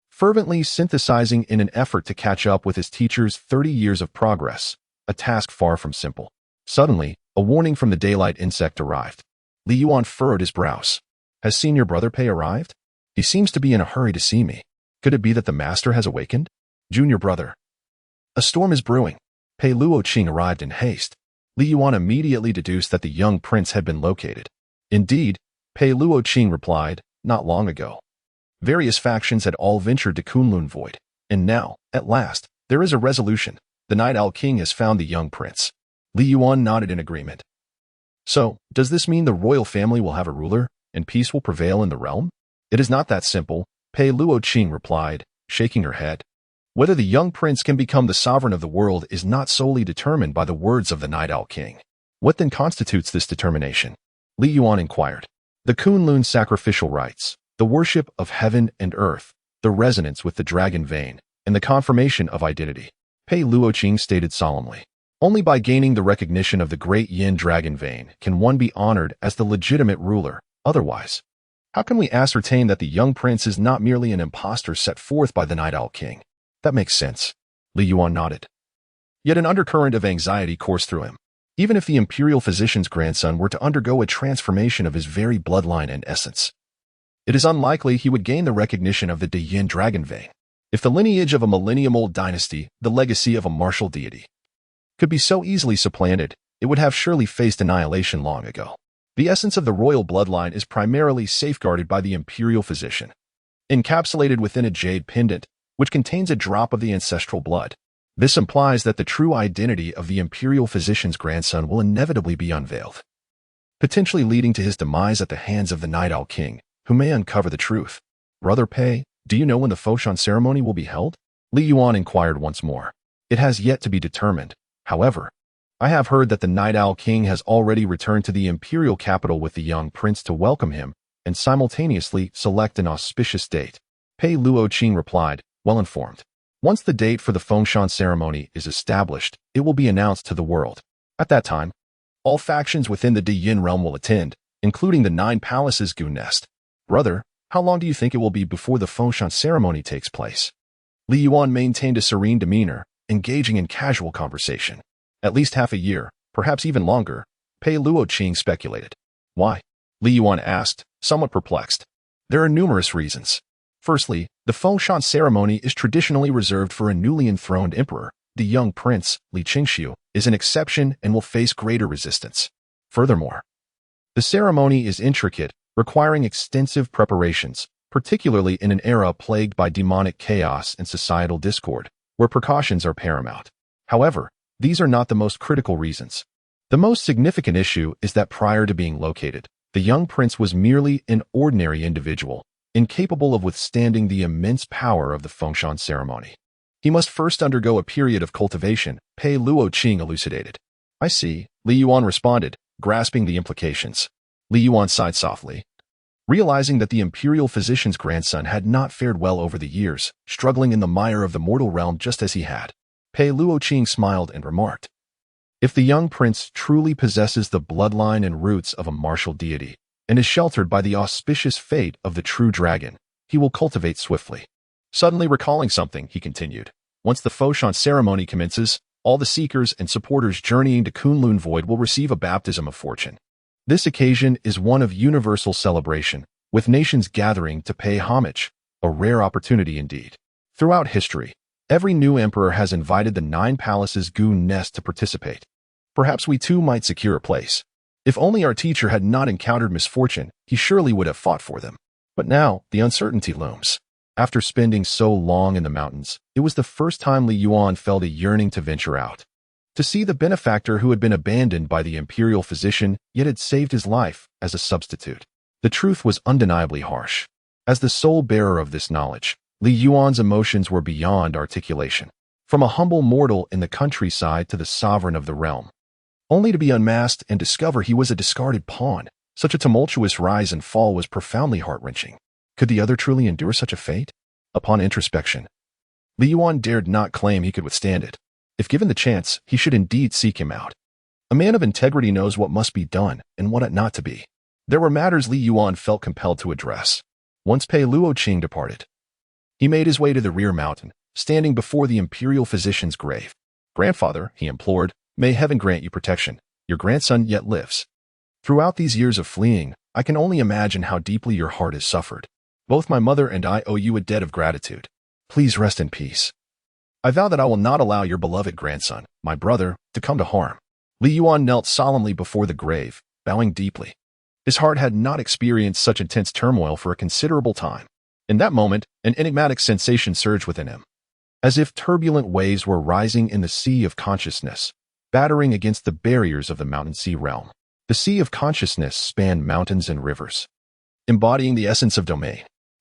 fervently synthesizing in an effort to catch up with his teacher's 30 years of progress, a task far from simple. Suddenly, a warning from the daylight insect arrived. Li Yuan furrowed his brows. "Has Senior Brother Pei arrived? He seems to be in a hurry to see me. Could it be that the master has awakened?" "Junior brother, a storm is brewing." Pei Luoqing arrived in haste. Li Yuan immediately deduced that the young prince had been located. Indeed, Pei Luoqing replied, "Not long ago, various factions had all ventured to Kunlun Void, and now, at last, there is a resolution. The Night Owl King has found the young prince." Li Yuan nodded in agreement. "So, does this mean the royal family will have a ruler, and peace will prevail in the realm?" "It is not that simple," Pei Luoqing replied, shaking her head. "Whether the young prince can become the sovereign of the world is not solely determined by the words of the Night Owl King." "What then constitutes this determination?" Li Yuan inquired. "The Kunlun sacrificial rites, the the worship of heaven and earth, the resonance with the dragon vein, and the confirmation of identity. Pei Luoqing stated solemnly. Only by gaining the recognition of the great yin dragon vein can one be honored as the legitimate ruler. Otherwise, how can we ascertain that the young prince is not merely an impostor set forth by the Night Owl King? That makes sense. Li Yuan nodded. Yet an undercurrent of anxiety coursed through him. Even if the imperial physician's grandson were to undergo a transformation of his very bloodline and essence, it is unlikely he would gain the recognition of the yin dragon vein. If the lineage of a millennium-old dynasty, the legacy of a martial deity, could be so easily supplanted, it would have surely faced annihilation long ago. The essence of the royal bloodline is primarily safeguarded by the imperial physician, encapsulated within a jade pendant, which contains a drop of the ancestral blood. This implies that the true identity of the imperial physician's grandson will inevitably be unveiled, potentially leading to his demise at the hands of the Night Owl King, who may uncover the truth. Brother Pei, do you know when the Foshan ceremony will be held? Li Yuan inquired once more. It has yet to be determined. However, I have heard that the Night Owl King has already returned to the imperial capital with the young prince to welcome him and simultaneously select an auspicious date. Pei Luoqing replied, well informed. Once the date for the Fengshan ceremony is established, it will be announced to the world. At that time, all factions within the Yin realm will attend, including the 9 palaces Gu Nest. Brother, how long do you think it will be before the Fengshan ceremony takes place? Li Yuan maintained a serene demeanor, engaging in casual conversation. At least half a year, perhaps even longer, Pei Luoqing speculated. Why? Li Yuan asked, somewhat perplexed. There are numerous reasons. Firstly, the Fengshan ceremony is traditionally reserved for a newly enthroned emperor. The young prince, Li Qingxiu, is an exception and will face greater resistance. Furthermore, the ceremony is intricate, requiring extensive preparations, particularly in an era plagued by demonic chaos and societal discord, where precautions are paramount. However, these are not the most critical reasons. The most significant issue is that prior to being located, the young prince was merely an ordinary individual, incapable of withstanding the immense power of the Fengshan ceremony. He must first undergo a period of cultivation, Pei Luoqing elucidated. I see, Li Yuan responded, grasping the implications. Li Yuan sighed softly, realizing that the imperial physician's grandson had not fared well over the years, struggling in the mire of the mortal realm just as he had. Pei Luoqing smiled and remarked, if the young prince truly possesses the bloodline and roots of a martial deity, and is sheltered by the auspicious fate of the true dragon, he will cultivate swiftly. Suddenly recalling something, he continued, once the Foshan ceremony commences, all the seekers and supporters journeying to Kunlun Void will receive a baptism of fortune. This occasion is one of universal celebration, with nations gathering to pay homage, a rare opportunity indeed. Throughout history, every new emperor has invited the 9 palaces Gu Nest to participate. Perhaps we too might secure a place. If only our teacher had not encountered misfortune, he surely would have fought for them. But now, the uncertainty looms. After spending so long in the mountains, it was the first time Li Yuan felt a yearning to venture out. To see the benefactor who had been abandoned by the imperial physician, yet had saved his life as a substitute. The truth was undeniably harsh. As the sole bearer of this knowledge, Li Yuan's emotions were beyond articulation. From a humble mortal in the countryside to the sovereign of the realm, only to be unmasked and discover he was a discarded pawn. Such a tumultuous rise and fall was profoundly heart-wrenching. Could the other truly endure such a fate? Upon introspection, Li Yuan dared not claim he could withstand it. If given the chance, he should indeed seek him out. A man of integrity knows what must be done and what ought not to be. There were matters Li Yuan felt compelled to address. Once Pei Luoqing departed, he made his way to the rear mountain, standing before the imperial physician's grave. Grandfather, he implored, may heaven grant you protection. Your grandson yet lives. Throughout these years of fleeing, I can only imagine how deeply your heart has suffered. Both my mother and I owe you a debt of gratitude. Please rest in peace. I vow that I will not allow your beloved grandson, my brother, to come to harm. Li Yuan knelt solemnly before the grave, bowing deeply. His heart had not experienced such intense turmoil for a considerable time. In that moment, an enigmatic sensation surged within him, as if turbulent waves were rising in the sea of consciousness, battering against the barriers of the mountain sea realm. The sea of consciousness spanned mountains and rivers, embodying the essence of domain.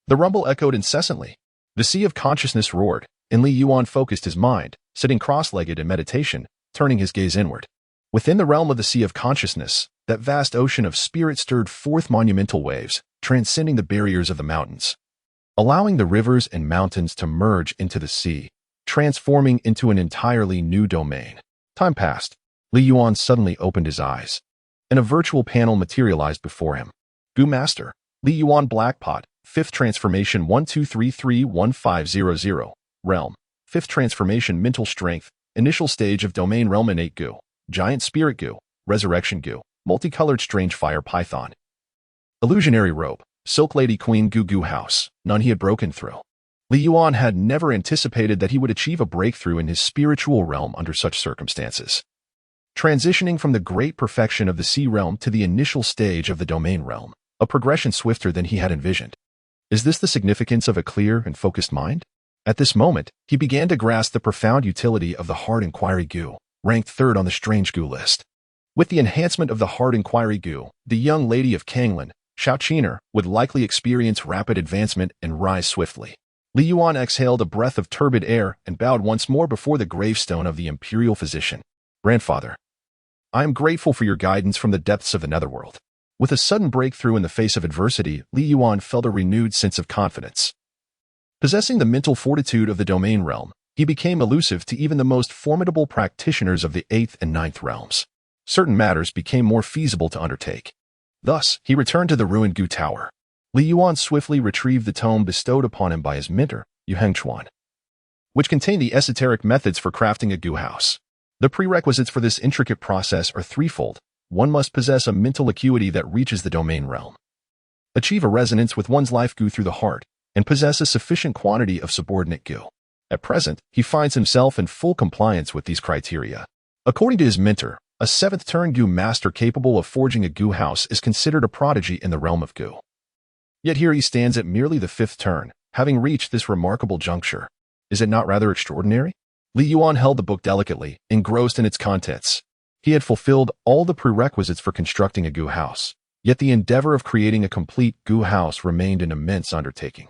The rumble echoed incessantly. The sea of consciousness roared, and Li Yuan focused his mind, sitting cross-legged in meditation, turning his gaze inward. Within the realm of the sea of consciousness, that vast ocean of spirit stirred forth monumental waves, transcending the barriers of the mountains, allowing the rivers and mountains to merge into the sea, transforming into an entirely new domain. Time passed. Li Yuan suddenly opened his eyes, and a virtual panel materialized before him. Gu Master, Li Yuan Blackpot, 5th Transformation 12331500, Realm, 5th Transformation Mental Strength, Initial Stage of Domain Realm Innate Gu, Giant Spirit Gu, Resurrection Gu, Multicolored Strange Fire Python. Illusionary Robe, Silk Lady Queen Gu Gu House, none he had broken through. Li Yuan had never anticipated that he would achieve a breakthrough in his spiritual realm under such circumstances. Transitioning from the great perfection of the sea realm to the initial stage of the domain realm, a progression swifter than he had envisioned. Is this the significance of a clear and focused mind? At this moment, he began to grasp the profound utility of the Hard Inquiry Gu, ranked 3rd on the Strange Gu list. With the enhancement of the Hard Inquiry Gu, the young lady of Kanglan, Shao Qiner, would likely experience rapid advancement and rise swiftly. Li Yuan exhaled a breath of turbid air and bowed once more before the gravestone of the imperial physician. Grandfather, I am grateful for your guidance from the depths of the netherworld. With a sudden breakthrough in the face of adversity, Li Yuan felt a renewed sense of confidence. Possessing the mental fortitude of the domain realm, he became elusive to even the most formidable practitioners of the 8th and 9th realms. Certain matters became more feasible to undertake. Thus, he returned to the ruined Gu Tower. Li Yuan swiftly retrieved the tome bestowed upon him by his mentor, Yuan, which contained the esoteric methods for crafting a Gu house. The prerequisites for this intricate process are threefold. One must possess a mental acuity that reaches the domain realm, achieve a resonance with one's life Gu through the heart, and possess a sufficient quantity of subordinate Gu. At present, he finds himself in full compliance with these criteria. According to his mentor, a 7th turn Gu master capable of forging a Gu house is considered a prodigy in the realm of Gu. Yet here he stands at merely the 5th turn, having reached this remarkable juncture. Is it not rather extraordinary? Li Yuan held the book delicately, engrossed in its contents. He had fulfilled all the prerequisites for constructing a Gu house, yet the endeavor of creating a complete Gu house remained an immense undertaking.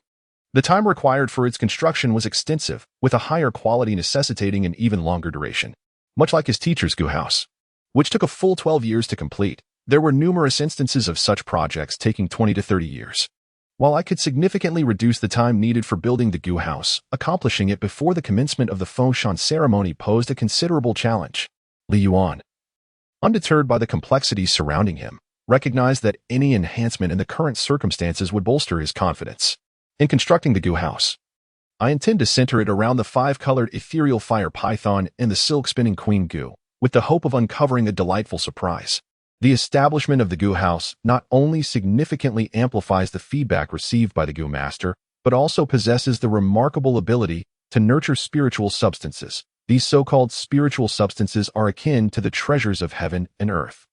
The time required for its construction was extensive, with a higher quality necessitating an even longer duration. Much like his teacher's Gu house, which took a full 12 years to complete, there were numerous instances of such projects taking 20 to 30 years. While I could significantly reduce the time needed for building the Gu house, accomplishing it before the commencement of the Foshan ceremony posed a considerable challenge. Li Yuan, undeterred by the complexities surrounding him, recognized that any enhancement in the current circumstances would bolster his confidence. In constructing the Gu house, I intend to center it around the 5-colored ethereal fire python and the silk-spinning queen Gu, with the hope of uncovering a delightful surprise. The establishment of the Gu house not only significantly amplifies the feedback received by the Gu master, but also possesses the remarkable ability to nurture spiritual substances. These so-called spiritual substances are akin to the treasures of heaven and earth.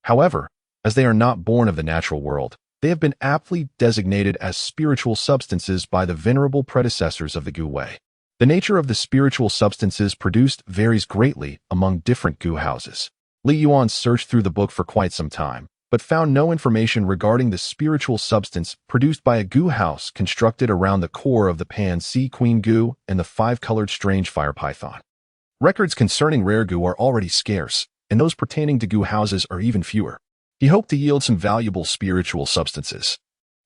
However, as they are not born of the natural world, they have been aptly designated as spiritual substances by the venerable predecessors of the Gu way. The nature of the spiritual substances produced varies greatly among different Gu houses. Li Yuan searched through the book for quite some time, but found no information regarding the spiritual substance produced by a Gu house constructed around the core of the Pan-Sea Queen Gu and the 5-colored strange fire python. Records concerning rare Gu are already scarce, and those pertaining to Gu houses are even fewer. He hoped to yield some valuable spiritual substances,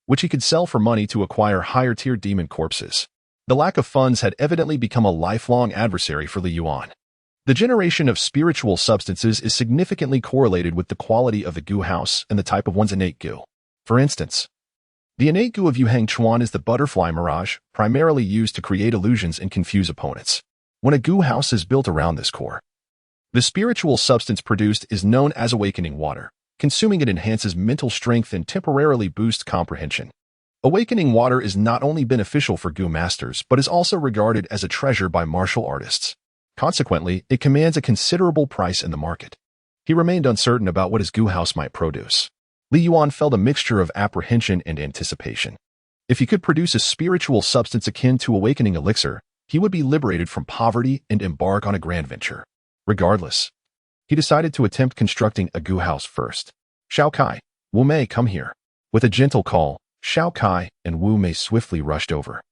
which he could sell for money to acquire higher-tier demon corpses. The lack of funds had evidently become a lifelong adversary for Li Yuan. The generation of spiritual substances is significantly correlated with the quality of the Gu house and the type of one's innate Gu. For instance, the innate Gu of Yuan is the butterfly mirage, primarily used to create illusions and confuse opponents. When a Gu house is built around this core, the spiritual substance produced is known as awakening water. Consuming it enhances mental strength and temporarily boosts comprehension. Awakening water is not only beneficial for Gu masters, but is also regarded as a treasure by martial artists. Consequently, it commands a considerable price in the market. He remained uncertain about what his Gu house might produce. Li Yuan felt a mixture of apprehension and anticipation. If he could produce a spiritual substance akin to awakening elixir, he would be liberated from poverty and embark on a grand venture. Regardless, he decided to attempt constructing a Gu house first. Shao Kai, Wu Mei, come here. With a gentle call, Shao Kai and Wu Mei swiftly rushed over,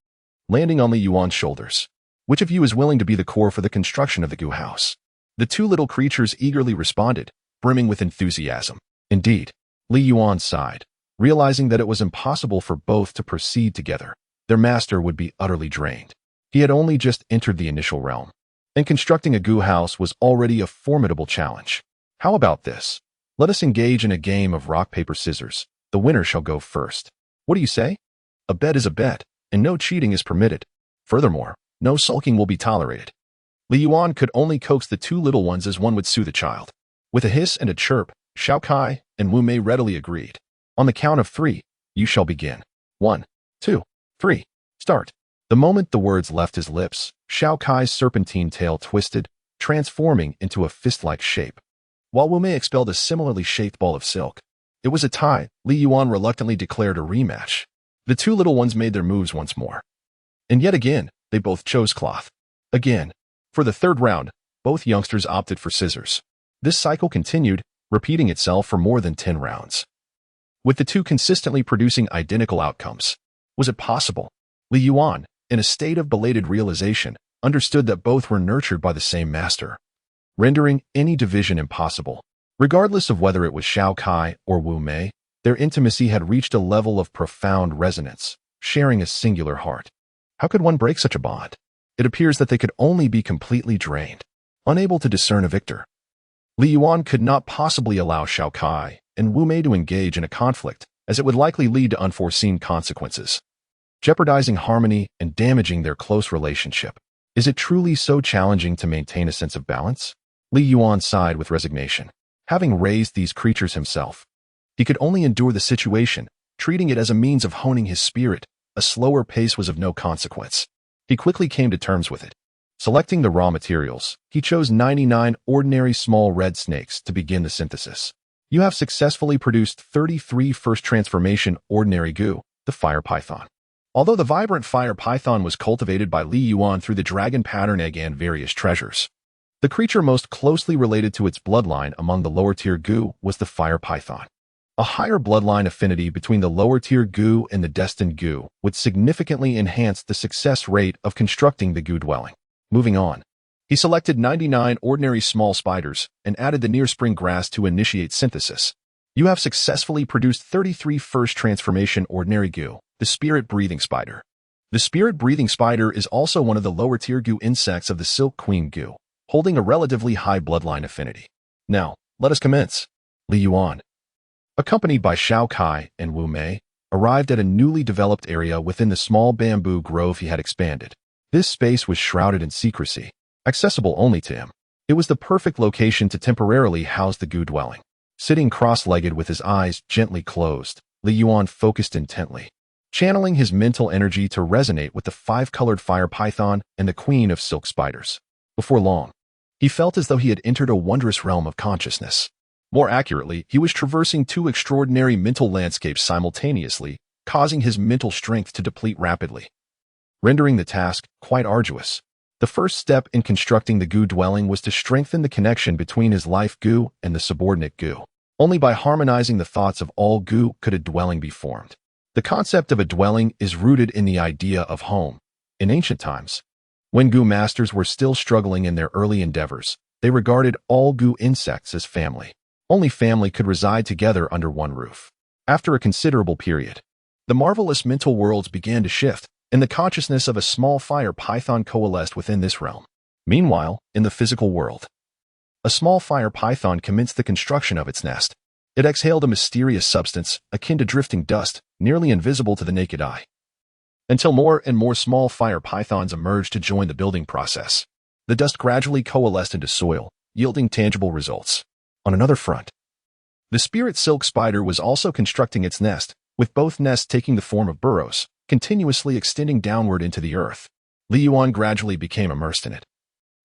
landing on Li Yuan's shoulders. Which of you is willing to be the core for the construction of the Gu house? The two little creatures eagerly responded, brimming with enthusiasm. Indeed, Li Yuan sighed, Realizing that it was impossible for both to proceed together, their master would be utterly drained. He had only just entered the initial realm, and constructing a goo house was already a formidable challenge. How about this? Let us engage in a game of rock, paper, scissors. The winner shall go first. What do you say? A bet is a bet, and no cheating is permitted. Furthermore, no sulking will be tolerated. Li Yuan could only coax the two little ones as one would soothe a child. With a hiss and a chirp, Xiao Kai and Wu Mei readily agreed. On the count of 3, you shall begin. 1, 2, 3, start. The moment the words left his lips, Xiao Kai's serpentine tail twisted, transforming into a fist-like shape. While Wu Mei expelled a similarly shaped ball of silk. It was a tie. Li Yuan reluctantly declared a rematch. The two little ones made their moves once more. And yet again, they both chose cloth. Again. For the third round, both youngsters opted for scissors. This cycle continued, repeating itself for more than 10 rounds. With the two consistently producing identical outcomes. Was it possible? Li Yuan, in a state of belated realization, understood that both were nurtured by the same master, rendering any division impossible. Regardless of whether it was Xiao Kai or Wu Mei, their intimacy had reached a level of profound resonance, sharing a singular heart. How could one break such a bond? It appears that they could only be completely drained, unable to discern a victor. Li Yuan could not possibly allow Xiao Kai and Wu Mei to engage in a conflict, as it would likely lead to unforeseen consequences, jeopardizing harmony and damaging their close relationship. Is it truly so challenging to maintain a sense of balance? Li Yuan sighed with resignation. Having raised these creatures himself, he could only endure the situation, treating it as a means of honing his spirit. A slower pace was of no consequence. He quickly came to terms with it. Selecting the raw materials, he chose 99 ordinary small red snakes to begin the synthesis. You have successfully produced 33 first transformation ordinary goo, the fire python. Although the vibrant fire python was cultivated by Li Yuan through the dragon pattern egg and various treasures, the creature most closely related to its bloodline among the lower-tier goo was the fire python. A higher bloodline affinity between the lower-tier goo and the destined goo would significantly enhance the success rate of constructing the goo dwelling. Moving on, he selected 99 ordinary small spiders and added the near-spring grass to initiate synthesis. You have successfully produced 33 first transformation ordinary goo, the spirit-breathing spider. The spirit-breathing spider is also one of the lower-tier goo insects of the silk queen goo, holding a relatively high bloodline affinity. Now, let us commence. Li Yuan, accompanied by Xiao Kai and Wu Mei, arrived at a newly developed area within the small bamboo grove he had expanded. This space was shrouded in secrecy, accessible only to him. It was the perfect location to temporarily house the goo dwelling. Sitting cross-legged with his eyes gently closed, Li Yuan focused intently, channeling his mental energy to resonate with the 5-colored fire python and the queen of silk spiders. Before long, he felt as though he had entered a wondrous realm of consciousness. More accurately, he was traversing 2 extraordinary mental landscapes simultaneously, causing his mental strength to deplete rapidly, rendering the task quite arduous. The first step in constructing the goo dwelling was to strengthen the connection between his life goo and the subordinate goo. Only by harmonizing the thoughts of all goo could a dwelling be formed. The concept of a dwelling is rooted in the idea of home. In ancient times, when goo masters were still struggling in their early endeavors, they regarded all goo insects as family. Only family could reside together under one roof. After a considerable period, the marvelous mental worlds began to shift, and the consciousness of a small fire python coalesced within this realm. Meanwhile, in the physical world, a small fire python commenced the construction of its nest. It exhaled a mysterious substance, akin to drifting dust, nearly invisible to the naked eye, until more and more small fire pythons emerged to join the building process. The dust gradually coalesced into soil, yielding tangible results. On another front, the spirit silk spider was also constructing its nest, with both nests taking the form of burrows, continuously extending downward into the earth. Li Yuan gradually became immersed in it.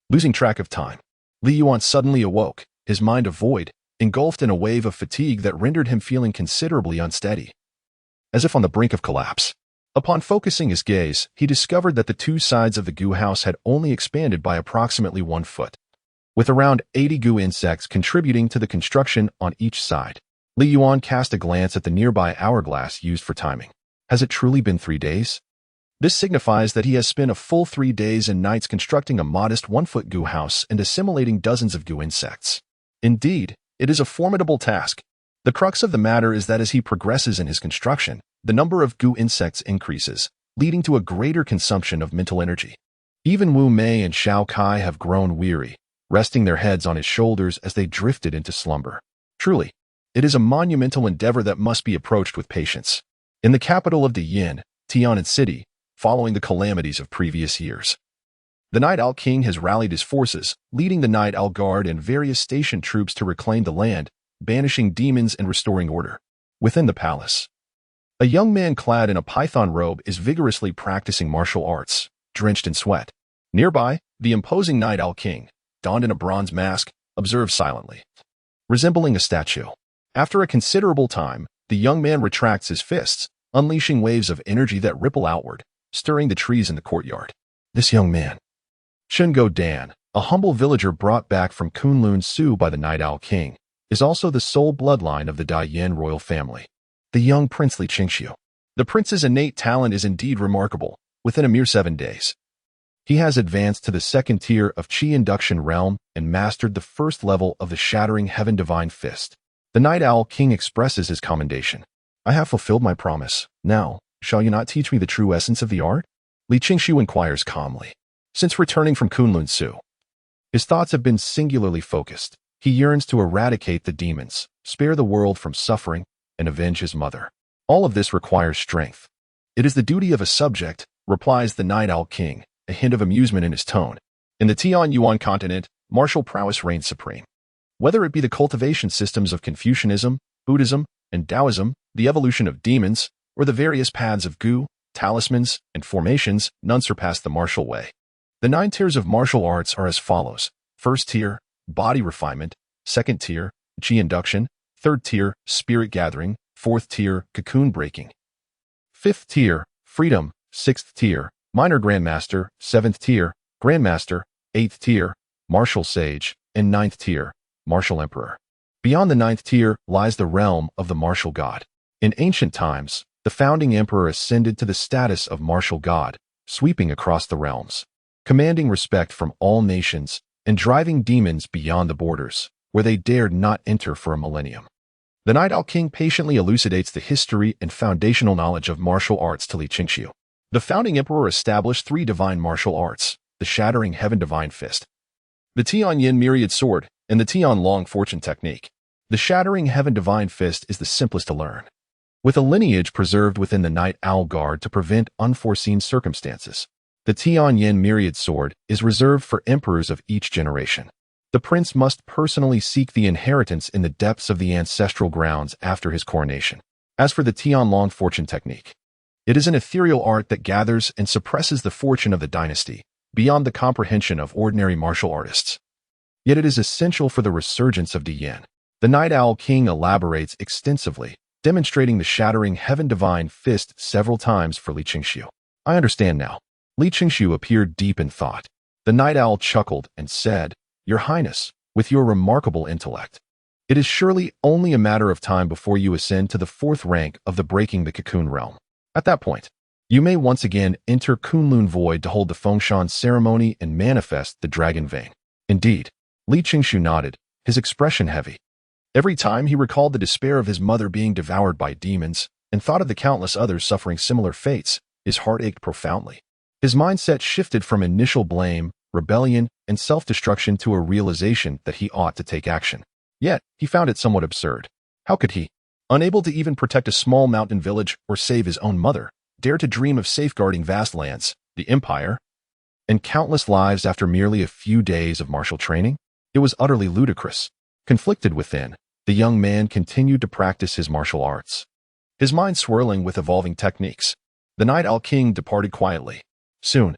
Losing track of time, Li Yuan suddenly awoke, his mind a void, engulfed in a wave of fatigue that rendered him feeling considerably unsteady, as if on the brink of collapse. Upon focusing his gaze, he discovered that the 2 sides of the goo house had only expanded by approximately 1 foot, with around 80 goo insects contributing to the construction on each side. Li Yuan cast a glance at the nearby hourglass used for timing. Has it truly been 3 days? This signifies that he has spent a full 3 days and nights constructing a modest 1-foot goo house and assimilating dozens of goo insects. Indeed, it is a formidable task. The crux of the matter is that as he progresses in his construction, the number of goo insects increases, leading to a greater consumption of mental energy. Even Wu Mei and Shao Kai have grown weary, resting their heads on his shoulders as they drifted into slumber. Truly, it is a monumental endeavor that must be approached with patience. In the capital of the Yin, Tianan City, following the calamities of previous years, the Night Owl King has rallied his forces, leading the Night Owl Guard and various station troops to reclaim the land, banishing demons and restoring order. Within the palace, a young man clad in a python robe is vigorously practicing martial arts, drenched in sweat. Nearby, the imposing Night Owl King, donned in a bronze mask, observes silently, resembling a statue. After a considerable time, the young man retracts his fists, unleashing waves of energy that ripple outward, stirring the trees in the courtyard. This young man, Shungo Dan, a humble villager brought back from Kunlun Su by the Night Owl King, is also the sole bloodline of the Daiyan royal family. The young princely Qingxiu. The prince's innate talent is indeed remarkable. Within a mere 7 days, he has advanced to the second tier of Qi Induction Realm and mastered the first level of the Shattering Heaven Divine Fist. The Night Owl King expresses his commendation. I have fulfilled my promise. Now, shall you not teach me the true essence of the art? Li Qingxiu inquires calmly. Since returning from Kunlun Su, his thoughts have been singularly focused. He yearns to eradicate the demons, spare the world from suffering, and avenge his mother. All of this requires strength. It is the duty of a subject, replies the Night Owl King, a hint of amusement in his tone. In the Yuan continent, martial prowess reigns supreme. Whether it be the cultivation systems of Confucianism, Buddhism, and Taoism, the evolution of demons, or the various paths of gu, talismans, and formations, none surpass the martial way. The 9 tiers of martial arts are as follows. First tier, body refinement. Second tier, Qi induction. Third tier, spirit gathering. Fourth tier, cocoon breaking. Fifth tier, freedom. Sixth tier, minor grandmaster. Seventh tier, grandmaster. Eighth tier, martial sage. And ninth tier, martial emperor. Beyond the 9th tier lies the realm of the martial god. In ancient times, the founding emperor ascended to the status of martial god, sweeping across the realms, commanding respect from all nations and driving demons beyond the borders, where they dared not enter for a millennium. The Night Owl King patiently elucidates the history and foundational knowledge of martial arts to Li Qingxiu. The founding emperor established 3 divine martial arts, the Shattering Heaven Divine Fist, the Tian Yin Myriad Sword, and the Tian Long Fortune Technique. The Shattering Heaven Divine Fist is the simplest to learn, with a lineage preserved within the Night Owl Guard to prevent unforeseen circumstances. The Tian Yin Myriad Sword is reserved for emperors of each generation. The prince must personally seek the inheritance in the depths of the ancestral grounds after his coronation. As for the Tian Long Fortune Technique, it is an ethereal art that gathers and suppresses the fortune of the dynasty, beyond the comprehension of ordinary martial artists. Yet it is essential for the resurgence of the Yin. The Night Owl King elaborates extensively, demonstrating the Shattering Heaven Divine Fist several times for Li Qingxiu. I understand now. Li Qingxiu appeared deep in thought. The Night Owl chuckled and said, Your Highness, with your remarkable intellect, it is surely only a matter of time before you ascend to the 4th rank of the Breaking the Cocoon realm. At that point, you may once again enter Kunlun Void to hold the Fengshan ceremony and manifest the Dragon Vein. Indeed, Li Qingxiu nodded, his expression heavy. Every time he recalled the despair of his mother being devoured by demons and thought of the countless others suffering similar fates, his heart ached profoundly. His mindset shifted from initial blame, rebellion, and self-destruction to a realization that he ought to take action. Yet, he found it somewhat absurd. How could he, unable to even protect a small mountain village or save his own mother, dare to dream of safeguarding vast lands, the empire, and countless lives after merely a few days of martial training? It was utterly ludicrous. Conflicted within, the young man continued to practice his martial arts, his mind swirling with evolving techniques. The Night Owl King departed quietly. Soon,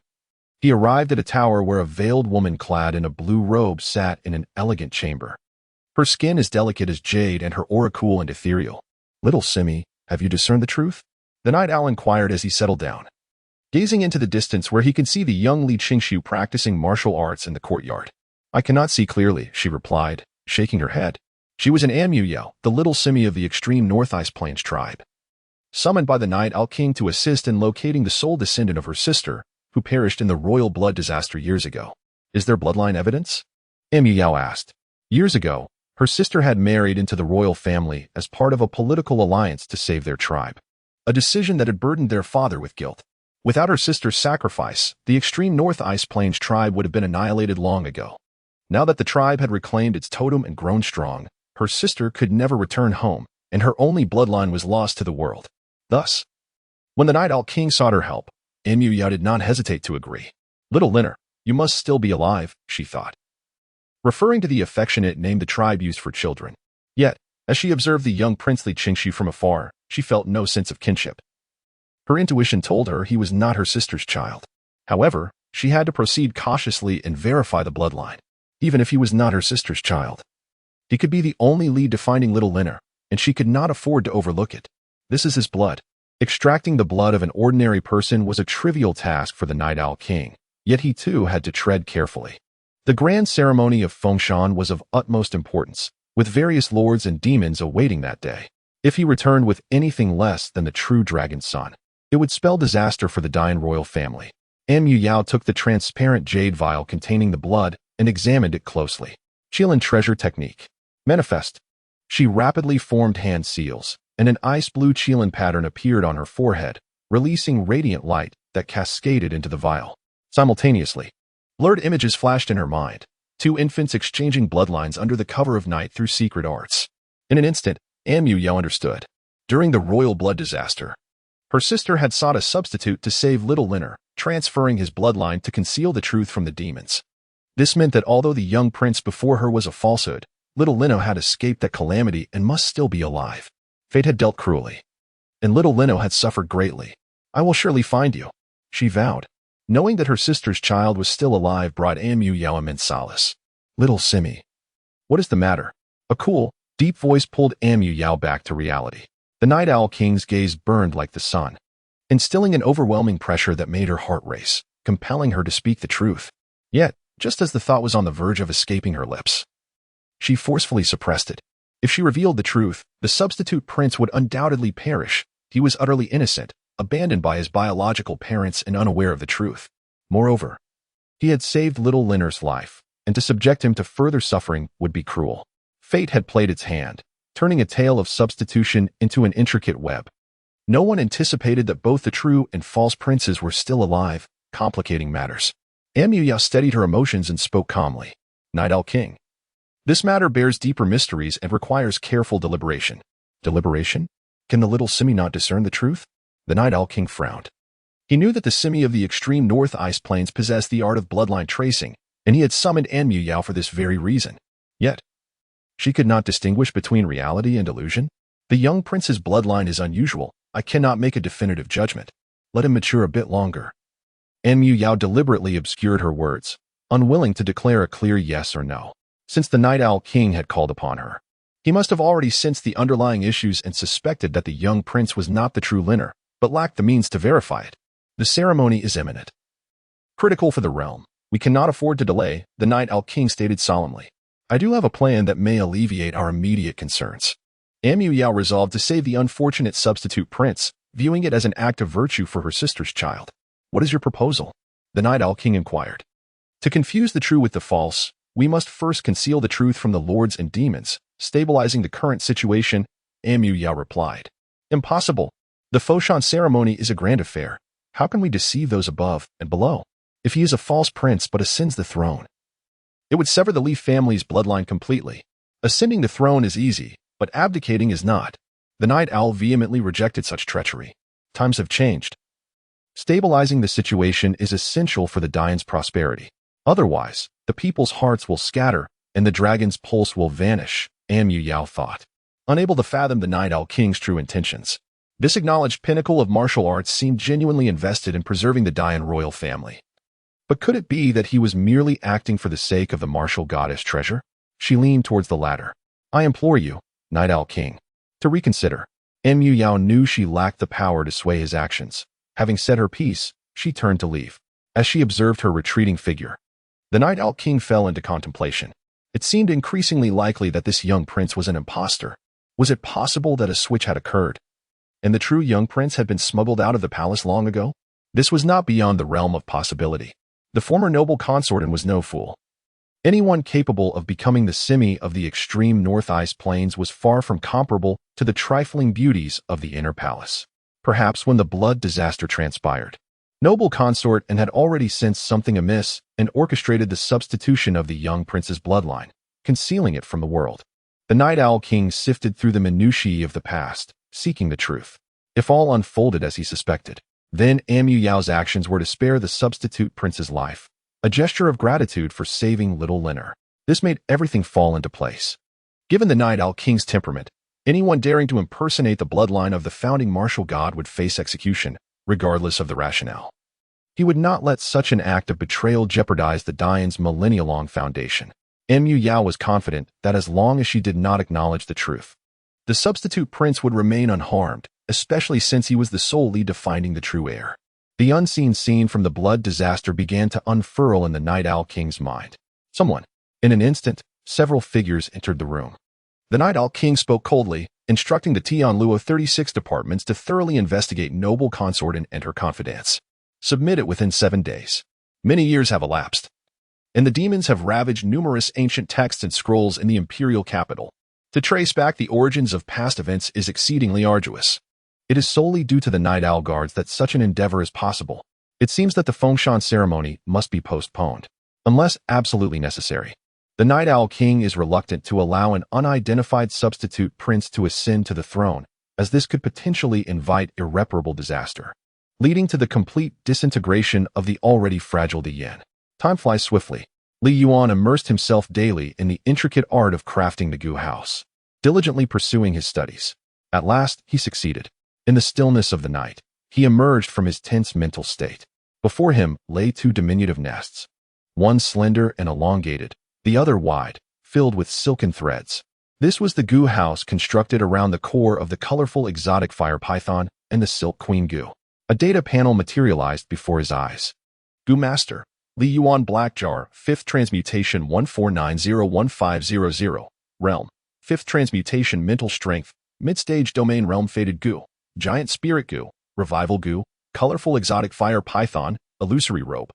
he arrived at a tower where a veiled woman clad in a blue robe sat in an elegant chamber. Her skin as delicate as jade and her aura cool and ethereal. Little Simi, have you discerned the truth? The Night Owl inquired as he settled down, gazing into the distance where he could see the young Li Qingxiu practicing martial arts in the courtyard. I cannot see clearly, she replied, shaking her head. She was an Amuyao, the little Simi of the extreme North Ice Plains tribe, summoned by the Night Owl King to assist in locating the sole descendant of her sister, who perished in the royal blood disaster years ago. Is there bloodline evidence? Amuyao asked. Years ago, Her sister had married into the royal family as part of a political alliance to save their tribe, a decision that had burdened their father with guilt. Without her sister's sacrifice, the extreme North Ice Plains tribe would have been annihilated long ago. Now that the tribe had reclaimed its totem and grown strong, her sister could never return home, and her only bloodline was lost to the world. Thus, when the Night Owl King sought her help, Yao did not hesitate to agree. "Little Linner, you must still be alive," she thought, referring to the affectionate name the tribe used for children. Yet, as she observed the young princely Qingxi from afar, she felt no sense of kinship. Her intuition told her he was not her sister's child. However, she had to proceed cautiously and verify the bloodline. Even if he was not her sister's child, he could be the only lead to finding Little Linner, and she could not afford to overlook it. This is his blood. Extracting the blood of an ordinary person was a trivial task for the Night Owl King, yet he too had to tread carefully. The grand ceremony of Fengshan was of utmost importance, with various lords and demons awaiting that day. If he returned with anything less than the true dragon's son, it would spell disaster for the Dian royal family. Yao took the transparent jade vial containing the blood and examined it closely. Qilin treasure technique. Manifest. She rapidly formed hand seals, and an ice-blue Qilin pattern appeared on her forehead, releasing radiant light that cascaded into the vial. Simultaneously, blurred images flashed in her mind, two infants exchanging bloodlines under the cover of night through secret arts. In an instant, Yao understood. During the royal blood disaster, her sister had sought a substitute to save Little Linner, transferring his bloodline to conceal the truth from the demons. This meant that although the young prince before her was a falsehood, Little Linner had escaped that calamity and must still be alive. Fate had dealt cruelly, and Little Linner had suffered greatly. "I will surely find you," she vowed. Knowing that her sister's child was still alive brought Yao immense solace. "Little Simi, what is the matter?" A cool, deep voice pulled Yao back to reality. The Night Owl King's gaze burned like the sun, instilling an overwhelming pressure that made her heart race, compelling her to speak the truth. Yet, just as the thought was on the verge of escaping her lips, she forcefully suppressed it. If she revealed the truth, the substitute prince would undoubtedly perish. He was utterly innocent, abandoned by his biological parents and unaware of the truth. Moreover, he had saved Little Linner's life, and to subject him to further suffering would be cruel. Fate had played its hand, turning a tale of substitution into an intricate web. No one anticipated that both the true and false princes were still alive, complicating matters. Yao steadied her emotions and spoke calmly. "Night Owl King, this matter bears deeper mysteries and requires careful deliberation." Deliberation? Can the little Simi not discern the truth? The Night Owl King frowned. He knew that the Simi of the extreme North Ice Plains possessed the art of bloodline tracing, and he had summoned Yao for this very reason. Yet, she could not distinguish between reality and illusion. "The young prince's bloodline is unusual. I cannot make a definitive judgment. Let him mature a bit longer." Yao deliberately obscured her words, unwilling to declare a clear yes or no. Since the Night Owl King had called upon her, he must have already sensed the underlying issues and suspected that the young prince was not the true Linner, but lacked the means to verify it. "The ceremony is imminent. Critical for the realm. We cannot afford to delay," the Night Owl King stated solemnly. "I do have a plan that may alleviate our immediate concerns." Yao resolved to save the unfortunate substitute prince, viewing it as an act of virtue for her sister's child. "What is your proposal?" the Night Owl King inquired. "To confuse the true with the false, we must first conceal the truth from the lords and demons, stabilizing the current situation," Yao replied. "Impossible. The Foshan ceremony is a grand affair. How can we deceive those above and below? If he is a false prince but ascends the throne, it would sever the Leaf family's bloodline completely. Ascending the throne is easy, but abdicating is not." The Night Owl vehemently rejected such treachery. Times have changed. Stabilizing the situation is essential for the Dian's prosperity. Otherwise, the people's hearts will scatter, and the dragon's pulse will vanish, Yao thought, unable to fathom the Night Owl King's true intentions. This acknowledged pinnacle of martial arts seemed genuinely invested in preserving the Dian royal family. But could it be that he was merely acting for the sake of the martial goddess treasure? She leaned towards the latter. "I implore you, Night Owl King, to reconsider." Yao knew she lacked the power to sway his actions. Having said her piece, she turned to leave. As she observed her retreating figure, the Night Owl King fell into contemplation. It seemed increasingly likely that this young prince was an impostor. Was it possible that a switch had occurred, and the true young prince had been smuggled out of the palace long ago? This was not beyond the realm of possibility. The former noble consort was no fool. Anyone capable of becoming the simi of the extreme north ice plains was far from comparable to the trifling beauties of the inner palace. Perhaps when the blood disaster transpired, noble consort and had already sensed something amiss and orchestrated the substitution of the young prince's bloodline, concealing it from the world. The Night Owl King sifted through the minutiae of the past, seeking the truth. If all unfolded as he suspected, then Amu Yao's actions were to spare the substitute prince's life, a gesture of gratitude for saving little Linner. This made everything fall into place. Given the Night Owl King's temperament, anyone daring to impersonate the bloodline of the founding martial god would face execution, regardless of the rationale. He would not let such an act of betrayal jeopardize the Dian's millennia-long foundation. Mu Yao was confident that as long as she did not acknowledge the truth, the substitute prince would remain unharmed, especially since he was the sole lead to finding the true heir. The unseen scene from the blood disaster began to unfurl in the Night Owl King's mind. In an instant, several figures entered the room. The Night Owl King spoke coldly, instructing the Tianluo 36 departments to thoroughly investigate noble consort and enter confidence. Submit it within 7 days. Many years have elapsed, and the demons have ravaged numerous ancient texts and scrolls in the imperial capital. To trace back the origins of past events is exceedingly arduous. It is solely due to the Night Owl Guards that such an endeavor is possible. It seems that the Fengshan ceremony must be postponed, unless absolutely necessary. The Night Owl King is reluctant to allow an unidentified substitute prince to ascend to the throne, as this could potentially invite irreparable disaster, leading to the complete disintegration of the already fragile Yuan. Time flies swiftly. Li Yuan immersed himself daily in the intricate art of crafting the Gu house, diligently pursuing his studies. At last, he succeeded. In the stillness of the night, he emerged from his tense mental state. Before him lay 2 diminutive nests, one slender and elongated, the other wide, filled with silken threads. This was the Gu house constructed around the core of the colorful exotic fire python and the silk queen Gu. A data panel materialized before his eyes. Gu Master, Li Yuan Blackjar, 5th Transmutation 149015000, Realm, 5th Transmutation Mental Strength, Mid-Stage Domain Realm Faded Gu, Giant Spirit Gu, Revival Gu, Colorful Exotic Fire Python, Illusory Robe.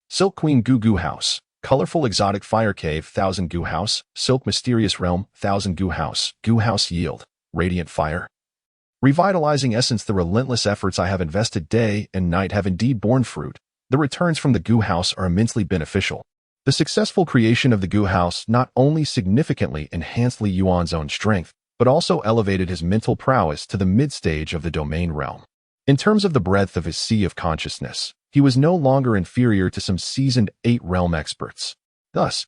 Silk Queen Gu House, Colorful Exotic Fire Cave 1000 Gu House, Silk Mysterious Realm 1000 Gu House Yield, Radiant Fire. Revitalizing Essence. The relentless efforts I have invested day and night have indeed borne fruit. The returns from the Gu House are immensely beneficial. The successful creation of the Gu House not only significantly enhanced Li Yuan's own strength, but also elevated his mental prowess to the mid-stage of the domain realm. In terms of the breadth of his sea of consciousness, he was no longer inferior to some seasoned 8-realm experts. Thus,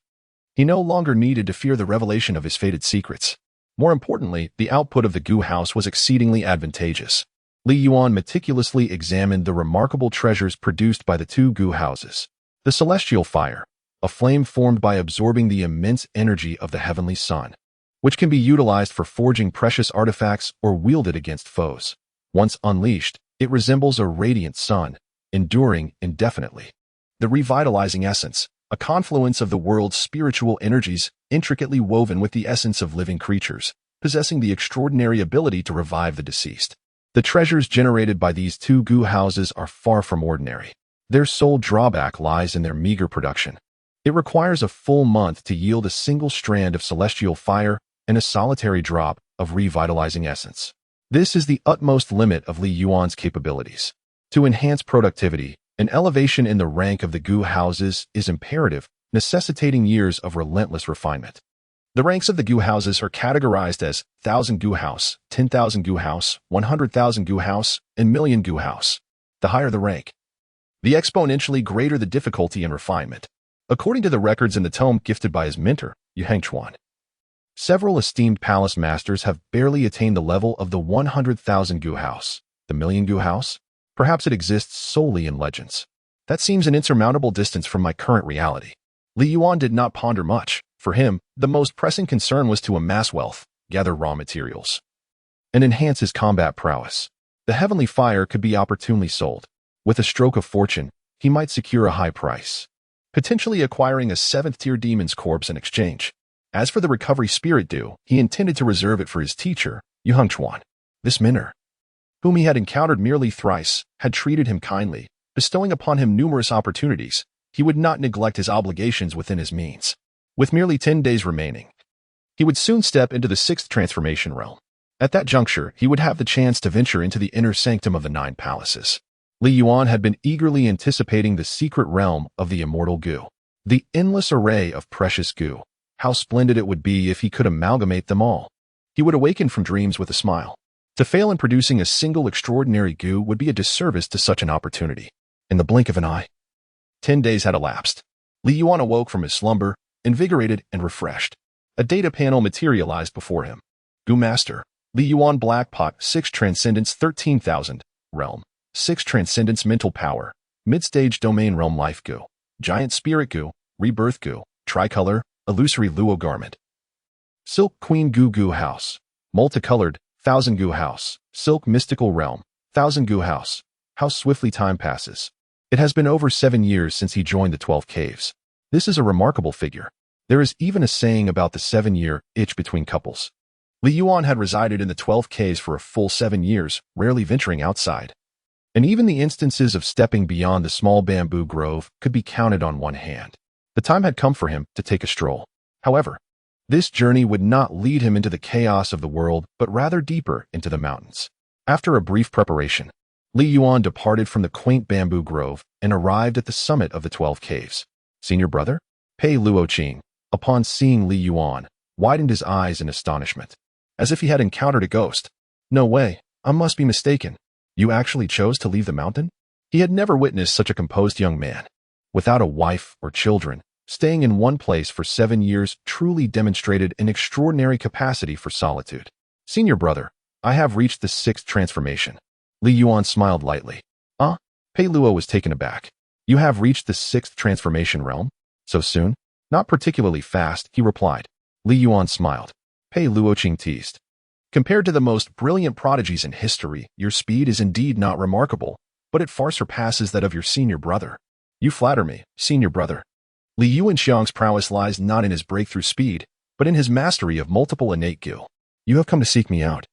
he no longer needed to fear the revelation of his fated secrets. More importantly, the output of the Gu House was exceedingly advantageous. Li Yuan meticulously examined the remarkable treasures produced by the 2 Gu Houses. The celestial fire, a flame formed by absorbing the immense energy of the heavenly sun, which can be utilized for forging precious artifacts or wielded against foes. Once unleashed, it resembles a radiant sun, enduring indefinitely. The revitalizing essence, a confluence of the world's spiritual energies intricately woven with the essence of living creatures, possessing the extraordinary ability to revive the deceased. The treasures generated by these 2 Gu Houses are far from ordinary. Their sole drawback lies in their meager production. It requires a full month to yield a single strand of celestial fire and a solitary drop of revitalizing essence. This is the utmost limit of Li Yuan's capabilities. To enhance productivity, an elevation in the rank of the Gu Houses is imperative, necessitating years of relentless refinement. The ranks of the Gu Houses are categorized as 1,000 Gu House, 10,000 Gu House, 100,000 Gu House, and million Gu House. The higher the rank, the exponentially greater the difficulty and refinement. According to the records in the tome gifted by his mentor, Yuan, several esteemed palace masters have barely attained the level of the 100,000 Gu House. The million Gu House? Perhaps it exists solely in legends. That seems an insurmountable distance from my current reality. Li Yuan did not ponder much. For him, the most pressing concern was to amass wealth, gather raw materials, and enhance his combat prowess. The heavenly fire could be opportunely sold. With a stroke of fortune, he might secure a high price, potentially acquiring a 7th-tier demon's corpse in exchange. As for the recovery spirit due, he intended to reserve it for his teacher, Yuan. This mentor, whom he had encountered merely thrice, had treated him kindly, bestowing upon him numerous opportunities. He would not neglect his obligations within his means. With merely 10 days remaining, he would soon step into the sixth transformation realm. At that juncture, he would have the chance to venture into the inner sanctum of the nine palaces. Li Yuan had been eagerly anticipating the secret realm of the immortal goo. The endless array of precious goo. How splendid it would be if he could amalgamate them all. He would awaken from dreams with a smile. To fail in producing a single extraordinary goo would be a disservice to such an opportunity. In the blink of an eye, 10 days had elapsed. Li Yuan awoke from his slumber, invigorated and refreshed. A data panel materialized before him. Goo Master, Li Yuan Black Pot, 6 Transcendence 13,000, Realm, 6 Transcendence Mental Power, Mid-Stage Domain Realm Life Goo, Giant Spirit Goo, Rebirth Goo, Tricolor, Illusory Luo Garment. Silk Queen Goo Goo House, Multicolored, 1000 Goo House, Silk Mystical Realm, 1000 Goo House. How swiftly time passes. It has been over 7 years since he joined the 12 Caves. This is a remarkable figure. There is even a saying about the 7-year itch between couples. Li Yuan had resided in the 12 Caves for a full 7 years, rarely venturing outside. And even the instances of stepping beyond the small bamboo grove could be counted on one hand. The time had come for him to take a stroll. However, this journey would not lead him into the chaos of the world, but rather deeper into the mountains. After a brief preparation, Li Yuan departed from the quaint bamboo grove and arrived at the summit of the 12 Caves. Senior brother? Pei Luoqing, upon seeing Li Yuan, widened his eyes in astonishment, as if he had encountered a ghost. No way, I must be mistaken. You actually chose to leave the mountain? He had never witnessed such a composed young man. Without a wife or children, staying in one place for 7 years truly demonstrated an extraordinary capacity for solitude. Senior brother, I have reached the 6th transformation. Li Yuan smiled lightly. Pei Luo was taken aback. You have reached the 6th transformation realm? So soon? Not particularly fast, he replied. Li Yuan smiled. Pei Luoqing teased. Compared to the most brilliant prodigies in history, your speed is indeed not remarkable, but it far surpasses that of your senior brother. You flatter me, senior brother. Li Yuanxiang's prowess lies not in his breakthrough speed, but in his mastery of multiple innate goo. You have come to seek me out.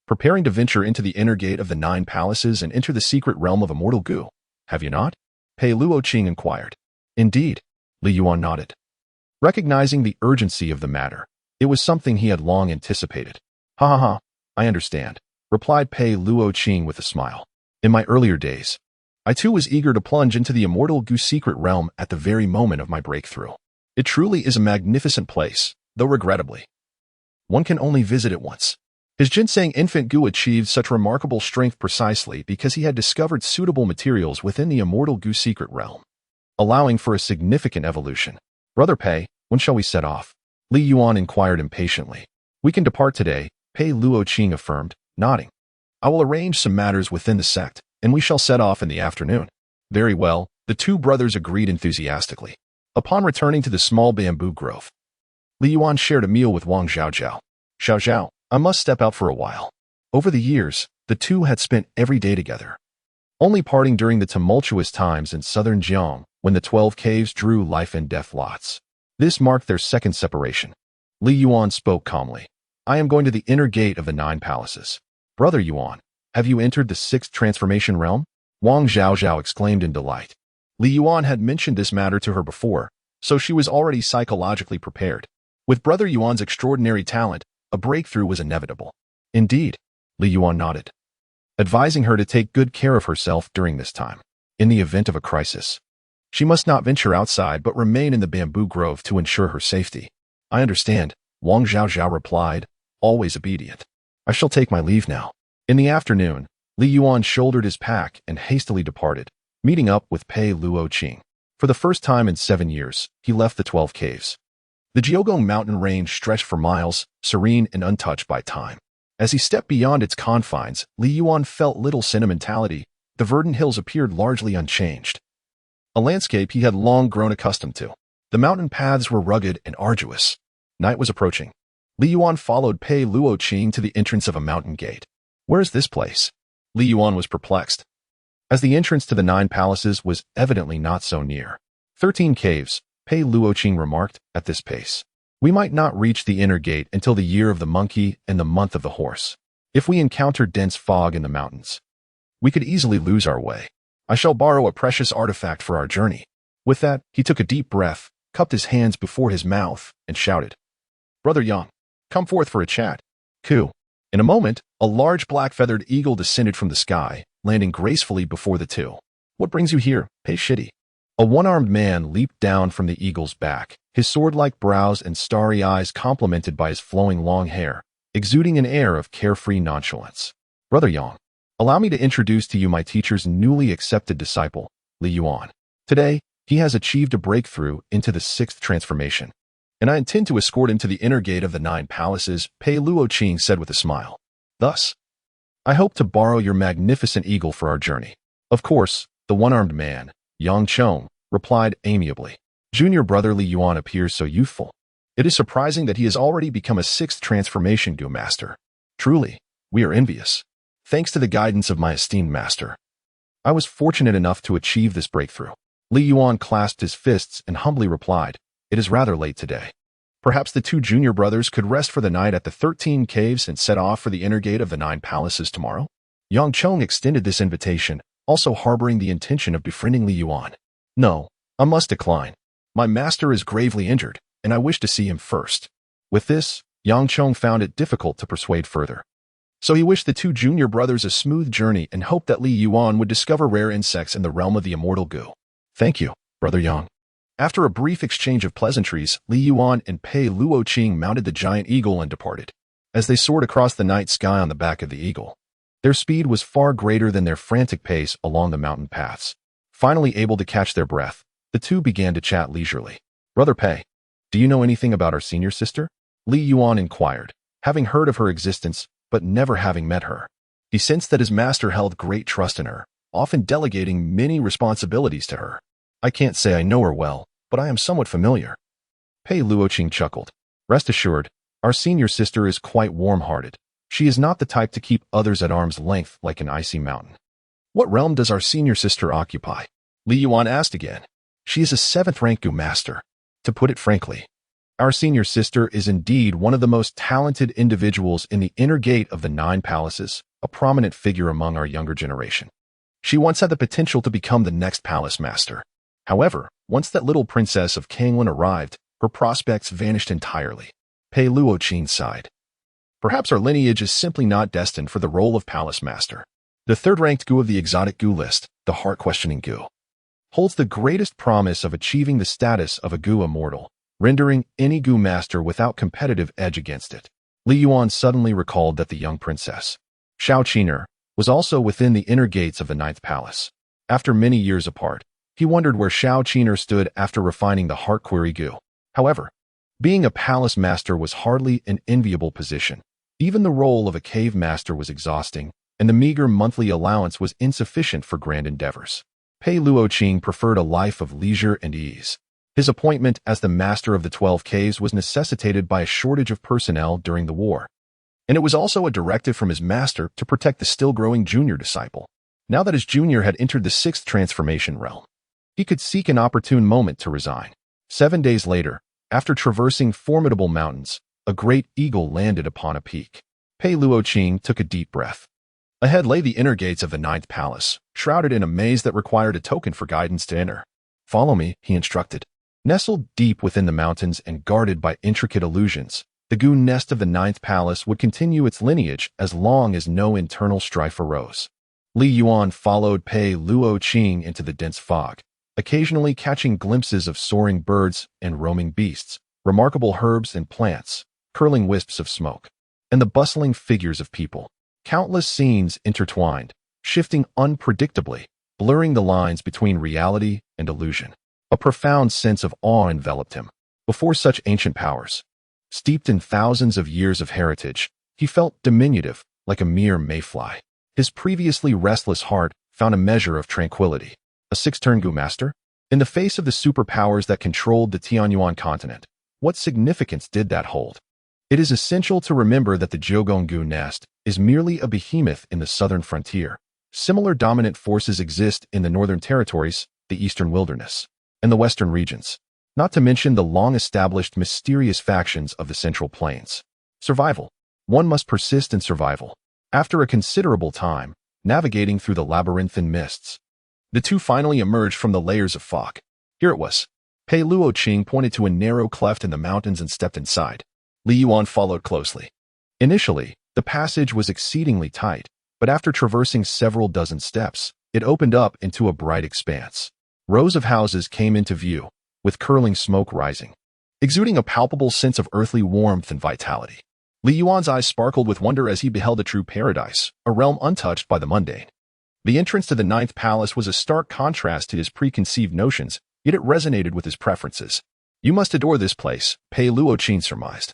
Preparing to venture into the inner gate of the 9 palaces and enter the secret realm of immortal goo, have you not? Pei Luoqing inquired. Indeed, Li Yuan nodded. Recognizing the urgency of the matter, it was something he had long anticipated. Ha, I understand, replied Pei Luoqing with a smile. In my earlier days, I too was eager to plunge into the immortal goo secret realm at the very moment of my breakthrough. It truly is a magnificent place, though regrettably, one can only visit it once. His ginseng infant goo achieved such remarkable strength precisely because he had discovered suitable materials within the immortal goo secret realm, allowing for a significant evolution. Brother Pei, when shall we set off? Li Yuan inquired impatiently. We can depart today, Pei Luoqing affirmed, nodding. I will arrange some matters within the sect, and we shall set off in the afternoon. Very well, the two brothers agreed enthusiastically. Upon returning to the small bamboo grove, Li Yuan shared a meal with Wang Zhaozhao. Zhaozhao, I must step out for a while. Over the years, the two had spent every day together, only parting during the tumultuous times in southern Jiang when the 12 Caves drew life and death lots. This marked their second separation. Li Yuan spoke calmly. I am going to the inner gate of the 9 palaces. Brother Yuan, have you entered the 6th transformation realm? Wang Zhaozhao exclaimed in delight. Li Yuan had mentioned this matter to her before, so she was already psychologically prepared. With Brother Yuan's extraordinary talent, a breakthrough was inevitable. Indeed, Li Yuan nodded, advising her to take good care of herself during this time. In the event of a crisis, she must not venture outside but remain in the bamboo grove to ensure her safety. I understand, Wang Zhaozhao replied, always obedient. I shall take my leave now. In the afternoon, Li Yuan shouldered his pack and hastily departed, meeting up with Pei Luoqing. For the first time in 7 years, he left the 12 Caves. The Jiogong mountain range stretched for miles, serene and untouched by time. As he stepped beyond its confines, Li Yuan felt little sentimentality. The verdant hills appeared largely unchanged, a landscape he had long grown accustomed to. The mountain paths were rugged and arduous. Night was approaching. Li Yuan followed Pei Luoqing to the entrance of a mountain gate. Where is this place? Li Yuan was perplexed, as the entrance to the 9 palaces was evidently not so near. 13 caves, Pei Luoqing remarked, at this pace. We might not reach the inner gate until the year of the monkey and the month of the horse. If we encounter dense fog in the mountains, we could easily lose our way. I shall borrow a precious artifact for our journey. With that, he took a deep breath, cupped his hands before his mouth, and shouted, "Brother Yang, come forth for a chat." Coo. In a moment, a large black-feathered eagle descended from the sky, landing gracefully before the two. "What brings you here, Pei Shitty?" A one-armed man leaped down from the eagle's back, his sword-like brows and starry eyes complemented by his flowing long hair, exuding an air of carefree nonchalance. "Brother Yang, allow me to introduce to you my teacher's newly accepted disciple, Li Yuan. Today, he has achieved a breakthrough into the 6th transformation, and I intend to escort him to the inner gate of the 9 palaces," Pei Luoqing said with a smile. "Thus, I hope to borrow your magnificent eagle for our journey." "Of course," the one-armed man, Yang Chong, replied amiably. "Junior brother Li Yuan appears so youthful. It is surprising that he has already become a 6th transformation Gu master. Truly, we are envious. Thanks to the guidance of my esteemed master, I was fortunate enough to achieve this breakthrough." Li Yuan clasped his fists and humbly replied, "It is rather late today. Perhaps the 2 junior brothers could rest for the night at the 13 caves and set off for the inner gate of the 9 palaces tomorrow?" Yang Chong extended this invitation, also harboring the intention of befriending Li Yuan. "No, I must decline. My master is gravely injured, and I wish to see him first." With this, Yang Chong found it difficult to persuade further. So he wished the 2 junior brothers a smooth journey and hoped that Li Yuan would discover rare insects in the realm of the immortal Gu. "Thank you, Brother Yang." After a brief exchange of pleasantries, Li Yuan and Pei Luoqing mounted the giant eagle and departed. As they soared across the night sky on the back of the eagle, their speed was far greater than their frantic pace along the mountain paths. Finally able to catch their breath, the two began to chat leisurely. "Brother Pei, do you know anything about our senior sister?" Li Yuan inquired, having heard of her existence but never having met her. He sensed that his master held great trust in her, often delegating many responsibilities to her. "I can't say I know her well, but I am somewhat familiar." Pei Luoqing chuckled. "Rest assured, our senior sister is quite warm-hearted. She is not the type to keep others at arm's length like an icy mountain." "What realm does our senior sister occupy?" Li Yuan asked again. "She is a 7th-rank Gu master. To put it frankly, our senior sister is indeed one of the most talented individuals in the inner gate of the 9 palaces, a prominent figure among our younger generation. She once had the potential to become the next palace master. However, once that little princess of Kanglan arrived, her prospects vanished entirely." Pei Luoqing sighed. "Perhaps our lineage is simply not destined for the role of palace master." The 3rd-ranked Gu of the exotic Gu list, the heart-questioning Gu, holds the greatest promise of achieving the status of a Gu immortal, rendering any Gu master without competitive edge against it. Li Yuan suddenly recalled that the young princess, Shao Qiner, was also within the inner gates of the 9th palace. After many years apart, he wondered where Shao Qiner stood after refining the heart query Gu. However, being a palace master was hardly an enviable position. Even the role of a cave master was exhausting, and the meager monthly allowance was insufficient for grand endeavors. Pei Luoqing preferred a life of leisure and ease. His appointment as the master of the 12 caves was necessitated by a shortage of personnel during the war, and it was also a directive from his master to protect the still-growing junior disciple. Now that his junior had entered the 6th transformation realm, he could seek an opportune moment to resign. 7 days later, after traversing formidable mountains, a great eagle landed upon a peak. Pei Luoqing took a deep breath. Ahead lay the inner gates of the 9th palace, shrouded in a maze that required a token for guidance to enter. "Follow me," he instructed. Nestled deep within the mountains and guarded by intricate illusions, the Gu nest of the 9th palace would continue its lineage as long as no internal strife arose. Li Yuan followed Pei Luoqing into the dense fog, occasionally catching glimpses of soaring birds and roaming beasts, remarkable herbs and plants, curling wisps of smoke, and the bustling figures of people. Countless scenes intertwined, shifting unpredictably, blurring the lines between reality and illusion. A profound sense of awe enveloped him. Before such ancient powers, steeped in thousands of years of heritage, he felt diminutive, like a mere mayfly. His previously restless heart found a measure of tranquility. A 6th-turn Gu master? In the face of the superpowers that controlled the Tianyuan continent, what significance did that hold? It is essential to remember that the Zhougong Gu nest is merely a behemoth in the southern frontier. Similar dominant forces exist in the northern territories, the eastern wilderness, and the western regions, not to mention the long-established mysterious factions of the central plains. Survival. One must persist in survival. After a considerable time, navigating through the labyrinthine mists, the two finally emerged from the layers of fog. Here it was, Pei Luoqing pointed to a narrow cleft in the mountains and stepped inside. Li Yuan followed closely. Initially, the passage was exceedingly tight, but after traversing several dozen steps, it opened up into a bright expanse. Rows of houses came into view, with curling smoke rising, exuding a palpable sense of earthly warmth and vitality. Li Yuan's eyes sparkled with wonder as he beheld a true paradise, a realm untouched by the mundane. The entrance to the ninth palace was a stark contrast to his preconceived notions, yet it resonated with his preferences. You must adore this place, Pei Luoqing surmised,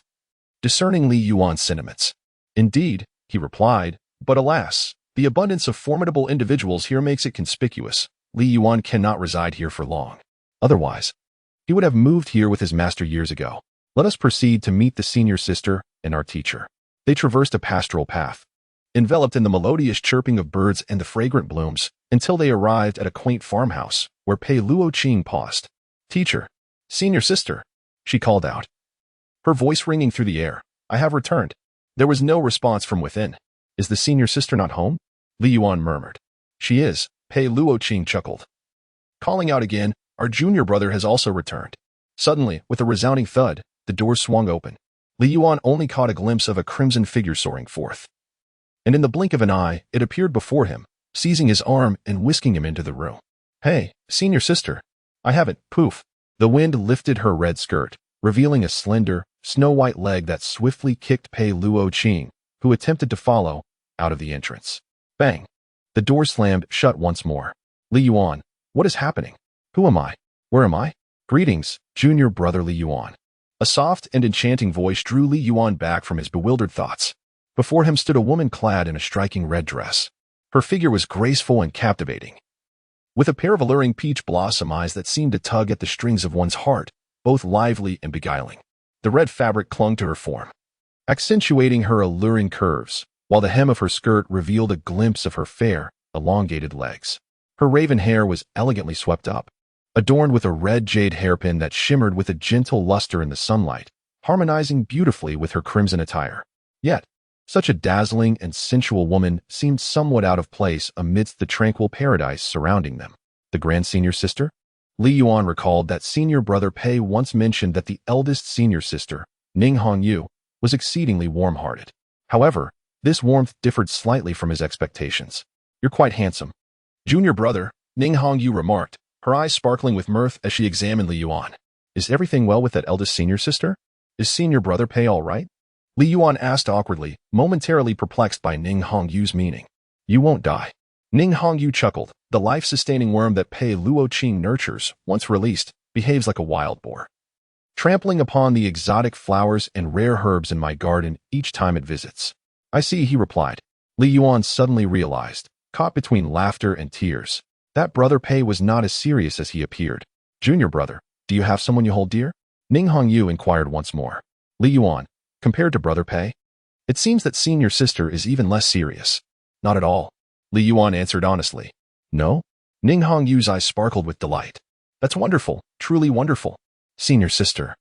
discerning Li Yuan's sentiments. Indeed, he replied, but alas, the abundance of formidable individuals here makes it conspicuous. Li Yuan cannot reside here for long. Otherwise, he would have moved here with his master years ago. Let us proceed to meet the senior sister and our teacher. They traversed a pastoral path, enveloped in the melodious chirping of birds and the fragrant blooms, until they arrived at a quaint farmhouse, where Pei Luoqing paused. Teacher, senior sister, she called out, her voice ringing through the air. I have returned. There was no response from within. Is the senior sister not home? Li Yuan murmured. She is, Pei Luoqing chuckled. Calling out again, our junior brother has also returned. Suddenly, with a resounding thud, the door swung open. Li Yuan only caught a glimpse of a crimson figure soaring forth. And in the blink of an eye, it appeared before him, seizing his arm and whisking him into the room. Hey, senior sister. I haven't, poof. The wind lifted her red skirt, revealing a slender, snow-white leg that swiftly kicked Pei Luoqing, who attempted to follow, out of the entrance. Bang! The door slammed shut once more. Li Yuan, what is happening? Who am I? Where am I? Greetings, junior brother Li Yuan. A soft and enchanting voice drew Li Yuan back from his bewildered thoughts. Before him stood a woman clad in a striking red dress. Her figure was graceful and captivating, with a pair of alluring peach blossom eyes that seemed to tug at the strings of one's heart, both lively and beguiling. The red fabric clung to her form, accentuating her alluring curves, while the hem of her skirt revealed a glimpse of her fair, elongated legs. Her raven hair was elegantly swept up, adorned with a red jade hairpin that shimmered with a gentle luster in the sunlight, harmonizing beautifully with her crimson attire. Yet, such a dazzling and sensual woman seemed somewhat out of place amidst the tranquil paradise surrounding them. The grand senior sister? Li Yuan recalled that senior brother Pei once mentioned that the eldest senior sister, Ning Hongyu, was exceedingly warm-hearted. However, this warmth differed slightly from his expectations. You're quite handsome, junior brother, Ning Hongyu remarked, her eyes sparkling with mirth as she examined Li Yuan. Is everything well with that eldest senior sister? Is senior brother Pei all right? Li Yuan asked awkwardly, momentarily perplexed by Ning Hongyu's meaning. You won't die. Ning Hongyu chuckled. The life-sustaining worm that Pei Luoqing nurtures, once released, behaves like a wild boar, trampling upon the exotic flowers and rare herbs in my garden each time it visits. I see, he replied. Li Yuan suddenly realized, caught between laughter and tears, that brother Pei was not as serious as he appeared. Junior brother, do you have someone you hold dear? Ning Hongyu inquired once more. Li Yuan, compared to brother Pei, it seems that senior sister is even less serious. Not at all, Li Yuan answered honestly. No? Ning Hongyu's eyes sparkled with delight. That's wonderful, truly wonderful. Senior sister.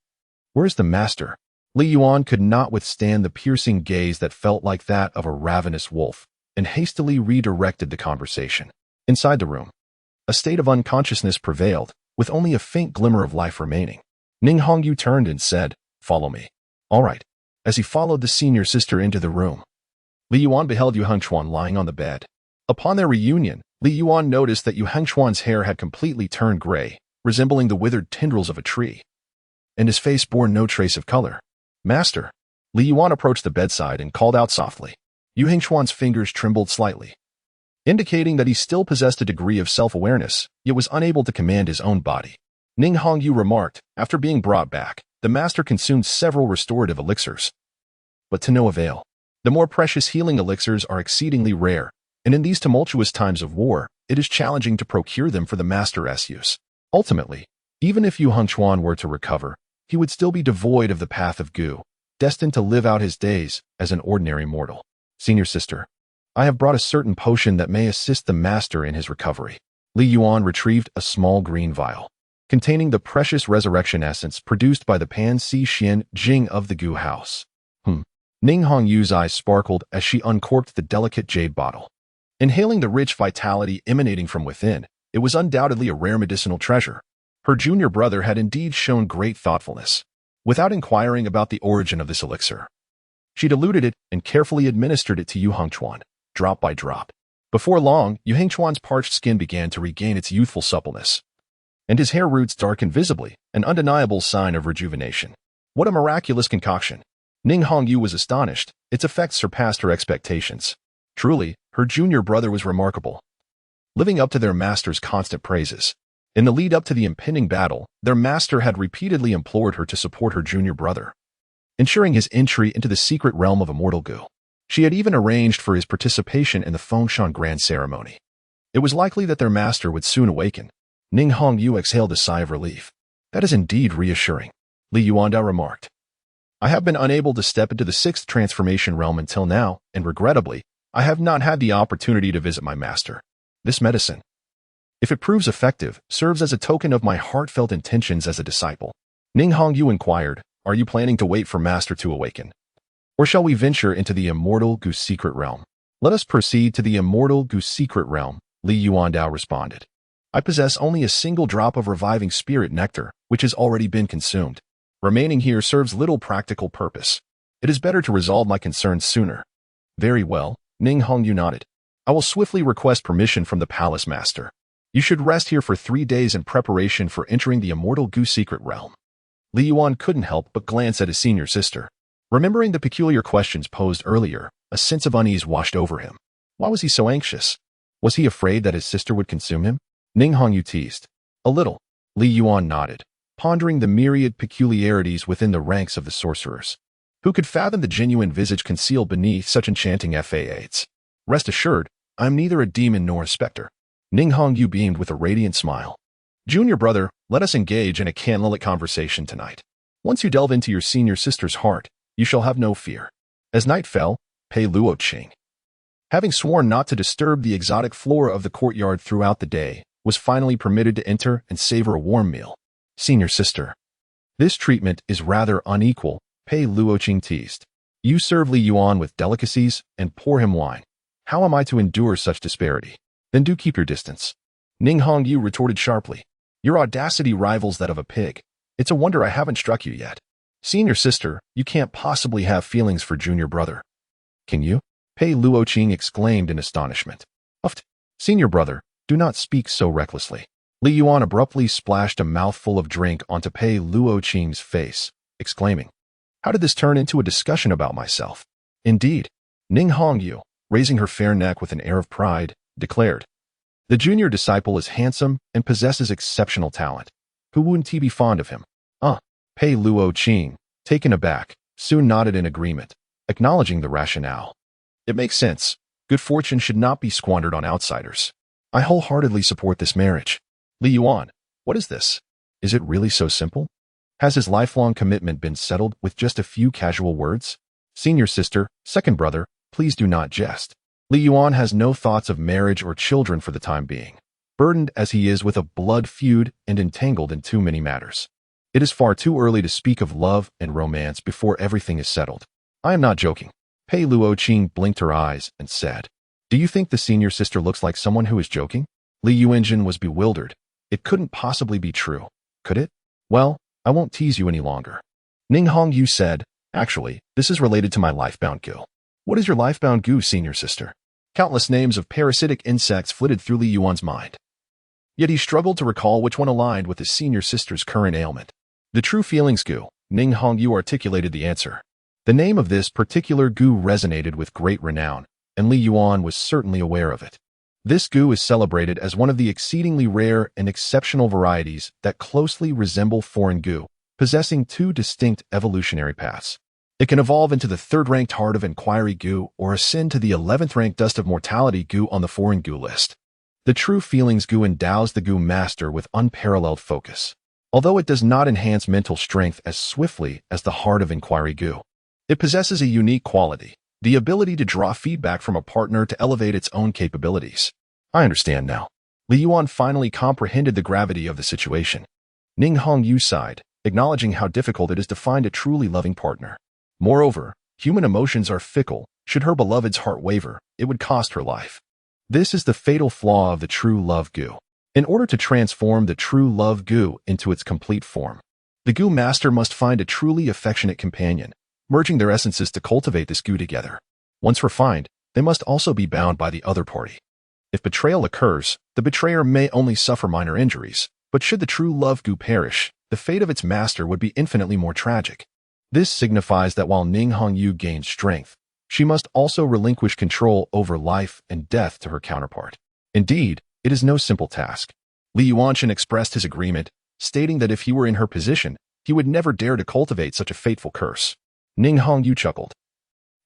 Where's the master? Li Yuan could not withstand the piercing gaze that felt like that of a ravenous wolf, and hastily redirected the conversation. Inside the room, a state of unconsciousness prevailed, with only a faint glimmer of life remaining. Ning Hongyu turned and said, Follow me. All right. As he followed the senior sister into the room, Li Yuan beheld Yu Hengchuan lying on the bed. Upon their reunion, Li Yuan noticed that Yu Hengchuan's hair had completely turned gray, resembling the withered tendrils of a tree, and his face bore no trace of color. Master. Li Yuan approached the bedside and called out softly. Yu Hengchuan's fingers trembled slightly, indicating that he still possessed a degree of self-awareness, yet was unable to command his own body. Ning Hongyu remarked, after being brought back, the master consumed several restorative elixirs, but to no avail. The more precious healing elixirs are exceedingly rare, and in these tumultuous times of war, it is challenging to procure them for the master's use. Ultimately, even if Yu Hengchuan were to recover, he would still be devoid of the path of Gu, destined to live out his days as an ordinary mortal. Senior sister, I have brought a certain potion that may assist the master in his recovery. Li Yuan retrieved a small green vial, containing the precious resurrection essence produced by the Pan Si Xian Jing of the Gu house. Ning Hongyu's eyes sparkled as she uncorked the delicate jade bottle. Inhaling the rich vitality emanating from within, it was undoubtedly a rare medicinal treasure. Her junior brother had indeed shown great thoughtfulness. Without inquiring about the origin of this elixir, she diluted it and carefully administered it to Yu Hengchuan, drop by drop. Before long, Yu Hengchuan's parched skin began to regain its youthful suppleness, and his hair roots darkened visibly, an undeniable sign of rejuvenation. What a miraculous concoction! Ning Hongyu was astonished. Its effects surpassed her expectations. Truly, her junior brother was remarkable, living up to their master's constant praises. In the lead-up to the impending battle, their master had repeatedly implored her to support her junior brother, ensuring his entry into the secret realm of immortal goo. She had even arranged for his participation in the Fengshan Grand Ceremony. It was likely that their master would soon awaken. Ning Hongyu exhaled a sigh of relief. That is indeed reassuring, Li Yuanda remarked. I have been unable to step into the sixth transformation realm until now, and regrettably, I have not had the opportunity to visit my master. This medicine, if it proves effective, serves as a token of my heartfelt intentions as a disciple. Ning Hongyu inquired, are you planning to wait for master to awaken? Or shall we venture into the immortal Goo secret realm? Let us proceed to the immortal Goo secret realm, Li Yuandao responded. I possess only a single drop of reviving spirit nectar, which has already been consumed. Remaining here serves little practical purpose. It is better to resolve my concerns sooner. Very well, Ning Hongyu nodded. I will swiftly request permission from the palace master. You should rest here for 3 days in preparation for entering the immortal Goo secret realm. Li Yuan couldn't help but glance at his senior sister. Remembering the peculiar questions posed earlier, a sense of unease washed over him. Why was he so anxious? Was he afraid that his sister would consume him? Ning Hongyu teased. A little. Li Yuan nodded, pondering the myriad peculiarities within the ranks of the sorcerers. Who could fathom the genuine visage concealed beneath such enchanting facades? Rest assured, I am neither a demon nor a specter. Ning Hongyu beamed with a radiant smile. Junior brother, let us engage in a candlelit conversation tonight. Once you delve into your senior sister's heart, you shall have no fear. As night fell, Pei Luoqing, having sworn not to disturb the exotic flora of the courtyard throughout the day, was finally permitted to enter and savor a warm meal. Senior sister. This treatment is rather unequal, Pei Luoqing teased. You serve Li Yuan with delicacies and pour him wine. How am I to endure such disparity? Then do keep your distance. Ning Hongyu retorted sharply. Your audacity rivals that of a pig. It's a wonder I haven't struck you yet. Senior sister, you can't possibly have feelings for junior brother. Can you? Pei Luoqing exclaimed in astonishment. Uft. Senior brother, do not speak so recklessly. Li Yuan abruptly splashed a mouthful of drink onto Pei Luoqing's face, exclaiming, how did this turn into a discussion about myself? Indeed, Ning Hongyu, raising her fair neck with an air of pride, declared, the junior disciple is handsome and possesses exceptional talent. Who wouldn't he be fond of him? Pei Luoqing, taken aback, soon nodded in agreement, acknowledging the rationale. It makes sense. Good fortune should not be squandered on outsiders. I wholeheartedly support this marriage. Li Yuan, what is this? Is it really so simple? Has his lifelong commitment been settled with just a few casual words? Senior sister, second brother, please do not jest. Li Yuan has no thoughts of marriage or children for the time being, burdened as he is with a blood feud and entangled in too many matters. It is far too early to speak of love and romance before everything is settled. I am not joking. Pei Luoqing blinked her eyes and said, do you think the senior sister looks like someone who is joking? Li Yuanjin was bewildered. It couldn't possibly be true, could it? Well, I won't tease you any longer. Ning Hongyu said, actually, this is related to my lifebound goo. What is your lifebound goo, senior sister? Countless names of parasitic insects flitted through Li Yuan's mind. Yet he struggled to recall which one aligned with his senior sister's current ailment. The true feelings goo, Ning Hongyu articulated the answer. The name of this particular goo resonated with great renown, and Li Yuan was certainly aware of it. This goo is celebrated as one of the exceedingly rare and exceptional varieties that closely resemble foreign goo, possessing two distinct evolutionary paths. It can evolve into the third-ranked Heart of Inquiry goo or ascend to the 11th-ranked Dust of Mortality goo on the foreign goo list. The true feelings goo endows the goo master with unparalleled focus, although it does not enhance mental strength as swiftly as the Heart of Inquiry goo. It possesses a unique quality, the ability to draw feedback from a partner to elevate its own capabilities. I understand now. Li Yuan finally comprehended the gravity of the situation. Ning Hongyu sighed, acknowledging how difficult it is to find a truly loving partner. Moreover, human emotions are fickle. Should her beloved's heart waver, it would cost her life. This is the fatal flaw of the true love goo. In order to transform the true love goo into its complete form, the goo master must find a truly affectionate companion, merging their essences to cultivate this goo together. Once refined, they must also be bound by the other party. If betrayal occurs, the betrayer may only suffer minor injuries, but should the true love goo perish, the fate of its master would be infinitely more tragic. This signifies that while Ning Hongyu gains strength, she must also relinquish control over life and death to her counterpart. Indeed, it is no simple task. Li Yuanshan expressed his agreement, stating that if he were in her position, he would never dare to cultivate such a fateful curse. Ning Hongyu chuckled.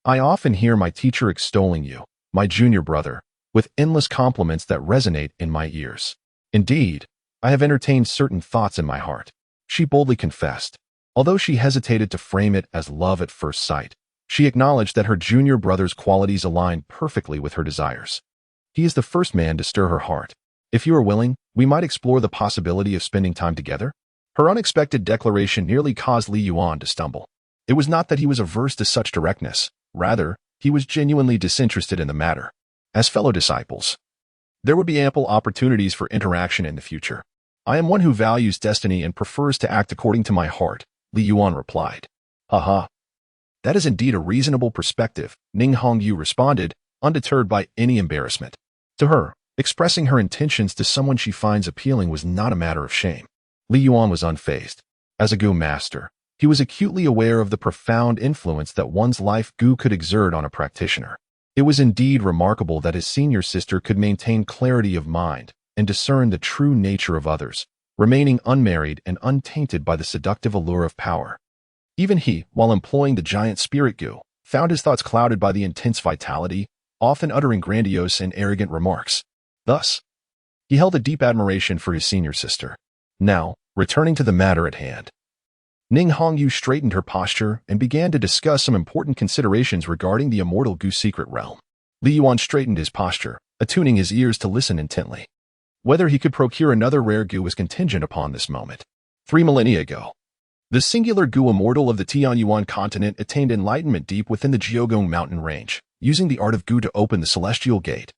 I often hear my teacher extolling you, my junior brother, with endless compliments that resonate in my ears. Indeed, I have entertained certain thoughts in my heart, she boldly confessed. Although she hesitated to frame it as love at first sight, she acknowledged that her junior brother's qualities aligned perfectly with her desires. He is the first man to stir her heart. If you are willing, we might explore the possibility of spending time together. Her unexpected declaration nearly caused Li Yuan to stumble. It was not that he was averse to such directness. Rather, he was genuinely disinterested in the matter. As fellow disciples, there would be ample opportunities for interaction in the future. I am one who values destiny and prefers to act according to my heart, Li Yuan replied. Haha. That is indeed a reasonable perspective, Ning Hongyu responded, undeterred by any embarrassment. To her, expressing her intentions to someone she finds appealing was not a matter of shame. Li Yuan was unfazed. As a goo master, he was acutely aware of the profound influence that one's life goo could exert on a practitioner. It was indeed remarkable that his senior sister could maintain clarity of mind and discern the true nature of others, remaining unmarried and untainted by the seductive allure of power. Even he, while employing the giant spirit goo, found his thoughts clouded by the intense vitality, often uttering grandiose and arrogant remarks. Thus, he held a deep admiration for his senior sister. Now, returning to the matter at hand, Ning Hongyu straightened her posture and began to discuss some important considerations regarding the immortal goo secret realm. Li Yuan straightened his posture, attuning his ears to listen intently. Whether he could procure another rare goo was contingent upon this moment. 3 millennia ago, the singular goo immortal of the Tianyuan continent attained enlightenment deep within the Jiogong mountain range, using the art of goo to open the celestial gate.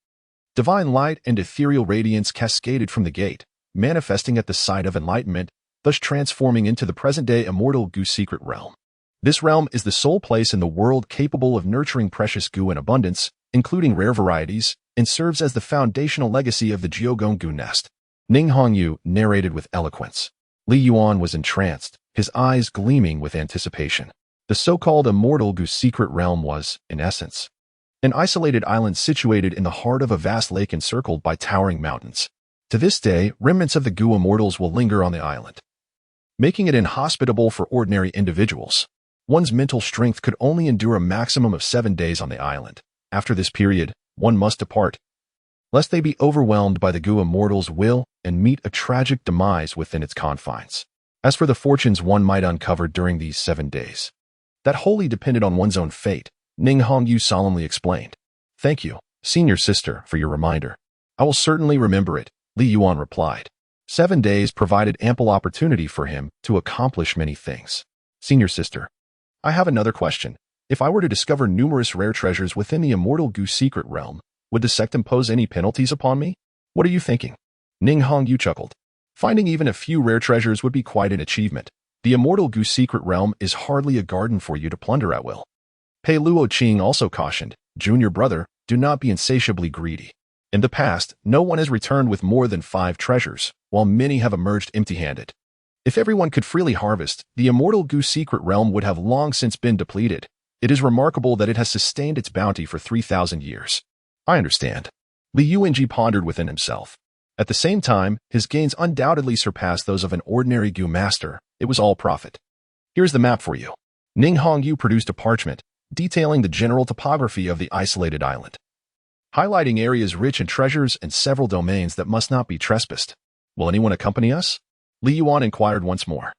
Divine light and ethereal radiance cascaded from the gate, manifesting at the site of enlightenment, thus transforming into the present-day immortal goo secret realm. This realm is the sole place in the world capable of nurturing precious goo in abundance, including rare varieties, and serves as the foundational legacy of the Jiogong goo nest. Ning Hongyu narrated with eloquence. Li Yuan was entranced, his eyes gleaming with anticipation. The so-called immortal goo secret realm was, in essence, an isolated island situated in the heart of a vast lake encircled by towering mountains. To this day, remnants of the goo immortals will linger on the island, making it inhospitable for ordinary individuals. One's mental strength could only endure a maximum of 7 days on the island. After this period, one must depart, lest they be overwhelmed by the goo immortal's will and meet a tragic demise within its confines. As for the fortunes one might uncover during these 7 days, that wholly depended on one's own fate, Ning Hongyu solemnly explained. Thank you, senior sister, for your reminder. I will certainly remember it, Li Yuan replied. 7 days provided ample opportunity for him to accomplish many things. Senior sister, I have another question. If I were to discover numerous rare treasures within the immortal goo secret realm, would the sect impose any penalties upon me? What are you thinking? Ning Hongyu chuckled. Finding even a few rare treasures would be quite an achievement. The immortal goo secret realm is hardly a garden for you to plunder at will. Pei Luo Qing also cautioned, Junior brother, do not be insatiably greedy. In the past, no one has returned with more than 5 treasures, while many have emerged empty-handed. If everyone could freely harvest, the immortal goo secret realm would have long since been depleted. It is remarkable that it has sustained its bounty for 3,000 years. I understand. Li Yuanji pondered within himself. At the same time, his gains undoubtedly surpassed those of an ordinary goo master. It was all profit. Here's the map for you. Ning Hongyu produced a parchment, detailing the general topography of the isolated island, highlighting areas rich in treasures and several domains that must not be trespassed. Will anyone accompany us? Li Yuan inquired once more.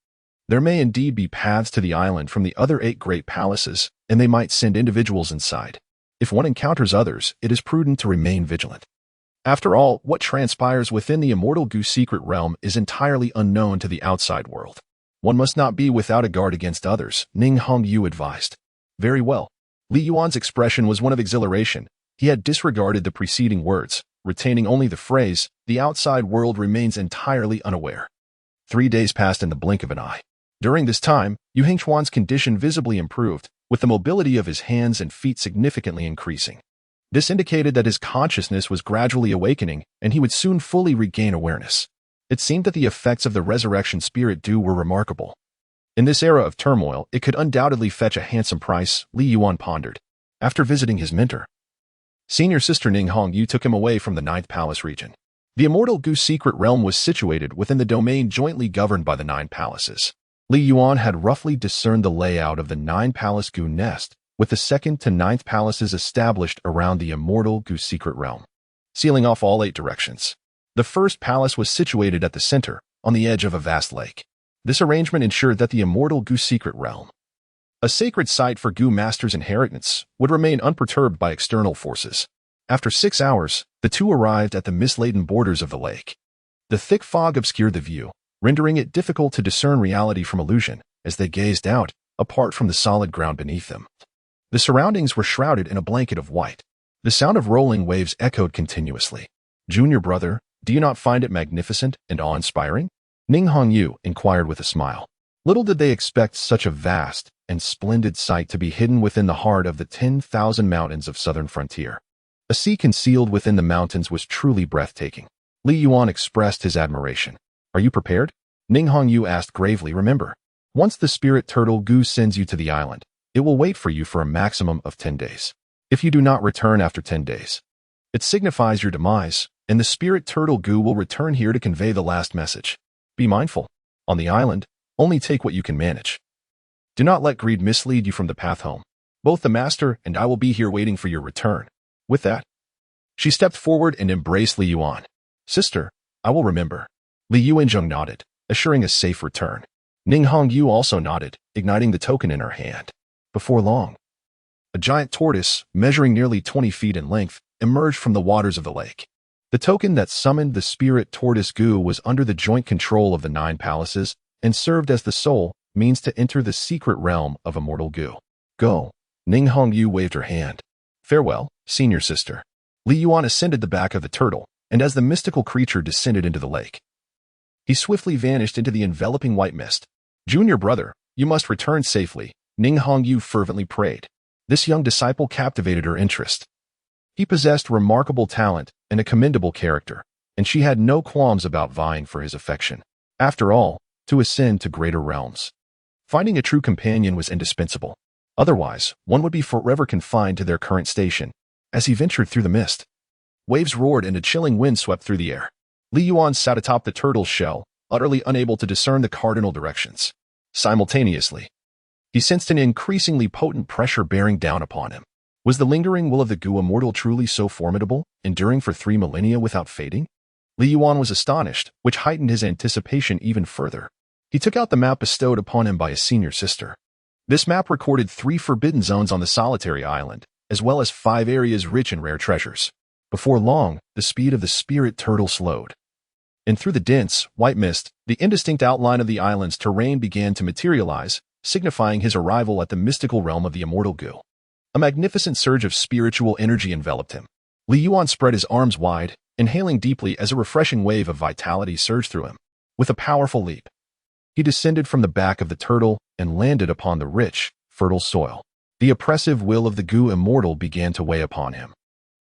There may indeed be paths to the island from the other 8 great palaces, and they might send individuals inside. If one encounters others, it is prudent to remain vigilant. After all, what transpires within the immortal goo secret realm is entirely unknown to the outside world. One must not be without a guard against others, Ning Hongyu advised. Very well. Li Yuan's expression was one of exhilaration. He had disregarded the preceding words, retaining only the phrase, "The outside world remains entirely unaware." 3 days passed in the blink of an eye. During this time, Yuan's condition visibly improved, with the mobility of his hands and feet significantly increasing. This indicated that his consciousness was gradually awakening, and he would soon fully regain awareness. It seemed that the effects of the resurrection spirit dew were remarkable. In this era of turmoil, it could undoubtedly fetch a handsome price, Yuan pondered. After visiting his mentor, senior sister Ning Hongyu took him away from the Ninth Palace region. The immortal Gu secret realm was situated within the domain jointly governed by the Nine Palaces. Yuan had roughly discerned the layout of the Nine-Palace Gu nest, with the 2nd to 9th palaces established around the immortal Gu secret realm, sealing off all 8 directions. The first palace was situated at the center, on the edge of a vast lake. This arrangement ensured that the immortal Gu secret realm, a sacred site for Gu Master's inheritance, would remain unperturbed by external forces. After 6 hours, the two arrived at the mist-laden borders of the lake. The thick fog obscured the view, rendering it difficult to discern reality from illusion as they gazed out, apart from the solid ground beneath them. The surroundings were shrouded in a blanket of white. The sound of rolling waves echoed continuously. "Junior brother, do you not find it magnificent and awe-inspiring?" Ning Hongyu inquired with a smile. Little did they expect such a vast and splendid sight to be hidden within the heart of the 10,000 mountains of southern frontier. A sea concealed within the mountains was truly breathtaking. Yuan expressed his admiration. "Are you prepared?" Ning Hongyu asked gravely. "Remember, once the spirit turtle Gu sends you to the island, it will wait for you for a maximum of 10 days. If you do not return after 10 days, it signifies your demise, and the spirit turtle Gu will return here to convey the last message. Be mindful. On the island, only take what you can manage. Do not let greed mislead you from the path home. Both the master and I will be here waiting for your return." With that, she stepped forward and embraced Yuan. "Sister, I will remember." Yuan nodded, assuring a safe return. Ning Hongyu also nodded, igniting the token in her hand. Before long, a giant tortoise, measuring nearly 20 feet in length, emerged from the waters of the lake. The token that summoned the spirit tortoise Gu was under the joint control of the 9 palaces and served as the sole means to enter the secret realm of immortal Gu. "Go." Ning Hongyu waved her hand. "Farewell, senior sister." Yuan ascended the back of the turtle, and as the mystical creature descended into the lake, he swiftly vanished into the enveloping white mist. "Junior brother, you must return safely," Ning Hongyu fervently prayed. This young disciple captivated her interest. He possessed remarkable talent and a commendable character, and she had no qualms about vying for his affection. After all, to ascend to greater realms, finding a true companion was indispensable. Otherwise, one would be forever confined to their current station. As he ventured through the mist, waves roared and a chilling wind swept through the air. Yuan sat atop the turtle's shell, utterly unable to discern the cardinal directions. Simultaneously, he sensed an increasingly potent pressure bearing down upon him. Was the lingering will of the Gu immortal truly so formidable, enduring for 3 millennia without fading? Yuan was astonished, which heightened his anticipation even further. He took out the map bestowed upon him by his senior sister. This map recorded 3 forbidden zones on the solitary island, as well as 5 areas rich in rare treasures. Before long, the speed of the spirit turtle slowed, and through the dense, white mist, the indistinct outline of the island's terrain began to materialize, signifying his arrival at the mystical realm of the immortal Gu. A magnificent surge of spiritual energy enveloped him. Yuan spread his arms wide, inhaling deeply as a refreshing wave of vitality surged through him. With a powerful leap, he descended from the back of the turtle and landed upon the rich, fertile soil. The oppressive will of the Gu immortal began to weigh upon him,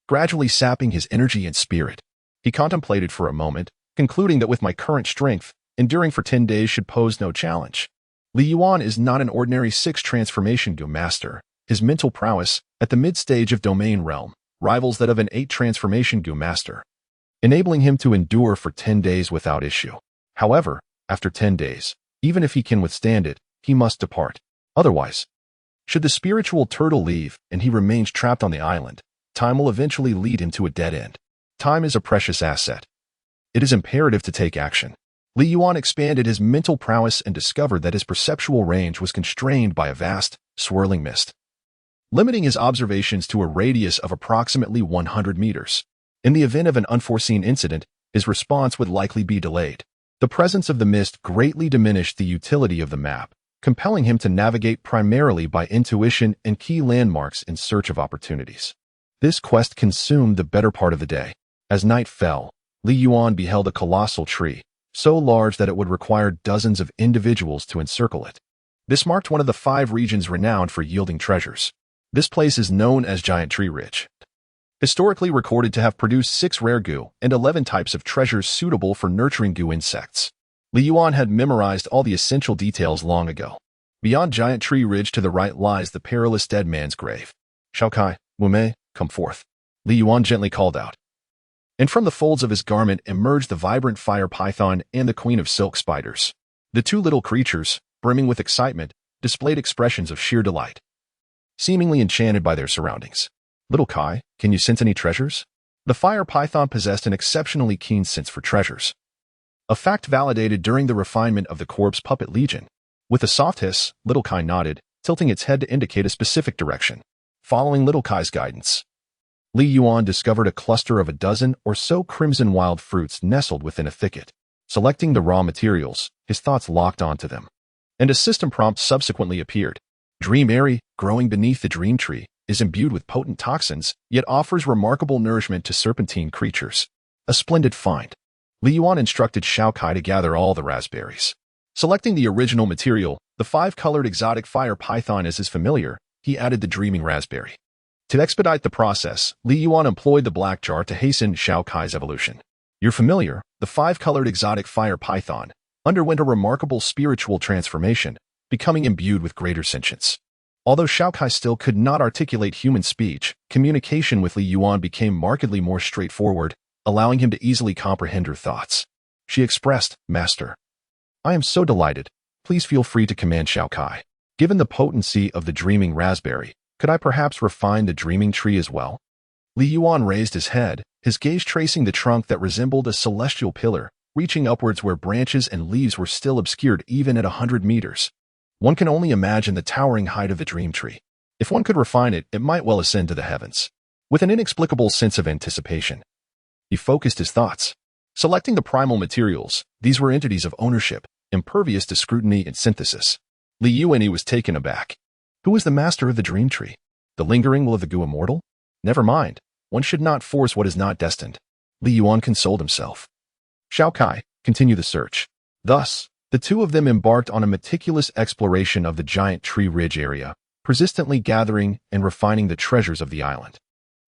gradually sapping his energy and spirit. He contemplated for a moment, concluding that with my current strength, enduring for 10 days should pose no challenge. Yuan is not an ordinary 6 transformation Gu master. His mental prowess, at the mid-stage of domain realm, rivals that of an 8 transformation Gu master, enabling him to endure for 10 days without issue. However, after 10 days, even if he can withstand it, he must depart. Otherwise, should the spiritual turtle leave and he remains trapped on the island, time will eventually lead him to a dead end. Time is a precious asset. It is imperative to take action. Yuan expanded his mental prowess and discovered that his perceptual range was constrained by a vast, swirling mist, limiting his observations to a radius of approximately 100 meters. In the event of an unforeseen incident, his response would likely be delayed. The presence of the mist greatly diminished the utility of the map, compelling him to navigate primarily by intuition and key landmarks in search of opportunities. This quest consumed the better part of the day. As night fell, Li Yuan beheld a colossal tree, so large that it would require dozens of individuals to encircle it. This marked one of the 5 regions renowned for yielding treasures. This place is known as Giant Tree Ridge, historically recorded to have produced 6 rare goo and 11 types of treasures suitable for nurturing goo insects. Li Yuan had memorized all the essential details long ago. Beyond Giant Tree Ridge to the right lies the perilous dead man's grave. Xiaokai, Wumei, come forth. Li Yuan gently called out. And from the folds of his garment emerged the vibrant fire python and the queen of silk spiders. The 2 little creatures, brimming with excitement, displayed expressions of sheer delight, seemingly enchanted by their surroundings. Little Kai, can you sense any treasures? The fire python possessed an exceptionally keen sense for treasures, a fact validated during the refinement of the corpse puppet legion. With a soft hiss, Little Kai nodded, tilting its head to indicate a specific direction. Following Little Kai's guidance, Li Yuan discovered a cluster of a dozen or so crimson wild fruits nestled within a thicket. Selecting the raw materials, his thoughts locked onto them, and a system prompt subsequently appeared. Dream Airy, growing beneath the dream tree, is imbued with potent toxins, yet offers remarkable nourishment to serpentine creatures. A splendid find. Li Yuan instructed Xiao Kai to gather all the raspberries. Selecting the original material, the 5-colored exotic fire python as his familiar, he added the dreaming raspberry. To expedite the process, Li Yuan employed the black jar to hasten Xiao Kai's evolution. Your familiar, the 5-colored exotic fire python, underwent a remarkable spiritual transformation, becoming imbued with greater sentience. Although Xiao Kai still could not articulate human speech, communication with Li Yuan became markedly more straightforward, allowing him to easily comprehend her thoughts. She expressed, Master, I am so delighted. Please feel free to command Xiao Kai. Given the potency of the dreaming raspberry, could I perhaps refine the dreaming tree as well? Li Yuan raised his head, his gaze tracing the trunk that resembled a celestial pillar, reaching upwards where branches and leaves were still obscured even at 100 meters. One can only imagine the towering height of the dream tree. If one could refine it, it might well ascend to the heavens. With an inexplicable sense of anticipation, he focused his thoughts. Selecting the primal materials, these were entities of ownership, impervious to scrutiny and synthesis. Li Yuan was taken aback. Who is the master of the dream tree? The lingering will of the goo immortal? Never mind. One should not force what is not destined. Li Yuan consoled himself. Xiao Kai, continue the search. Thus, the 2 of them embarked on a meticulous exploration of the Giant Tree Ridge area, persistently gathering and refining the treasures of the island.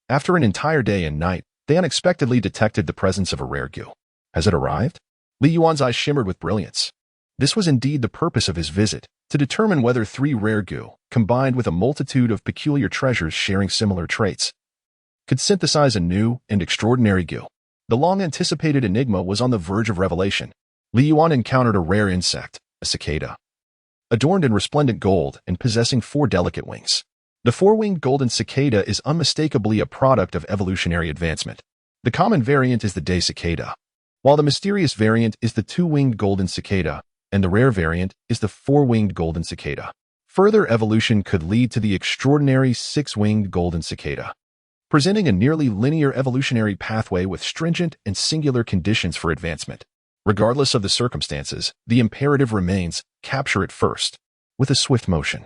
After an entire day and night, they unexpectedly detected the presence of a rare goo. Has it arrived? Li Yuan's eyes shimmered with brilliance. This was indeed the purpose of his visit, to determine whether 3 rare goo, combined with a multitude of peculiar treasures sharing similar traits, could synthesize a new and extraordinary goo. The long-anticipated enigma was on the verge of revelation. Li Yuan encountered a rare insect, a cicada, adorned in resplendent gold and possessing 4 delicate wings. The 4-winged golden cicada is unmistakably a product of evolutionary advancement. The common variant is the day cicada, while the mysterious variant is the 2-winged golden cicada, and the rare variant is the 4-winged golden cicada. Further evolution could lead to the extraordinary 6-winged golden cicada, presenting a nearly linear evolutionary pathway with stringent and singular conditions for advancement. Regardless of the circumstances, the imperative remains, capture it first. With a swift motion,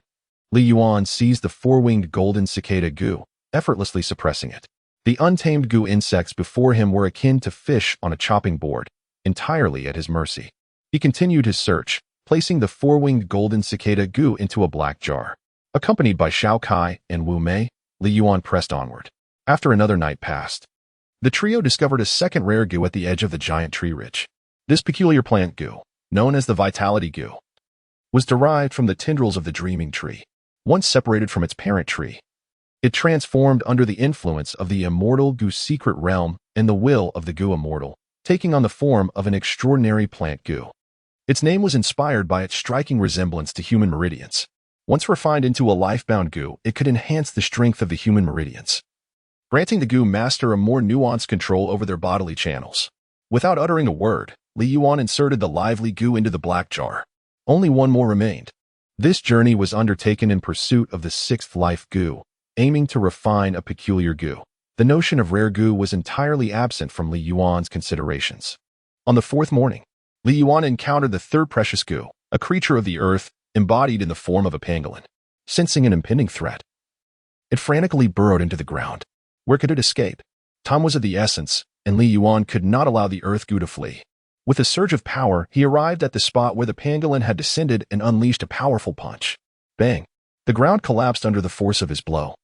Li Yuan seized the 4-winged golden cicada goo, effortlessly suppressing it. The untamed goo insects before him were akin to fish on a chopping board, entirely at his mercy. He continued his search, placing the 4-winged golden cicada goo into a black jar. Accompanied by Xiao Kai and Wu Mei, Li Yuan pressed onward. After another night passed, the trio discovered a second rare goo at the edge of the Giant Tree Ridge. This peculiar plant goo, known as the vitality goo, was derived from the tendrils of the dreaming tree. Once separated from its parent tree, it transformed under the influence of the immortal goo secret realm and the will of the goo immortal, taking on the form of an extraordinary plant goo. Its name was inspired by its striking resemblance to human meridians. Once refined into a life-bound goo, it could enhance the strength of the human meridians, granting the goo master a more nuanced control over their bodily channels. Without uttering a word, Li Yuan inserted the lively goo into the black jar. Only one more remained. This journey was undertaken in pursuit of the 6th life goo, aiming to refine a peculiar goo. The notion of rare goo was entirely absent from Li Yuan's considerations. On the 4th morning, Li Yuan encountered the 3rd precious goo, a creature of the earth, embodied in the form of a pangolin. Sensing an impending threat, it frantically burrowed into the ground. Where could it escape? Time was of the essence, and Li Yuan could not allow the earth goo to flee. With a surge of power, he arrived at the spot where the pangolin had descended and unleashed a powerful punch. Bang! The ground collapsed under the force of his blow.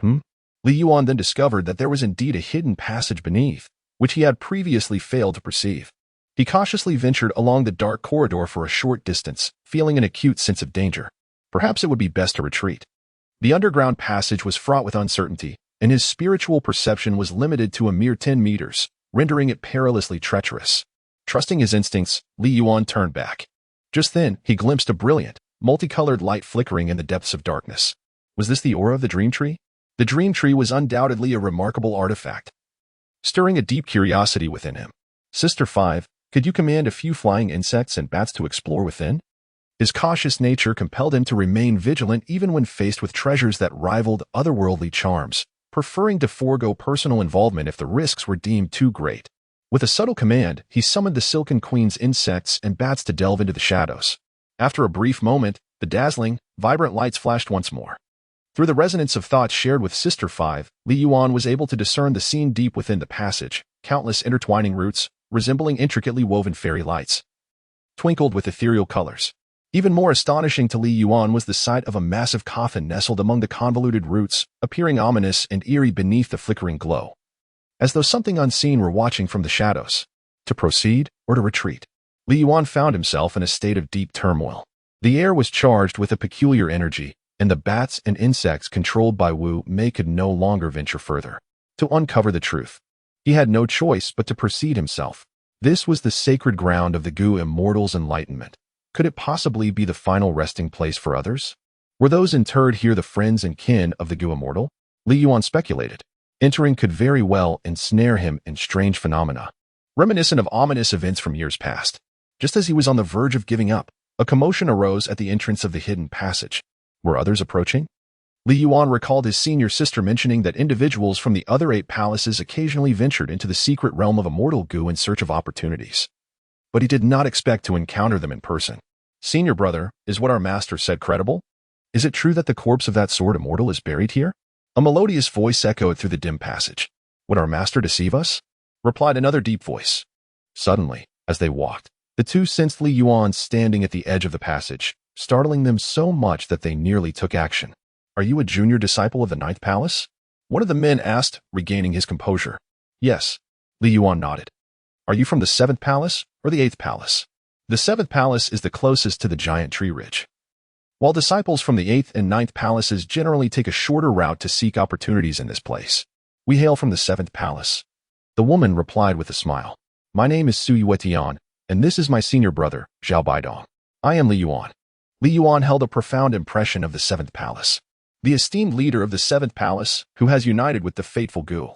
Li Yuan then discovered that there was indeed a hidden passage beneath, which he had previously failed to perceive. He cautiously ventured along the dark corridor for a short distance, feeling an acute sense of danger. Perhaps it would be best to retreat. The underground passage was fraught with uncertainty, and his spiritual perception was limited to a mere 10 meters, rendering it perilously treacherous. Trusting his instincts, Li Yuan turned back. Just then, he glimpsed a brilliant, multicolored light flickering in the depths of darkness. Was this the aura of the dream tree? The dream tree was undoubtedly a remarkable artifact, stirring a deep curiosity within him. Sister 5, could you command a few flying insects and bats to explore within? His cautious nature compelled him to remain vigilant even when faced with treasures that rivaled otherworldly charms, preferring to forego personal involvement if the risks were deemed too great. With a subtle command, he summoned the Silken Queen's insects and bats to delve into the shadows. After a brief moment, the dazzling, vibrant lights flashed once more. Through the resonance of thoughts shared with Sister 5, Li Yuan was able to discern the scene deep within the passage. Countless intertwining roots, resembling intricately woven fairy lights, twinkled with ethereal colors. Even more astonishing to Li Yuan was the sight of a massive coffin nestled among the convoluted roots, appearing ominous and eerie beneath the flickering glow, as though something unseen were watching from the shadows. To proceed or to retreat? Li Yuan found himself in a state of deep turmoil. The air was charged with a peculiar energy, and the bats and insects controlled by Wu Mei could no longer venture further. To uncover the truth, he had no choice but to proceed himself. This was the sacred ground of the Gu Immortal's enlightenment. Could it possibly be the final resting place for others? Were those interred here the friends and kin of the Gu Immortal? Li Yuan speculated. Entering could very well ensnare him in strange phenomena, reminiscent of ominous events from years past. Just as he was on the verge of giving up, a commotion arose at the entrance of the hidden passage. Were others approaching? Li Yuan recalled his senior sister mentioning that individuals from the other 8 palaces occasionally ventured into the secret realm of immortal Gu in search of opportunities. But he did not expect to encounter them in person. Senior brother, is what our master said credible? Is it true that the corpse of that sword immortal is buried here? A melodious voice echoed through the dim passage. Would our master deceive us? Replied another deep voice. Suddenly, as they walked, the two sensed Li Yuan standing at the edge of the passage, startling them so much that they nearly took action. Are you a junior disciple of the 9th palace? One of the men asked, regaining his composure. Yes. Li Yuan nodded. Are you from the 7th palace or the 8th palace? The 7th palace is the closest to the giant tree ridge, while disciples from the 8th and 9th palaces generally take a shorter route to seek opportunities in this place. We hail from the 7th palace. The woman replied with a smile. My name is Su Yuetian, and this is my senior brother, Zhao Baidong. I am Li Yuan. Li Yuan held a profound impression of the 7th palace, the esteemed leader of the 7th palace, who has united with the fateful Gu,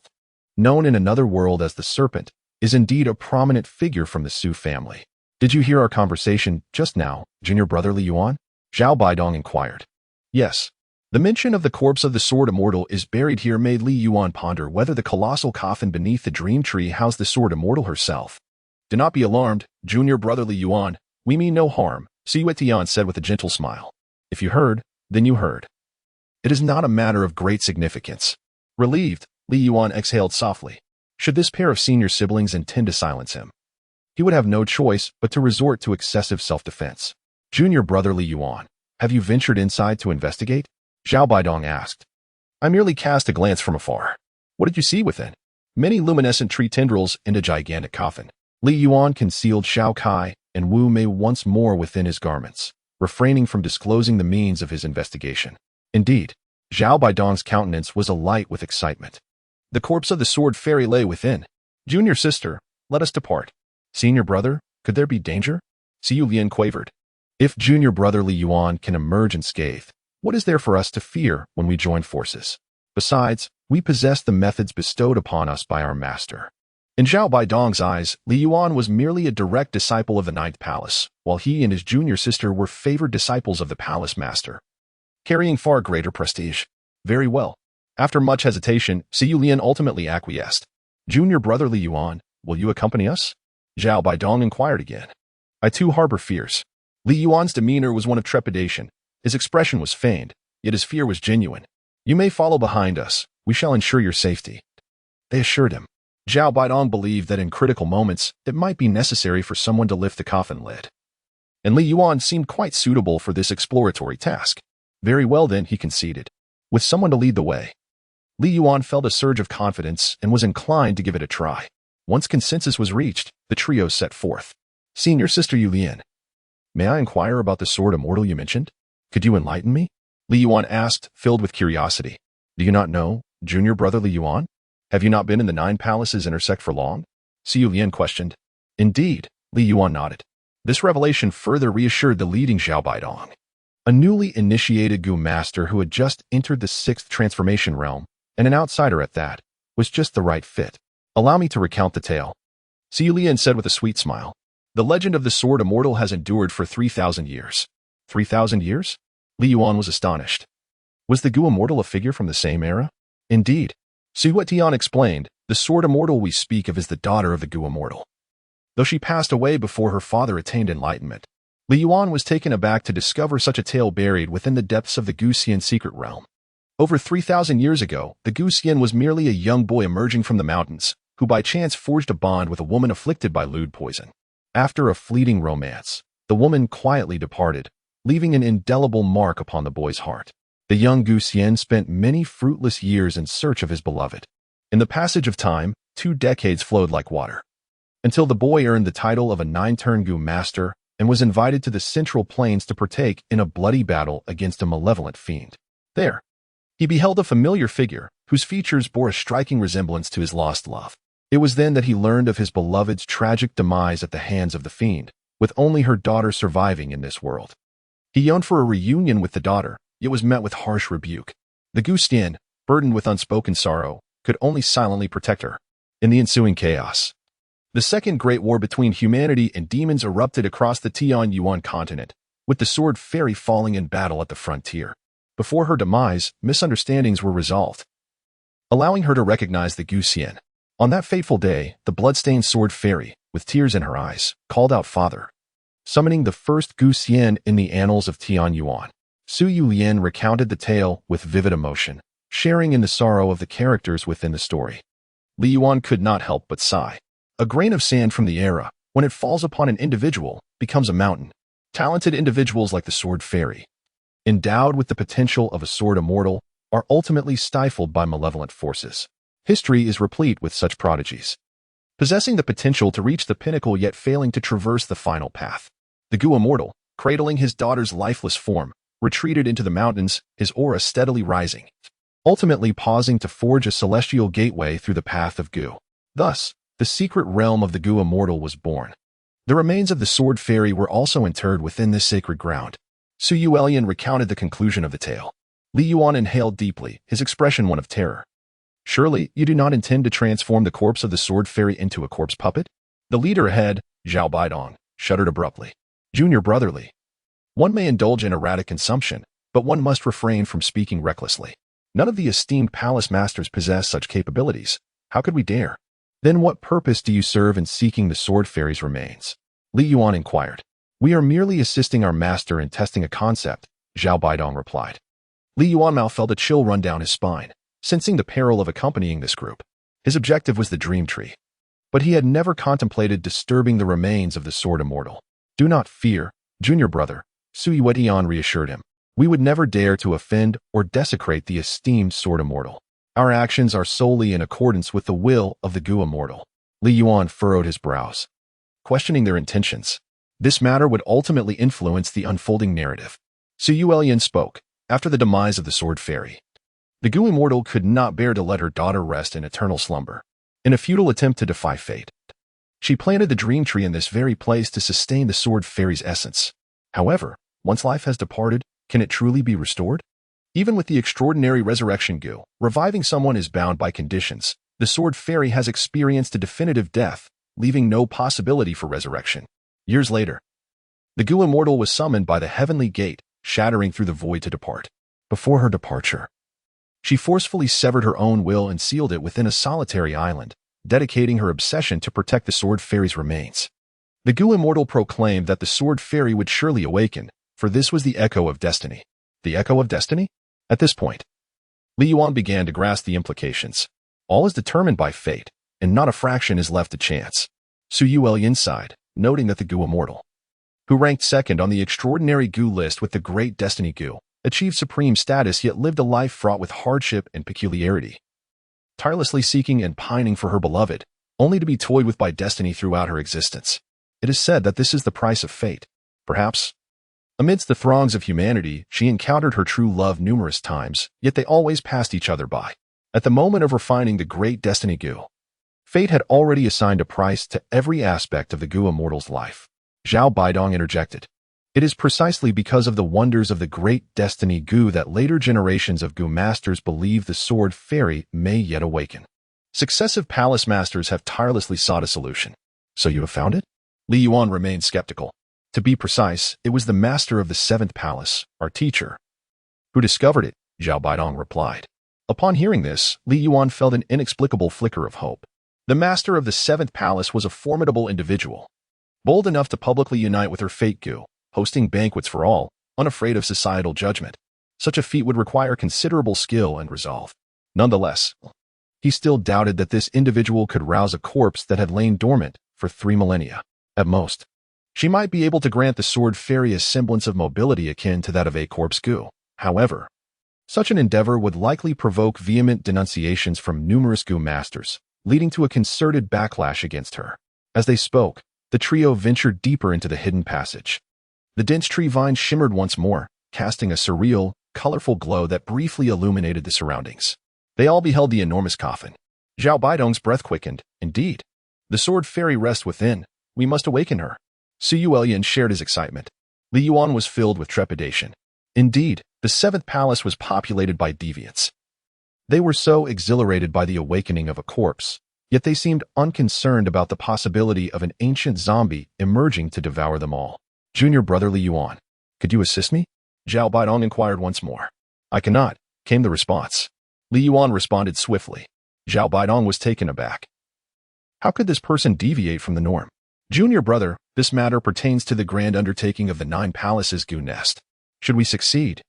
known in another world as the Serpent, is indeed a prominent figure from the Su family. Did you hear our conversation just now, junior brother Li Yuan? Zhao Baidong inquired. Yes. The mention of the corpse of the sword immortal is buried here made Li Yuan ponder whether the colossal coffin beneath the dream tree housed the sword immortal herself. Do not be alarmed, junior brother Li Yuan. We mean no harm, Su Yuetian said with a gentle smile. If you heard, then you heard. It is not a matter of great significance. Relieved, Li Yuan exhaled softly. Should this pair of senior siblings intend to silence him, he would have no choice but to resort to excessive self-defense. Junior brother Li Yuan, have you ventured inside to investigate? Zhao Baidong asked. I merely cast a glance from afar. What did you see within? Many luminescent tree tendrils and a gigantic coffin. Li Yuan concealed Xiao Kai and Wu Mei once more within his garments, refraining from disclosing the means of his investigation. Indeed, Zhao Baidong's countenance was alight with excitement. The corpse of the sword fairy lay within. Junior sister, let us depart. Senior brother, could there be danger? Xiu Lian quavered. If junior brother Li Yuan can emerge unscathed, what is there for us to fear when we join forces? Besides, we possess the methods bestowed upon us by our master. In Zhao Baidong's eyes, Li Yuan was merely a direct disciple of the 9th palace, while he and his junior sister were favored disciples of the palace master, carrying far greater prestige. Very well. After much hesitation, Xiu Lian ultimately acquiesced. Junior brother Li Yuan, will you accompany us? Zhao Baidong inquired again. I too harbor fears. Li Yuan's demeanor was one of trepidation. His expression was feigned, yet his fear was genuine. You may follow behind us. We shall ensure your safety, they assured him. Zhao Baidong believed that in critical moments, it might be necessary for someone to lift the coffin lid. And Li Yuan seemed quite suitable for this exploratory task. Very well then, he conceded. With someone to lead the way. Li Yuan felt a surge of confidence and was inclined to give it a try. Once consensus was reached, the trio set forth. Senior Sister Yulian, may I inquire about the sword immortal you mentioned? Could you enlighten me? Li Yuan asked, filled with curiosity. Do you not know, junior brother Li Yuan? Have you not been in the 9 palaces intersect for long? Xu Lian questioned. Indeed, Li Yuan nodded. This revelation further reassured the leading Zhao Baidong. A newly initiated Gu master who had just entered the 6th transformation realm, and an outsider at that, was just the right fit. Allow me to recount the tale. Xu Lian said with a sweet smile. The legend of the sword immortal has endured for 3,000 years. 3,000 years? Li Yuan was astonished. Was the Gu immortal a figure from the same era? Indeed. Xu Tian explained, the sword immortal we speak of is the daughter of the Gu immortal. Though she passed away before her father attained enlightenment, Li Yuan was taken aback to discover such a tale buried within the depths of the Guxian secret realm. Over 3,000 years ago, the Guxian was merely a young boy emerging from the mountains, who by chance forged a bond with a woman afflicted by lewd poison. After a fleeting romance, the woman quietly departed, leaving an indelible mark upon the boy's heart. The young Guxian spent many fruitless years in search of his beloved. In the passage of time, 2 decades flowed like water, until the boy earned the title of a 9-turn Gu master and was invited to the central plains to partake in a bloody battle against a malevolent fiend. There, he beheld a familiar figure whose features bore a striking resemblance to his lost love. It was then that he learned of his beloved's tragic demise at the hands of the fiend, with only her daughter surviving in this world. He yearned for a reunion with the daughter, yet was met with harsh rebuke. The Guxian, burdened with unspoken sorrow, could only silently protect her. In the ensuing chaos, the second great war between humanity and demons erupted across the Tianyuan continent, with the sword fairy falling in battle at the frontier. Before her demise, misunderstandings were resolved, allowing her to recognize the Guxian. On that fateful day, the bloodstained sword fairy, with tears in her eyes, called out Father, summoning the first Guxian in the annals of Tianyuan. Xu Yulian recounted the tale with vivid emotion, sharing in the sorrow of the characters within the story. Li Yuan could not help but sigh. A grain of sand from the era, when it falls upon an individual, becomes a mountain. Talented individuals like the sword fairy, endowed with the potential of a sword immortal, are ultimately stifled by malevolent forces. History is replete with such prodigies, possessing the potential to reach the pinnacle yet failing to traverse the final path. The Gu immortal, cradling his daughter's lifeless form, retreated into the mountains, his aura steadily rising, ultimately pausing to forge a celestial gateway through the path of Gu. Thus, the secret realm of the Gu immortal was born. The remains of the sword fairy were also interred within this sacred ground. Xu Yuelian recounted the conclusion of the tale. Li Yuan inhaled deeply, his expression one of terror. Surely, you do not intend to transform the corpse of the sword fairy into a corpse puppet? The leader ahead, Zhao Baidong, shuddered abruptly. Junior brotherly. One may indulge in erratic consumption, but one must refrain from speaking recklessly. None of the esteemed palace masters possess such capabilities. How could we dare? Then what purpose do you serve in seeking the sword fairy's remains? Li Yuan inquired. We are merely assisting our master in testing a concept, Zhao Baidong replied. Li Yuan felt a chill run down his spine, sensing the peril of accompanying this group. His objective was the dream tree, but he had never contemplated disturbing the remains of the sword immortal. Do not fear, junior brother, Xu Yuetian reassured him. We would never dare to offend or desecrate the esteemed sword immortal. Our actions are solely in accordance with the will of the Gu immortal. Li Yuan furrowed his brows, questioning their intentions. This matter would ultimately influence the unfolding narrative. Xu Yuelian spoke, after the demise of the sword fairy. The Gu immortal could not bear to let her daughter rest in eternal slumber. In a futile attempt to defy fate, she planted the dream tree in this very place to sustain the sword fairy's essence. However, once life has departed, can it truly be restored? Even with the extraordinary resurrection Gu, reviving someone is bound by conditions. The sword fairy has experienced a definitive death, leaving no possibility for resurrection. Years later, the Gu immortal was summoned by the heavenly gate, shattering through the void to depart. Before her departure, she forcefully severed her own will and sealed it within a solitary island, dedicating her obsession to protect the sword fairy's remains. The Gu immortal proclaimed that the sword fairy would surely awaken, for this was the echo of destiny. The echo of destiny? At this point, Li Yuan began to grasp the implications. All is determined by fate, and not a fraction is left to chance. Su Yuelian sighed, noting that the Gu Immortal, who ranked second on the extraordinary Gu list with the Great Destiny Gu, achieved supreme status yet lived a life fraught with hardship and peculiarity, tirelessly seeking and pining for her beloved, only to be toyed with by destiny throughout her existence. It is said that this is the price of fate. Perhaps. Amidst the throngs of humanity, she encountered her true love numerous times, yet they always passed each other by. At the moment of refining the Great Destiny Gu, fate had already assigned a price to every aspect of the Gu Immortal's life. Zhao Baidong interjected. It is precisely because of the wonders of the Great Destiny Gu that later generations of Gu masters believe the Sword Fairy may yet awaken. Successive palace masters have tirelessly sought a solution. So you have found it? Li Yuan remained skeptical. To be precise, it was the master of the seventh palace, our teacher, who discovered it, Zhao Baidong replied. Upon hearing this, Li Yuan felt an inexplicable flicker of hope. The master of the seventh palace was a formidable individual, bold enough to publicly unite with her fate Gu, hosting banquets for all, unafraid of societal judgment. Such a feat would require considerable skill and resolve. Nonetheless, he still doubted that this individual could rouse a corpse that had lain dormant for 3 millennia. At most, she might be able to grant the Sword Fairy a semblance of mobility akin to that of a corpse Gu. However, such an endeavor would likely provoke vehement denunciations from numerous Gu masters, leading to a concerted backlash against her. As they spoke, the trio ventured deeper into the hidden passage. The dense tree vines shimmered once more, casting a surreal, colorful glow that briefly illuminated the surroundings. They all beheld the enormous coffin. Zhao Baidong's breath quickened. Indeed, the Sword Fairy rests within. We must awaken her. Su Yuelian shared his excitement. Li Yuan was filled with trepidation. Indeed, the seventh palace was populated by deviants. They were so exhilarated by the awakening of a corpse, yet they seemed unconcerned about the possibility of an ancient zombie emerging to devour them all. Junior brother Li Yuan, could you assist me? Zhao Baidong inquired once more. I cannot, came the response. Li Yuan responded swiftly. Zhao Baidong was taken aback. How could this person deviate from the norm? Junior brother, this matter pertains to the grand undertaking of the 9 palaces Gu nest. Should we succeed,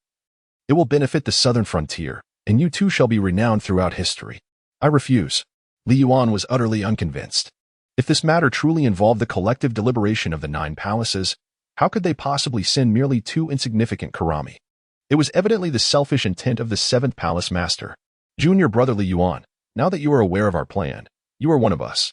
it will benefit the southern frontier, and you too shall be renowned throughout history. I refuse. Li Yuan was utterly unconvinced. If this matter truly involved the collective deliberation of the 9 palaces, how could they possibly send merely 2 insignificant Karami? It was evidently the selfish intent of the 7th palace master. Junior brother Li Yuan, now that you are aware of our plan, you are one of us.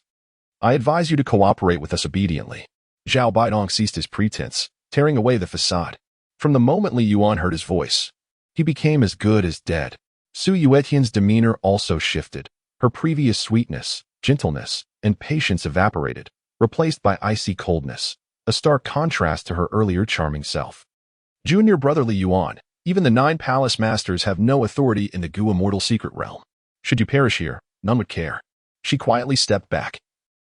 I advise you to cooperate with us obediently. Zhao Baidong ceased his pretense, tearing away the facade. From the moment Li Yuan heard his voice, he became as good as dead. Su Yuetian's demeanor also shifted. Her previous sweetness, gentleness, and patience evaporated, replaced by icy coldness, a stark contrast to her earlier charming self. Junior brother Li Yuan, even the 9 palace masters have no authority in the Gu Immortal secret realm. Should you perish here, none would care. She quietly stepped back,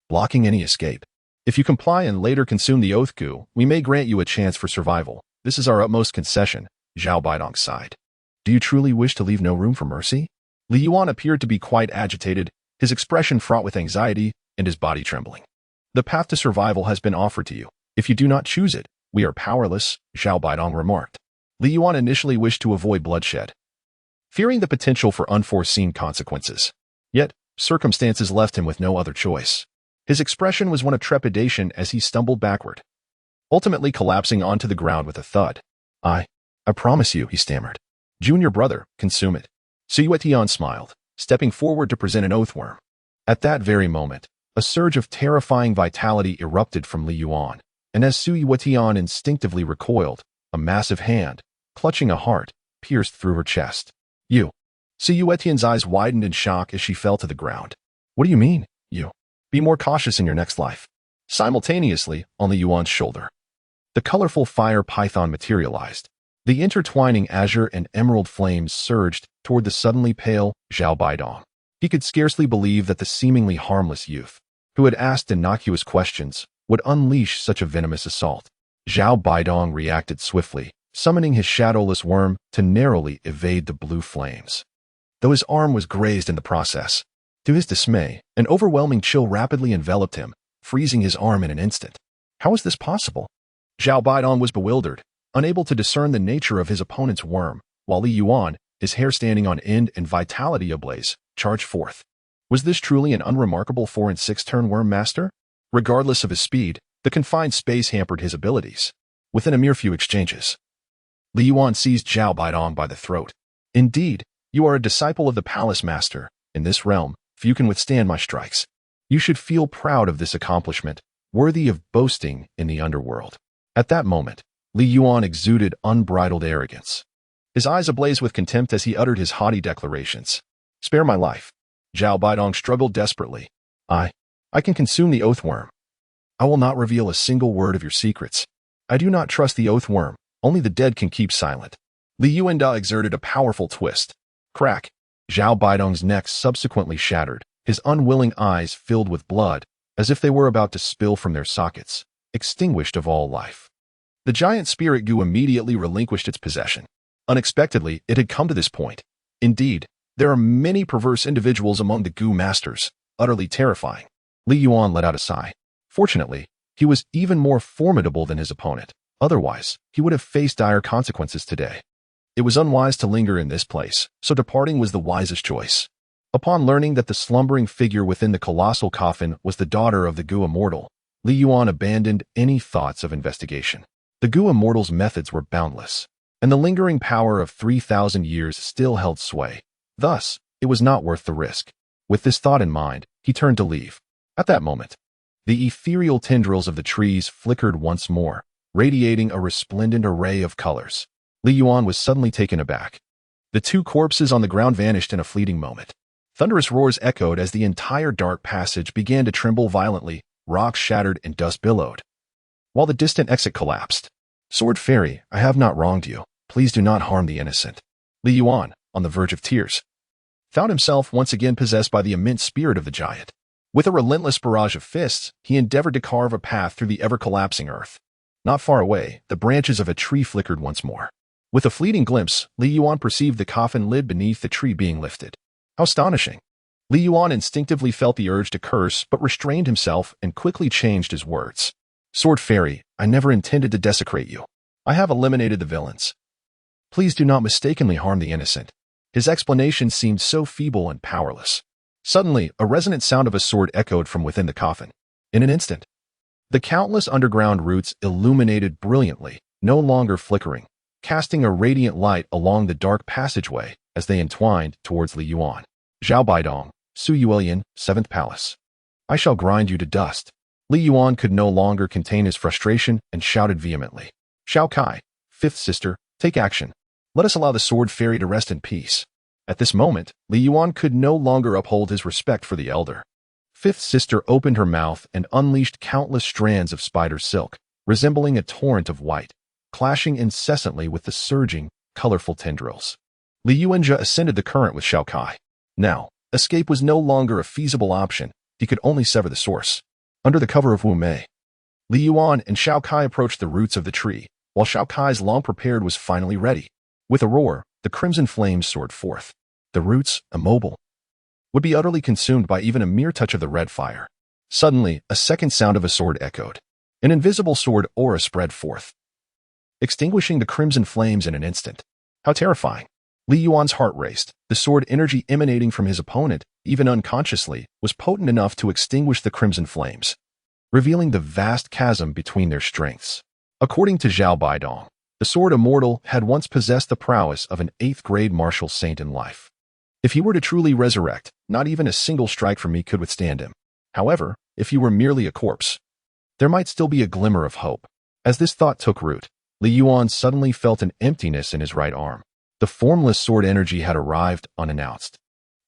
blocking any escape. If you comply and later consume the oath Gu, we may grant you a chance for survival. This is our utmost concession, Zhao Baidong sighed. Do you truly wish to leave no room for mercy? Li Yuan appeared to be quite agitated, his expression fraught with anxiety and his body trembling. The path to survival has been offered to you. If you do not choose it, we are powerless, Zhao Baidong remarked. Li Yuan initially wished to avoid bloodshed, fearing the potential for unforeseen consequences. Yet, circumstances left him with no other choice. His expression was one of trepidation as he stumbled backward, ultimately collapsing onto the ground with a thud. I promise you, he stammered. Junior brother, consume it. Su Yuetian smiled, stepping forward to present an oathworm. At that very moment, a surge of terrifying vitality erupted from Li Yuan, and as Su Yuetian instinctively recoiled, a massive hand, clutching a heart, pierced through her chest. You. Su Yuetian's eyes widened in shock as she fell to the ground. What do you mean, you? Be more cautious in your next life. Simultaneously, on Li Yuan's shoulder, the colorful fire python materialized. The intertwining azure and emerald flames surged toward the suddenly pale Zhao Baidong. He could scarcely believe that the seemingly harmless youth, who had asked innocuous questions, would unleash such a venomous assault. Zhao Baidong reacted swiftly, summoning his shadowless worm to narrowly evade the blue flames. Though his arm was grazed in the process, to his dismay, an overwhelming chill rapidly enveloped him, freezing his arm in an instant. How was this possible? Zhao Baidong was bewildered, unable to discern the nature of his opponent's worm, while Li Yuan, his hair standing on end and vitality ablaze, charged forth. Was this truly an unremarkable 4- and 6-turn worm master? Regardless of his speed, the confined space hampered his abilities. Within a mere few exchanges, Li Yuan seized Zhao Baidong by the throat. Indeed, you are a disciple of the palace master. In this realm, few can withstand my strikes. You should feel proud of this accomplishment, worthy of boasting in the underworld. At that moment, Li Yuan exuded unbridled arrogance. His eyes ablaze with contempt as he uttered his haughty declarations. Spare my life. Zhao Baidong struggled desperately. I can consume the oathworm. I will not reveal a single word of your secrets. I do not trust the oathworm. Only the dead can keep silent. Li Yuanda exerted a powerful twist. Crack. Zhao Baidong's neck subsequently shattered, his unwilling eyes filled with blood, as if they were about to spill from their sockets, extinguished of all life. The giant spirit goo immediately relinquished its possession. Unexpectedly, it had come to this point. Indeed, there are many perverse individuals among the goo masters, utterly terrifying. Li Yuan let out a sigh. Fortunately, he was even more formidable than his opponent. Otherwise, he would have faced dire consequences today. It was unwise to linger in this place, so departing was the wisest choice. Upon learning that the slumbering figure within the colossal coffin was the daughter of the Goo Immortal, Li Yuan abandoned any thoughts of investigation. The Goo Immortal's methods were boundless, and the lingering power of 3,000 years still held sway. Thus, it was not worth the risk. With this thought in mind, he turned to leave. At that moment, the ethereal tendrils of the trees flickered once more, radiating a resplendent array of colors. Li Yuan was suddenly taken aback. The two corpses on the ground vanished in a fleeting moment. Thunderous roars echoed as the entire dark passage began to tremble violently, rocks shattered and dust billowed, while the distant exit collapsed. Sword Fairy, I have not wronged you. Please do not harm the innocent. Li Yuan, on the verge of tears, found himself once again possessed by the immense spirit of the giant. With a relentless barrage of fists, he endeavored to carve a path through the ever-collapsing earth. Not far away, the branches of a tree flickered once more. With a fleeting glimpse, Li Yuan perceived the coffin lid beneath the tree being lifted. How astonishing! Li Yuan instinctively felt the urge to curse, but restrained himself and quickly changed his words. Sword Fairy, I never intended to desecrate you. I have eliminated the villains. Please do not mistakenly harm the innocent. His explanation seemed so feeble and powerless. Suddenly, a resonant sound of a sword echoed from within the coffin. In an instant, the countless underground roots illuminated brilliantly, no longer flickering, casting a radiant light along the dark passageway as they entwined towards Li Yuan. Zhao Baidong, Su Yuelian, 7th Palace. I shall grind you to dust. Li Yuan could no longer contain his frustration and shouted vehemently. Xiao Kai, 5th sister, take action. Let us allow the Sword Fairy to rest in peace. At this moment, Li Yuan could no longer uphold his respect for the elder. 5th sister opened her mouth and unleashed countless strands of spider silk, resembling a torrent of white, clashing incessantly with the surging, colorful tendrils. Li Yuanjia ascended the current with Xiao Kai. Now, escape was no longer a feasible option. He could only sever the source. Under the cover of Wu Mei, Li Yuan and Xiao Kai approached the roots of the tree, while Xiao Kai's long-prepared was finally ready. With a roar, the crimson flames soared forth. The roots, immobile, would be utterly consumed by even a mere touch of the red fire. Suddenly, a second sound of a sword echoed. An invisible sword aura spread forth, extinguishing the crimson flames in an instant. How terrifying! Li Yuan's heart raced. The sword energy emanating from his opponent, even unconsciously, was potent enough to extinguish the crimson flames, revealing the vast chasm between their strengths. According to Zhao Baidong, the Sword Immortal had once possessed the prowess of an 8th-grade martial saint in life. If he were to truly resurrect, not even a single strike from me could withstand him. However, if he were merely a corpse, there might still be a glimmer of hope. As this thought took root, Li Yuan suddenly felt an emptiness in his right arm. The formless sword energy had arrived unannounced,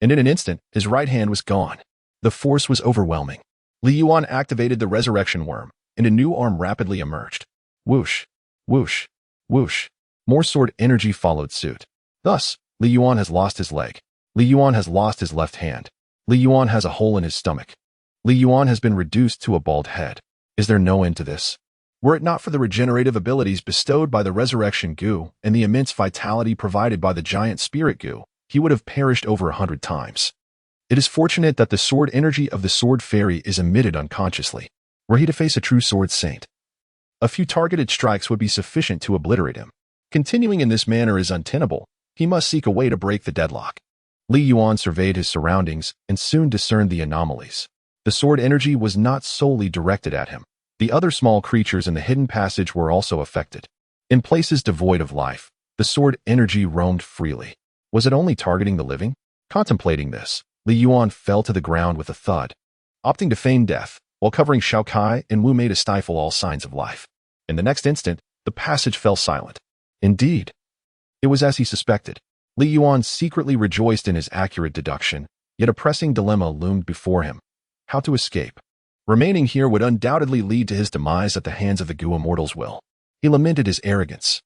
and in an instant, his right hand was gone. The force was overwhelming. Li Yuan activated the resurrection worm, and a new arm rapidly emerged. Whoosh, whoosh, whoosh. More sword energy followed suit. Thus, Li Yuan has lost his leg. Li Yuan has lost his left hand. Li Yuan has a hole in his stomach. Li Yuan has been reduced to a bald head. Is there no end to this? Were it not for the regenerative abilities bestowed by the resurrection goo and the immense vitality provided by the giant spirit goo, he would have perished over 100 times. It is fortunate that the sword energy of the Sword Fairy is emitted unconsciously. Were he to face a true sword saint, a few targeted strikes would be sufficient to obliterate him. Continuing in this manner is untenable. He must seek a way to break the deadlock. Li Yuan surveyed his surroundings and soon discerned the anomalies. The sword energy was not solely directed at him. The other small creatures in the hidden passage were also affected. In places devoid of life, the sword energy roamed freely. Was it only targeting the living? Contemplating this, Li Yuan fell to the ground with a thud. Opting to feign death, while covering Shao Kai and Wu Mei to stifle all signs of life. In the next instant, the passage fell silent. Indeed, it was as he suspected. Li Yuan secretly rejoiced in his accurate deduction, yet a pressing dilemma loomed before him. How to escape? Remaining here would undoubtedly lead to his demise at the hands of the Gu Immortal's will. He lamented his arrogance,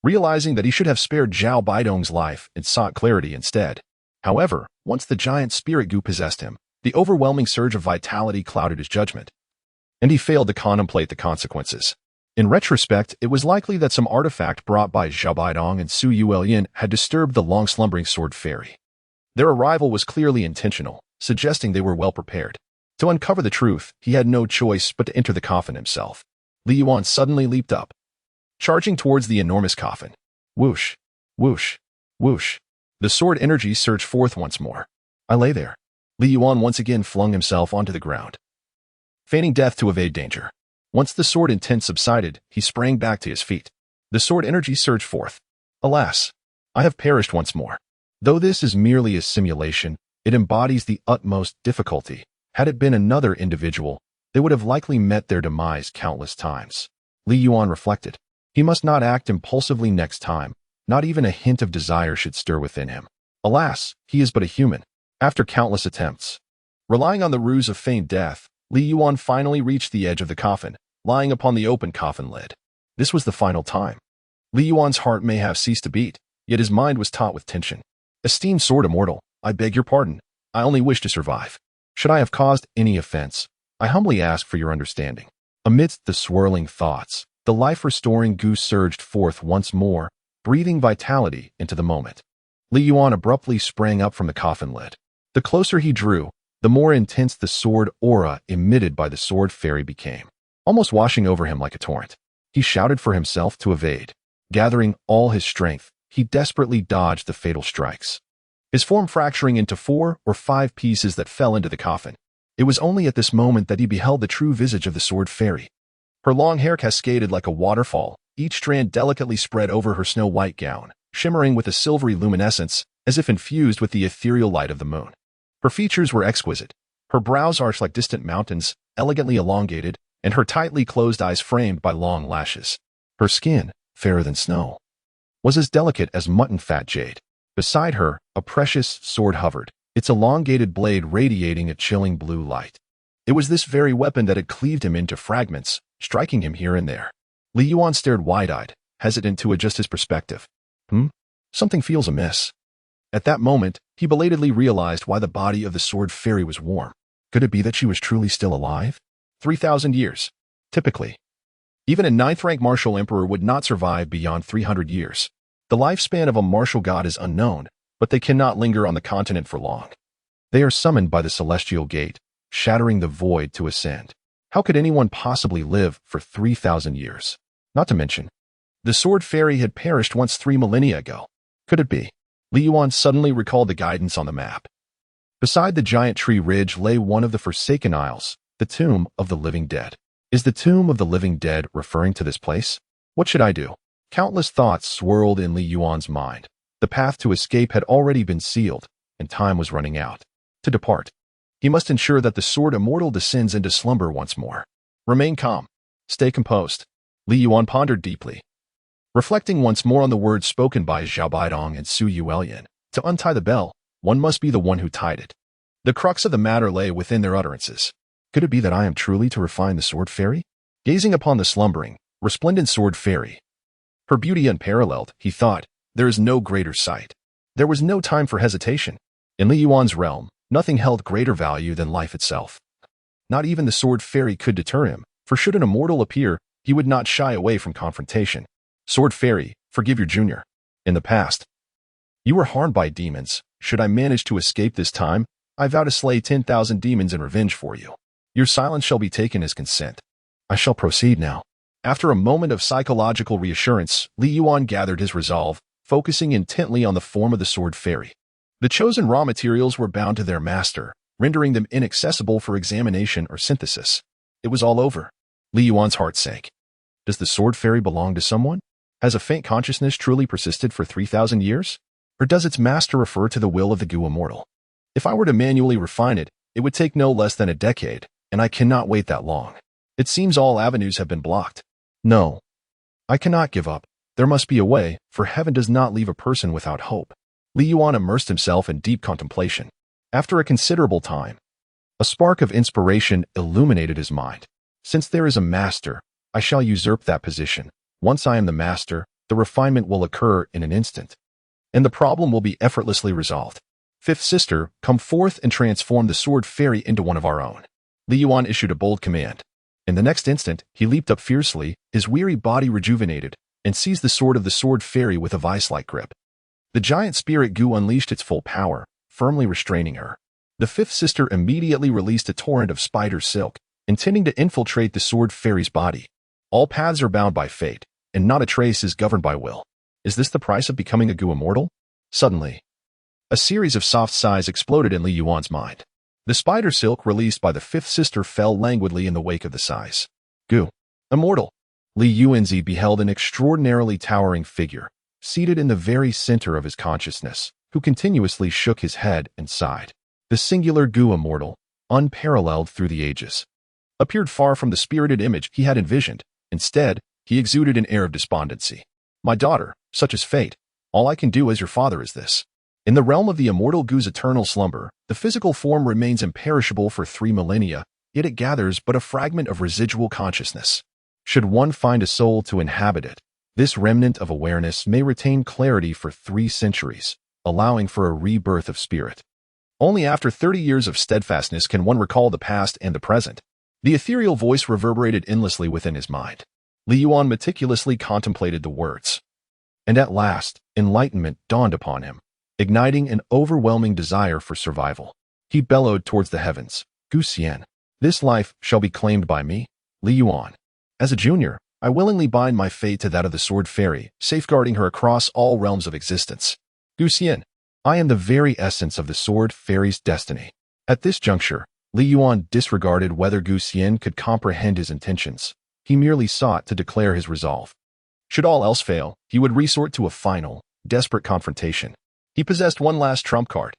realizing that he should have spared Zhao Baidong's life and sought clarity instead. However, once the giant spirit Gu possessed him, the overwhelming surge of vitality clouded his judgment, and he failed to contemplate the consequences. In retrospect, it was likely that some artifact brought by Zhao Baidong and Su Yuelyin had disturbed the long-slumbering sword fairy. Their arrival was clearly intentional, suggesting they were well prepared. To uncover the truth, he had no choice but to enter the coffin himself. Li Yuan suddenly leaped up, charging towards the enormous coffin. Whoosh, whoosh, whoosh. The sword energy surged forth once more. I lay there. Li Yuan once again flung himself onto the ground, feigning death to evade danger. Once the sword intent subsided, he sprang back to his feet. The sword energy surged forth. Alas, I have perished once more. Though this is merely a simulation, it embodies the utmost difficulty. Had it been another individual, they would have likely met their demise countless times. Li Yuan reflected. He must not act impulsively next time. Not even a hint of desire should stir within him. Alas, he is but a human. After countless attempts, relying on the ruse of feigned death, Li Yuan finally reached the edge of the coffin, lying upon the open coffin lid. This was the final time. Li Yuan's heart may have ceased to beat, yet his mind was taut with tension. Esteemed sword immortal, I beg your pardon. I only wish to survive. Should I have caused any offense, I humbly ask for your understanding. Amidst the swirling thoughts, the life-restoring Gu surged forth once more, breathing vitality into the moment. Li Yuan abruptly sprang up from the coffin lid. The closer he drew, the more intense the sword aura emitted by the sword fairy became, almost washing over him like a torrent. He shouted for himself to evade. Gathering all his strength, he desperately dodged the fatal strikes, his form fracturing into 4 or 5 pieces that fell into the coffin. It was only at this moment that he beheld the true visage of the sword fairy. Her long hair cascaded like a waterfall, each strand delicately spread over her snow-white gown, shimmering with a silvery luminescence as if infused with the ethereal light of the moon. Her features were exquisite. Her brows arched like distant mountains, elegantly elongated, and her tightly closed eyes framed by long lashes. Her skin, fairer than snow, was as delicate as mutton-fat jade. Beside her, a precious sword hovered, its elongated blade radiating a chilling blue light. It was this very weapon that had cleaved him into fragments, striking him here and there. Li Yuan stared wide-eyed, hesitant to adjust his perspective. Something feels amiss. At that moment, he belatedly realized why the body of the sword fairy was warm. Could it be that she was truly still alive? 3,000 years. Typically, even a 9th-rank martial emperor would not survive beyond 300 years. The lifespan of a martial god is unknown, but they cannot linger on the continent for long. They are summoned by the celestial gate, shattering the void to ascend. How could anyone possibly live for 3,000 years? Not to mention, the sword fairy had perished once 3 millennia ago. Could it be? Li Yuan suddenly recalled the guidance on the map. Beside the giant tree ridge lay one of the Forsaken Isles, the tomb of the living dead. Is the tomb of the living dead referring to this place? What should I do? Countless thoughts swirled in Li Yuan's mind. The path to escape had already been sealed, and time was running out. To depart, he must ensure that the sword immortal descends into slumber once more. Remain calm. Stay composed. Li Yuan pondered deeply, reflecting once more on the words spoken by Zhao Baidong and Su Yuelyin. To untie the bell, one must be the one who tied it. The crux of the matter lay within their utterances. Could it be that I am truly to refine the sword fairy? Gazing upon the slumbering, resplendent sword fairy, her beauty unparalleled, he thought, there is no greater sight. There was no time for hesitation. In Li Yuan's realm, nothing held greater value than life itself. Not even the sword fairy could deter him, for should an immortal appear, he would not shy away from confrontation. Sword fairy, forgive your junior. In the past, you were harmed by demons. Should I manage to escape this time, I vow to slay 10,000 demons in revenge for you. Your silence shall be taken as consent. I shall proceed now. After a moment of psychological reassurance, Li Yuan gathered his resolve, focusing intently on the form of the sword fairy. The chosen raw materials were bound to their master, rendering them inaccessible for examination or synthesis. It was all over. Li Yuan's heart sank. Does the sword fairy belong to someone? Has a faint consciousness truly persisted for 3,000 years? Or does its master refer to the will of the Gu immortal? If I were to manually refine it, it would take no less than a decade, and I cannot wait that long. It seems all avenues have been blocked. No. I cannot give up. There must be a way, for heaven does not leave a person without hope. Li Yuan immersed himself in deep contemplation. After a considerable time, a spark of inspiration illuminated his mind. Since there is a master, I shall usurp that position. Once I am the master, the refinement will occur in an instant, and the problem will be effortlessly resolved. Fifth sister, come forth and transform the sword fairy into one of our own. Li Yuan issued a bold command. In the next instant, he leaped up fiercely, his weary body rejuvenated, and seized the sword of the sword fairy with a vice-like grip. The giant spirit Gu unleashed its full power, firmly restraining her. The fifth sister immediately released a torrent of spider silk, intending to infiltrate the sword fairy's body. All paths are bound by fate, and not a trace is governed by will. Is this the price of becoming a Gu immortal? Suddenly, a series of soft sighs exploded in Li Yuan's mind. The spider silk released by the fifth sister fell languidly in the wake of the sighs. Gu, immortal. Li Yuanzi beheld an extraordinarily towering figure, seated in the very center of his consciousness, who continuously shook his head and sighed. The singular Gu immortal, unparalleled through the ages, appeared far from the spirited image he had envisioned. Instead, he exuded an air of despondency. My daughter, such is fate. All I can do as your father is this. In the realm of the immortal Gu's eternal slumber, the physical form remains imperishable for 3 millennia, yet it gathers but a fragment of residual consciousness. Should one find a soul to inhabit it, this remnant of awareness may retain clarity for 3 centuries, allowing for a rebirth of spirit. Only after 30 years of steadfastness can one recall the past and the present. The ethereal voice reverberated endlessly within his mind. Li Yuan meticulously contemplated the words. And at last, enlightenment dawned upon him, igniting an overwhelming desire for survival. He bellowed towards the heavens, Gu Xian, this life shall be claimed by me, Li Yuan. As a junior, I willingly bind my fate to that of the sword fairy, safeguarding her across all realms of existence. Gu Xian, I am the very essence of the sword fairy's destiny. At this juncture, Li Yuan disregarded whether Gu Xian could comprehend his intentions. He merely sought to declare his resolve. Should all else fail, he would resort to a final, desperate confrontation. He possessed one last trump card.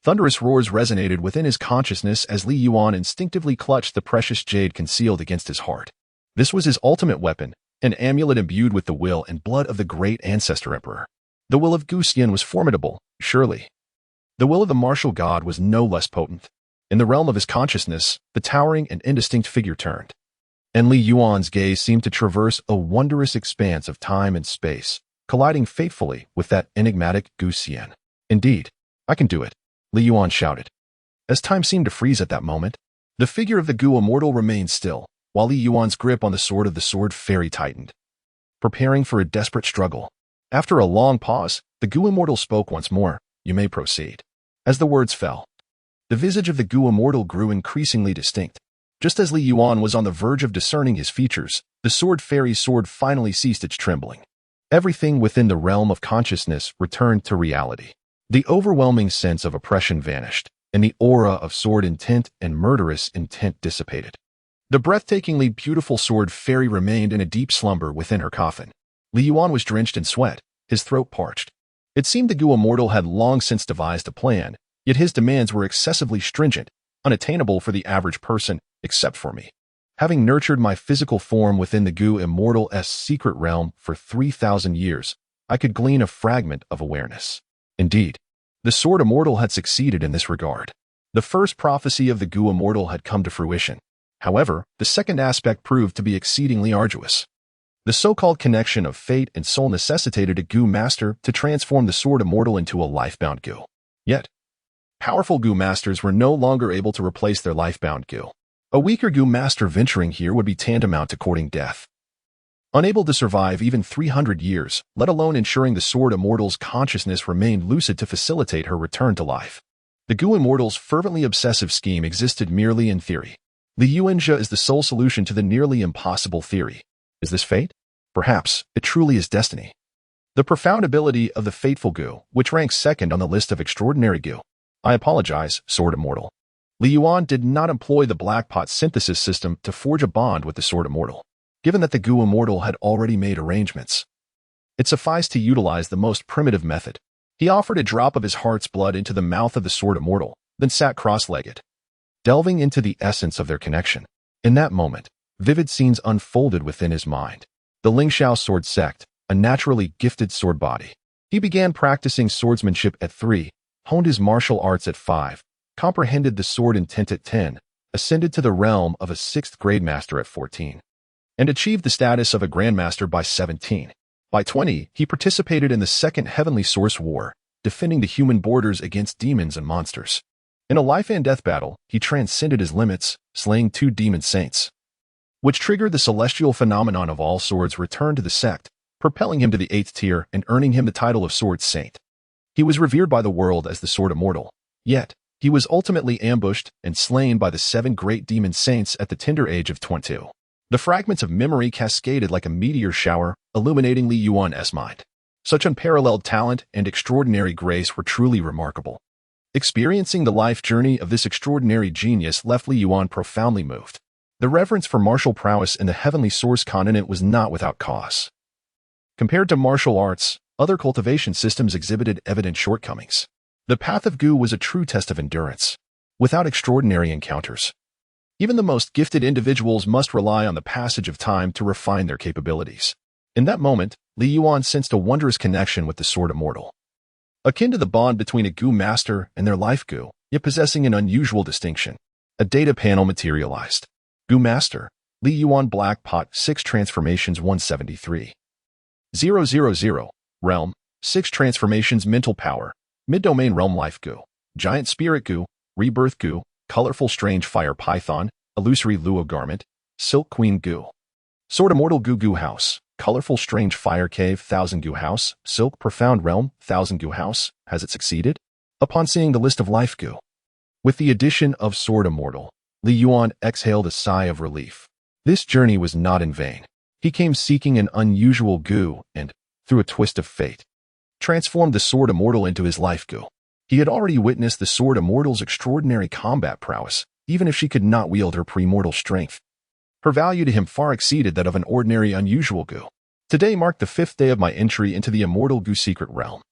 Thunderous roars resonated within his consciousness as Li Yuan instinctively clutched the precious jade concealed against his heart. This was his ultimate weapon, an amulet imbued with the will and blood of the great ancestor emperor. The will of Gu Xian was formidable, surely. The will of the martial god was no less potent. In the realm of his consciousness, the towering and indistinct figure turned, and Li Yuan's gaze seemed to traverse a wondrous expanse of time and space, colliding fatefully with that enigmatic Gu Xian. Indeed, I can do it, Li Yuan shouted. As time seemed to freeze at that moment, the figure of the Gu immortal remained still, while Li Yuan's grip on the sword of the sword fairy tightened, preparing for a desperate struggle. After a long pause, the Gu immortal spoke once more, you may proceed. As the words fell, the visage of the Gu immortal grew increasingly distinct. Just as Li Yuan was on the verge of discerning his features, the sword fairy's sword finally ceased its trembling. Everything within the realm of consciousness returned to reality. The overwhelming sense of oppression vanished, and the aura of sword intent and murderous intent dissipated. The breathtakingly beautiful sword fairy remained in a deep slumber within her coffin. Li Yuan was drenched in sweat, his throat parched. It seemed the Gu immortal had long since devised a plan, yet his demands were excessively stringent, unattainable for the average person, except for me. Having nurtured my physical form within the Gu immortal's secret realm for 3,000 years, I could glean a fragment of awareness. Indeed, the sword immortal had succeeded in this regard. The first prophecy of the Gu immortal had come to fruition. However, the second aspect proved to be exceedingly arduous. The so-called connection of fate and soul necessitated a Gu master to transform the sword immortal into a life-bound Gu. Yet, powerful Gu masters were no longer able to replace their life-bound Gu. A weaker Gu master venturing here would be tantamount to courting death. Unable to survive even 300 years, let alone ensuring the sword immortal's consciousness remained lucid to facilitate her return to life. The Gu immortal's fervently obsessive scheme existed merely in theory. Li Yuanjia is the sole solution to the nearly impossible theory. Is this fate? Perhaps it truly is destiny. The profound ability of the fateful goo, which ranks second on the list of extraordinary goo. I apologize, Sword Immortal. Li Yuan did not employ the Black Pot synthesis system to forge a bond with the Sword Immortal, given that the Goo Immortal had already made arrangements. It sufficed to utilize the most primitive method. He offered a drop of his heart's blood into the mouth of the Sword Immortal, then sat cross-legged, delving into the essence of their connection. In that moment, vivid scenes unfolded within his mind. The Lingxiao sword sect, a naturally gifted sword body. He began practicing swordsmanship at 3, honed his martial arts at 5, comprehended the sword intent at 10, ascended to the realm of a 6th grade master at 14, and achieved the status of a grandmaster by 17. By 20, he participated in the Second Heavenly Source War, defending the human borders against demons and monsters. In a life-and-death battle, he transcended his limits, slaying 2 demon saints, which triggered the celestial phenomenon of all swords returned to the sect, propelling him to the 8th tier and earning him the title of Sword Saint. He was revered by the world as the Sword Immortal, yet he was ultimately ambushed and slain by the 7 great demon saints at the tender age of 22. The fragments of memory cascaded like a meteor shower, illuminating Li Yuan's mind. Such unparalleled talent and extraordinary grace were truly remarkable. Experiencing the life journey of this extraordinary genius left Li Yuan profoundly moved. The reverence for martial prowess in the heavenly source continent was not without cause. Compared to martial arts, other cultivation systems exhibited evident shortcomings. The path of Goo was a true test of endurance, without extraordinary encounters. Even the most gifted individuals must rely on the passage of time to refine their capabilities. In that moment, Li Yuan sensed a wondrous connection with the Sword Immortal, akin to the bond between a Goo master and their life Goo, yet possessing an unusual distinction. A data panel materialized. Goo Master, Li Yuan Black Pot 6 Transformations 173. 000, Realm, 6 Transformations Mental Power, Mid-Domain Realm Life Goo, Giant Spirit Goo, Rebirth Goo, Colorful Strange Fire Python, Illusory Luo Garment, Silk Queen Goo. Sword Immortal Goo Goo House, Colorful Strange Fire Cave 1000 Goo House, Silk Profound Realm 1000 Goo House. Has it succeeded? Upon seeing the list of life Goo, with the addition of Sword Immortal, Li Yuan exhaled a sigh of relief. This journey was not in vain. He came seeking an unusual Goo and, through a twist of fate, transformed the Sword Immortal into his life Goo. He had already witnessed the Sword Immortal's extraordinary combat prowess, even if she could not wield her premortal strength. Her value to him far exceeded that of an ordinary unusual Goo. Today marked the 5th day of my entry into the Immortal Goo Secret Realm.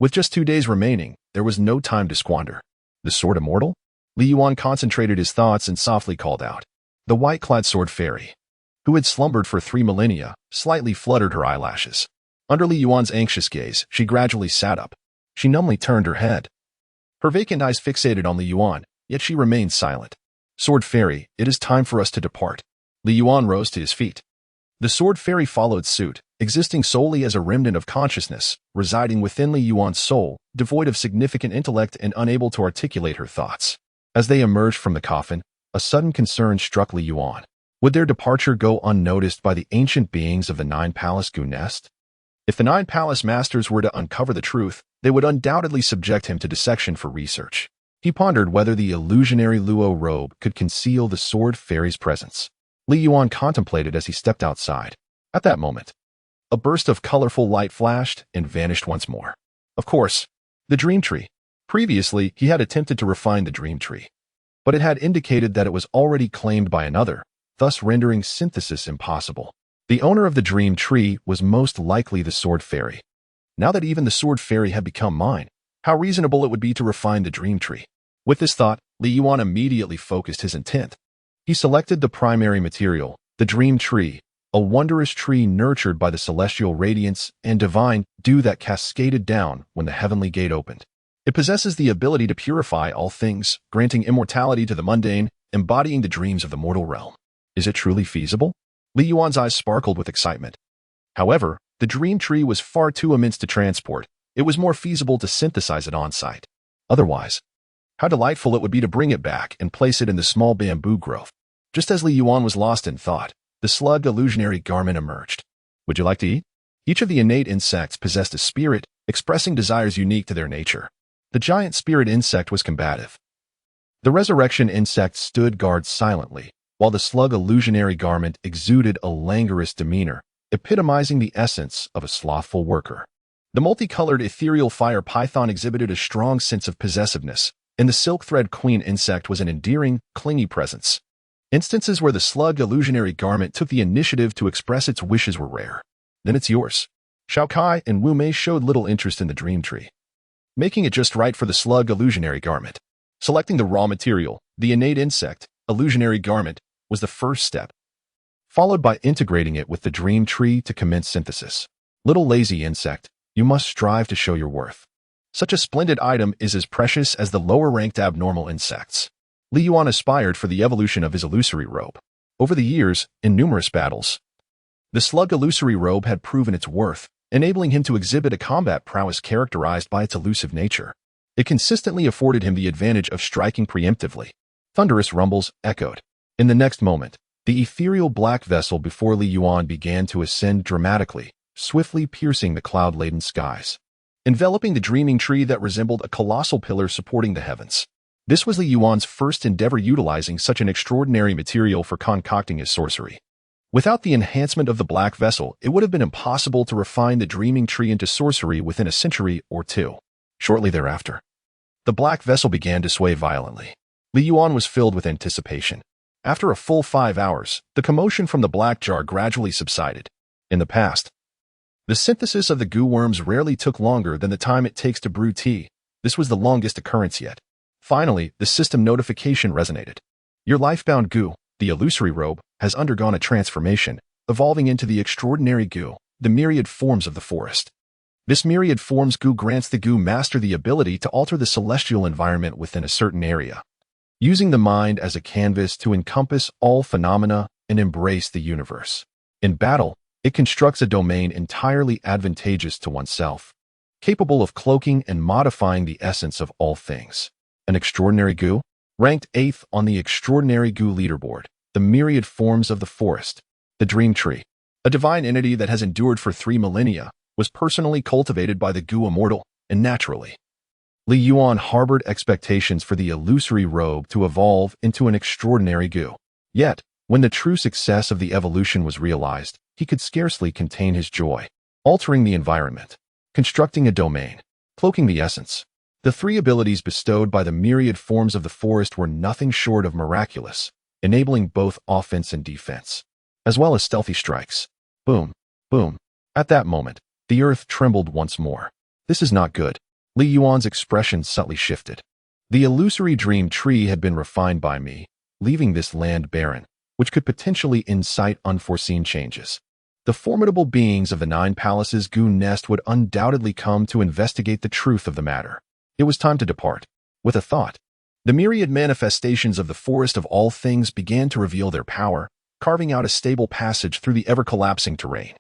With just 2 days remaining, there was no time to squander. The Sword Immortal? Li Yuan concentrated his thoughts and softly called out. The white-clad sword fairy, who had slumbered for 3 millennia, slightly fluttered her eyelashes. Under Li Yuan's anxious gaze, she gradually sat up. She numbly turned her head. Her vacant eyes fixated on Li Yuan, yet she remained silent. Sword Fairy, it is time for us to depart. Li Yuan rose to his feet. The Sword Fairy followed suit, existing solely as a remnant of consciousness, residing within Li Yuan's soul, devoid of significant intellect and unable to articulate her thoughts. As they emerged from the coffin, a sudden concern struck Li Yuan. Would their departure go unnoticed by the ancient beings of the 9 Palace Goo Nest? If the 9 Palace Masters were to uncover the truth, they would undoubtedly subject him to dissection for research. He pondered whether the illusionary Luo robe could conceal the Sword Fairy's presence. Li Yuan contemplated as he stepped outside. At that moment, a burst of colorful light flashed and vanished once more. Of course, the Dream Tree. Previously, he had attempted to refine the Dream Tree, but it had indicated that it was already claimed by another, thus rendering synthesis impossible. The owner of the Dream Tree was most likely the Sword Fairy. Now that even the Sword Fairy had become mine, how reasonable it would be to refine the Dream Tree. With this thought, Li Yuan immediately focused his intent. He selected the primary material, the Dream Tree, a wondrous tree nurtured by the celestial radiance and divine dew that cascaded down when the heavenly gate opened. It possesses the ability to purify all things, granting immortality to the mundane, embodying the dreams of the mortal realm. Is it truly feasible? Li Yuan's eyes sparkled with excitement. However, the Dream Tree was far too immense to transport. It was more feasible to synthesize it on-site. Otherwise, how delightful it would be to bring it back and place it in the small bamboo grove. Just as Li Yuan was lost in thought, the slugged illusionary garment emerged. Would you like to eat? Each of the innate insects possessed a spirit, expressing desires unique to their nature. The giant spirit insect was combative. The resurrection insect stood guard silently, while the slug illusionary garment exuded a languorous demeanor, epitomizing the essence of a slothful worker. The multicolored ethereal fire python exhibited a strong sense of possessiveness, and the silk thread queen insect was an endearing, clingy presence. Instances where the slug illusionary garment took the initiative to express its wishes were rare. Then it's yours. Shao Kai and Wu Mei showed little interest in the dream tree, making it just right for the slug illusionary garment. Selecting the raw material, the innate insect, illusionary garment, was the first step, followed by integrating it with the dream tree to commence synthesis. Little lazy insect, you must strive to show your worth. Such a splendid item is as precious as the lower-ranked abnormal insects. Li Yuan aspired for the evolution of his illusory robe. Over the years, in numerous battles, the slug illusory robe had proven its worth, enabling him to exhibit a combat prowess characterized by its elusive nature. It consistently afforded him the advantage of striking preemptively. Thunderous rumbles echoed. In the next moment, the ethereal black vessel before Li Yuan began to ascend dramatically, swiftly piercing the cloud-laden skies, enveloping the dreaming tree that resembled a colossal pillar supporting the heavens. This was Li Yuan's first endeavor utilizing such an extraordinary material for concocting his sorcery. Without the enhancement of the black vessel, it would have been impossible to refine the dreaming tree into sorcery within a century or two. Shortly thereafter, the black vessel began to sway violently. Li Yuan was filled with anticipation. After a full 5 hours, the commotion from the black jar gradually subsided. In the past, the synthesis of the goo worms rarely took longer than the time it takes to brew tea. This was the longest occurrence yet. Finally, the system notification resonated. Your lifebound goo, the illusory robe, has undergone a transformation, evolving into the extraordinary goo, the myriad forms of the forest. This myriad forms goo grants the goo master the ability to alter the celestial environment within a certain area, using the mind as a canvas to encompass all phenomena and embrace the universe. In battle, it constructs a domain entirely advantageous to oneself, capable of cloaking and modifying the essence of all things. An extraordinary goo, ranked 8th on the extraordinary goo leaderboard, the myriad forms of the forest, the dream tree, a divine entity that has endured for 3 millennia, was personally cultivated by the goo immortal, and naturally, Li Yuan harbored expectations for the illusory robe to evolve into an extraordinary goo. Yet, when the true success of the evolution was realized, he could scarcely contain his joy. Altering the environment, constructing a domain, cloaking the essence. The 3 abilities bestowed by the myriad forms of the forest were nothing short of miraculous, enabling both offense and defense, as well as stealthy strikes. Boom, boom. At that moment, the earth trembled once more. This is not good. Li Yuan's expression subtly shifted. The illusory dream tree had been refined by me, leaving this land barren, which could potentially incite unforeseen changes. The formidable beings of the 9 Palaces goo nest would undoubtedly come to investigate the truth of the matter. It was time to depart. With a thought, the myriad manifestations of the forest of all things began to reveal their power, carving out a stable passage through the ever-collapsing terrain.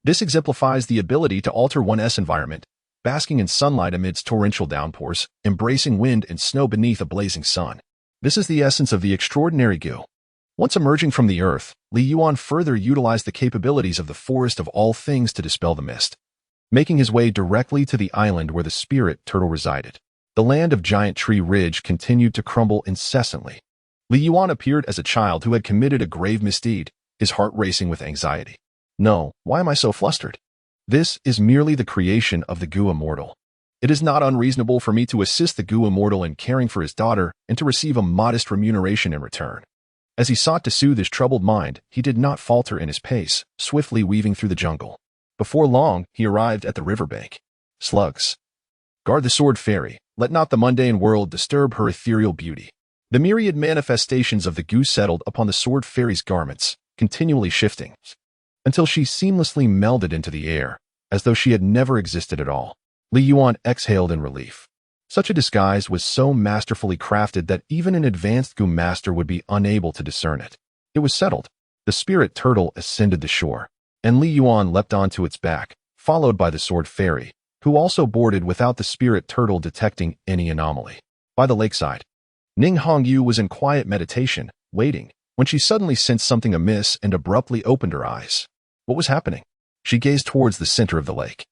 This exemplifies the ability to alter one's environment, basking in sunlight amidst torrential downpours, embracing wind and snow beneath a blazing sun. This is the essence of the extraordinary goo. Once emerging from the earth, Li Yuan further utilized the capabilities of the forest of all things to dispel the mist, making his way directly to the island where the spirit turtle resided. The land of Giant Tree Ridge continued to crumble incessantly. Li Yuan appeared as a child who had committed a grave misdeed, his heart racing with anxiety. No, why am I so flustered? This is merely the creation of the goo immortal. It is not unreasonable for me to assist the goo immortal in caring for his daughter and to receive a modest remuneration in return. As he sought to soothe his troubled mind, he did not falter in his pace, swiftly weaving through the jungle. Before long, he arrived at the riverbank. Slugs. Guard the sword fairy. Let not the mundane world disturb her ethereal beauty. The myriad manifestations of the goo settled upon the sword fairy's garments, continually shifting, until she seamlessly melded into the air, as though she had never existed at all. Li Yuan exhaled in relief. Such a disguise was so masterfully crafted that even an advanced goo master would be unable to discern it. It was settled. The spirit turtle ascended the shore, and Li Yuan leapt onto its back, followed by the sword fairy, who also boarded without the spirit turtle detecting any anomaly. By the lakeside, Ning Hongyu was in quiet meditation, waiting, when she suddenly sensed something amiss and abruptly opened her eyes. What was happening? She gazed towards the center of the lake,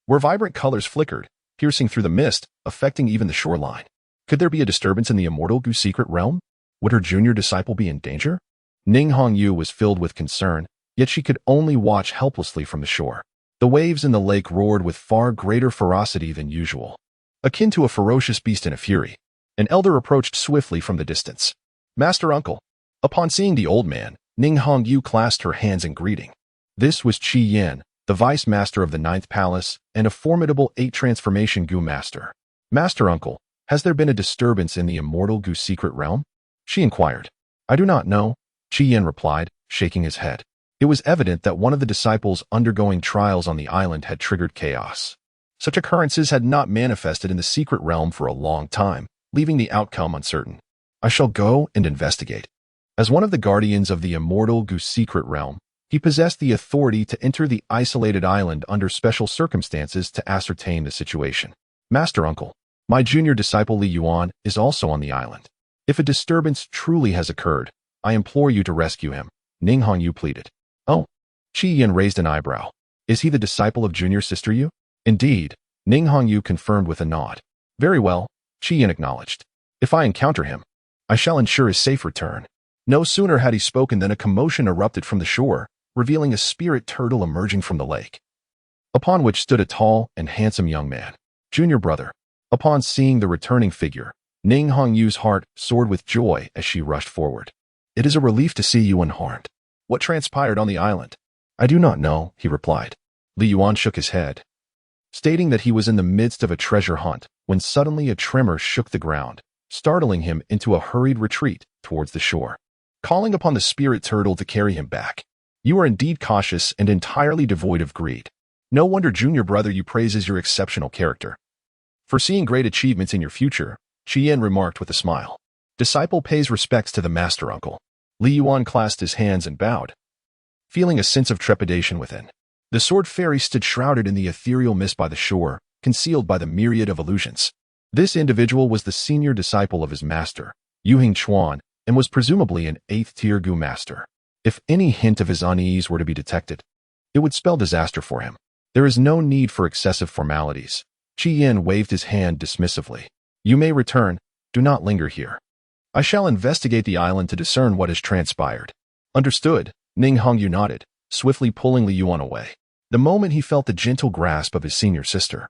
where vibrant colors flickered, piercing through the mist, affecting even the shoreline. Could there be a disturbance in the immortal goo secret realm? Would her junior disciple be in danger? Ning Hongyu was filled with concern, yet she could only watch helplessly from the shore. The waves in the lake roared with far greater ferocity than usual, akin to a ferocious beast in a fury. An elder approached swiftly from the distance. "Master Uncle." Upon seeing the old man, Ning Hongyu clasped her hands in greeting. This was Qi Yan, the vice master of the Ninth Palace and a formidable 8-transformation Gu master. "Master Uncle, has there been a disturbance in the immortal Gu secret realm?" she inquired. "I do not know," Qi Yan replied, shaking his head. It was evident that one of the disciples undergoing trials on the island had triggered chaos. Such occurrences had not manifested in the secret realm for a long time, leaving the outcome uncertain. "I shall go and investigate." As one of the guardians of the immortal Gu secret realm, he possessed the authority to enter the isolated island under special circumstances to ascertain the situation. "Master Uncle, my junior disciple Li Yuan is also on the island. If a disturbance truly has occurred, I implore you to rescue him," Ning Hongyu pleaded. "Oh," Qi Yan raised an eyebrow. "Is he the disciple of junior sister Yu?" "Indeed," Ning Hongyu confirmed with a nod. "Very well," Qi Yan acknowledged. "If I encounter him, I shall ensure his safe return." No sooner had he spoken than a commotion erupted from the shore, revealing a spirit turtle emerging from the lake, upon which stood a tall and handsome young man. "Junior brother." Upon seeing the returning figure, Ning Hongyu's heart soared with joy as she rushed forward. "It is a relief to see you unharmed. What transpired on the island?" "I do not know," he replied. Li Yuan shook his head, stating that he was in the midst of a treasure hunt when suddenly a tremor shook the ground, startling him into a hurried retreat towards the shore, calling upon the spirit turtle to carry him back. "You are indeed cautious and entirely devoid of greed. No wonder junior brother you praises your exceptional character. Foreseeing great achievements in your future," Qi Yan remarked with a smile. "Disciple pays respects to the master uncle." Li Yuan clasped his hands and bowed, feeling a sense of trepidation within. The sword fairy stood shrouded in the ethereal mist by the shore, concealed by the myriad of illusions. This individual was the senior disciple of his master, Yu Chuan, and was presumably an 8th-tier Gu master. If any hint of his unease were to be detected, it would spell disaster for him. "There is no need for excessive formalities." Qi Yan waved his hand dismissively. "You may return. Do not linger here. I shall investigate the island to discern what has transpired." "Understood," Ning Hongyu nodded, swiftly pulling Li Yuan away. The moment he felt the gentle grasp of his senior sister,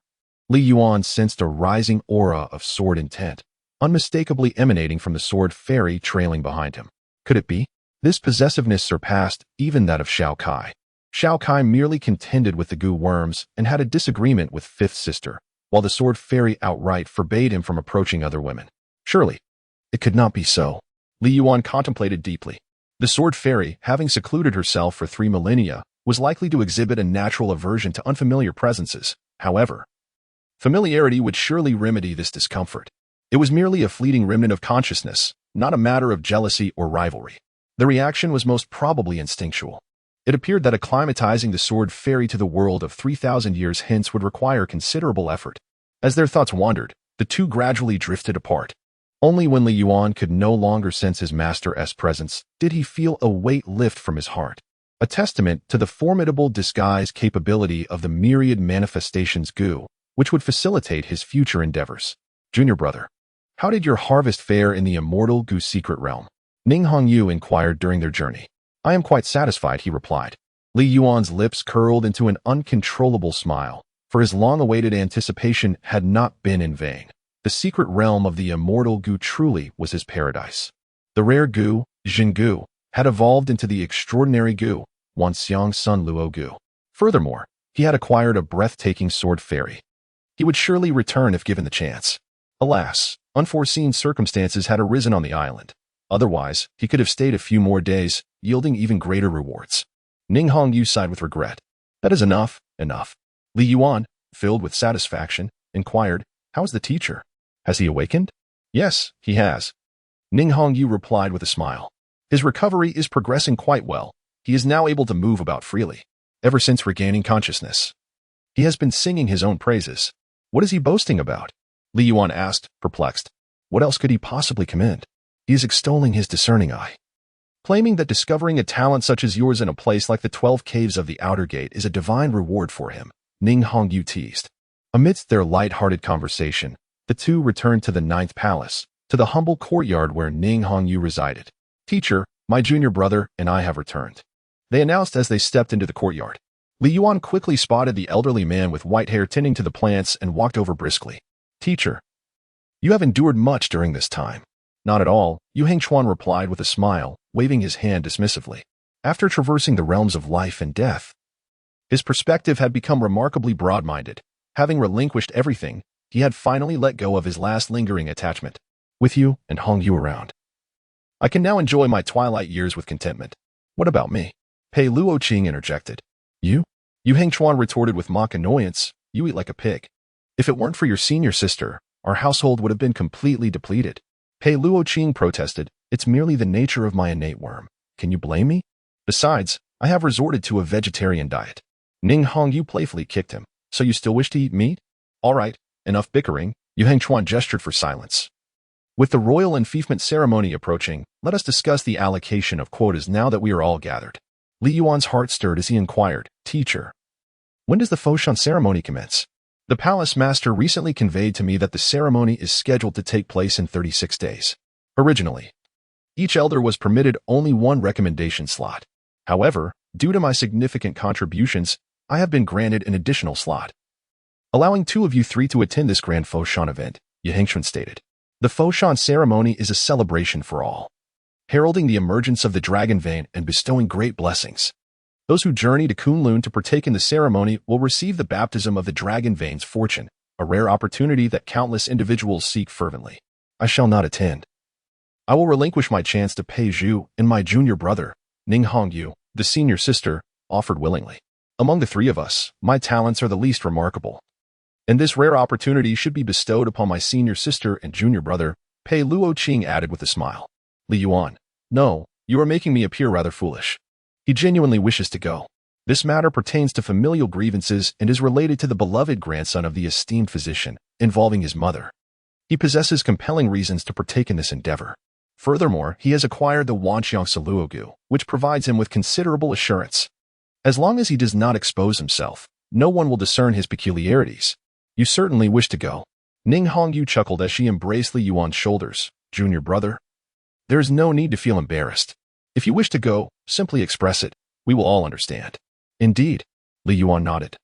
Li Yuan sensed a rising aura of sword intent, unmistakably emanating from the sword fairy trailing behind him. Could it be? This possessiveness surpassed even that of Shao Kai. Shao Kai merely contended with the Gu worms and had a disagreement with fifth sister, while the sword fairy outright forbade him from approaching other women. Surely, it could not be so. Li Yuan contemplated deeply. The sword fairy, having secluded herself for 3 millennia, was likely to exhibit a natural aversion to unfamiliar presences. However, familiarity would surely remedy this discomfort. It was merely a fleeting remnant of consciousness, not a matter of jealousy or rivalry. The reaction was most probably instinctual. It appeared that acclimatizing the sword fairy to the world of 3,000 years hence would require considerable effort. As their thoughts wandered, the two gradually drifted apart. Only when Li Yuan could no longer sense his master's presence did he feel a weight lift from his heart, a testament to the formidable disguise capability of the myriad manifestations Gu, which would facilitate his future endeavors. "Junior brother, how did your harvest fare in the immortal Gu secret realm?" Ning Hongyu inquired during their journey. "I am quite satisfied," he replied. Li Yuan's lips curled into an uncontrollable smile, for his long-awaited anticipation had not been in vain. The secret realm of the immortal Gu truly was his paradise. The rare Gu, Jin Gu, had evolved into the extraordinary Gu, Wanxiang Sun Luo Gu. Furthermore, he had acquired a breathtaking sword fairy. He would surely return if given the chance. Alas, unforeseen circumstances had arisen on the island. Otherwise, he could have stayed a few more days, yielding even greater rewards. Ning Hongyu sighed with regret. "That is enough. Li Yuan, filled with satisfaction, inquired, "How is the teacher? Has he awakened?" "Yes, he has," Ning Hongyu replied with a smile. "His recovery is progressing quite well. He is now able to move about freely. Ever since regaining consciousness, he has been singing his own praises." "What is he boasting about?" Li Yuan asked, perplexed. What else could he possibly commend? He is extolling his discerning eye, claiming that discovering a talent such as yours in a place like the 12 caves of the Outer Gate is a divine reward for him, Ning Hongyu teased. Amidst their light-hearted conversation, the two returned to the Ninth Palace, to the humble courtyard where Ning Hongyu resided. "Teacher, my junior brother and I have returned. they announced as they stepped into the courtyard. Li Yuan quickly spotted the elderly man with white hair tending to the plants and walked over briskly. Teacher, you have endured much during this time. Not at all, Yu Hengchuan replied with a smile, waving his hand dismissively. After traversing the realms of life and death, his perspective had become remarkably broad-minded. Having relinquished everything, he had finally let go of his last lingering attachment. With you and Hong Yu around, I can now enjoy my twilight years with contentment. What about me? Pei Luoqing interjected. You? Yu Hengchuan retorted with mock annoyance. You eat like a pig. If it weren't for your senior sister, our household would have been completely depleted. Pei Luoqing protested. It's merely the nature of my innate worm. Can you blame me? Besides, I have resorted to a vegetarian diet. Ning Hongyu playfully kicked him. So you still wish to eat meat? All right, enough bickering. Yu Hengchuan gestured for silence. With the royal enfeoffment ceremony approaching, let us discuss the allocation of quotas now that we are all gathered. Li Yuan's heart stirred as he inquired, Teacher, when does the Foshan ceremony commence? The palace master recently conveyed to me that the ceremony is scheduled to take place in 36 days. Originally, each elder was permitted only one recommendation slot. However, due to my significant contributions, I have been granted an additional slot, allowing 2 of you 3 to attend this grand Foshan event, Yu Hengchuan stated. The Foshan ceremony is a celebration for all, heralding the emergence of the dragon vein and bestowing great blessings. Those who journey to Kunlun to partake in the ceremony will receive the baptism of the dragon vein's fortune, a rare opportunity that countless individuals seek fervently. I shall not attend. I will relinquish my chance to Pei Zhu and my junior brother, Ning Hongyu, the senior sister, offered willingly. Among the 3 of us, my talents are the least remarkable, and this rare opportunity should be bestowed upon my senior sister and junior brother, Pei Luoqing added with a smile. Li Yuan, no, you are making me appear rather foolish. He genuinely wishes to go. This matter pertains to familial grievances and is related to the beloved grandson of the esteemed physician, involving his mother. He possesses compelling reasons to partake in this endeavor. Furthermore, he has acquired the Wanqiang Saluogu, which provides him with considerable assurance. As long as he does not expose himself, no one will discern his peculiarities. You certainly wish to go. Ning Hongyu chuckled as she embraced Li Yuan's shoulders. Junior brother, there is no need to feel embarrassed. If you wish to go, simply express it. We will all understand. Indeed, Li Yuan nodded,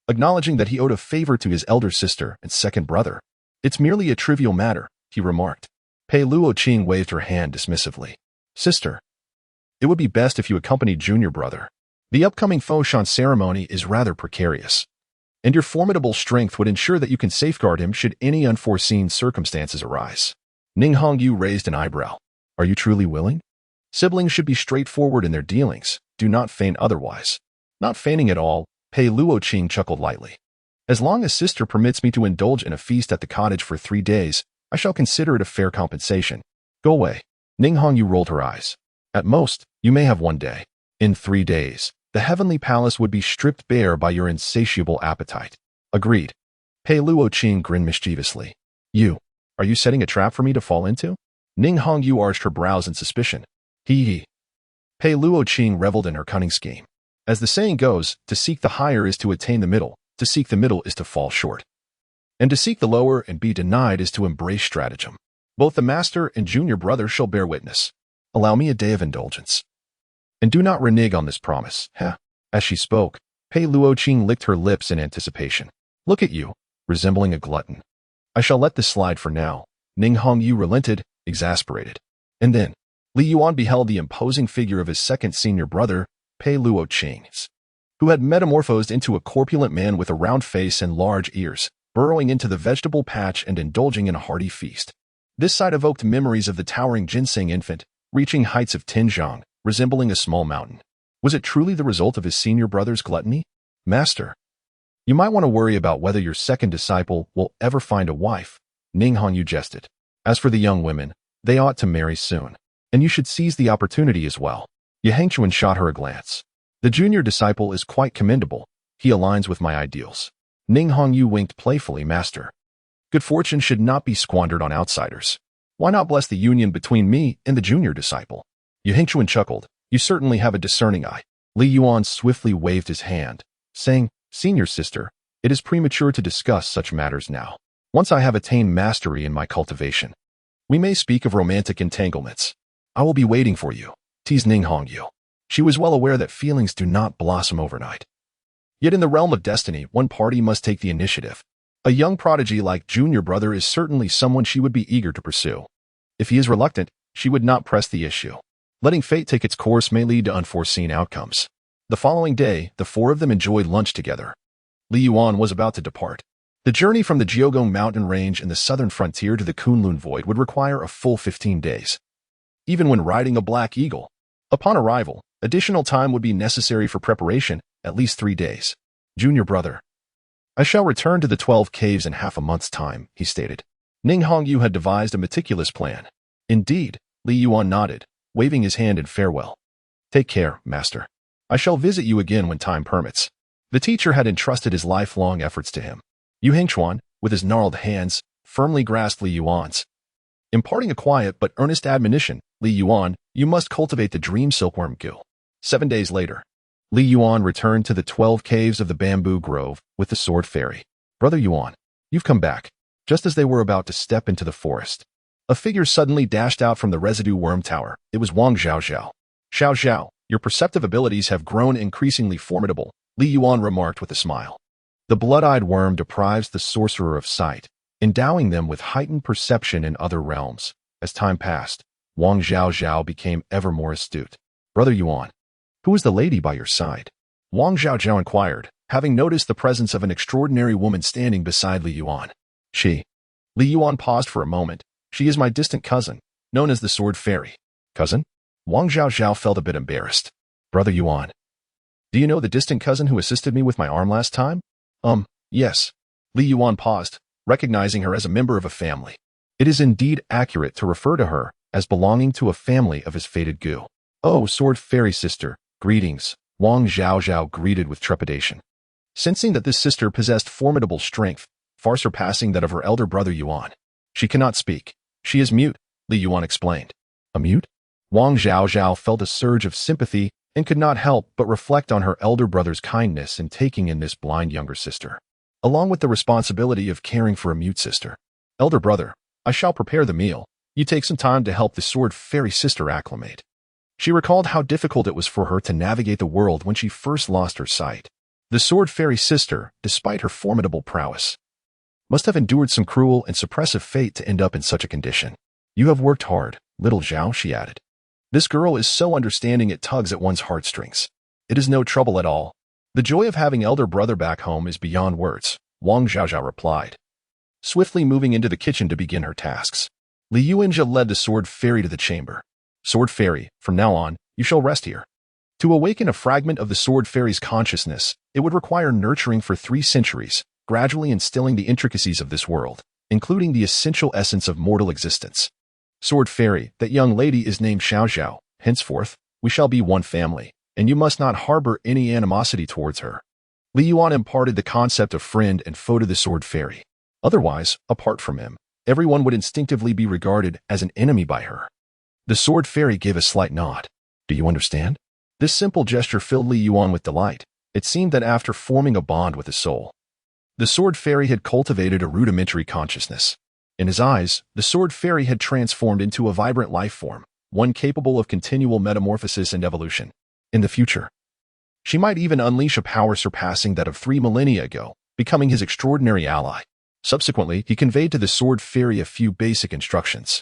acknowledging that he owed a favor to his elder sister and second brother. It's merely a trivial matter, he remarked. Pei Luoqing waved her hand dismissively. Sister, it would be best if you accompanied junior brother. The upcoming Foshan ceremony is rather precarious, and your formidable strength would ensure that you can safeguard him should any unforeseen circumstances arise. Ning Hongyu raised an eyebrow. Are you truly willing? Siblings should be straightforward in their dealings. Do not feign otherwise. Not feigning at all, Pei Luoqing chuckled lightly. As long as sister permits me to indulge in a feast at the cottage for 3 days, I shall consider it a fair compensation. Go away. Ning Hongyu rolled her eyes. At most, you may have 1 day. In 3 days, the heavenly palace would be stripped bare by your insatiable appetite. Agreed. Pei Luoqing grinned mischievously. Are you setting a trap for me to fall into? Ning Hongyu arched her brows in suspicion. Hee. Pei Luoqing reveled in her cunning scheme. As the saying goes, to seek the higher is to attain the middle, to seek the middle is to fall short. And to seek the lower and be denied is to embrace stratagem. Both the master and junior brother shall bear witness. Allow me a day of indulgence. And do not renege on this promise. As she spoke, Pei Luoqing licked her lips in anticipation. Look at you, resembling a glutton. I shall let this slide for now. Ning Hongyu relented, exasperated. And then, Li Yuan beheld the imposing figure of his second senior brother, Pei Luoqing, who had metamorphosed into a corpulent man with a round face and large ears, burrowing into the vegetable patch and indulging in a hearty feast. This sight evoked memories of the towering ginseng infant, reaching heights of Tinjiang, resembling a small mountain. Was it truly the result of his senior brother's gluttony? Master, you might want to worry about whether your second disciple will ever find a wife, Ning Hongyu jested. As for the young women, they ought to marry soon, and you should seize the opportunity as well. Yu Hengchuan shot her a glance. The junior disciple is quite commendable. He aligns with my ideals. Ning Hongyu winked playfully. Master, good fortune should not be squandered on outsiders. Why not bless the union between me and the junior disciple? Yu Hengchuan chuckled. You certainly have a discerning eye. Li Yuan swiftly waved his hand, saying, Senior sister, it is premature to discuss such matters now. Once I have attained mastery in my cultivation, we may speak of romantic entanglements. I will be waiting for you. Teased Ning Hongyu. She was well aware that feelings do not blossom overnight. Yet in the realm of destiny, one party must take the initiative. A young prodigy like junior brother is certainly someone she would be eager to pursue. If he is reluctant, she would not press the issue. Letting fate take its course may lead to unforeseen outcomes. The following day, the four of them enjoyed lunch together. Li Yuan was about to depart. The journey from the Jiogong mountain range in the southern frontier to the Kunlun void would require a full 15 days. Even when riding a black eagle. Upon arrival, additional time would be necessary for preparation, at least 3 days. Junior brother. I shall return to the 12 caves in half a month's time, he stated. Ning Hongyu had devised a meticulous plan. Indeed, Li Yuan nodded, waving his hand in farewell. Take care, master. I shall visit you again when time permits. The teacher had entrusted his lifelong efforts to him. Yu Hengchuan, with his gnarled hands, firmly grasped Li Yuan's. Imparting a quiet but earnest admonition, Li Yuan, you must cultivate the dream silkworm goo. 7 days later, Li Yuan returned to the 12 caves of the bamboo grove with the sword fairy. Brother Yuan, you've come back. Just as they were about to step into the forest, a figure suddenly dashed out from the residue worm tower. It was Wang Zhaozhao. Xiao Zhao, your perceptive abilities have grown increasingly formidable, Li Yuan remarked with a smile. The blood-eyed worm deprives the sorcerer of sight, endowing them with heightened perception in other realms. As time passed, Wang Zhaozhao became ever more astute. Brother Yuan, who is the lady by your side? Wang Zhaozhao inquired, having noticed the presence of an extraordinary woman standing beside Li Yuan. She. Li Yuan paused for a moment. She is my distant cousin, known as the Sword Fairy. Cousin? Wang Zhaozhao felt a bit embarrassed. Brother Yuan. Do you know the distant cousin who assisted me with my arm last time? Yes. Li Yuan paused, recognizing her as a member of a family. It is indeed accurate to refer to her as belonging to a family of his fated goo. Oh, Sword Fairy sister, greetings, Wang Zhaozhao greeted with trepidation. Sensing that this sister possessed formidable strength, far surpassing that of her elder brother Yuan. She cannot speak. She is mute, Li Yuan explained. A mute? Wang Zhaozhao felt a surge of sympathy and could not help but reflect on her elder brother's kindness in taking in this blind younger sister, along with the responsibility of caring for a mute sister. Elder brother, I shall prepare the meal. You take some time to help the Sword Fairy sister acclimate. She recalled how difficult it was for her to navigate the world when she first lost her sight. The Sword Fairy sister, despite her formidable prowess, must have endured some cruel and suppressive fate to end up in such a condition. You have worked hard, little Zhao, she added. This girl is so understanding it tugs at one's heartstrings. It is no trouble at all. The joy of having elder brother back home is beyond words, Wang Zhaozhao replied, swiftly moving into the kitchen to begin her tasks. Li Yuanjia led the Sword Fairy to the chamber. Sword Fairy, from now on, you shall rest here. To awaken a fragment of the Sword Fairy's consciousness, it would require nurturing for 3 centuries, gradually instilling the intricacies of this world, including the essential essence of mortal existence. Sword Fairy, that young lady is named Xiao Zhao. Henceforth, we shall be one family, and you must not harbor any animosity towards her. Li Yuan imparted the concept of friend and foe to the Sword Fairy. Otherwise, apart from him, everyone would instinctively be regarded as an enemy by her. The Sword Fairy gave a slight nod. Do you understand? This simple gesture filled Li Yuan with delight. It seemed that after forming a bond with his soul, the Sword Fairy had cultivated a rudimentary consciousness. In his eyes, the Sword Fairy had transformed into a vibrant life form, one capable of continual metamorphosis and evolution. In the future, she might even unleash a power surpassing that of 3 millennia ago, becoming his extraordinary ally. Subsequently, he conveyed to the Sword Fairy a few basic instructions,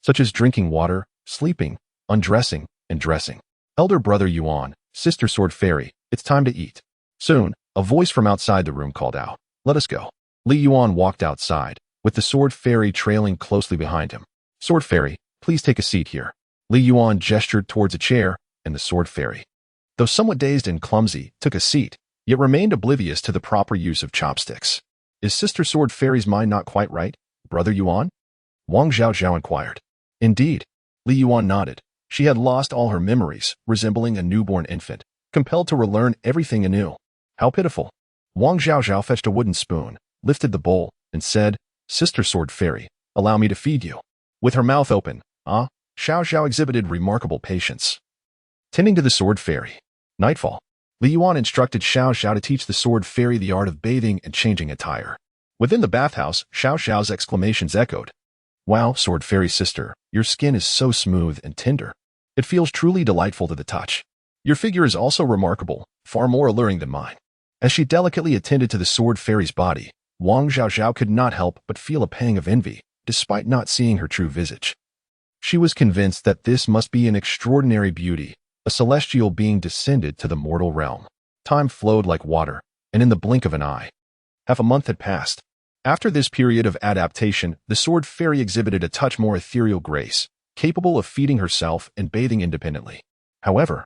such as drinking water, sleeping, undressing, and dressing. Elder brother Yuan, sister Sword Fairy, it's time to eat. Soon, a voice from outside the room called out, let us go. Li Yuan walked outside, with the Sword Fairy trailing closely behind him. Sword Fairy, please take a seat here. Li Yuan gestured towards a chair, and the Sword Fairy, though somewhat dazed and clumsy, took a seat, yet remained oblivious to the proper use of chopsticks. Is Sister Sword Fairy's mind not quite right, Brother Yuan? Wang Zhaozhao inquired. Indeed. Li Yuan nodded. She had lost all her memories, resembling a newborn infant, compelled to relearn everything anew. How pitiful. Wang Zhaozhao fetched a wooden spoon, lifted the bowl, and said, Sister Sword Fairy, allow me to feed you. With her mouth open, Xiao Zhao exhibited remarkable patience. Tending to the Sword Fairy. Nightfall. Li Yuan instructed Xiao Zhao to teach the Sword Fairy the art of bathing and changing attire. Within the bathhouse, Xiao Zhao's exclamations echoed. Wow, Sword Fairy sister, your skin is so smooth and tender. It feels truly delightful to the touch. Your figure is also remarkable, far more alluring than mine. As she delicately attended to the sword fairy's body, Wang Zhaozhao could not help but feel a pang of envy, despite not seeing her true visage. She was convinced that this must be an extraordinary beauty, a celestial being descended to the mortal realm. Time flowed like water, and in the blink of an eye, half a month had passed. After this period of adaptation, the sword fairy exhibited a touch more ethereal grace, capable of feeding herself and bathing independently. However,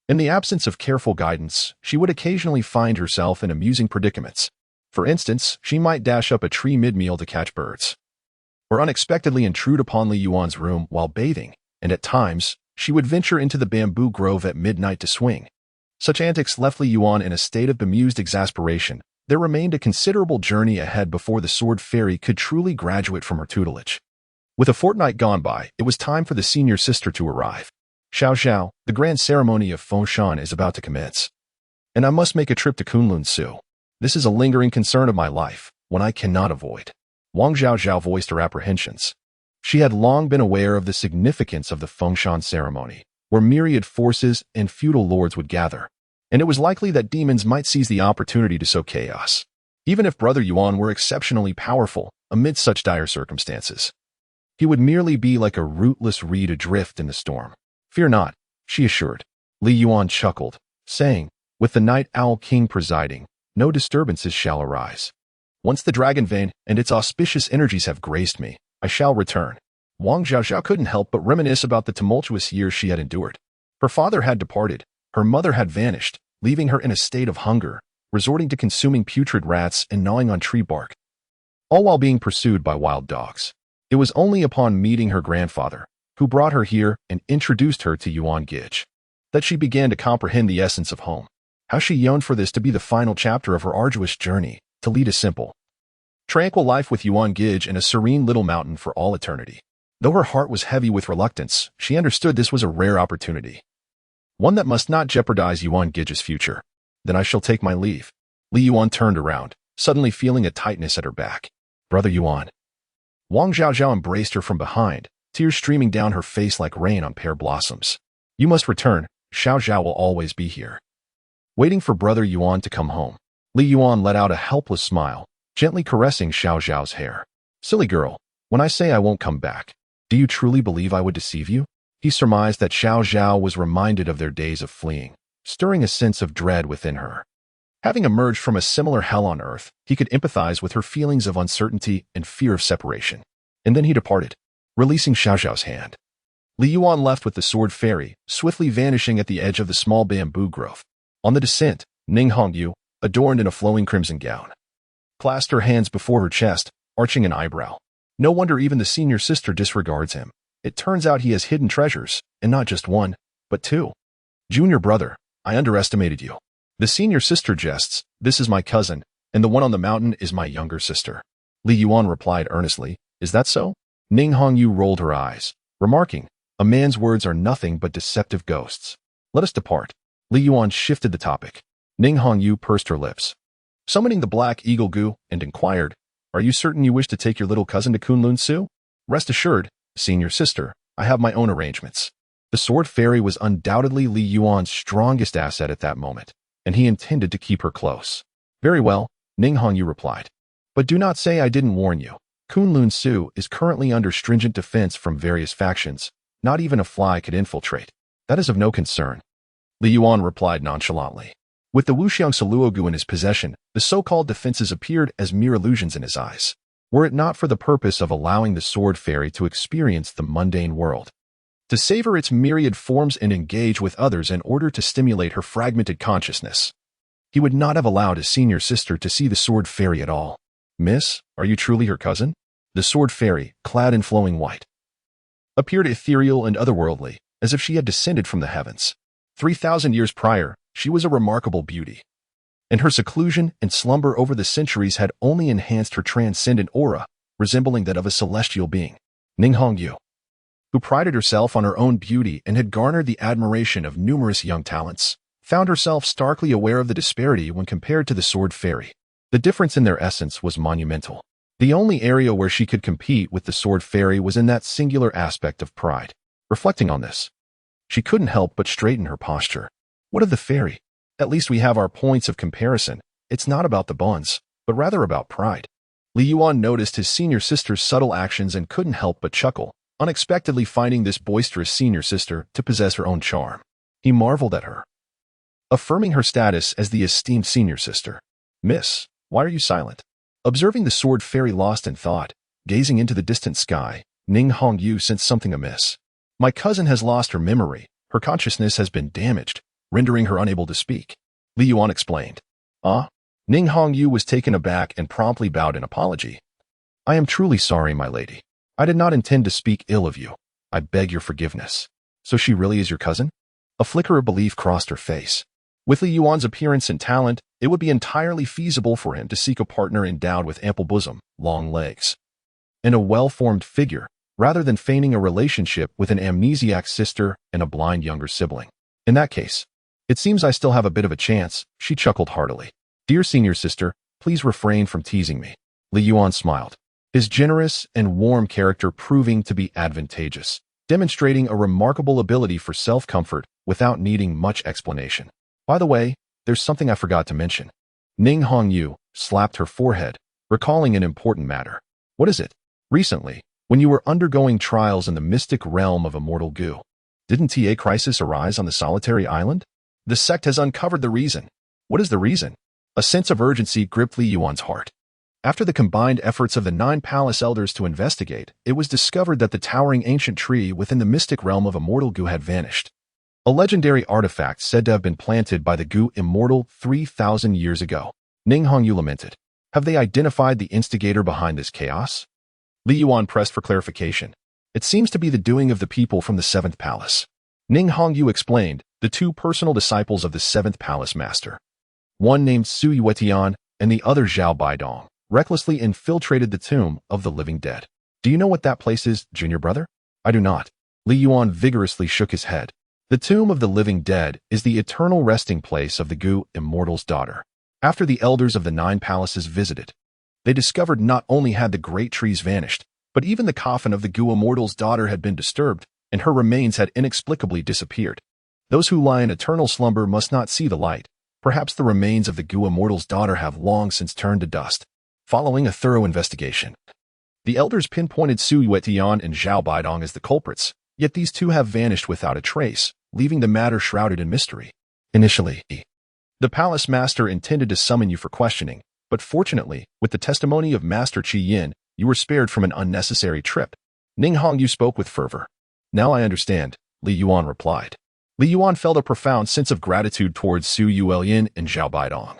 in the absence of careful guidance, she would occasionally find herself in amusing predicaments. For instance, she might dash up a tree mid-meal to catch birds, or unexpectedly intrude upon Li Yuan's room while bathing, and at times, she would venture into the bamboo grove at midnight to swing. Such antics left Li Yuan in a state of bemused exasperation. There remained a considerable journey ahead before the sword fairy could truly graduate from her tutelage. With a fortnight gone by, it was time for the senior sister to arrive. Xiao Xiao, the grand ceremony of Fengshan is about to commence, and I must make a trip to Kunlun-Su. This is a lingering concern of my life, one I cannot avoid. Wang Zhaozhao voiced her apprehensions. She had long been aware of the significance of the Fengshan ceremony, where myriad forces and feudal lords would gather, and it was likely that demons might seize the opportunity to sow chaos. Even if Brother Yuan were exceptionally powerful amid such dire circumstances, he would merely be like a rootless reed adrift in the storm. Fear not, she assured. Li Yuan chuckled, saying, with the Night Owl King presiding, no disturbances shall arise. Once the dragon vein and its auspicious energies have graced me, I shall return. Wang Zhaozhao couldn't help but reminisce about the tumultuous years she had endured. Her father had departed, her mother had vanished, leaving her in a state of hunger, resorting to consuming putrid rats and gnawing on tree bark, all while being pursued by wild dogs. It was only upon meeting her grandfather, who brought her here and introduced her to Yuan Gij, that she began to comprehend the essence of home. How she yearned for this to be the final chapter of her arduous journey, to lead a simple, tranquil life with Yuan Gij in a serene little mountain for all eternity. Though her heart was heavy with reluctance, she understood this was a rare opportunity, one that must not jeopardize Yuan Gij's future. Then I shall take my leave. Li Yuan turned around, suddenly feeling a tightness at her back. Brother Yuan. Wang Zhaozhao embraced her from behind, tears streaming down her face like rain on pear blossoms. You must return, Xiao Zhao will always be here, waiting for Brother Yuan to come home. Li Yuan let out a helpless smile, gently caressing Xiao Zhao's hair. Silly girl, when I say I won't come back, do you truly believe I would deceive you? He surmised that Xiao Zhao was reminded of their days of fleeing, stirring a sense of dread within her. Having emerged from a similar hell on earth, he could empathize with her feelings of uncertainty and fear of separation. And then he departed, releasing Xiao Zhao's hand. Li Yuan left with the sword fairy, swiftly vanishing at the edge of the small bamboo grove. On the descent, Ning Hongyu, adorned in a flowing crimson gown, clasped her hands before her chest, arching an eyebrow. No wonder even the senior sister disregards him. It turns out he has hidden treasures, and not just one, but two. Junior brother, I underestimated you. The senior sister jests, this is my cousin, and the one on the mountain is my younger sister. Li Yuan replied earnestly, is that so? Ning Hongyu rolled her eyes, remarking, a man's words are nothing but deceptive ghosts. Let us depart. Li Yuan shifted the topic. Ning Hongyu pursed her lips, summoning the black eagle Gu, and inquired, are you certain you wish to take your little cousin to Kunlun-Su? Rest assured, senior sister, I have my own arrangements. The sword fairy was undoubtedly Li Yuan's strongest asset at that moment, and he intended to keep her close. Very well, Ning Hongyu replied. But do not say I didn't warn you. Kunlun-Su is currently under stringent defense from various factions. Not even a fly could infiltrate. That is of no concern. Li Yuan replied nonchalantly. With the Wuxiang Saluogu in his possession, the so-called defenses appeared as mere illusions in his eyes, were it not for the purpose of allowing the sword fairy to experience the mundane world, to savor its myriad forms and engage with others in order to stimulate her fragmented consciousness. He would not have allowed his senior sister to see the sword fairy at all. Miss, are you truly her cousin? The sword fairy, clad in flowing white, appeared ethereal and otherworldly, as if she had descended from the heavens. 3,000 years prior, she was a remarkable beauty, and her seclusion and slumber over the centuries had only enhanced her transcendent aura, resembling that of a celestial being. Ning Hongyu, who prided herself on her own beauty and had garnered the admiration of numerous young talents, found herself starkly aware of the disparity when compared to the sword fairy. The difference in their essence was monumental. The only area where she could compete with the sword fairy was in that singular aspect of pride. Reflecting on this, she couldn't help but straighten her posture. What of the fairy? At least we have our points of comparison. It's not about the bonds, but rather about pride. Li Yuan noticed his senior sister's subtle actions and couldn't help but chuckle, unexpectedly finding this boisterous senior sister to possess her own charm. He marveled at her, affirming her status as the esteemed senior sister. Miss, why are you silent? Observing the sword fairy lost in thought, gazing into the distant sky, Ning Hongyu sensed something amiss. My cousin has lost her memory. Her consciousness has been damaged, rendering her unable to speak. Li Yuan explained. Ah? Ning Hongyu was taken aback and promptly bowed in apology. I am truly sorry, my lady. I did not intend to speak ill of you. I beg your forgiveness. So she really is your cousin? A flicker of belief crossed her face. With Li Yuan's appearance and talent, it would be entirely feasible for him to seek a partner endowed with ample bosom, long legs, and a well-formed figure, rather than feigning a relationship with an amnesiac sister and a blind younger sibling. In that case, it seems I still have a bit of a chance, she chuckled heartily. Dear senior sister, please refrain from teasing me. Li Yuan smiled, his generous and warm character proving to be advantageous, demonstrating a remarkable ability for self-comfort without needing much explanation. By the way, there's something I forgot to mention. Ning Hongyu slapped her forehead, recalling an important matter. What is it? Recently, when you were undergoing trials in the mystic realm of immortal goo, didn't a crisis arise on the solitary island? The sect has uncovered the reason. What is the reason? A sense of urgency gripped Li Yuan's heart. After the combined efforts of the 9 palace elders to investigate, it was discovered that the towering ancient tree within the mystic realm of immortal goo had vanished. A legendary artifact said to have been planted by the goo immortal 3,000 years ago. Ning Hongyu lamented. Have they identified the instigator behind this chaos? Li Yuan pressed for clarification. It seems to be the doing of the people from the 7th palace. Ning Hongyu explained, the 2 personal disciples of the 7th palace master. One named Su Yuetian and the other Zhao Baidong, recklessly infiltrated the tomb of the living dead. Do you know what that place is, junior brother? I do not. Li Yuan vigorously shook his head. The tomb of the living dead is the eternal resting place of the goo immortal's daughter. After the elders of the 9 palaces visited, they discovered not only had the great trees vanished, but even the coffin of the goo immortal's daughter had been disturbed, and her remains had inexplicably disappeared. Those who lie in eternal slumber must not see the light. Perhaps the remains of the goo immortal's daughter have long since turned to dust. Following a thorough investigation, the elders pinpointed Su Yuetian and Zhao Baidong as the culprits, yet these 2 have vanished without a trace, leaving the matter shrouded in mystery. Initially, the palace master intended to summon you for questioning, but fortunately, with the testimony of Master Qi Yin, you were spared from an unnecessary trip. Ning Hongyu spoke with fervor. Now I understand, Li Yuan replied. Li Yuan felt a profound sense of gratitude towards Su Yuelian and Zhao Baidong.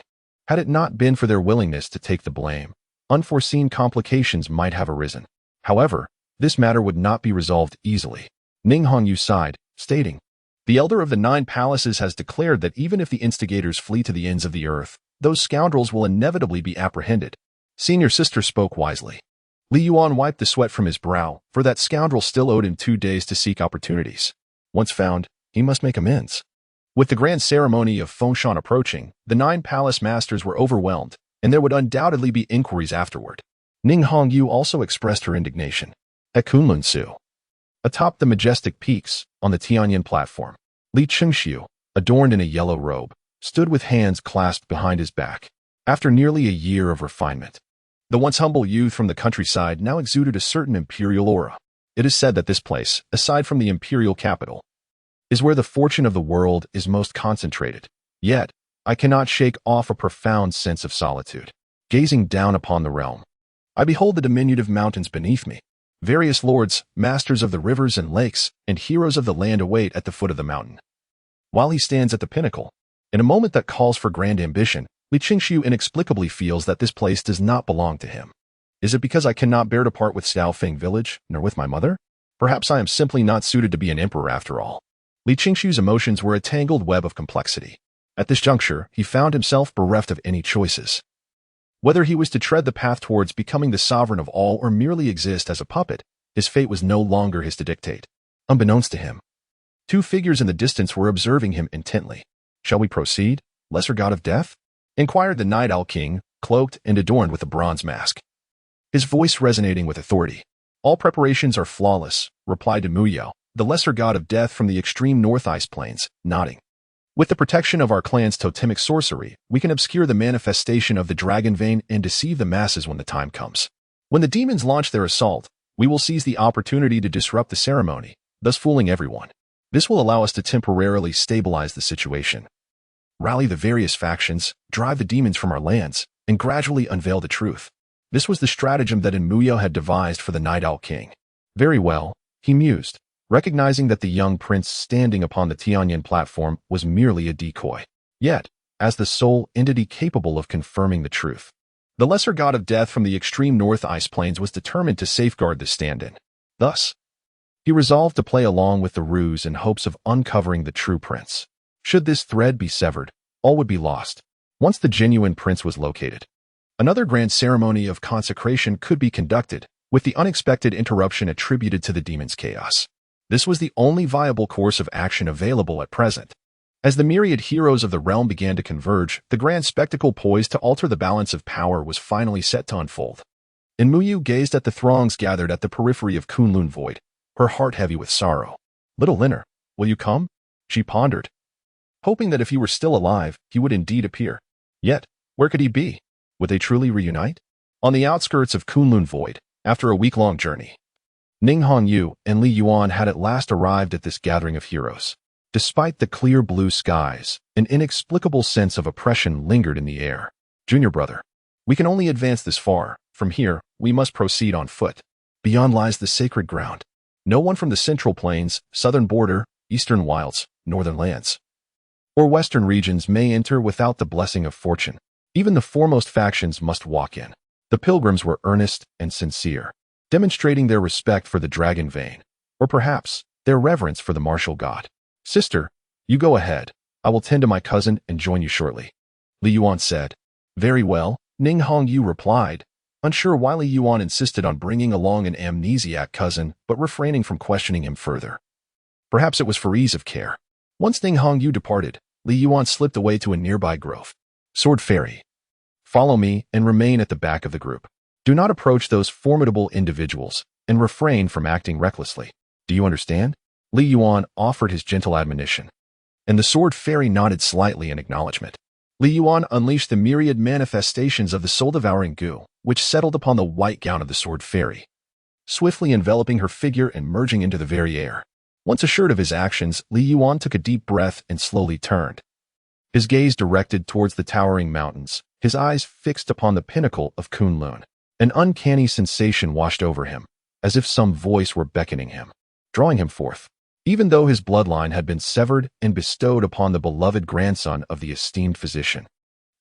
Had it not been for their willingness to take the blame, unforeseen complications might have arisen. However, this matter would not be resolved easily. Ning Hongyu sighed, stating, the elder of the 9 palaces has declared that even if the instigators flee to the ends of the earth, those scoundrels will inevitably be apprehended. Senior sister spoke wisely. Li Yuan wiped the sweat from his brow, for that scoundrel still owed him 2 days to seek opportunities. Once found, he must make amends. With the grand ceremony of Fengshan approaching, the 9 palace masters were overwhelmed, and there would undoubtedly be inquiries afterward. Ning Hongyu also expressed her indignation. At Kunlun Su, atop the majestic peaks, on the Tianyan platform, Li Chengxiu, adorned in a yellow robe, stood with hands clasped behind his back. After nearly a year of refinement, the once humble youth from the countryside now exuded a certain imperial aura. It is said that this place, aside from the imperial capital, is where the fortune of the world is most concentrated. Yet, I cannot shake off a profound sense of solitude. Gazing down upon the realm, I behold the diminutive mountains beneath me. Various lords, masters of the rivers and lakes, and heroes of the land await at the foot of the mountain. While he stands at the pinnacle, in a moment that calls for grand ambition, Li Qingxiu inexplicably feels that this place does not belong to him. Is it because I cannot bear to part with Xiaofeng village, nor with my mother? Perhaps I am simply not suited to be an emperor after all. Li Qingxiu's emotions were a tangled web of complexity. At this juncture, he found himself bereft of any choices. Whether he was to tread the path towards becoming the sovereign of all or merely exist as a puppet, his fate was no longer his to dictate. Unbeknownst to him, 2 figures in the distance were observing him intently. Shall we proceed, lesser god of death? Inquired the Night Owl King, cloaked and adorned with a bronze mask, his voice resonating with authority. All preparations are flawless, replied to Muyao, the lesser god of death from the extreme north ice plains, nodding. With the protection of our clan's totemic sorcery, we can obscure the manifestation of the dragon vein and deceive the masses when the time comes. When the demons launch their assault, we will seize the opportunity to disrupt the ceremony, thus fooling everyone. This will allow us to temporarily stabilize the situation, rally the various factions, drive the demons from our lands, and gradually unveil the truth. This was the stratagem that Muyo had devised for the Night Owl King. Very well, he mused, recognizing that the young prince standing upon the Tianyan platform was merely a decoy. Yet, as the sole entity capable of confirming the truth, the lesser god of death from the extreme north ice plains was determined to safeguard this stand-in. Thus, he resolved to play along with the ruse in hopes of uncovering the true prince. Should this thread be severed, all would be lost. Once the genuine prince was located, another grand ceremony of consecration could be conducted, with the unexpected interruption attributed to the demon's chaos. This was the only viable course of action available at present. As the myriad heroes of the realm began to converge, the grand spectacle poised to alter the balance of power was finally set to unfold. Muyu gazed at the throngs gathered at the periphery of Kunlun Void, her heart heavy with sorrow. "Little Linner, will you come?" she pondered, hoping that if he were still alive, he would indeed appear. Yet, where could he be? Would they truly reunite? On the outskirts of Kunlun Void, after a week-long journey, Ning Hongyu and Li Yuan had at last arrived at this gathering of heroes. Despite the clear blue skies, an inexplicable sense of oppression lingered in the air. "Junior brother, we can only advance this far. From here, we must proceed on foot. Beyond lies the sacred ground. No one from the central plains, southern border, eastern wilds, northern lands, or western regions may enter without the blessing of fortune. Even the foremost factions must walk in." The pilgrims were earnest and sincere, demonstrating their respect for the dragon vein, or perhaps their reverence for the martial god. "Sister, you go ahead. I will tend to my cousin and join you shortly," Li Yuan said. "Very well," Ning Hongyu replied, unsure why Li Yuan insisted on bringing along an amnesiac cousin but refraining from questioning him further. Perhaps it was for ease of care. Once Ning Hongyu departed, Li Yuan slipped away to a nearby grove. "Sword Fairy, follow me and remain at the back of the group. Do not approach those formidable individuals and refrain from acting recklessly. Do you understand?" Li Yuan offered his gentle admonition, and the Sword Fairy nodded slightly in acknowledgement. Li Yuan unleashed the myriad manifestations of the soul-devouring goo, which settled upon the white gown of the Sword Fairy, swiftly enveloping her figure and merging into the very air. Once assured of his actions, Li Yuan took a deep breath and slowly turned, his gaze directed towards the towering mountains, his eyes fixed upon the pinnacle of Kunlun. An uncanny sensation washed over him, as if some voice were beckoning him, drawing him forth. Even though his bloodline had been severed and bestowed upon the beloved grandson of the esteemed physician,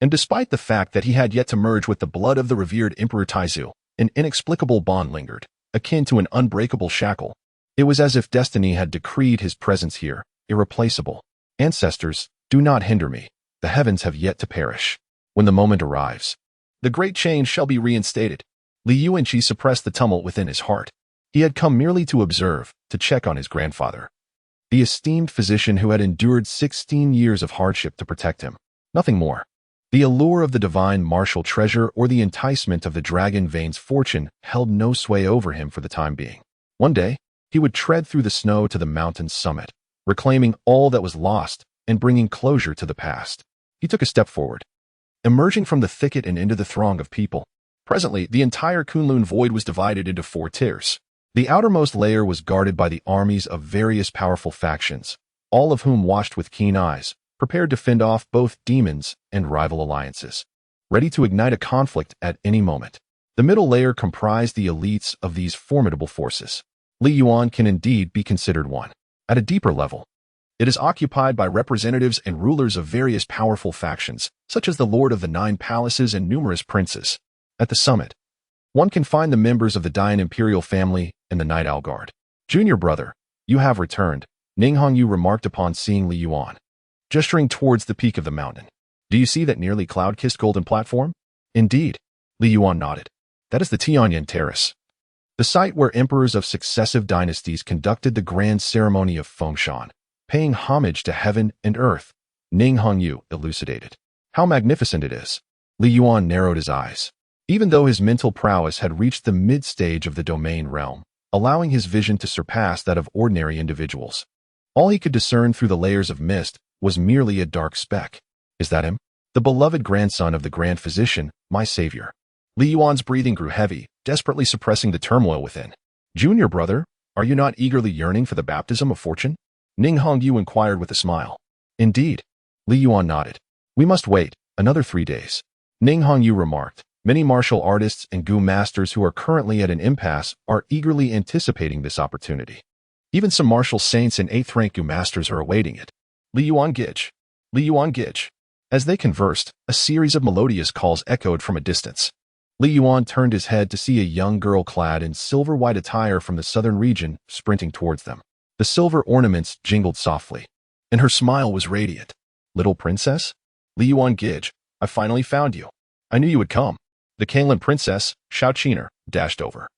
and despite the fact that he had yet to merge with the blood of the revered Emperor Taizu, an inexplicable bond lingered, akin to an unbreakable shackle. It was as if destiny had decreed his presence here, irreplaceable. "Ancestors, do not hinder me. The heavens have yet to perish. When the moment arrives, the great change shall be reinstated." Li Yuanqi suppressed the tumult within his heart. He had come merely to observe, to check on his grandfather, the esteemed physician who had endured 16 years of hardship to protect him. Nothing more. The allure of the divine martial treasure or the enticement of the dragon vein's fortune held no sway over him for the time being. One day, he would tread through the snow to the mountain's summit, reclaiming all that was lost and bringing closure to the past. He took a step forward, emerging from the thicket and into the throng of people. Presently, the entire Kunlun Void was divided into 4 tiers. The outermost layer was guarded by the armies of various powerful factions, all of whom watched with keen eyes, prepared to fend off both demons and rival alliances, ready to ignite a conflict at any moment. The middle layer comprised the elites of these formidable forces. Li Yuan can indeed be considered one. At a deeper level, it is occupied by representatives and rulers of various powerful factions, such as the Lord of the 9 Palaces and numerous princes. At the summit, one can find the members of the Dian Imperial family and the Night Owl Guard. "Junior brother, you have returned," Ning Hongyu remarked upon seeing Li Yuan, gesturing towards the peak of the mountain. "Do you see that nearly cloud-kissed golden platform?" "Indeed," Li Yuan nodded. "That is the Tianyan Terrace, the site where emperors of successive dynasties conducted the grand ceremony of Fengshan, paying homage to heaven and earth," Ning Hongyu elucidated. "How magnificent it is." Li Yuan narrowed his eyes. Even though his mental prowess had reached the mid-stage of the domain realm, allowing his vision to surpass that of ordinary individuals, All he could discern through the layers of mist was merely a dark speck. Is that him? The beloved grandson of the Grand Physician, my savior. Li Yuan's breathing grew heavy, desperately suppressing the turmoil within. Junior brother, are you not eagerly yearning for the baptism of fortune? Ning Hongyu inquired with a smile. Indeed. Li Yuan nodded. We must wait another 3 days. Ning Hongyu remarked. Many martial artists and Gu masters who are currently at an impasse are eagerly anticipating this opportunity. Even some martial saints and 8th rank Gu masters are awaiting it. Li Yuan Gij. Li Yuan Gij. As they conversed, a series of melodious calls echoed from a distance. Li Yuan turned his head to see a young girl clad in silver-white attire from the southern region sprinting towards them. The silver ornaments jingled softly, and her smile was radiant. Little princess? Li Yuan Gij, I finally found you. I knew you would come. The Kanglan princess, Shao Qiner, dashed over,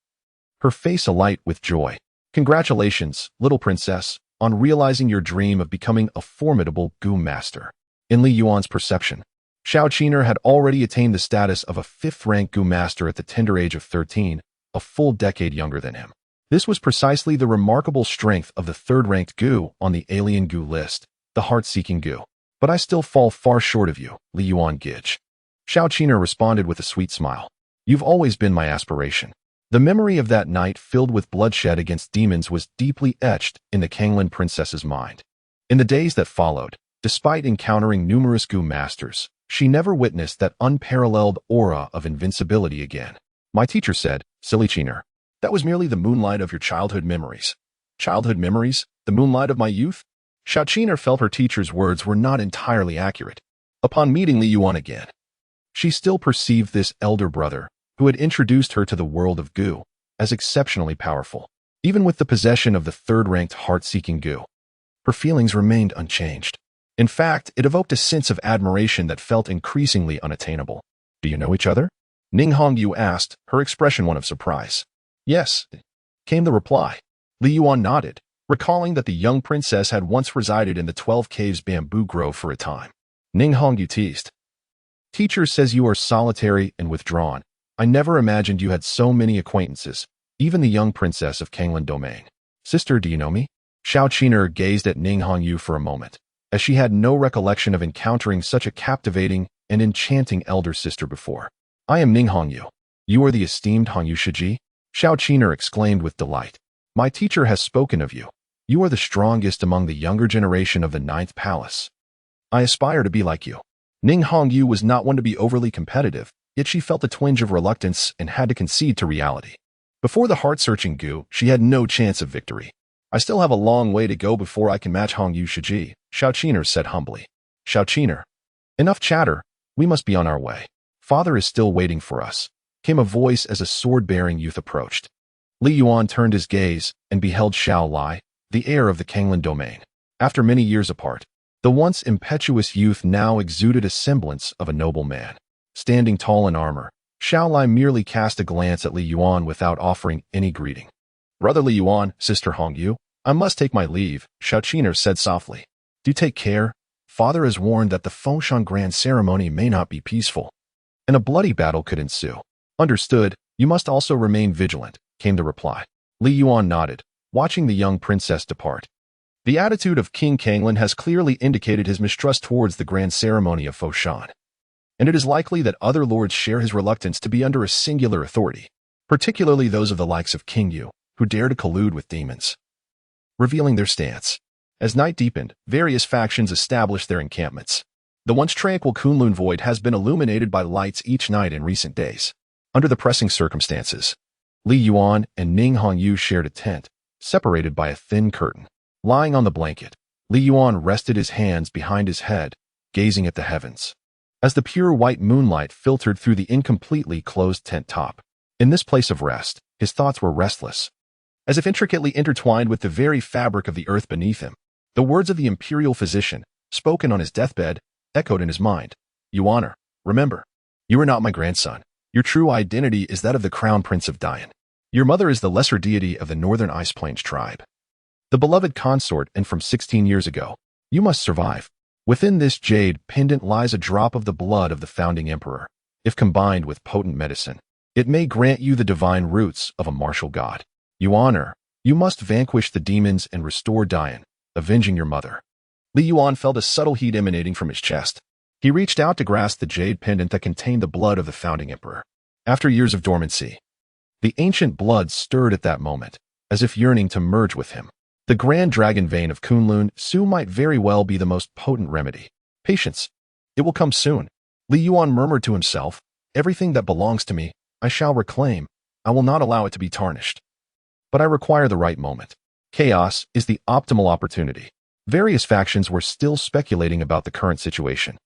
her face alight with joy. Congratulations, little princess, on realizing your dream of becoming a formidable Gu master. In Li Yuan's perception, Shao Qiner had already attained the status of a 5th rank Gu master at the tender age of 13, a full decade younger than him. This was precisely the remarkable strength of the 3rd-ranked Gu on the alien Gu list, the heart-seeking Gu. But I still fall far short of you, Li Yuan Gij. Shao Qiner responded with a sweet smile. You've always been my aspiration. The memory of that night filled with bloodshed against demons was deeply etched in the Kanglan princess's mind. In the days that followed, despite encountering numerous Gu masters, she never witnessed that unparalleled aura of invincibility again. My teacher said, Silly Qiner, that was merely the moonlight of your childhood memories. Childhood memories? The moonlight of my youth? Shao Qiner felt her teacher's words were not entirely accurate. Upon meeting Li Yuan again, she still perceived this elder brother, who had introduced her to the world of Gu, as exceptionally powerful. Even with the possession of the 3rd-ranked heart-seeking Gu, her feelings remained unchanged. In fact, it evoked a sense of admiration that felt increasingly unattainable. Do you know each other? Ning Hongyu asked, her expression one of surprise. Yes, came the reply. Li Yuan nodded, recalling that the young princess had once resided in the 12 Caves bamboo grove for a time. Ning Hongyu teased. Teacher says you are solitary and withdrawn. I never imagined you had so many acquaintances, even the young princess of Kanglan Domain. Sister, do you know me? Shao Qiner gazed at Ning Hongyu for a moment, as she had no recollection of encountering such a captivating and enchanting elder sister before. I am Ning Hongyu. You are the esteemed Hongyu Shiji? Shao Qiner exclaimed with delight. My teacher has spoken of you. You are the strongest among the younger generation of the 9th palace. I aspire to be like you. Ning Hongyu was not one to be overly competitive, yet she felt a twinge of reluctance and had to concede to reality. Before the heart-searching Gu, she had no chance of victory. I still have a long way to go before I can match Hongyu Shiji, Shao Qiner said humbly. Shao Qiner. Enough chatter. We must be on our way. Father is still waiting for us, came a voice as a sword-bearing youth approached. Li Yuan turned his gaze and beheld Shao Lai, the heir of the Kanglan Domain. After many years apart, the once impetuous youth now exuded a semblance of a noble man. Standing tall in armor, Shao Lai merely cast a glance at Li Yuan without offering any greeting. Brother Li Yuan, Sister Hongyu, I must take my leave, Shao Qiner said softly. Do take care. Father has warned that the Fengshan Grand Ceremony may not be peaceful, and a bloody battle could ensue. Understood. You must also remain vigilant, came the reply. Li Yuan nodded, watching the young princess depart. The attitude of King Kanglan has clearly indicated his mistrust towards the grand ceremony of Fengshan, and it is likely that other lords share his reluctance to be under a singular authority, particularly those of the likes of King Yu, who dare to collude with demons. Revealing their stance. As night deepened, various factions established their encampments. The once tranquil Kunlun Void has been illuminated by lights each night in recent days. Under the pressing circumstances, Li Yuan and Ning Hongyu shared a tent, separated by a thin curtain. Lying on the blanket, Li Yuan rested his hands behind his head, gazing at the heavens, as the pure white moonlight filtered through the incompletely closed tent top. In this place of rest, his thoughts were restless, as if intricately intertwined with the very fabric of the earth beneath him. The words of the imperial physician, spoken on his deathbed, echoed in his mind. Yuaner, remember, you are not my grandson. Your true identity is that of the crown prince of Dian. Your mother is the lesser deity of the northern Ice Plains tribe, the beloved consort, and from 16 years ago, you must survive. Within this jade pendant lies a drop of the blood of the founding emperor. If combined with potent medicine, it may grant you the divine roots of a martial god. Yuaner, you must vanquish the demons and restore Dian, avenging your mother. Li Yuan felt a subtle heat emanating from his chest. He reached out to grasp the jade pendant that contained the blood of the founding emperor. After years of dormancy, the ancient blood stirred at that moment, as if yearning to merge with him. The grand dragon vein of Kunlun Su might very well be the most potent remedy. Patience. It will come soon. Li Yuan murmured to himself, everything that belongs to me, I shall reclaim. I will not allow it to be tarnished. But I require the right moment. Chaos is the optimal opportunity. Various factions were still speculating about the current situation.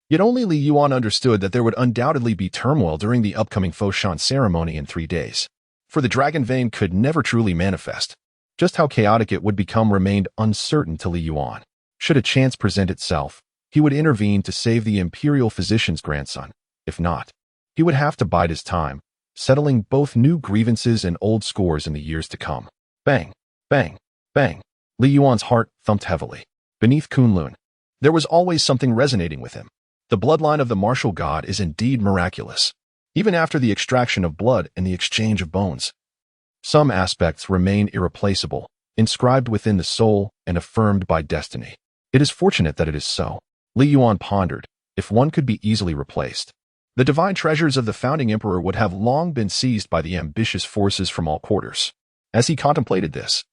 Yet only Li Yuan understood that there would undoubtedly be turmoil during the upcoming Foshan ceremony in 3 days. For the dragon vein could never truly manifest. Just how chaotic it would become remained uncertain to Li Yuan. Should a chance present itself, he would intervene to save the imperial physician's grandson. If not, he would have to bide his time, settling both new grievances and old scores in the years to come. Bang, bang, bang. Li Yuan's heart thumped heavily. Beneath Kunlun, there was always something resonating with him. The bloodline of the martial god is indeed miraculous. Even after the extraction of blood and the exchange of bones, some aspects remain irreplaceable, inscribed within the soul and affirmed by destiny. It is fortunate that it is so. Li Yuan pondered, if one could be easily replaced. The divine treasures of the founding emperor would have long been seized by the ambitious forces from all quarters. As he contemplated this,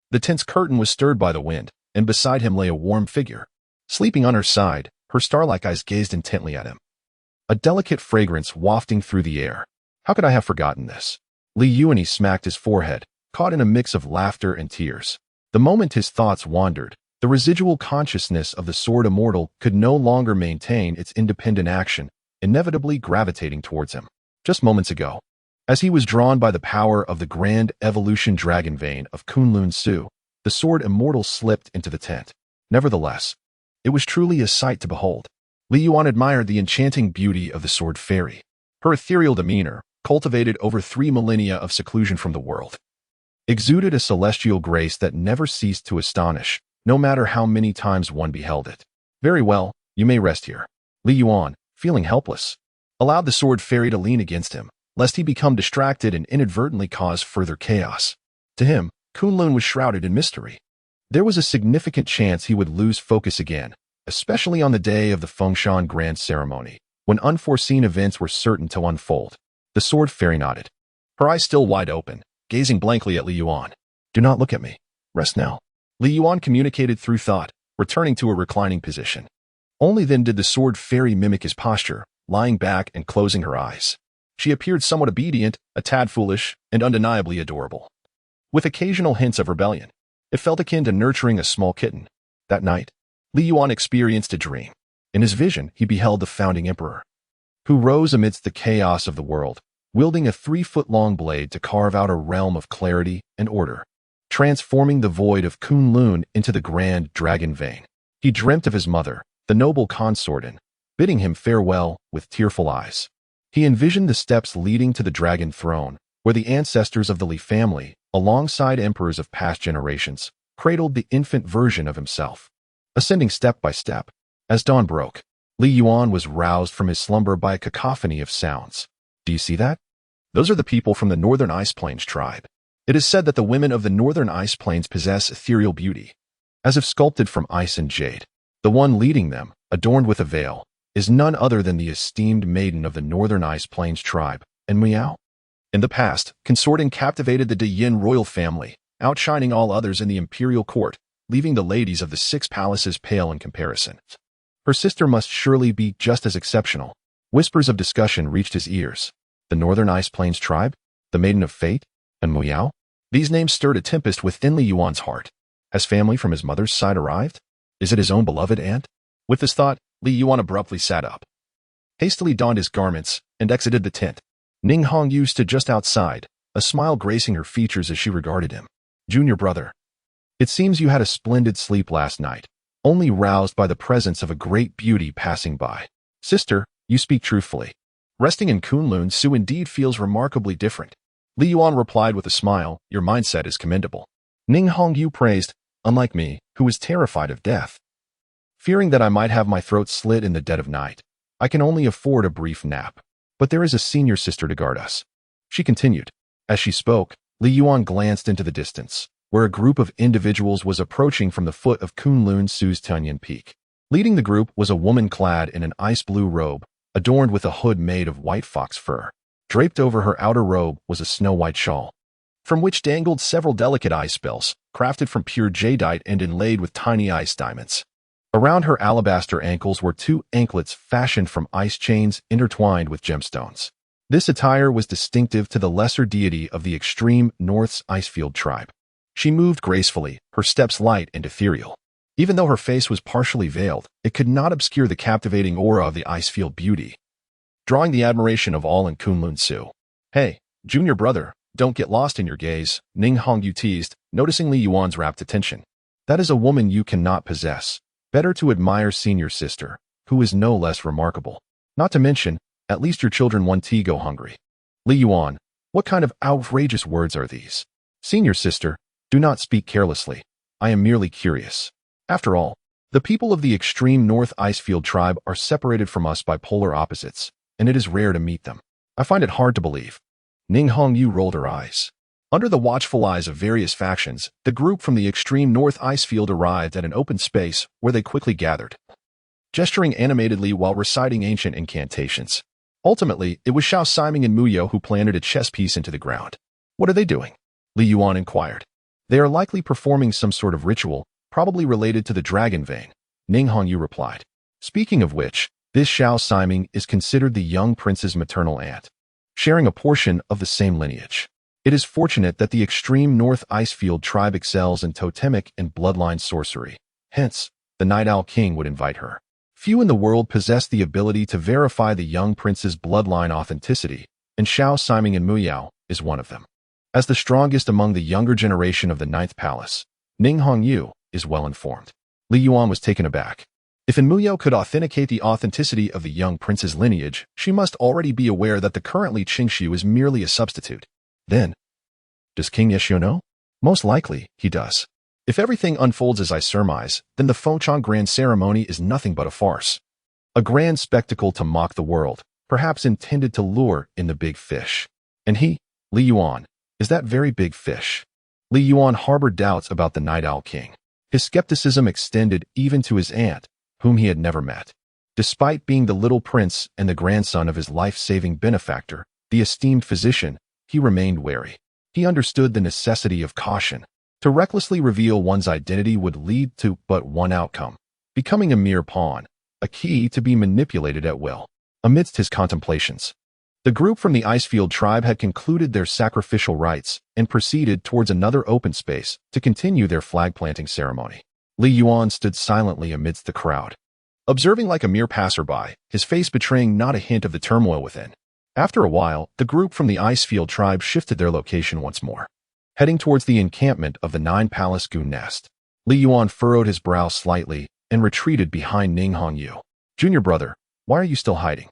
the tense curtain was stirred by the wind, and beside him lay a warm figure. Sleeping on her side, her star-like eyes gazed intently at him. A delicate fragrance wafting through the air. How could I have forgotten this? Li Yuan smacked his forehead, caught in a mix of laughter and tears. The moment his thoughts wandered, the residual consciousness of the sword immortal could no longer maintain its independent action, inevitably gravitating towards him. Just moments ago, as he was drawn by the power of the grand evolution dragon vein of Kunlun Su, the sword immortal slipped into the tent. Nevertheless, it was truly a sight to behold. Li Yuan admired the enchanting beauty of the sword fairy. Her ethereal demeanor, cultivated over 3 millennia of seclusion from the world, exuded a celestial grace that never ceased to astonish, no matter how many times one beheld it. Very well, you may rest here. Li Yuan, feeling helpless, allowed the sword fairy to lean against him, lest he become distracted and inadvertently cause further chaos. To him, Kunlun was shrouded in mystery. There was a significant chance he would lose focus again, especially on the day of the Fengshan Grand Ceremony, when unforeseen events were certain to unfold. The sword fairy nodded, her eyes still wide open, gazing blankly at Li Yuan. Do not look at me. Rest now. Li Yuan communicated through thought, returning to a reclining position. Only then did the sword fairy mimic his posture, lying back and closing her eyes. She appeared somewhat obedient, a tad foolish, and undeniably adorable, with occasional hints of rebellion. It felt akin to nurturing a small kitten. That night, Li Yuan experienced a dream. In his vision, he beheld the founding emperor, who rose amidst the chaos of the world, wielding a 3-foot-long blade to carve out a realm of clarity and order, transforming the void of Kunlun into the grand dragon vein. He dreamt of his mother, the noble consort, and, bidding him farewell with tearful eyes, he envisioned the steps leading to the dragon throne, where the ancestors of the Li family, alongside emperors of past generations, cradled the infant version of himself. Ascending step by step, as dawn broke, Li Yuan was roused from his slumber by a cacophony of sounds. Do you see that? Those are the people from the Northern Ice Plains tribe. It is said that the women of the Northern Ice Plains possess ethereal beauty, as if sculpted from ice and jade. The one leading them, adorned with a veil, is none other than the esteemed maiden of the Northern Ice Plains tribe, and Miao. In the past, consorting captivated the De Yin royal family, outshining all others in the imperial court, leaving the ladies of the 6 palaces pale in comparison. Her sister must surely be just as exceptional. Whispers of discussion reached his ears. The Northern Ice Plains tribe, the Maiden of Fate, and Miao? These names stirred a tempest within Li Yuan's heart. Has family from his mother's side arrived? Is it his own beloved aunt? With this thought, Li Yuan abruptly sat up, hastily donned his garments, and exited the tent. Ning Hongyu stood just outside, a smile gracing her features as she regarded him. Junior brother, it seems you had a splendid sleep last night, only roused by the presence of a great beauty passing by. Sister, you speak truthfully. Resting in Kunlun Su indeed feels remarkably different. Li Yuan replied with a smile, your mindset is commendable. Ning Hongyu praised, unlike me, who was terrified of death. Fearing that I might have my throat slit in the dead of night, I can only afford a brief nap. But there is a senior sister to guard us. She continued. As she spoke, Li Yuan glanced into the distance. where a group of individuals was approaching from the foot of Kunlun Su's Tunyan Peak. Leading the group was a woman clad in an ice blue robe, adorned with a hood made of white fox fur. Draped over her outer robe was a snow-white shawl, from which dangled several delicate ice bells, crafted from pure jadeite and inlaid with tiny ice diamonds. Around her alabaster ankles were two anklets fashioned from ice chains intertwined with gemstones. This attire was distinctive to the lesser deity of the extreme North's Icefield tribe. She moved gracefully, her steps light and ethereal. Even though her face was partially veiled, it could not obscure the captivating aura of the Icefield beauty, drawing the admiration of all in Kunlun Su. "Hey, junior brother, don't get lost in your gaze," Ning Hongyu teased, noticing Li Yuan's rapt attention. "That is a woman you cannot possess. Better to admire senior sister, who is no less remarkable. Not to mention, at least your children won't go hungry." "Li Yuan, what kind of outrageous words are these?" "Senior sister, do not speak carelessly. I am merely curious. After all, the people of the extreme North Icefield tribe are separated from us by polar opposites, and it is rare to meet them. I find it hard to believe." Ning Hongyu rolled her eyes. Under the watchful eyes of various factions, the group from the extreme North Icefield arrived at an open space where they quickly gathered, gesturing animatedly while reciting ancient incantations. Ultimately, it was Xiao Siming and Muyo who planted a chess piece into the ground. "What are they doing?" Li Yuan inquired. "They are likely performing some sort of ritual, probably related to the dragon vein," Ning Hongyu replied. "Speaking of which, this Xiao Siming is considered the young prince's maternal aunt, sharing a portion of the same lineage. It is fortunate that the extreme North Icefield tribe excels in totemic and bloodline sorcery. Hence, the Night Owl King would invite her. Few in the world possess the ability to verify the young prince's bloodline authenticity, and Xiao Siming and Muyao is one of them. As the strongest among the younger generation of the Ninth Palace, Ning Hongyu is well informed." Li Yuan was taken aback. If Muyao could authenticate the authenticity of the young prince's lineage, she must already be aware that the currently Qingxiu is merely a substitute. Then, does King Yeshio know? Most likely, he does. If everything unfolds as I surmise, then the Fengchong Grand Ceremony is nothing but a farce. A grand spectacle to mock the world, perhaps intended to lure in the big fish. And he, Li Yuan, is that very big fish. Li Yuan harbored doubts about the Night Owl King. His skepticism extended even to his aunt, whom he had never met. Despite being the little prince and the grandson of his life-saving benefactor, the esteemed physician, he remained wary. He understood the necessity of caution. To recklessly reveal one's identity would lead to but one outcome, becoming a mere pawn, a key to be manipulated at will. Amidst his contemplations, the group from the Icefield tribe had concluded their sacrificial rites and proceeded towards another open space to continue their flag-planting ceremony. Li Yuan stood silently amidst the crowd, observing like a mere passerby, his face betraying not a hint of the turmoil within. After a while, the group from the Icefield tribe shifted their location once more, heading towards the encampment of the Nine-Palace Goon Nest. Li Yuan furrowed his brow slightly and retreated behind Ning Hongyu. "Junior brother, why are you still hiding?"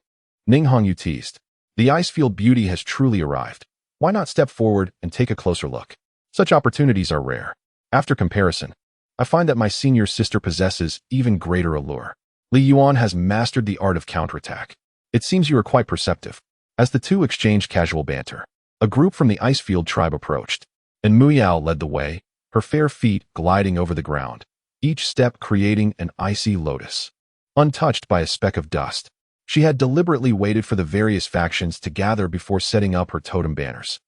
Ning Hongyu teased. "The Icefield beauty has truly arrived. Why not step forward and take a closer look? Such opportunities are rare. After comparison, I find that my senior sister possesses even greater allure." Li Yuan has mastered the art of counterattack. "It seems you are quite perceptive." As the two exchanged casual banter, a group from the Icefield tribe approached, and Muyao led the way, her fair feet gliding over the ground, each step creating an icy lotus. Untouched by a speck of dust, she had deliberately waited for the various factions to gather before setting up her totem banners.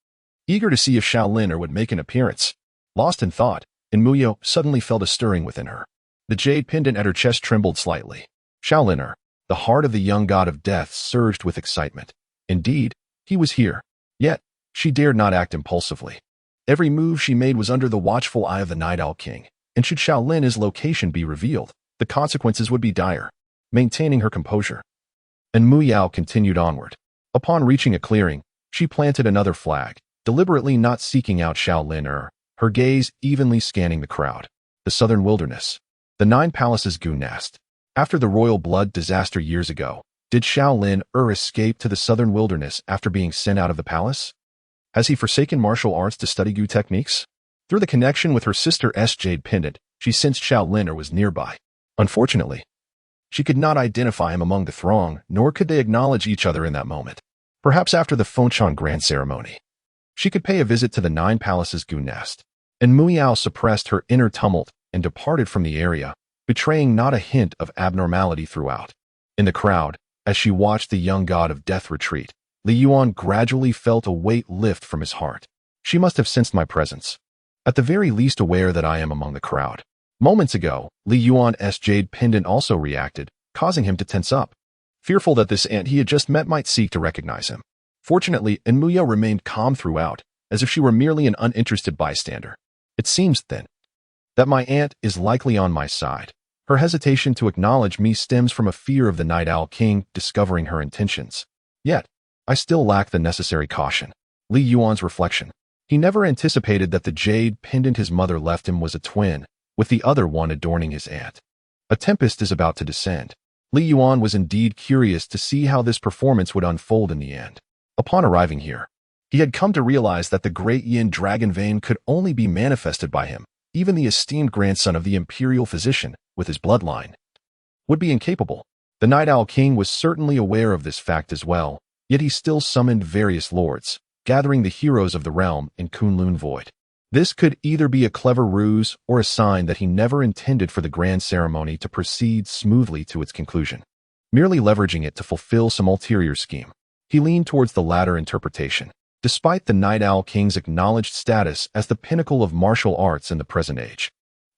Eager to see if Shaolin would make an appearance, lost in thought, and Muyao suddenly felt a stirring within her. The jade pendant at her chest trembled slightly. Shaolin, the heart of the young god of death, surged with excitement. Indeed, he was here. Yet, she dared not act impulsively. Every move she made was under the watchful eye of the Night Owl King, and should Shaolin's location be revealed, the consequences would be dire. Maintaining her composure, and Muyao continued onward. Upon reaching a clearing, she planted another flag, deliberately not seeking out Shaolin, her gaze evenly scanning the crowd. The southern wilderness. The Nine Palaces Goon Nest. After the royal blood disaster years ago, did Shaolin escape to the southern wilderness after being sent out of the palace? Has he forsaken martial arts to study Gu techniques? Through the connection with her sister's jade pendant, she sensed Shaolin was nearby. Unfortunately, she could not identify him among the throng, nor could they acknowledge each other in that moment. Perhaps after the Fengchong Grand Ceremony, she could pay a visit to the Nine Palaces Goon Nest. and Muyao suppressed her inner tumult and departed from the area, betraying not a hint of abnormality throughout. In the crowd, as she watched the young god of death retreat, Li Yuan gradually felt a weight lift from his heart. She must have sensed my presence, at the very least aware that I am among the crowd. Moments ago, Li Yuan's jade pendant also reacted, causing him to tense up, fearful that this aunt he had just met might seek to recognize him. Fortunately, Enmuyo remained calm throughout, as if she were merely an uninterested bystander. It seems, then, that my aunt is likely on my side. Her hesitation to acknowledge me stems from a fear of the Night Owl King discovering her intentions. Yet, I still lack the necessary caution. Li Yuan's reflection. He never anticipated that the jade pendant his mother left him was a twin, with the other one adorning his aunt. A tempest is about to descend. Li Yuan was indeed curious to see how this performance would unfold in the end. Upon arriving here, he had come to realize that the great yin dragon vein could only be manifested by him. Even the esteemed grandson of the imperial physician, with his bloodline, would be incapable. The Night Owl King was certainly aware of this fact as well, yet he still summoned various lords, gathering the heroes of the realm in Kunlun Void. This could either be a clever ruse or a sign that he never intended for the grand ceremony to proceed smoothly to its conclusion, merely leveraging it to fulfill some ulterior scheme. He leaned towards the latter interpretation. Despite the Night Owl King's acknowledged status as the pinnacle of martial arts in the present age,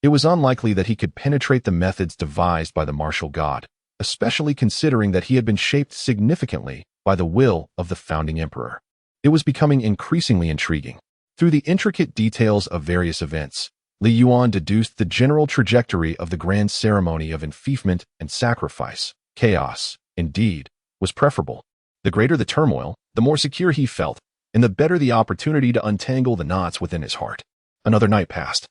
it was unlikely that he could penetrate the methods devised by the martial god, especially considering that he had been shaped significantly by the will of the founding emperor. It was becoming increasingly intriguing. Through the intricate details of various events, Li Yuan deduced the general trajectory of the grand ceremony of enfeoffment and sacrifice. Chaos, indeed, was preferable. The greater the turmoil, the more secure he felt, and the better the opportunity to untangle the knots within his heart. Another night passed,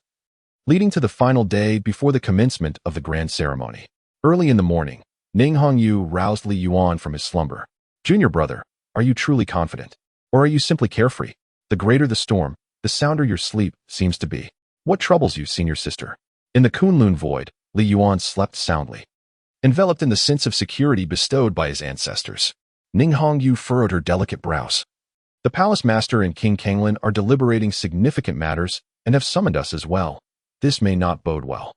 leading to the final day before the commencement of the grand ceremony. Early in the morning, Ning Hongyu roused Li Yuan from his slumber. "Junior brother, are you truly confident? Or are you simply carefree? The greater the storm, the sounder your sleep seems to be. What troubles you, senior sister?" In the Kunlun Void, Li Yuan slept soundly, enveloped in the sense of security bestowed by his ancestors. Ning Hongyu furrowed her delicate brows. "The palace master and King Kanglin are deliberating significant matters and have summoned us as well. This may not bode well.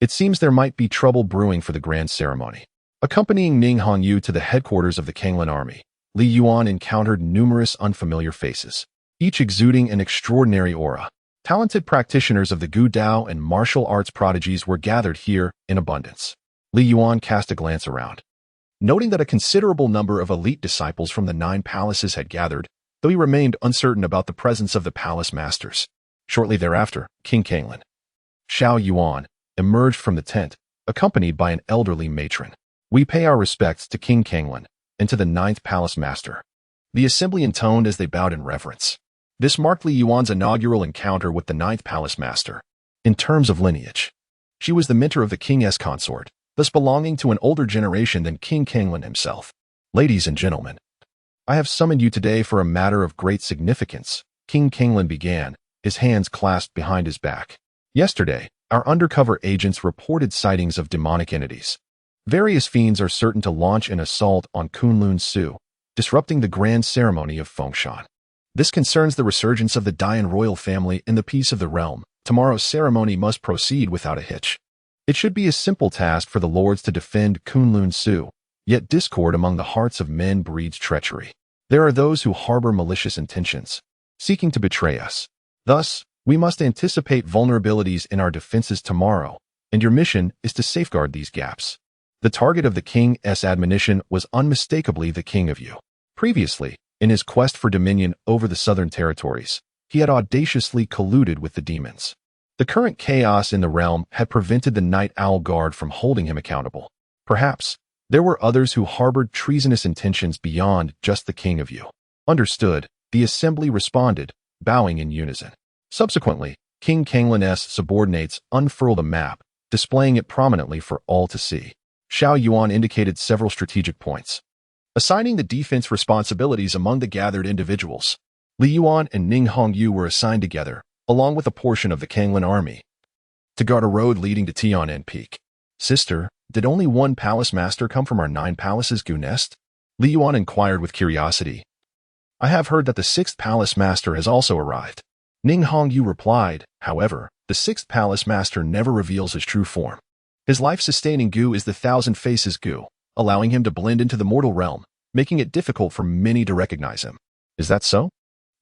It seems there might be trouble brewing for the grand ceremony." Accompanying Ning Hongyu to the headquarters of the Kanglin army, Li Yuan encountered numerous unfamiliar faces, each exuding an extraordinary aura. Talented practitioners of the Gu Dao and martial arts prodigies were gathered here in abundance. Li Yuan cast a glance around, noting that a considerable number of elite disciples from the 9 palaces had gathered, though he remained uncertain about the presence of the palace masters. Shortly thereafter, King Kanglin, Xiao Yuan, emerged from the tent, accompanied by an elderly matron. "We pay our respects to King Kanglin and to the 9th palace master." The assembly intoned as they bowed in reverence. This marked Li Yuan's inaugural encounter with the 9th palace master. In terms of lineage, she was the mentor of the king's consort, thus belonging to an older generation than King Kanglin himself. "Ladies and gentlemen, I have summoned you today for a matter of great significance," King Kanglin began, his hands clasped behind his back. "Yesterday, our undercover agents reported sightings of demonic entities. Various fiends are certain to launch an assault on Kunlun Su, disrupting the grand ceremony of Fengshan. This concerns the resurgence of the Dian royal family in the peace of the realm. Tomorrow's ceremony must proceed without a hitch. It should be a simple task for the lords to defend Kunlun Su, yet discord among the hearts of men breeds treachery. There are those who harbor malicious intentions, seeking to betray us. Thus, we must anticipate vulnerabilities in our defenses tomorrow, and your mission is to safeguard these gaps." The target of the king's admonition was unmistakably the King of Yu. Previously, in his quest for dominion over the southern territories, he had audaciously colluded with the demons. The current chaos in the realm had prevented the Night Owl Guard from holding him accountable. Perhaps, there were others who harbored treasonous intentions beyond just the King of Yu. "Understood," the assembly responded, bowing in unison. Subsequently, King Kanglin's subordinates unfurled a map, displaying it prominently for all to see. Xiao Yuan indicated several strategic points, assigning the defense responsibilities among the gathered individuals. Li Yuan and Ning Hongyu were assigned together, along with a portion of the Kanglin army, to guard a road leading to Tianan Peak. "Sister, did only one palace master come from our 9 palaces Gu Nest?" Li Yuan inquired with curiosity. "I have heard that the 6th palace master has also arrived." Ning Hongyu replied, however, the sixth palace master never reveals his true form. His life-sustaining goo is the thousand faces goo, allowing him to blend into the mortal realm, making it difficult for many to recognize him. Is that so?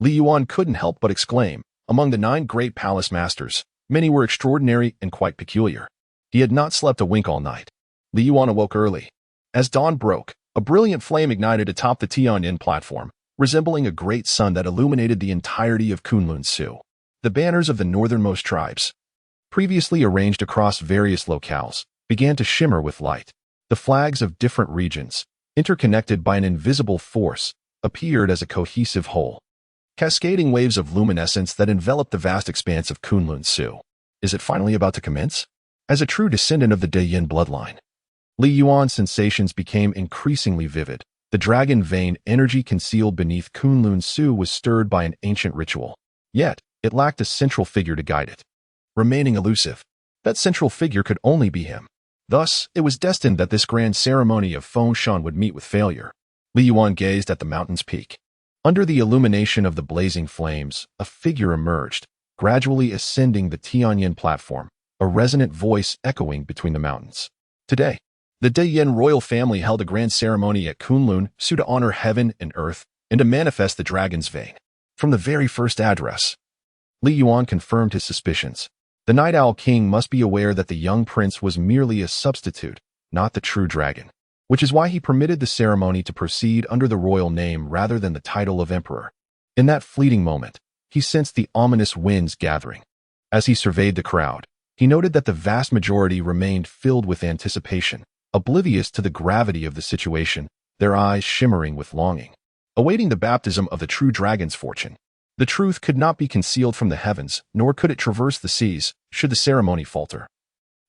Li Yuan couldn't help but exclaim. Among the 9 great palace masters, many were extraordinary and quite peculiar. He had not slept a wink all night. Li Yuan awoke early. As dawn broke, a brilliant flame ignited atop the Tianyin platform, resembling a great sun that illuminated the entirety of Kunlun-Su. The banners of the northernmost tribes, previously arranged across various locales, began to shimmer with light. The flags of different regions, interconnected by an invisible force, appeared as a cohesive whole. Cascading waves of luminescence that enveloped the vast expanse of Kunlun-Su. Is it finally about to commence? As a true descendant of the Yin bloodline, Li Yuan's sensations became increasingly vivid. The dragon vein energy concealed beneath Kunlun-Su was stirred by an ancient ritual. Yet, it lacked a central figure to guide it. Remaining elusive, that central figure could only be him. Thus, it was destined that this grand ceremony of Fengshan would meet with failure. Li Yuan gazed at the mountain's peak. Under the illumination of the blazing flames, a figure emerged, gradually ascending the Tianyin platform, a resonant voice echoing between the mountains. Today, the Yin royal family held a grand ceremony at Kunlun-Su to honor heaven and earth and to manifest the dragon's vein. From the very first address, Li Yuan confirmed his suspicions. The Night Owl King must be aware that the young prince was merely a substitute, not the true dragon, which is why he permitted the ceremony to proceed under the royal name rather than the title of emperor. In that fleeting moment, he sensed the ominous winds gathering. As he surveyed the crowd, he noted that the vast majority remained filled with anticipation, oblivious to the gravity of the situation, their eyes shimmering with longing, awaiting the baptism of the true dragon's fortune. The truth could not be concealed from the heavens, nor could it traverse the seas, should the ceremony falter.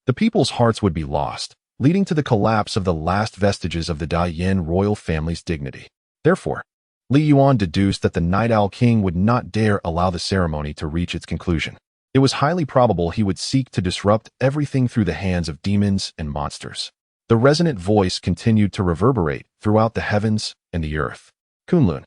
The people's hearts would be lost, leading to the collapse of the last vestiges of the Yin royal family's dignity. Therefore, Li Yuan deduced that the Night Owl King would not dare allow the ceremony to reach its conclusion. It was highly probable he would seek to disrupt everything through the hands of demons and monsters. The resonant voice continued to reverberate throughout the heavens and the earth. Kunlun,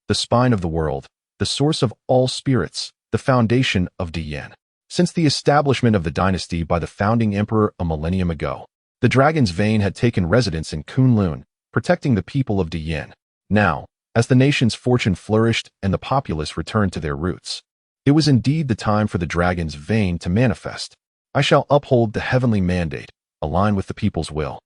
the spine of the world, the source of all spirits, the foundation of Yin. Since the establishment of the dynasty by the founding emperor a millennium ago, the dragon's vein had taken residence in Kunlun, protecting the people of Yin. Now, as the nation's fortune flourished and the populace returned to their roots, it was indeed the time for the dragon's vein to manifest. I shall uphold the heavenly mandate, align with the people's will,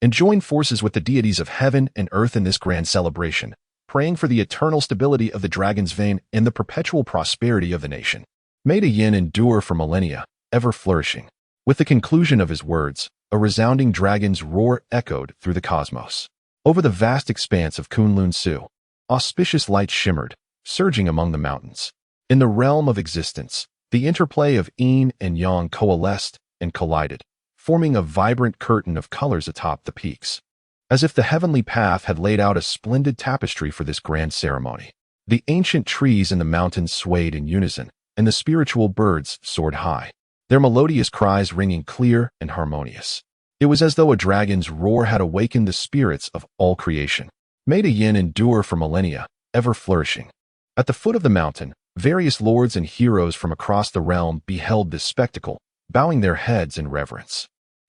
and join forces with the deities of heaven and earth in this grand celebration, praying for the eternal stability of the dragon's vein and the perpetual prosperity of the nation. May Yin endure for millennia, ever flourishing. With the conclusion of his words, a resounding dragon's roar echoed through the cosmos. Over the vast expanse of Kunlun-Su, auspicious light shimmered, surging among the mountains. In the realm of existence, the interplay of yin and yang coalesced and collided, forming a vibrant curtain of colors atop the peaks. As if the heavenly path had laid out a splendid tapestry for this grand ceremony. The ancient trees in the mountains swayed in unison, and the spiritual birds soared high, their melodious cries ringing clear and harmonious. It was as though a dragon's roar had awakened the spirits of all creation. May Yin endure for millennia, ever flourishing. At the foot of the mountain, various lords and heroes from across the realm beheld this spectacle, bowing their heads in reverence,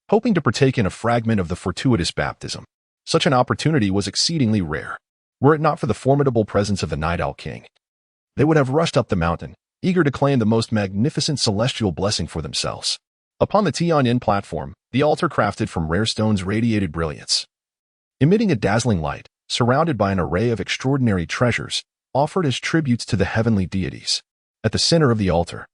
hoping to partake in a fragment of the fortuitous baptism. Such an opportunity was exceedingly rare. Were it not for the formidable presence of the Night Owl King, they would have rushed up the mountain, eager to claim the most magnificent celestial blessing for themselves. Upon the Tianyin platform, the altar crafted from rare stones radiated brilliance. Emitting a dazzling light, surrounded by an array of extraordinary treasures, offered as tributes to the heavenly deities. At the center of the altar,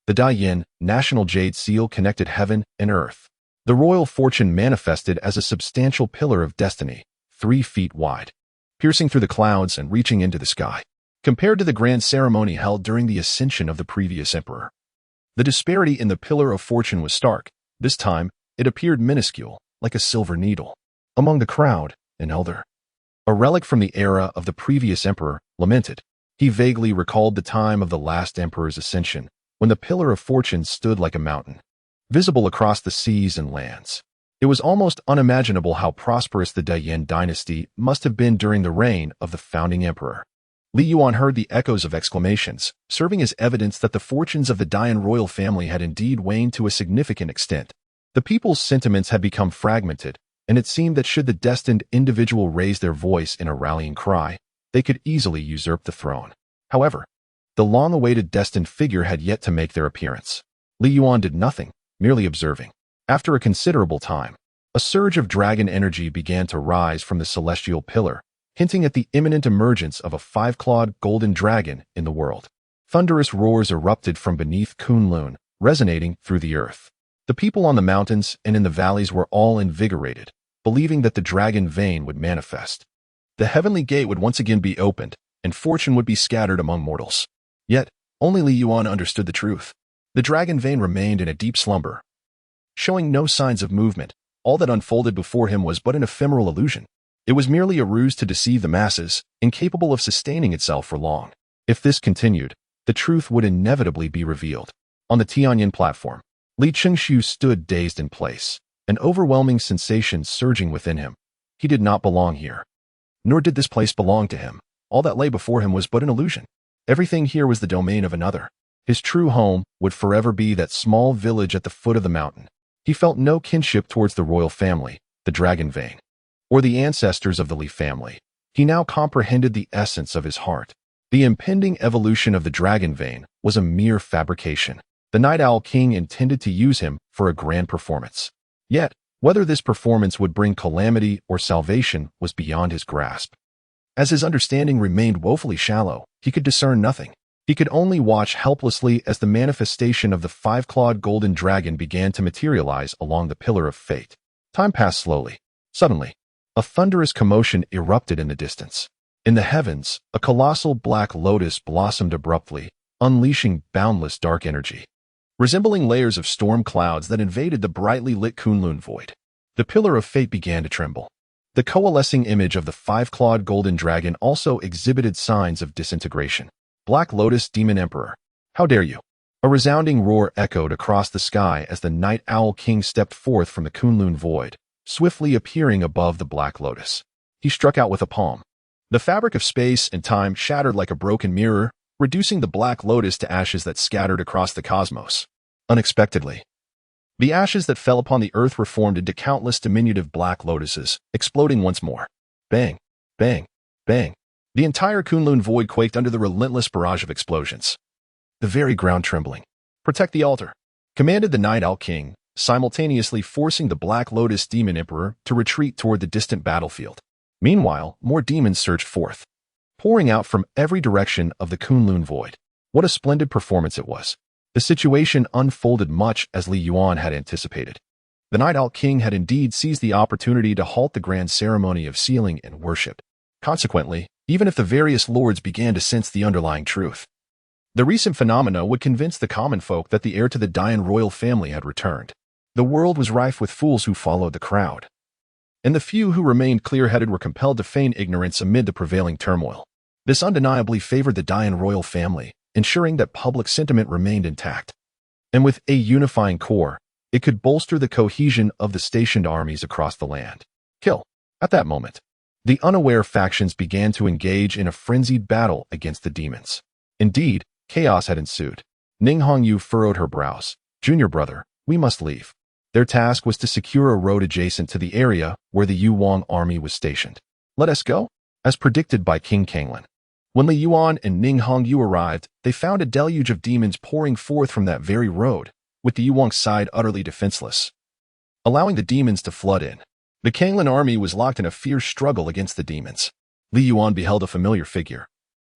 the Yin national jade seal connected heaven and earth. The royal fortune manifested as a substantial pillar of destiny, 3 feet wide, piercing through the clouds and reaching into the sky. Compared to the grand ceremony held during the ascension of the previous emperor, the disparity in the pillar of fortune was stark. This time, it appeared minuscule, like a silver needle. Among the crowd, an elder, a relic from the era of the previous emperor, lamented. He vaguely recalled the time of the last emperor's ascension, when the pillar of fortune stood like a mountain, visible across the seas and lands. It was almost unimaginable how prosperous the Yin dynasty must have been during the reign of the founding emperor. Li Yuan heard the echoes of exclamations, serving as evidence that the fortunes of the Dian royal family had indeed waned to a significant extent. The people's sentiments had become fragmented, and it seemed that should the destined individual raise their voice in a rallying cry, they could easily usurp the throne. However, the long-awaited destined figure had yet to make their appearance. Li Yuan did nothing, merely observing. After a considerable time, a surge of dragon energy began to rise from the celestial pillar, hinting at the imminent emergence of a five-clawed golden dragon in the world. Thunderous roars erupted from beneath Kunlun, resonating through the earth. The people on the mountains and in the valleys were all invigorated, believing that the dragon vein would manifest. The heavenly gate would once again be opened, and fortune would be scattered among mortals. Yet, only Li Yuan understood the truth. The dragon vein remained in a deep slumber, showing no signs of movement. All that unfolded before him was but an ephemeral illusion. It was merely a ruse to deceive the masses, incapable of sustaining itself for long. If this continued, the truth would inevitably be revealed. On the Tianyan platform, Li Qingshu stood dazed in place, an overwhelming sensation surging within him. He did not belong here. Nor did this place belong to him. All that lay before him was but an illusion. Everything here was the domain of another. His true home would forever be that small village at the foot of the mountain. He felt no kinship towards the royal family, the dragon vein, or the ancestors of the Li family. He now comprehended the essence of his heart. The impending evolution of the dragon vein was a mere fabrication. The Night Owl King intended to use him for a grand performance. Yet, whether this performance would bring calamity or salvation was beyond his grasp. As his understanding remained woefully shallow, he could discern nothing. He could only watch helplessly as the manifestation of the five-clawed golden dragon began to materialize along the pillar of fate. Time passed slowly. Suddenly, a thunderous commotion erupted in the distance. In the heavens, a colossal black lotus blossomed abruptly, unleashing boundless dark energy, resembling layers of storm clouds that invaded the brightly lit Kunlun void. The pillar of fate began to tremble. The coalescing image of the five-clawed golden dragon also exhibited signs of disintegration. Black Lotus Demon Emperor, how dare you? A resounding roar echoed across the sky as the Night Owl King stepped forth from the Kunlun void, swiftly appearing above the Black Lotus. He struck out with a palm. The fabric of space and time shattered like a broken mirror, reducing the Black Lotus to ashes that scattered across the cosmos. Unexpectedly, the ashes that fell upon the earth were formed into countless diminutive black lotuses, exploding once more. Bang, bang, bang. The entire Kunlun void quaked under the relentless barrage of explosions. The very ground trembling. Protect the altar, commanded the Night Owl King, simultaneously forcing the Black Lotus Demon Emperor to retreat toward the distant battlefield. Meanwhile, more demons surged forth, pouring out from every direction of the Kunlun void. What a splendid performance it was. The situation unfolded much as Li Yuan had anticipated. The Night Owl King had indeed seized the opportunity to halt the grand ceremony of sealing and worship. Consequently, even if the various lords began to sense the underlying truth, the recent phenomena would convince the common folk that the heir to the Dian royal family had returned. The world was rife with fools who followed the crowd, and the few who remained clear-headed were compelled to feign ignorance amid the prevailing turmoil. This undeniably favored the Dian royal family, ensuring that public sentiment remained intact. And with a unifying core, it could bolster the cohesion of the stationed armies across the land. Kill. At that moment, the unaware factions began to engage in a frenzied battle against the demons. Indeed, chaos had ensued. Ning Hongyu furrowed her brows. Junior brother, we must leave. Their task was to secure a road adjacent to the area where the Yuan army was stationed. Let us go? As predicted by King Kanglin. When Li Yuan and Ning Hongyu arrived, they found a deluge of demons pouring forth from that very road, with the Yuan side utterly defenseless, allowing the demons to flood in. The Kanglin army was locked in a fierce struggle against the demons. Li Yuan beheld a familiar figure,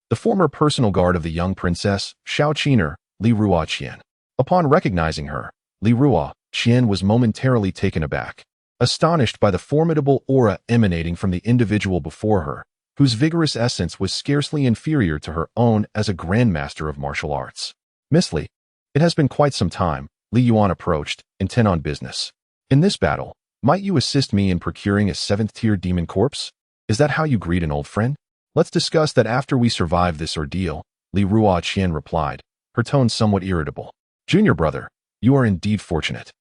the former personal guard of the young princess, Xiao Qiner, Li Ruo Qian. Upon recognizing her, Li Ruo Qian was momentarily taken aback, astonished by the formidable aura emanating from the individual before her, whose vigorous essence was scarcely inferior to her own as a grandmaster of martial arts. Miss Li, it has been quite some time, Li Yuan approached, intent on business. In this battle, might you assist me in procuring a 7th-tier demon corpse? Is that how you greet an old friend? Let's discuss that after we survive this ordeal, Li Ruo Qian replied, her tone somewhat irritable. Junior brother, you are indeed fortunate.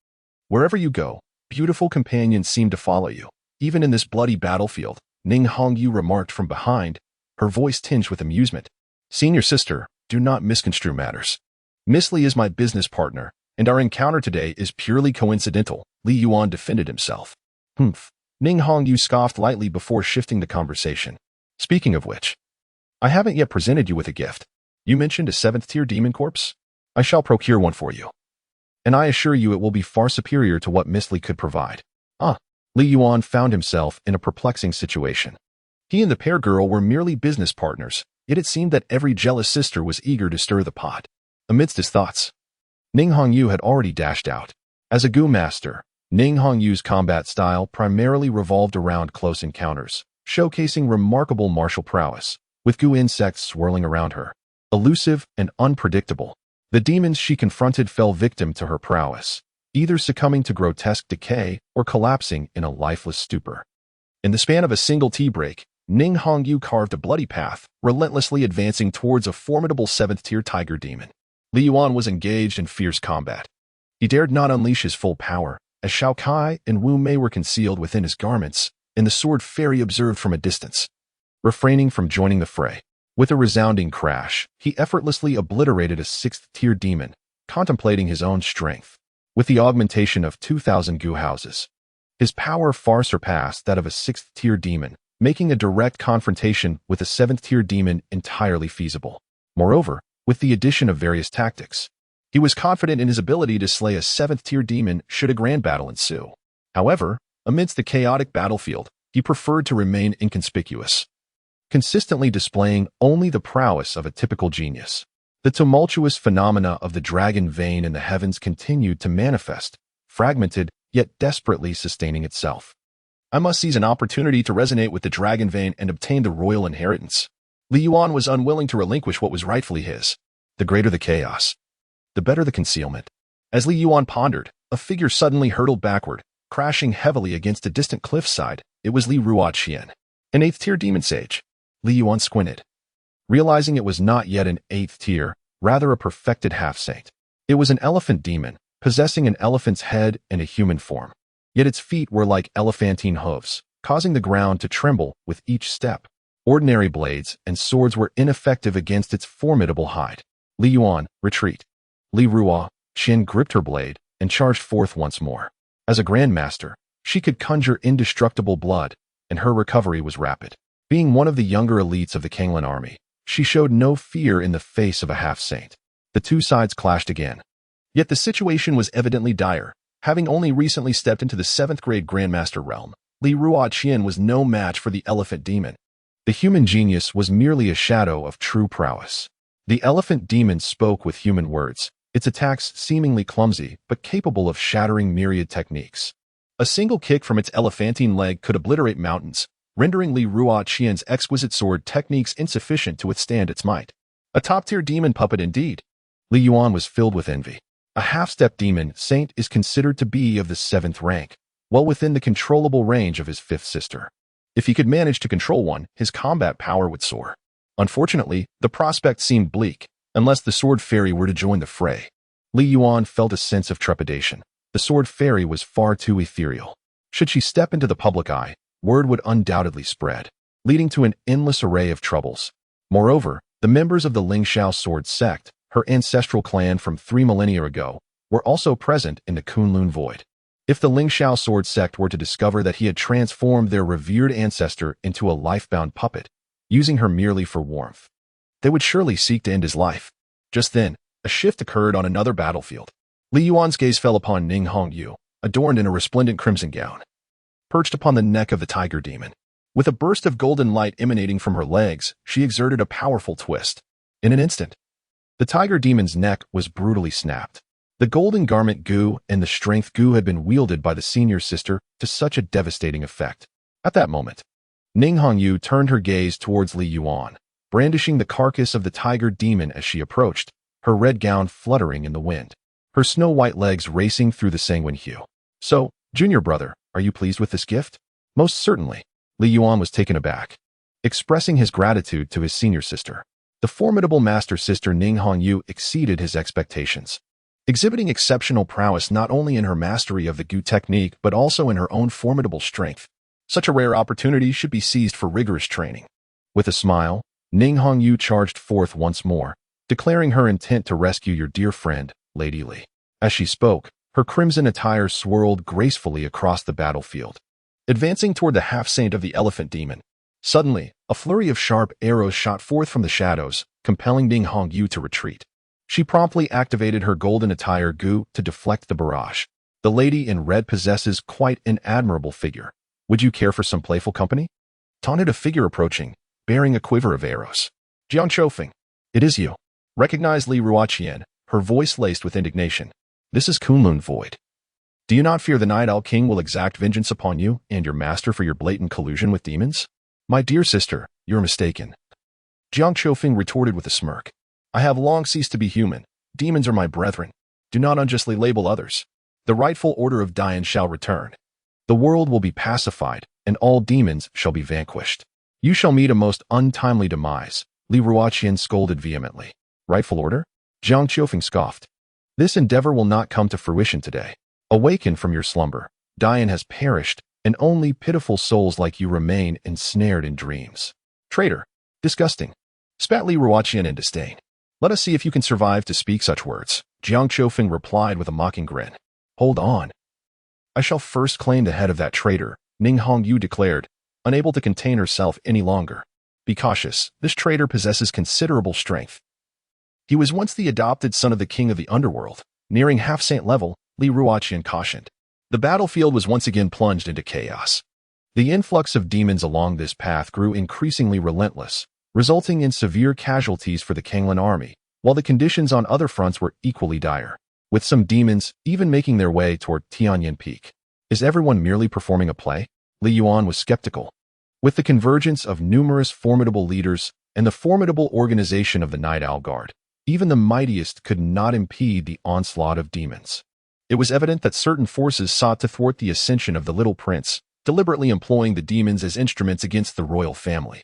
Wherever you go, beautiful companions seem to follow you. Even in this bloody battlefield, Ning Hongyu remarked from behind, her voice tinged with amusement. Senior sister, do not misconstrue matters. Miss Li is my business partner, and our encounter today is purely coincidental, Li Yuan defended himself. Humph. Ning Hongyu scoffed lightly before shifting the conversation. Speaking of which, I haven't yet presented you with a gift. You mentioned a 7th-tier demon corpse? I shall procure one for you. And I assure you it will be far superior to what Miss Li could provide. Li Yuan found himself in a perplexing situation. He and the pair girl were merely business partners, yet it seemed that every jealous sister was eager to stir the pot. Amidst his thoughts, Ning Hongyu had already dashed out. As a Gu master, Ning Hongyu's combat style primarily revolved around close encounters, showcasing remarkable martial prowess, with Gu insects swirling around her. Elusive and unpredictable, the demons she confronted fell victim to her prowess, either succumbing to grotesque decay or collapsing in a lifeless stupor. In the span of a single tea break, Ning Hongyu carved a bloody path, relentlessly advancing towards a formidable 7th-tier tiger demon. Li Yuan was engaged in fierce combat. He dared not unleash his full power, as Shao Kai and Wu Mei were concealed within his garments, and the sword fairy observed from a distance. Refraining from joining the fray, with a resounding crash, he effortlessly obliterated a 6th-tier demon, contemplating his own strength. With the augmentation of 2,000 Gu houses, his power far surpassed that of a 6th-tier demon, making a direct confrontation with a 7th-tier demon entirely feasible. Moreover, with the addition of various tactics, he was confident in his ability to slay a 7th-tier demon should a grand battle ensue. However, amidst the chaotic battlefield, he preferred to remain inconspicuous, consistently displaying only the prowess of a typical genius. The tumultuous phenomena of the dragon vein in the heavens continued to manifest, fragmented yet desperately sustaining itself. I must seize an opportunity to resonate with the dragon vein and obtain the royal inheritance. Li Yuan was unwilling to relinquish what was rightfully his. The greater the chaos, the better the concealment. As Li Yuan pondered, a figure suddenly hurtled backward, crashing heavily against a distant cliffside. It was Li Ruoqian, an 8th-tier demon sage. Li Yuan squinted, realizing it was not yet an 8th tier, rather a perfected half-saint. It was an elephant demon, possessing an elephant's head and a human form. Yet its feet were like elephantine hooves, causing the ground to tremble with each step. Ordinary blades and swords were ineffective against its formidable hide. Li Yuan, retreat. Li Ruoqian gripped her blade and charged forth once more. As a grandmaster, she could conjure indestructible blood, and her recovery was rapid. Being one of the younger elites of the Kanglan army, she showed no fear in the face of a half-saint. The two sides clashed again. Yet the situation was evidently dire. Having only recently stepped into the 7th-grade grandmaster realm, Li Ruoqian was no match for the elephant demon. The human genius was merely a shadow of true prowess. The elephant demon spoke with human words, its attacks seemingly clumsy but capable of shattering myriad techniques. A single kick from its elephantine leg could obliterate mountains, rendering Li Ruoqian's exquisite sword techniques insufficient to withstand its might. A top-tier demon puppet indeed. Li Yuan was filled with envy. A half-step demon saint is considered to be of the 7th rank, well within the controllable range of his 5th sister. If he could manage to control one, his combat power would soar. Unfortunately, the prospect seemed bleak, unless the sword fairy were to join the fray. Li Yuan felt a sense of trepidation. The sword fairy was far too ethereal. Should she step into the public eye, word would undoubtedly spread, leading to an endless array of troubles. Moreover, the members of the Lingxiao sword sect, her ancestral clan from 3 millennia ago, were also present in the Kunlun void. If the Lingxiao sword sect were to discover that he had transformed their revered ancestor into a life-bound puppet, using her merely for warmth, they would surely seek to end his life. Just then, a shift occurred on another battlefield. Li Yuan's gaze fell upon Ning Hongyu, adorned in a resplendent crimson gown, perched upon the neck of the tiger demon. With a burst of golden light emanating from her legs, she exerted a powerful twist. In an instant, the tiger demon's neck was brutally snapped. The golden garment Gu and the strength Gu had been wielded by the senior sister to such a devastating effect. At that moment, Ning Hongyu turned her gaze towards Li Yuan, brandishing the carcass of the tiger demon as she approached, her red gown fluttering in the wind, her snow-white legs racing through the sanguine hue. So, junior brother, are you pleased with this gift? Most certainly. Li Yuan was taken aback, expressing his gratitude to his senior sister. The formidable master sister Ning Hongyu exceeded his expectations, exhibiting exceptional prowess not only in her mastery of the Gu technique but also in her own formidable strength. Such a rare opportunity should be seized for rigorous training. With a smile, Ning Hongyu charged forth once more, declaring her intent to rescue your dear friend, Lady Li. As she spoke, her crimson attire swirled gracefully across the battlefield, advancing toward the half-saint of the elephant demon. Suddenly, a flurry of sharp arrows shot forth from the shadows, compelling Ning Hongyu to retreat. She promptly activated her golden attire Gu to deflect the barrage. The lady in red possesses quite an admirable figure. Would you care for some playful company? Taunted a figure approaching, bearing a quiver of arrows. Jiang Chofeng. It is you. Recognized Li Ruoqian, her voice laced with indignation. This is Kunlun Void. Do you not fear the Night Owl King will exact vengeance upon you and your master for your blatant collusion with demons? My dear sister, you're mistaken. Jiang Chofeng retorted with a smirk. I have long ceased to be human. Demons are my brethren. Do not unjustly label others. The rightful order of Dian shall return. The world will be pacified, and all demons shall be vanquished. You shall meet a most untimely demise, Li Ruoqian scolded vehemently. Rightful order? Jiang Chofeng scoffed. This endeavor will not come to fruition today. Awaken from your slumber. Dian has perished, and only pitiful souls like you remain ensnared in dreams. Traitor. Disgusting. Spat Li Ruoqian in disdain. Let us see if you can survive to speak such words. Jiang Chofeng replied with a mocking grin. Hold on. I shall first claim the head of that traitor, Ning Hongyu declared, unable to contain herself any longer. Be cautious, this traitor possesses considerable strength. He was once the adopted son of the king of the underworld. Nearing half-saint level, Li Ruoqian cautioned. The battlefield was once again plunged into chaos. The influx of demons along this path grew increasingly relentless, resulting in severe casualties for the Kanglan army, while the conditions on other fronts were equally dire, with some demons even making their way toward Tianyan Peak. Is everyone merely performing a play? Li Yuan was skeptical. With the convergence of numerous formidable leaders and the formidable organization of the Night Owl Guard, even the mightiest could not impede the onslaught of demons. It was evident that certain forces sought to thwart the ascension of the little prince, deliberately employing the demons as instruments against the royal family.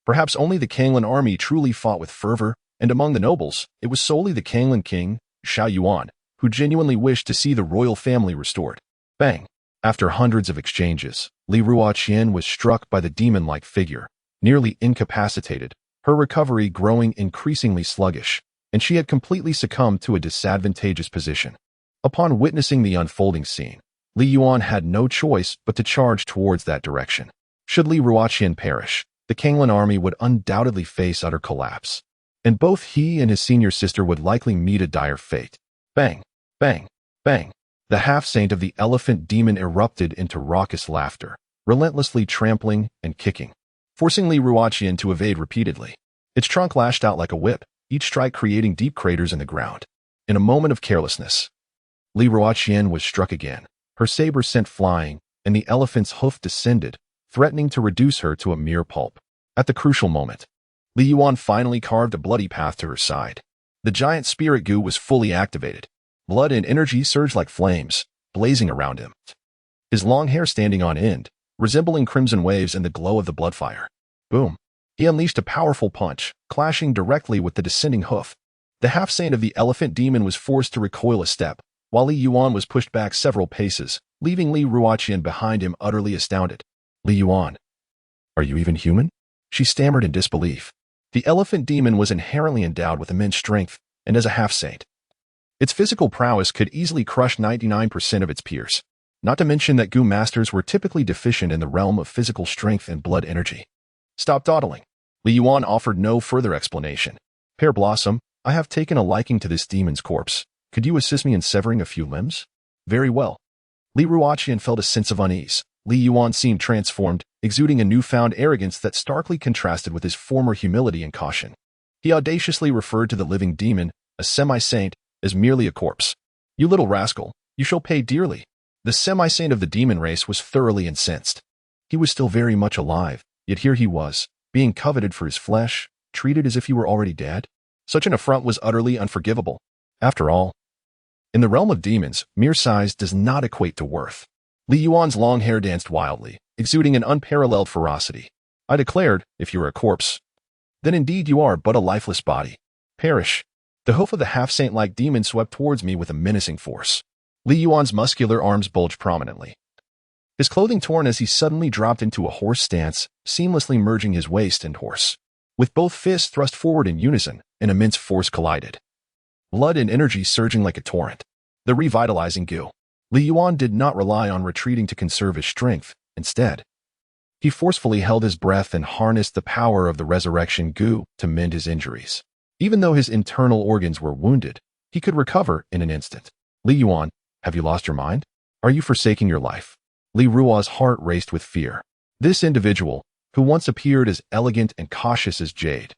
Perhaps only the Kanglan army truly fought with fervor, and among the nobles, it was solely the Kanglan king, Xiao Yuan, who genuinely wished to see the royal family restored. Bang! After hundreds of exchanges, Li Ruoqian was struck by the demon-like figure, nearly incapacitated, her recovery growing increasingly sluggish, and she had completely succumbed to a disadvantageous position. Upon witnessing the unfolding scene, Li Yuan had no choice but to charge towards that direction. Should Li Ruoqian perish, the Kanglan army would undoubtedly face utter collapse, and both he and his senior sister would likely meet a dire fate. Bang! Bang! Bang! The half-saint of the elephant demon erupted into raucous laughter, relentlessly trampling and kicking, forcing Li Ruoqian to evade repeatedly. Its trunk lashed out like a whip, each strike creating deep craters in the ground. In a moment of carelessness, Li Ruoqian was struck again, her saber sent flying, and the elephant's hoof descended, threatening to reduce her to a mere pulp. At the crucial moment, Li Yuan finally carved a bloody path to her side. The giant spirit Gu was fully activated. Blood and energy surged like flames, blazing around him. His long hair standing on end, resembling crimson waves in the glow of the bloodfire. Boom! He unleashed a powerful punch, clashing directly with the descending hoof. The half-saint of the elephant demon was forced to recoil a step, while Li Yuan was pushed back several paces, leaving Li Ruoqian behind him utterly astounded. Li Yuan, are you even human? She stammered in disbelief. The elephant demon was inherently endowed with immense strength, and as a half-saint, its physical prowess could easily crush 99% of its peers. Not to mention that Gu masters were typically deficient in the realm of physical strength and blood energy. Stop dawdling. Li Yuan offered no further explanation. Pear Blossom, I have taken a liking to this demon's corpse. Could you assist me in severing a few limbs? Very well. Li Ruoqian felt a sense of unease. Li Yuan seemed transformed, exuding a newfound arrogance that starkly contrasted with his former humility and caution. He audaciously referred to the living demon, a semi-saint, as merely a corpse. You little rascal, you shall pay dearly. The semi-saint of the demon race was thoroughly incensed. He was still very much alive, yet here he was, being coveted for his flesh, treated as if he were already dead. Such an affront was utterly unforgivable. After all, in the realm of demons, mere size does not equate to worth. Li Yuan's long hair danced wildly, exuding an unparalleled ferocity. I declared, if you are a corpse, then indeed you are but a lifeless body. Perish. The hoof of the half-saint-like demon swept towards me with a menacing force. Li Yuan's muscular arms bulged prominently, his clothing torn as he suddenly dropped into a horse stance, seamlessly merging his waist and horse. With both fists thrust forward in unison, an immense force collided. Blood and energy surging like a torrent. The revitalizing goo. Li Yuan did not rely on retreating to conserve his strength. Instead, he forcefully held his breath and harnessed the power of the resurrection goo to mend his injuries. Even though his internal organs were wounded, he could recover in an instant. Li Yuan, have you lost your mind? Are you forsaking your life? Li Rua's heart raced with fear. This individual, who once appeared as elegant and cautious as jade,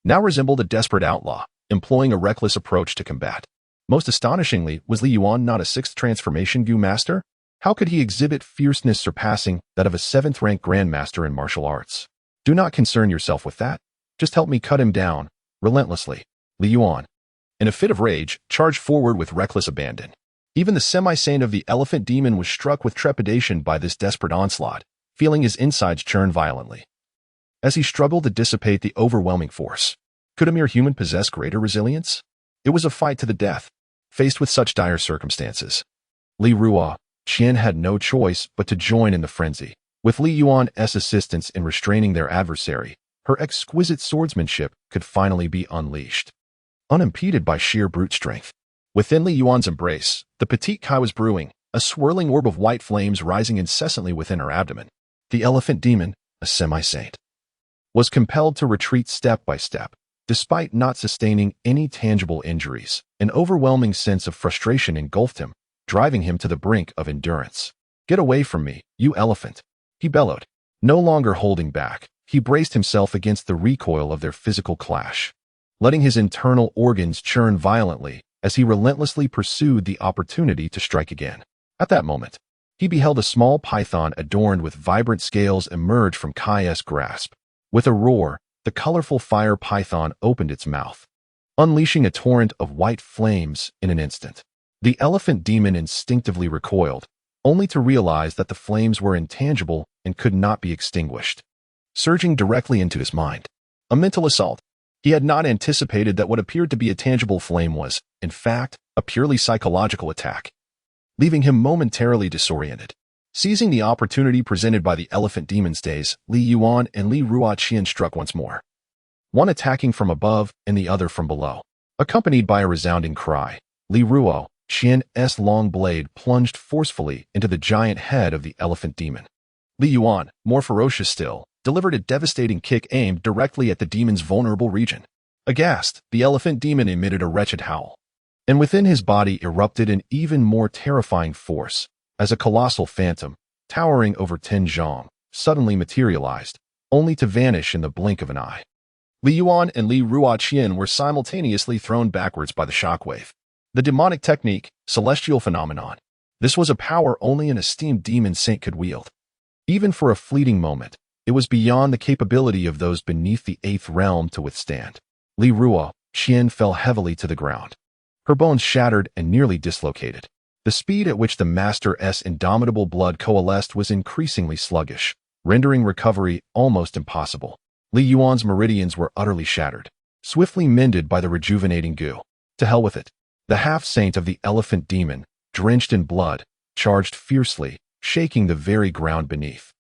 now resembled a desperate outlaw, employing a reckless approach to combat. Most astonishingly, was Li Yuan not a sixth transformation goo master? How could he exhibit fierceness surpassing that of a seventh-rank grandmaster in martial arts? Do not concern yourself with that. Just help me cut him down, relentlessly. Li Yuan, in a fit of rage, charged forward with reckless abandon. Even the semi-saint of the elephant demon was struck with trepidation by this desperate onslaught, feeling his insides churn violently. As he struggled to dissipate the overwhelming force, could a mere human possess greater resilience? It was a fight to the death, faced with such dire circumstances. Li Rua, Qian had no choice but to join in the frenzy. With Li Yuan's assistance in restraining their adversary, her exquisite swordsmanship could finally be unleashed. Unimpeded by sheer brute strength. Within Li Yuan's embrace, the petite Kai was brewing, a swirling orb of white flames rising incessantly within her abdomen. The elephant demon, a semi-saint, was compelled to retreat step by step, despite not sustaining any tangible injuries. An overwhelming sense of frustration engulfed him, driving him to the brink of endurance. Get away from me, you elephant, he bellowed. No longer holding back, he braced himself against the recoil of their physical clash, letting his internal organs churn violently as he relentlessly pursued the opportunity to strike again. At that moment, he beheld a small python adorned with vibrant scales emerge from Kai's grasp. With a roar, the colorful fire python opened its mouth, unleashing a torrent of white flames in an instant. The elephant demon instinctively recoiled, only to realize that the flames were intangible and could not be extinguished. Surging directly into his mind, a mental assault. He had not anticipated that what appeared to be a tangible flame was, in fact, a purely psychological attack, leaving him momentarily disoriented. Seizing the opportunity presented by the elephant demon's days, Li Yuan and Li Ruaqian struck once more, one attacking from above and the other from below. Accompanied by a resounding cry, Li Ruaqian's long blade plunged forcefully into the giant head of the elephant demon. Li Yuan, more ferocious still, delivered a devastating kick aimed directly at the demon's vulnerable region. Aghast, the elephant demon emitted a wretched howl, and within his body erupted an even more terrifying force, as a colossal phantom, towering over 10 zhong, suddenly materialized, only to vanish in the blink of an eye. Li Yuan and Li Ruaqian were simultaneously thrown backwards by the shockwave. The demonic technique, celestial phenomenon. This was a power only an esteemed demon saint could wield. Even for a fleeting moment, it was beyond the capability of those beneath the 8th realm to withstand. Li Ruaqian fell heavily to the ground, her bones shattered and nearly dislocated. The speed at which the master's indomitable blood coalesced was increasingly sluggish, rendering recovery almost impossible. Li Yuan's meridians were utterly shattered, swiftly mended by the rejuvenating goo. To hell with it. The half-saint of the elephant demon, drenched in blood, charged fiercely, shaking the very ground beneath,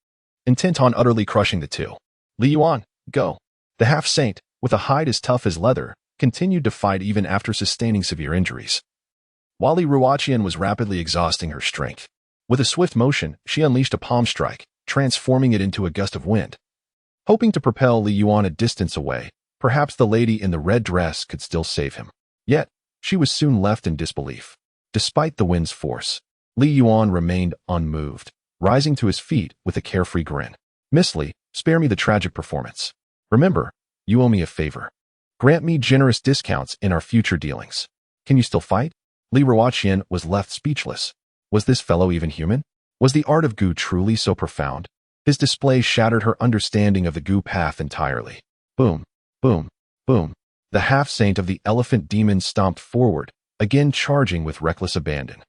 intent on utterly crushing the two. Li Yuan, go. The half-saint, with a hide as tough as leather, continued to fight even after sustaining severe injuries. While Li Ruaqian was rapidly exhausting her strength, with a swift motion, she unleashed a palm strike, transforming it into a gust of wind. Hoping to propel Li Yuan a distance away, perhaps the lady in the red dress could still save him. Yet, she was soon left in disbelief. Despite the wind's force, Li Yuan remained unmoved, rising to his feet with a carefree grin. Miss Li, spare me the tragic performance. Remember, you owe me a favor. Grant me generous discounts in our future dealings. Can you still fight? Li Ruaqian was left speechless. Was this fellow even human? Was the art of goo truly so profound? His display shattered her understanding of the goo path entirely. Boom, boom, boom. The half-saint of the elephant demon stomped forward, again charging with reckless abandon.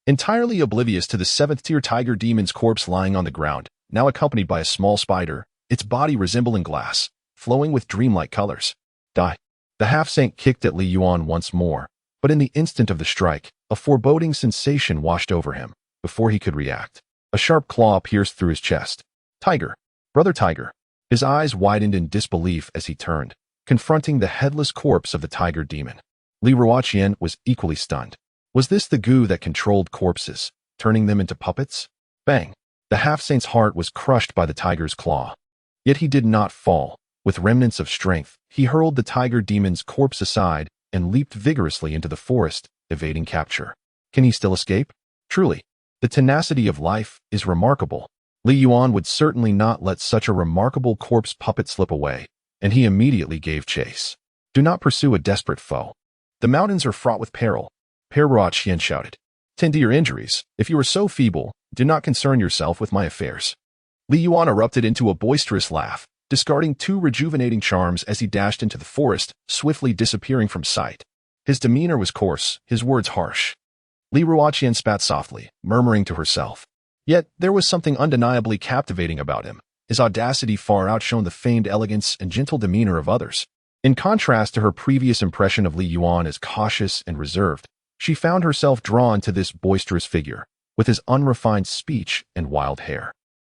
Entirely oblivious to the 7th-tier tiger demon's corpse lying on the ground, now accompanied by a small spider, its body resembling glass, flowing with dreamlike colors. Die. The half-saint kicked at Li Yuan once more, but in the instant of the strike, a foreboding sensation washed over him. Before he could react, a sharp claw pierced through his chest. Tiger. Brother Tiger. His eyes widened in disbelief as he turned, confronting the headless corpse of the tiger demon. Li Ruoqian was equally stunned. Was this the goo that controlled corpses, turning them into puppets? Bang! The half-saint's heart was crushed by the tiger's claw. Yet he did not fall. With remnants of strength, he hurled the tiger demon's corpse aside and leaped vigorously into the forest, evading capture. Can he still escape? Truly, the tenacity of life is remarkable. Li Yuan would certainly not let such a remarkable corpse puppet slip away, and he immediately gave chase. Do not pursue a desperate foe. The mountains are fraught with peril, Per Ruoqian shouted. Tend to your injuries. If you are so feeble, do not concern yourself with my affairs. Li Yuan erupted into a boisterous laugh, discarding 2 rejuvenating charms as he dashed into the forest, swiftly disappearing from sight. His demeanor was coarse, his words harsh. Li Ruoqian spat softly, murmuring to herself. Yet there was something undeniably captivating about him. His audacity far outshone the feigned elegance and gentle demeanor of others. In contrast to her previous impression of Li Yuan as cautious and reserved, she found herself drawn to this boisterous figure, with his unrefined speech and wild hair.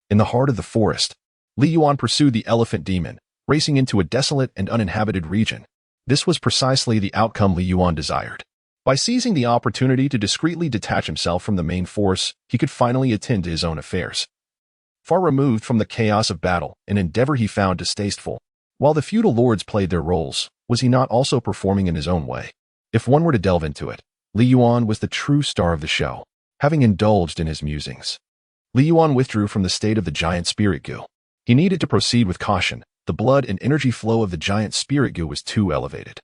In the heart of the forest, Li Yuan pursued the elephant demon, racing into a desolate and uninhabited region. This was precisely the outcome Li Yuan desired. By seizing the opportunity to discreetly detach himself from the main force, he could finally attend to his own affairs. Far removed from the chaos of battle, an endeavor he found distasteful. While the feudal lords played their roles, was he not also performing in his own way? If one were to delve into it, Li Yuan was the true star of the show, having indulged in his musings. Li Yuan withdrew from the state of the giant spirit goo. He needed to proceed with caution. The blood and energy flow of the giant spirit goo was too elevated,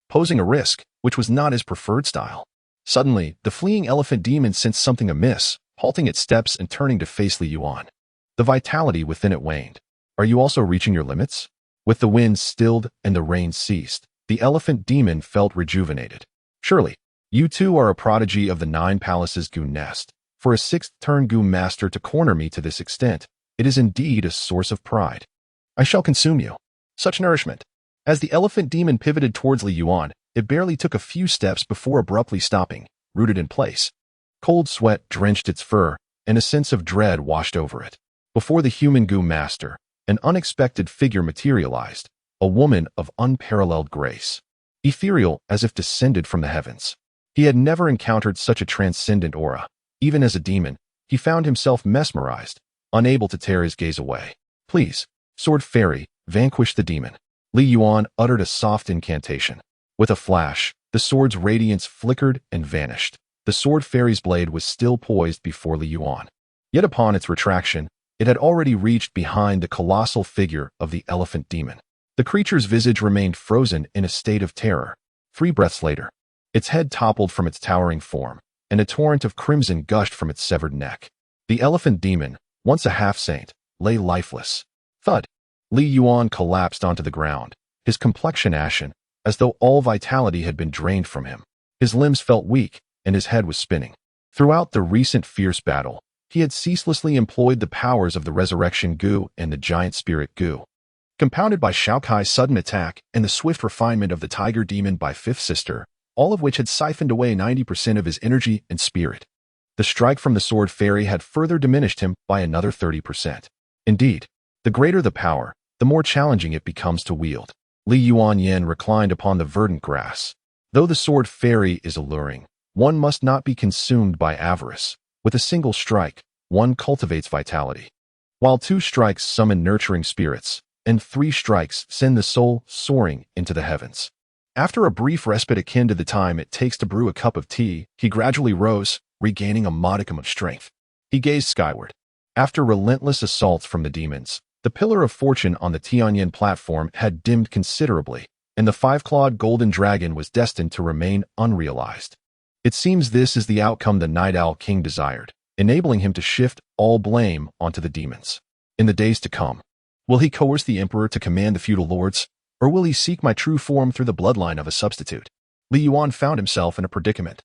posing a risk, which was not his preferred style. Suddenly, the fleeing elephant demon sensed something amiss, halting its steps and turning to face Li Yuan. The vitality within it waned. Are you also reaching your limits? With the wind stilled and the rain ceased, the elephant demon felt rejuvenated. Surely, you too are a prodigy of the 9 palaces goo nest. For a 6th-turn goo master to corner me to this extent, it is indeed a source of pride. I shall consume you. Such nourishment. As the elephant demon pivoted towards Li Yuan, it barely took a few steps before abruptly stopping, rooted in place. Cold sweat drenched its fur, and a sense of dread washed over it. Before the human goo master, an unexpected figure materialized, a woman of unparalleled grace. Ethereal as if descended from the heavens. He had never encountered such a transcendent aura. Even as a demon, he found himself mesmerized, unable to tear his gaze away. Please, sword fairy, vanquish the demon. Li Yuan uttered a soft incantation. With a flash, the sword's radiance flickered and vanished. The sword fairy's blade was still poised before Li Yuan. Yet upon its retraction, it had already reached behind the colossal figure of the elephant demon. The creature's visage remained frozen in a state of terror. 3 breaths later, its head toppled from its towering form, and a torrent of crimson gushed from its severed neck. The elephant demon, once a half-saint, lay lifeless. Thud! Li Yuan collapsed onto the ground, his complexion ashen, as though all vitality had been drained from him. His limbs felt weak, and his head was spinning. Throughout the recent fierce battle, he had ceaselessly employed the powers of the resurrection goo and the giant spirit goo. Compounded by Xiaokai's sudden attack and the swift refinement of the tiger demon by Fifth Sister, all of which had siphoned away 90% of his energy and spirit. The strike from the sword fairy had further diminished him by another 30%. Indeed, the greater the power, the more challenging it becomes to wield. Li Yuan reclined upon the verdant grass. Though the sword fairy is alluring, one must not be consumed by avarice. With a single strike, one cultivates vitality, while 2 strikes summon nurturing spirits, and 3 strikes send the soul soaring into the heavens. After a brief respite akin to the time it takes to brew a cup of tea, he gradually rose, regaining a modicum of strength. He gazed skyward. After relentless assaults from the demons, the pillar of fortune on the Tianyan platform had dimmed considerably, and the 5-clawed golden dragon was destined to remain unrealized. It seems this is the outcome the Night Owl King desired, enabling him to shift all blame onto the demons. In the days to come, will he coerce the emperor to command the feudal lords, or will he seek my true form through the bloodline of a substitute? Li Yuan found himself in a predicament.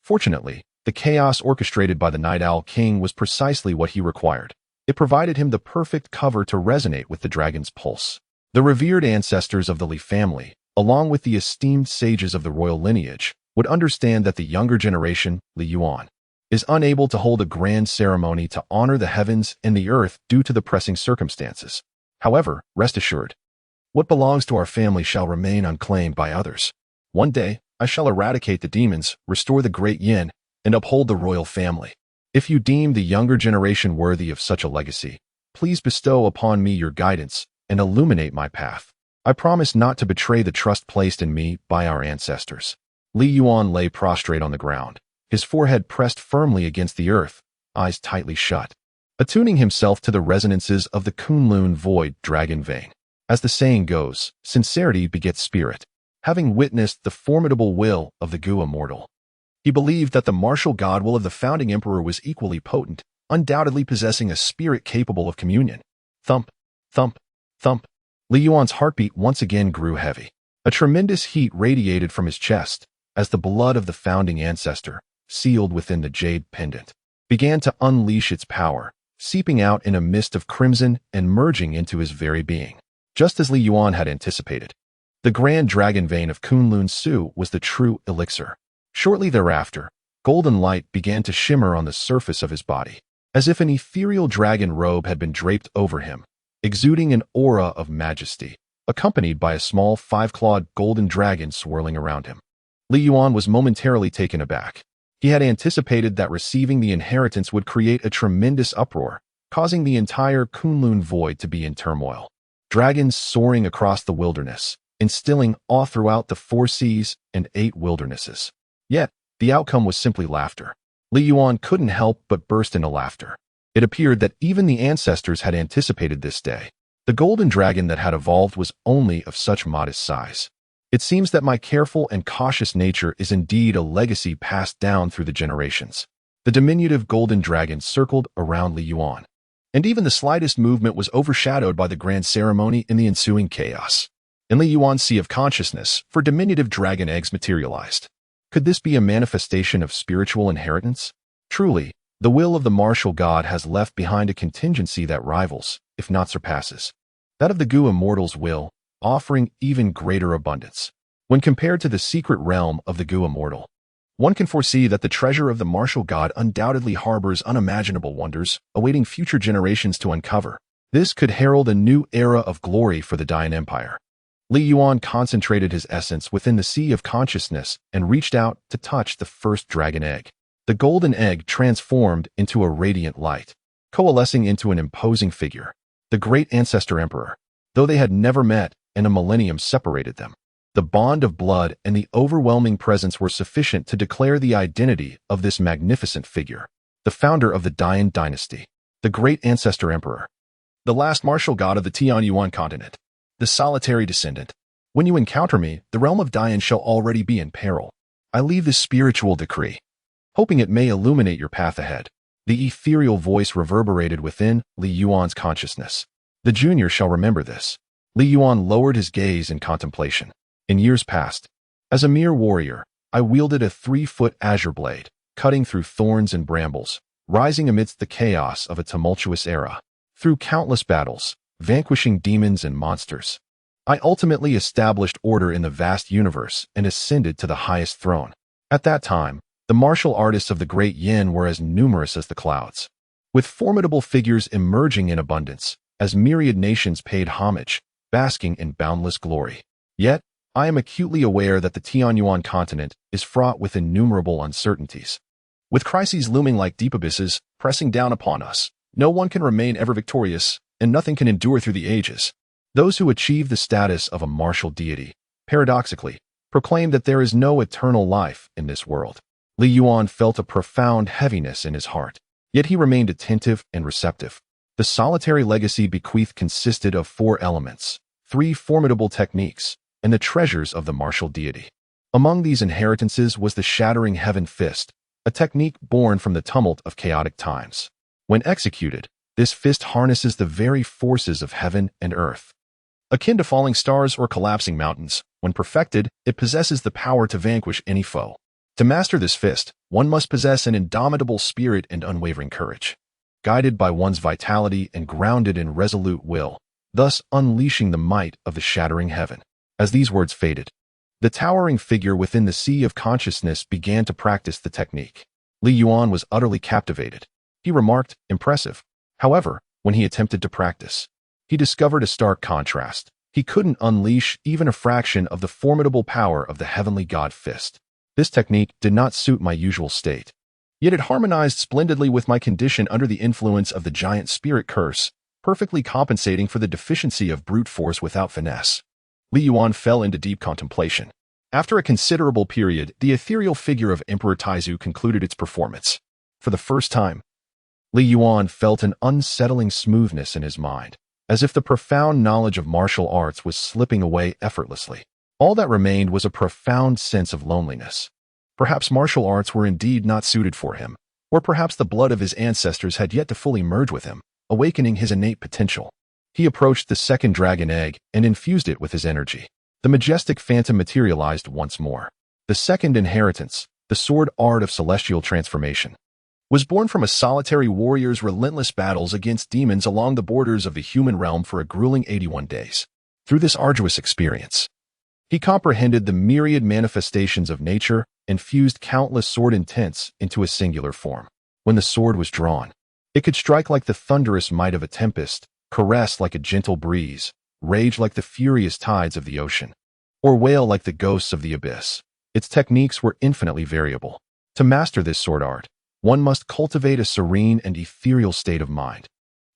Fortunately, the chaos orchestrated by the Night Owl King was precisely what he required. It provided him the perfect cover to resonate with the dragon's pulse. The revered ancestors of the Li family, along with the esteemed sages of the royal lineage, would understand that the younger generation, Li Yuan, is unable to hold a grand ceremony to honor the heavens and the earth due to the pressing circumstances. However, rest assured, what belongs to our family shall remain unclaimed by others. One day, I shall eradicate the demons, restore the great yin, and uphold the royal family. If you deem the younger generation worthy of such a legacy, please bestow upon me your guidance and illuminate my path. I promise not to betray the trust placed in me by our ancestors. Li Yuan lay prostrate on the ground, his forehead pressed firmly against the earth, eyes tightly shut, attuning himself to the resonances of the Kunlun void dragon vein. As the saying goes, sincerity begets spirit. Having witnessed the formidable will of the Gu immortal, he believed that the martial god will of the founding emperor was equally potent, undoubtedly possessing a spirit capable of communion. Thump, thump, thump. Li Yuan's heartbeat once again grew heavy. A tremendous heat radiated from his chest as the blood of the founding ancestor, sealed within the jade pendant, began to unleash its power, seeping out in a mist of crimson and merging into his very being. Just as Li Yuan had anticipated, the grand dragon vein of Kunlun Su was the true elixir. Shortly thereafter, golden light began to shimmer on the surface of his body, as if an ethereal dragon robe had been draped over him, exuding an aura of majesty, accompanied by a small five-clawed golden dragon swirling around him. Li Yuan was momentarily taken aback. He had anticipated that receiving the inheritance would create a tremendous uproar, causing the entire Kunlun void to be in turmoil. Dragons soaring across the wilderness, instilling awe throughout the 4 seas and 8 wildernesses. Yet, the outcome was simply laughter. Li Yuan couldn't help but burst into laughter. It appeared that even the ancestors had anticipated this day. The golden dragon that had evolved was only of such modest size. It seems that my careful and cautious nature is indeed a legacy passed down through the generations. The diminutive golden dragon circled around Li Yuan, and even the slightest movement was overshadowed by the grand ceremony in the ensuing chaos. In Li Yuan's sea of consciousness, 4 diminutive dragon eggs materialized. Could this be a manifestation of spiritual inheritance? Truly, the will of the martial god has left behind a contingency that rivals, if not surpasses, that of the Gu immortal's will, offering even greater abundance. When compared to the secret realm of the Gu immortal, one can foresee that the treasure of the martial god undoubtedly harbors unimaginable wonders, awaiting future generations to uncover. This could herald a new era of glory for the Dian Empire. Li Yuan concentrated his essence within the sea of consciousness and reached out to touch the first dragon egg. The golden egg transformed into a radiant light, coalescing into an imposing figure, the great ancestor emperor. Though they had never met and a millennium separated them, the bond of blood and the overwhelming presence were sufficient to declare the identity of this magnificent figure, the founder of the Dian dynasty, the great ancestor emperor, the last martial god of the Tianyuan continent, the solitary descendant. When you encounter me, the realm of Dian shall already be in peril. I leave this spiritual decree, hoping it may illuminate your path ahead. The ethereal voice reverberated within Li Yuan's consciousness. The junior shall remember this. Li Yuan lowered his gaze in contemplation. In years past, as a mere warrior, I wielded a 3-foot azure blade, cutting through thorns and brambles, rising amidst the chaos of a tumultuous era. Through countless battles, vanquishing demons and monsters, I ultimately established order in the vast universe and ascended to the highest throne. At that time, the martial artists of the great Yin were as numerous as the clouds, with formidable figures emerging in abundance, as myriad nations paid homage, basking in boundless glory. Yet, I am acutely aware that the Tianyuan continent is fraught with innumerable uncertainties. With crises looming like deep abysses pressing down upon us, no one can remain ever victorious, and nothing can endure through the ages. Those who achieve the status of a martial deity, paradoxically, proclaim that there is no eternal life in this world. Li Yuan felt a profound heaviness in his heart, yet he remained attentive and receptive. The solitary legacy bequeathed consisted of 4 elements, 3 formidable techniques, and the treasures of the martial deity. Among these inheritances was the Shattering Heaven Fist, a technique born from the tumult of chaotic times. When executed, this fist harnesses the very forces of heaven and earth. Akin to falling stars or collapsing mountains, when perfected, it possesses the power to vanquish any foe. To master this fist, one must possess an indomitable spirit and unwavering courage, guided by one's vitality and grounded in resolute will, thus unleashing the might of the shattering heaven. As these words faded, the towering figure within the sea of consciousness began to practice the technique. Li Yuan was utterly captivated. He remarked, "Impressive." However, when he attempted to practice, he discovered a stark contrast. He couldn't unleash even a fraction of the formidable power of the heavenly god fist. This technique did not suit my usual state. Yet it harmonized splendidly with my condition under the influence of the giant spirit curse, perfectly compensating for the deficiency of brute force without finesse. Li Yuan fell into deep contemplation. After a considerable period, the ethereal figure of Emperor Taizu concluded its performance. For the first time, Li Yuan felt an unsettling smoothness in his mind, as if the profound knowledge of martial arts was slipping away effortlessly. All that remained was a profound sense of loneliness. Perhaps martial arts were indeed not suited for him, or perhaps the blood of his ancestors had yet to fully merge with him, awakening his innate potential. He approached the second dragon egg and infused it with his energy. The majestic phantom materialized once more. The second inheritance, the sword art of celestial transformation, was born from a solitary warrior's relentless battles against demons along the borders of the human realm for a grueling 81 days. Through this arduous experience, he comprehended the myriad manifestations of nature and fused countless sword intents into a singular form. When the sword was drawn, it could strike like the thunderous might of a tempest, caress like a gentle breeze, rage like the furious tides of the ocean, or wail like the ghosts of the abyss. Its techniques were infinitely variable. To master this sword art, one must cultivate a serene and ethereal state of mind,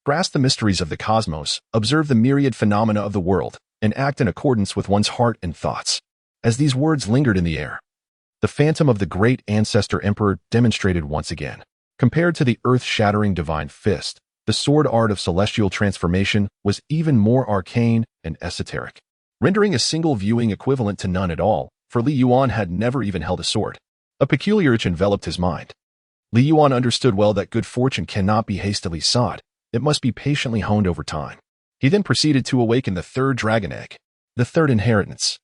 grasp the mysteries of the cosmos, observe the myriad phenomena of the world, and act in accordance with one's heart and thoughts. As these words lingered in the air, the phantom of the great ancestor emperor demonstrated once again. Compared to the earth-shattering divine fist, the sword art of celestial transformation was even more arcane and esoteric, rendering a single viewing equivalent to none at all, for Li Yuan had never even held a sword. A peculiar itch enveloped his mind. Li Yuan understood well that good fortune cannot be hastily sought. It must be patiently honed over time. He then proceeded to awaken the third dragon egg, the third inheritance.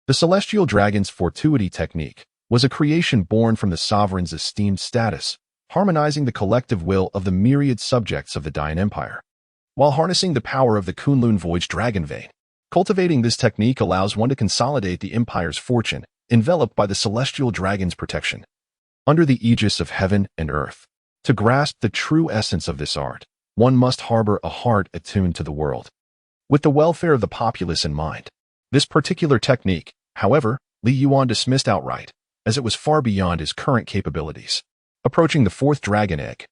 The celestial dragon's fortuity technique was a creation born from the sovereign's esteemed status, harmonizing the collective will of the myriad subjects of the Dine Empire, while harnessing the power of the Kunlun Voyage dragon vein. Cultivating this technique allows one to consolidate the empire's fortune, enveloped by the celestial dragon's protection, under the aegis of heaven and earth. To grasp the true essence of this art, one must harbor a heart attuned to the world, with the welfare of the populace in mind. This particular technique, however, Li Yuan dismissed outright, as it was far beyond his current capabilities. Approaching the fourth dragon egg,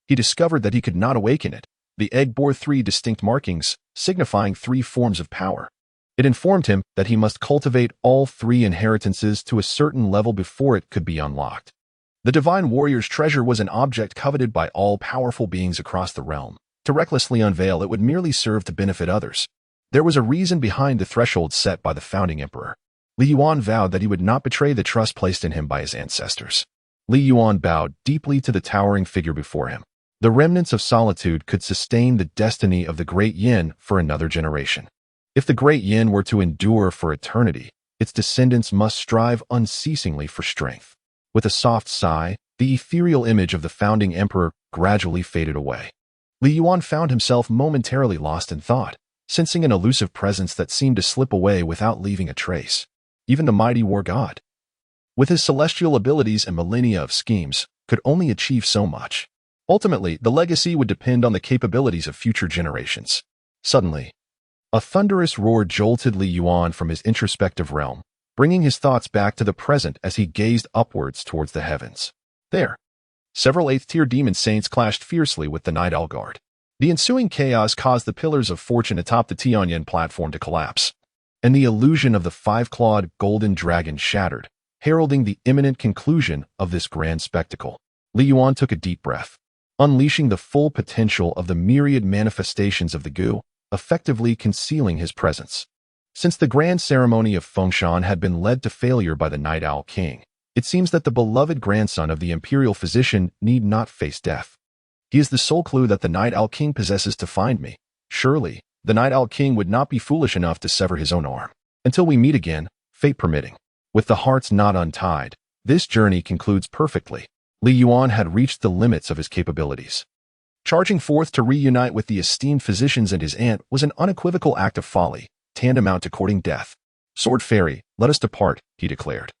he discovered that he could not awaken it. The egg bore 3 distinct markings, signifying 3 forms of power. It informed him that he must cultivate all 3 inheritances to a certain level before it could be unlocked. The divine warrior's treasure was an object coveted by all powerful beings across the realm. To recklessly unveil it would merely serve to benefit others. There was a reason behind the threshold set by the founding emperor. Li Yuan vowed that he would not betray the trust placed in him by his ancestors. Li Yuan bowed deeply to the towering figure before him. The remnants of solitude could sustain the destiny of the great Yin for another generation. If the great Yin were to endure for eternity, its descendants must strive unceasingly for strength. With a soft sigh, the ethereal image of the founding emperor gradually faded away. Li Yuan found himself momentarily lost in thought, sensing an elusive presence that seemed to slip away without leaving a trace. Even the mighty war god, with his celestial abilities and millennia of schemes, could only achieve so much. Ultimately, the legacy would depend on the capabilities of future generations. Suddenly, a thunderous roar jolted Li Yuan from his introspective realm, bringing his thoughts back to the present as he gazed upwards towards the heavens. There, several 8th-tier demon saints clashed fiercely with the Night Owl Guard. The ensuing chaos caused the pillars of fortune atop the Tianyan platform to collapse, and the illusion of the 5-clawed golden dragon shattered, heralding the imminent conclusion of this grand spectacle. Li Yuan took a deep breath, unleashing the full potential of the myriad manifestations of the goo, effectively concealing his presence. Since the grand ceremony of Fengshan had been led to failure by the Night Owl King, it seems that the beloved grandson of the imperial physician need not face death. He is the sole clue that the Night Owl King possesses to find me. Surely, the Night Owl King would not be foolish enough to sever his own arm. Until we meet again, fate permitting. With the heart's knot untied, this journey concludes perfectly. Li Yuan had reached the limits of his capabilities. Charging forth to reunite with the esteemed physicians and his aunt was an unequivocal act of folly, tantamount to courting death. Sword Fairy, let us depart, he declared.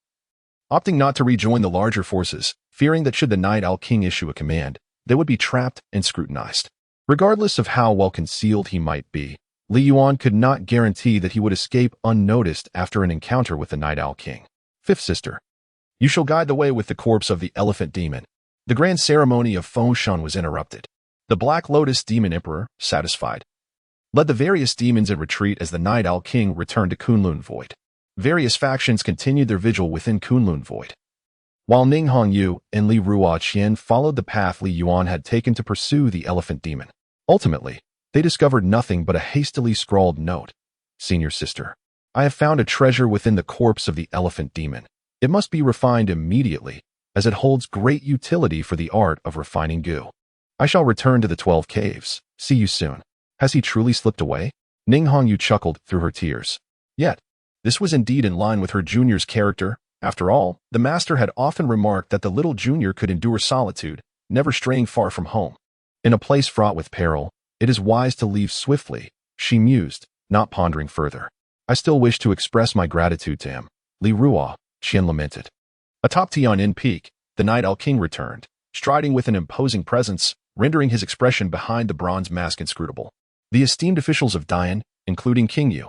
Opting not to rejoin the larger forces, fearing that should the Night Owl King issue a command, they would be trapped and scrutinized. Regardless of how well concealed he might be, Li Yuan could not guarantee that he would escape unnoticed after an encounter with the Night Owl King. Fifth sister. You shall guide the way with the corpse of the elephant demon. The grand ceremony of Fengshan was interrupted. The Black Lotus Demon Emperor, satisfied, led the various demons in retreat as the Night Owl King returned to Kunlun Void. Various factions continued their vigil within Kunlun Void, while Ning Hongyu and Li Ruoqian followed the path Li Yuan had taken to pursue the elephant demon. Ultimately, they discovered nothing but a hastily scrawled note. Senior sister, I have found a treasure within the corpse of the elephant demon. It must be refined immediately, as it holds great utility for the art of refining goo. I shall return to the 12 caves. See you soon. Has he truly slipped away? Ning Hongyu chuckled through her tears. Yet, this was indeed in line with her junior's character. After all, the master had often remarked that the little junior could endure solitude, never straying far from home. In a place fraught with peril, it is wise to leave swiftly, she mused, not pondering further. I still wish to express my gratitude to him. Li Ruoqian lamented. Atop Tianyin Peak, the Night Owl King returned, striding with an imposing presence, rendering his expression behind the bronze mask inscrutable. The esteemed officials of Dian, including King Yu,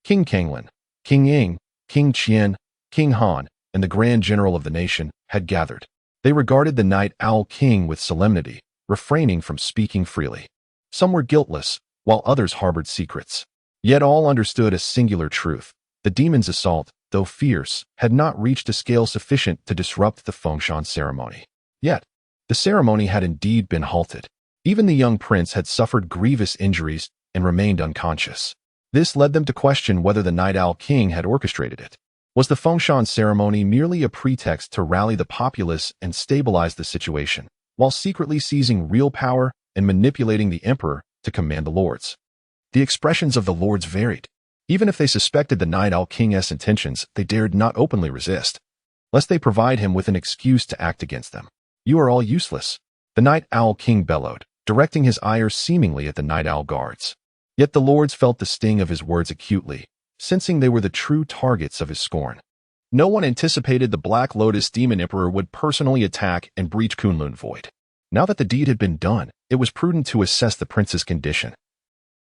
King Kanglin, King Ying, King Qian, King Han, and the Grand General of the nation, had gathered. They regarded the Night Owl King with solemnity, refraining from speaking freely. Some were guiltless, while others harbored secrets. Yet all understood a singular truth. The demon's assault, though fierce, had not reached a scale sufficient to disrupt the Fengshan ceremony. Yet, the ceremony had indeed been halted. Even the young prince had suffered grievous injuries and remained unconscious. This led them to question whether the Night Owl King had orchestrated it. Was the Fengshan ceremony merely a pretext to rally the populace and stabilize the situation, while secretly seizing real power and manipulating the emperor to command the lords? The expressions of the lords varied. Even if they suspected the Night Owl King's intentions, they dared not openly resist, lest they provide him with an excuse to act against them. You are all useless, the Night Owl King bellowed, directing his ire seemingly at the Night Owl guards. Yet the lords felt the sting of his words acutely, sensing they were the true targets of his scorn. No one anticipated the Black Lotus Demon Emperor would personally attack and breach Kunlun Void. Now that the deed had been done, it was prudent to assess the prince's condition,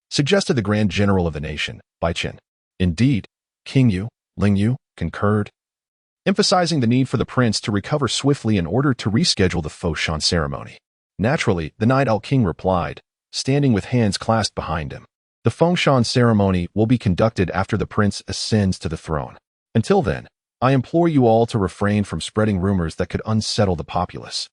suggested the Grand General of the nation, Bai Qin. Indeed, King Yu, Ling Yu, concurred, emphasizing the need for the prince to recover swiftly in order to reschedule the Fengshan ceremony. Naturally, the Night Owl King replied, standing with hands clasped behind him. The Fengshan ceremony will be conducted after the prince ascends to the throne. Until then, I implore you all to refrain from spreading rumors that could unsettle the populace.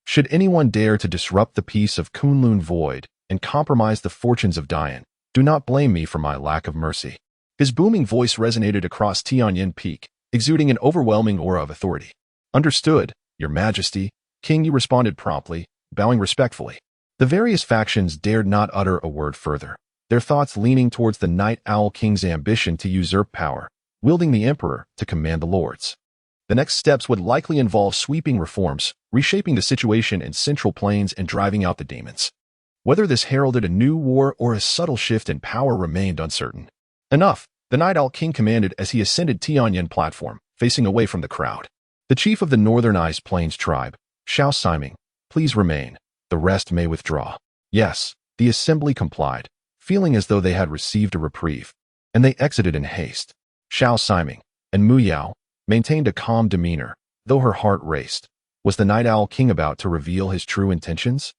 Should anyone dare to disrupt the peace of Kunlun Void and compromise the fortunes of Dian, do not blame me for my lack of mercy. His booming voice resonated across Tianyin Peak, exuding an overwhelming aura of authority. Understood, Your Majesty, King Yu responded promptly, bowing respectfully. The various factions dared not utter a word further, their thoughts leaning towards the Night Owl King's ambition to usurp power, wielding the emperor to command the lords. The next steps would likely involve sweeping reforms, reshaping the situation in Central Plains and driving out the demons. Whether this heralded a new war or a subtle shift in power remained uncertain. Enough, the Night Owl King commanded as he ascended Tianyin platform, facing away from the crowd. The chief of the Northern Ice Plains tribe, Xiao Siming, please remain. The rest may withdraw. Yes, the assembly complied, feeling as though they had received a reprieve, and they exited in haste. Xiao Siming and Mu Yao maintained a calm demeanor, though her heart raced. Was the Night Owl King about to reveal his true intentions?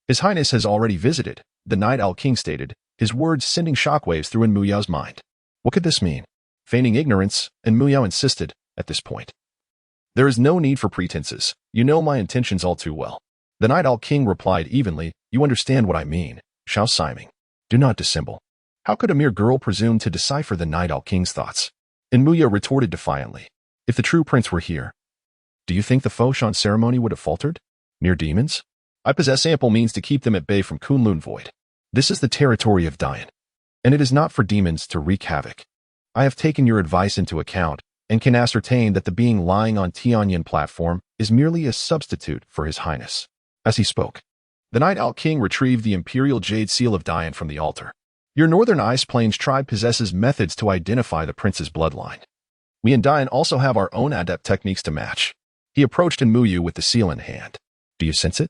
His Highness has already visited, the Night Owl King stated, his words sending shockwaves through in Mu Yao's mind. What could this mean? Feigning ignorance, and Mu Yao insisted, at this point. There is no need for pretenses. You know my intentions all too well. The Night Owl King replied evenly, you understand what I mean, Xiao Siming. Do not dissemble. How could a mere girl presume to decipher the Night Owl King's thoughts? And Mu Yao retorted defiantly, if the true prince were here, do you think the Fengshan ceremony would have faltered? Mere demons? I possess ample means to keep them at bay from Kunlun Void. This is the territory of Dian, and it is not for demons to wreak havoc. I have taken your advice into account and can ascertain that the being lying on Tianyin platform is merely a substitute for His Highness. As he spoke, the Night Owl King retrieved the Imperial Jade Seal of Dian from the altar. Your Northern Ice Plains tribe possesses methods to identify the prince's bloodline. We in Dian also have our own adept techniques to match. He approached Mu Yu with the seal in hand. Do you sense it?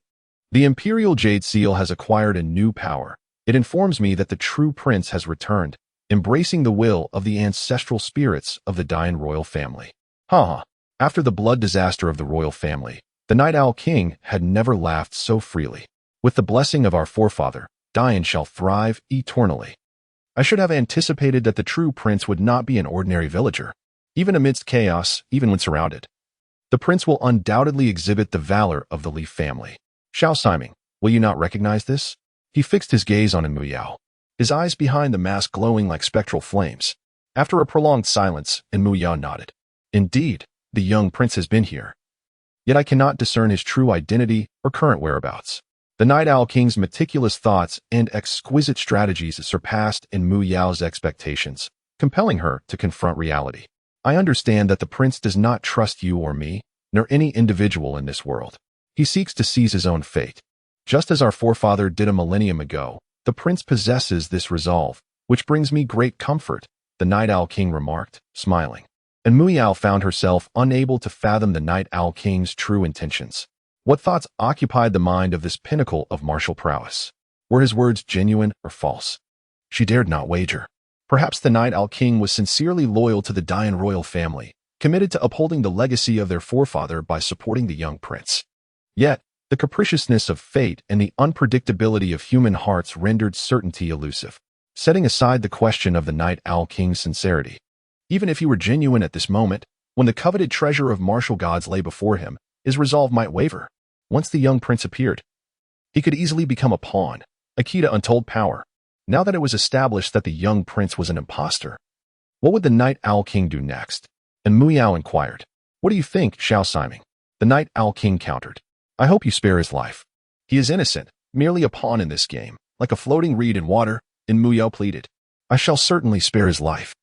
The Imperial Jade Seal has acquired a new power, It informs me that the true prince has returned, embracing the will of the ancestral spirits of the Dian royal family. Ha! After the blood disaster of the royal family, the Night Owl King had never laughed so freely. With the blessing of our forefather, Dian shall thrive eternally. I should have anticipated that the true prince would not be an ordinary villager. Even amidst chaos, even when surrounded, the prince will undoubtedly exhibit the valor of the Leaf family. Xiao Siming, will you not recognize this? He fixed his gaze on Mu, his eyes behind the mask glowing like spectral flames. After a prolonged silence, Mu nodded. Indeed, the young prince has been here. Yet I cannot discern his true identity or current whereabouts. The Night Owl King's meticulous thoughts and exquisite strategies surpassed Mu Yao's expectations, compelling her to confront reality. I understand that the prince does not trust you or me, nor any individual in this world. He seeks to seize his own fate. Just as our forefather did a millennium ago, the prince possesses this resolve, which brings me great comfort, the Night Owl King remarked, smiling. And Mu Yao found herself unable to fathom the Night Owl King's true intentions. What thoughts occupied the mind of this pinnacle of martial prowess? Were his words genuine or false? She dared not wager. Perhaps the Night Owl King was sincerely loyal to the Dian royal family, committed to upholding the legacy of their forefather by supporting the young prince. Yet, the capriciousness of fate and the unpredictability of human hearts rendered certainty elusive. Setting aside the question of the Night Owl King's sincerity, even if he were genuine at this moment, when the coveted treasure of martial gods lay before him, his resolve might waver. Once the young prince appeared, he could easily become a pawn, a key to untold power. Now that it was established that the young prince was an impostor, what would the Night Owl King do next? And Mu Yao inquired. What do you think, Xiao Siming? The Night Owl King countered. I hope you spare his life. He is innocent, merely a pawn in this game, like a floating reed in water, and Mu Yao pleaded. I shall certainly spare his life.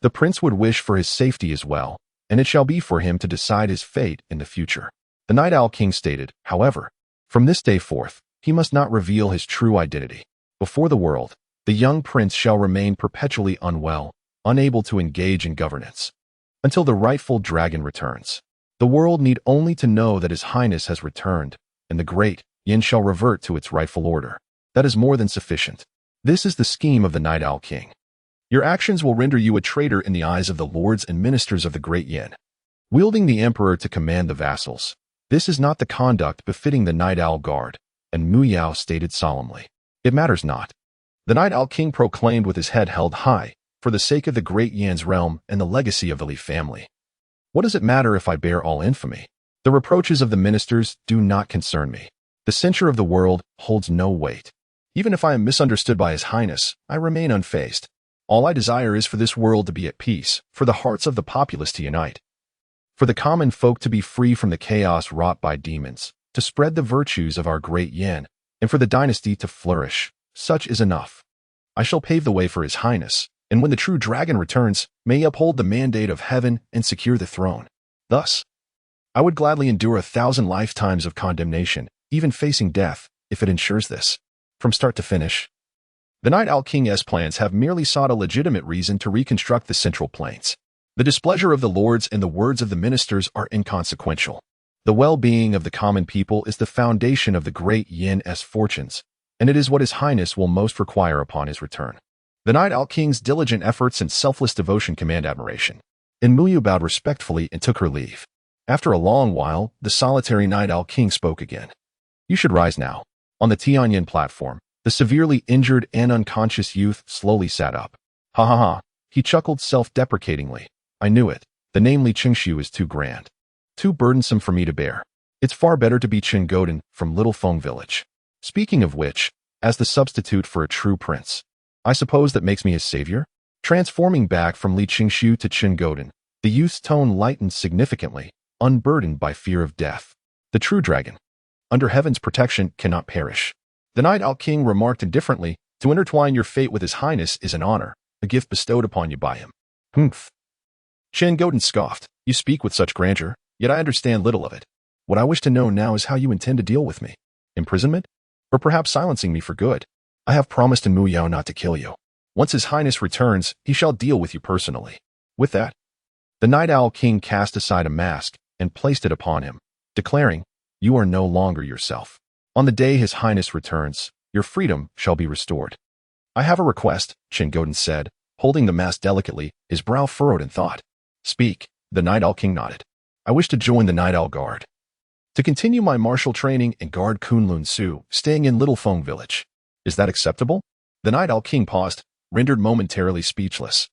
The prince would wish for his safety as well, and it shall be for him to decide his fate in the future. The Night Owl King stated, however, from this day forth, he must not reveal his true identity. Before the world, the young prince shall remain perpetually unwell, unable to engage in governance, until the rightful dragon returns. The world need only to know that His Highness has returned, and the great Yin shall revert to its rightful order. That is more than sufficient. This is the scheme of the Night Owl King. Your actions will render you a traitor in the eyes of the lords and ministers of the great Yin, wielding the emperor to command the vassals. This is not the conduct befitting the Night Owl Guard, and Mu Yao stated solemnly. It matters not. The Night Owl King proclaimed with his head held high, for the sake of the great Yan's realm and the legacy of the Li family. What does it matter if I bear all infamy? The reproaches of the ministers do not concern me. The censure of the world holds no weight. Even if I am misunderstood by His Highness, I remain unfazed. All I desire is for this world to be at peace, for the hearts of the populace to unite, for the common folk to be free from the chaos wrought by demons, to spread the virtues of our great Yin, and for the dynasty to flourish. Such is enough. I shall pave the way for His Highness, and when the true dragon returns, may he uphold the mandate of heaven and secure the throne. Thus, I would gladly endure 1,000 lifetimes of condemnation, even facing death, if it ensures this. From start to finish, the Night Owl King's plans have merely sought a legitimate reason to reconstruct the Central Plains. The displeasure of the lords and the words of the ministers are inconsequential. The well-being of the common people is the foundation of the great Yin's fortunes, and it is what His Highness will most require upon his return. The Night Owl King's diligent efforts and selfless devotion command admiration. And Mu Yu bowed respectfully and took her leave. After a long while, the solitary Night Owl King spoke again. You should rise now. On the Tianyin platform, the severely injured and unconscious youth slowly sat up. Ha ha ha, he chuckled self-deprecatingly. I knew it. The name Li Qingshu is too grand, too burdensome for me to bear. It's far better to be Qin Godin from Little Feng Village. Speaking of which, as the substitute for a true prince, I suppose that makes me his savior? Transforming back from Li Qingshu to Qin Godin, the youth's tone lightened significantly, unburdened by fear of death. The true dragon, under heaven's protection, cannot perish. The Night Owl King remarked indifferently, to intertwine your fate with His Highness is an honor, a gift bestowed upon you by him. Humph. Qin Godin scoffed. You speak with such grandeur, yet I understand little of it. What I wish to know now is how you intend to deal with me. Imprisonment? Or perhaps silencing me for good? I have promised in Mu Yao not to kill you. Once His Highness returns, he shall deal with you personally. With that, the Night Owl King cast aside a mask and placed it upon him, declaring, You are no longer yourself. On the day His Highness returns, your freedom shall be restored. I have a request, Qin Godin said, holding the mask delicately, his brow furrowed in thought. Speak, the Night Owl King nodded. I wish to join the Night Owl Guard. To continue my martial training and guard Kunlun Su, staying in Little Feng Village. Is that acceptable? The Night Owl King paused, rendered momentarily speechless.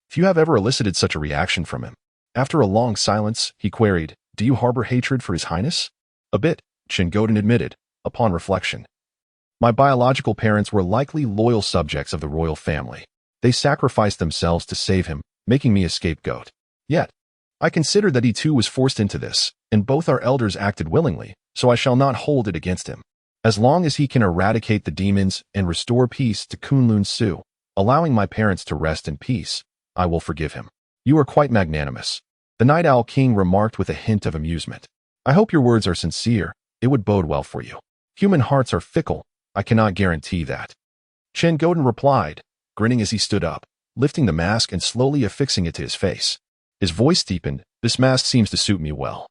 Few have ever elicited such a reaction from him. After a long silence, he queried, Do you harbor hatred for His Highness? A bit, Qin Godin admitted, upon reflection. My biological parents were likely loyal subjects of the royal family. They sacrificed themselves to save him, making me a scapegoat. Yet, I considered that he too was forced into this, and both our elders acted willingly, so I shall not hold it against him. As long as he can eradicate the demons and restore peace to Kunlun Su, allowing my parents to rest in peace, I will forgive him. You are quite magnanimous. The Night Owl King remarked with a hint of amusement. I hope your words are sincere. It would bode well for you. Human hearts are fickle. I cannot guarantee that. Qin Godin replied, grinning as he stood up, lifting the mask and slowly affixing it to his face. His voice deepened. This mask seems to suit me well.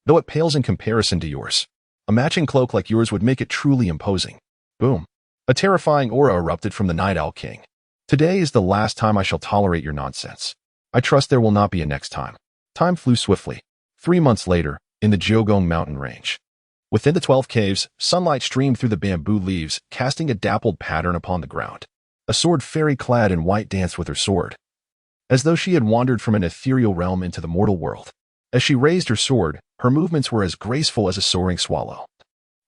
Though it pales in comparison to yours. A matching cloak like yours would make it truly imposing. Boom. A terrifying aura erupted from the Night Owl King. Today is the last time I shall tolerate your nonsense. I trust there will not be a next time. Time flew swiftly. 3 months later, in the Jiogong mountain range. Within the 12 caves, sunlight streamed through the bamboo leaves, casting a dappled pattern upon the ground. A sword fairy clad in white danced with her sword, as though she had wandered from an ethereal realm into the mortal world. As she raised her sword, her movements were as graceful as a soaring swallow.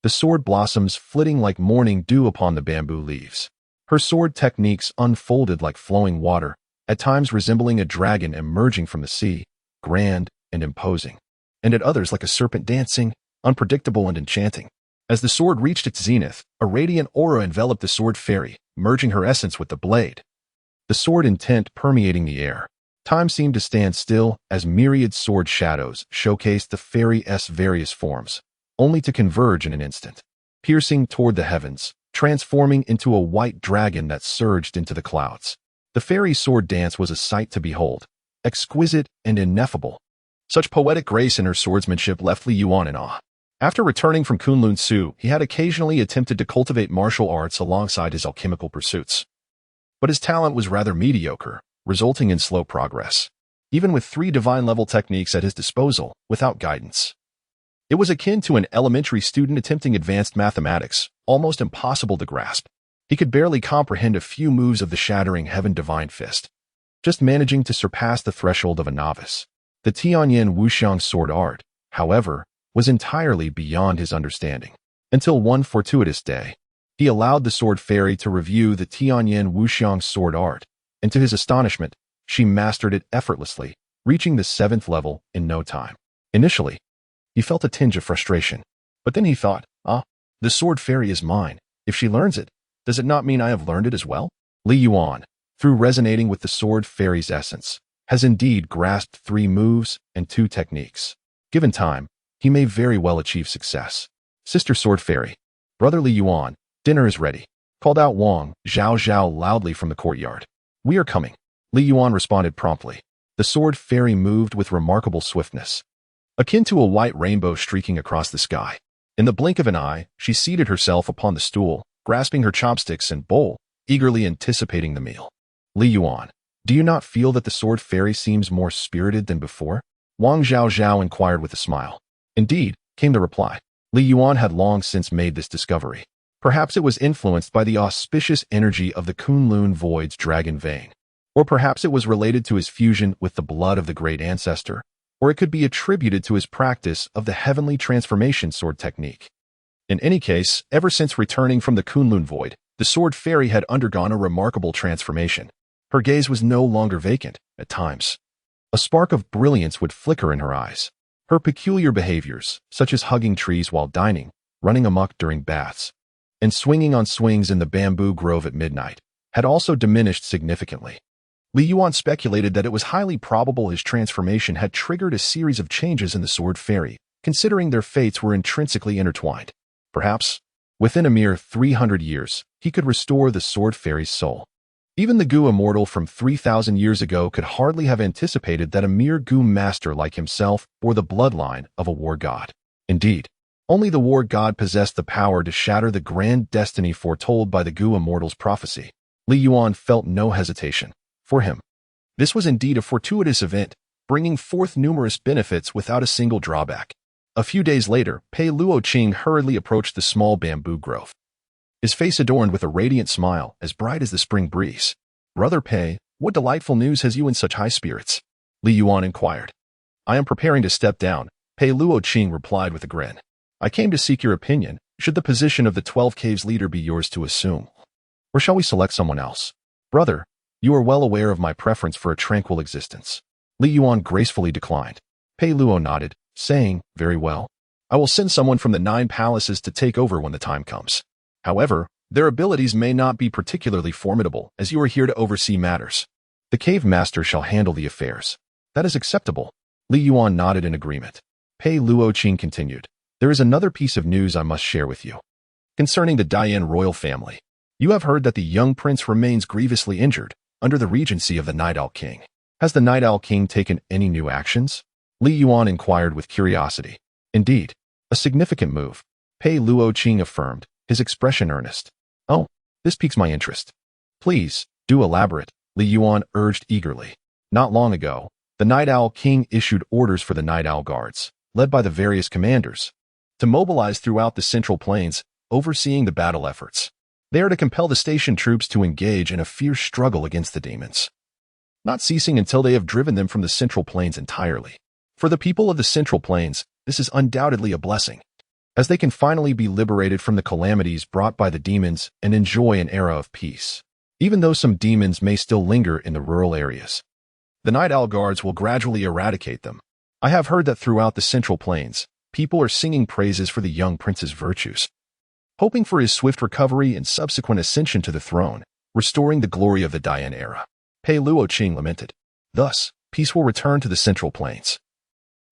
The sword blossoms flitting like morning dew upon the bamboo leaves. Her sword techniques unfolded like flowing water, at times resembling a dragon emerging from the sea, grand and imposing, and at others like a serpent dancing, unpredictable and enchanting. As the sword reached its zenith, a radiant aura enveloped the sword fairy, merging her essence with the blade. The sword intent permeating the air. Time seemed to stand still as myriad sword shadows showcased the fairy's various forms, only to converge in an instant, piercing toward the heavens, transforming into a white dragon that surged into the clouds. The fairy's sword dance was a sight to behold, exquisite and ineffable. Such poetic grace in her swordsmanship left Li Yuan in awe. After returning from Kunlun Su, he had occasionally attempted to cultivate martial arts alongside his alchemical pursuits. But his talent was rather mediocre, resulting in slow progress, even with 3 divine-level techniques at his disposal, without guidance. It was akin to an elementary student attempting advanced mathematics, almost impossible to grasp. He could barely comprehend a few moves of the shattering Heaven Divine Fist, just managing to surpass the threshold of a novice. The Tianyan Wuxiang sword art, however, was entirely beyond his understanding. Until one fortuitous day, he allowed the sword fairy to review the Tianyan Wuxiang sword art, and to his astonishment, she mastered it effortlessly, reaching the 7th level in no time. Initially, he felt a tinge of frustration, but then he thought, the sword fairy is mine. If she learns it, does it not mean I have learned it as well? Li Yuan, through resonating with the sword fairy's essence, has indeed grasped 3 moves and 2 techniques. Given time, he may very well achieve success. Sister Sword Fairy, Brother Li Yuan, dinner is ready, called out Wang Zhao loudly from the courtyard. We are coming. Li Yuan responded promptly. The sword fairy moved with remarkable swiftness, akin to a white rainbow streaking across the sky. In the blink of an eye, she seated herself upon the stool, grasping her chopsticks and bowl, eagerly anticipating the meal. Li Yuan, do you not feel that the sword fairy seems more spirited than before? Wang Zhao inquired with a smile. Indeed, came the reply. Li Yuan had long since made this discovery. Perhaps it was influenced by the auspicious energy of the Kunlun Void's dragon vein. Or perhaps it was related to his fusion with the blood of the great ancestor. Or it could be attributed to his practice of the heavenly transformation sword technique. In any case, ever since returning from the Kunlun Void, the sword fairy had undergone a remarkable transformation. Her gaze was no longer vacant, at times. A spark of brilliance would flicker in her eyes. Her peculiar behaviors, such as hugging trees while dining, running amok during baths, and swinging on swings in the bamboo grove at midnight, had also diminished significantly. Li Yuan speculated that it was highly probable his transformation had triggered a series of changes in the sword fairy, considering their fates were intrinsically intertwined. Perhaps, within a mere 300 years, he could restore the sword fairy's soul. Even the Gu immortal from 3,000 years ago could hardly have anticipated that a mere Gu master like himself bore the bloodline of a war god. Indeed, Only the war god possessed the power to shatter the grand destiny foretold by the Gu immortal's prophecy. Li Yuan felt no hesitation. For him, this was indeed a fortuitous event, bringing forth numerous benefits without a single drawback. A few days later, Pei Luoqing hurriedly approached the small bamboo grove. His face adorned with a radiant smile, as bright as the spring breeze. "Brother Pei, what delightful news has you in such high spirits?" Li Yuan inquired. "I am preparing to step down," Pei Luoqing replied with a grin. "I came to seek your opinion. Should the position of the 12 Caves leader be yours to assume? Or shall we select someone else?" "Brother, you are well aware of my preference for a tranquil existence." Li Yuan gracefully declined. Pei Luo nodded, saying, "Very well. I will send someone from the 9 palaces to take over when the time comes. However, their abilities may not be particularly formidable, as you are here to oversee matters. The cave master shall handle the affairs." "That is acceptable." Li Yuan nodded in agreement. Pei Luoqing continued. "There is another piece of news I must share with you. Concerning the Dian royal family. You have heard that the young prince remains grievously injured, under the regency of the Night Owl King. Has the Night Owl King taken any new actions?" Li Yuan inquired with curiosity. "Indeed, a significant move," Pei Luoqing affirmed, his expression earnest. "Oh, this piques my interest. Please, do elaborate," Li Yuan urged eagerly. "Not long ago, the Night Owl King issued orders for the Night Owl Guards, led by the various commanders, to mobilize throughout the Central Plains, overseeing the battle efforts. They are to compel the station troops to engage in a fierce struggle against the demons, not ceasing until they have driven them from the Central Plains entirely. For the people of the Central Plains, this is undoubtedly a blessing, as they can finally be liberated from the calamities brought by the demons and enjoy an era of peace. Even though some demons may still linger in the rural areas, the Night Owl Guards will gradually eradicate them. I have heard that throughout the Central Plains, people are singing praises for the young prince's virtues, hoping for his swift recovery and subsequent ascension to the throne, restoring the glory of the Dian era." Pei Luoqing lamented. "Thus, peace will return to the Central Plains,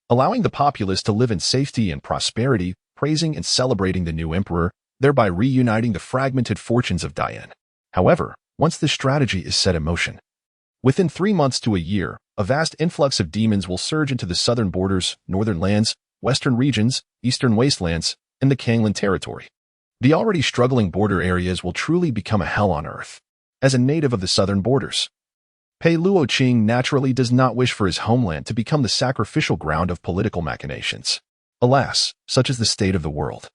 allowing the populace to live in safety and prosperity, praising and celebrating the new emperor, thereby reuniting the fragmented fortunes of Dian. However, once this strategy is set in motion, within 3 months to a year, a vast influx of demons will surge into the southern borders, northern lands, western regions, eastern wastelands, and the Kanglan territory. The already struggling border areas will truly become a hell on earth. As a native of the southern borders, Pei Luoqing naturally does not wish for his homeland to become the sacrificial ground of political machinations. Alas, such is the state of the world.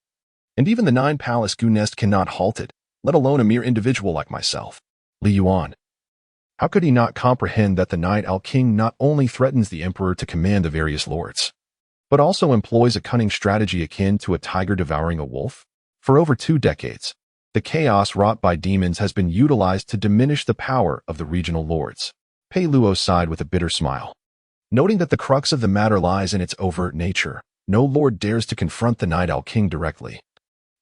And even the 9-palace Gu nest cannot halt it, let alone a mere individual like myself." Li Yuan. How could he not comprehend that the Night Owl King not only threatens the emperor to command the various lords, but also employs a cunning strategy akin to a tiger devouring a wolf? For over 2 decades, the chaos wrought by demons has been utilized to diminish the power of the regional lords. Pei Luo sighed with a bitter smile, noting that the crux of the matter lies in its overt nature. No lord dares to confront the Night Owl King directly,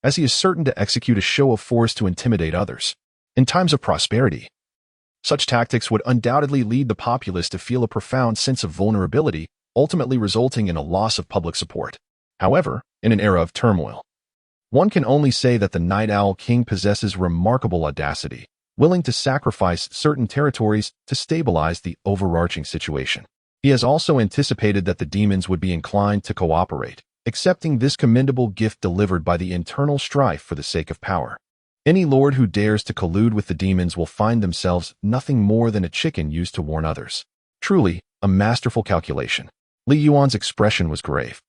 as he is certain to execute a show of force to intimidate others. In times of prosperity, such tactics would undoubtedly lead the populace to feel a profound sense of vulnerability, ultimately resulting in a loss of public support. However, in an era of turmoil, one can only say that the Night Owl King possesses remarkable audacity, willing to sacrifice certain territories to stabilize the overarching situation. He has also anticipated that the demons would be inclined to cooperate, accepting this commendable gift delivered by the internal strife for the sake of power. Any lord who dares to collude with the demons will find themselves nothing more than a chicken used to warn others. Truly, a masterful calculation. Li Yuan's expression was grave.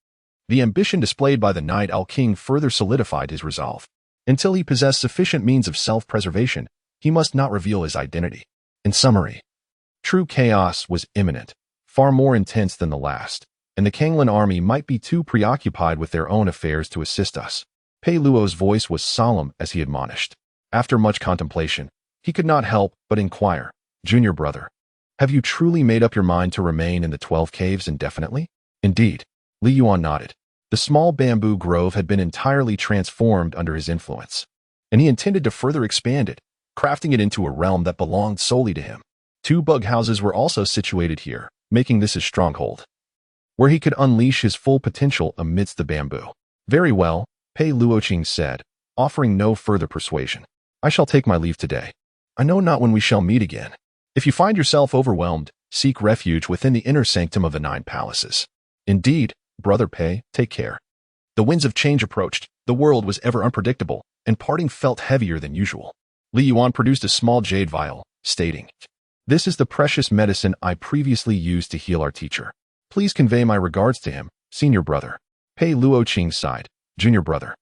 The ambition displayed by the Night Owl King further solidified his resolve. Until he possessed sufficient means of self-preservation, he must not reveal his identity. In summary, true chaos was imminent, far more intense than the last, and the Kanglan army might be too preoccupied with their own affairs to assist us. Pei Luo's voice was solemn as he admonished. After much contemplation, he could not help but inquire, "Junior brother, have you truly made up your mind to remain in the 12 caves indefinitely?" "Indeed." Li Yuan nodded. The small bamboo grove had been entirely transformed under his influence, and he intended to further expand it, crafting it into a realm that belonged solely to him. 2 bug houses were also situated here, making this his stronghold, where he could unleash his full potential amidst the bamboo. "Very well," Pei Luoqing said, offering no further persuasion. "I shall take my leave today. I know not when we shall meet again. If you find yourself overwhelmed, seek refuge within the inner sanctum of the 9 palaces." "Indeed, Brother Pei, take care." The winds of change approached, the world was ever unpredictable, and parting felt heavier than usual. Li Yuan produced a small jade vial, stating, "This is the precious medicine I previously used to heal our teacher. Please convey my regards to him, senior brother." Pei Luoqing sighed, "Junior brother.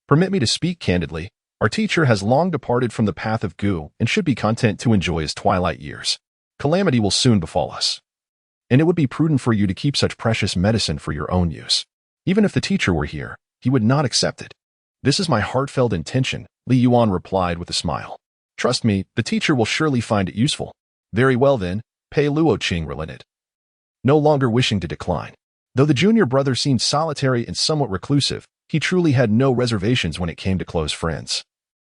Permit me to speak candidly. Our teacher has long departed from the path of Gu and should be content to enjoy his twilight years. Calamity will soon befall us. And it would be prudent for you to keep such precious medicine for your own use. Even if the teacher were here, he would not accept it." "This is my heartfelt intention," Li Yuan replied with a smile. "Trust me, the teacher will surely find it useful." "Very well then," Pei Luoqing relented, no longer wishing to decline. Though the junior brother seemed solitary and somewhat reclusive, he truly had no reservations when it came to close friends.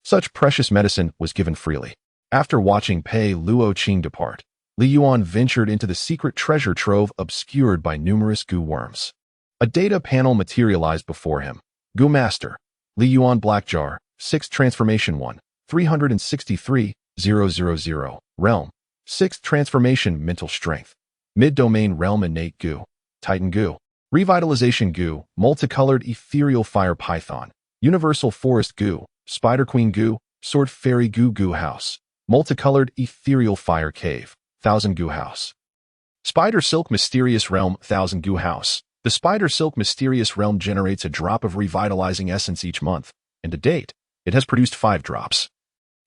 Such precious medicine was given freely. After watching Pei Luoqing depart, Li Yuan ventured into the secret treasure trove obscured by numerous Gu worms. A data panel materialized before him. Gu Master, Li Yuan Black Jar, 6th Transformation 1, 363,000, Realm, 6th Transformation Mental Strength, Mid-Domain Realm Innate Gu, Titan Gu, Revitalization Gu, Multicolored Ethereal Fire Python, Universal Forest Gu, Spider Queen Gu, Sword Fairy Gu Gu House, Multicolored Ethereal Fire Cave, 1000 Gu House. Spider Silk Mysterious Realm 1000 Gu House. The Spider Silk Mysterious Realm generates a drop of revitalizing essence each month, and to date, it has produced 5 drops.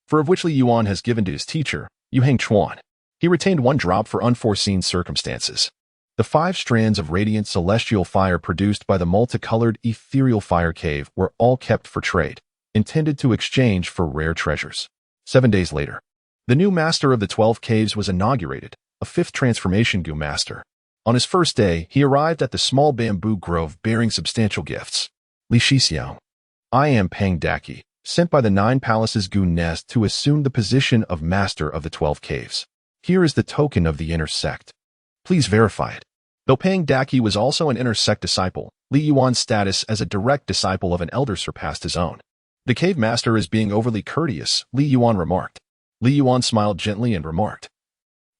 4 of which Li Yuan has given to his teacher, Yuhang Chuan. He retained 1 drop for unforeseen circumstances. The 5 strands of radiant celestial fire produced by the multicolored ethereal fire cave were all kept for trade, intended to exchange for rare treasures. 7 days later, the new master of the 12 caves was inaugurated, a 5th transformation Gu master. On his first day, he arrived at the small bamboo grove bearing substantial gifts. Li Shixiao. I am Pang Daki, sent by the 9 Palaces Gu Nest to assume the position of master of the 12 caves. Here is the token of the inner sect. Please verify it. Though Pang Daki was also an inner sect disciple, Li Yuan's status as a direct disciple of an elder surpassed his own. The cave master is being overly courteous, Li Yuan remarked. Li Yuan smiled gently and remarked,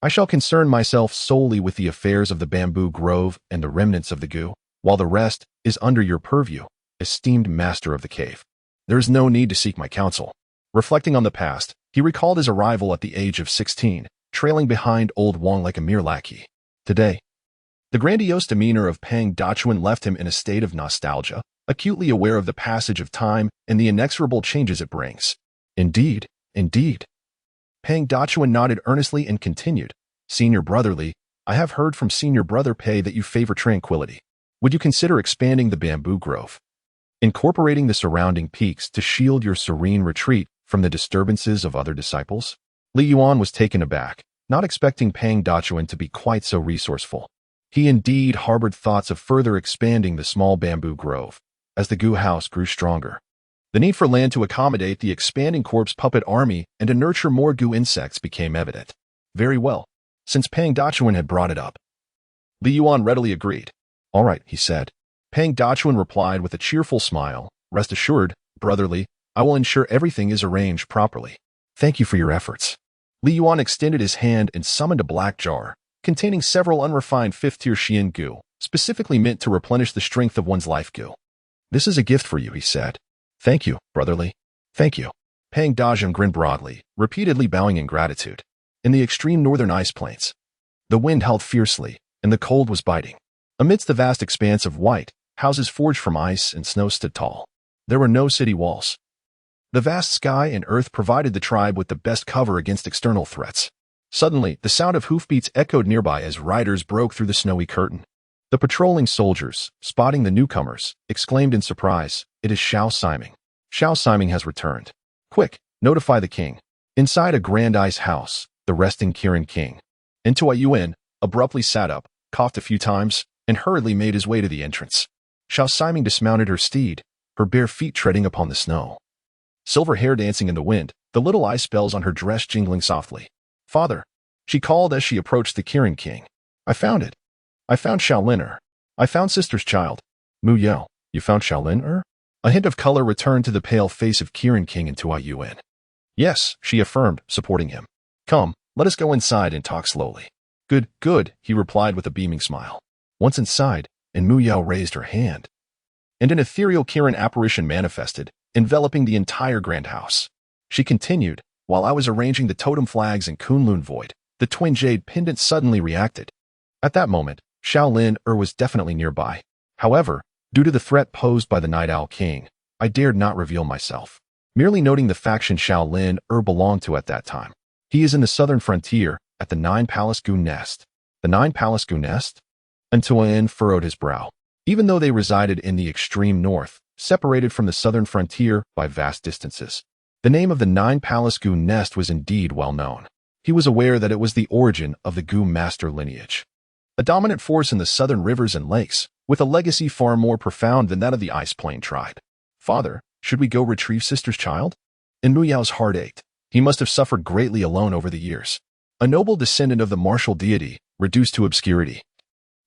I shall concern myself solely with the affairs of the bamboo grove and the remnants of the Gu, while the rest is under your purview, esteemed master of the cave. There is no need to seek my counsel. Reflecting on the past, he recalled his arrival at the age of 16, trailing behind old Wang like a mere lackey. Today, the grandiose demeanor of Pang Dachuan left him in a state of nostalgia, acutely aware of the passage of time and the inexorable changes it brings. Indeed, indeed. Pang Dachuan nodded earnestly and continued, Senior Brother Li, I have heard from Senior Brother Pei that you favor tranquility. Would you consider expanding the bamboo grove, incorporating the surrounding peaks to shield your serene retreat from the disturbances of other disciples? Li Yuan was taken aback, not expecting Pang Dachuan to be quite so resourceful. He indeed harbored thoughts of further expanding the small bamboo grove, as the Gu house grew stronger. The need for land to accommodate the expanding corpse puppet army and to nurture more Gu insects became evident. Very well, since Pang Dachuan had brought it up. Li Yuan readily agreed. All right, he said. Pang Dachuan replied with a cheerful smile, Rest assured, Brother Li, I will ensure everything is arranged properly. Thank you for your efforts. Li Yuan extended his hand and summoned a black jar, containing several unrefined 5th-tier Xian Gu, specifically meant to replenish the strength of one's life Gu. This is a gift for you, he said. Thank you, Brother Li. Thank you. Pang Dachuan grinned broadly, repeatedly bowing in gratitude. In the extreme northern ice plains, the wind howled fiercely, and the cold was biting. Amidst the vast expanse of white, houses forged from ice and snow stood tall. There were no city walls. The vast sky and earth provided the tribe with the best cover against external threats. Suddenly, the sound of hoofbeats echoed nearby as riders broke through the snowy curtain. The patrolling soldiers, spotting the newcomers, exclaimed in surprise, It is Xiao Siming. Xiao Siming has returned. Quick, notify the king. Inside a grand ice house, the resting Kirin king. Into Yuan abruptly sat up, coughed a few times, and hurriedly made his way to the entrance. Xiao Siming dismounted her steed, her bare feet treading upon the snow. Silver hair dancing in the wind, the little ice bells on her dress jingling softly. Father, she called as she approached the Kirin king. I found it. I found Shaolin-er. I found sister's child. Mu Yao, you found Shaolin-er? A hint of color returned to the pale face of Kirin king and to Yuan. Yes, she affirmed, supporting him. Come, let us go inside and talk slowly. Good, good, he replied with a beaming smile. Once inside, and Mu Yao raised her hand. and an ethereal Kirin apparition manifested, enveloping the entire grand house. She continued, while I was arranging the totem flags in Kunlun Void, the twin jade pendant suddenly reacted. At that moment, Shaolin was definitely nearby. However, due to the threat posed by the Night Owl King, I dared not reveal myself, merely noting the faction Shaolin belonged to at that time. He is in the southern frontier, at the Nine Palace Goon Nest. The Nine Palace Goon Nest? Yuan furrowed his brow. Even though they resided in the extreme north, separated from the southern frontier by vast distances, the name of the Nine Palace Goon Nest was indeed well known. He was aware that it was the origin of the Goon Master lineage, a dominant force in the southern rivers and lakes, with a legacy far more profound than that of the Ice Plain tribe. Father, should we go retrieve sister's child? In Muyao's heart ached. He must have suffered greatly alone over the years. A noble descendant of the martial deity, reduced to obscurity,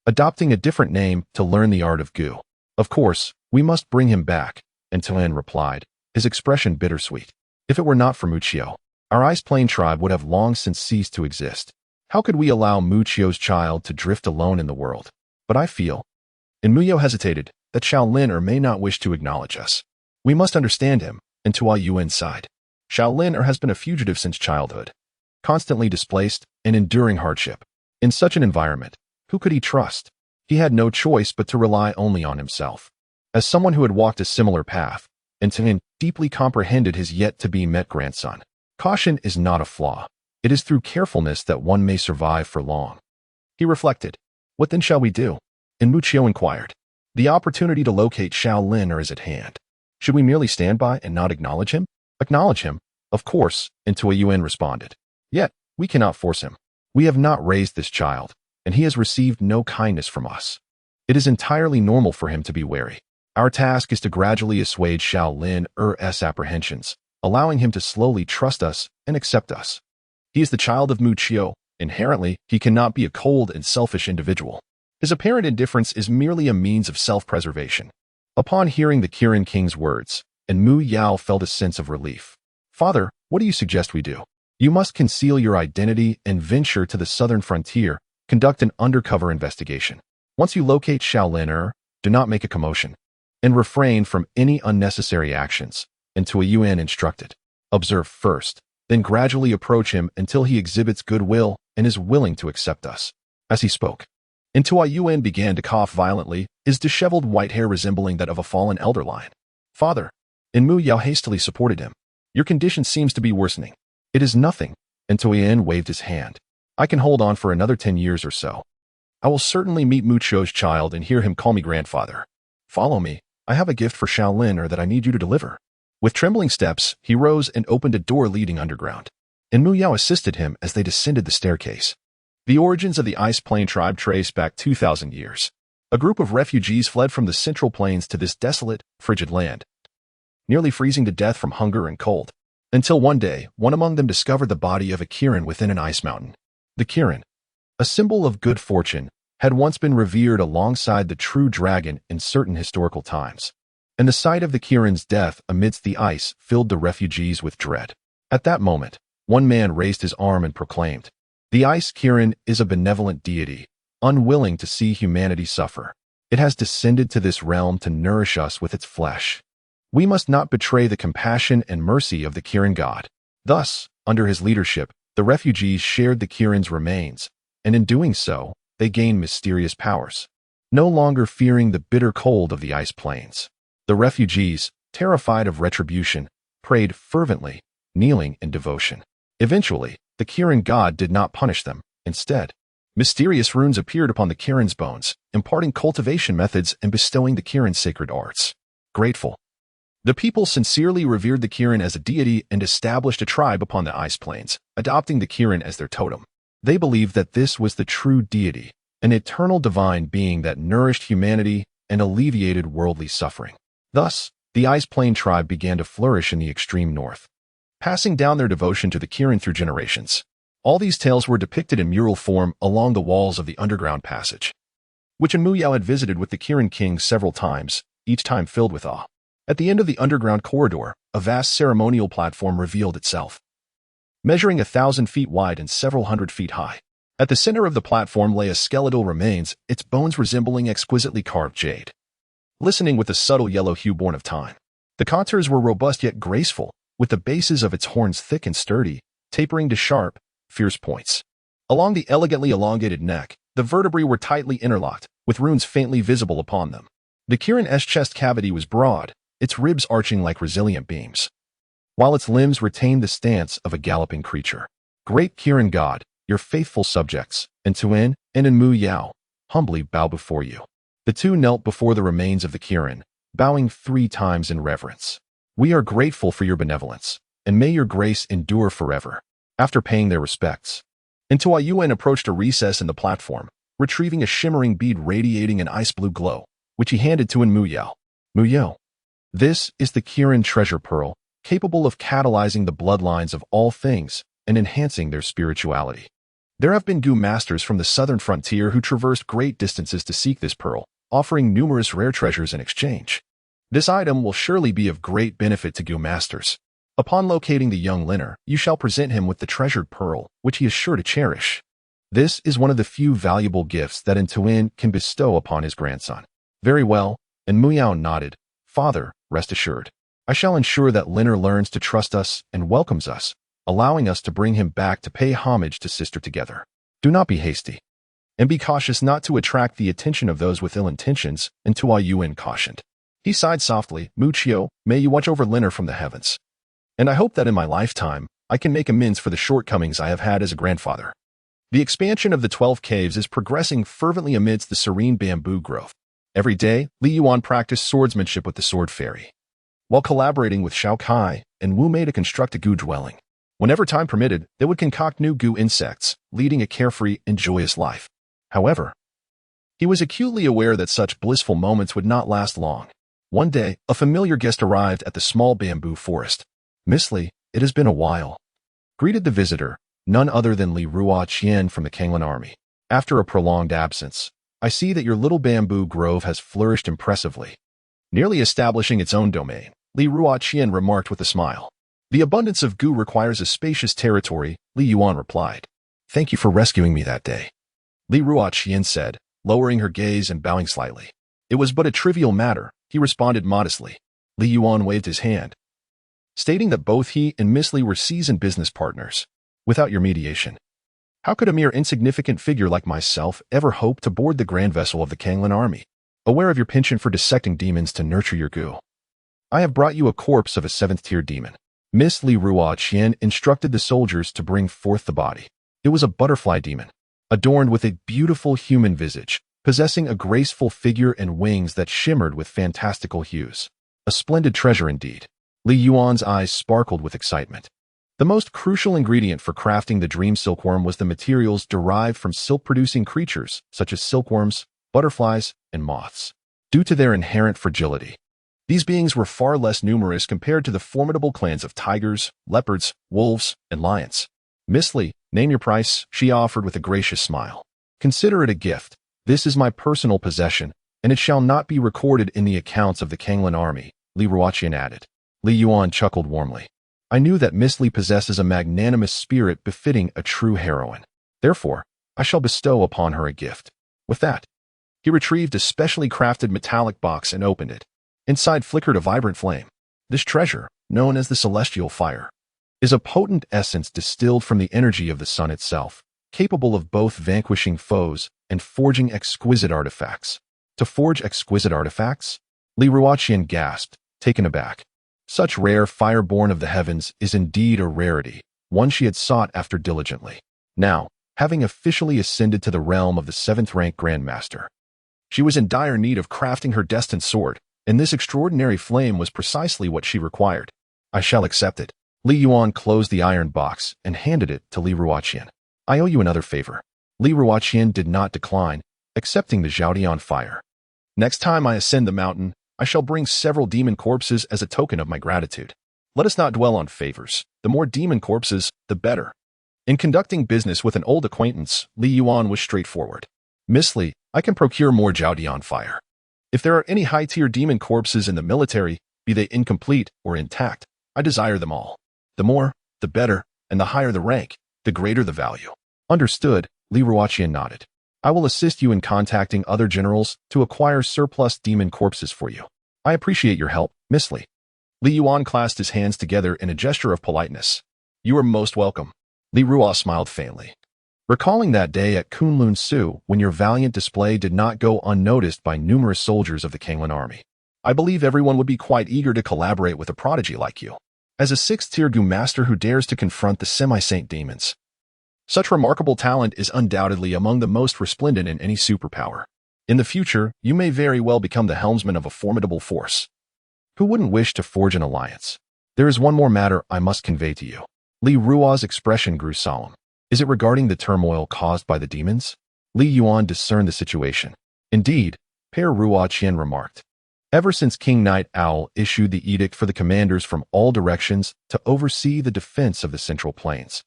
adopting a different name to learn the art of Gu. Of course, we must bring him back, and Tuan replied, his expression bittersweet. If it were not for Muchio, our Ice Plain tribe would have long since ceased to exist. How could we allow Muchio's child to drift alone in the world? But I feel, and Muyo hesitated, that Shaolin may not wish to acknowledge us. We must understand him, and Tua Yuan sighed. Shaolin has been a fugitive since childhood, constantly displaced and enduring hardship. In such an environment, who could he trust? He had no choice but to rely only on himself. As someone who had walked a similar path, and Tuan deeply comprehended his yet-to-be-met grandson. Caution is not a flaw. It is through carefulness that one may survive for long. He reflected. What then shall we do? And Muchio inquired. The opportunity to locate Shaolin is at hand. Should we merely stand by and not acknowledge him? Acknowledge him, of course, and Tua Yuan responded. Yet, we cannot force him. We have not raised this child, and he has received no kindness from us. It is entirely normal for him to be wary. Our task is to gradually assuage Shaolin's apprehensions, allowing him to slowly trust us and accept us. He is the child of Muchio. Inherently, he cannot be a cold and selfish individual. His apparent indifference is merely a means of self-preservation. Upon hearing the Kirin King's words, and Mu Yao felt a sense of relief. Father, what do you suggest we do? You must conceal your identity and venture to the southern frontier, conduct an undercover investigation. Once you locate Shaolin, do not make a commotion, and refrain from any unnecessary actions, and Tua Yuan instructed. Observe first, then gradually approach him until he exhibits goodwill and is willing to accept us. As he spoke, and Tua Yuan began to cough violently, his disheveled white hair resembling that of a fallen elder lion. Father, and Mu Yao hastily supported him. Your condition seems to be worsening. It is nothing, and Tua Yuan waved his hand. I can hold on for another 10 years or so. I will certainly meet Muchio's child and hear him call me grandfather. Follow me. I have a gift for Shaolin that I need you to deliver. With trembling steps, he rose and opened a door leading underground, and Mu Yao assisted him as they descended the staircase. The origins of the Ice Plain tribe trace back 2,000 years. A group of refugees fled from the central plains to this desolate, frigid land, nearly freezing to death from hunger and cold, until one day, one among them discovered the body of a Kirin within an ice mountain. The Kirin, a symbol of good fortune, had once been revered alongside the true dragon in certain historical times, and the sight of the Kirin's death amidst the ice filled the refugees with dread. At that moment, one man raised his arm and proclaimed, "The Ice Kirin is a benevolent deity, unwilling to see humanity suffer. It has descended to this realm to nourish us with its flesh. We must not betray the compassion and mercy of the Kirin god." Thus, under his leadership, the refugees shared the Kirin's remains, and in doing so, they gained mysterious powers. No longer fearing the bitter cold of the ice plains, the refugees, terrified of retribution, prayed fervently, kneeling in devotion. Eventually, the Kirin god did not punish them. Instead, mysterious runes appeared upon the Kirin's bones, imparting cultivation methods and bestowing the Kirin's sacred arts. Grateful, the people sincerely revered the Kirin as a deity and established a tribe upon the ice plains, adopting the Kirin as their totem. They believed that this was the true deity, an eternal divine being that nourished humanity and alleviated worldly suffering. Thus, the Ice Plain tribe began to flourish in the extreme north, passing down their devotion to the Kirin through generations. All these tales were depicted in mural form along the walls of the underground passage, which Mu Yao had visited with the Kirin king several times, each time filled with awe. At the end of the underground corridor, a vast ceremonial platform revealed itself, measuring 1,000 feet wide and several hundred feet high. At the center of the platform lay a skeletal remains, its bones resembling exquisitely carved jade. listening with the subtle yellow hue born of time. The contours were robust yet graceful, with the bases of its horns thick and sturdy, tapering to sharp, fierce points. Along the elegantly elongated neck, the vertebrae were tightly interlocked, with runes faintly visible upon them. The Kirin's chest cavity was broad, its ribs arching like resilient beams, while its limbs retained the stance of a galloping creature. Great Kirin God, your faithful subjects, and Tuan and Mu Yao, humbly bow before you. The two knelt before the remains of the Kirin, bowing 3 times in reverence. We are grateful for your benevolence, and may your grace endure forever. After paying their respects, Yuan approached a recess in the platform, retrieving a shimmering bead radiating an ice-blue glow, which he handed to Mu Yao. Mu Yao, this is the Kirin treasure pearl, capable of catalyzing the bloodlines of all things and enhancing their spirituality. There have been Gu masters from the southern frontier who traversed great distances to seek this pearl, offering numerous rare treasures in exchange. This item will surely be of great benefit to Gu masters. Upon locating the young Liner, you shall present him with the treasured pearl, which he is sure to cherish. This is one of the few valuable gifts that Tuan can bestow upon his grandson. Very well, and Mu Yao nodded. Father, rest assured. I shall ensure that Liner learns to trust us and welcomes us, allowing us to bring him back to pay homage to sister together. Do not be hasty, and be cautious not to attract the attention of those with ill intentions, Yuan cautioned. He sighed softly. Mu Chio, may you watch over Liner from the heavens. And I hope that in my lifetime, I can make amends for the shortcomings I have had as a grandfather. The expansion of the 12 caves is progressing fervently amidst the serene bamboo growth. Every day, Li Yuan practiced swordsmanship with the sword fairy, while collaborating with Xiao Kai and Wu Mei to construct a Gu dwelling. Whenever time permitted, they would concoct new Gu insects, leading a carefree and joyous life. However, he was acutely aware that such blissful moments would not last long. One day, a familiar guest arrived at the small bamboo forest. Miss Li, it has been a while, greeted the visitor, none other than Li Ruoqian from the Kanglan army. After a prolonged absence, I see that your little bamboo grove has flourished impressively, nearly establishing its own domain, Li Ruoqian remarked with a smile. The abundance of Gu requires a spacious territory, Li Yuan replied. Thank you for rescuing me that day, Li Ruoqian said, lowering her gaze and bowing slightly. It was but a trivial matter, he responded modestly. Li Yuan waved his hand, stating that both he and Miss Li were seasoned business partners. Without your mediation, how could a mere insignificant figure like myself ever hope to board the grand vessel of the Kanglan army? Aware of your penchant for dissecting demons to nurture your Gu, I have brought you a corpse of a 7th-tier demon. Miss Li Ruoqian instructed the soldiers to bring forth the body. It was a butterfly demon, adorned with a beautiful human visage, possessing a graceful figure and wings that shimmered with fantastical hues. A splendid treasure indeed. Li Yuan's eyes sparkled with excitement. The most crucial ingredient for crafting the dream silkworm was the materials derived from silk-producing creatures, such as silkworms, butterflies, and moths. Due to their inherent fragility, these beings were far less numerous compared to the formidable clans of tigers, leopards, wolves, and lions. Miss Li, name your price, she offered with a gracious smile. Consider it a gift. This is my personal possession, and it shall not be recorded in the accounts of the Kanglan army, Li Ruoqian added. Li Yuan chuckled warmly. I knew that Miss Li possesses a magnanimous spirit befitting a true heroine. Therefore, I shall bestow upon her a gift. With that, he retrieved a specially crafted metallic box and opened it. Inside flickered a vibrant flame. This treasure, known as the celestial fire, is a potent essence distilled from the energy of the sun itself, capable of both vanquishing foes and forging exquisite artifacts. To forge exquisite artifacts? Li Ruoqian gasped, taken aback. Such rare fire born of the heavens is indeed a rarity, one she had sought after diligently. Now, having officially ascended to the realm of the 7th-rank Grandmaster, she was in dire need of crafting her destined sword, and this extraordinary flame was precisely what she required. I shall accept it. Li Yuan closed the iron box and handed it to Li Ruoqian. I owe you another favor. Li Ruoqian did not decline, accepting the Zhaodian fire. Next time I ascend the mountain, I shall bring several demon corpses as a token of my gratitude. Let us not dwell on favors. The more demon corpses, the better. In conducting business with an old acquaintance, Li Yuan was straightforward. Miss Li, I can procure more Zhaodian fire. If there are any high-tier demon corpses in the military, be they incomplete or intact, I desire them all. The more, the better, and the higher the rank, the greater the value. Understood, Li Ruoqian nodded. I will assist you in contacting other generals to acquire surplus demon corpses for you. I appreciate your help, Miss Li. Li Yuan clasped his hands together in a gesture of politeness. You are most welcome. Li Ruo smiled faintly. Recalling that day at Kunlun Su when your valiant display did not go unnoticed by numerous soldiers of the Kanglan army, I believe everyone would be quite eager to collaborate with a prodigy like you. As a 6th-tier Gu master who dares to confront the semi-saint demons, such remarkable talent is undoubtedly among the most resplendent in any superpower. In the future, you may very well become the helmsman of a formidable force. Who wouldn't wish to forge an alliance? There is one more matter I must convey to you. Li Ruo's expression grew solemn. Is it regarding the turmoil caused by the demons? Li Yuan discerned the situation. Indeed, Père Ruo Qian remarked. Ever since King Night Owl issued the edict for the commanders from all directions to oversee the defense of the Central Plains,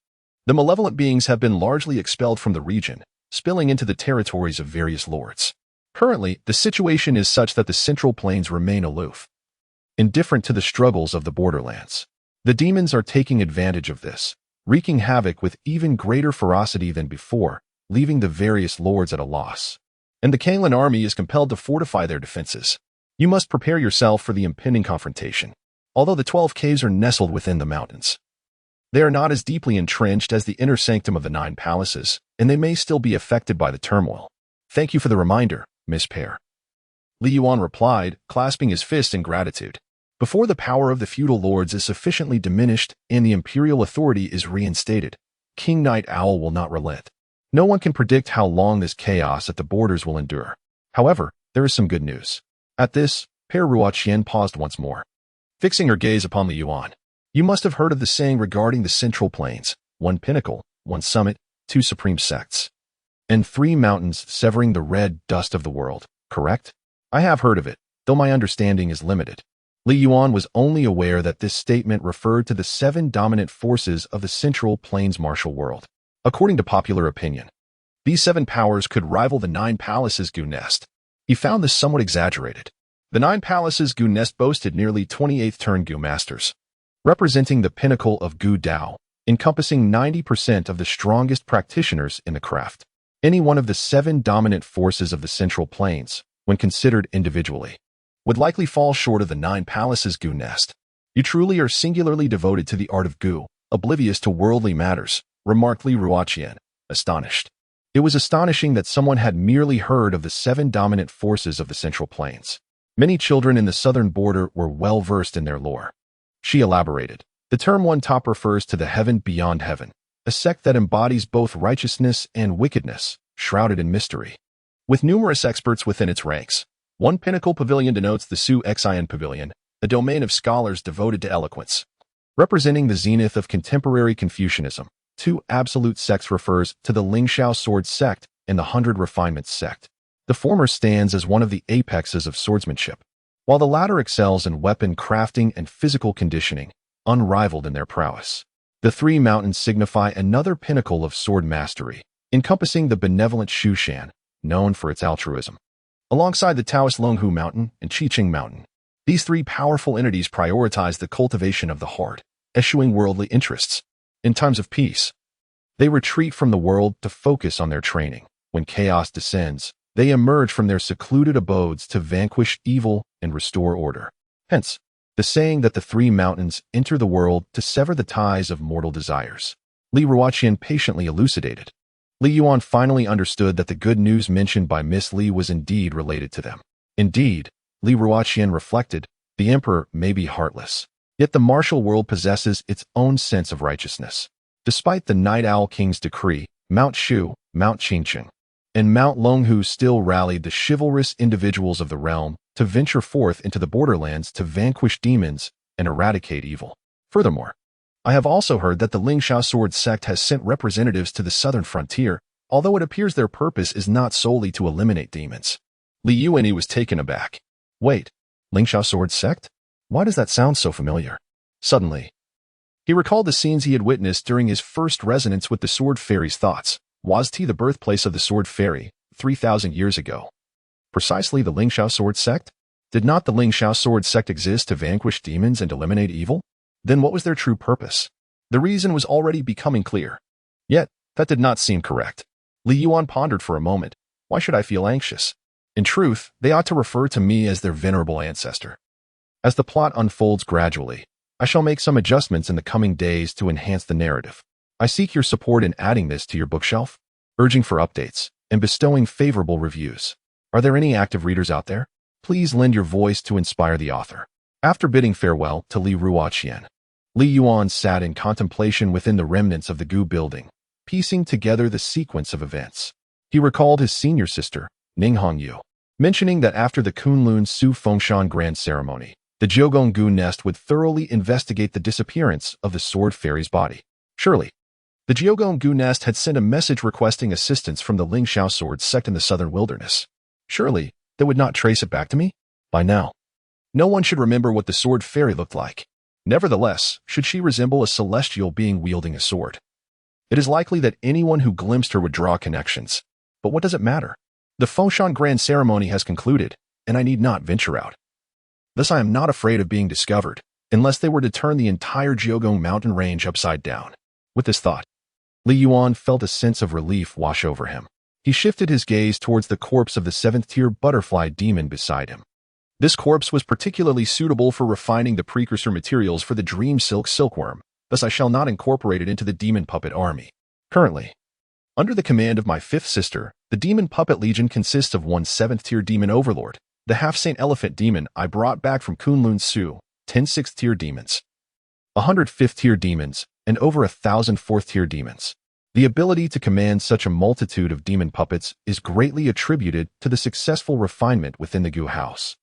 the malevolent beings have been largely expelled from the region, spilling into the territories of various lords. Currently, the situation is such that the Central Plains remain aloof, indifferent to the struggles of the borderlands. The demons are taking advantage of this, wreaking havoc with even greater ferocity than before, leaving the various lords at a loss. And the Kanglan army is compelled to fortify their defenses. You must prepare yourself for the impending confrontation. Although the 12 caves are nestled within the mountains, they are not as deeply entrenched as the inner sanctum of the 9 palaces, and they may still be affected by the turmoil. Thank you for the reminder, Miss Pear. Li Yuan replied, clasping his fist in gratitude. Before the power of the feudal lords is sufficiently diminished and the imperial authority is reinstated, King Night Owl will not relent. No one can predict how long this chaos at the borders will endure. However, there is some good news. At this, Père Ruo Qian paused once more, fixing her gaze upon Li Yuan. You must have heard of the saying regarding the Central Plains, 1 pinnacle, 1 summit, 2 supreme sects, and 3 mountains severing the red dust of the world, correct? I have heard of it, though my understanding is limited. Li Yuan was only aware that this statement referred to the 7 dominant forces of the Central Plains martial world. According to popular opinion, these 7 powers could rival the 9 palaces Gu Nest. He found this somewhat exaggerated. The 9 palaces Gu Nest boasted nearly 28th turn Gu masters, representing the pinnacle of Gu Dao, encompassing 90% of the strongest practitioners in the craft. Any one of the 7 dominant forces of the Central Plains, when considered individually, would likely fall short of the 9 palaces Gu Nest. You truly are singularly devoted to the art of Gu, oblivious to worldly matters, remarked Li Ruo Qian, astonished. It was astonishing that someone had merely heard of the 7 dominant forces of the Central Plains. Many children in the southern border were well versed in their lore. She elaborated. The term One Top refers to the heaven beyond heaven, a sect that embodies both righteousness and wickedness, shrouded in mystery. With numerous experts within its ranks, One Pinnacle Pavilion denotes the Su Xian Pavilion, a domain of scholars devoted to eloquence, representing the zenith of contemporary Confucianism. 2 Absolute Sects refers to the Lingxiao Sword Sect and the 100 Refinements Sect. The former stands as one of the apexes of swordsmanship, while the latter excels in weapon crafting and physical conditioning, unrivaled in their prowess. The 3 mountains signify another pinnacle of sword mastery, encompassing the benevolent Shushan, known for its altruism. Alongside the Taoist Longhu Mountain and Qiqing Mountain, these 3 powerful entities prioritize the cultivation of the heart, eschewing worldly interests. In times of peace, they retreat from the world to focus on their training. When chaos descends, they emerge from their secluded abodes to vanquish evil and restore order. Hence, the saying that the 3 mountains enter the world to sever the ties of mortal desires. Li Ruo Qian patiently elucidated. Li Yuan finally understood that the good news mentioned by Miss Li was indeed related to them. Indeed, Li Ruo Qian reflected, the emperor may be heartless, yet the martial world possesses its own sense of righteousness. Despite the Night Owl King's decree, Mount Shu, Mount Qingqing, and Mount Longhu still rallied the chivalrous individuals of the realm to venture forth into the borderlands to vanquish demons and eradicate evil. Furthermore, I have also heard that the Lingxiao Sword Sect has sent representatives to the southern frontier, although it appears their purpose is not solely to eliminate demons. Li Yuan was taken aback. Wait, Lingxiao Sword Sect? Why does that sound so familiar? Suddenly, he recalled the scenes he had witnessed during his first resonance with the Sword Fairy's thoughts. Was T the birthplace of the Sword Fairy, 3,000 years ago? Precisely the Lingxiao Sword Sect? Did not the Lingxiao Sword Sect exist to vanquish demons and eliminate evil? Then what was their true purpose? The reason was already becoming clear. Yet, that did not seem correct. Li Yuan pondered for a moment, Why should I feel anxious? In truth, they ought to refer to me as their venerable ancestor. As the plot unfolds gradually, I shall make some adjustments in the coming days to enhance the narrative. I seek your support in adding this to your bookshelf, urging for updates, and bestowing favorable reviews. Are there any active readers out there? Please lend your voice to inspire the author. After bidding farewell to Li Ruoqian, Li Yuan sat in contemplation within the remnants of the Gu building, piecing together the sequence of events. He recalled his senior sister, Ning Hongyu, mentioning that after the Kunlun Su Fengshan grand ceremony, the Jiugong Gu nest would thoroughly investigate the disappearance of the sword fairy's body. Surely, the Jiugong Gu nest had sent a message requesting assistance from the Lingxiao sword sect in the southern wilderness. Surely, they would not trace it back to me? By now, no one should remember what the sword fairy looked like. Nevertheless, should she resemble a celestial being wielding a sword? It is likely that anyone who glimpsed her would draw connections. But what does it matter? The Fengshan grand ceremony has concluded, and I need not venture out. Thus I am not afraid of being discovered, unless they were to turn the entire Jiugong mountain range upside down. With this thought, Li Yuan felt a sense of relief wash over him. He shifted his gaze towards the corpse of the 7th-tier butterfly demon beside him. This corpse was particularly suitable for refining the precursor materials for the dream silkworm, thus I shall not incorporate it into the demon puppet army. Currently, under the command of my 5th sister, the demon puppet legion consists of one 7th-tier demon overlord, the half-saint elephant demon I brought back from Kunlun Su, 10 6th-tier demons, 100 5th-tier demons, and over 1,000 4th-tier demons. The ability to command such a multitude of demon puppets is greatly attributed to the successful refinement within the Gu house,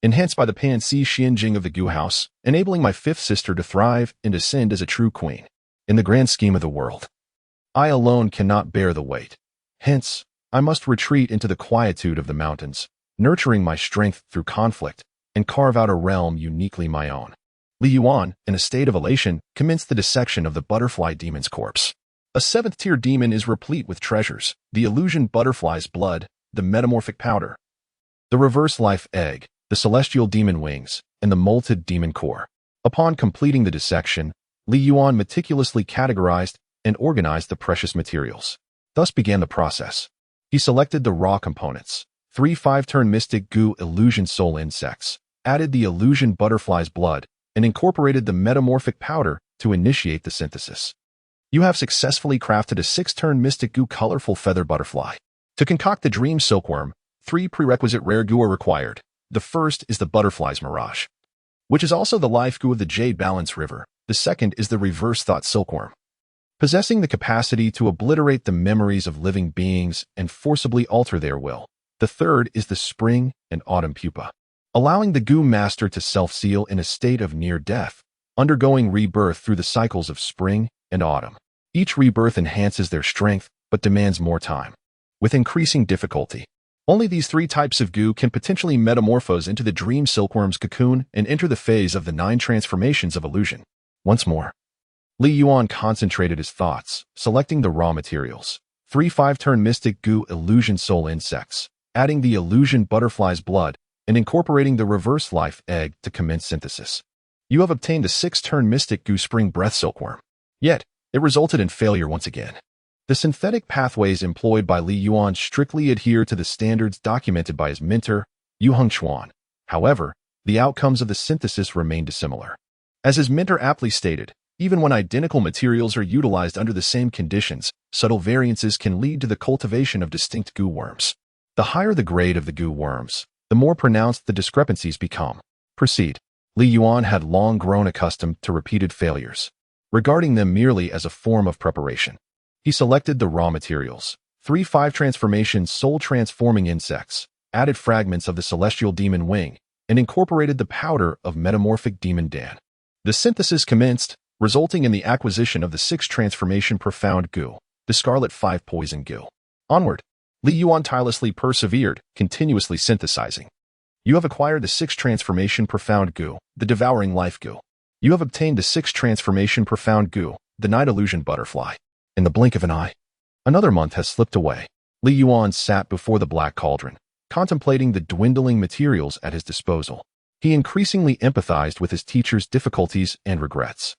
enhanced by the Pan-Si Xianjing of the Gu house, enabling my 5th sister to thrive and ascend as a true queen. In the grand scheme of the world, I alone cannot bear the weight. Hence, I must retreat into the quietude of the mountains, nurturing my strength through conflict, and carve out a realm uniquely my own. Li Yuan, in a state of elation, commenced the dissection of the butterfly demon's corpse. A 7th-tier demon is replete with treasures: the illusion butterfly's blood, the metamorphic powder, the reverse life egg, the celestial demon wings, and the molted demon core. Upon completing the dissection, Li Yuan meticulously categorized and organized the precious materials. Thus began the process. He selected the raw components, 3 5-turn mystic Gu illusion soul insects, added the illusion butterfly's blood, and incorporated the metamorphic powder to initiate the synthesis. You have successfully crafted a 6-turn mystic Gu colorful feather butterfly. To concoct the dream silkworm, 3 prerequisite rare Gu are required. The first is the butterfly's mirage, which is also the life Gu of the Jade Balance River. The second is the reverse thought silkworm, possessing the capacity to obliterate the memories of living beings and forcibly alter their will. The third is the spring and autumn pupa, allowing the Gu master to self-seal in a state of near death, undergoing rebirth through the cycles of spring and autumn. Each rebirth enhances their strength, but demands more time. With increasing difficulty, only these 3 types of Gu can potentially metamorphose into the dream silkworm's cocoon and enter the phase of the 9 transformations of illusion. Once more, Li Yuan concentrated his thoughts, selecting the raw materials: 3 5-turn mystic Gu illusion soul insects, adding the illusion butterfly's blood, and incorporating the reverse life egg to commence synthesis. You have obtained a 6-turn mystic Gu spring breath silkworm. Yet, it resulted in failure once again. The synthetic pathways employed by Li Yuan strictly adhere to the standards documented by his mentor, Yu Hengchuan. However, the outcomes of the synthesis remain dissimilar. As his mentor aptly stated, even when identical materials are utilized under the same conditions, subtle variances can lead to the cultivation of distinct Gu worms. The higher the grade of the Gu worms, the more pronounced the discrepancies become. Proceed. Li Yuan had long grown accustomed to repeated failures, regarding them merely as a form of preparation. He selected the raw materials: 3 5-transformation soul-transforming insects, added fragments of the celestial demon wing, and incorporated the powder of metamorphic demon Dan. The synthesis commenced, resulting in the acquisition of the 6-transformation profound Gu, the scarlet 5 poison Gu. Onward, Li Yuan tirelessly persevered, continuously synthesizing. You have acquired the 6-transformation profound Gu, the devouring life Gu. You have obtained the 6-transformation profound Gu, the night illusion butterfly. In the blink of an eye, another month has slipped away. Li Yuan sat before the black cauldron, contemplating the dwindling materials at his disposal. He increasingly empathized with his teacher's difficulties and regrets.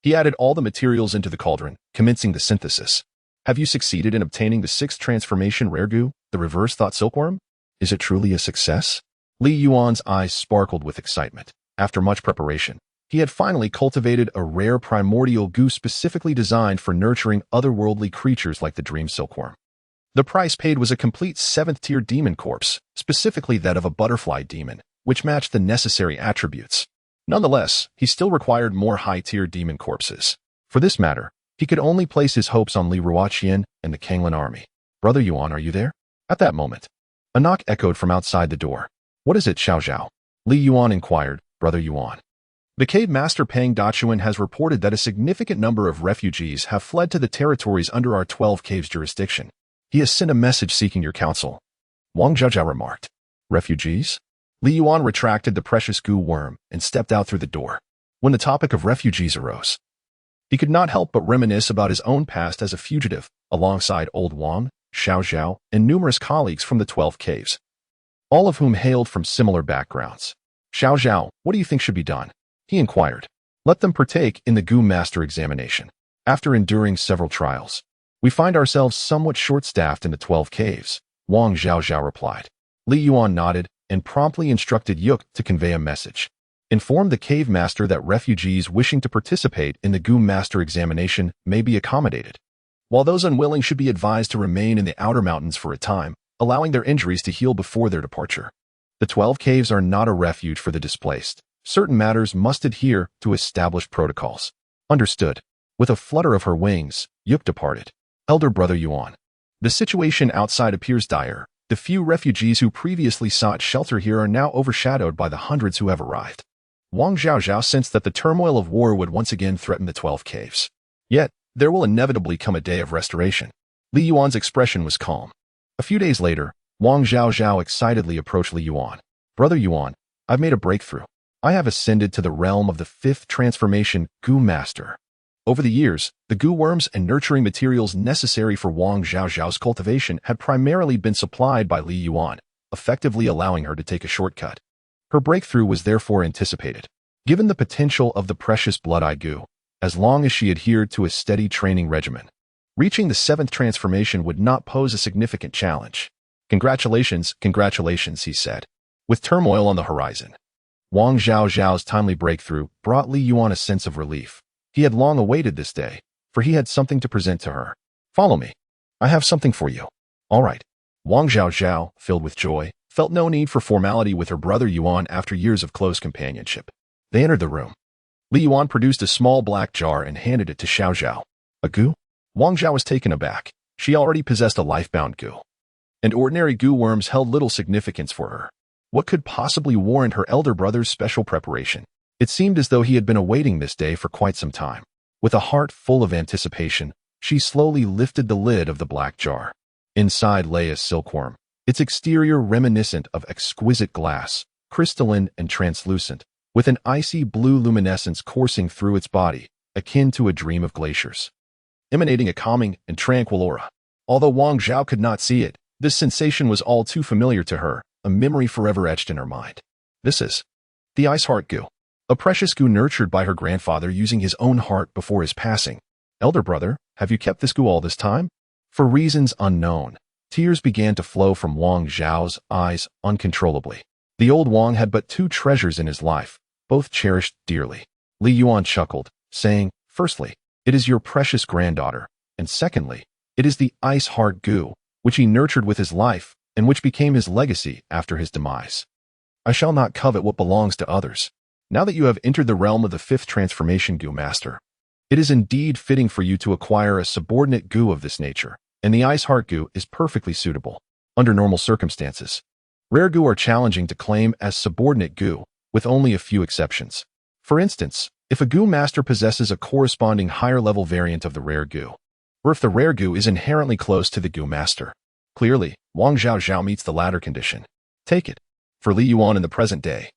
He added all the materials into the cauldron, commencing the synthesis. Have you succeeded in obtaining the sixth transformation rare goo, the reverse thought silkworm? Is it truly a success? Li Yuan's eyes sparkled with excitement. After much preparation, he had finally cultivated a rare primordial goo specifically designed for nurturing otherworldly creatures like the dream silkworm. The price paid was a complete 7th-tier demon corpse, specifically that of a butterfly demon, which matched the necessary attributes. Nonetheless, he still required more high-tier demon corpses. For this matter, he could only place his hopes on Li Ruoqian and the Kanglan army. Brother Yuan, are you there? At that moment, a knock echoed from outside the door. What is it, Xiao Zhao? Li Yuan inquired. Brother Yuan. The cave master Pang Dachuan has reported that a significant number of refugees have fled to the territories under our 12 caves jurisdiction. He has sent a message seeking your counsel. Wang Zhaozhao remarked. Refugees? Li Yuan retracted the precious goo worm and stepped out through the door. When the topic of refugees arose, he could not help but reminisce about his own past as a fugitive, alongside old Wang, Xiao Zhao, and numerous colleagues from the 12 caves, all of whom hailed from similar backgrounds. Xiao Zhao, what do you think should be done? He inquired. Let them partake in the goo master examination. After enduring several trials, we find ourselves somewhat short-staffed in the 12 caves, Wang Zhaozhao replied. Li Yuan nodded and promptly instructed Yuk to convey a message. Inform the cave master that refugees wishing to participate in the goo master examination may be accommodated, while those unwilling should be advised to remain in the outer mountains for a time, allowing their injuries to heal before their departure. The 12 caves are not a refuge for the displaced. Certain matters must adhere to established protocols. Understood. With a flutter of her wings, Yuk departed. Elder brother Yuan. The situation outside appears dire. The few refugees who previously sought shelter here are now overshadowed by the hundreds who have arrived. Wang Zhaozhao sensed that the turmoil of war would once again threaten the 12 caves. Yet, there will inevitably come a day of restoration. Li Yuan's expression was calm. A few days later, Wang Zhaozhao excitedly approached Li Yuan. Brother Yuan, I've made a breakthrough. I have ascended to the realm of the 5th transformation goo master. Over the years, the goo worms and nurturing materials necessary for Wang Zhaozhao's cultivation had primarily been supplied by Li Yuan, effectively allowing her to take a shortcut. Her breakthrough was therefore anticipated. Given the potential of the precious blood-eye goo, as long as she adhered to a steady training regimen, reaching the 7th transformation would not pose a significant challenge. Congratulations, he said. With turmoil on the horizon, Wang Zhaozhao's timely breakthrough brought Li Yuan a sense of relief. He had long awaited this day, for he had something to present to her. Follow me. I have something for you. All right. Wang Zhaozhao, filled with joy, felt no need for formality with her brother Yuan after years of close companionship. They entered the room. Li Yuan produced a small black jar and handed it to Xiao Zhao. A goo? Wang Zhao was taken aback. She already possessed a life-bound goo, and ordinary goo worms held little significance for her. What could possibly warrant her elder brother's special preparation? It seemed as though he had been awaiting this day for quite some time. With a heart full of anticipation, she slowly lifted the lid of the black jar. Inside lay a silkworm, its exterior reminiscent of exquisite glass, crystalline and translucent, with an icy blue luminescence coursing through its body, akin to a dream of glaciers, emanating a calming and tranquil aura. Although Wang Zhao could not see it, this sensation was all too familiar to her, a memory forever etched in her mind. This is the ice heart goo, a precious goo nurtured by her grandfather using his own heart before his passing. Elder brother, have you kept this goo all this time? For reasons unknown, tears began to flow from Wang Zhao's eyes uncontrollably. The old Wang had but 2 treasures in his life, both cherished dearly. Li Yuan chuckled, saying, firstly, it is your precious granddaughter, and secondly, it is the ice heart goo, which he nurtured with his life, and which became his legacy after his demise. I shall not covet what belongs to others. Now that you have entered the realm of the 5th transformation goo master, it is indeed fitting for you to acquire a subordinate goo of this nature, and the ice heart goo is perfectly suitable. Under normal circumstances, rare goo are challenging to claim as subordinate goo, with only a few exceptions. For instance, if a goo master possesses a corresponding higher-level variant of the rare goo, or if the rare goo is inherently close to the goo master. Clearly, Wang Zhaozhao meets the latter condition. Take it. For Li Yuan in the present day,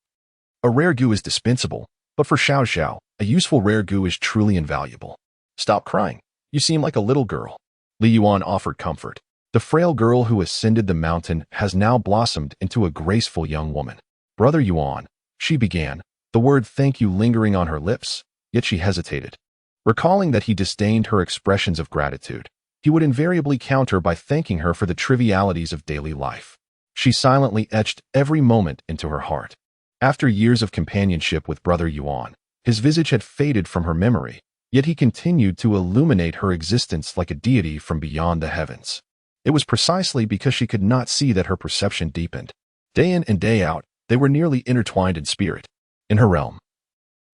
a rare goo is dispensable, but for Xiao Zhao, a useful rare goo is truly invaluable. Stop crying. You seem like a little girl. Li Yuan offered comfort. The frail girl who ascended the mountain has now blossomed into a graceful young woman. Brother Yuan, she began, the word thank you lingering on her lips, yet she hesitated, recalling that he disdained her expressions of gratitude. he would invariably counter by thanking her for the trivialities of daily life. She silently etched every moment into her heart. After years of companionship with Brother Yuan, his visage had faded from her memory, yet he continued to illuminate her existence like a deity from beyond the heavens. It was precisely because she could not see that her perception deepened. Day in and day out, they were nearly intertwined in spirit. In her realm,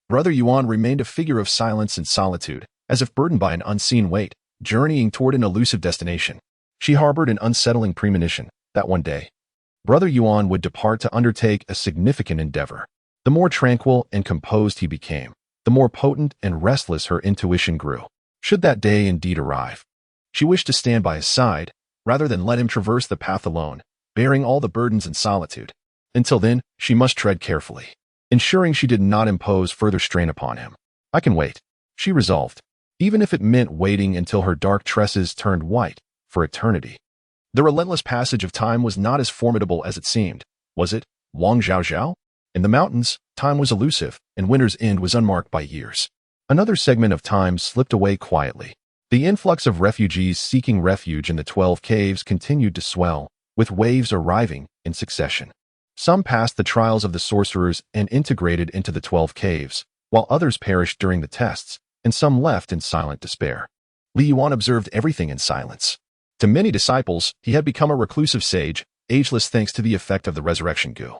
Brother Yuan remained a figure of silence and solitude, as if burdened by an unseen weight, journeying toward an elusive destination. She harbored an unsettling premonition that one day, Brother Yuan would depart to undertake a significant endeavor. The more tranquil and composed he became, the more potent and restless her intuition grew. Should that day indeed arrive, she wished to stand by his side, rather than let him traverse the path alone, bearing all the burdens in solitude. Until then, she must tread carefully, ensuring she did not impose further strain upon him. I can wait, she resolved, even if it meant waiting until her dark tresses turned white for eternity. The relentless passage of time was not as formidable as it seemed, was it, Wang Zhaozhao? In the mountains, time was elusive, and winter's end was unmarked by years. Another segment of time slipped away quietly. The influx of refugees seeking refuge in the 12 caves continued to swell, with waves arriving in succession. Some passed the trials of the sorcerers and integrated into the 12 caves, while others perished during the tests, and some left in silent despair. Li Yuan observed everything in silence. To many disciples, he had become a reclusive sage, ageless thanks to the effect of the resurrection goo.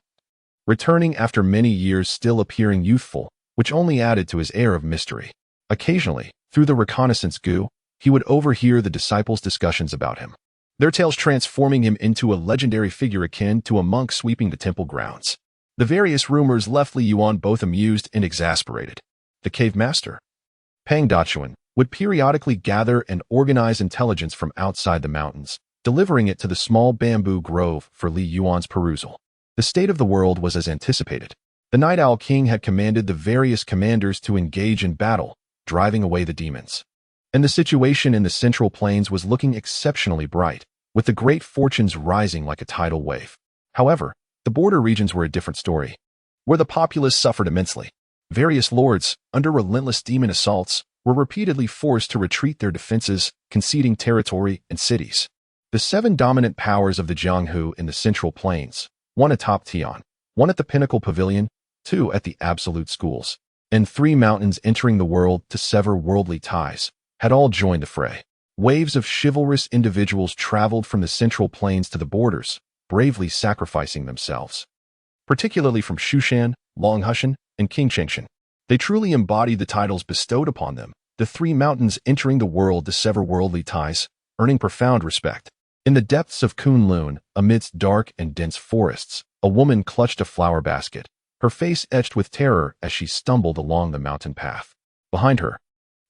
Returning after many years, still appearing youthful, which only added to his air of mystery. Occasionally, through the reconnaissance goo, he would overhear the disciples' discussions about him, their tales transforming him into a legendary figure akin to a monk sweeping the temple grounds. The various rumors left Li Yuan both amused and exasperated. The cave master, Pang Dachuan, would periodically gather and organize intelligence from outside the mountains, delivering it to the small bamboo grove for Li Yuan's perusal. The state of the world was as anticipated. The Night Owl King had commanded the various commanders to engage in battle, driving away the demons. And the situation in the Central Plains was looking exceptionally bright, with the great fortunes rising like a tidal wave. However, the border regions were a different story, where the populace suffered immensely. Various lords, under relentless demon assaults, were repeatedly forced to retreat their defenses, conceding territory and cities. The 7 dominant powers of the Jianghu in the Central Plains, 1 atop Tian, 1 at the Pinnacle Pavilion, 2 at the Absolute Schools, and 3 mountains entering the world to sever worldly ties, had all joined the fray. Waves of chivalrous individuals traveled from the Central Plains to the borders, bravely sacrificing themselves. Particularly from Shushan, Longhushan, and Qingchengshan. They truly embodied the titles bestowed upon them, the 3 mountains entering the world to sever worldly ties, earning profound respect. In the depths of Kunlun, amidst dark and dense forests, a woman clutched a flower basket, her face etched with terror as she stumbled along the mountain path. Behind her,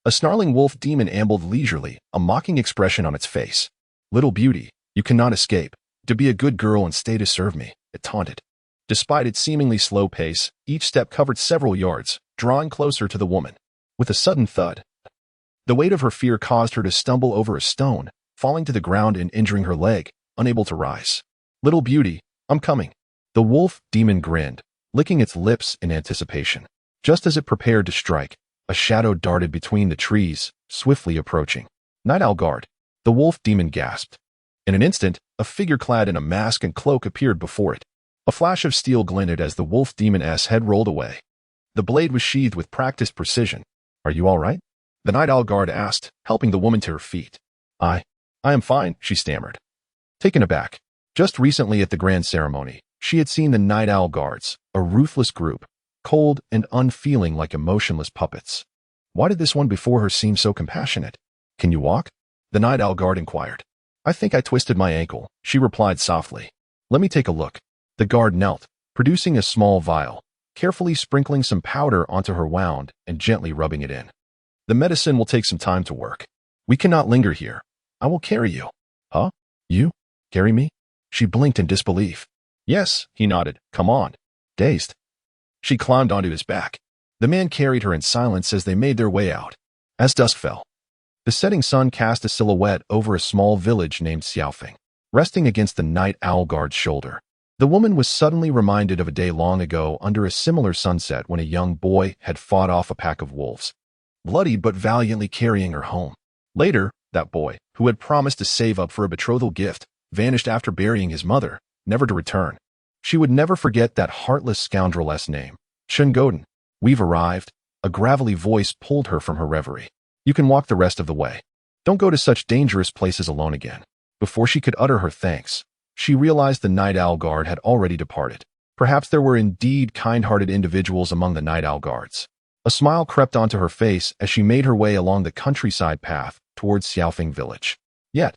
a snarling wolf demon ambled leisurely, a mocking expression on its face. "Little beauty, you cannot escape. To be a good girl and stay to serve me," it taunted. Despite its seemingly slow pace, each step covered several yards, drawing closer to the woman. With a sudden thud, the weight of her fear caused her to stumble over a stone, falling to the ground and injuring her leg, unable to rise. "Little beauty, I'm coming." The wolf demon grinned, licking its lips in anticipation. Just as it prepared to strike, a shadow darted between the trees, swiftly approaching. "Night Owl Guard," the wolf demon gasped. In an instant, a figure clad in a mask and cloak appeared before it. A flash of steel glinted as the wolf demon's head rolled away. The blade was sheathed with practiced precision. "Are you all right?" the Night Owl Guard asked, helping the woman to her feet. I am fine," she stammered. Taken aback. Just recently at the grand ceremony, she had seen the Night Owl Guards, a ruthless group, cold and unfeeling like emotionless puppets. Why did this one before her seem so compassionate? "Can you walk?" the Night Owl Guard inquired. "I think I twisted my ankle," she replied softly. "Let me take a look." The guard knelt, producing a small vial, carefully sprinkling some powder onto her wound and gently rubbing it in. "The medicine will take some time to work. We cannot linger here. I will carry you." "Huh? You? Carry me?" She blinked in disbelief. "Yes," he nodded. "Come on." Dazed, she climbed onto his back. The man carried her in silence as they made their way out. As dusk fell, the setting sun cast a silhouette over a small village named Xiaofeng, resting against the Night Owl Guard's shoulder. The woman was suddenly reminded of a day long ago under a similar sunset when a young boy had fought off a pack of wolves, bloodied but valiantly carrying her home. Later, That boy, who had promised to save up for a betrothal gift, vanished after burying his mother, never to return. She would never forget that heartless scoundrel's name. Chen Godin. We've arrived. A gravelly voice pulled her from her reverie. You can walk the rest of the way. Don't go to such dangerous places alone again. Before she could utter her thanks, she realized the Night Owl Guard had already departed. Perhaps there were indeed kind-hearted individuals among the Night Owl Guards. A smile crept onto her face as she made her way along the countryside path towards Xiaofeng village. Yet,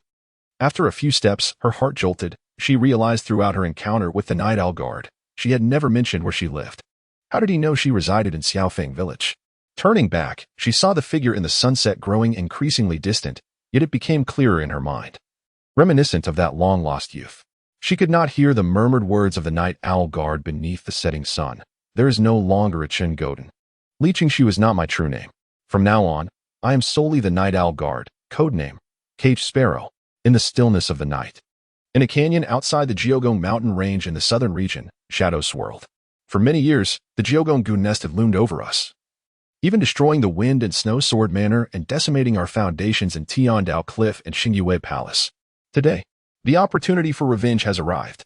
after a few steps, her heart jolted. She realized throughout her encounter with the Night Owl Guard, she had never mentioned where she lived. How did he know she resided in Xiaofeng village? Turning back, she saw the figure in the sunset growing increasingly distant, yet it became clearer in her mind. Reminiscent of that long-lost youth. She could not hear the murmured words of the Night Owl Guard beneath the setting sun. There is no longer a Chen Godin. Leeching she was not my true name. From now on, I am solely the Night Owl Guard, codename Caged Sparrow, in the stillness of the night. In a canyon outside the Jiogong mountain range in the southern region, shadows swirled. For many years, the Jiogong Gu nest had loomed over us, even destroying the Wind and Snow Sword Manor and decimating our foundations in Tiandao Cliff and Xingyue Palace. Today, the opportunity for revenge has arrived.